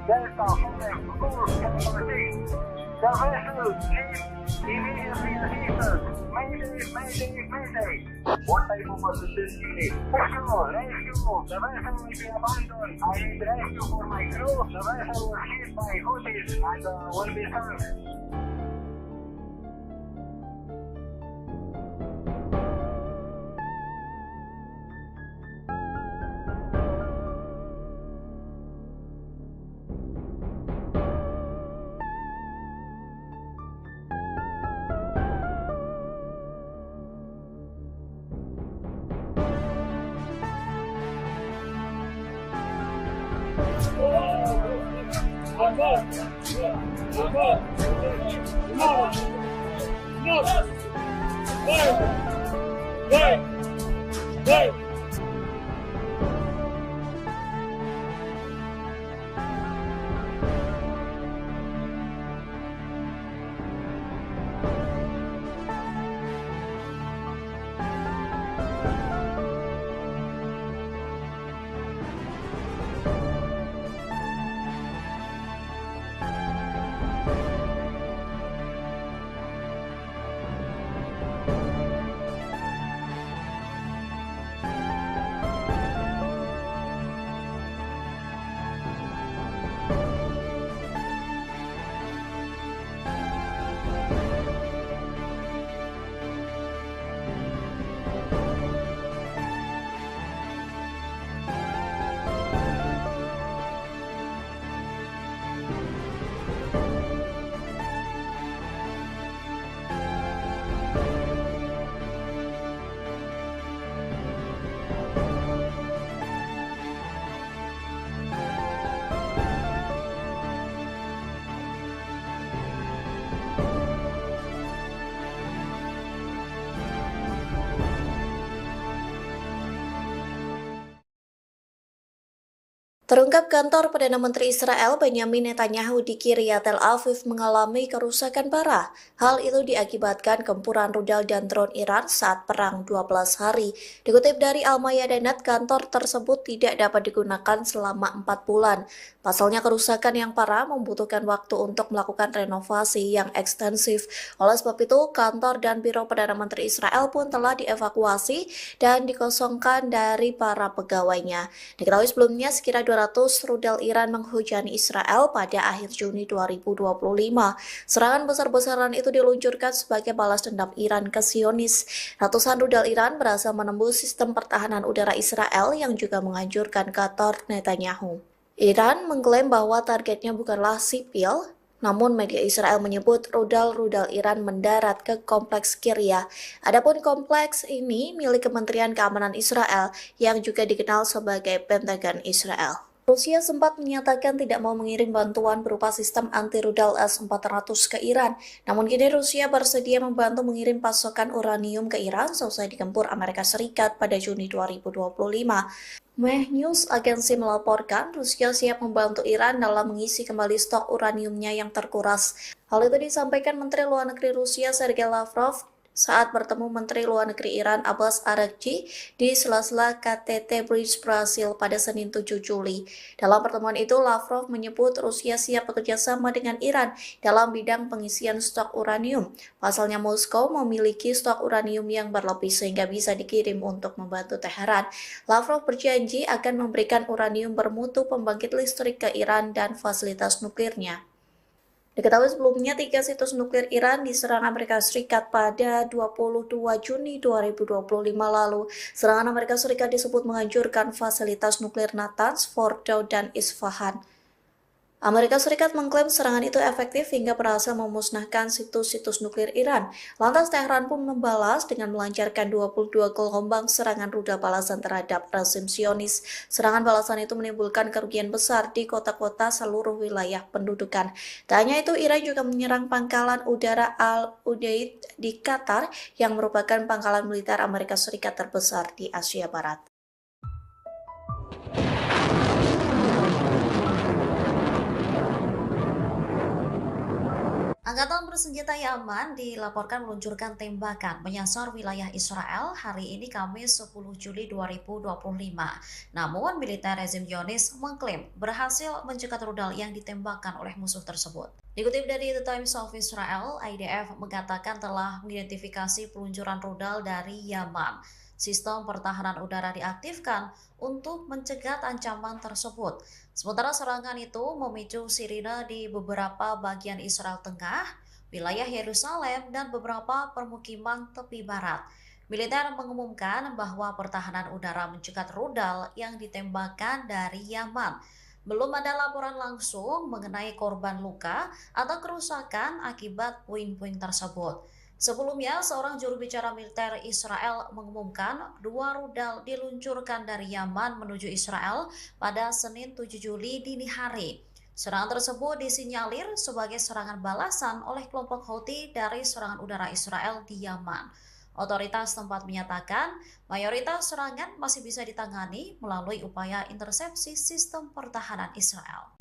Delta 5, course 1014. The vessel is immediately assistance. Mayday, mayday, mayday. What type of assistance you need? Rescue, rescue. The vessel will be abandoned. I need rescue for my crew. The vessel was hit by Houthis and will be sunk.
Terungkap kantor Perdana Menteri Israel Benyamin Netanyahu di Kiryat Tel Aviv mengalami kerusakan parah. Hal itu diakibatkan gempuran rudal dan drone Iran saat perang 12 hari. Dikutip dari Al-Mayadinat, kantor tersebut tidak dapat digunakan selama 4 bulan. Pasalnya kerusakan yang parah membutuhkan waktu untuk melakukan renovasi yang ekstensif. Oleh sebab itu, kantor dan biro Perdana Menteri Israel pun telah dievakuasi dan dikosongkan dari para pegawainya. Diketahui sebelumnya sekira 200 rudal Iran menghujani Israel pada akhir Juni 2025. Serangan besar-besaran itu diluncurkan sebagai balas dendam Iran ke Zionis. Ratusan rudal Iran berhasil menembus sistem pertahanan udara Israel yang juga menghancurkan kantor Netanyahu. Iran mengklaim bahwa targetnya bukanlah sipil, namun media Israel menyebut rudal-rudal Iran mendarat ke kompleks Kiryat. Adapun kompleks ini milik Kementerian Keamanan Israel yang juga dikenal sebagai Pentagon Israel. Rusia sempat menyatakan tidak mau mengirim bantuan berupa sistem anti-rudal S-400 ke Iran. Namun kini Rusia bersedia membantu mengirim pasokan uranium ke Iran seusai digempur Amerika Serikat pada Juni 2025. Meh News agensi melaporkan Rusia siap membantu Iran dalam mengisi kembali stok uraniumnya yang terkuras. Hal itu disampaikan Menteri Luar Negeri Rusia Sergei Lavrov saat bertemu Menteri Luar Negeri Iran Abbas Araghchi di sela-sela KTT Bridge Brasil pada Senin 7 Juli. Dalam pertemuan itu, Lavrov menyebut Rusia siap bekerja sama dengan Iran dalam bidang pengisian stok uranium. Pasalnya Moskow memiliki stok uranium yang berlebih sehingga bisa dikirim untuk membantu Teheran. Lavrov berjanji akan memberikan uranium bermutu pembangkit listrik ke Iran dan fasilitas nuklirnya. Diketahui sebelumnya 3 situs nuklir Iran diserang Amerika Serikat pada 22 Juni 2025 lalu. Serangan Amerika Serikat disebut menghancurkan fasilitas nuklir Natanz, Fordow, dan Isfahan. Amerika Serikat mengklaim serangan itu efektif hingga berhasil memusnahkan situs-situs nuklir Iran. Lantas Teheran pun membalas dengan melancarkan 22 gelombang serangan rudal balasan terhadap rezim Zionis. Serangan balasan itu menimbulkan kerugian besar di kota-kota seluruh wilayah pendudukan. Tak hanya itu, Iran juga menyerang pangkalan udara Al-Udeid di Qatar yang merupakan pangkalan militer Amerika Serikat terbesar di Asia Barat.
Angkatan bersenjata Yaman dilaporkan meluncurkan tembakan menyasar wilayah Israel hari ini Kamis 10 Juli 2025. Namun, militer rezim Zionis mengklaim berhasil mencegat rudal yang ditembakkan oleh musuh tersebut. Dikutip dari The Times of Israel, IDF mengatakan telah mengidentifikasi peluncuran rudal dari Yaman. Sistem pertahanan udara diaktifkan untuk mencegat ancaman tersebut. Sementara serangan itu memicu sirine di beberapa bagian Israel Tengah, wilayah Yerusalem, dan beberapa permukiman tepi barat. Militer mengumumkan bahwa pertahanan udara mencegat rudal yang ditembakkan dari Yaman. Belum ada laporan langsung mengenai korban luka atau kerusakan akibat puing-puing tersebut. Sebelumnya, seorang juru bicara militer Israel mengumumkan 2 rudal diluncurkan dari Yaman menuju Israel pada Senin 7 Juli dini hari. Serangan tersebut disinyalir sebagai serangan balasan oleh kelompok Houthi dari serangan udara Israel di Yaman. Otoritas tempat menyatakan mayoritas serangan masih bisa ditangani melalui upaya intersepsi sistem pertahanan Israel.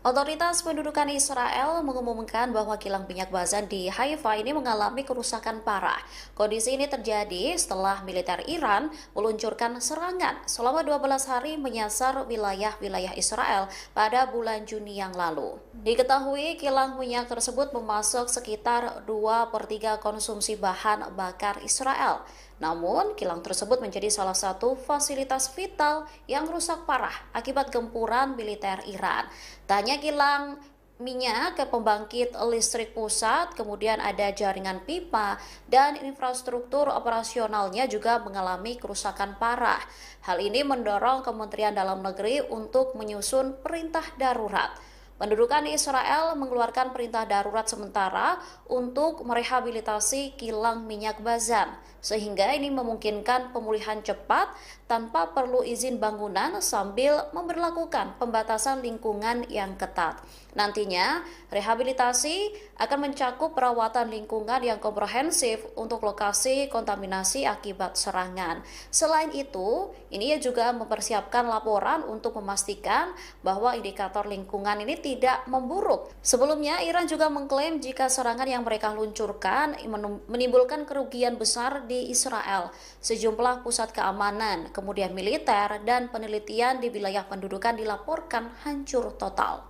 Otoritas pendudukan Israel mengumumkan bahwa kilang minyak Bazan di Haifa ini mengalami kerusakan parah. Kondisi ini terjadi setelah militer Iran meluncurkan serangan selama 12 hari menyasar wilayah-wilayah Israel pada bulan Juni yang lalu. Diketahui kilang minyak tersebut memasok sekitar 2/3 konsumsi bahan bakar Israel. Namun, kilang tersebut menjadi salah satu fasilitas vital yang rusak parah akibat gempuran militer Iran. Tak hanya kilang minyak ke pembangkit listrik pusat, kemudian ada jaringan pipa dan infrastruktur operasionalnya juga mengalami kerusakan parah. Hal ini mendorong Kementerian Dalam Negeri untuk menyusun perintah darurat. Pendudukan Israel mengeluarkan perintah darurat sementara untuk merehabilitasi kilang minyak Bazan, sehingga ini memungkinkan pemulihan cepat tanpa perlu izin bangunan sambil memberlakukan pembatasan lingkungan yang ketat. Nantinya, rehabilitasi akan mencakup perawatan lingkungan yang komprehensif untuk lokasi kontaminasi akibat serangan. Selain itu, ini juga mempersiapkan laporan untuk memastikan bahwa indikator lingkungan ini tidak memburuk. Sebelumnya, Iran juga mengklaim jika serangan yang mereka luncurkan menimbulkan kerugian besar di Israel. Sejumlah pusat keamanan, kemudian militer, dan penelitian di wilayah pendudukan dilaporkan hancur total.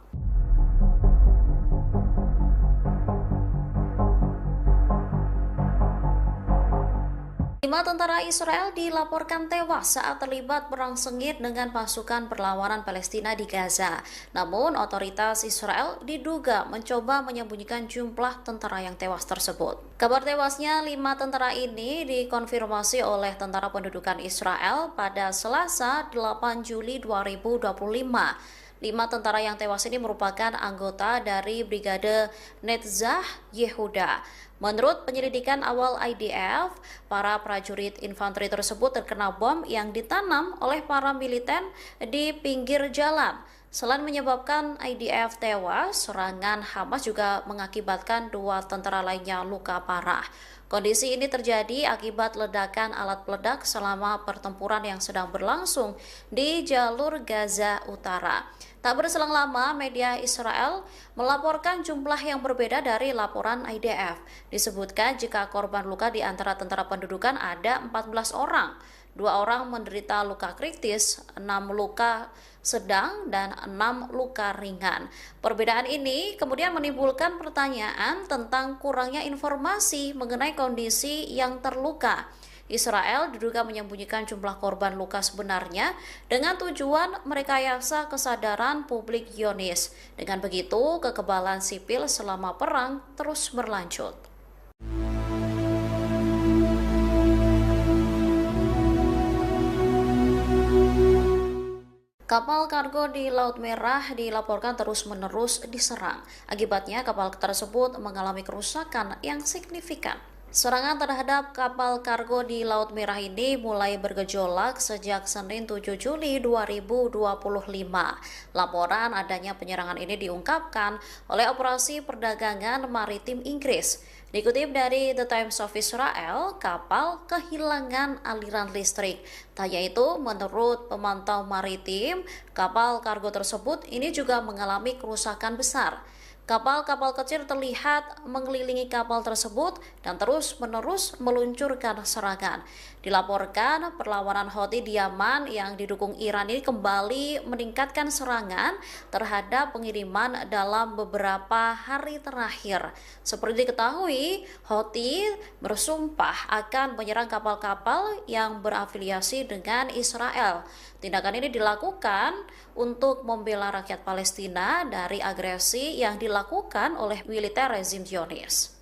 5 tentara Israel dilaporkan tewas saat terlibat perang sengit dengan pasukan perlawanan Palestina di Gaza. Namun, otoritas Israel diduga mencoba menyembunyikan jumlah tentara yang tewas tersebut. Kabar tewasnya 5 tentara ini dikonfirmasi oleh Tentara Pendudukan Israel pada Selasa 8 Juli 2025. 5 tentara yang tewas ini merupakan anggota dari Brigade Netzach Yehuda. Menurut penyelidikan awal IDF, para prajurit infanteri tersebut terkena bom yang ditanam oleh para militer di pinggir jalan. Selain menyebabkan IDF tewas, serangan Hamas juga mengakibatkan 2 tentara lainnya luka parah. Kondisi ini terjadi akibat ledakan alat peledak selama pertempuran yang sedang berlangsung di jalur Gaza Utara. Tak berselang lama, media Israel melaporkan jumlah yang berbeda dari laporan IDF. Disebutkan jika korban luka di antara tentara pendudukan ada 14 orang. 2 orang menderita luka kritis, 6 luka sedang, dan 6 luka ringan. Perbedaan ini kemudian menimbulkan pertanyaan tentang kurangnya informasi mengenai kondisi yang terluka. Israel diduga menyembunyikan jumlah korban luka sebenarnya dengan tujuan merekayasa kesadaran publik Zionis. Dengan begitu, kekebalan sipil selama perang terus berlanjut. Kapal kargo di Laut Merah dilaporkan terus-menerus diserang. Akibatnya, kapal tersebut mengalami kerusakan yang signifikan. Serangan terhadap kapal kargo di Laut Merah ini mulai bergejolak sejak Senin 7 Juli 2025. Laporan adanya penyerangan ini diungkapkan oleh Operasi Perdagangan Maritim Inggris. Dikutip dari The Times of Israel, kapal kehilangan aliran listrik. Tak hanya itu, menurut pemantau maritim, kapal kargo tersebut ini juga mengalami kerusakan besar. Kapal-kapal kecil terlihat mengelilingi kapal tersebut dan terus-menerus meluncurkan serangan. Dilaporkan perlawanan Houthi di Yaman yang didukung Iran ini kembali meningkatkan serangan terhadap pengiriman dalam beberapa hari terakhir. Seperti diketahui, Houthi bersumpah akan menyerang kapal-kapal yang berafiliasi dengan Israel. Tindakan ini dilakukan untuk membela rakyat Palestina dari agresi yang dilakukan oleh militer rezim Zionis.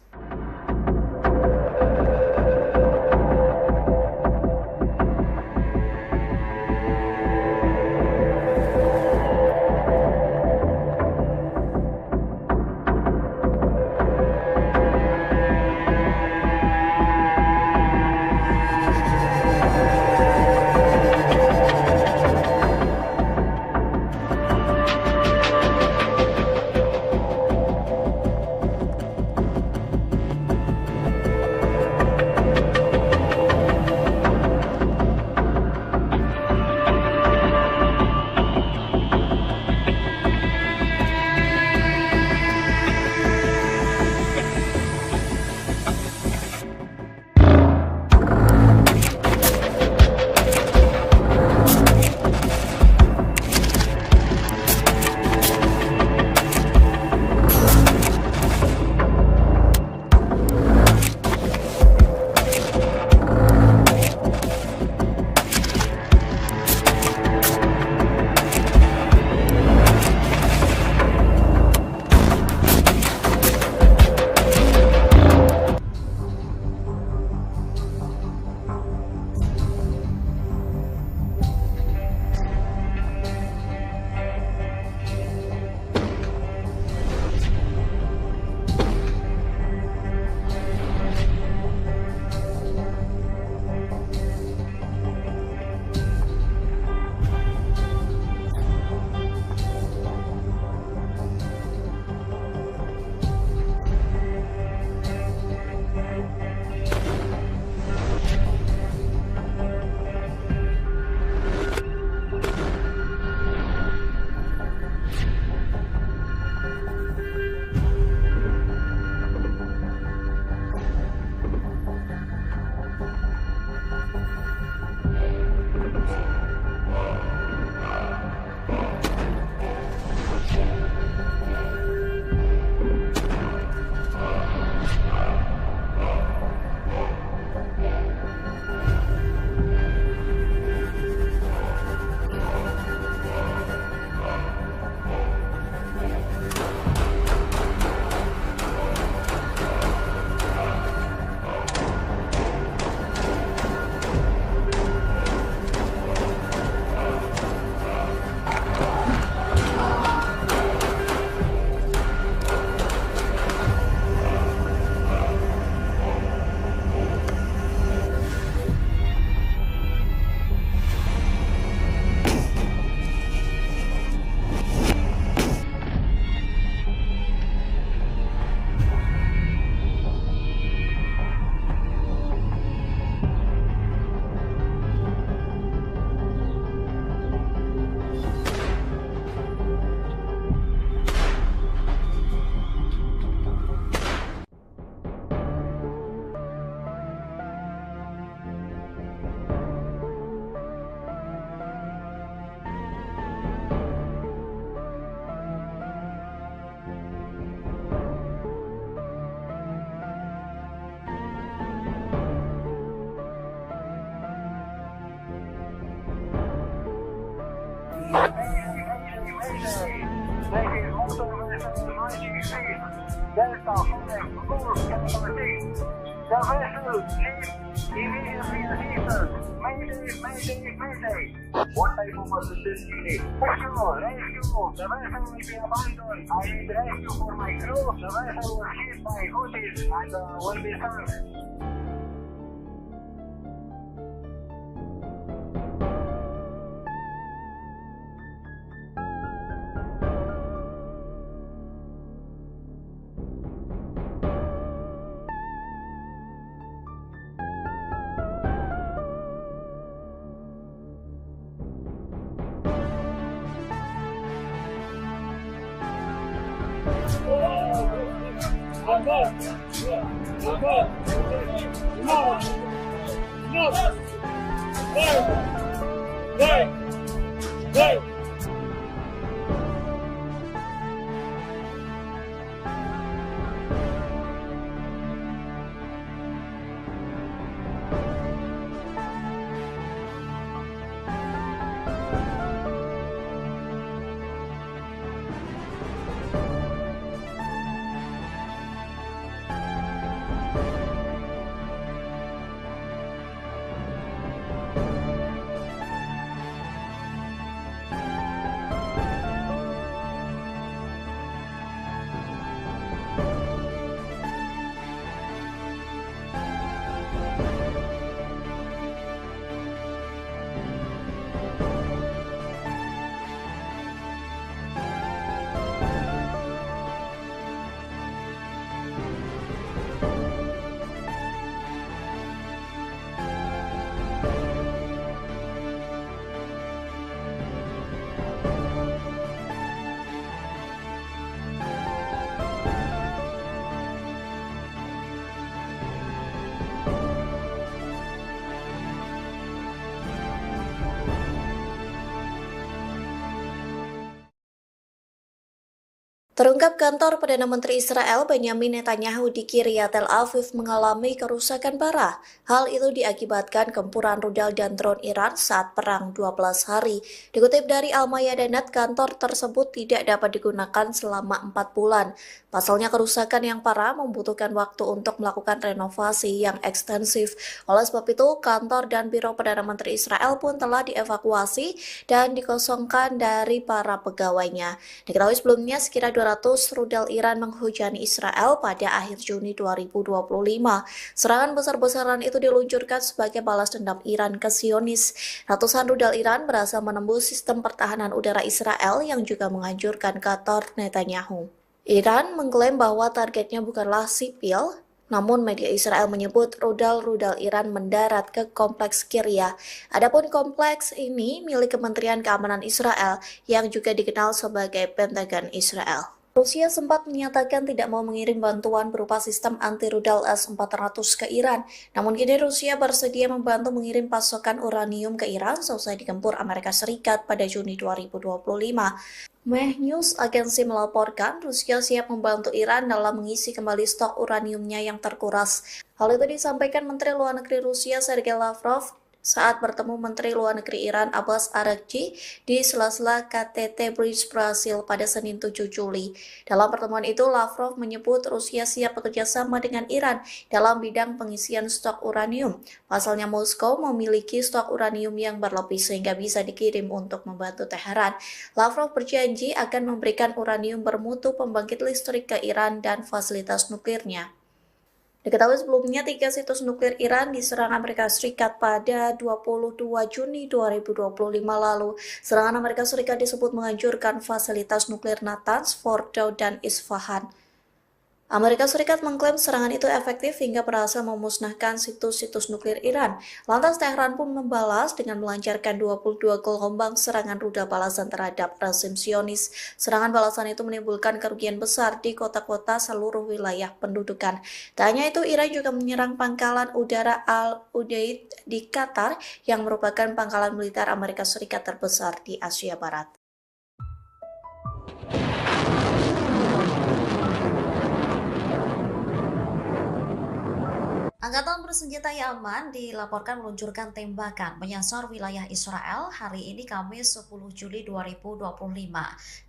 Delta 5, course capital D. The vessel leaves immediately assistance. Mayday. What type of assistance you need? Rescue. The vessel will be abandoned. I need rescue for my crew. The vessel was hit by Houthis and will be sunk.
Terungkap kantor Perdana Menteri Israel Benyamin Netanyahu di Kiryat Tel Aviv mengalami kerusakan parah. Hal itu diakibatkan gempuran rudal dan drone Iran saat perang 12 hari. Dikutip dari Al-Mayadinat, kantor tersebut tidak dapat digunakan selama 4 bulan. Pasalnya kerusakan yang parah membutuhkan waktu untuk melakukan renovasi yang ekstensif. Oleh sebab itu, kantor dan biro Perdana Menteri Israel pun telah dievakuasi dan dikosongkan dari para pegawainya. Diketahui sebelumnya sekira 200 rudal Iran menghujani Israel pada akhir Juni 2025. Serangan besar-besaran itu diluncurkan sebagai balas dendam Iran ke Zionis. Ratusan rudal Iran berhasil menembus sistem pertahanan udara Israel yang juga menghancurkan kantor Netanyahu. Iran mengklaim bahwa targetnya bukanlah sipil, namun media Israel menyebut rudal-rudal Iran mendarat ke kompleks Kiryat. Adapun kompleks ini milik Kementerian Keamanan Israel yang juga dikenal sebagai Pentagon Israel. Rusia sempat menyatakan tidak mau mengirim bantuan berupa sistem anti-rudal S-400 ke Iran. Namun kini Rusia bersedia membantu mengirim pasokan uranium ke Iran seusai digempur Amerika Serikat pada Juni 2025. Meh News agensi melaporkan Rusia siap membantu Iran dalam mengisi kembali stok uraniumnya yang terkuras. Hal itu disampaikan Menteri Luar Negeri Rusia Sergei Lavrov saat bertemu Menteri Luar Negeri Iran Abbas Araghchi di sela-sela KTT Bridge Brasil pada Senin 7 Juli. Dalam pertemuan itu, Lavrov menyebut Rusia siap bekerja sama dengan Iran dalam bidang pengisian stok uranium. Pasalnya Moskow memiliki stok uranium yang berlebih sehingga bisa dikirim untuk membantu Teheran. Lavrov berjanji akan memberikan uranium bermutu pembangkit listrik ke Iran dan fasilitas nuklirnya. Diketahui sebelumnya 3 situs nuklir Iran diserang Amerika Serikat pada 22 Juni 2025 lalu. Serangan Amerika Serikat disebut menghancurkan fasilitas nuklir Natanz, Fordow, dan Isfahan. Amerika Serikat mengklaim serangan itu efektif hingga berhasil memusnahkan situs-situs nuklir Iran. Lantas Teheran pun membalas dengan melancarkan 22 gelombang serangan rudal balasan terhadap rezim Zionis. Serangan balasan itu menimbulkan kerugian besar di kota-kota seluruh wilayah pendudukan. Tak hanya itu, Iran juga menyerang pangkalan udara Al-Udeid di Qatar yang merupakan pangkalan militer Amerika Serikat terbesar di Asia Barat.
Angkatan bersenjata Yaman dilaporkan meluncurkan tembakan menyasar wilayah Israel hari ini Kamis 10 Juli 2025.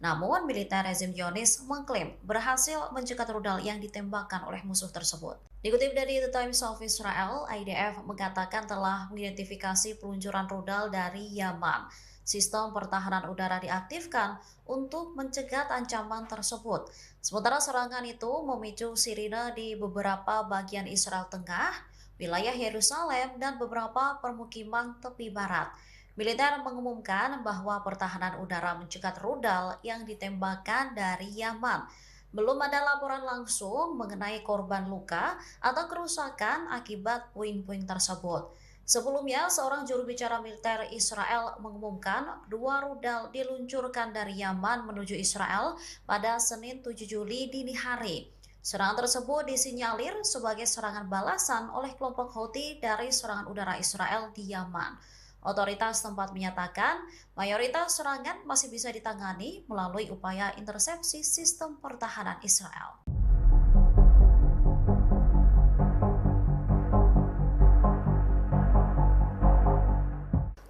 Namun, militer rezim Zionis mengklaim berhasil mencegat rudal yang ditembakkan oleh musuh tersebut. Dikutip dari The Times of Israel, IDF mengatakan telah mengidentifikasi peluncuran rudal dari Yaman. Sistem pertahanan udara diaktifkan untuk mencegat ancaman tersebut. Sementara serangan itu memicu sirine di beberapa bagian Israel Tengah, wilayah Yerusalem, dan beberapa permukiman tepi barat. Militer mengumumkan bahwa pertahanan udara mencegat rudal yang ditembakkan dari Yaman. Belum ada laporan langsung mengenai korban luka atau kerusakan akibat puing-puing tersebut. Sebelumnya, seorang juru bicara militer Israel mengumumkan 2 rudal diluncurkan dari Yaman menuju Israel pada Senin 7 Juli dini hari. Serangan tersebut disinyalir sebagai serangan balasan oleh kelompok Houthi dari serangan udara Israel di Yaman. Otoritas tempat menyatakan mayoritas serangan masih bisa ditangani melalui upaya intersepsi sistem pertahanan Israel.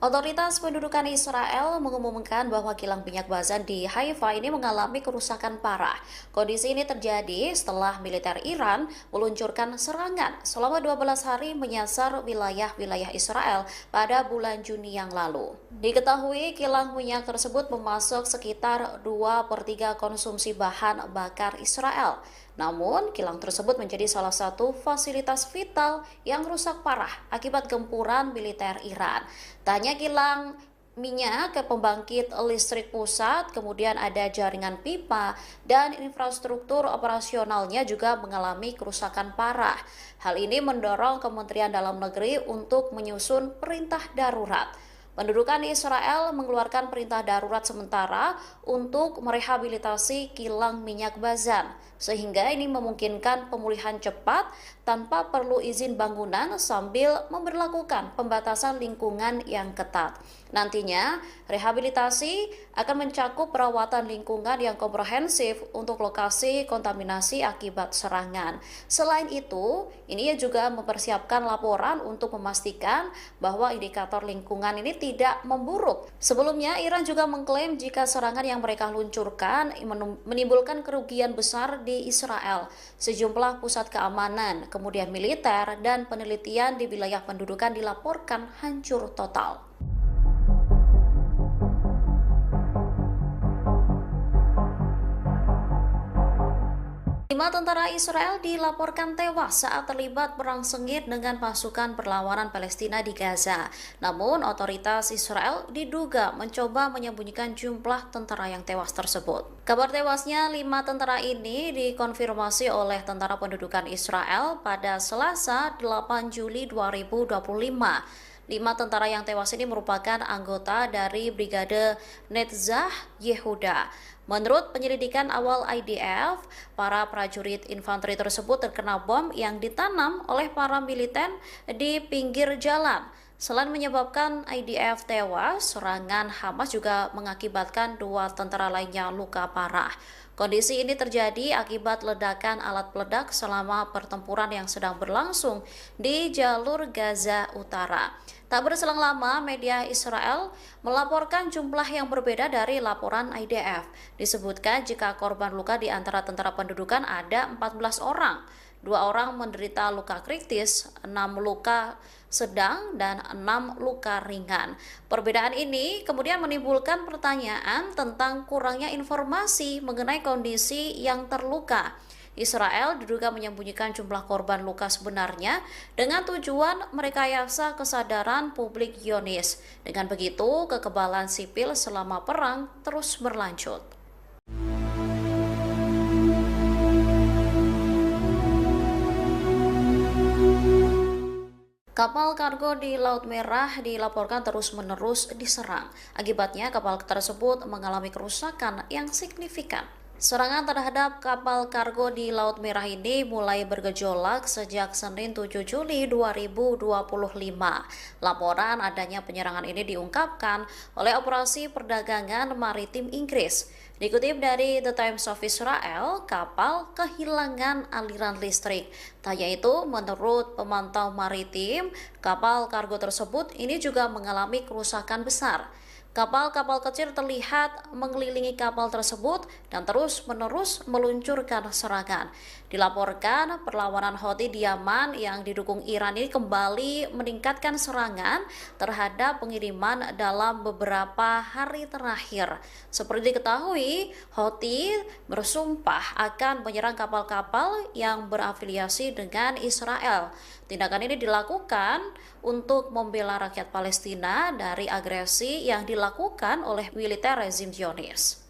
Otoritas pendudukan Israel mengumumkan bahwa kilang minyak Bazan di Haifa ini mengalami kerusakan parah. Kondisi ini terjadi setelah militer Iran meluncurkan serangan selama 12 hari menyasar wilayah-wilayah Israel pada bulan Juni yang lalu. Diketahui kilang minyak tersebut memasok sekitar 2/3 konsumsi bahan bakar Israel. Namun, kilang tersebut menjadi salah satu fasilitas vital yang rusak parah akibat gempuran militer Iran. Tanya kilang minyak ke pembangkit listrik pusat, kemudian ada jaringan pipa, dan infrastruktur operasionalnya juga mengalami kerusakan parah. Hal ini mendorong Kementerian Dalam Negeri untuk menyusun perintah darurat. Pendudukan di Israel mengeluarkan perintah darurat sementara untuk merehabilitasi kilang minyak Bazan, sehingga ini memungkinkan pemulihan cepat tanpa perlu izin bangunan sambil memberlakukan pembatasan lingkungan yang ketat. Nantinya, rehabilitasi akan mencakup perawatan lingkungan yang komprehensif untuk lokasi kontaminasi akibat serangan. Selain itu, ini juga mempersiapkan laporan untuk memastikan bahwa indikator lingkungan ini tidak memburuk. Sebelumnya, Iran juga mengklaim jika serangan yang mereka luncurkan menimbulkan kerugian besar di Israel. Sejumlah pusat keamanan, kemudian militer, dan penelitian di wilayah pendudukan dilaporkan hancur total. 5 tentara Israel dilaporkan tewas saat terlibat perang sengit dengan pasukan perlawanan Palestina di Gaza. Namun, otoritas Israel diduga mencoba menyembunyikan jumlah tentara yang tewas tersebut. Kabar tewasnya 5 tentara ini dikonfirmasi oleh Tentara Pendudukan Israel pada Selasa 8 Juli 2025. 5 tentara yang tewas ini merupakan anggota dari Brigade Netzach Yehuda. Menurut penyelidikan awal IDF, para prajurit infanteri tersebut terkena bom yang ditanam oleh para militer di pinggir jalan. Selain menyebabkan IDF tewas, serangan Hamas juga mengakibatkan 2 tentara lainnya luka parah. Kondisi ini terjadi akibat ledakan alat peledak selama pertempuran yang sedang berlangsung di jalur Gaza Utara. Tak berselang lama, media Israel melaporkan jumlah yang berbeda dari laporan IDF. Disebutkan jika korban luka di antara tentara pendudukan ada 14 orang. 2 orang menderita luka kritis, 6 luka sedang, dan 6 luka ringan. Perbedaan ini kemudian menimbulkan pertanyaan tentang kurangnya informasi mengenai kondisi yang terluka. Israel diduga menyembunyikan jumlah korban luka sebenarnya dengan tujuan merekayasa kesadaran publik Zionis. Dengan begitu, kekebalan sipil selama perang terus berlanjut. Kapal kargo di Laut Merah dilaporkan terus-menerus diserang. Akibatnya, kapal tersebut mengalami kerusakan yang signifikan. Serangan terhadap kapal kargo di Laut Merah ini mulai bergejolak sejak Senin 7 Juli 2025. Laporan adanya penyerangan ini diungkapkan oleh Operasi Perdagangan Maritim Inggris. Dikutip dari The Times of Israel, kapal kehilangan aliran listrik. Tanya itu, menurut pemantau maritim, kapal kargo tersebut ini juga mengalami kerusakan besar. Kapal-kapal kecil terlihat mengelilingi kapal tersebut dan terus-menerus meluncurkan serangan. Dilaporkan perlawanan Houthi di Yaman yang didukung Iran ini kembali meningkatkan serangan terhadap pengiriman dalam beberapa hari terakhir. Seperti diketahui, Houthi bersumpah akan menyerang kapal-kapal yang berafiliasi dengan Israel. Tindakan ini dilakukan untuk membela rakyat Palestina dari agresi yang dilakukan oleh militer rezim Zionis.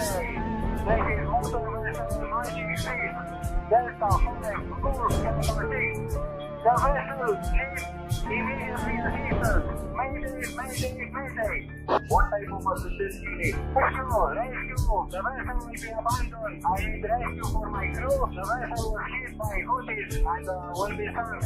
This is motor vessel 96, Delta 5, course capital 6. The vessel is immediately assistance. Mayday, mayday, mayday. What type of assistance you need? Rescue, rescue. The vessel will be abandoned. I need rescue for my crew. The vessel was hit by Houthis and will be sunk.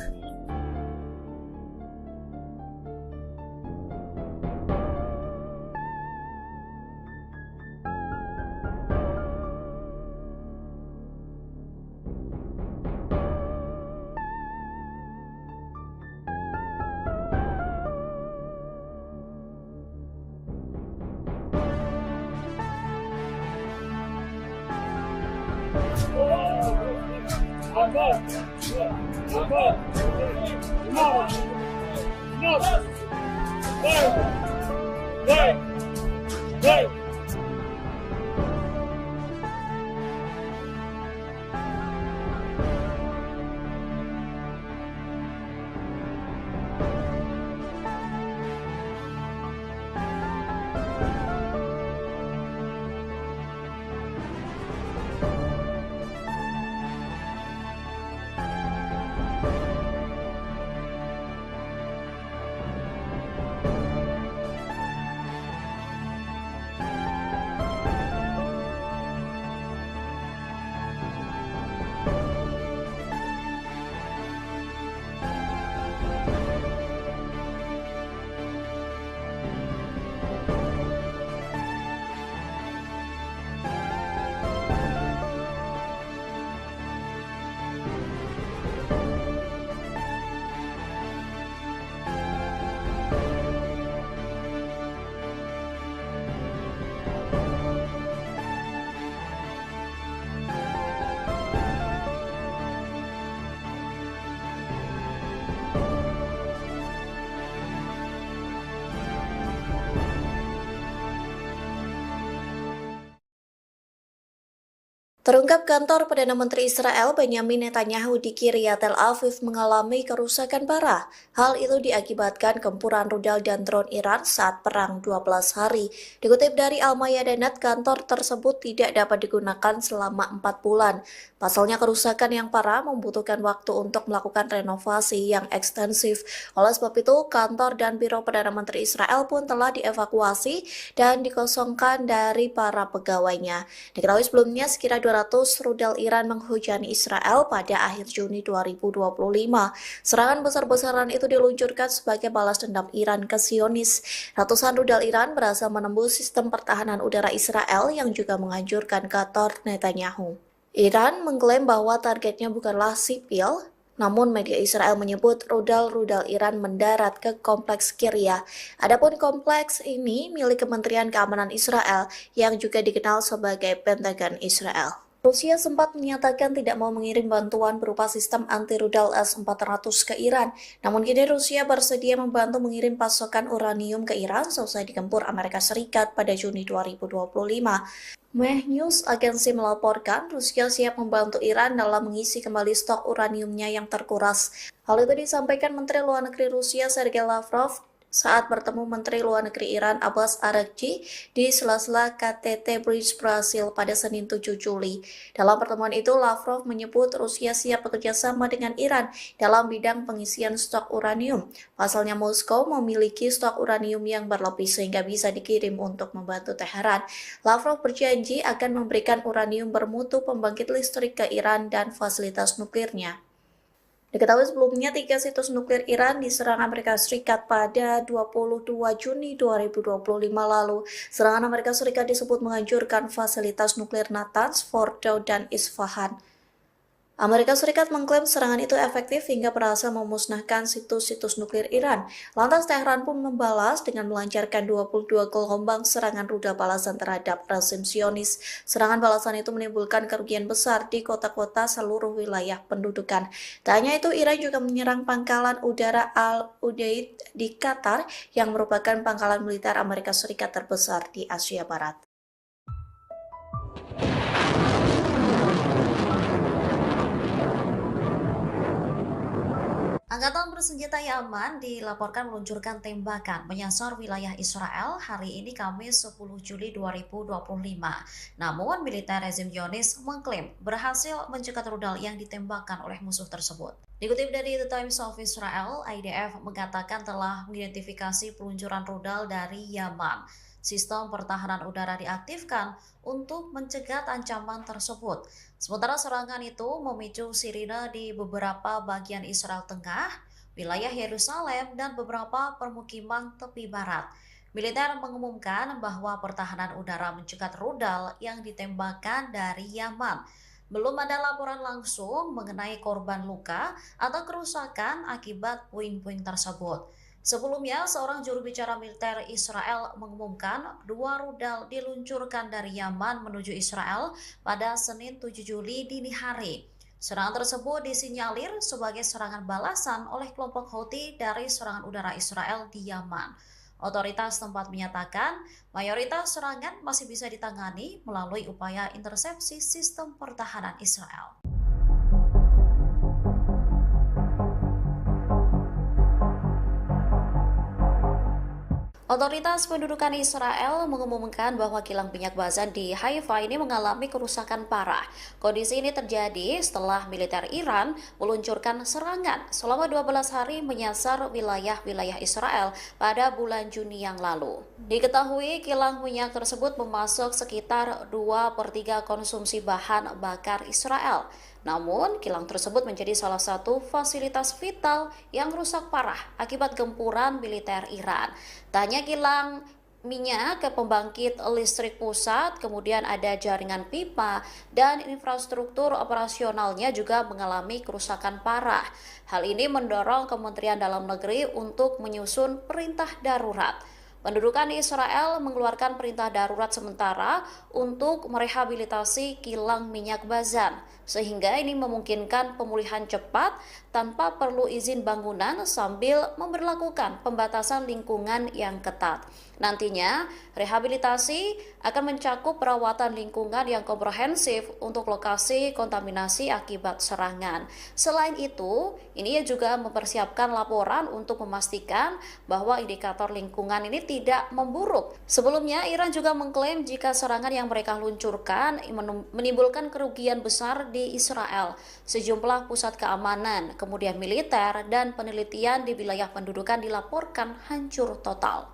Terungkap kantor Perdana Menteri Israel Benyamin Netanyahu di Kiryat Tel Aviv mengalami kerusakan parah. Hal itu diakibatkan gempuran rudal dan drone Iran saat perang 12 hari. Dikutip dari Al-Mayadeh.net, kantor tersebut tidak dapat digunakan selama 4 bulan. Pasalnya kerusakan yang parah membutuhkan waktu untuk melakukan renovasi yang ekstensif. Oleh sebab itu, kantor dan biro Perdana Menteri Israel pun telah dievakuasi dan dikosongkan dari para pegawainya. Diketahui sebelumnya sekitar 200 rudal Iran menghujani Israel pada akhir Juni 2025. Serangan besar-besaran itu diluncurkan sebagai balas dendam Iran ke Zionis. Ratusan rudal Iran berhasil menembus sistem pertahanan udara Israel yang juga menghancurkan kantor Netanyahu. Iran mengklaim bahwa targetnya bukanlah sipil, namun media Israel menyebut rudal-rudal Iran mendarat ke kompleks Kiryat. Adapun kompleks ini milik Kementerian Keamanan Israel yang juga dikenal sebagai Pentagon Israel. Rusia sempat menyatakan tidak mau mengirim bantuan berupa sistem anti-rudal S-400 ke Iran. Namun kini Rusia bersedia membantu mengirim pasokan uranium ke Iran seusai digempur Amerika Serikat pada Juni 2025. Meh News agensi melaporkan Rusia siap membantu Iran dalam mengisi kembali stok uraniumnya yang terkuras. Hal itu disampaikan Menteri Luar Negeri Rusia Sergei Lavrov saat bertemu Menteri Luar Negeri Iran Abbas Araghchi di sela-sela KTT Bridge Brasil pada Senin 7 Juli. Dalam pertemuan itu, Lavrov menyebut Rusia siap bekerja sama dengan Iran dalam bidang pengisian stok uranium. Pasalnya Moskow memiliki stok uranium yang berlebih sehingga bisa dikirim untuk membantu Teheran. Lavrov berjanji akan memberikan uranium bermutu pembangkit listrik ke Iran dan fasilitas nuklirnya. Diketahui sebelumnya 3 situs nuklir Iran diserang Amerika Serikat pada 22 Juni 2025 lalu. Serangan Amerika Serikat disebut menghancurkan fasilitas nuklir Natanz, Fordow, dan Isfahan. Amerika Serikat mengklaim serangan itu efektif hingga berhasil memusnahkan situs-situs nuklir Iran. Lantas Teheran pun membalas dengan melancarkan 22 gelombang serangan rudal balasan terhadap rezim Zionis. Serangan balasan itu menimbulkan kerugian besar di kota-kota seluruh wilayah pendudukan. Tak hanya itu, Iran juga menyerang pangkalan udara Al-Udeid di Qatar yang merupakan pangkalan militer Amerika Serikat terbesar di Asia Barat.
Angkatan bersenjata Yaman dilaporkan meluncurkan tembakan menyasar wilayah Israel hari ini Kamis 10 Juli 2025. Namun, militer rezim Zionis mengklaim berhasil mencegat rudal yang ditembakkan oleh musuh tersebut. Dikutip dari The Times of Israel, IDF mengatakan telah mengidentifikasi peluncuran rudal dari Yaman. Sistem pertahanan udara diaktifkan untuk mencegat ancaman tersebut. Sementara serangan itu memicu sirine di beberapa bagian Israel Tengah, wilayah Yerusalem, dan beberapa permukiman tepi barat. Militer mengumumkan bahwa pertahanan udara mencegat rudal yang ditembakkan dari Yaman. Belum ada laporan langsung mengenai korban luka atau kerusakan akibat puing-puing tersebut. Sebelumnya, seorang juru bicara militer Israel mengumumkan 2 rudal diluncurkan dari Yaman menuju Israel pada Senin 7 Juli dini hari. Serangan tersebut disinyalir sebagai serangan balasan oleh kelompok Houthi dari serangan udara Israel di Yaman. Otoritas tempat menyatakan mayoritas serangan masih bisa ditangani melalui upaya intersepsi sistem pertahanan Israel. Otoritas pendudukan Israel mengumumkan bahwa kilang minyak Bazan di Haifa ini mengalami kerusakan parah. Kondisi ini terjadi setelah militer Iran meluncurkan serangan selama 12 hari menyasar wilayah-wilayah Israel pada bulan Juni yang lalu. Diketahui kilang minyak tersebut memasok sekitar 2/3 konsumsi bahan bakar Israel. Namun, kilang tersebut menjadi salah satu fasilitas vital yang rusak parah akibat gempuran militer Iran. Tak hanya kilang minyak ke pembangkit listrik pusat, kemudian ada jaringan pipa dan infrastruktur operasionalnya juga mengalami kerusakan parah. Hal ini mendorong Kementerian Dalam Negeri untuk menyusun perintah darurat. Pendudukan Israel mengeluarkan perintah darurat sementara untuk merehabilitasi kilang minyak Bazan, sehingga ini memungkinkan pemulihan cepat tanpa perlu izin bangunan sambil memberlakukan pembatasan lingkungan yang ketat. Nantinya, rehabilitasi akan mencakup perawatan lingkungan yang komprehensif untuk lokasi kontaminasi akibat serangan. Selain itu, ini juga mempersiapkan laporan untuk memastikan bahwa indikator lingkungan ini tidak memburuk. Sebelumnya, Iran juga mengklaim jika serangan yang mereka luncurkan menimbulkan kerugian besar di Israel. Sejumlah pusat keamanan, kemudian militer, dan penelitian di wilayah pendudukan dilaporkan hancur total.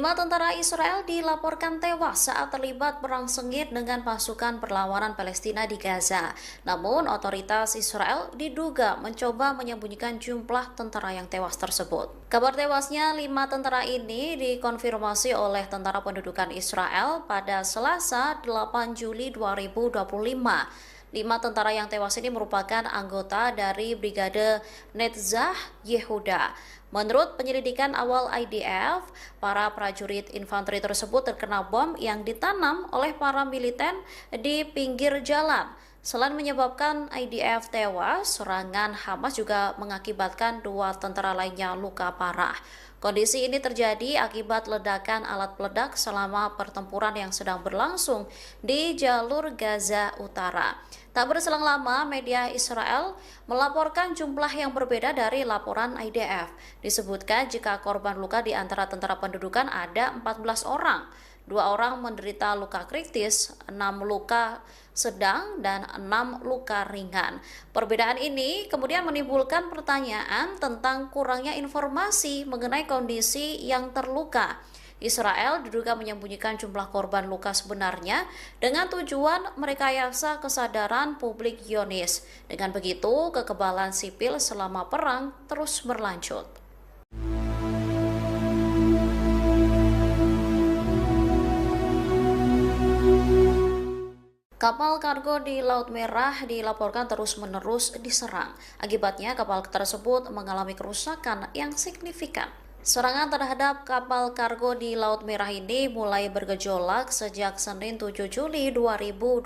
5 tentara Israel dilaporkan tewas saat terlibat perang sengit dengan pasukan perlawanan Palestina di Gaza. Namun, otoritas Israel diduga mencoba menyembunyikan jumlah tentara yang tewas tersebut. Kabar tewasnya 5 tentara ini dikonfirmasi oleh Tentara Pendudukan Israel pada Selasa 8 Juli 2025. 5 tentara yang tewas ini merupakan anggota dari Brigade Netzah Yehuda. Menurut penyelidikan awal IDF, para prajurit infanteri tersebut terkena bom yang ditanam oleh para militer di pinggir jalan. Selain menyebabkan IDF tewas, serangan Hamas juga mengakibatkan 2 tentara lainnya luka parah. Kondisi ini terjadi akibat ledakan alat peledak selama pertempuran yang sedang berlangsung di jalur Gaza Utara. Tak berselang lama, media Israel melaporkan jumlah yang berbeda dari laporan IDF. Disebutkan jika korban luka di antara tentara pendudukan ada 14 orang. 2 orang menderita luka kritis, 6 luka sedang, dan 6 luka ringan. Perbedaan ini kemudian menimbulkan pertanyaan tentang kurangnya informasi mengenai kondisi yang terluka. Israel diduga menyembunyikan jumlah korban luka sebenarnya dengan tujuan merekayasa kesadaran publik Zionis. Dengan begitu, kekebalan sipil selama perang terus berlanjut. Kapal kargo di Laut Merah dilaporkan terus-menerus diserang. Akibatnya, kapal tersebut mengalami kerusakan yang signifikan. Serangan terhadap kapal kargo di Laut Merah ini mulai bergejolak sejak Senin 7 Juli 2025.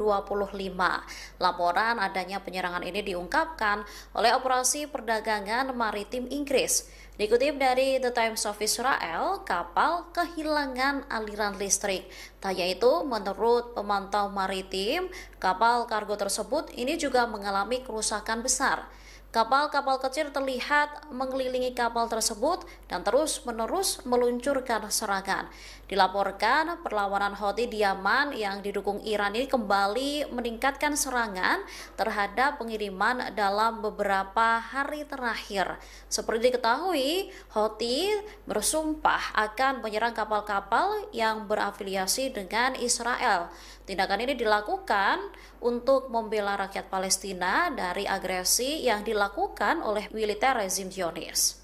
Laporan adanya penyerangan ini diungkapkan oleh Operasi Perdagangan Maritim Inggris. Dikutip dari The Times of Israel, kapal kehilangan aliran listrik. Tak hanya itu, menurut pemantau maritim, kapal kargo tersebut ini juga mengalami kerusakan besar. Kapal-kapal kecil terlihat mengelilingi kapal tersebut dan terus-menerus meluncurkan serangan. Dilaporkan perlawanan Houthi di Yaman yang didukung Iran ini kembali meningkatkan serangan terhadap pengiriman dalam beberapa hari terakhir. Seperti diketahui, Houthi bersumpah akan menyerang kapal-kapal yang berafiliasi dengan Israel. Tindakan ini dilakukan untuk membela rakyat Palestina dari agresi yang dilakukan oleh militer rezim Zionis.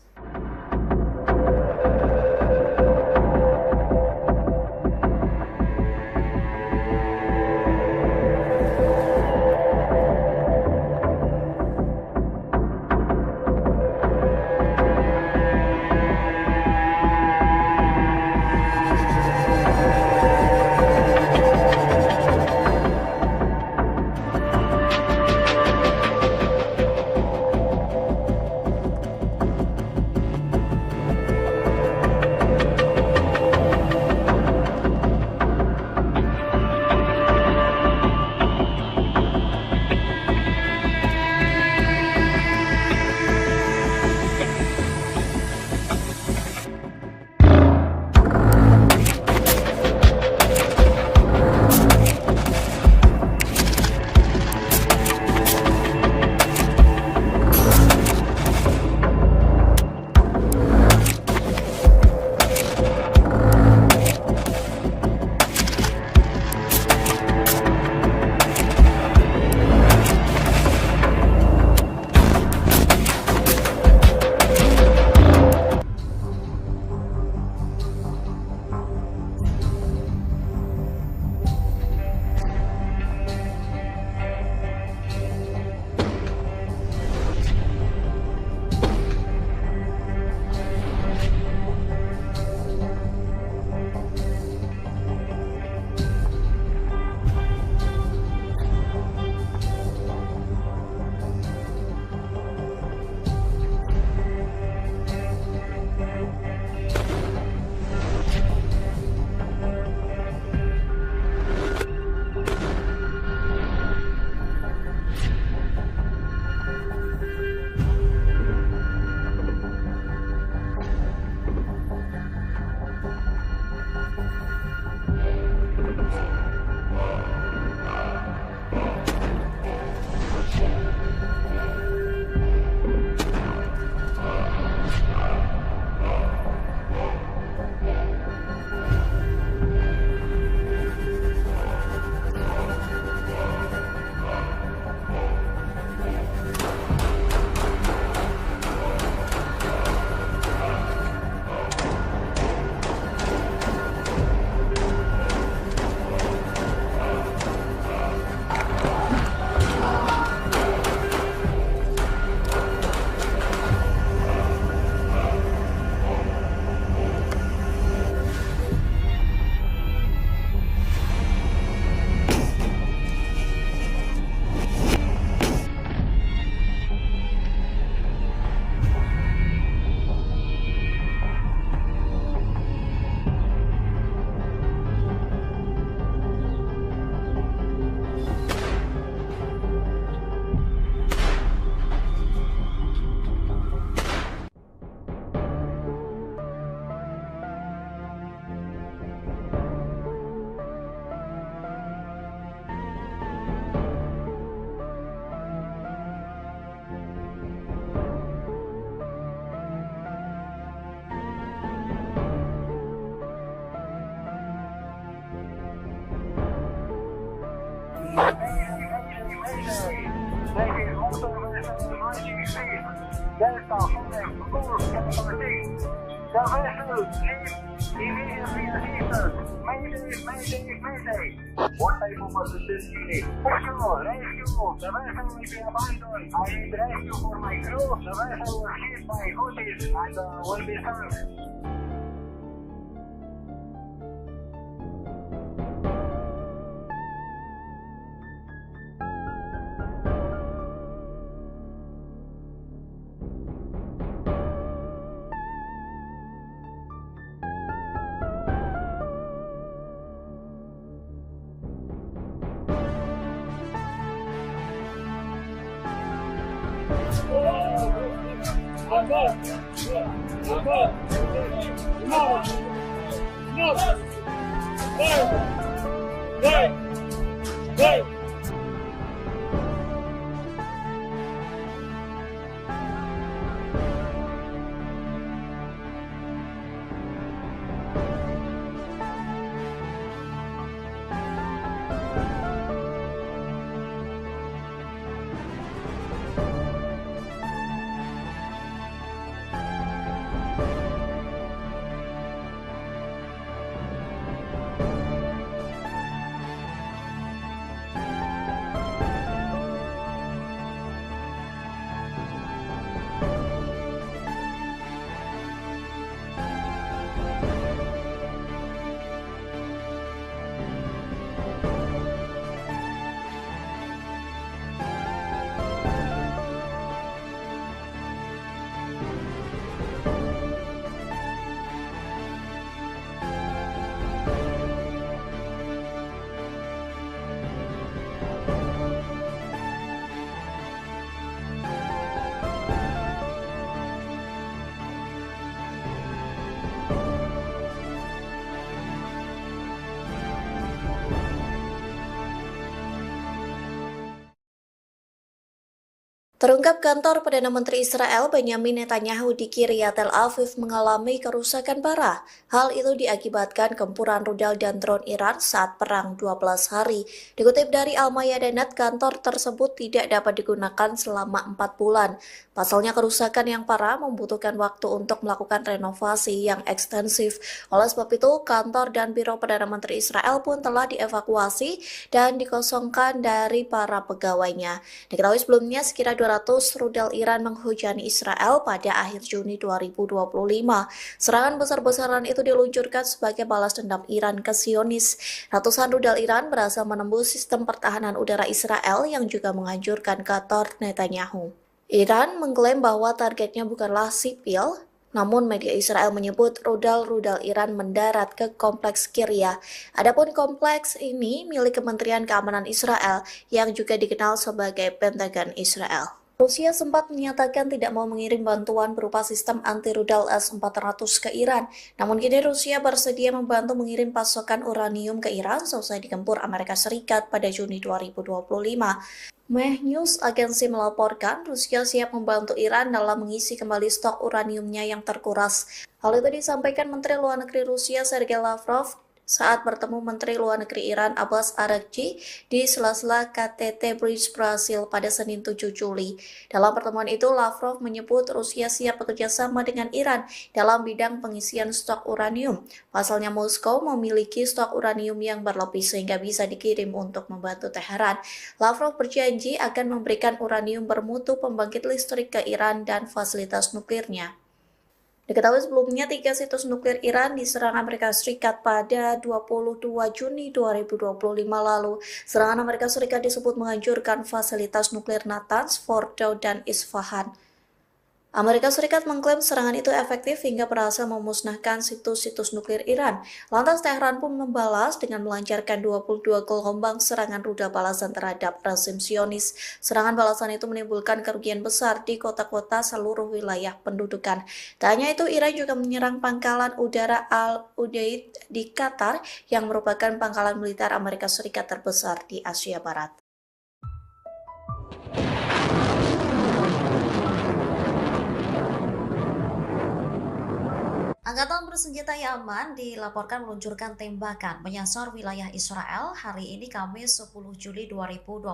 Delta 5, course capital D. The vessel leaves immediately assistance. Mayday. What type of assistance you need? Rescue. The vessel will be abandoned. I need rescue for my crew. The vessel was hit by Houthis and will be sunk.
Terungkap kantor Perdana Menteri Israel Benyamin Netanyahu di Kiryat Tel Aviv mengalami kerusakan parah. Hal itu diakibatkan gempuran rudal dan drone Iran saat perang 12 hari. Dikutip dari Al-Mayadanet, kantor tersebut tidak dapat digunakan selama 4 bulan. Pasalnya kerusakan yang parah membutuhkan waktu untuk melakukan renovasi yang ekstensif. Oleh sebab itu, kantor dan biro Perdana Menteri Israel pun telah dievakuasi dan dikosongkan dari para pegawainya. Diketahui sebelumnya sekitar 200 rudal Iran menghujani Israel pada akhir Juni 2025. Serangan besar-besaran itu diluncurkan sebagai balas dendam Iran ke Zionis. Ratusan rudal Iran berhasil menembus sistem pertahanan udara Israel yang juga menghancurkan kantor Netanyahu. Iran mengklaim bahwa targetnya bukanlah sipil, namun media Israel menyebut rudal-rudal Iran mendarat ke kompleks Kiryat. Adapun kompleks ini milik Kementerian Keamanan Israel yang juga dikenal sebagai Pentagon Israel. Rusia sempat menyatakan tidak mau mengirim bantuan berupa sistem anti-rudal S-400 ke Iran. Namun kini Rusia bersedia membantu mengirim pasokan uranium ke Iran selesai digempur Amerika Serikat pada Juni 2025. Meh News agensi melaporkan Rusia siap membantu Iran dalam mengisi kembali stok uraniumnya yang terkuras. Hal itu disampaikan Menteri Luar Negeri Rusia Sergei Lavrov saat bertemu Menteri Luar Negeri Iran Abbas Araghchi di sela-sela KTT Bridge Brasil pada Senin 7 Juli. Dalam pertemuan itu, Lavrov menyebut Rusia siap bekerja sama dengan Iran dalam bidang pengisian stok uranium. Pasalnya Moskow memiliki stok uranium yang berlebih sehingga bisa dikirim untuk membantu Teheran. Lavrov berjanji akan memberikan uranium bermutu pembangkit listrik ke Iran dan fasilitas nuklirnya. Diketahui sebelumnya 3 situs nuklir Iran diserang Amerika Serikat pada 22 Juni 2025 lalu. Serangan Amerika Serikat disebut menghancurkan fasilitas nuklir Natanz, Fordow, dan Isfahan. Amerika Serikat mengklaim serangan itu efektif hingga berhasil memusnahkan situs-situs nuklir Iran. Lantas Teheran pun membalas dengan melancarkan 22 gelombang serangan rudal balasan terhadap rezim Zionis. Serangan balasan itu menimbulkan kerugian besar di kota-kota seluruh wilayah pendudukan. Tak hanya itu, Iran juga menyerang pangkalan udara Al-Udeid di Qatar yang merupakan pangkalan militer Amerika Serikat terbesar di Asia Barat.
Angkatan bersenjata Yaman dilaporkan meluncurkan tembakan menyasar wilayah Israel hari ini Kamis 10 Juli 2025.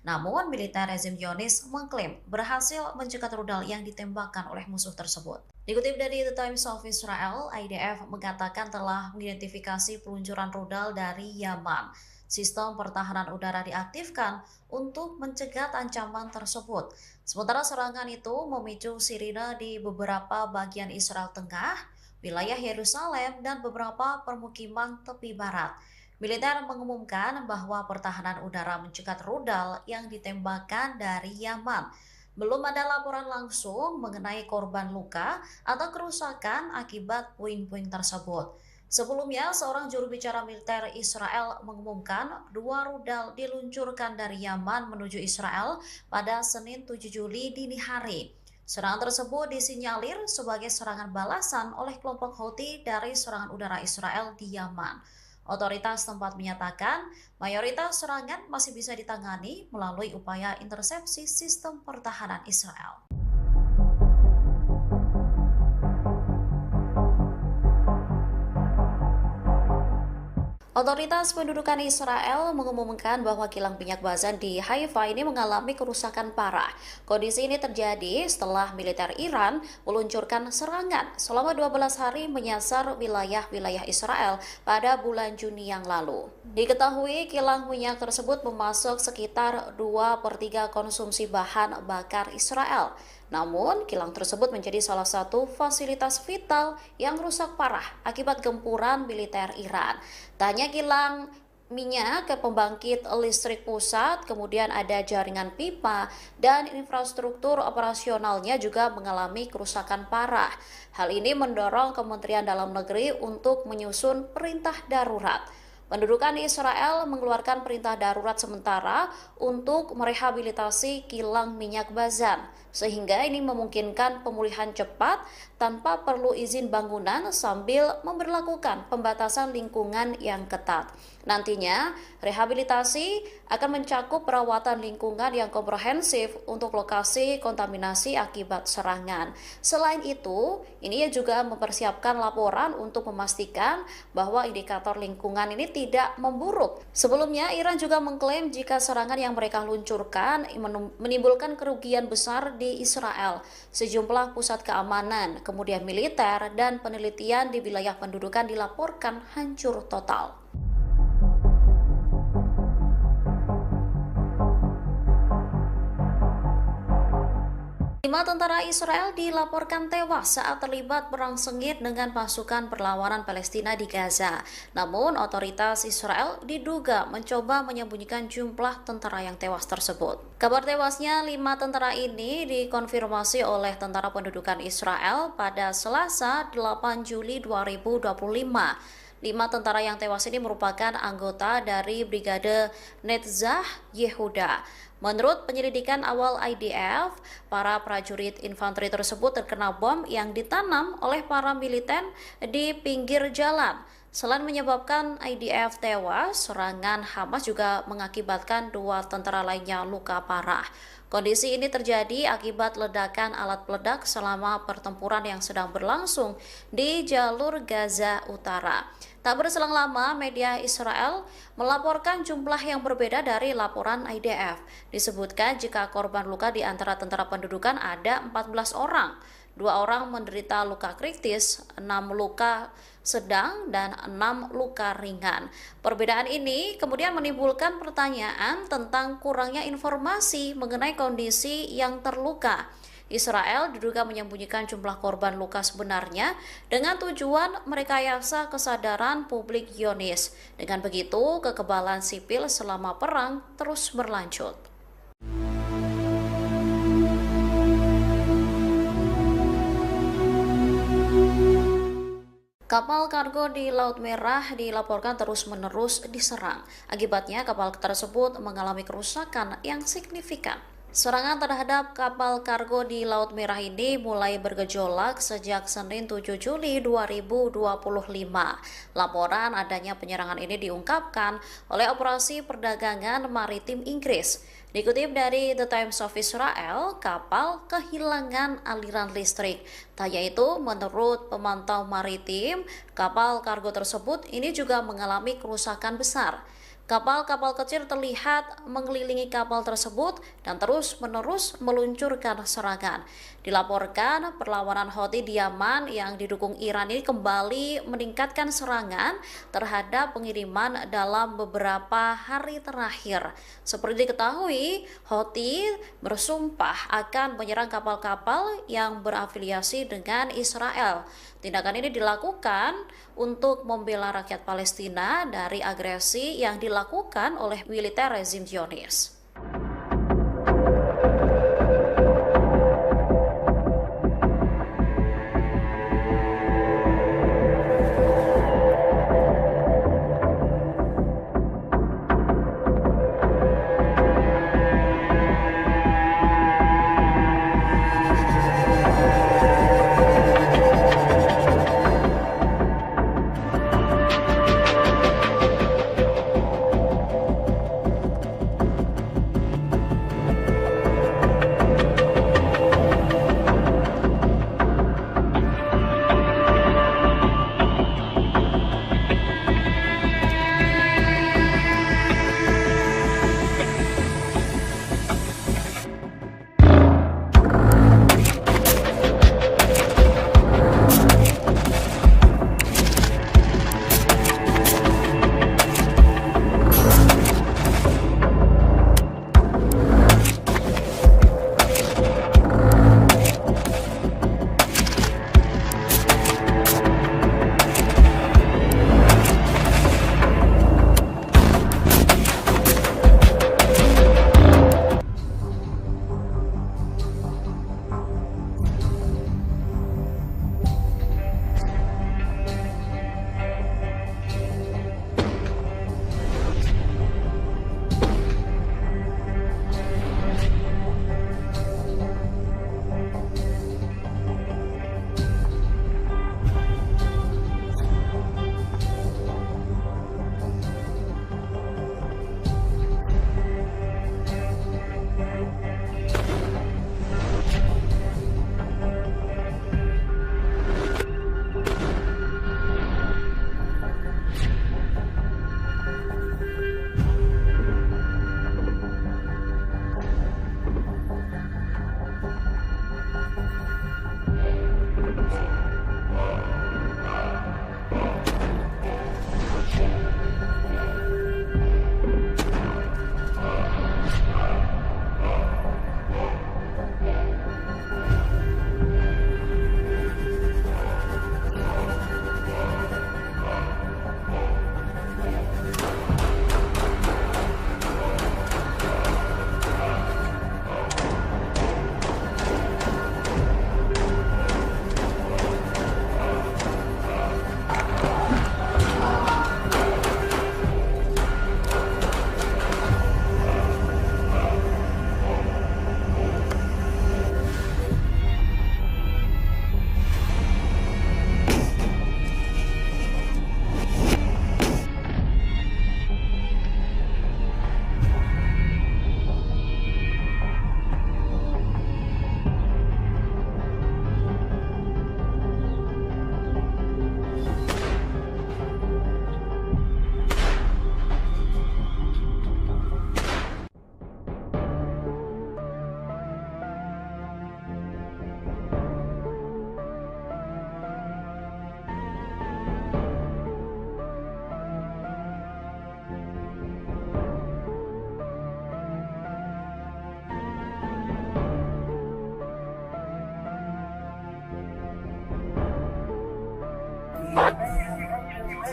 Namun, militer rezim Zionis mengklaim berhasil mencegat rudal yang ditembakkan oleh musuh tersebut. Dikutip dari The Times of Israel, IDF mengatakan telah mengidentifikasi peluncuran rudal dari Yaman. Sistem pertahanan udara diaktifkan untuk mencegat ancaman tersebut. Sementara serangan itu memicu sirine di beberapa bagian Israel Tengah, wilayah Yerusalem, dan beberapa permukiman tepi barat. Militer mengumumkan bahwa pertahanan udara mencegat rudal yang ditembakkan dari Yaman. Belum ada laporan langsung mengenai korban luka atau kerusakan akibat puing-puing tersebut. Sebelumnya, seorang juru bicara militer Israel mengumumkan 2 rudal diluncurkan dari Yaman menuju Israel pada Senin 7 Juli dini hari. Serangan tersebut disinyalir sebagai serangan balasan oleh kelompok Houthi dari serangan udara Israel di Yaman. Otoritas tempat menyatakan mayoritas serangan masih bisa ditangani melalui upaya intersepsi sistem pertahanan Israel. Otoritas pendudukan Israel mengumumkan bahwa kilang minyak Bazan di Haifa ini mengalami kerusakan parah. Kondisi ini terjadi setelah militer Iran meluncurkan serangan selama 12 hari menyasar wilayah-wilayah Israel pada bulan Juni yang lalu. Diketahui kilang minyak tersebut memasok sekitar 2/3 konsumsi bahan bakar Israel. Namun, kilang tersebut menjadi salah satu fasilitas vital yang rusak parah akibat gempuran militer Iran. Tanya kilang minyak ke pembangkit listrik pusat, kemudian ada jaringan pipa, dan infrastruktur operasionalnya juga mengalami kerusakan parah. Hal ini mendorong Kementerian Dalam Negeri untuk menyusun perintah darurat. Pendudukan Israel mengeluarkan perintah darurat sementara untuk merehabilitasi kilang minyak Bazan, sehingga ini memungkinkan pemulihan cepat tanpa perlu izin bangunan sambil memberlakukan pembatasan lingkungan yang ketat. Nantinya, rehabilitasi akan mencakup perawatan lingkungan yang komprehensif untuk lokasi kontaminasi akibat serangan. Selain itu, ini juga mempersiapkan laporan untuk memastikan bahwa indikator lingkungan ini tidak memburuk. Sebelumnya, Iran juga mengklaim jika serangan yang mereka luncurkan menimbulkan kerugian besar di Israel. Sejumlah pusat keamanan, kemudian militer, dan penelitian di wilayah pendudukan dilaporkan hancur total. 5 tentara Israel dilaporkan tewas saat terlibat perang sengit dengan pasukan perlawanan Palestina di Gaza. Namun, otoritas Israel diduga mencoba menyembunyikan jumlah tentara yang tewas tersebut. Kabar tewasnya 5 tentara ini dikonfirmasi oleh Tentara Pendudukan Israel pada Selasa 8 Juli 2025. 5 tentara yang tewas ini merupakan anggota dari Brigade Netzah Yehuda. Menurut penyelidikan awal IDF, para prajurit infanteri tersebut terkena bom yang ditanam oleh para militer di pinggir jalan. Selain menyebabkan IDF tewas, serangan Hamas juga mengakibatkan 2 tentara lainnya luka parah. Kondisi ini terjadi akibat ledakan alat peledak selama pertempuran yang sedang berlangsung di jalur Gaza Utara. Tak berselang lama, media Israel melaporkan jumlah yang berbeda dari laporan IDF. Disebutkan jika korban luka di antara tentara pendudukan ada 14 orang. 2 orang menderita luka kritis, 6 luka sedang, dan 6 luka ringan. Perbedaan ini kemudian menimbulkan pertanyaan tentang kurangnya informasi mengenai kondisi yang terluka. Israel diduga menyembunyikan jumlah korban luka sebenarnya dengan tujuan merekayasa kesadaran publik Zionis. Dengan begitu, kekebalan sipil selama perang terus berlanjut. Kapal kargo di Laut Merah dilaporkan terus-menerus diserang. Akibatnya, kapal tersebut mengalami kerusakan yang signifikan. Serangan terhadap kapal kargo di Laut Merah ini mulai bergejolak sejak Senin 7 Juli 2025. Laporan adanya penyerangan ini diungkapkan oleh Operasi Perdagangan Maritim Inggris. Dikutip dari The Times of Israel, kapal kehilangan aliran listrik. Tak yaitu, menurut pemantau maritim, kapal kargo tersebut ini juga mengalami kerusakan besar. Kapal-kapal kecil terlihat mengelilingi kapal tersebut dan terus-menerus meluncurkan serangan. Dilaporkan perlawanan Houthi di Yaman yang didukung Iran ini kembali meningkatkan serangan terhadap pengiriman dalam beberapa hari terakhir. Seperti diketahui, Houthi bersumpah akan menyerang kapal-kapal yang berafiliasi dengan Israel. Tindakan ini dilakukan untuk membela rakyat Palestina dari agresi yang dilakukan oleh militer rezim Zionis.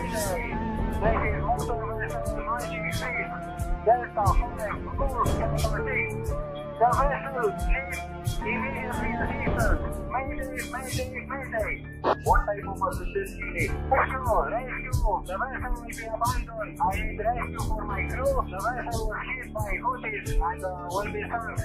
This is motor vessel 96, Delta 5, course capital D. The vessel needs immediately assistance. Mayday. What type of assistance you need? Rescue. The vessel will be abandoned. I need rescue for my crew. The vessel was hit by Houthis and will be sunk.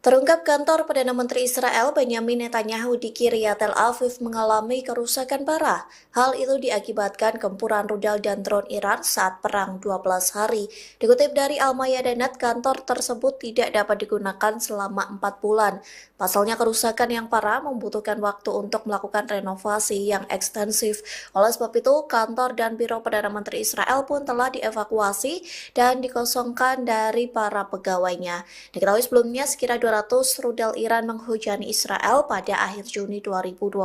Terungkap kantor Perdana Menteri Israel Benyamin Netanyahu di Kiryat Tel Aviv mengalami kerusakan parah. Hal itu diakibatkan gempuran rudal dan drone Iran saat perang 12 hari. Dikutip dari Al-Mayadinat, kantor tersebut tidak dapat digunakan selama 4 bulan. Pasalnya kerusakan yang parah membutuhkan waktu untuk melakukan renovasi yang ekstensif. Oleh sebab itu, kantor dan biro Perdana Menteri Israel pun telah dievakuasi dan dikosongkan dari para pegawainya. Diketahui sebelumnya sekira 200 rudal Iran menghujani Israel pada akhir Juni 2025.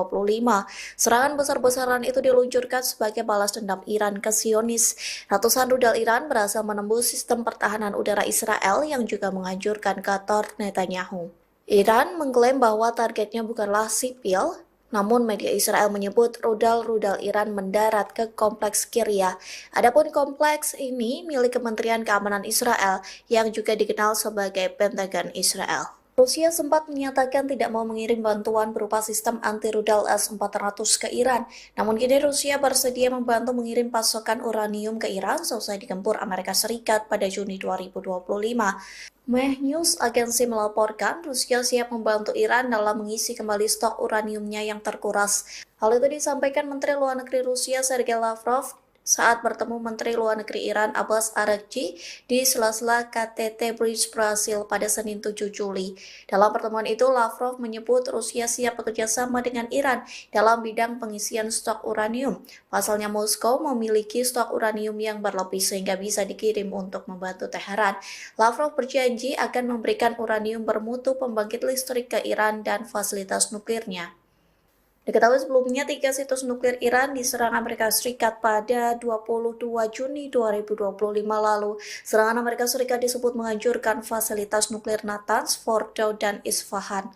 Serangan besar-besaran itu diluncurkan sebagai balas dendam Iran ke Zionis. Ratusan rudal Iran berhasil menembus sistem pertahanan udara Israel yang juga menghancurkan kantor Netanyahu. Iran mengklaim bahwa targetnya bukanlah sipil, namun media Israel menyebut rudal-rudal Iran mendarat ke kompleks Kiryat. Adapun kompleks ini milik Kementerian Keamanan Israel yang juga dikenal sebagai Pentagon Israel. Rusia sempat menyatakan tidak mau mengirim bantuan berupa sistem anti-rudal S-400 ke Iran. Namun kini Rusia bersedia membantu mengirim pasokan uranium ke Iran selesai digempur Amerika Serikat pada Juni 2025. Meh News agensi melaporkan Rusia siap membantu Iran dalam mengisi kembali stok uraniumnya yang terkuras. Hal itu disampaikan Menteri Luar Negeri Rusia Sergei Lavrov saat bertemu Menteri Luar Negeri Iran Abbas Araghchi di sela-sela KTT Bridge Brasil pada Senin 7 Juli. Dalam pertemuan itu, Lavrov menyebut Rusia siap bekerja sama dengan Iran dalam bidang pengisian stok uranium. Pasalnya Moskow memiliki stok uranium yang berlebih sehingga bisa dikirim untuk membantu Teheran. Lavrov berjanji akan memberikan uranium bermutu pembangkit listrik ke Iran dan fasilitas nuklirnya. Diketahui sebelumnya 3 situs nuklir Iran diserang Amerika Serikat pada 22 Juni 2025 lalu. Serangan Amerika Serikat disebut menghancurkan fasilitas nuklir Natanz, Fordow, dan Isfahan.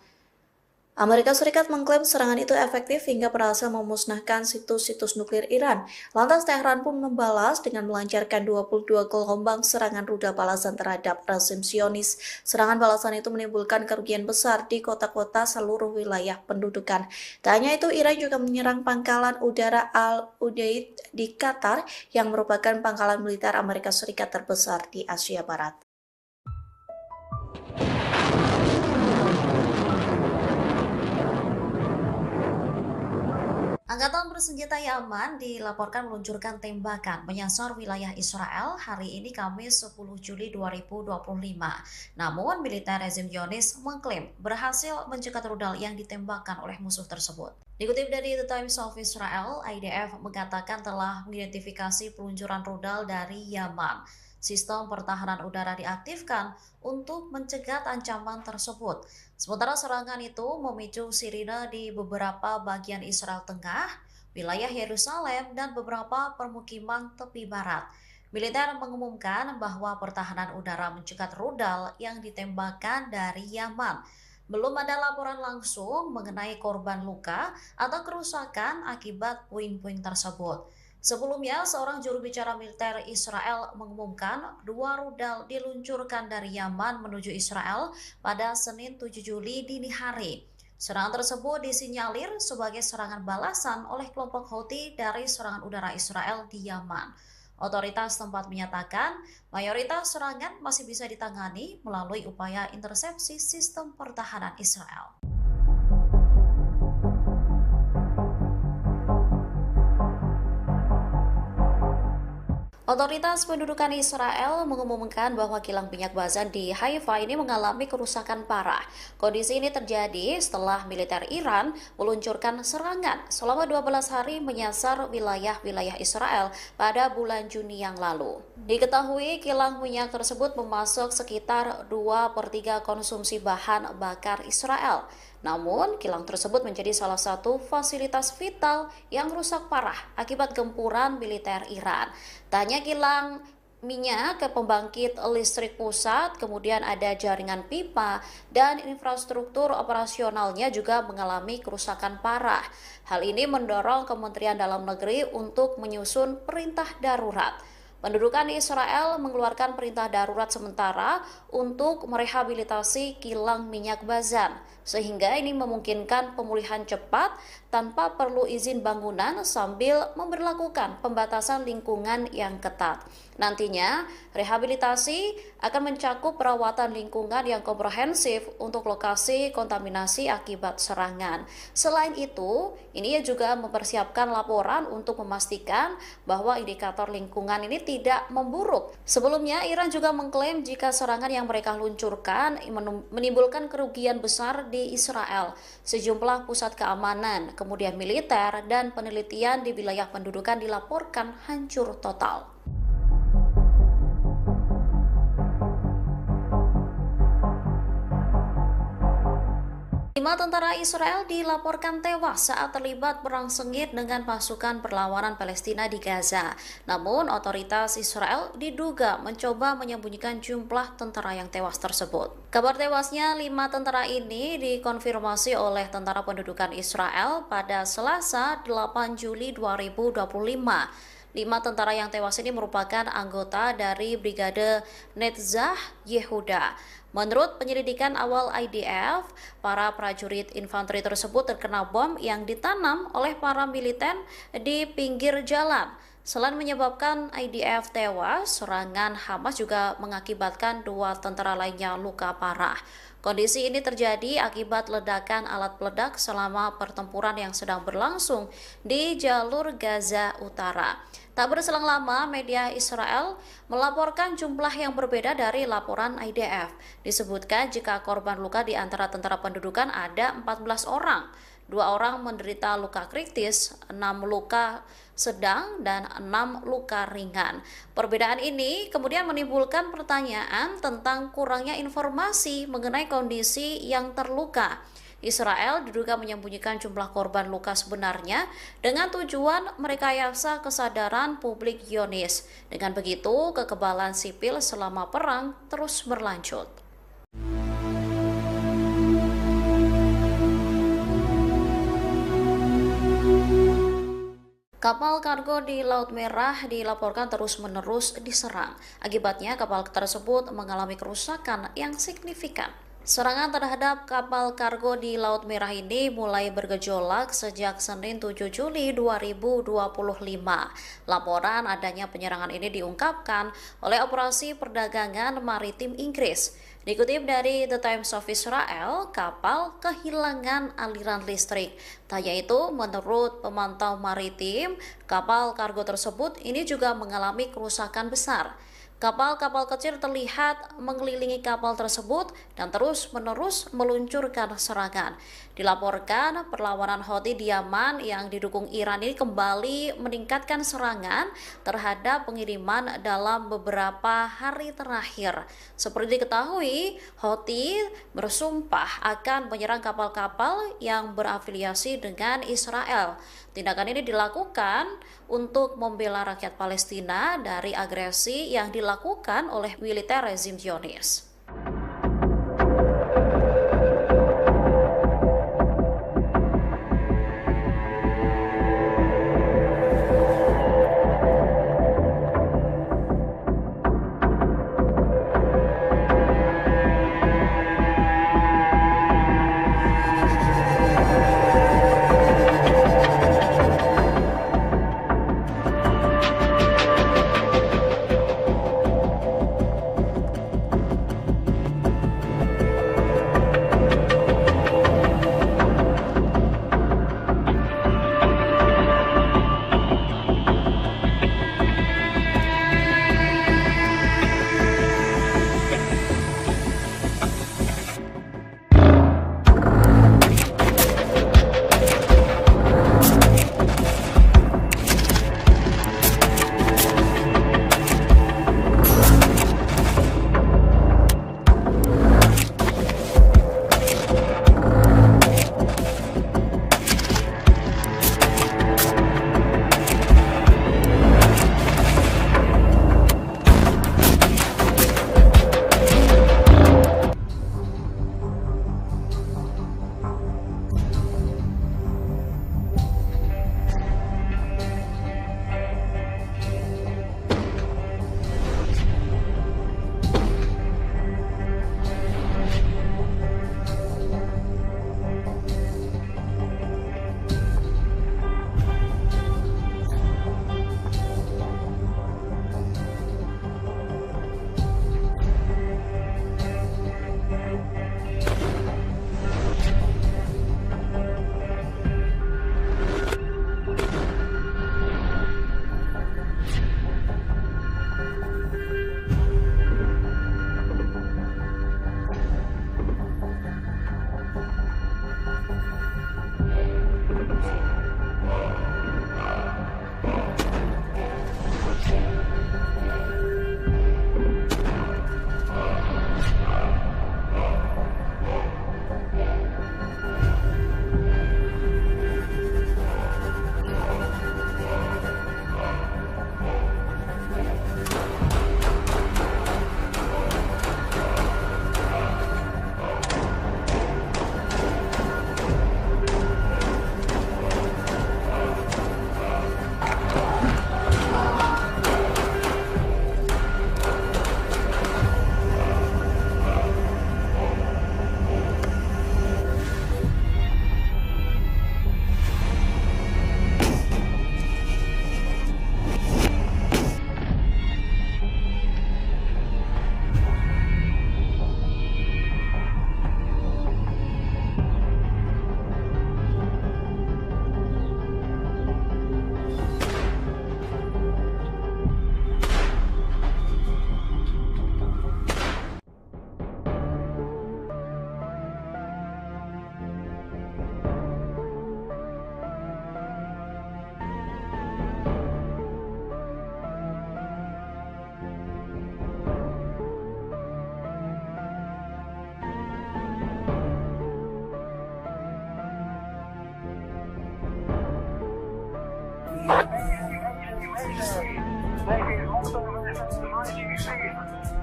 Amerika Serikat mengklaim serangan itu efektif hingga berhasil memusnahkan situs-situs nuklir Iran. Lantas Teheran pun membalas dengan melancarkan 22 gelombang serangan rudal balasan terhadap rezim Zionis. Serangan balasan itu menimbulkan kerugian besar di kota-kota seluruh wilayah pendudukan. Tak hanya itu, Iran juga menyerang pangkalan udara Al-Udeid di Qatar yang merupakan pangkalan militer Amerika Serikat terbesar di Asia Barat.
Angkatan bersenjata Yaman dilaporkan meluncurkan tembakan menyasar wilayah Israel hari ini Kamis 10 Juli 2025. Namun, militer rezim Zionis mengklaim berhasil mencegat rudal yang ditembakkan oleh musuh tersebut. Dikutip dari The Times of Israel, IDF mengatakan telah mengidentifikasi peluncuran rudal dari Yaman. Sistem pertahanan udara diaktifkan untuk mencegat ancaman tersebut. Sementara serangan itu memicu sirine di beberapa bagian Israel Tengah, wilayah Yerusalem, dan beberapa permukiman tepi barat. Militer mengumumkan bahwa pertahanan udara mencegat rudal yang ditembakkan dari Yaman. Belum ada laporan langsung mengenai korban luka atau kerusakan akibat puing-puing tersebut. Sebelumnya, seorang juru bicara militer Israel mengumumkan 2 rudal diluncurkan dari Yaman menuju Israel pada Senin 7 Juli dini hari. Serangan tersebut disinyalir sebagai serangan balasan oleh kelompok Houthi dari serangan udara Israel di Yaman. Otoritas tempat menyatakan mayoritas serangan masih bisa ditangani melalui upaya intersepsi sistem pertahanan Israel. Otoritas pendudukan Israel mengumumkan bahwa kilang minyak Bazan di Haifa ini mengalami kerusakan parah. Kondisi ini terjadi setelah militer Iran meluncurkan serangan selama 12 hari menyasar wilayah-wilayah Israel pada bulan Juni yang lalu. Diketahui kilang minyak tersebut memasok sekitar 2/3 konsumsi bahan bakar Israel. Namun, kilang tersebut menjadi salah satu fasilitas vital yang rusak parah akibat gempuran militer Iran. Tak hanya kilang minyak ke pembangkit listrik pusat, kemudian ada jaringan pipa dan infrastruktur operasionalnya juga mengalami kerusakan parah. Hal ini mendorong Kementerian Dalam Negeri untuk menyusun perintah darurat. Pendudukan Israel mengeluarkan perintah darurat sementara untuk merehabilitasi kilang minyak Bazan, sehingga ini memungkinkan pemulihan cepat tanpa perlu izin bangunan sambil memberlakukan pembatasan lingkungan yang ketat. Nantinya, rehabilitasi akan mencakup perawatan lingkungan yang komprehensif untuk lokasi kontaminasi akibat serangan. Selain itu, ini juga mempersiapkan laporan untuk memastikan bahwa indikator lingkungan ini tidak memburuk. Sebelumnya, Iran juga mengklaim jika serangan yang mereka luncurkan menimbulkan kerugian besar di Israel. Sejumlah pusat keamanan, kemudian militer, dan penelitian di wilayah pendudukan dilaporkan hancur total. 5 tentara Israel dilaporkan tewas saat terlibat perang sengit dengan pasukan perlawanan Palestina di Gaza. Namun, otoritas Israel diduga mencoba menyembunyikan jumlah tentara yang tewas tersebut. Kabar tewasnya 5 tentara ini dikonfirmasi oleh Tentara Pendudukan Israel pada Selasa 8 Juli 2025. 5 tentara yang tewas ini merupakan anggota dari Brigade Netzach Yehuda. Menurut penyelidikan awal IDF, para prajurit infanteri tersebut terkena bom yang ditanam oleh para militer di pinggir jalan. Selain menyebabkan IDF tewas, serangan Hamas juga mengakibatkan 2 tentara lainnya luka parah. Kondisi ini terjadi akibat ledakan alat peledak selama pertempuran yang sedang berlangsung di jalur Gaza Utara. Tak berselang lama, media Israel melaporkan jumlah yang berbeda dari laporan IDF. Disebutkan jika korban luka di antara tentara pendudukan ada 14 orang. 2 orang menderita luka kritis, 6 luka sedang, dan 6 luka ringan. Perbedaan ini kemudian menimbulkan pertanyaan tentang kurangnya informasi mengenai kondisi yang terluka. Israel diduga menyembunyikan jumlah korban luka sebenarnya dengan tujuan merekayasa kesadaran publik Zionis. Dengan begitu, kekebalan sipil selama perang terus berlanjut. Kapal kargo di Laut Merah dilaporkan terus-menerus diserang. Akibatnya, kapal tersebut mengalami kerusakan yang signifikan. Serangan terhadap kapal kargo di Laut Merah ini mulai bergejolak sejak Senin 7 Juli 2025. Laporan adanya penyerangan ini diungkapkan oleh Operasi Perdagangan Maritim Inggris. Dikutip dari The Times of Israel, kapal kehilangan aliran listrik. Tak yaitu, menurut pemantau maritim, kapal kargo tersebut ini juga mengalami kerusakan besar. Kapal-kapal kecil terlihat mengelilingi kapal tersebut dan terus-menerus meluncurkan serangan. Dilaporkan perlawanan Houthi di Yaman yang didukung Iran ini kembali meningkatkan serangan terhadap pengiriman dalam beberapa hari terakhir. Seperti diketahui, Houthi bersumpah akan menyerang kapal-kapal yang berafiliasi dengan Israel. Tindakan ini dilakukan untuk membela rakyat Palestina dari agresi yang dilakukan oleh militer rezim Zionis.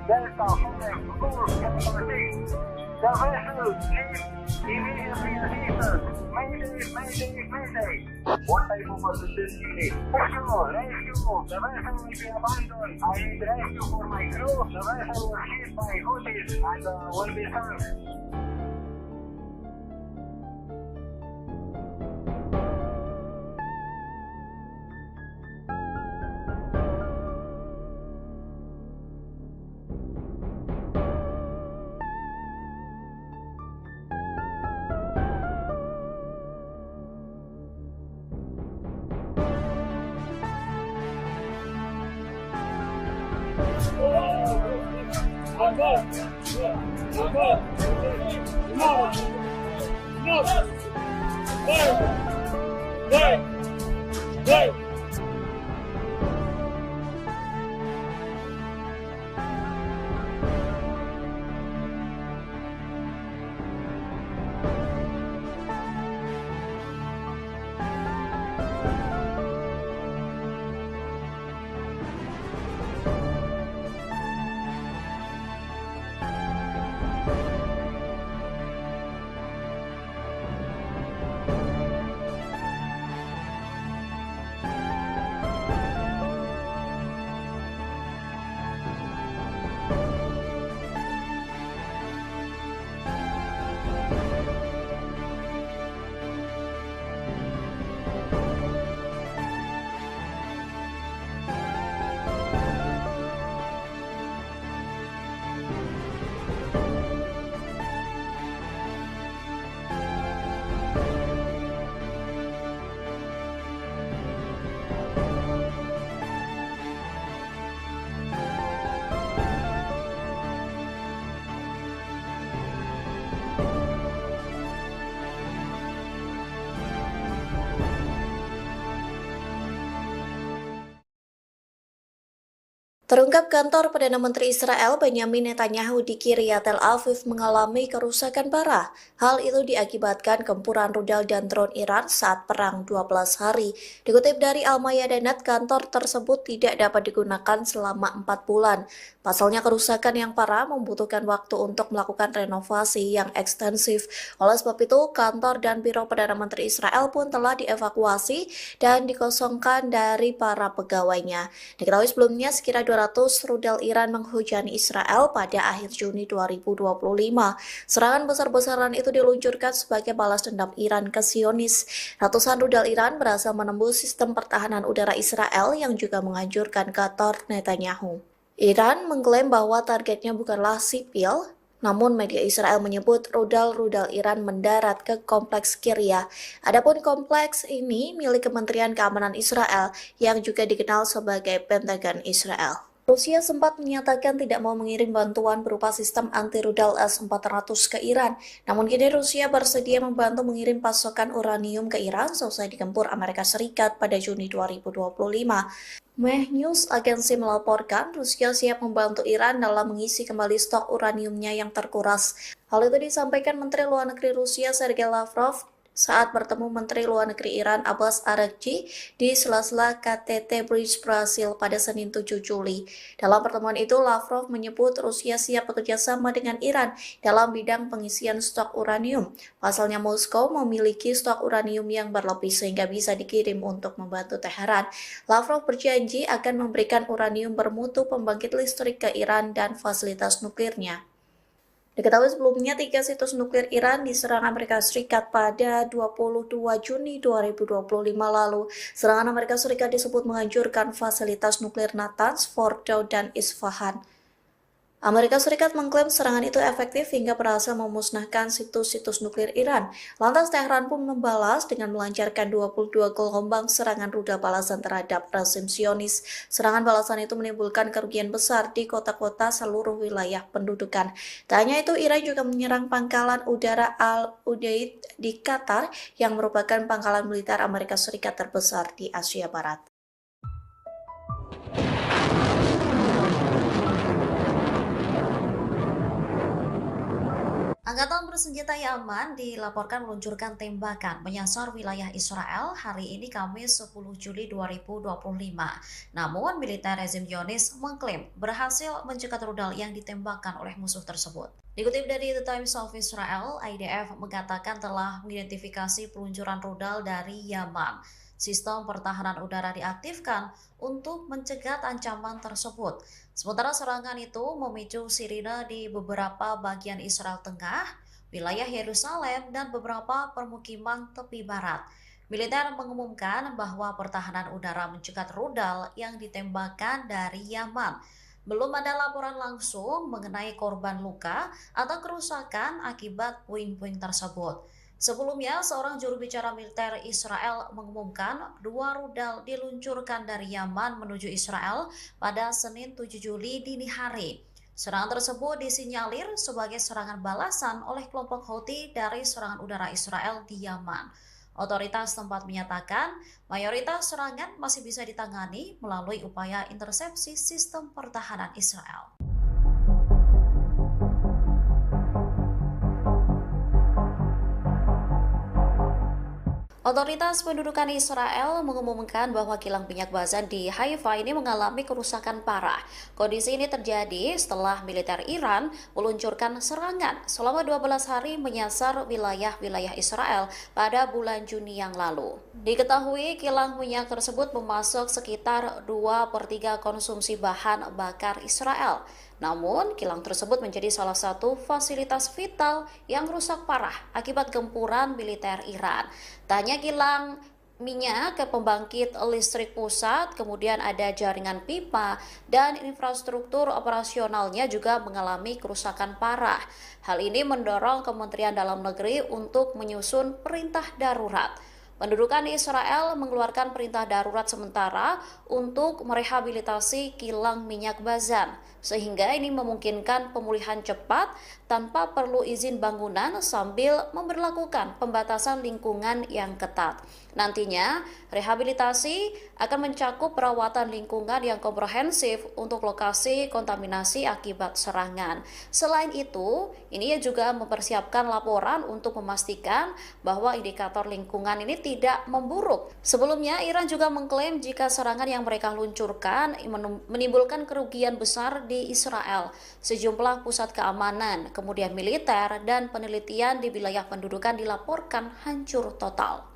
Delta 5, course, Capital The vessel needs immediately assistance. Mayday, mayday, mayday. What type of assistance you need? Rescue, rescue. The vessel will be abandoned. I need rescue for my crew. The vessel was hit by Houthis and will be sunk.
Terungkap kantor Perdana Menteri Israel Benyamin Netanyahu di Kiryat Tel Aviv mengalami kerusakan parah. Hal itu diakibatkan gempuran rudal dan drone Iran saat perang 12 hari. Dikutip dari Al-Mayadinat, kantor tersebut tidak dapat digunakan selama 4 bulan. Pasalnya kerusakan yang parah membutuhkan waktu untuk melakukan renovasi yang ekstensif. Oleh sebab itu, kantor dan biro Perdana Menteri Israel pun telah dievakuasi dan dikosongkan dari para pegawainya. Diketahui sebelumnya sekira 200 rudal Iran menghujani Israel pada akhir Juni 2025. Serangan besar-besaran itu diluncurkan sebagai balas dendam Iran ke Zionis. Ratusan rudal Iran berhasil menembus sistem pertahanan udara Israel yang juga menghancurkan kantor Netanyahu. Iran mengklaim bahwa targetnya bukanlah sipil, namun media Israel menyebut rudal-rudal Iran mendarat ke kompleks Kiryat. Adapun kompleks ini milik Kementerian Keamanan Israel yang juga dikenal sebagai Pentagon Israel. Rusia sempat menyatakan tidak mau mengirim bantuan berupa sistem anti-rudal S-400 ke Iran. Namun kini Rusia bersedia membantu mengirim pasokan uranium ke Iran selesai digempur Amerika Serikat pada Juni 2025. Meh News agensi melaporkan Rusia siap membantu Iran dalam mengisi kembali stok uraniumnya yang terkuras. Hal itu disampaikan Menteri Luar Negeri Rusia Sergei Lavrov saat bertemu Menteri Luar Negeri Iran Abbas Araghchi di sela-sela KTT Bridge Brasil pada Senin 7 Juli. Dalam pertemuan itu, Lavrov menyebut Rusia siap bekerja sama dengan Iran dalam bidang pengisian stok uranium. Pasalnya Moskow memiliki stok uranium yang berlebih sehingga bisa dikirim untuk membantu Teheran. Lavrov berjanji akan memberikan uranium bermutu pembangkit listrik ke Iran dan fasilitas nuklirnya. Diketahui sebelumnya 3 situs nuklir Iran diserang Amerika Serikat pada 22 Juni 2025 lalu. Serangan Amerika Serikat disebut menghancurkan fasilitas nuklir Natanz, Fordow, dan Isfahan. Amerika Serikat mengklaim serangan itu efektif hingga berhasil memusnahkan situs-situs nuklir Iran. Lantas Teheran pun membalas dengan melancarkan 22 gelombang serangan rudal balasan terhadap rezim Zionis. Serangan balasan itu menimbulkan kerugian besar di kota-kota seluruh wilayah pendudukan. Tak hanya itu, Iran juga menyerang pangkalan udara Al-Udeid di Qatar yang merupakan pangkalan militer Amerika Serikat terbesar di Asia Barat.
Angkatan bersenjata Yaman dilaporkan meluncurkan tembakan menyasar wilayah Israel hari ini Kamis 10 Juli 2025. Namun, militer rezim Zionis mengklaim berhasil mencegat rudal yang ditembakkan oleh musuh tersebut. Dikutip dari The Times of Israel, IDF mengatakan telah mengidentifikasi peluncuran rudal dari Yaman. Sistem pertahanan udara diaktifkan untuk mencegat ancaman tersebut. Sementara serangan itu memicu sirine di beberapa bagian Israel Tengah, wilayah Yerusalem, dan beberapa permukiman tepi barat. Militer mengumumkan bahwa pertahanan udara mencegat rudal yang ditembakkan dari Yaman. Belum ada laporan langsung mengenai korban luka atau kerusakan akibat puing-puing tersebut. Sebelumnya, seorang juru bicara militer Israel mengumumkan 2 rudal diluncurkan dari Yaman menuju Israel pada Senin 7 Juli dini hari. Serangan tersebut disinyalir sebagai serangan balasan oleh kelompok Houthi dari serangan udara Israel di Yaman. Otoritas tempat menyatakan mayoritas serangan masih bisa ditangani melalui upaya intersepsi sistem pertahanan Israel. Otoritas pendudukan Israel mengumumkan bahwa kilang minyak Bazan di Haifa ini mengalami kerusakan parah. Kondisi ini terjadi setelah militer Iran meluncurkan serangan selama 12 hari menyasar wilayah-wilayah Israel pada bulan Juni yang lalu. Diketahui kilang minyak tersebut memasok sekitar 2/3 konsumsi bahan bakar Israel. Namun, kilang tersebut menjadi salah satu fasilitas vital yang rusak parah akibat gempuran militer Iran. Tanya kilang minyak ke pembangkit listrik pusat, kemudian ada jaringan pipa, dan infrastruktur operasionalnya juga mengalami kerusakan parah. Hal ini mendorong Kementerian Dalam Negeri untuk menyusun perintah darurat. Pendudukan Israel mengeluarkan perintah darurat sementara untuk merehabilitasi kilang minyak Bazan, sehingga ini memungkinkan pemulihan cepat tanpa perlu izin bangunan sambil memberlakukan pembatasan lingkungan yang ketat. Nantinya, rehabilitasi akan mencakup perawatan lingkungan yang komprehensif untuk lokasi kontaminasi akibat serangan. Selain itu, ini juga mempersiapkan laporan untuk memastikan bahwa indikator lingkungan ini tidak memburuk. Sebelumnya, Iran juga mengklaim jika serangan yang mereka luncurkan menimbulkan kerugian besar di Israel. Sejumlah pusat keamanan, kemudian militer, dan penelitian di wilayah pendudukan dilaporkan hancur total.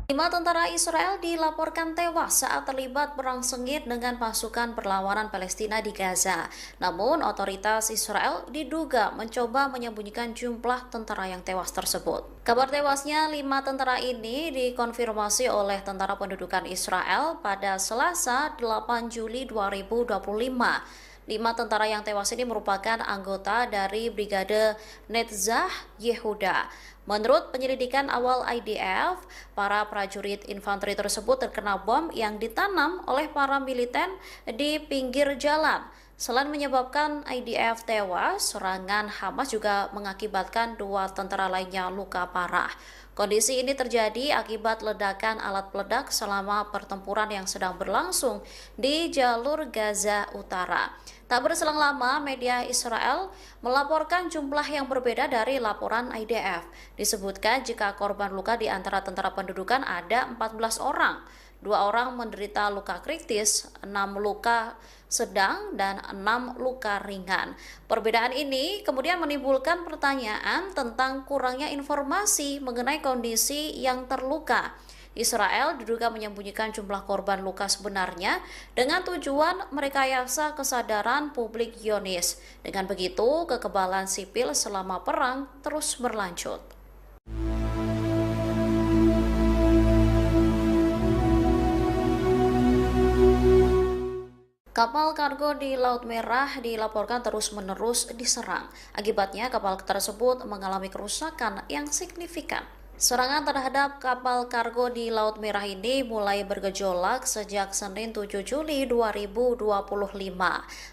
5 tentara Israel dilaporkan tewas saat terlibat perang sengit dengan pasukan perlawanan Palestina di Gaza. Namun, otoritas Israel diduga mencoba menyembunyikan jumlah tentara yang tewas tersebut. Kabar tewasnya 5 tentara ini dikonfirmasi oleh Tentara Pendudukan Israel pada Selasa 8 Juli 2025. 5 tentara yang tewas ini merupakan anggota dari Brigade Netzach Yehuda. Menurut penyelidikan awal IDF, para prajurit infanteri tersebut terkena bom yang ditanam oleh para militer di pinggir jalan. Selain menyebabkan IDF tewas, serangan Hamas juga mengakibatkan 2 tentara lainnya luka parah. Kondisi ini terjadi akibat ledakan alat peledak selama pertempuran yang sedang berlangsung di jalur Gaza Utara. Tak berselang lama, media Israel melaporkan jumlah yang berbeda dari laporan IDF. Disebutkan jika korban luka di antara tentara pendudukan ada 14 orang. 2 orang menderita luka kritis, 6 luka sedang, dan 6 luka ringan. Perbedaan ini kemudian menimbulkan pertanyaan tentang kurangnya informasi mengenai kondisi yang terluka. Israel diduga menyembunyikan jumlah korban luka sebenarnya dengan tujuan merekayasa kesadaran publik Zionis. Dengan begitu, kekebalan sipil selama perang terus berlanjut. Kapal kargo di Laut Merah dilaporkan terus-menerus diserang. Akibatnya, kapal tersebut mengalami kerusakan yang signifikan. Serangan terhadap kapal kargo di Laut Merah ini mulai bergejolak sejak Senin 7 Juli 2025.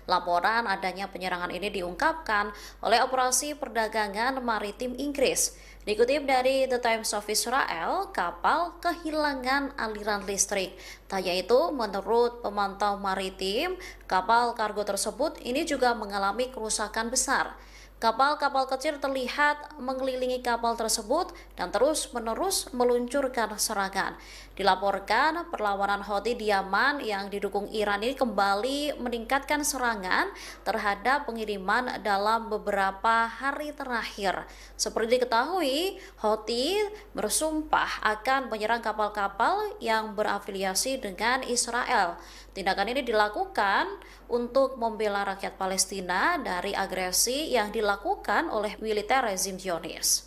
Laporan adanya penyerangan ini diungkapkan oleh Operasi Perdagangan Maritim Inggris. Dikutip dari The Times of Israel, kapal kehilangan aliran listrik. Tak yaitu, menurut pemantau maritim, kapal kargo tersebut ini juga mengalami kerusakan besar. Kapal-kapal kecil terlihat mengelilingi kapal tersebut dan terus-menerus meluncurkan serangan. Dilaporkan perlawanan Houthi di Yaman yang didukung Iran ini kembali meningkatkan serangan terhadap pengiriman dalam beberapa hari terakhir. Seperti diketahui, Houthi bersumpah akan menyerang kapal-kapal yang berafiliasi dengan Israel. Tindakan ini dilakukan untuk membela rakyat Palestina dari agresi yang dilakukan oleh militer rezim Zionis.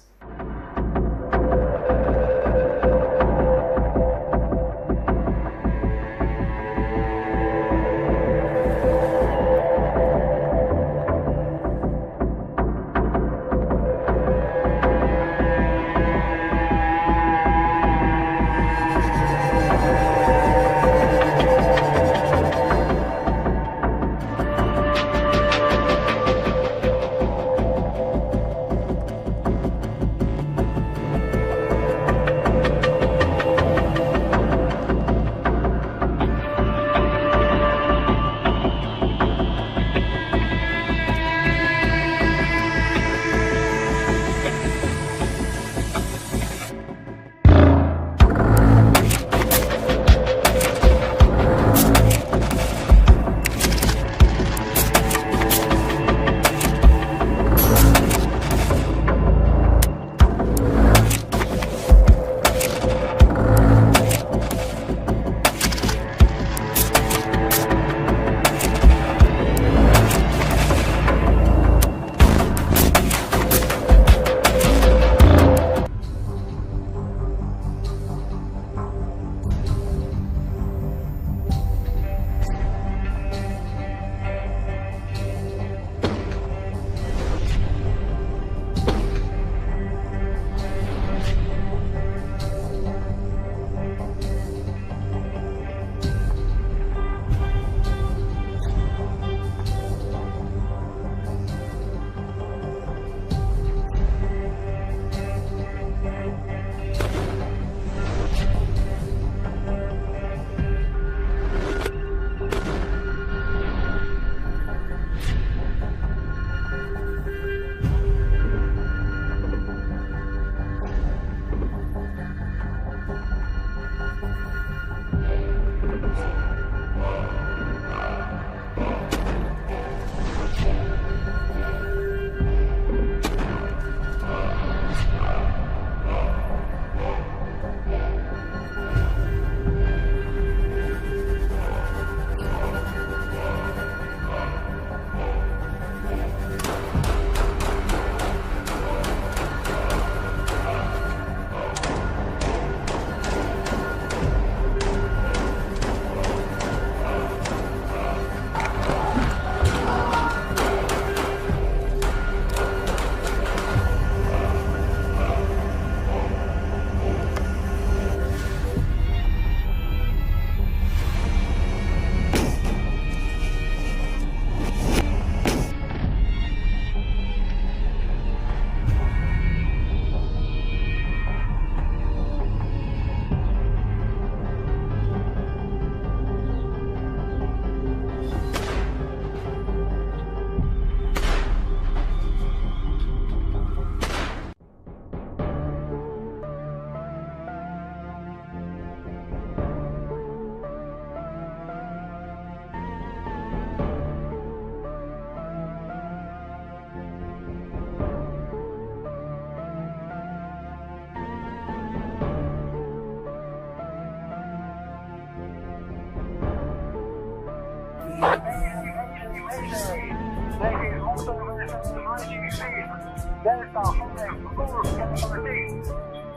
Delta 5, course capital 6.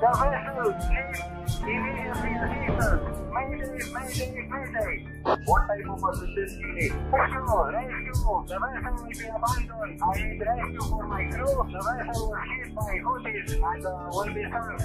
The vessel leaves immediately ceases. Mayday, mayday, mayday. What type of assistance you need? Rescue, rescue. The vessel will be abandoned. I need rescue for my crew. The vessel was hit by Houthis and will be sunk.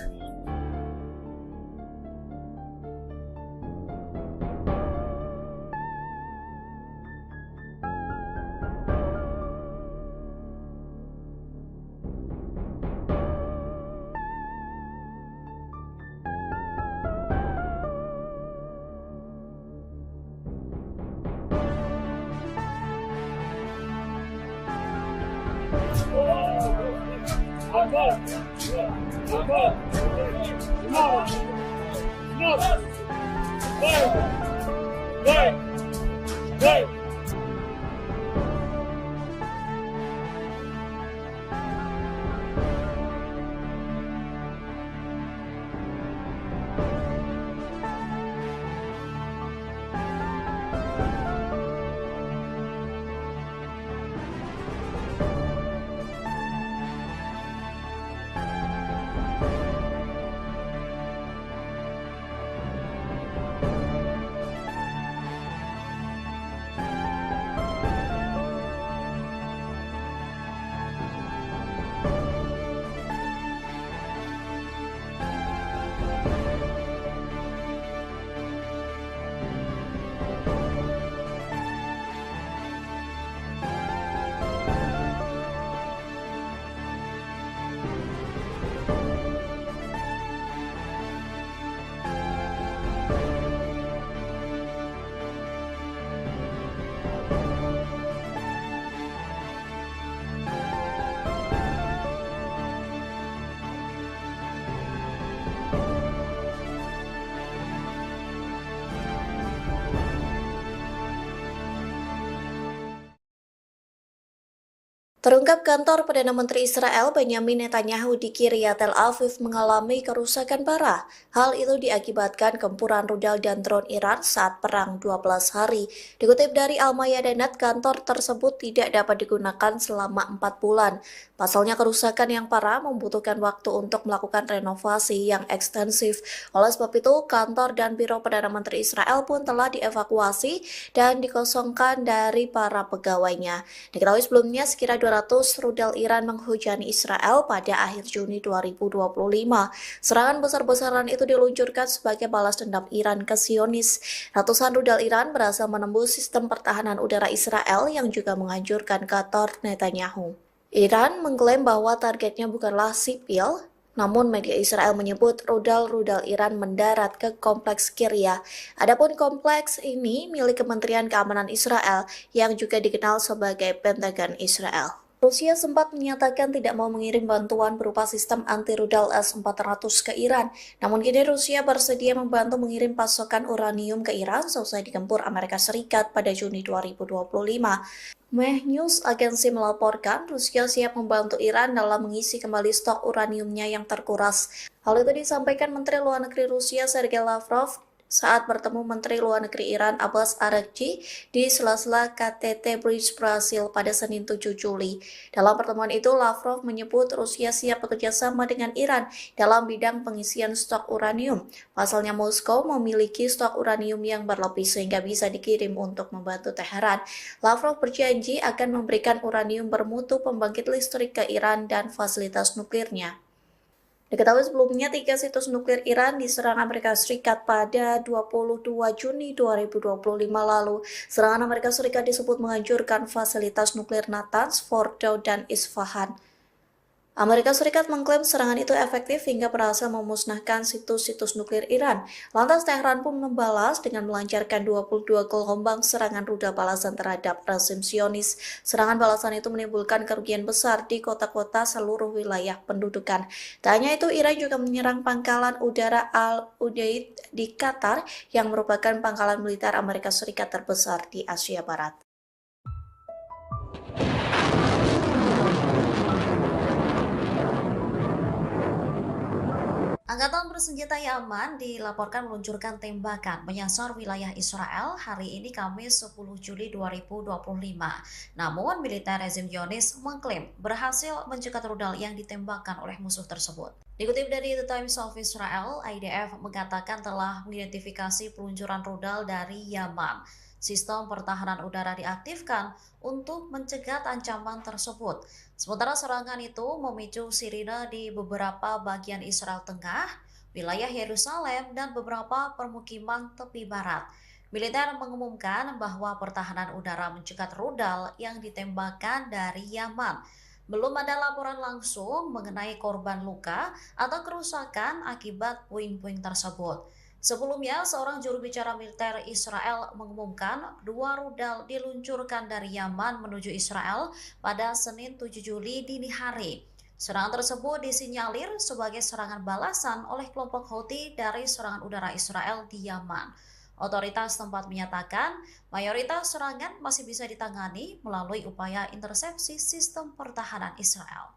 Terungkap kantor Perdana Menteri Israel Benyamin Netanyahu di Kiryat Tel Aviv mengalami kerusakan parah. Hal itu diakibatkan gempuran rudal dan drone Iran saat perang 12 hari. Dikutip dari Al-Mayadeen, kantor tersebut tidak dapat digunakan selama 4 bulan. Pasalnya kerusakan yang parah membutuhkan waktu untuk melakukan renovasi yang ekstensif. Oleh sebab itu, kantor dan biro Perdana Menteri Israel pun telah dievakuasi dan dikosongkan dari para pegawainya. Diketahui sebelumnya sekira 200 rudal Iran menghujani Israel pada akhir Juni 2025. Serangan besar-besaran itu diluncurkan sebagai balas dendam Iran ke Zionis. Ratusan rudal Iran berhasil menembus sistem pertahanan udara Israel yang juga menghancurkan kantor Netanyahu. Iran mengklaim bahwa targetnya bukanlah sipil, namun media Israel menyebut rudal-rudal Iran mendarat ke kompleks Kiryat. Adapun kompleks ini milik Kementerian Keamanan Israel yang juga dikenal sebagai Pentagon Israel. Rusia sempat menyatakan tidak mau mengirim bantuan berupa sistem anti-rudal S-400 ke Iran. Namun kini Rusia bersedia membantu mengirim pasokan uranium ke Iran seusai digempur Amerika Serikat pada Juni 2025. Meh News agensi melaporkan Rusia siap membantu Iran dalam mengisi kembali stok uraniumnya yang terkuras. Hal itu disampaikan Menteri Luar Negeri Rusia Sergei Lavrov saat bertemu Menteri Luar Negeri Iran Abbas Araghchi di sela-sela KTT Bridge Brasil pada Senin 7 Juli. Dalam pertemuan itu, Lavrov menyebut Rusia siap bekerja sama dengan Iran dalam bidang pengisian stok uranium. Pasalnya Moskow memiliki stok uranium yang berlebih sehingga bisa dikirim untuk membantu Teheran. Lavrov berjanji akan memberikan uranium bermutu pembangkit listrik ke Iran dan fasilitas nuklirnya. Diketahui sebelumnya 3 situs nuklir Iran diserang Amerika Serikat pada 22 Juni 2025 lalu. Serangan Amerika Serikat disebut menghancurkan fasilitas nuklir Natanz, Fordow, dan Isfahan. Amerika Serikat mengklaim serangan itu efektif hingga berhasil memusnahkan situs-situs nuklir Iran. Lantas Teheran pun membalas dengan melancarkan 22 gelombang serangan rudal balasan terhadap rezim Zionis. Serangan balasan itu menimbulkan kerugian besar di kota-kota seluruh wilayah pendudukan. Tak hanya itu, Iran juga menyerang pangkalan udara Al-Udeid di Qatar yang merupakan pangkalan militer Amerika Serikat terbesar di Asia Barat.
Angkatan bersenjata Yaman dilaporkan meluncurkan tembakan menyasar wilayah Israel hari ini Kamis 10 Juli 2025. Namun, militer rezim Zionis mengklaim berhasil mencegat rudal yang ditembakkan oleh musuh tersebut. Dikutip dari The Times of Israel, IDF mengatakan telah mengidentifikasi peluncuran rudal dari Yaman. Sistem pertahanan udara diaktifkan untuk mencegat ancaman tersebut. Sementara serangan itu memicu sirine di beberapa bagian Israel Tengah, wilayah Yerusalem, dan beberapa permukiman tepi barat. Militer mengumumkan bahwa pertahanan udara mencegat rudal yang ditembakkan dari Yaman. Belum ada laporan langsung mengenai korban luka atau kerusakan akibat puing-puing tersebut. Sebelumnya, seorang juru bicara militer Israel mengumumkan 2 rudal diluncurkan dari Yaman menuju Israel pada Senin 7 Juli dini hari. Serangan tersebut disinyalir sebagai serangan balasan oleh kelompok Houthi dari serangan udara Israel di Yaman. Otoritas tempat menyatakan mayoritas serangan masih bisa ditangani melalui upaya intersepsi sistem pertahanan Israel.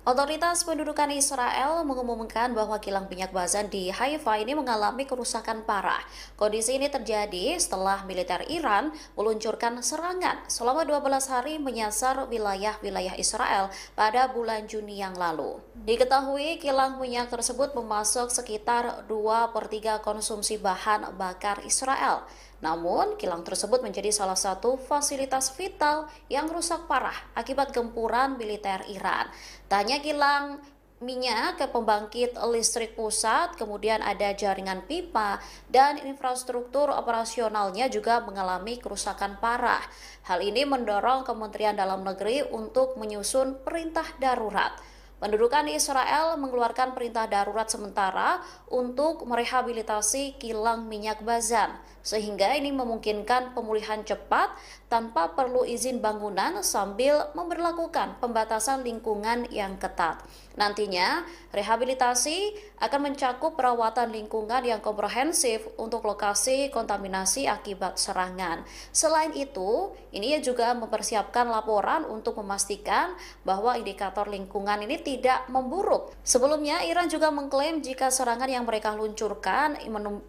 Otoritas pendudukan Israel mengumumkan bahwa kilang minyak Bazan di Haifa ini mengalami kerusakan parah. Kondisi ini terjadi setelah militer Iran meluncurkan serangan selama 12 hari menyasar wilayah-wilayah Israel pada bulan Juni yang lalu. Diketahui kilang minyak tersebut memasok sekitar 2/3 konsumsi bahan bakar Israel. Namun, kilang tersebut menjadi salah satu fasilitas vital yang rusak parah akibat gempuran militer Iran. Tak hanya kilang minyak ke pembangkit listrik pusat, kemudian ada jaringan pipa dan infrastruktur operasionalnya juga mengalami kerusakan parah. Hal ini mendorong Kementerian Dalam Negeri untuk menyusun perintah darurat. Pendudukan Israel mengeluarkan perintah darurat sementara untuk merehabilitasi kilang minyak Bazan, sehingga ini memungkinkan pemulihan cepat tanpa perlu izin bangunan sambil memberlakukan pembatasan lingkungan yang ketat. Nantinya, rehabilitasi akan mencakup perawatan lingkungan yang komprehensif untuk lokasi kontaminasi akibat serangan. Selain itu, ini juga mempersiapkan laporan untuk memastikan bahwa indikator lingkungan ini tidak memburuk. Sebelumnya, Iran juga mengklaim jika serangan yang mereka luncurkan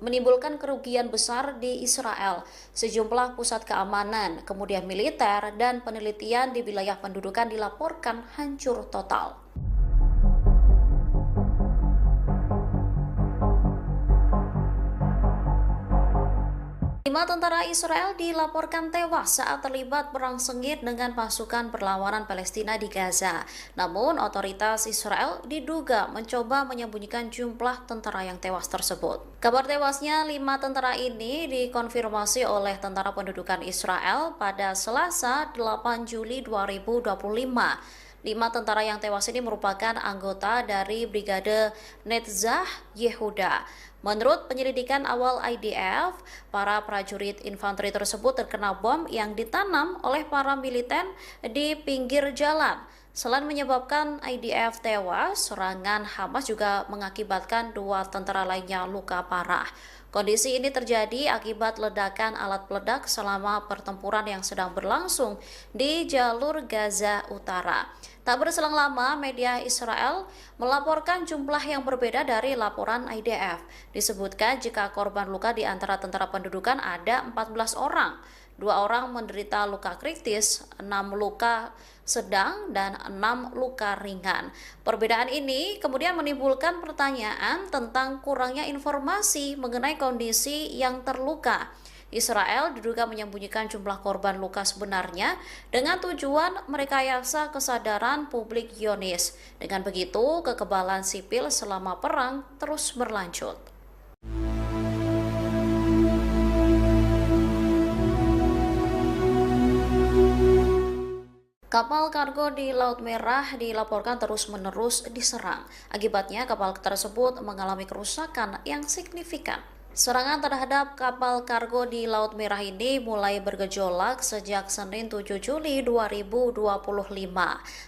menimbulkan kerugian besar di Israel. Sejumlah pusat keamanan, kemudian militer, dan penelitian di wilayah pendudukan dilaporkan hancur total. 5 tentara Israel dilaporkan tewas saat terlibat perang sengit dengan pasukan perlawanan Palestina di Gaza. Namun, otoritas Israel diduga mencoba menyembunyikan jumlah tentara yang tewas tersebut. Kabar tewasnya 5 tentara ini dikonfirmasi oleh Tentara Pendudukan Israel pada Selasa 8 Juli 2025. 5 tentara yang tewas ini merupakan anggota dari Brigade Netzach Yehuda. Menurut penyelidikan awal IDF, para prajurit infanteri tersebut terkena bom yang ditanam oleh para militer di pinggir jalan. Selain menyebabkan IDF tewas, serangan Hamas juga mengakibatkan 2 tentara lainnya luka parah. Kondisi ini terjadi akibat ledakan alat peledak selama pertempuran yang sedang berlangsung di jalur Gaza Utara. Tak berselang lama, media Israel melaporkan jumlah yang berbeda dari laporan IDF. Disebutkan jika korban luka di antara tentara pendudukan ada 14 orang. 2 orang menderita luka kritis, 6 luka sedang, dan 6 luka ringan. Perbedaan ini kemudian menimbulkan pertanyaan tentang kurangnya informasi mengenai kondisi yang terluka. Israel diduga menyembunyikan jumlah korban luka sebenarnya dengan tujuan merekayasa kesadaran publik Zionis. Dengan begitu, kekebalan sipil selama perang terus berlanjut. Kapal kargo di Laut Merah dilaporkan terus-menerus diserang. Akibatnya, kapal tersebut mengalami kerusakan yang signifikan. Serangan terhadap kapal kargo di Laut Merah ini mulai bergejolak sejak Senin 7 Juli 2025.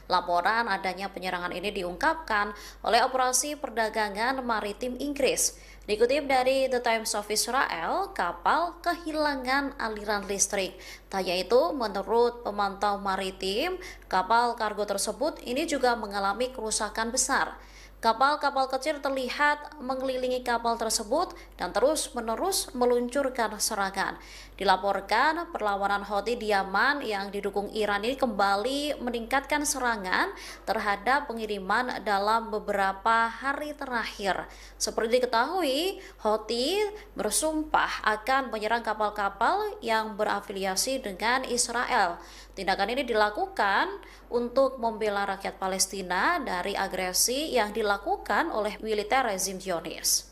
Laporan adanya penyerangan ini diungkapkan oleh Operasi Perdagangan Maritim Inggris. Dikutip dari The Times of Israel, kapal kehilangan aliran listrik. Tak hanya itu, menurut pemantau maritim, kapal kargo tersebut ini juga mengalami kerusakan besar. Kapal-kapal kecil terlihat mengelilingi kapal tersebut dan terus-menerus meluncurkan serangan. Dilaporkan perlawanan Houthi di Yaman yang didukung Iran ini kembali meningkatkan serangan terhadap pengiriman dalam beberapa hari terakhir. Seperti diketahui, Houthi bersumpah akan menyerang kapal-kapal yang berafiliasi dengan Israel. Tindakan ini dilakukan untuk membela rakyat Palestina dari agresi yang dilakukan oleh militer rezim Zionis.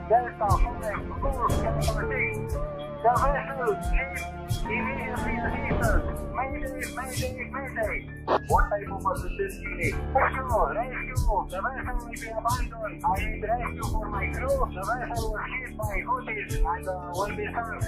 Delta 5, course 1014. The vessel is Immediately assistance. Mayday, mayday, mayday. What type of assistance you need? Rescue, rescue. The vessel will be abandoned. I need rescue for my crew. The vessel was hit by Houthis and will be sunk.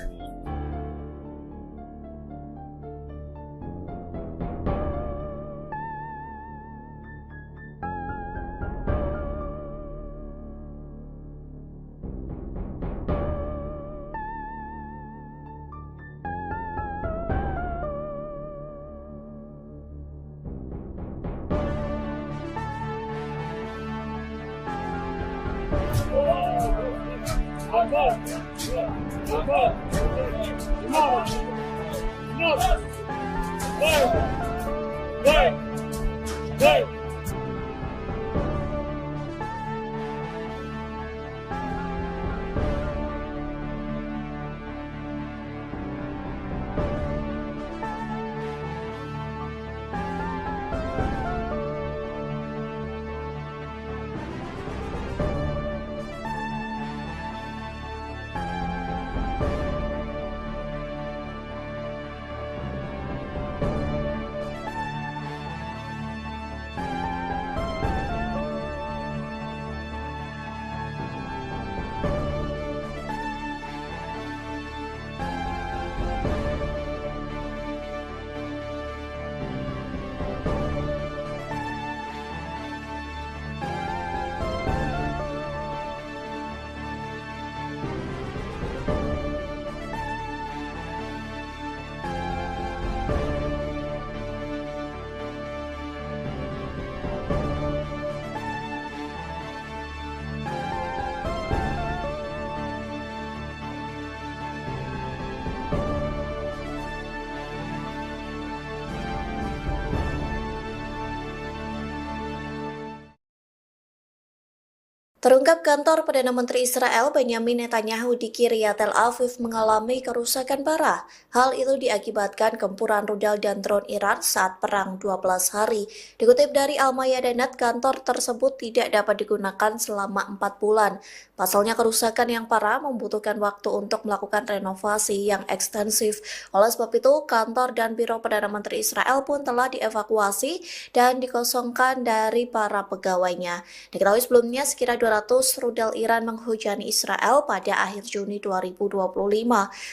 Terungkap kantor Perdana Menteri Israel Benyamin Netanyahu di Kiryat Tel Aviv mengalami kerusakan parah. Hal itu diakibatkan gempuran rudal dan drone Iran saat perang 12 hari. Dikutip dari Al-Mayadanet, kantor tersebut tidak dapat digunakan selama 4 bulan. Pasalnya kerusakan yang parah membutuhkan waktu untuk melakukan renovasi yang ekstensif. Oleh sebab itu, kantor dan biro Perdana Menteri Israel pun telah dievakuasi dan dikosongkan dari para pegawainya. Diketahui sebelumnya sekira 200 rudal Iran menghujani Israel pada akhir Juni 2025.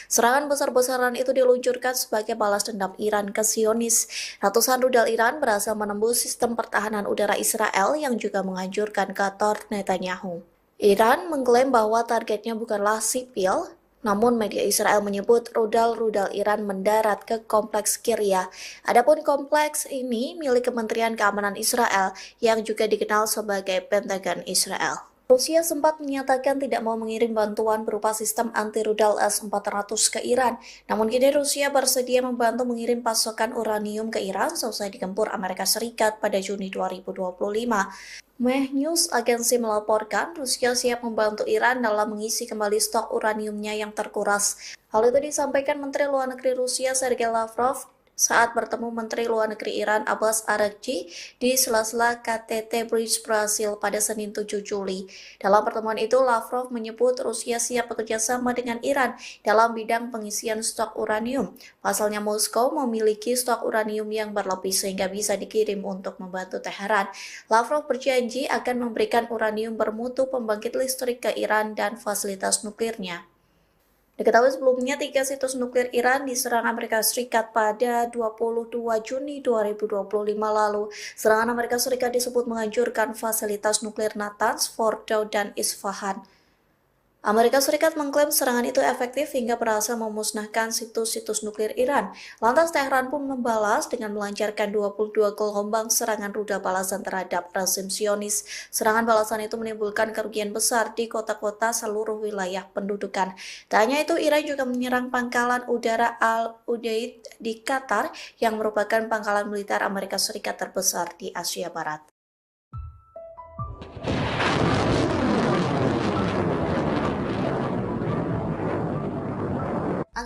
Serangan besar-besaran itu diluncurkan sebagai balas dendam Iran ke Zionis. Ratusan rudal Iran berhasil menembus sistem pertahanan udara Israel yang juga menghancurkan kantor Netanyahu. Iran mengklaim bahwa targetnya bukanlah sipil, namun media Israel menyebut rudal-rudal Iran mendarat ke kompleks Kiryat. Adapun kompleks ini milik Kementerian Keamanan Israel yang juga dikenal sebagai Pentagon Israel. Rusia sempat menyatakan tidak mau mengirim bantuan berupa sistem anti-rudal S-400 ke Iran. Namun kini Rusia bersedia membantu mengirim pasokan uranium ke Iran seusai digempur Amerika Serikat pada Juni 2025. Meh News agensi melaporkan Rusia siap membantu Iran dalam mengisi kembali stok uraniumnya yang terkuras. Hal itu disampaikan Menteri Luar Negeri Rusia Sergei Lavrov saat bertemu Menteri Luar Negeri Iran Abbas Araghchi di sela-sela KTT Bridge Brasil pada Senin 7 Juli. Dalam pertemuan itu, Lavrov menyebut Rusia siap bekerja sama dengan Iran dalam bidang pengisian stok uranium. Pasalnya Moskow memiliki stok uranium yang berlebih sehingga bisa dikirim untuk membantu Teheran. Lavrov berjanji akan memberikan uranium bermutu pembangkit listrik ke Iran dan fasilitas nuklirnya. Diketahui sebelumnya 3 situs nuklir Iran diserang Amerika Serikat pada 22 Juni 2025 lalu. Serangan Amerika Serikat disebut menghancurkan fasilitas nuklir Natanz, Fordow, dan Isfahan. Amerika Serikat mengklaim serangan itu efektif hingga berhasil memusnahkan situs-situs nuklir Iran. Lantas Teheran pun membalas dengan melancarkan 22 gelombang serangan rudal balasan terhadap rezim Zionis. Serangan balasan itu menimbulkan kerugian besar di kota-kota seluruh wilayah pendudukan. Tak hanya itu, Iran juga menyerang pangkalan udara Al-Udeid di Qatar yang merupakan pangkalan militer Amerika Serikat terbesar di Asia Barat.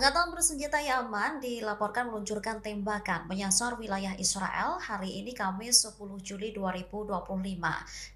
Angkatan bersenjata Yaman dilaporkan meluncurkan tembakan menyasar wilayah Israel hari ini Kamis 10 Juli 2025.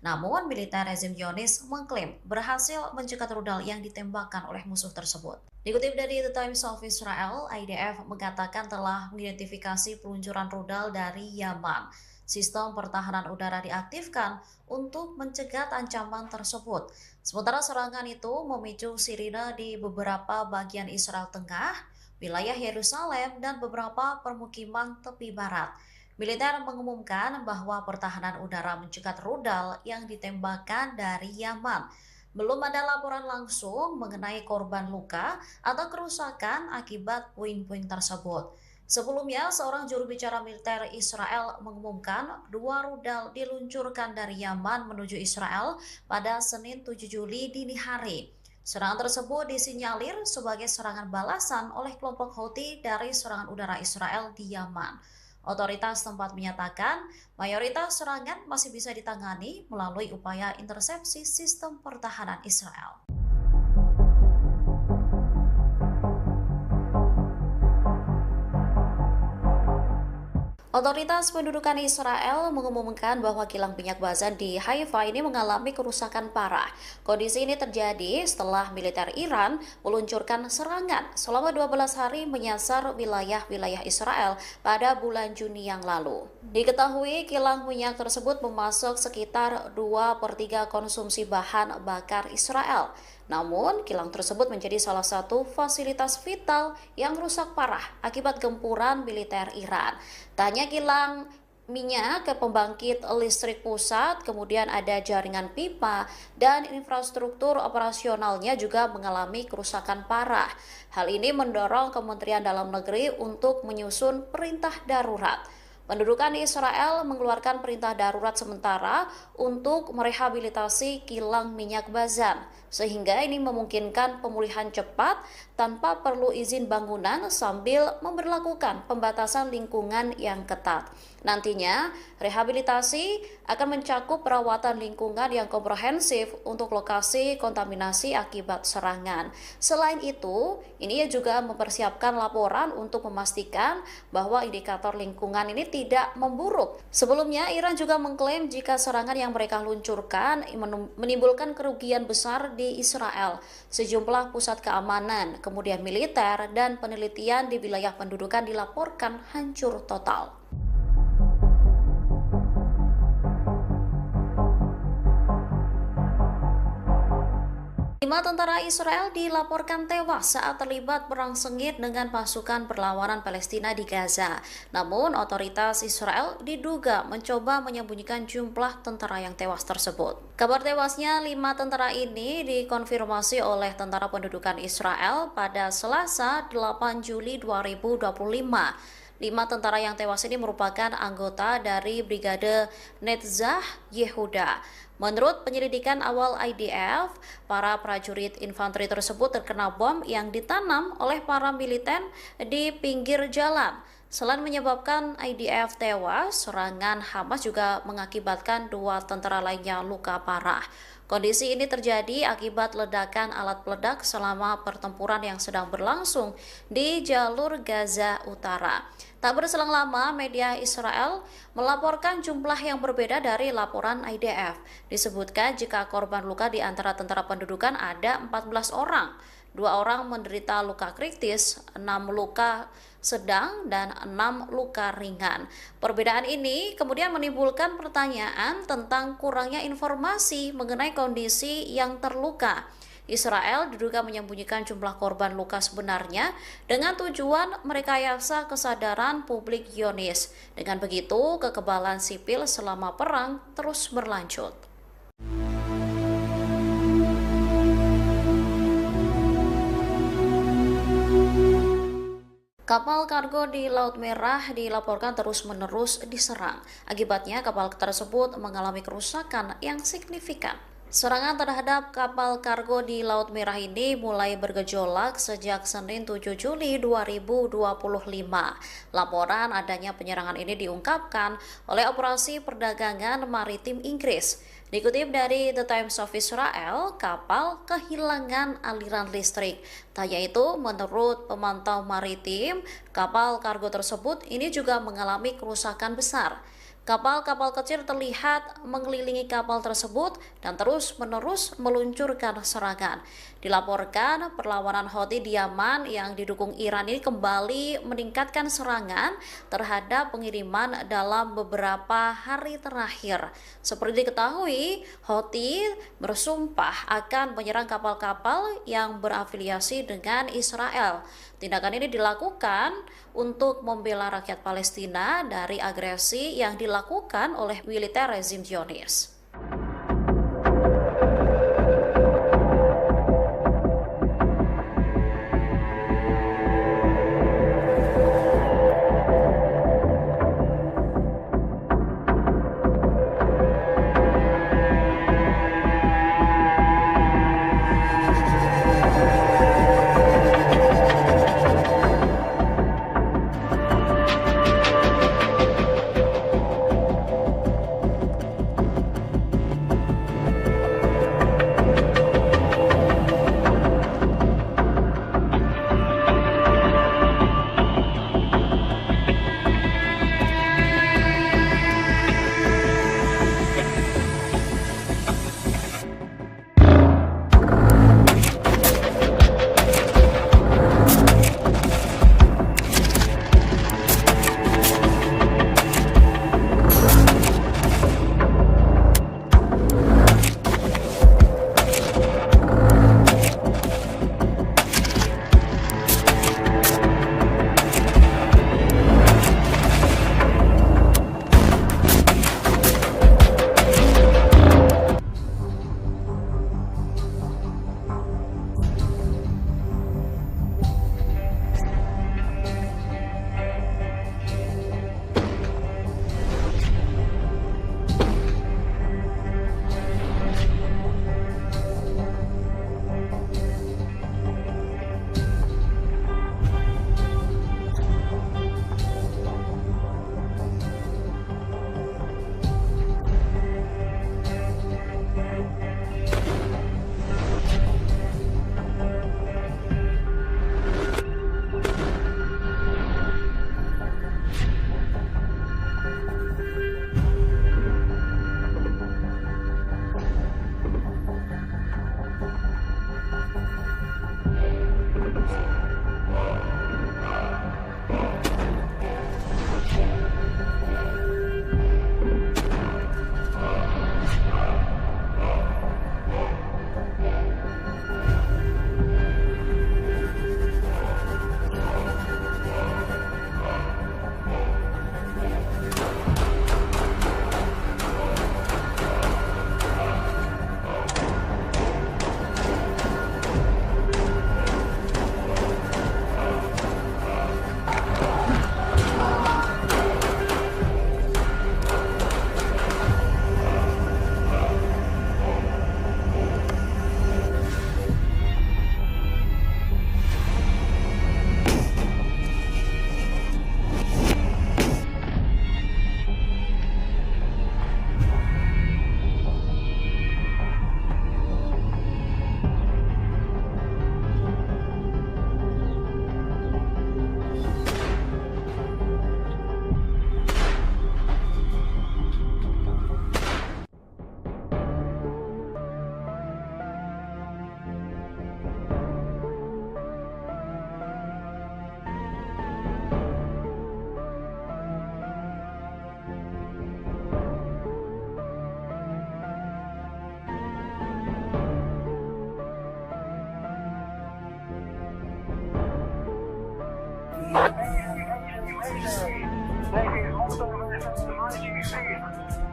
Namun, militer rezim Zionis mengklaim berhasil mencegat rudal yang ditembakkan oleh musuh tersebut. Dikutip dari The Times of Israel, IDF mengatakan telah mengidentifikasi peluncuran rudal dari Yaman. Sistem pertahanan udara diaktifkan untuk mencegat ancaman tersebut. Sementara serangan itu memicu sirine di beberapa bagian Israel Tengah, wilayah Yerusalem, dan beberapa permukiman tepi barat. Militer mengumumkan bahwa pertahanan udara mencegat rudal yang ditembakkan dari Yaman. Belum ada laporan langsung mengenai korban luka atau kerusakan akibat puing-puing tersebut. Sebelumnya, seorang juru bicara militer Israel mengumumkan 2 rudal diluncurkan dari Yaman menuju Israel pada Senin 7 Juli dini hari. Serangan tersebut disinyalir sebagai serangan balasan oleh kelompok Houthi dari serangan udara Israel di Yaman. Otoritas tempat menyatakan mayoritas serangan masih bisa ditangani melalui upaya intersepsi sistem pertahanan Israel. Otoritas pendudukan Israel mengumumkan bahwa kilang minyak Bazan di Haifa ini mengalami kerusakan parah. Kondisi ini terjadi setelah militer Iran meluncurkan serangan selama 12 hari menyasar wilayah-wilayah Israel pada bulan Juni yang lalu. Diketahui kilang minyak tersebut memasok sekitar 2/3 konsumsi bahan bakar Israel. Namun, kilang tersebut menjadi salah satu fasilitas vital yang rusak parah akibat gempuran militer Iran. Tak hanya kilang minyak ke pembangkit listrik pusat, kemudian ada jaringan pipa dan infrastruktur operasionalnya juga mengalami kerusakan parah. Hal ini mendorong Kementerian Dalam Negeri untuk menyusun perintah darurat. Pendudukan Israel mengeluarkan perintah darurat sementara untuk merehabilitasi kilang minyak Bazan, sehingga ini memungkinkan pemulihan cepat tanpa perlu izin bangunan sambil memberlakukan pembatasan lingkungan yang ketat. Nantinya, rehabilitasi akan mencakup perawatan lingkungan yang komprehensif untuk lokasi kontaminasi akibat serangan. Selain itu, ini juga mempersiapkan laporan untuk memastikan bahwa indikator lingkungan ini tidak memburuk. Sebelumnya, Iran juga mengklaim jika serangan yang mereka luncurkan menimbulkan kerugian besar di Israel. Sejumlah pusat keamanan, kemudian militer, dan penelitian di wilayah pendudukan dilaporkan hancur total. 5 tentara Israel dilaporkan tewas saat terlibat perang sengit dengan pasukan perlawanan Palestina di Gaza. Namun, otoritas Israel diduga mencoba menyembunyikan jumlah tentara yang tewas tersebut. Kabar tewasnya 5 tentara ini dikonfirmasi oleh Tentara Pendudukan Israel pada Selasa 8 Juli 2025. 5 tentara yang tewas ini merupakan anggota dari Brigade Netzach Yehuda. Menurut penyelidikan awal IDF, para prajurit infanteri tersebut terkena bom yang ditanam oleh para militer di pinggir jalan. Selain menyebabkan IDF tewas, serangan Hamas juga mengakibatkan 2 tentara lainnya luka parah. Kondisi ini terjadi akibat ledakan alat peledak selama pertempuran yang sedang berlangsung di jalur Gaza Utara. Tak berselang lama, media Israel melaporkan jumlah yang berbeda dari laporan IDF. Disebutkan jika korban luka di antara tentara pendudukan ada 14 orang. 2 orang menderita luka kritis, 6 luka sedang, dan 6 luka ringan. Perbedaan ini kemudian menimbulkan pertanyaan tentang kurangnya informasi mengenai kondisi yang terluka. Israel diduga menyembunyikan jumlah korban luka sebenarnya dengan tujuan merekayasa kesadaran publik Zionis. Dengan begitu, kekebalan sipil selama perang terus berlanjut. Kapal kargo di Laut Merah dilaporkan terus-menerus diserang. Akibatnya, kapal tersebut mengalami kerusakan yang signifikan. Serangan terhadap kapal kargo di Laut Merah ini mulai bergejolak sejak Senin 7 Juli 2025. Laporan adanya penyerangan ini diungkapkan oleh Operasi Perdagangan Maritim Inggris. Dikutip dari The Times of Israel, kapal kehilangan aliran listrik. Tak hanya itu, menurut pemantau maritim, kapal kargo tersebut ini juga mengalami kerusakan besar. Kapal-kapal kecil terlihat mengelilingi kapal tersebut dan terus-menerus meluncurkan serangan. Dilaporkan perlawanan Houthi di Yaman yang didukung Iran ini kembali meningkatkan serangan terhadap pengiriman dalam beberapa hari terakhir. Seperti diketahui, Houthi bersumpah akan menyerang kapal-kapal yang berafiliasi dengan Israel. Tindakan ini dilakukan untuk membela rakyat Palestina dari agresi yang dilakukan oleh militer rezim Zionis.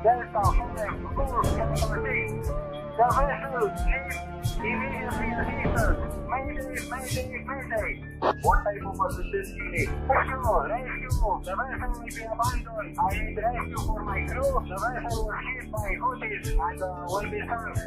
Delta 5, course capital D. The vessel leaves immediately assistance. Mayday. What type of assistance you need? Rescue. The vessel will be abandoned. I need rescue for my crew. The vessel was hit by Houthis and will be sunk.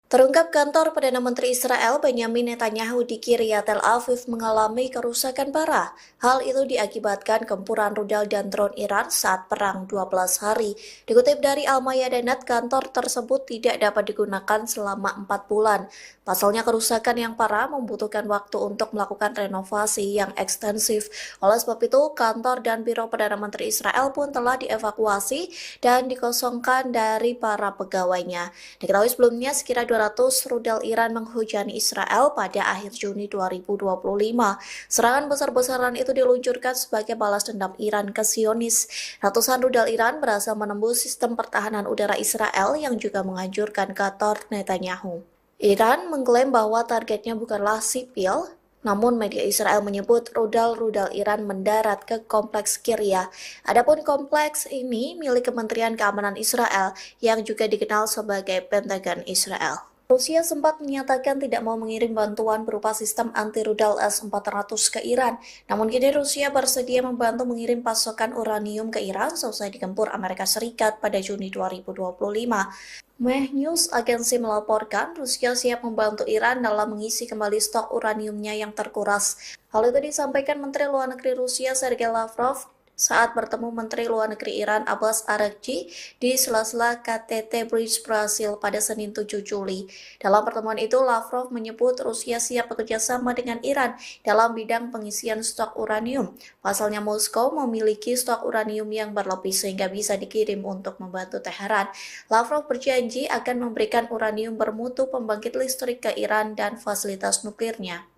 Terungkap kantor Perdana Menteri Israel Benyamin Netanyahu di Kiryat Tel Aviv mengalami kerusakan parah. Hal itu diakibatkan gempuran rudal dan drone Iran saat perang 12 hari. Dikutip dari Al-Mayadinat, kantor tersebut tidak dapat digunakan selama 4 bulan. Pasalnya kerusakan yang parah membutuhkan waktu untuk melakukan renovasi yang ekstensif. Oleh sebab itu, kantor dan biro Perdana Menteri Israel pun telah dievakuasi dan dikosongkan dari para pegawainya. Diketahui sebelumnya sekira 200 rudal Iran menghujani Israel pada akhir Juni 2025. Serangan besar-besaran itu diluncurkan sebagai balas dendam Iran ke Zionis. Ratusan rudal Iran berhasil menembus sistem pertahanan udara Israel yang juga menghancurkan kantor Netanyahu. Iran mengklaim bahwa targetnya bukanlah sipil, namun media Israel menyebut rudal-rudal Iran mendarat ke kompleks Kiryat. Adapun kompleks ini milik Kementerian Keamanan Israel yang juga dikenal sebagai Pentagon Israel. Rusia sempat menyatakan tidak mau mengirim bantuan berupa sistem anti-rudal S-400 ke Iran. Namun kini Rusia bersedia membantu mengirim pasokan uranium ke Iran seusai digempur Amerika Serikat pada Juni 2025. Meh News agensi melaporkan Rusia siap membantu Iran dalam mengisi kembali stok uraniumnya yang terkuras. Hal itu disampaikan Menteri Luar Negeri Rusia Sergei Lavrov saat bertemu Menteri Luar Negeri Iran Abbas Araghchi di sela-sela KTT Bridge Brasil pada Senin 7 Juli. Dalam pertemuan itu, Lavrov menyebut Rusia siap bekerja sama dengan Iran dalam bidang pengisian stok uranium. Pasalnya Moskow memiliki stok uranium yang berlebih sehingga bisa dikirim untuk membantu Teheran. Lavrov berjanji akan memberikan uranium bermutu pembangkit listrik ke Iran dan fasilitas nuklirnya.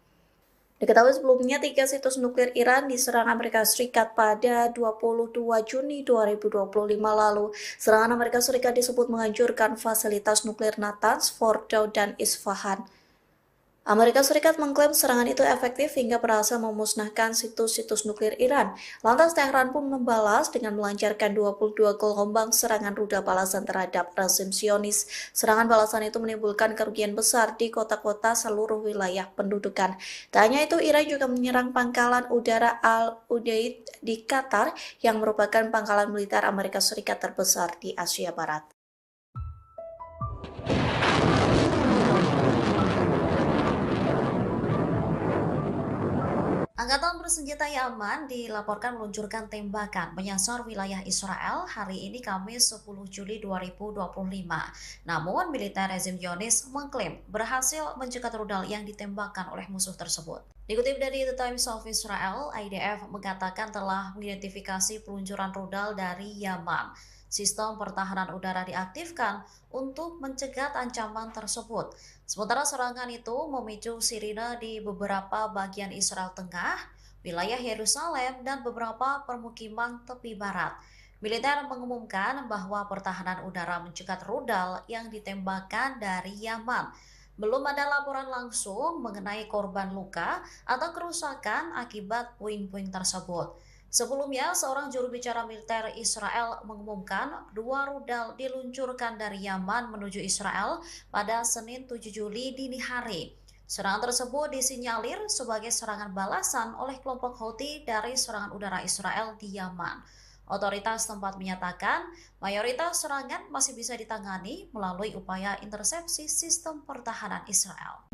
Diketahui sebelumnya 3 situs nuklir Iran diserang Amerika Serikat pada 22 Juni 2025 lalu. Serangan Amerika Serikat disebut menghancurkan fasilitas nuklir Natanz, Fordow, dan Isfahan. Amerika Serikat mengklaim serangan itu efektif hingga berhasil memusnahkan situs-situs nuklir Iran. Lantas Teheran pun membalas dengan melancarkan 22 gelombang serangan rudal balasan terhadap rezim Zionis. Serangan balasan itu menimbulkan kerugian besar di kota-kota seluruh wilayah pendudukan. Tak hanya itu, Iran juga menyerang pangkalan udara Al-Udeid di Qatar yang merupakan pangkalan militer Amerika Serikat terbesar di Asia Barat.
Angkatan bersenjata Yaman dilaporkan meluncurkan tembakan menyasar wilayah Israel hari ini Kamis 10 Juli 2025. Namun, militer rezim Zionis mengklaim berhasil mencegat rudal yang ditembakkan oleh musuh tersebut. Dikutip dari The Times of Israel, IDF mengatakan telah mengidentifikasi peluncuran rudal dari Yaman. Sistem pertahanan udara diaktifkan untuk mencegat ancaman tersebut. Sementara serangan itu memicu sirine di beberapa bagian Israel Tengah, wilayah Yerusalem, dan beberapa permukiman tepi barat. Militer mengumumkan bahwa pertahanan udara mencegat rudal yang ditembakkan dari Yaman. Belum ada laporan langsung mengenai korban luka atau kerusakan akibat puing-puing tersebut. Sebelumnya, seorang juru bicara militer Israel mengumumkan 2 rudal diluncurkan dari Yaman menuju Israel pada Senin 7 Juli dini hari. Serangan tersebut disinyalir sebagai serangan balasan oleh kelompok Houthi dari serangan udara Israel di Yaman. Otoritas tempat menyatakan mayoritas serangan masih bisa ditangani melalui upaya intersepsi sistem pertahanan Israel.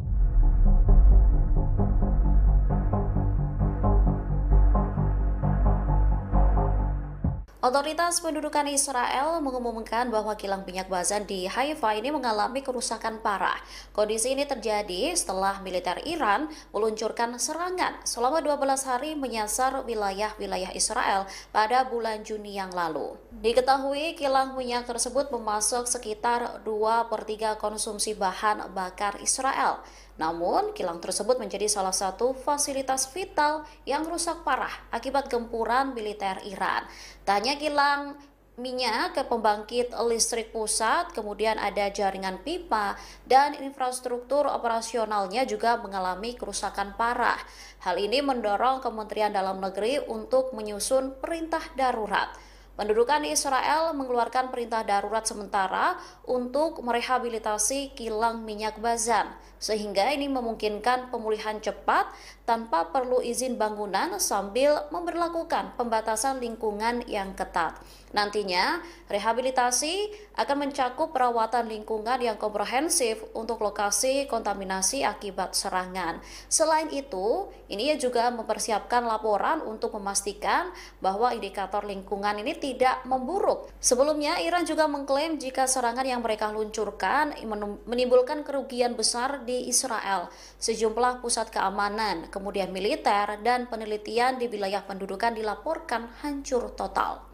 Otoritas pendudukan Israel mengumumkan bahwa kilang minyak Bazan di Haifa ini mengalami kerusakan parah. Kondisi ini terjadi setelah militer Iran meluncurkan serangan selama 12 hari menyasar wilayah-wilayah Israel pada bulan Juni yang lalu. Diketahui kilang minyak tersebut memasok sekitar 2/3 konsumsi bahan bakar Israel. Namun, kilang tersebut menjadi salah satu fasilitas vital yang rusak parah akibat gempuran militer Iran. Tak hanya kilang minyak ke pembangkit listrik pusat, kemudian ada jaringan pipa dan infrastruktur operasionalnya juga mengalami kerusakan parah. Hal ini mendorong Kementerian Dalam Negeri untuk menyusun perintah darurat. Pendudukan di Israel mengeluarkan perintah darurat sementara untuk merehabilitasi kilang minyak Bazan, sehingga ini memungkinkan pemulihan cepat tanpa perlu izin bangunan sambil memberlakukan pembatasan lingkungan yang ketat. Nantinya, rehabilitasi akan mencakup perawatan lingkungan yang komprehensif untuk lokasi kontaminasi akibat serangan. Selain itu, ini juga mempersiapkan laporan untuk memastikan bahwa indikator lingkungan ini tidak memburuk. Sebelumnya, Iran juga mengklaim jika serangan yang mereka luncurkan menimbulkan kerugian besar di Israel. Sejumlah pusat keamanan, kemudian militer, dan penelitian di wilayah pendudukan dilaporkan hancur total.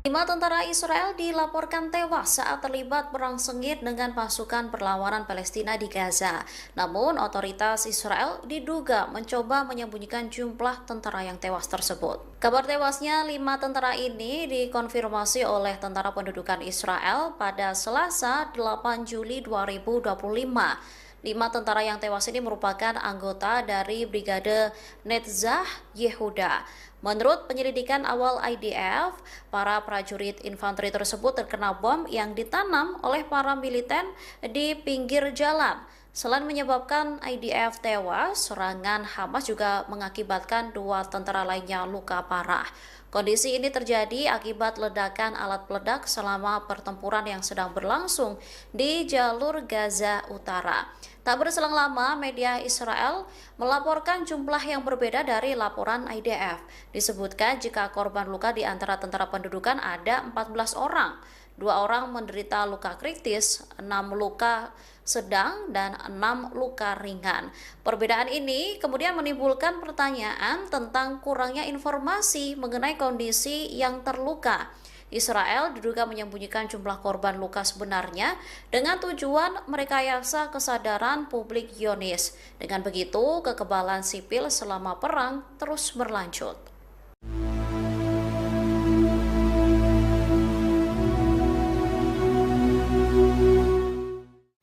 5 tentara Israel dilaporkan tewas saat terlibat perang sengit dengan pasukan perlawanan Palestina di Gaza. Namun, otoritas Israel diduga mencoba menyembunyikan jumlah tentara yang tewas tersebut. Kabar tewasnya 5 tentara ini dikonfirmasi oleh Tentara Pendudukan Israel pada Selasa 8 Juli 2025. 5 tentara yang tewas ini merupakan anggota dari Brigade Netzach Yehuda. Menurut penyelidikan awal IDF, para prajurit infanteri tersebut terkena bom yang ditanam oleh para militer di pinggir jalan. Selain menyebabkan IDF tewas, serangan Hamas juga mengakibatkan 2 tentara lainnya luka parah. Kondisi ini terjadi akibat ledakan alat peledak selama pertempuran yang sedang berlangsung di jalur Gaza Utara. Tak berselang lama, media Israel melaporkan jumlah yang berbeda dari laporan IDF. Disebutkan jika korban luka di antara tentara pendudukan ada 14 orang. 2 orang menderita luka kritis, 6 luka sedang, dan 6 luka ringan. Perbedaan ini kemudian menimbulkan pertanyaan tentang kurangnya informasi mengenai kondisi yang terluka. Israel diduga menyembunyikan jumlah korban luka sebenarnya dengan tujuan merekayasa kesadaran publik Zionis. Dengan begitu, kekebalan sipil selama perang terus berlanjut.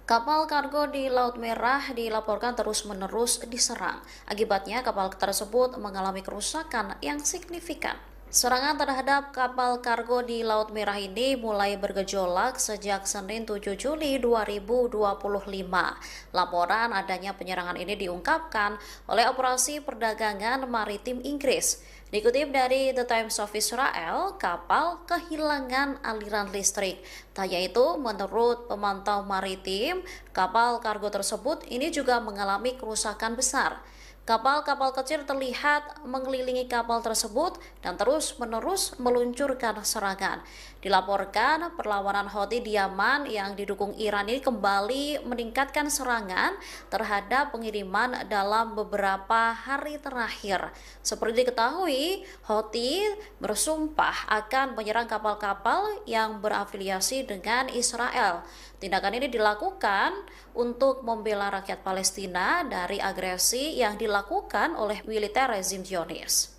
Kapal kargo di Laut Merah dilaporkan terus-menerus diserang. Akibatnya, kapal tersebut mengalami kerusakan yang signifikan. Serangan terhadap kapal kargo di Laut Merah ini mulai bergejolak sejak Senin 7 Juli 2025. Laporan adanya penyerangan ini diungkapkan oleh Operasi Perdagangan Maritim Inggris. Dikutip dari The Times of Israel, kapal kehilangan aliran listrik. Tak hanya itu, menurut pemantau maritim, kapal kargo tersebut ini juga mengalami kerusakan besar. Kapal-kapal kecil terlihat mengelilingi kapal tersebut dan terus-menerus meluncurkan serangan. Dilaporkan perlawanan Houthi di Yaman yang didukung Iran ini kembali meningkatkan serangan terhadap pengiriman dalam beberapa hari terakhir. Seperti diketahui, Houthi bersumpah akan menyerang kapal-kapal yang berafiliasi dengan Israel. Tindakan ini dilakukan untuk membela rakyat Palestina dari agresi yang dilakukan oleh militer rezim Zionis.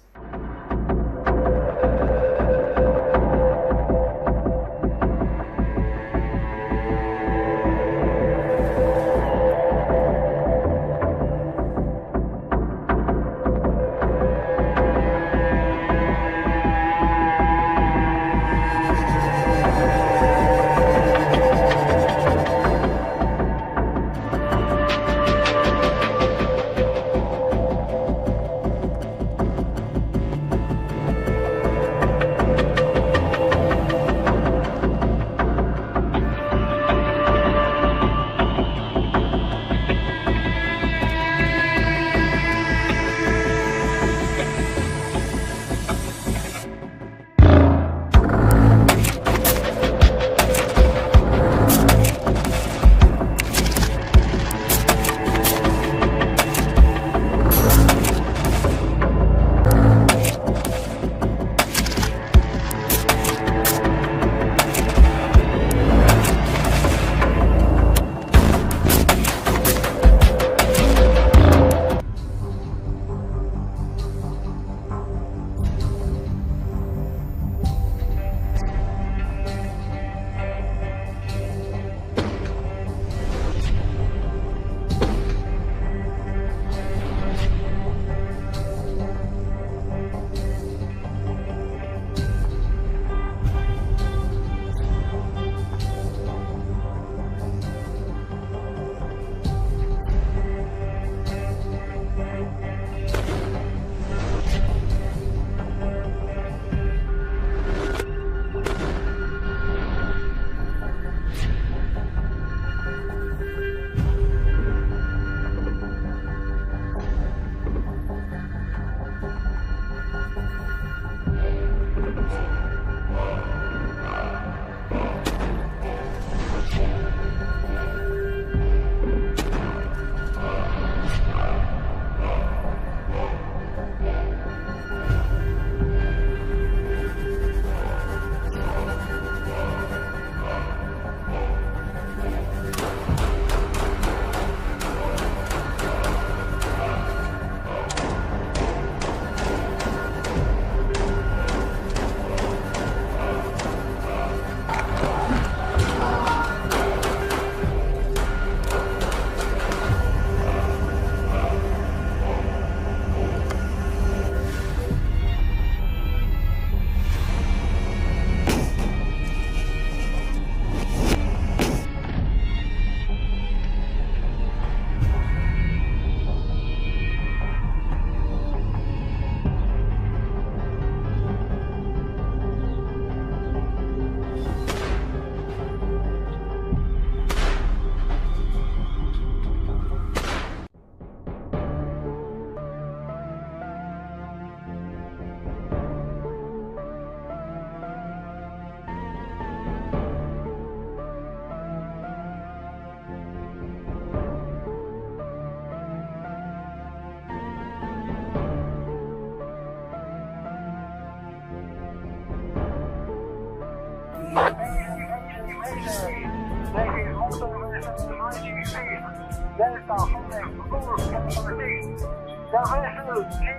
Delta 5, course capital 6. The vessel keep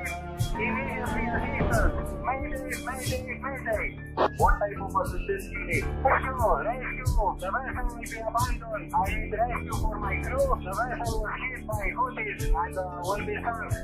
immediately assistance. Mayday, mayday, mayday. What type of assistance you need? Rescue, rescue. The vessel will be abandoned. I need rescue for my crew. The vessel was hit by Houthis and will be sunk.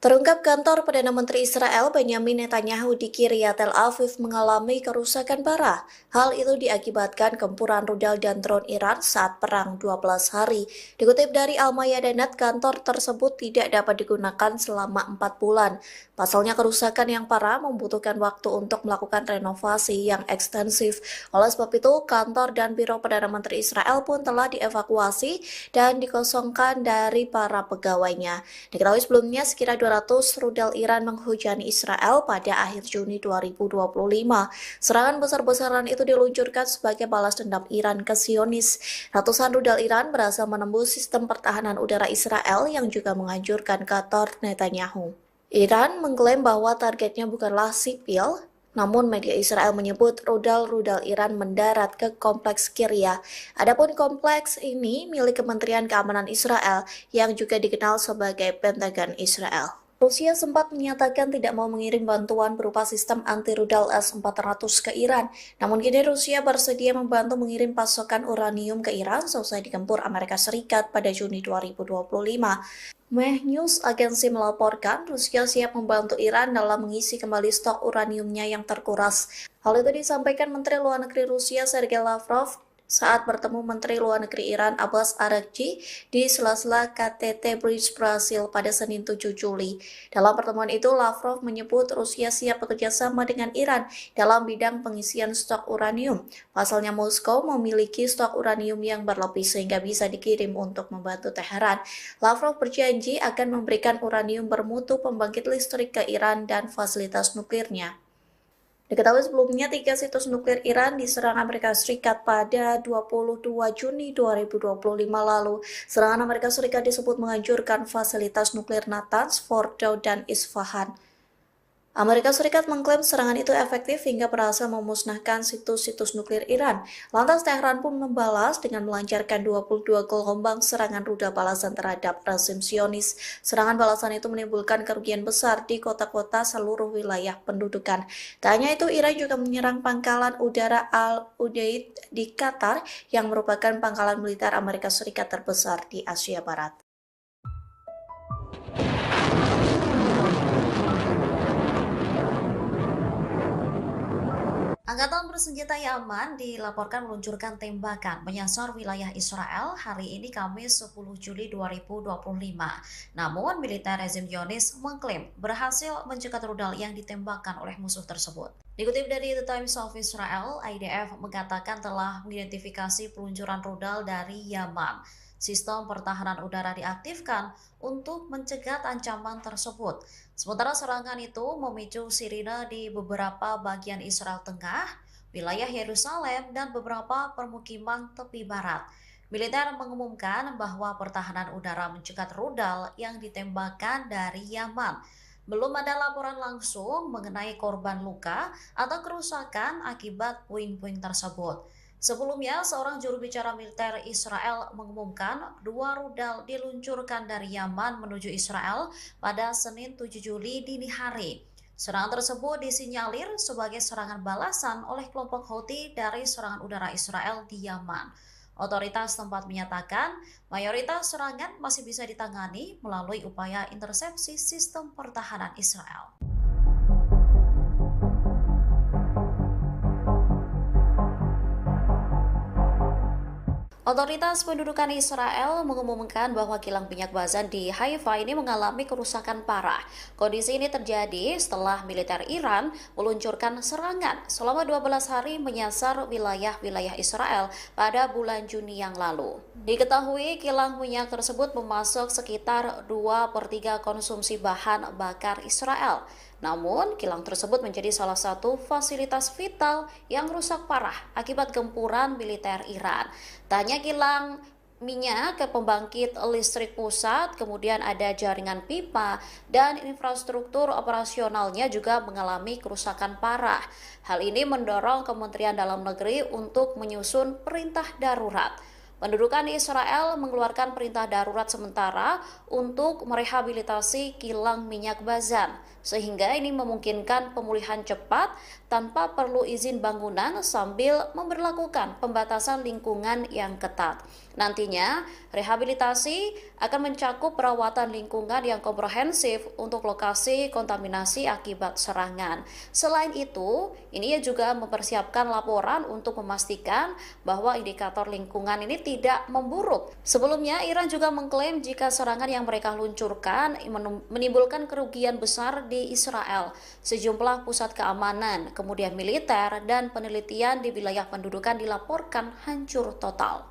Terungkap kantor Perdana Menteri Israel Benyamin Netanyahu di Kiryat Tel Aviv mengalami kerusakan parah. Hal itu diakibatkan gempuran rudal dan drone Iran saat perang 12 hari. Dikutip dari Al-Mayadanet, kantor tersebut tidak dapat digunakan selama 4 bulan. Pasalnya kerusakan yang parah membutuhkan waktu untuk melakukan renovasi yang ekstensif. Oleh sebab itu, kantor dan biro Perdana Menteri Israel pun telah dievakuasi dan dikosongkan dari para pegawainya. Diketahui sebelumnya sekitar 200 rudal Iran menghujani Israel pada akhir Juni 2025. Serangan besar-besaran itu diluncurkan sebagai balas dendam Iran ke Zionis. Ratusan rudal Iran berhasil menembus sistem pertahanan udara Israel yang juga menghancurkan kantor Netanyahu. Iran mengklaim bahwa targetnya bukanlah sipil, namun media Israel menyebut rudal-rudal Iran mendarat ke kompleks Kiryat. Adapun kompleks ini milik Kementerian Keamanan Israel yang juga dikenal sebagai Pentagon Israel. Rusia sempat menyatakan tidak mau mengirim bantuan berupa sistem anti-rudal S-400 ke Iran. Namun kini Rusia bersedia membantu mengirim pasokan uranium ke Iran seusai digempur Amerika Serikat pada Juni 2025. Meh News Agency melaporkan Rusia siap membantu Iran dalam mengisi kembali stok uraniumnya yang terkuras. Hal itu disampaikan Menteri Luar Negeri Rusia Sergei Lavrov saat bertemu Menteri Luar Negeri Iran Abbas Araghchi di sela-sela KTT Bridge Brasil pada Senin 7 Juli. Dalam pertemuan itu, Lavrov menyebut Rusia siap bekerja sama dengan Iran dalam bidang pengisian stok uranium. Pasalnya Moskow memiliki stok uranium yang berlebih sehingga bisa dikirim untuk membantu Teheran. Lavrov berjanji akan memberikan uranium bermutu pembangkit listrik ke Iran dan fasilitas nuklirnya. Diketahui sebelumnya 3 situs nuklir Iran diserang Amerika Serikat pada 22 Juni 2025 lalu. Serangan Amerika Serikat disebut menghancurkan fasilitas nuklir Natanz, Fordow, dan Isfahan. Amerika Serikat mengklaim serangan itu efektif hingga berhasil memusnahkan situs-situs nuklir Iran. Lantas Teheran pun membalas dengan melancarkan 22 gelombang serangan rudal balasan terhadap rezim Zionis. Serangan balasan itu menimbulkan kerugian besar di kota-kota seluruh wilayah pendudukan. Tak hanya itu, Iran juga menyerang pangkalan udara Al-Udeid di Qatar yang merupakan pangkalan militer Amerika Serikat terbesar di Asia Barat.
Angkatan bersenjata Yaman dilaporkan meluncurkan tembakan menyasar wilayah Israel hari ini Kamis 10 Juli 2025. Namun, militer rezim Zionis mengklaim berhasil mencegat rudal yang ditembakkan oleh musuh tersebut. Dikutip dari The Times of Israel, IDF mengatakan telah mengidentifikasi peluncuran rudal dari Yaman. Sistem pertahanan udara diaktifkan untuk mencegat ancaman tersebut. Sementara serangan itu memicu sirine di beberapa bagian Israel Tengah, wilayah Yerusalem, dan beberapa permukiman tepi barat. Militer mengumumkan bahwa pertahanan udara mencegat rudal yang ditembakkan dari Yaman. Belum ada laporan langsung mengenai korban luka atau kerusakan akibat puing-puing tersebut. Sebelumnya, seorang juru bicara militer Israel mengumumkan 2 rudal diluncurkan dari Yaman menuju Israel pada Senin 7 Juli dini hari. Serangan tersebut disinyalir sebagai serangan balasan oleh kelompok Houthi dari serangan udara Israel di Yaman. Otoritas tempat menyatakan mayoritas serangan masih bisa ditangani melalui upaya intersepsi sistem pertahanan Israel. Otoritas pendudukan Israel mengumumkan bahwa kilang minyak Bazan di Haifa ini mengalami kerusakan parah. Kondisi ini terjadi setelah militer Iran meluncurkan serangan selama 12 hari menyasar wilayah-wilayah Israel pada bulan Juni yang lalu. Diketahui kilang minyak tersebut memasok sekitar 2/3 konsumsi bahan bakar Israel. Namun, kilang tersebut menjadi salah satu fasilitas vital yang rusak parah akibat gempuran militer Iran. Tak hanya kilang minyak ke pembangkit listrik pusat, kemudian ada jaringan pipa, dan infrastruktur operasionalnya juga mengalami kerusakan parah. Hal ini mendorong Kementerian Dalam Negeri untuk menyusun perintah darurat. Pendudukan Israel mengeluarkan perintah darurat sementara untuk merehabilitasi kilang minyak Bazan, sehingga ini memungkinkan pemulihan cepat tanpa perlu izin bangunan sambil memberlakukan pembatasan lingkungan yang ketat. Nantinya, rehabilitasi akan mencakup perawatan lingkungan yang komprehensif untuk lokasi kontaminasi akibat serangan. Selain itu, ini juga mempersiapkan laporan untuk memastikan bahwa indikator lingkungan ini tidak memburuk. Sebelumnya, Iran juga mengklaim jika serangan yang mereka luncurkan menimbulkan kerugian besar di Israel. Sejumlah pusat keamanan, kemudian militer, dan penelitian di wilayah pendudukan dilaporkan hancur total.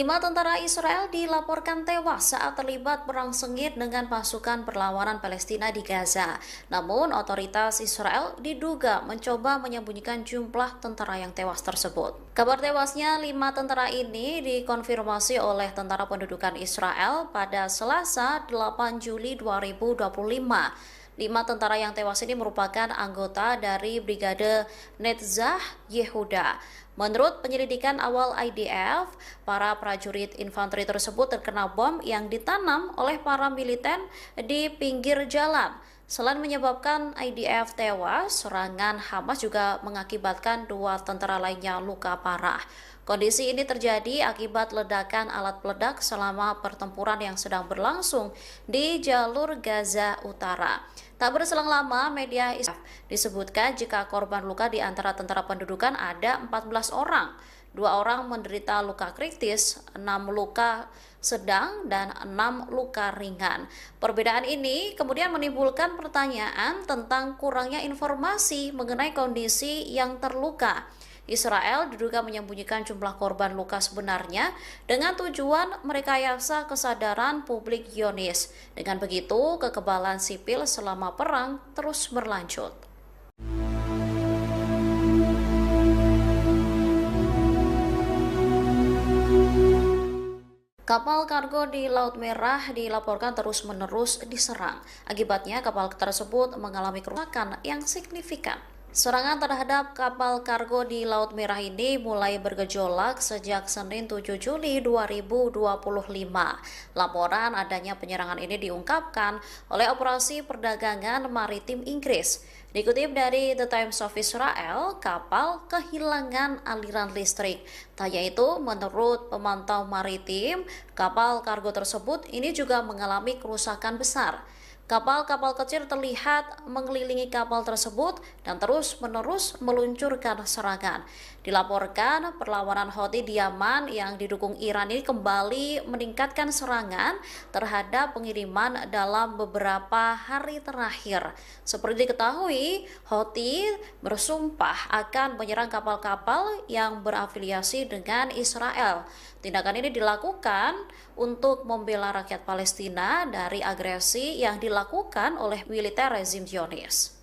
5 tentara Israel dilaporkan tewas saat terlibat perang sengit dengan pasukan perlawanan Palestina di Gaza. Namun, otoritas Israel diduga mencoba menyembunyikan jumlah tentara yang tewas tersebut. Kabar tewasnya 5 tentara ini dikonfirmasi oleh Tentara Pendudukan Israel pada Selasa 8 Juli 2025. 5 tentara yang tewas ini merupakan anggota dari Brigade Netzah Yehuda. Menurut penyelidikan awal IDF, para prajurit infanteri tersebut terkena bom yang ditanam oleh para militer di pinggir jalan. Selain menyebabkan IDF tewas, serangan Hamas juga mengakibatkan 2 tentara lainnya luka parah. Kondisi ini terjadi akibat ledakan alat peledak selama pertempuran yang sedang berlangsung di jalur Gaza Utara. Tak berselang lama, media Israel disebutkan jika korban luka di antara tentara pendudukan ada 14 orang. 2 orang menderita luka kritis, 6 luka sedang, dan 6 luka ringan. Perbedaan ini kemudian menimbulkan pertanyaan tentang kurangnya informasi mengenai kondisi yang terluka. Israel diduga menyembunyikan jumlah korban luka sebenarnya dengan tujuan merekayasa kesadaran publik Zionis. Dengan begitu, kekebalan sipil selama perang terus berlanjut. Kapal kargo di Laut Merah dilaporkan terus-menerus diserang. Akibatnya, kapal tersebut mengalami kerusakan yang signifikan. Serangan terhadap kapal kargo di Laut Merah ini mulai bergejolak sejak Senin 7 Juli 2025. Laporan adanya penyerangan ini diungkapkan oleh Operasi Perdagangan Maritim Inggris. Dikutip dari The Times of Israel, kapal kehilangan aliran listrik. Tak hanya itu, menurut pemantau maritim, kapal kargo tersebut ini juga mengalami kerusakan besar. Kapal-kapal kecil terlihat mengelilingi kapal tersebut dan terus-menerus meluncurkan serangan. Dilaporkan perlawanan Houthi di Yaman yang didukung Iran ini kembali meningkatkan serangan terhadap pengiriman dalam beberapa hari terakhir. Seperti diketahui, Houthi bersumpah akan menyerang kapal-kapal yang berafiliasi dengan Israel. Tindakan ini dilakukan untuk membela rakyat Palestina dari agresi yang dilakukan oleh militer rezim Zionis.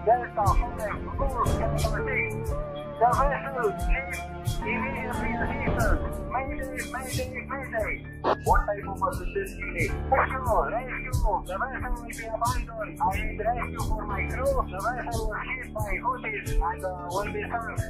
Delta Hotel, course, Capital City. The vessel leaves Immediately receivers. Mayday, mayday, mayday. What type of assistance you need? Rescue, rescue. The vessel will be abandoned. I need rescue for my crew. The vessel was hit by Houthis and will be sunk.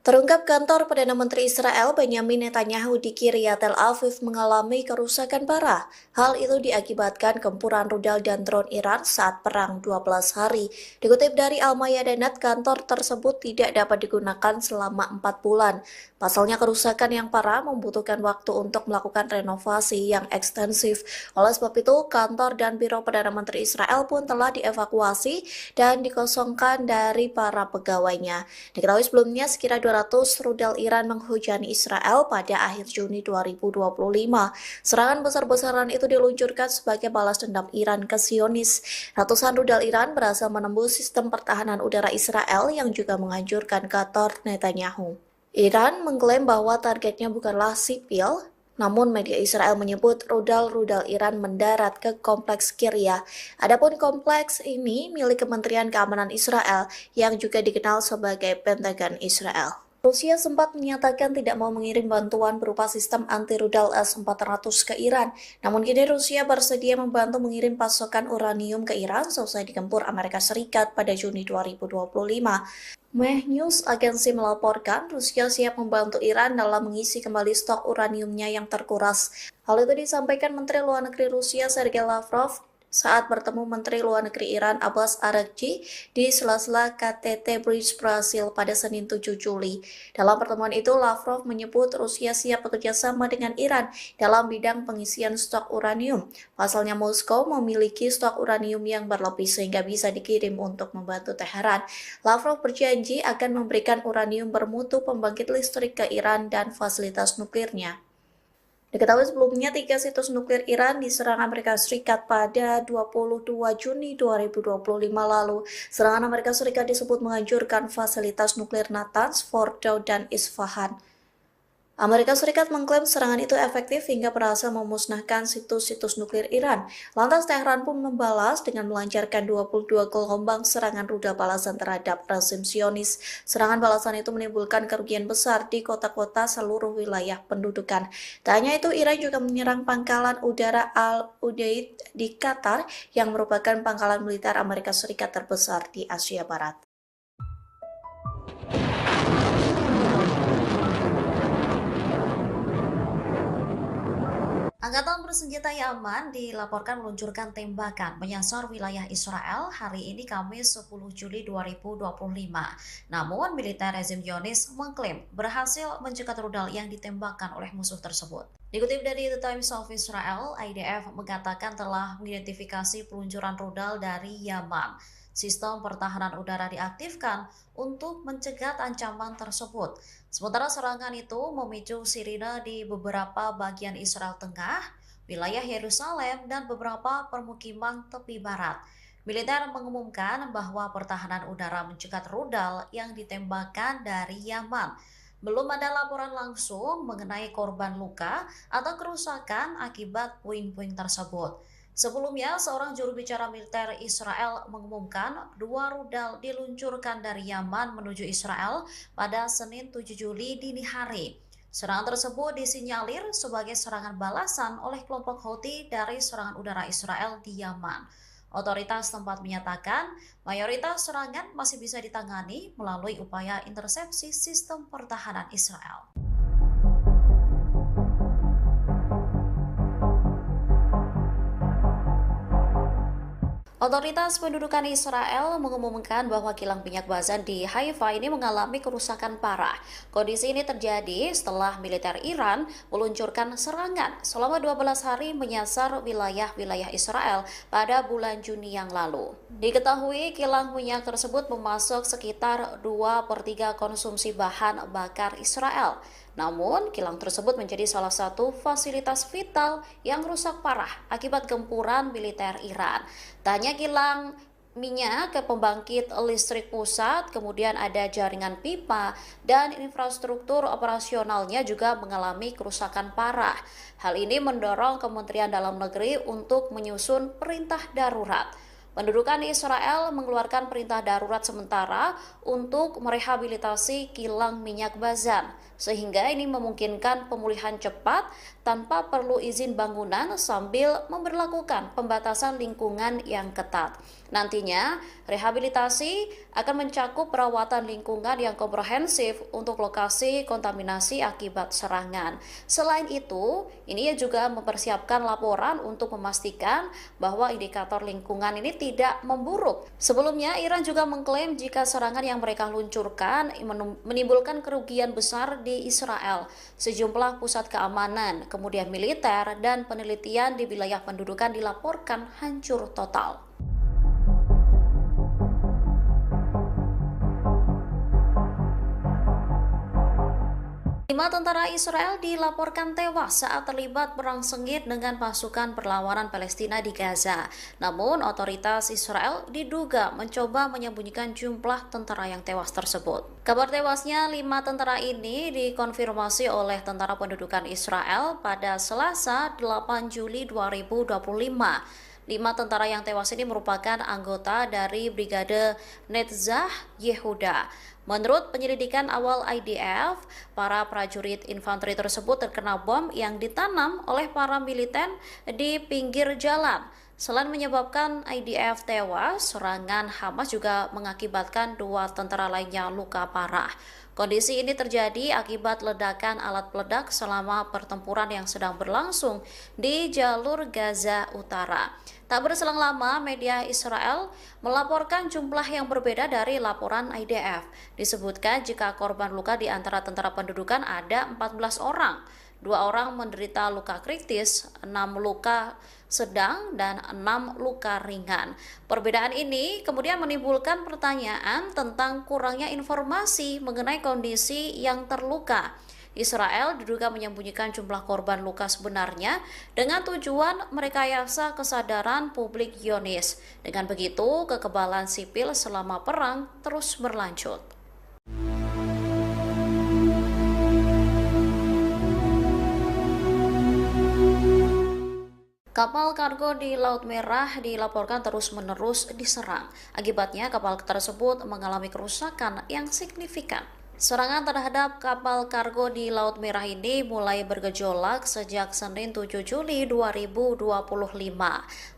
Terungkap kantor Perdana Menteri Israel Benyamin Netanyahu di Kiryat Tel Aviv mengalami kerusakan parah. Hal itu diakibatkan gempuran rudal dan drone Iran saat perang 12 hari. Dikutip dari Al-Mayadinat, kantor tersebut tidak dapat digunakan selama 4 bulan. Pasalnya kerusakan yang parah membutuhkan waktu untuk melakukan renovasi yang ekstensif. Oleh sebab itu, kantor dan biro Perdana Menteri Israel pun telah dievakuasi dan dikosongkan dari para pegawainya. Diketahui sebelumnya sekira 200 rudal Iran menghujani Israel pada akhir Juni 2025. Serangan besar-besaran itu diluncurkan sebagai balas dendam Iran ke Zionis. Ratusan rudal Iran berhasil menembus sistem pertahanan udara Israel yang juga menghancurkan kantor Netanyahu. Iran mengklaim bahwa targetnya bukanlah sipil, namun media Israel menyebut rudal-rudal Iran mendarat ke kompleks Kiryat. Adapun kompleks ini milik Kementerian Keamanan Israel yang juga dikenal sebagai Pentagon Israel. Rusia sempat menyatakan tidak mau mengirim bantuan berupa sistem anti-rudal S-400 ke Iran. Namun kini Rusia bersedia membantu mengirim pasokan uranium ke Iran seusai digempur Amerika Serikat pada Juni 2025. Meh News agensi melaporkan Rusia siap membantu Iran dalam mengisi kembali stok uraniumnya yang terkuras. Hal itu disampaikan Menteri Luar Negeri Rusia Sergei Lavrov saat bertemu Menteri Luar Negeri Iran Abbas Araghchi di sela-sela KTT Bridge Brasil pada Senin 7 Juli. Dalam pertemuan itu, Lavrov menyebut Rusia siap bekerja sama dengan Iran dalam bidang pengisian stok uranium. Pasalnya Moskow memiliki stok uranium yang berlebih sehingga bisa dikirim untuk membantu Teheran. Lavrov berjanji akan memberikan uranium bermutu pembangkit listrik ke Iran dan fasilitas nuklirnya. Diketahui sebelumnya 3 situs nuklir Iran diserang Amerika Serikat pada 22 Juni 2025 lalu. Serangan Amerika Serikat disebut menghancurkan fasilitas nuklir Natanz, Fordow, dan Isfahan. Amerika Serikat mengklaim serangan itu efektif hingga berhasil memusnahkan situs-situs nuklir Iran. Lantas Teheran pun membalas dengan melancarkan 22 gelombang serangan rudal balasan terhadap rezim Zionis. Serangan balasan itu menimbulkan kerugian besar di kota-kota seluruh wilayah pendudukan. Tak hanya itu, Iran juga menyerang pangkalan udara Al-Udeid di Qatar yang merupakan pangkalan militer Amerika Serikat terbesar di Asia Barat.
Angkatan bersenjata Yaman dilaporkan meluncurkan tembakan menyasar wilayah Israel hari ini Kamis 10 Juli 2025. Namun, militer rezim Zionis mengklaim berhasil mencegat rudal yang ditembakkan oleh musuh tersebut. Dikutip dari The Times of Israel, IDF mengatakan telah mengidentifikasi peluncuran rudal dari Yaman. Sistem pertahanan udara diaktifkan untuk mencegat ancaman tersebut. Sementara serangan itu memicu sirine di beberapa bagian Israel Tengah, wilayah Yerusalem, dan beberapa permukiman tepi barat. Militer mengumumkan bahwa pertahanan udara mencegat rudal yang ditembakkan dari Yaman. Belum ada laporan langsung mengenai korban luka atau kerusakan akibat puing-puing tersebut. Sebelumnya, seorang juru bicara militer Israel mengumumkan 2 rudal diluncurkan dari Yaman menuju Israel pada Senin 7 Juli dini hari. Serangan tersebut disinyalir sebagai serangan balasan oleh kelompok Houthi dari serangan udara Israel di Yaman. Otoritas tempat menyatakan mayoritas serangan masih bisa ditangani melalui upaya intersepsi sistem pertahanan Israel. Otoritas pendudukan Israel mengumumkan bahwa kilang minyak Bazan di Haifa ini mengalami kerusakan parah. Kondisi ini terjadi setelah militer Iran meluncurkan serangan selama 12 hari menyasar wilayah-wilayah Israel pada bulan Juni yang lalu. Diketahui kilang minyak tersebut memasok sekitar 2/3 konsumsi bahan bakar Israel. Namun, kilang tersebut menjadi salah satu fasilitas vital yang rusak parah akibat gempuran militer Iran. Tak hanya kilang minyak ke pembangkit listrik pusat, kemudian ada jaringan pipa dan infrastruktur operasionalnya juga mengalami kerusakan parah. Hal ini mendorong Kementerian Dalam Negeri untuk menyusun perintah darurat. Pendudukan Israel mengeluarkan perintah darurat sementara untuk merehabilitasi kilang minyak Bazan, sehingga ini memungkinkan pemulihan cepat tanpa perlu izin bangunan sambil memberlakukan pembatasan lingkungan yang ketat. Nantinya, rehabilitasi akan mencakup perawatan lingkungan yang komprehensif untuk lokasi kontaminasi akibat serangan. Selain itu, ini juga mempersiapkan laporan untuk memastikan bahwa indikator lingkungan ini tidak memburuk. Sebelumnya, Iran juga mengklaim jika serangan yang mereka luncurkan menimbulkan kerugian besar di Israel. Sejumlah pusat keamanan, kemudian militer, dan penelitian di wilayah pendudukan dilaporkan hancur total. 5 tentara Israel dilaporkan tewas saat terlibat perang sengit dengan pasukan perlawanan Palestina di Gaza. Namun, otoritas Israel diduga mencoba menyembunyikan jumlah tentara yang tewas tersebut. Kabar tewasnya 5 tentara ini dikonfirmasi oleh Tentara Pendudukan Israel pada Selasa 8 Juli 2025. 5 tentara yang tewas ini merupakan anggota dari Brigade Netzach Yehuda. Menurut penyelidikan awal IDF, para prajurit infanteri tersebut terkena bom yang ditanam oleh para militer di pinggir jalan. Selain menyebabkan IDF tewas, serangan Hamas juga mengakibatkan 2 tentara lainnya luka parah. Kondisi ini terjadi akibat ledakan alat peledak selama pertempuran yang sedang berlangsung di jalur Gaza Utara. Tak berselang lama, media Israel melaporkan jumlah yang berbeda dari laporan IDF. Disebutkan jika korban luka di antara tentara pendudukan ada 14 orang. 2 orang menderita luka kritis, 6 luka sedang, dan 6 luka ringan. Perbedaan ini kemudian menimbulkan pertanyaan tentang kurangnya informasi mengenai kondisi yang terluka. Israel diduga menyembunyikan jumlah korban luka sebenarnya dengan tujuan merekayasa kesadaran publik Zionis. Dengan begitu, kekebalan sipil selama perang terus berlanjut. Kapal kargo di Laut Merah dilaporkan terus-menerus diserang. Akibatnya, kapal tersebut mengalami kerusakan yang signifikan. Serangan terhadap kapal kargo di Laut Merah ini mulai bergejolak sejak Senin 7 Juli 2025.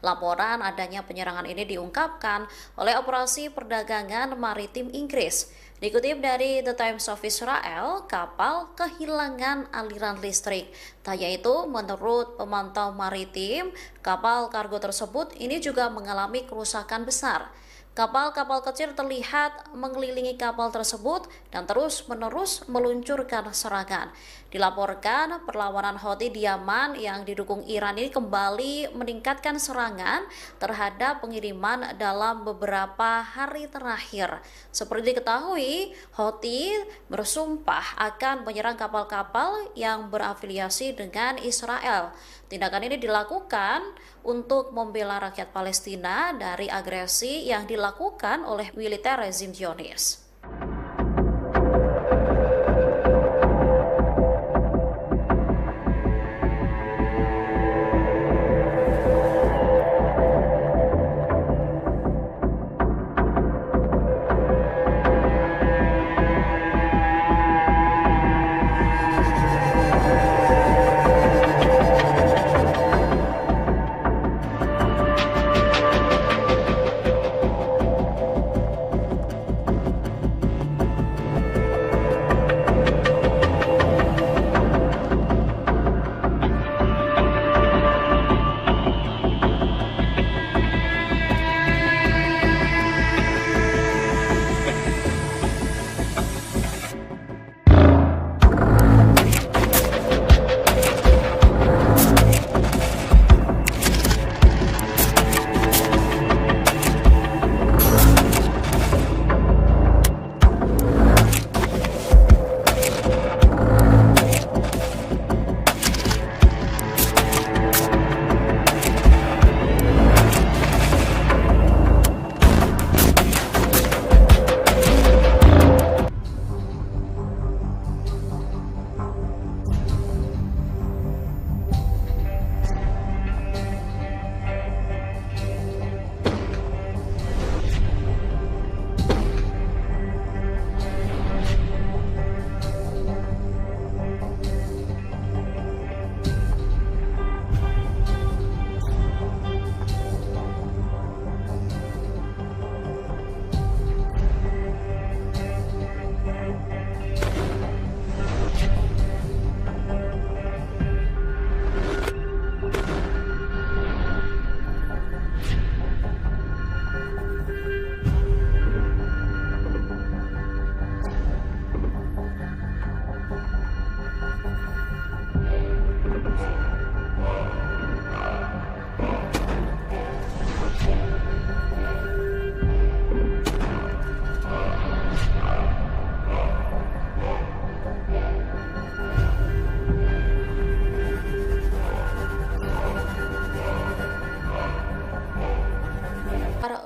Laporan adanya penyerangan ini diungkapkan oleh Operasi Perdagangan Maritim Inggris. Dikutip dari The Times of Israel, kapal kehilangan aliran listrik. Tak hanya itu, menurut pemantau maritim, kapal kargo tersebut ini juga mengalami kerusakan besar. Kapal-kapal kecil terlihat mengelilingi kapal tersebut dan terus-menerus meluncurkan serangan. Dilaporkan perlawanan Houthi di Yaman yang didukung Iran ini kembali meningkatkan serangan terhadap pengiriman dalam beberapa hari terakhir. Seperti diketahui, Houthi bersumpah akan menyerang kapal-kapal yang berafiliasi dengan Israel. Tindakan ini dilakukan untuk membela rakyat Palestina dari agresi yang dilakukan oleh militer rezim Zionis.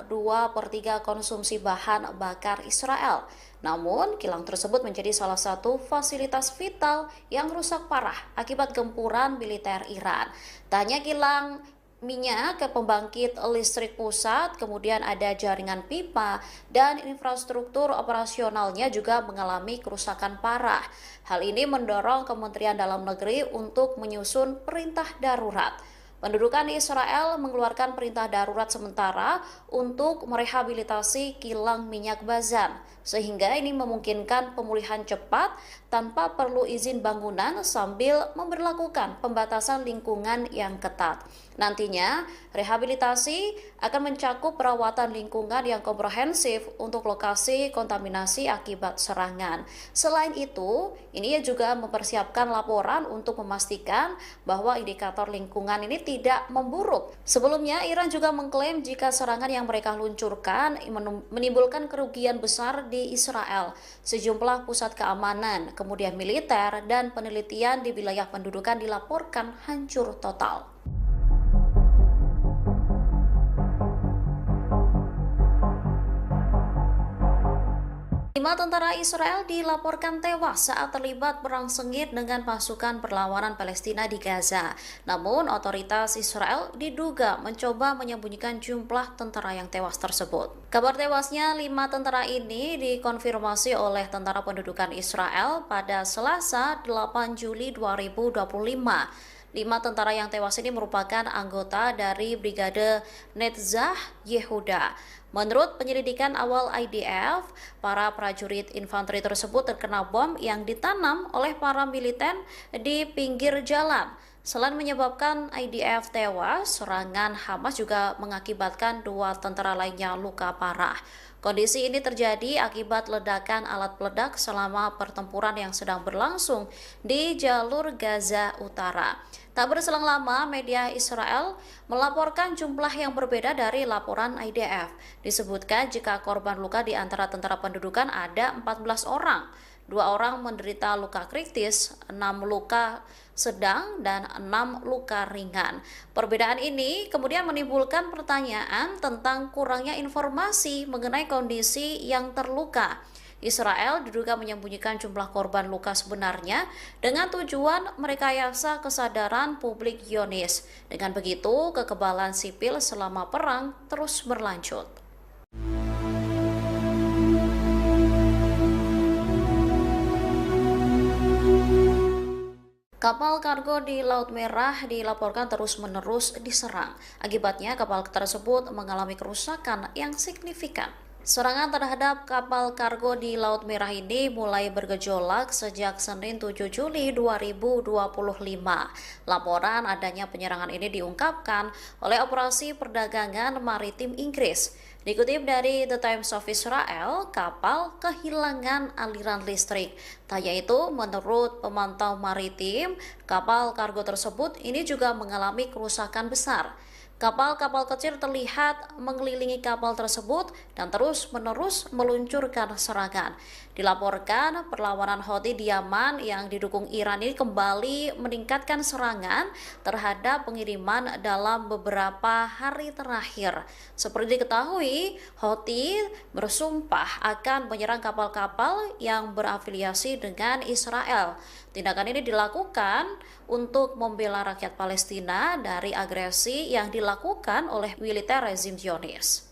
Dua per 3 konsumsi bahan bakar Israel. Namun, kilang tersebut menjadi salah satu fasilitas vital yang rusak parah akibat gempuran militer Iran. Tak hanya kilang minyak ke pembangkit listrik pusat, kemudian ada jaringan pipa dan infrastruktur operasionalnya juga mengalami kerusakan parah. Hal ini mendorong Kementerian Dalam Negeri untuk menyusun perintah darurat. Pendudukan di Israel mengeluarkan perintah darurat sementara untuk merehabilitasi kilang minyak Bazan, sehingga ini memungkinkan pemulihan cepat tanpa perlu izin bangunan sambil memberlakukan pembatasan lingkungan yang ketat. Nantinya, rehabilitasi akan mencakup perawatan lingkungan yang komprehensif untuk lokasi kontaminasi akibat serangan. Selain itu, ini juga mempersiapkan laporan untuk memastikan bahwa indikator lingkungan ini tidak memburuk. Sebelumnya, Iran juga mengklaim jika serangan yang mereka luncurkan menimbulkan kerugian besar di Israel. Sejumlah pusat keamanan, kemudian militer, dan penelitian di wilayah pendudukan dilaporkan hancur total. 5 tentara Israel dilaporkan tewas saat terlibat perang sengit dengan pasukan perlawanan Palestina di Gaza. Namun, otoritas Israel diduga mencoba menyembunyikan jumlah tentara yang tewas tersebut. Kabar tewasnya 5 tentara ini dikonfirmasi oleh Tentara Pendudukan Israel pada Selasa 8 Juli 2025. 5 tentara yang tewas ini merupakan anggota dari Brigade Netzah Yehuda. Menurut penyelidikan awal IDF, para prajurit infanteri tersebut terkena bom yang ditanam oleh para militer di pinggir jalan. Selain menyebabkan IDF tewas, serangan Hamas juga mengakibatkan 2 tentara lainnya luka parah. Kondisi ini terjadi akibat ledakan alat peledak selama pertempuran yang sedang berlangsung di jalur Gaza Utara. Tak berselang lama, media Israel melaporkan jumlah yang berbeda dari laporan IDF. Disebutkan jika korban luka di antara tentara pendudukan ada 14 orang. 2 orang menderita luka kritis, 6 luka sedang, dan 6 luka ringan. Perbedaan ini kemudian menimbulkan pertanyaan tentang kurangnya informasi mengenai kondisi yang terluka. Israel diduga menyembunyikan jumlah korban luka sebenarnya dengan tujuan merekayasa kesadaran publik Zionis. Dengan begitu, kekebalan sipil selama perang terus berlanjut. Kapal kargo di Laut Merah dilaporkan terus-menerus diserang. Akibatnya, kapal tersebut mengalami kerusakan yang signifikan. Serangan terhadap kapal kargo di Laut Merah ini mulai bergejolak sejak Senin 7 Juli 2025. Laporan adanya penyerangan ini diungkapkan oleh Operasi Perdagangan Maritim Inggris. Dikutip dari The Times of Israel, kapal kehilangan aliran listrik. Tak hanya itu, menurut pemantau maritim, kapal kargo tersebut ini juga mengalami kerusakan besar. Kapal-kapal kecil terlihat mengelilingi kapal tersebut dan terus-menerus meluncurkan serangan. Dilaporkan perlawanan Houthi di Yaman yang didukung Iran ini kembali meningkatkan serangan terhadap pengiriman dalam beberapa hari terakhir. Seperti diketahui, Houthi bersumpah akan menyerang kapal-kapal yang berafiliasi dengan Israel. Tindakan ini dilakukan untuk membela rakyat Palestina dari agresi yang dilakukan oleh militer rezim Zionis.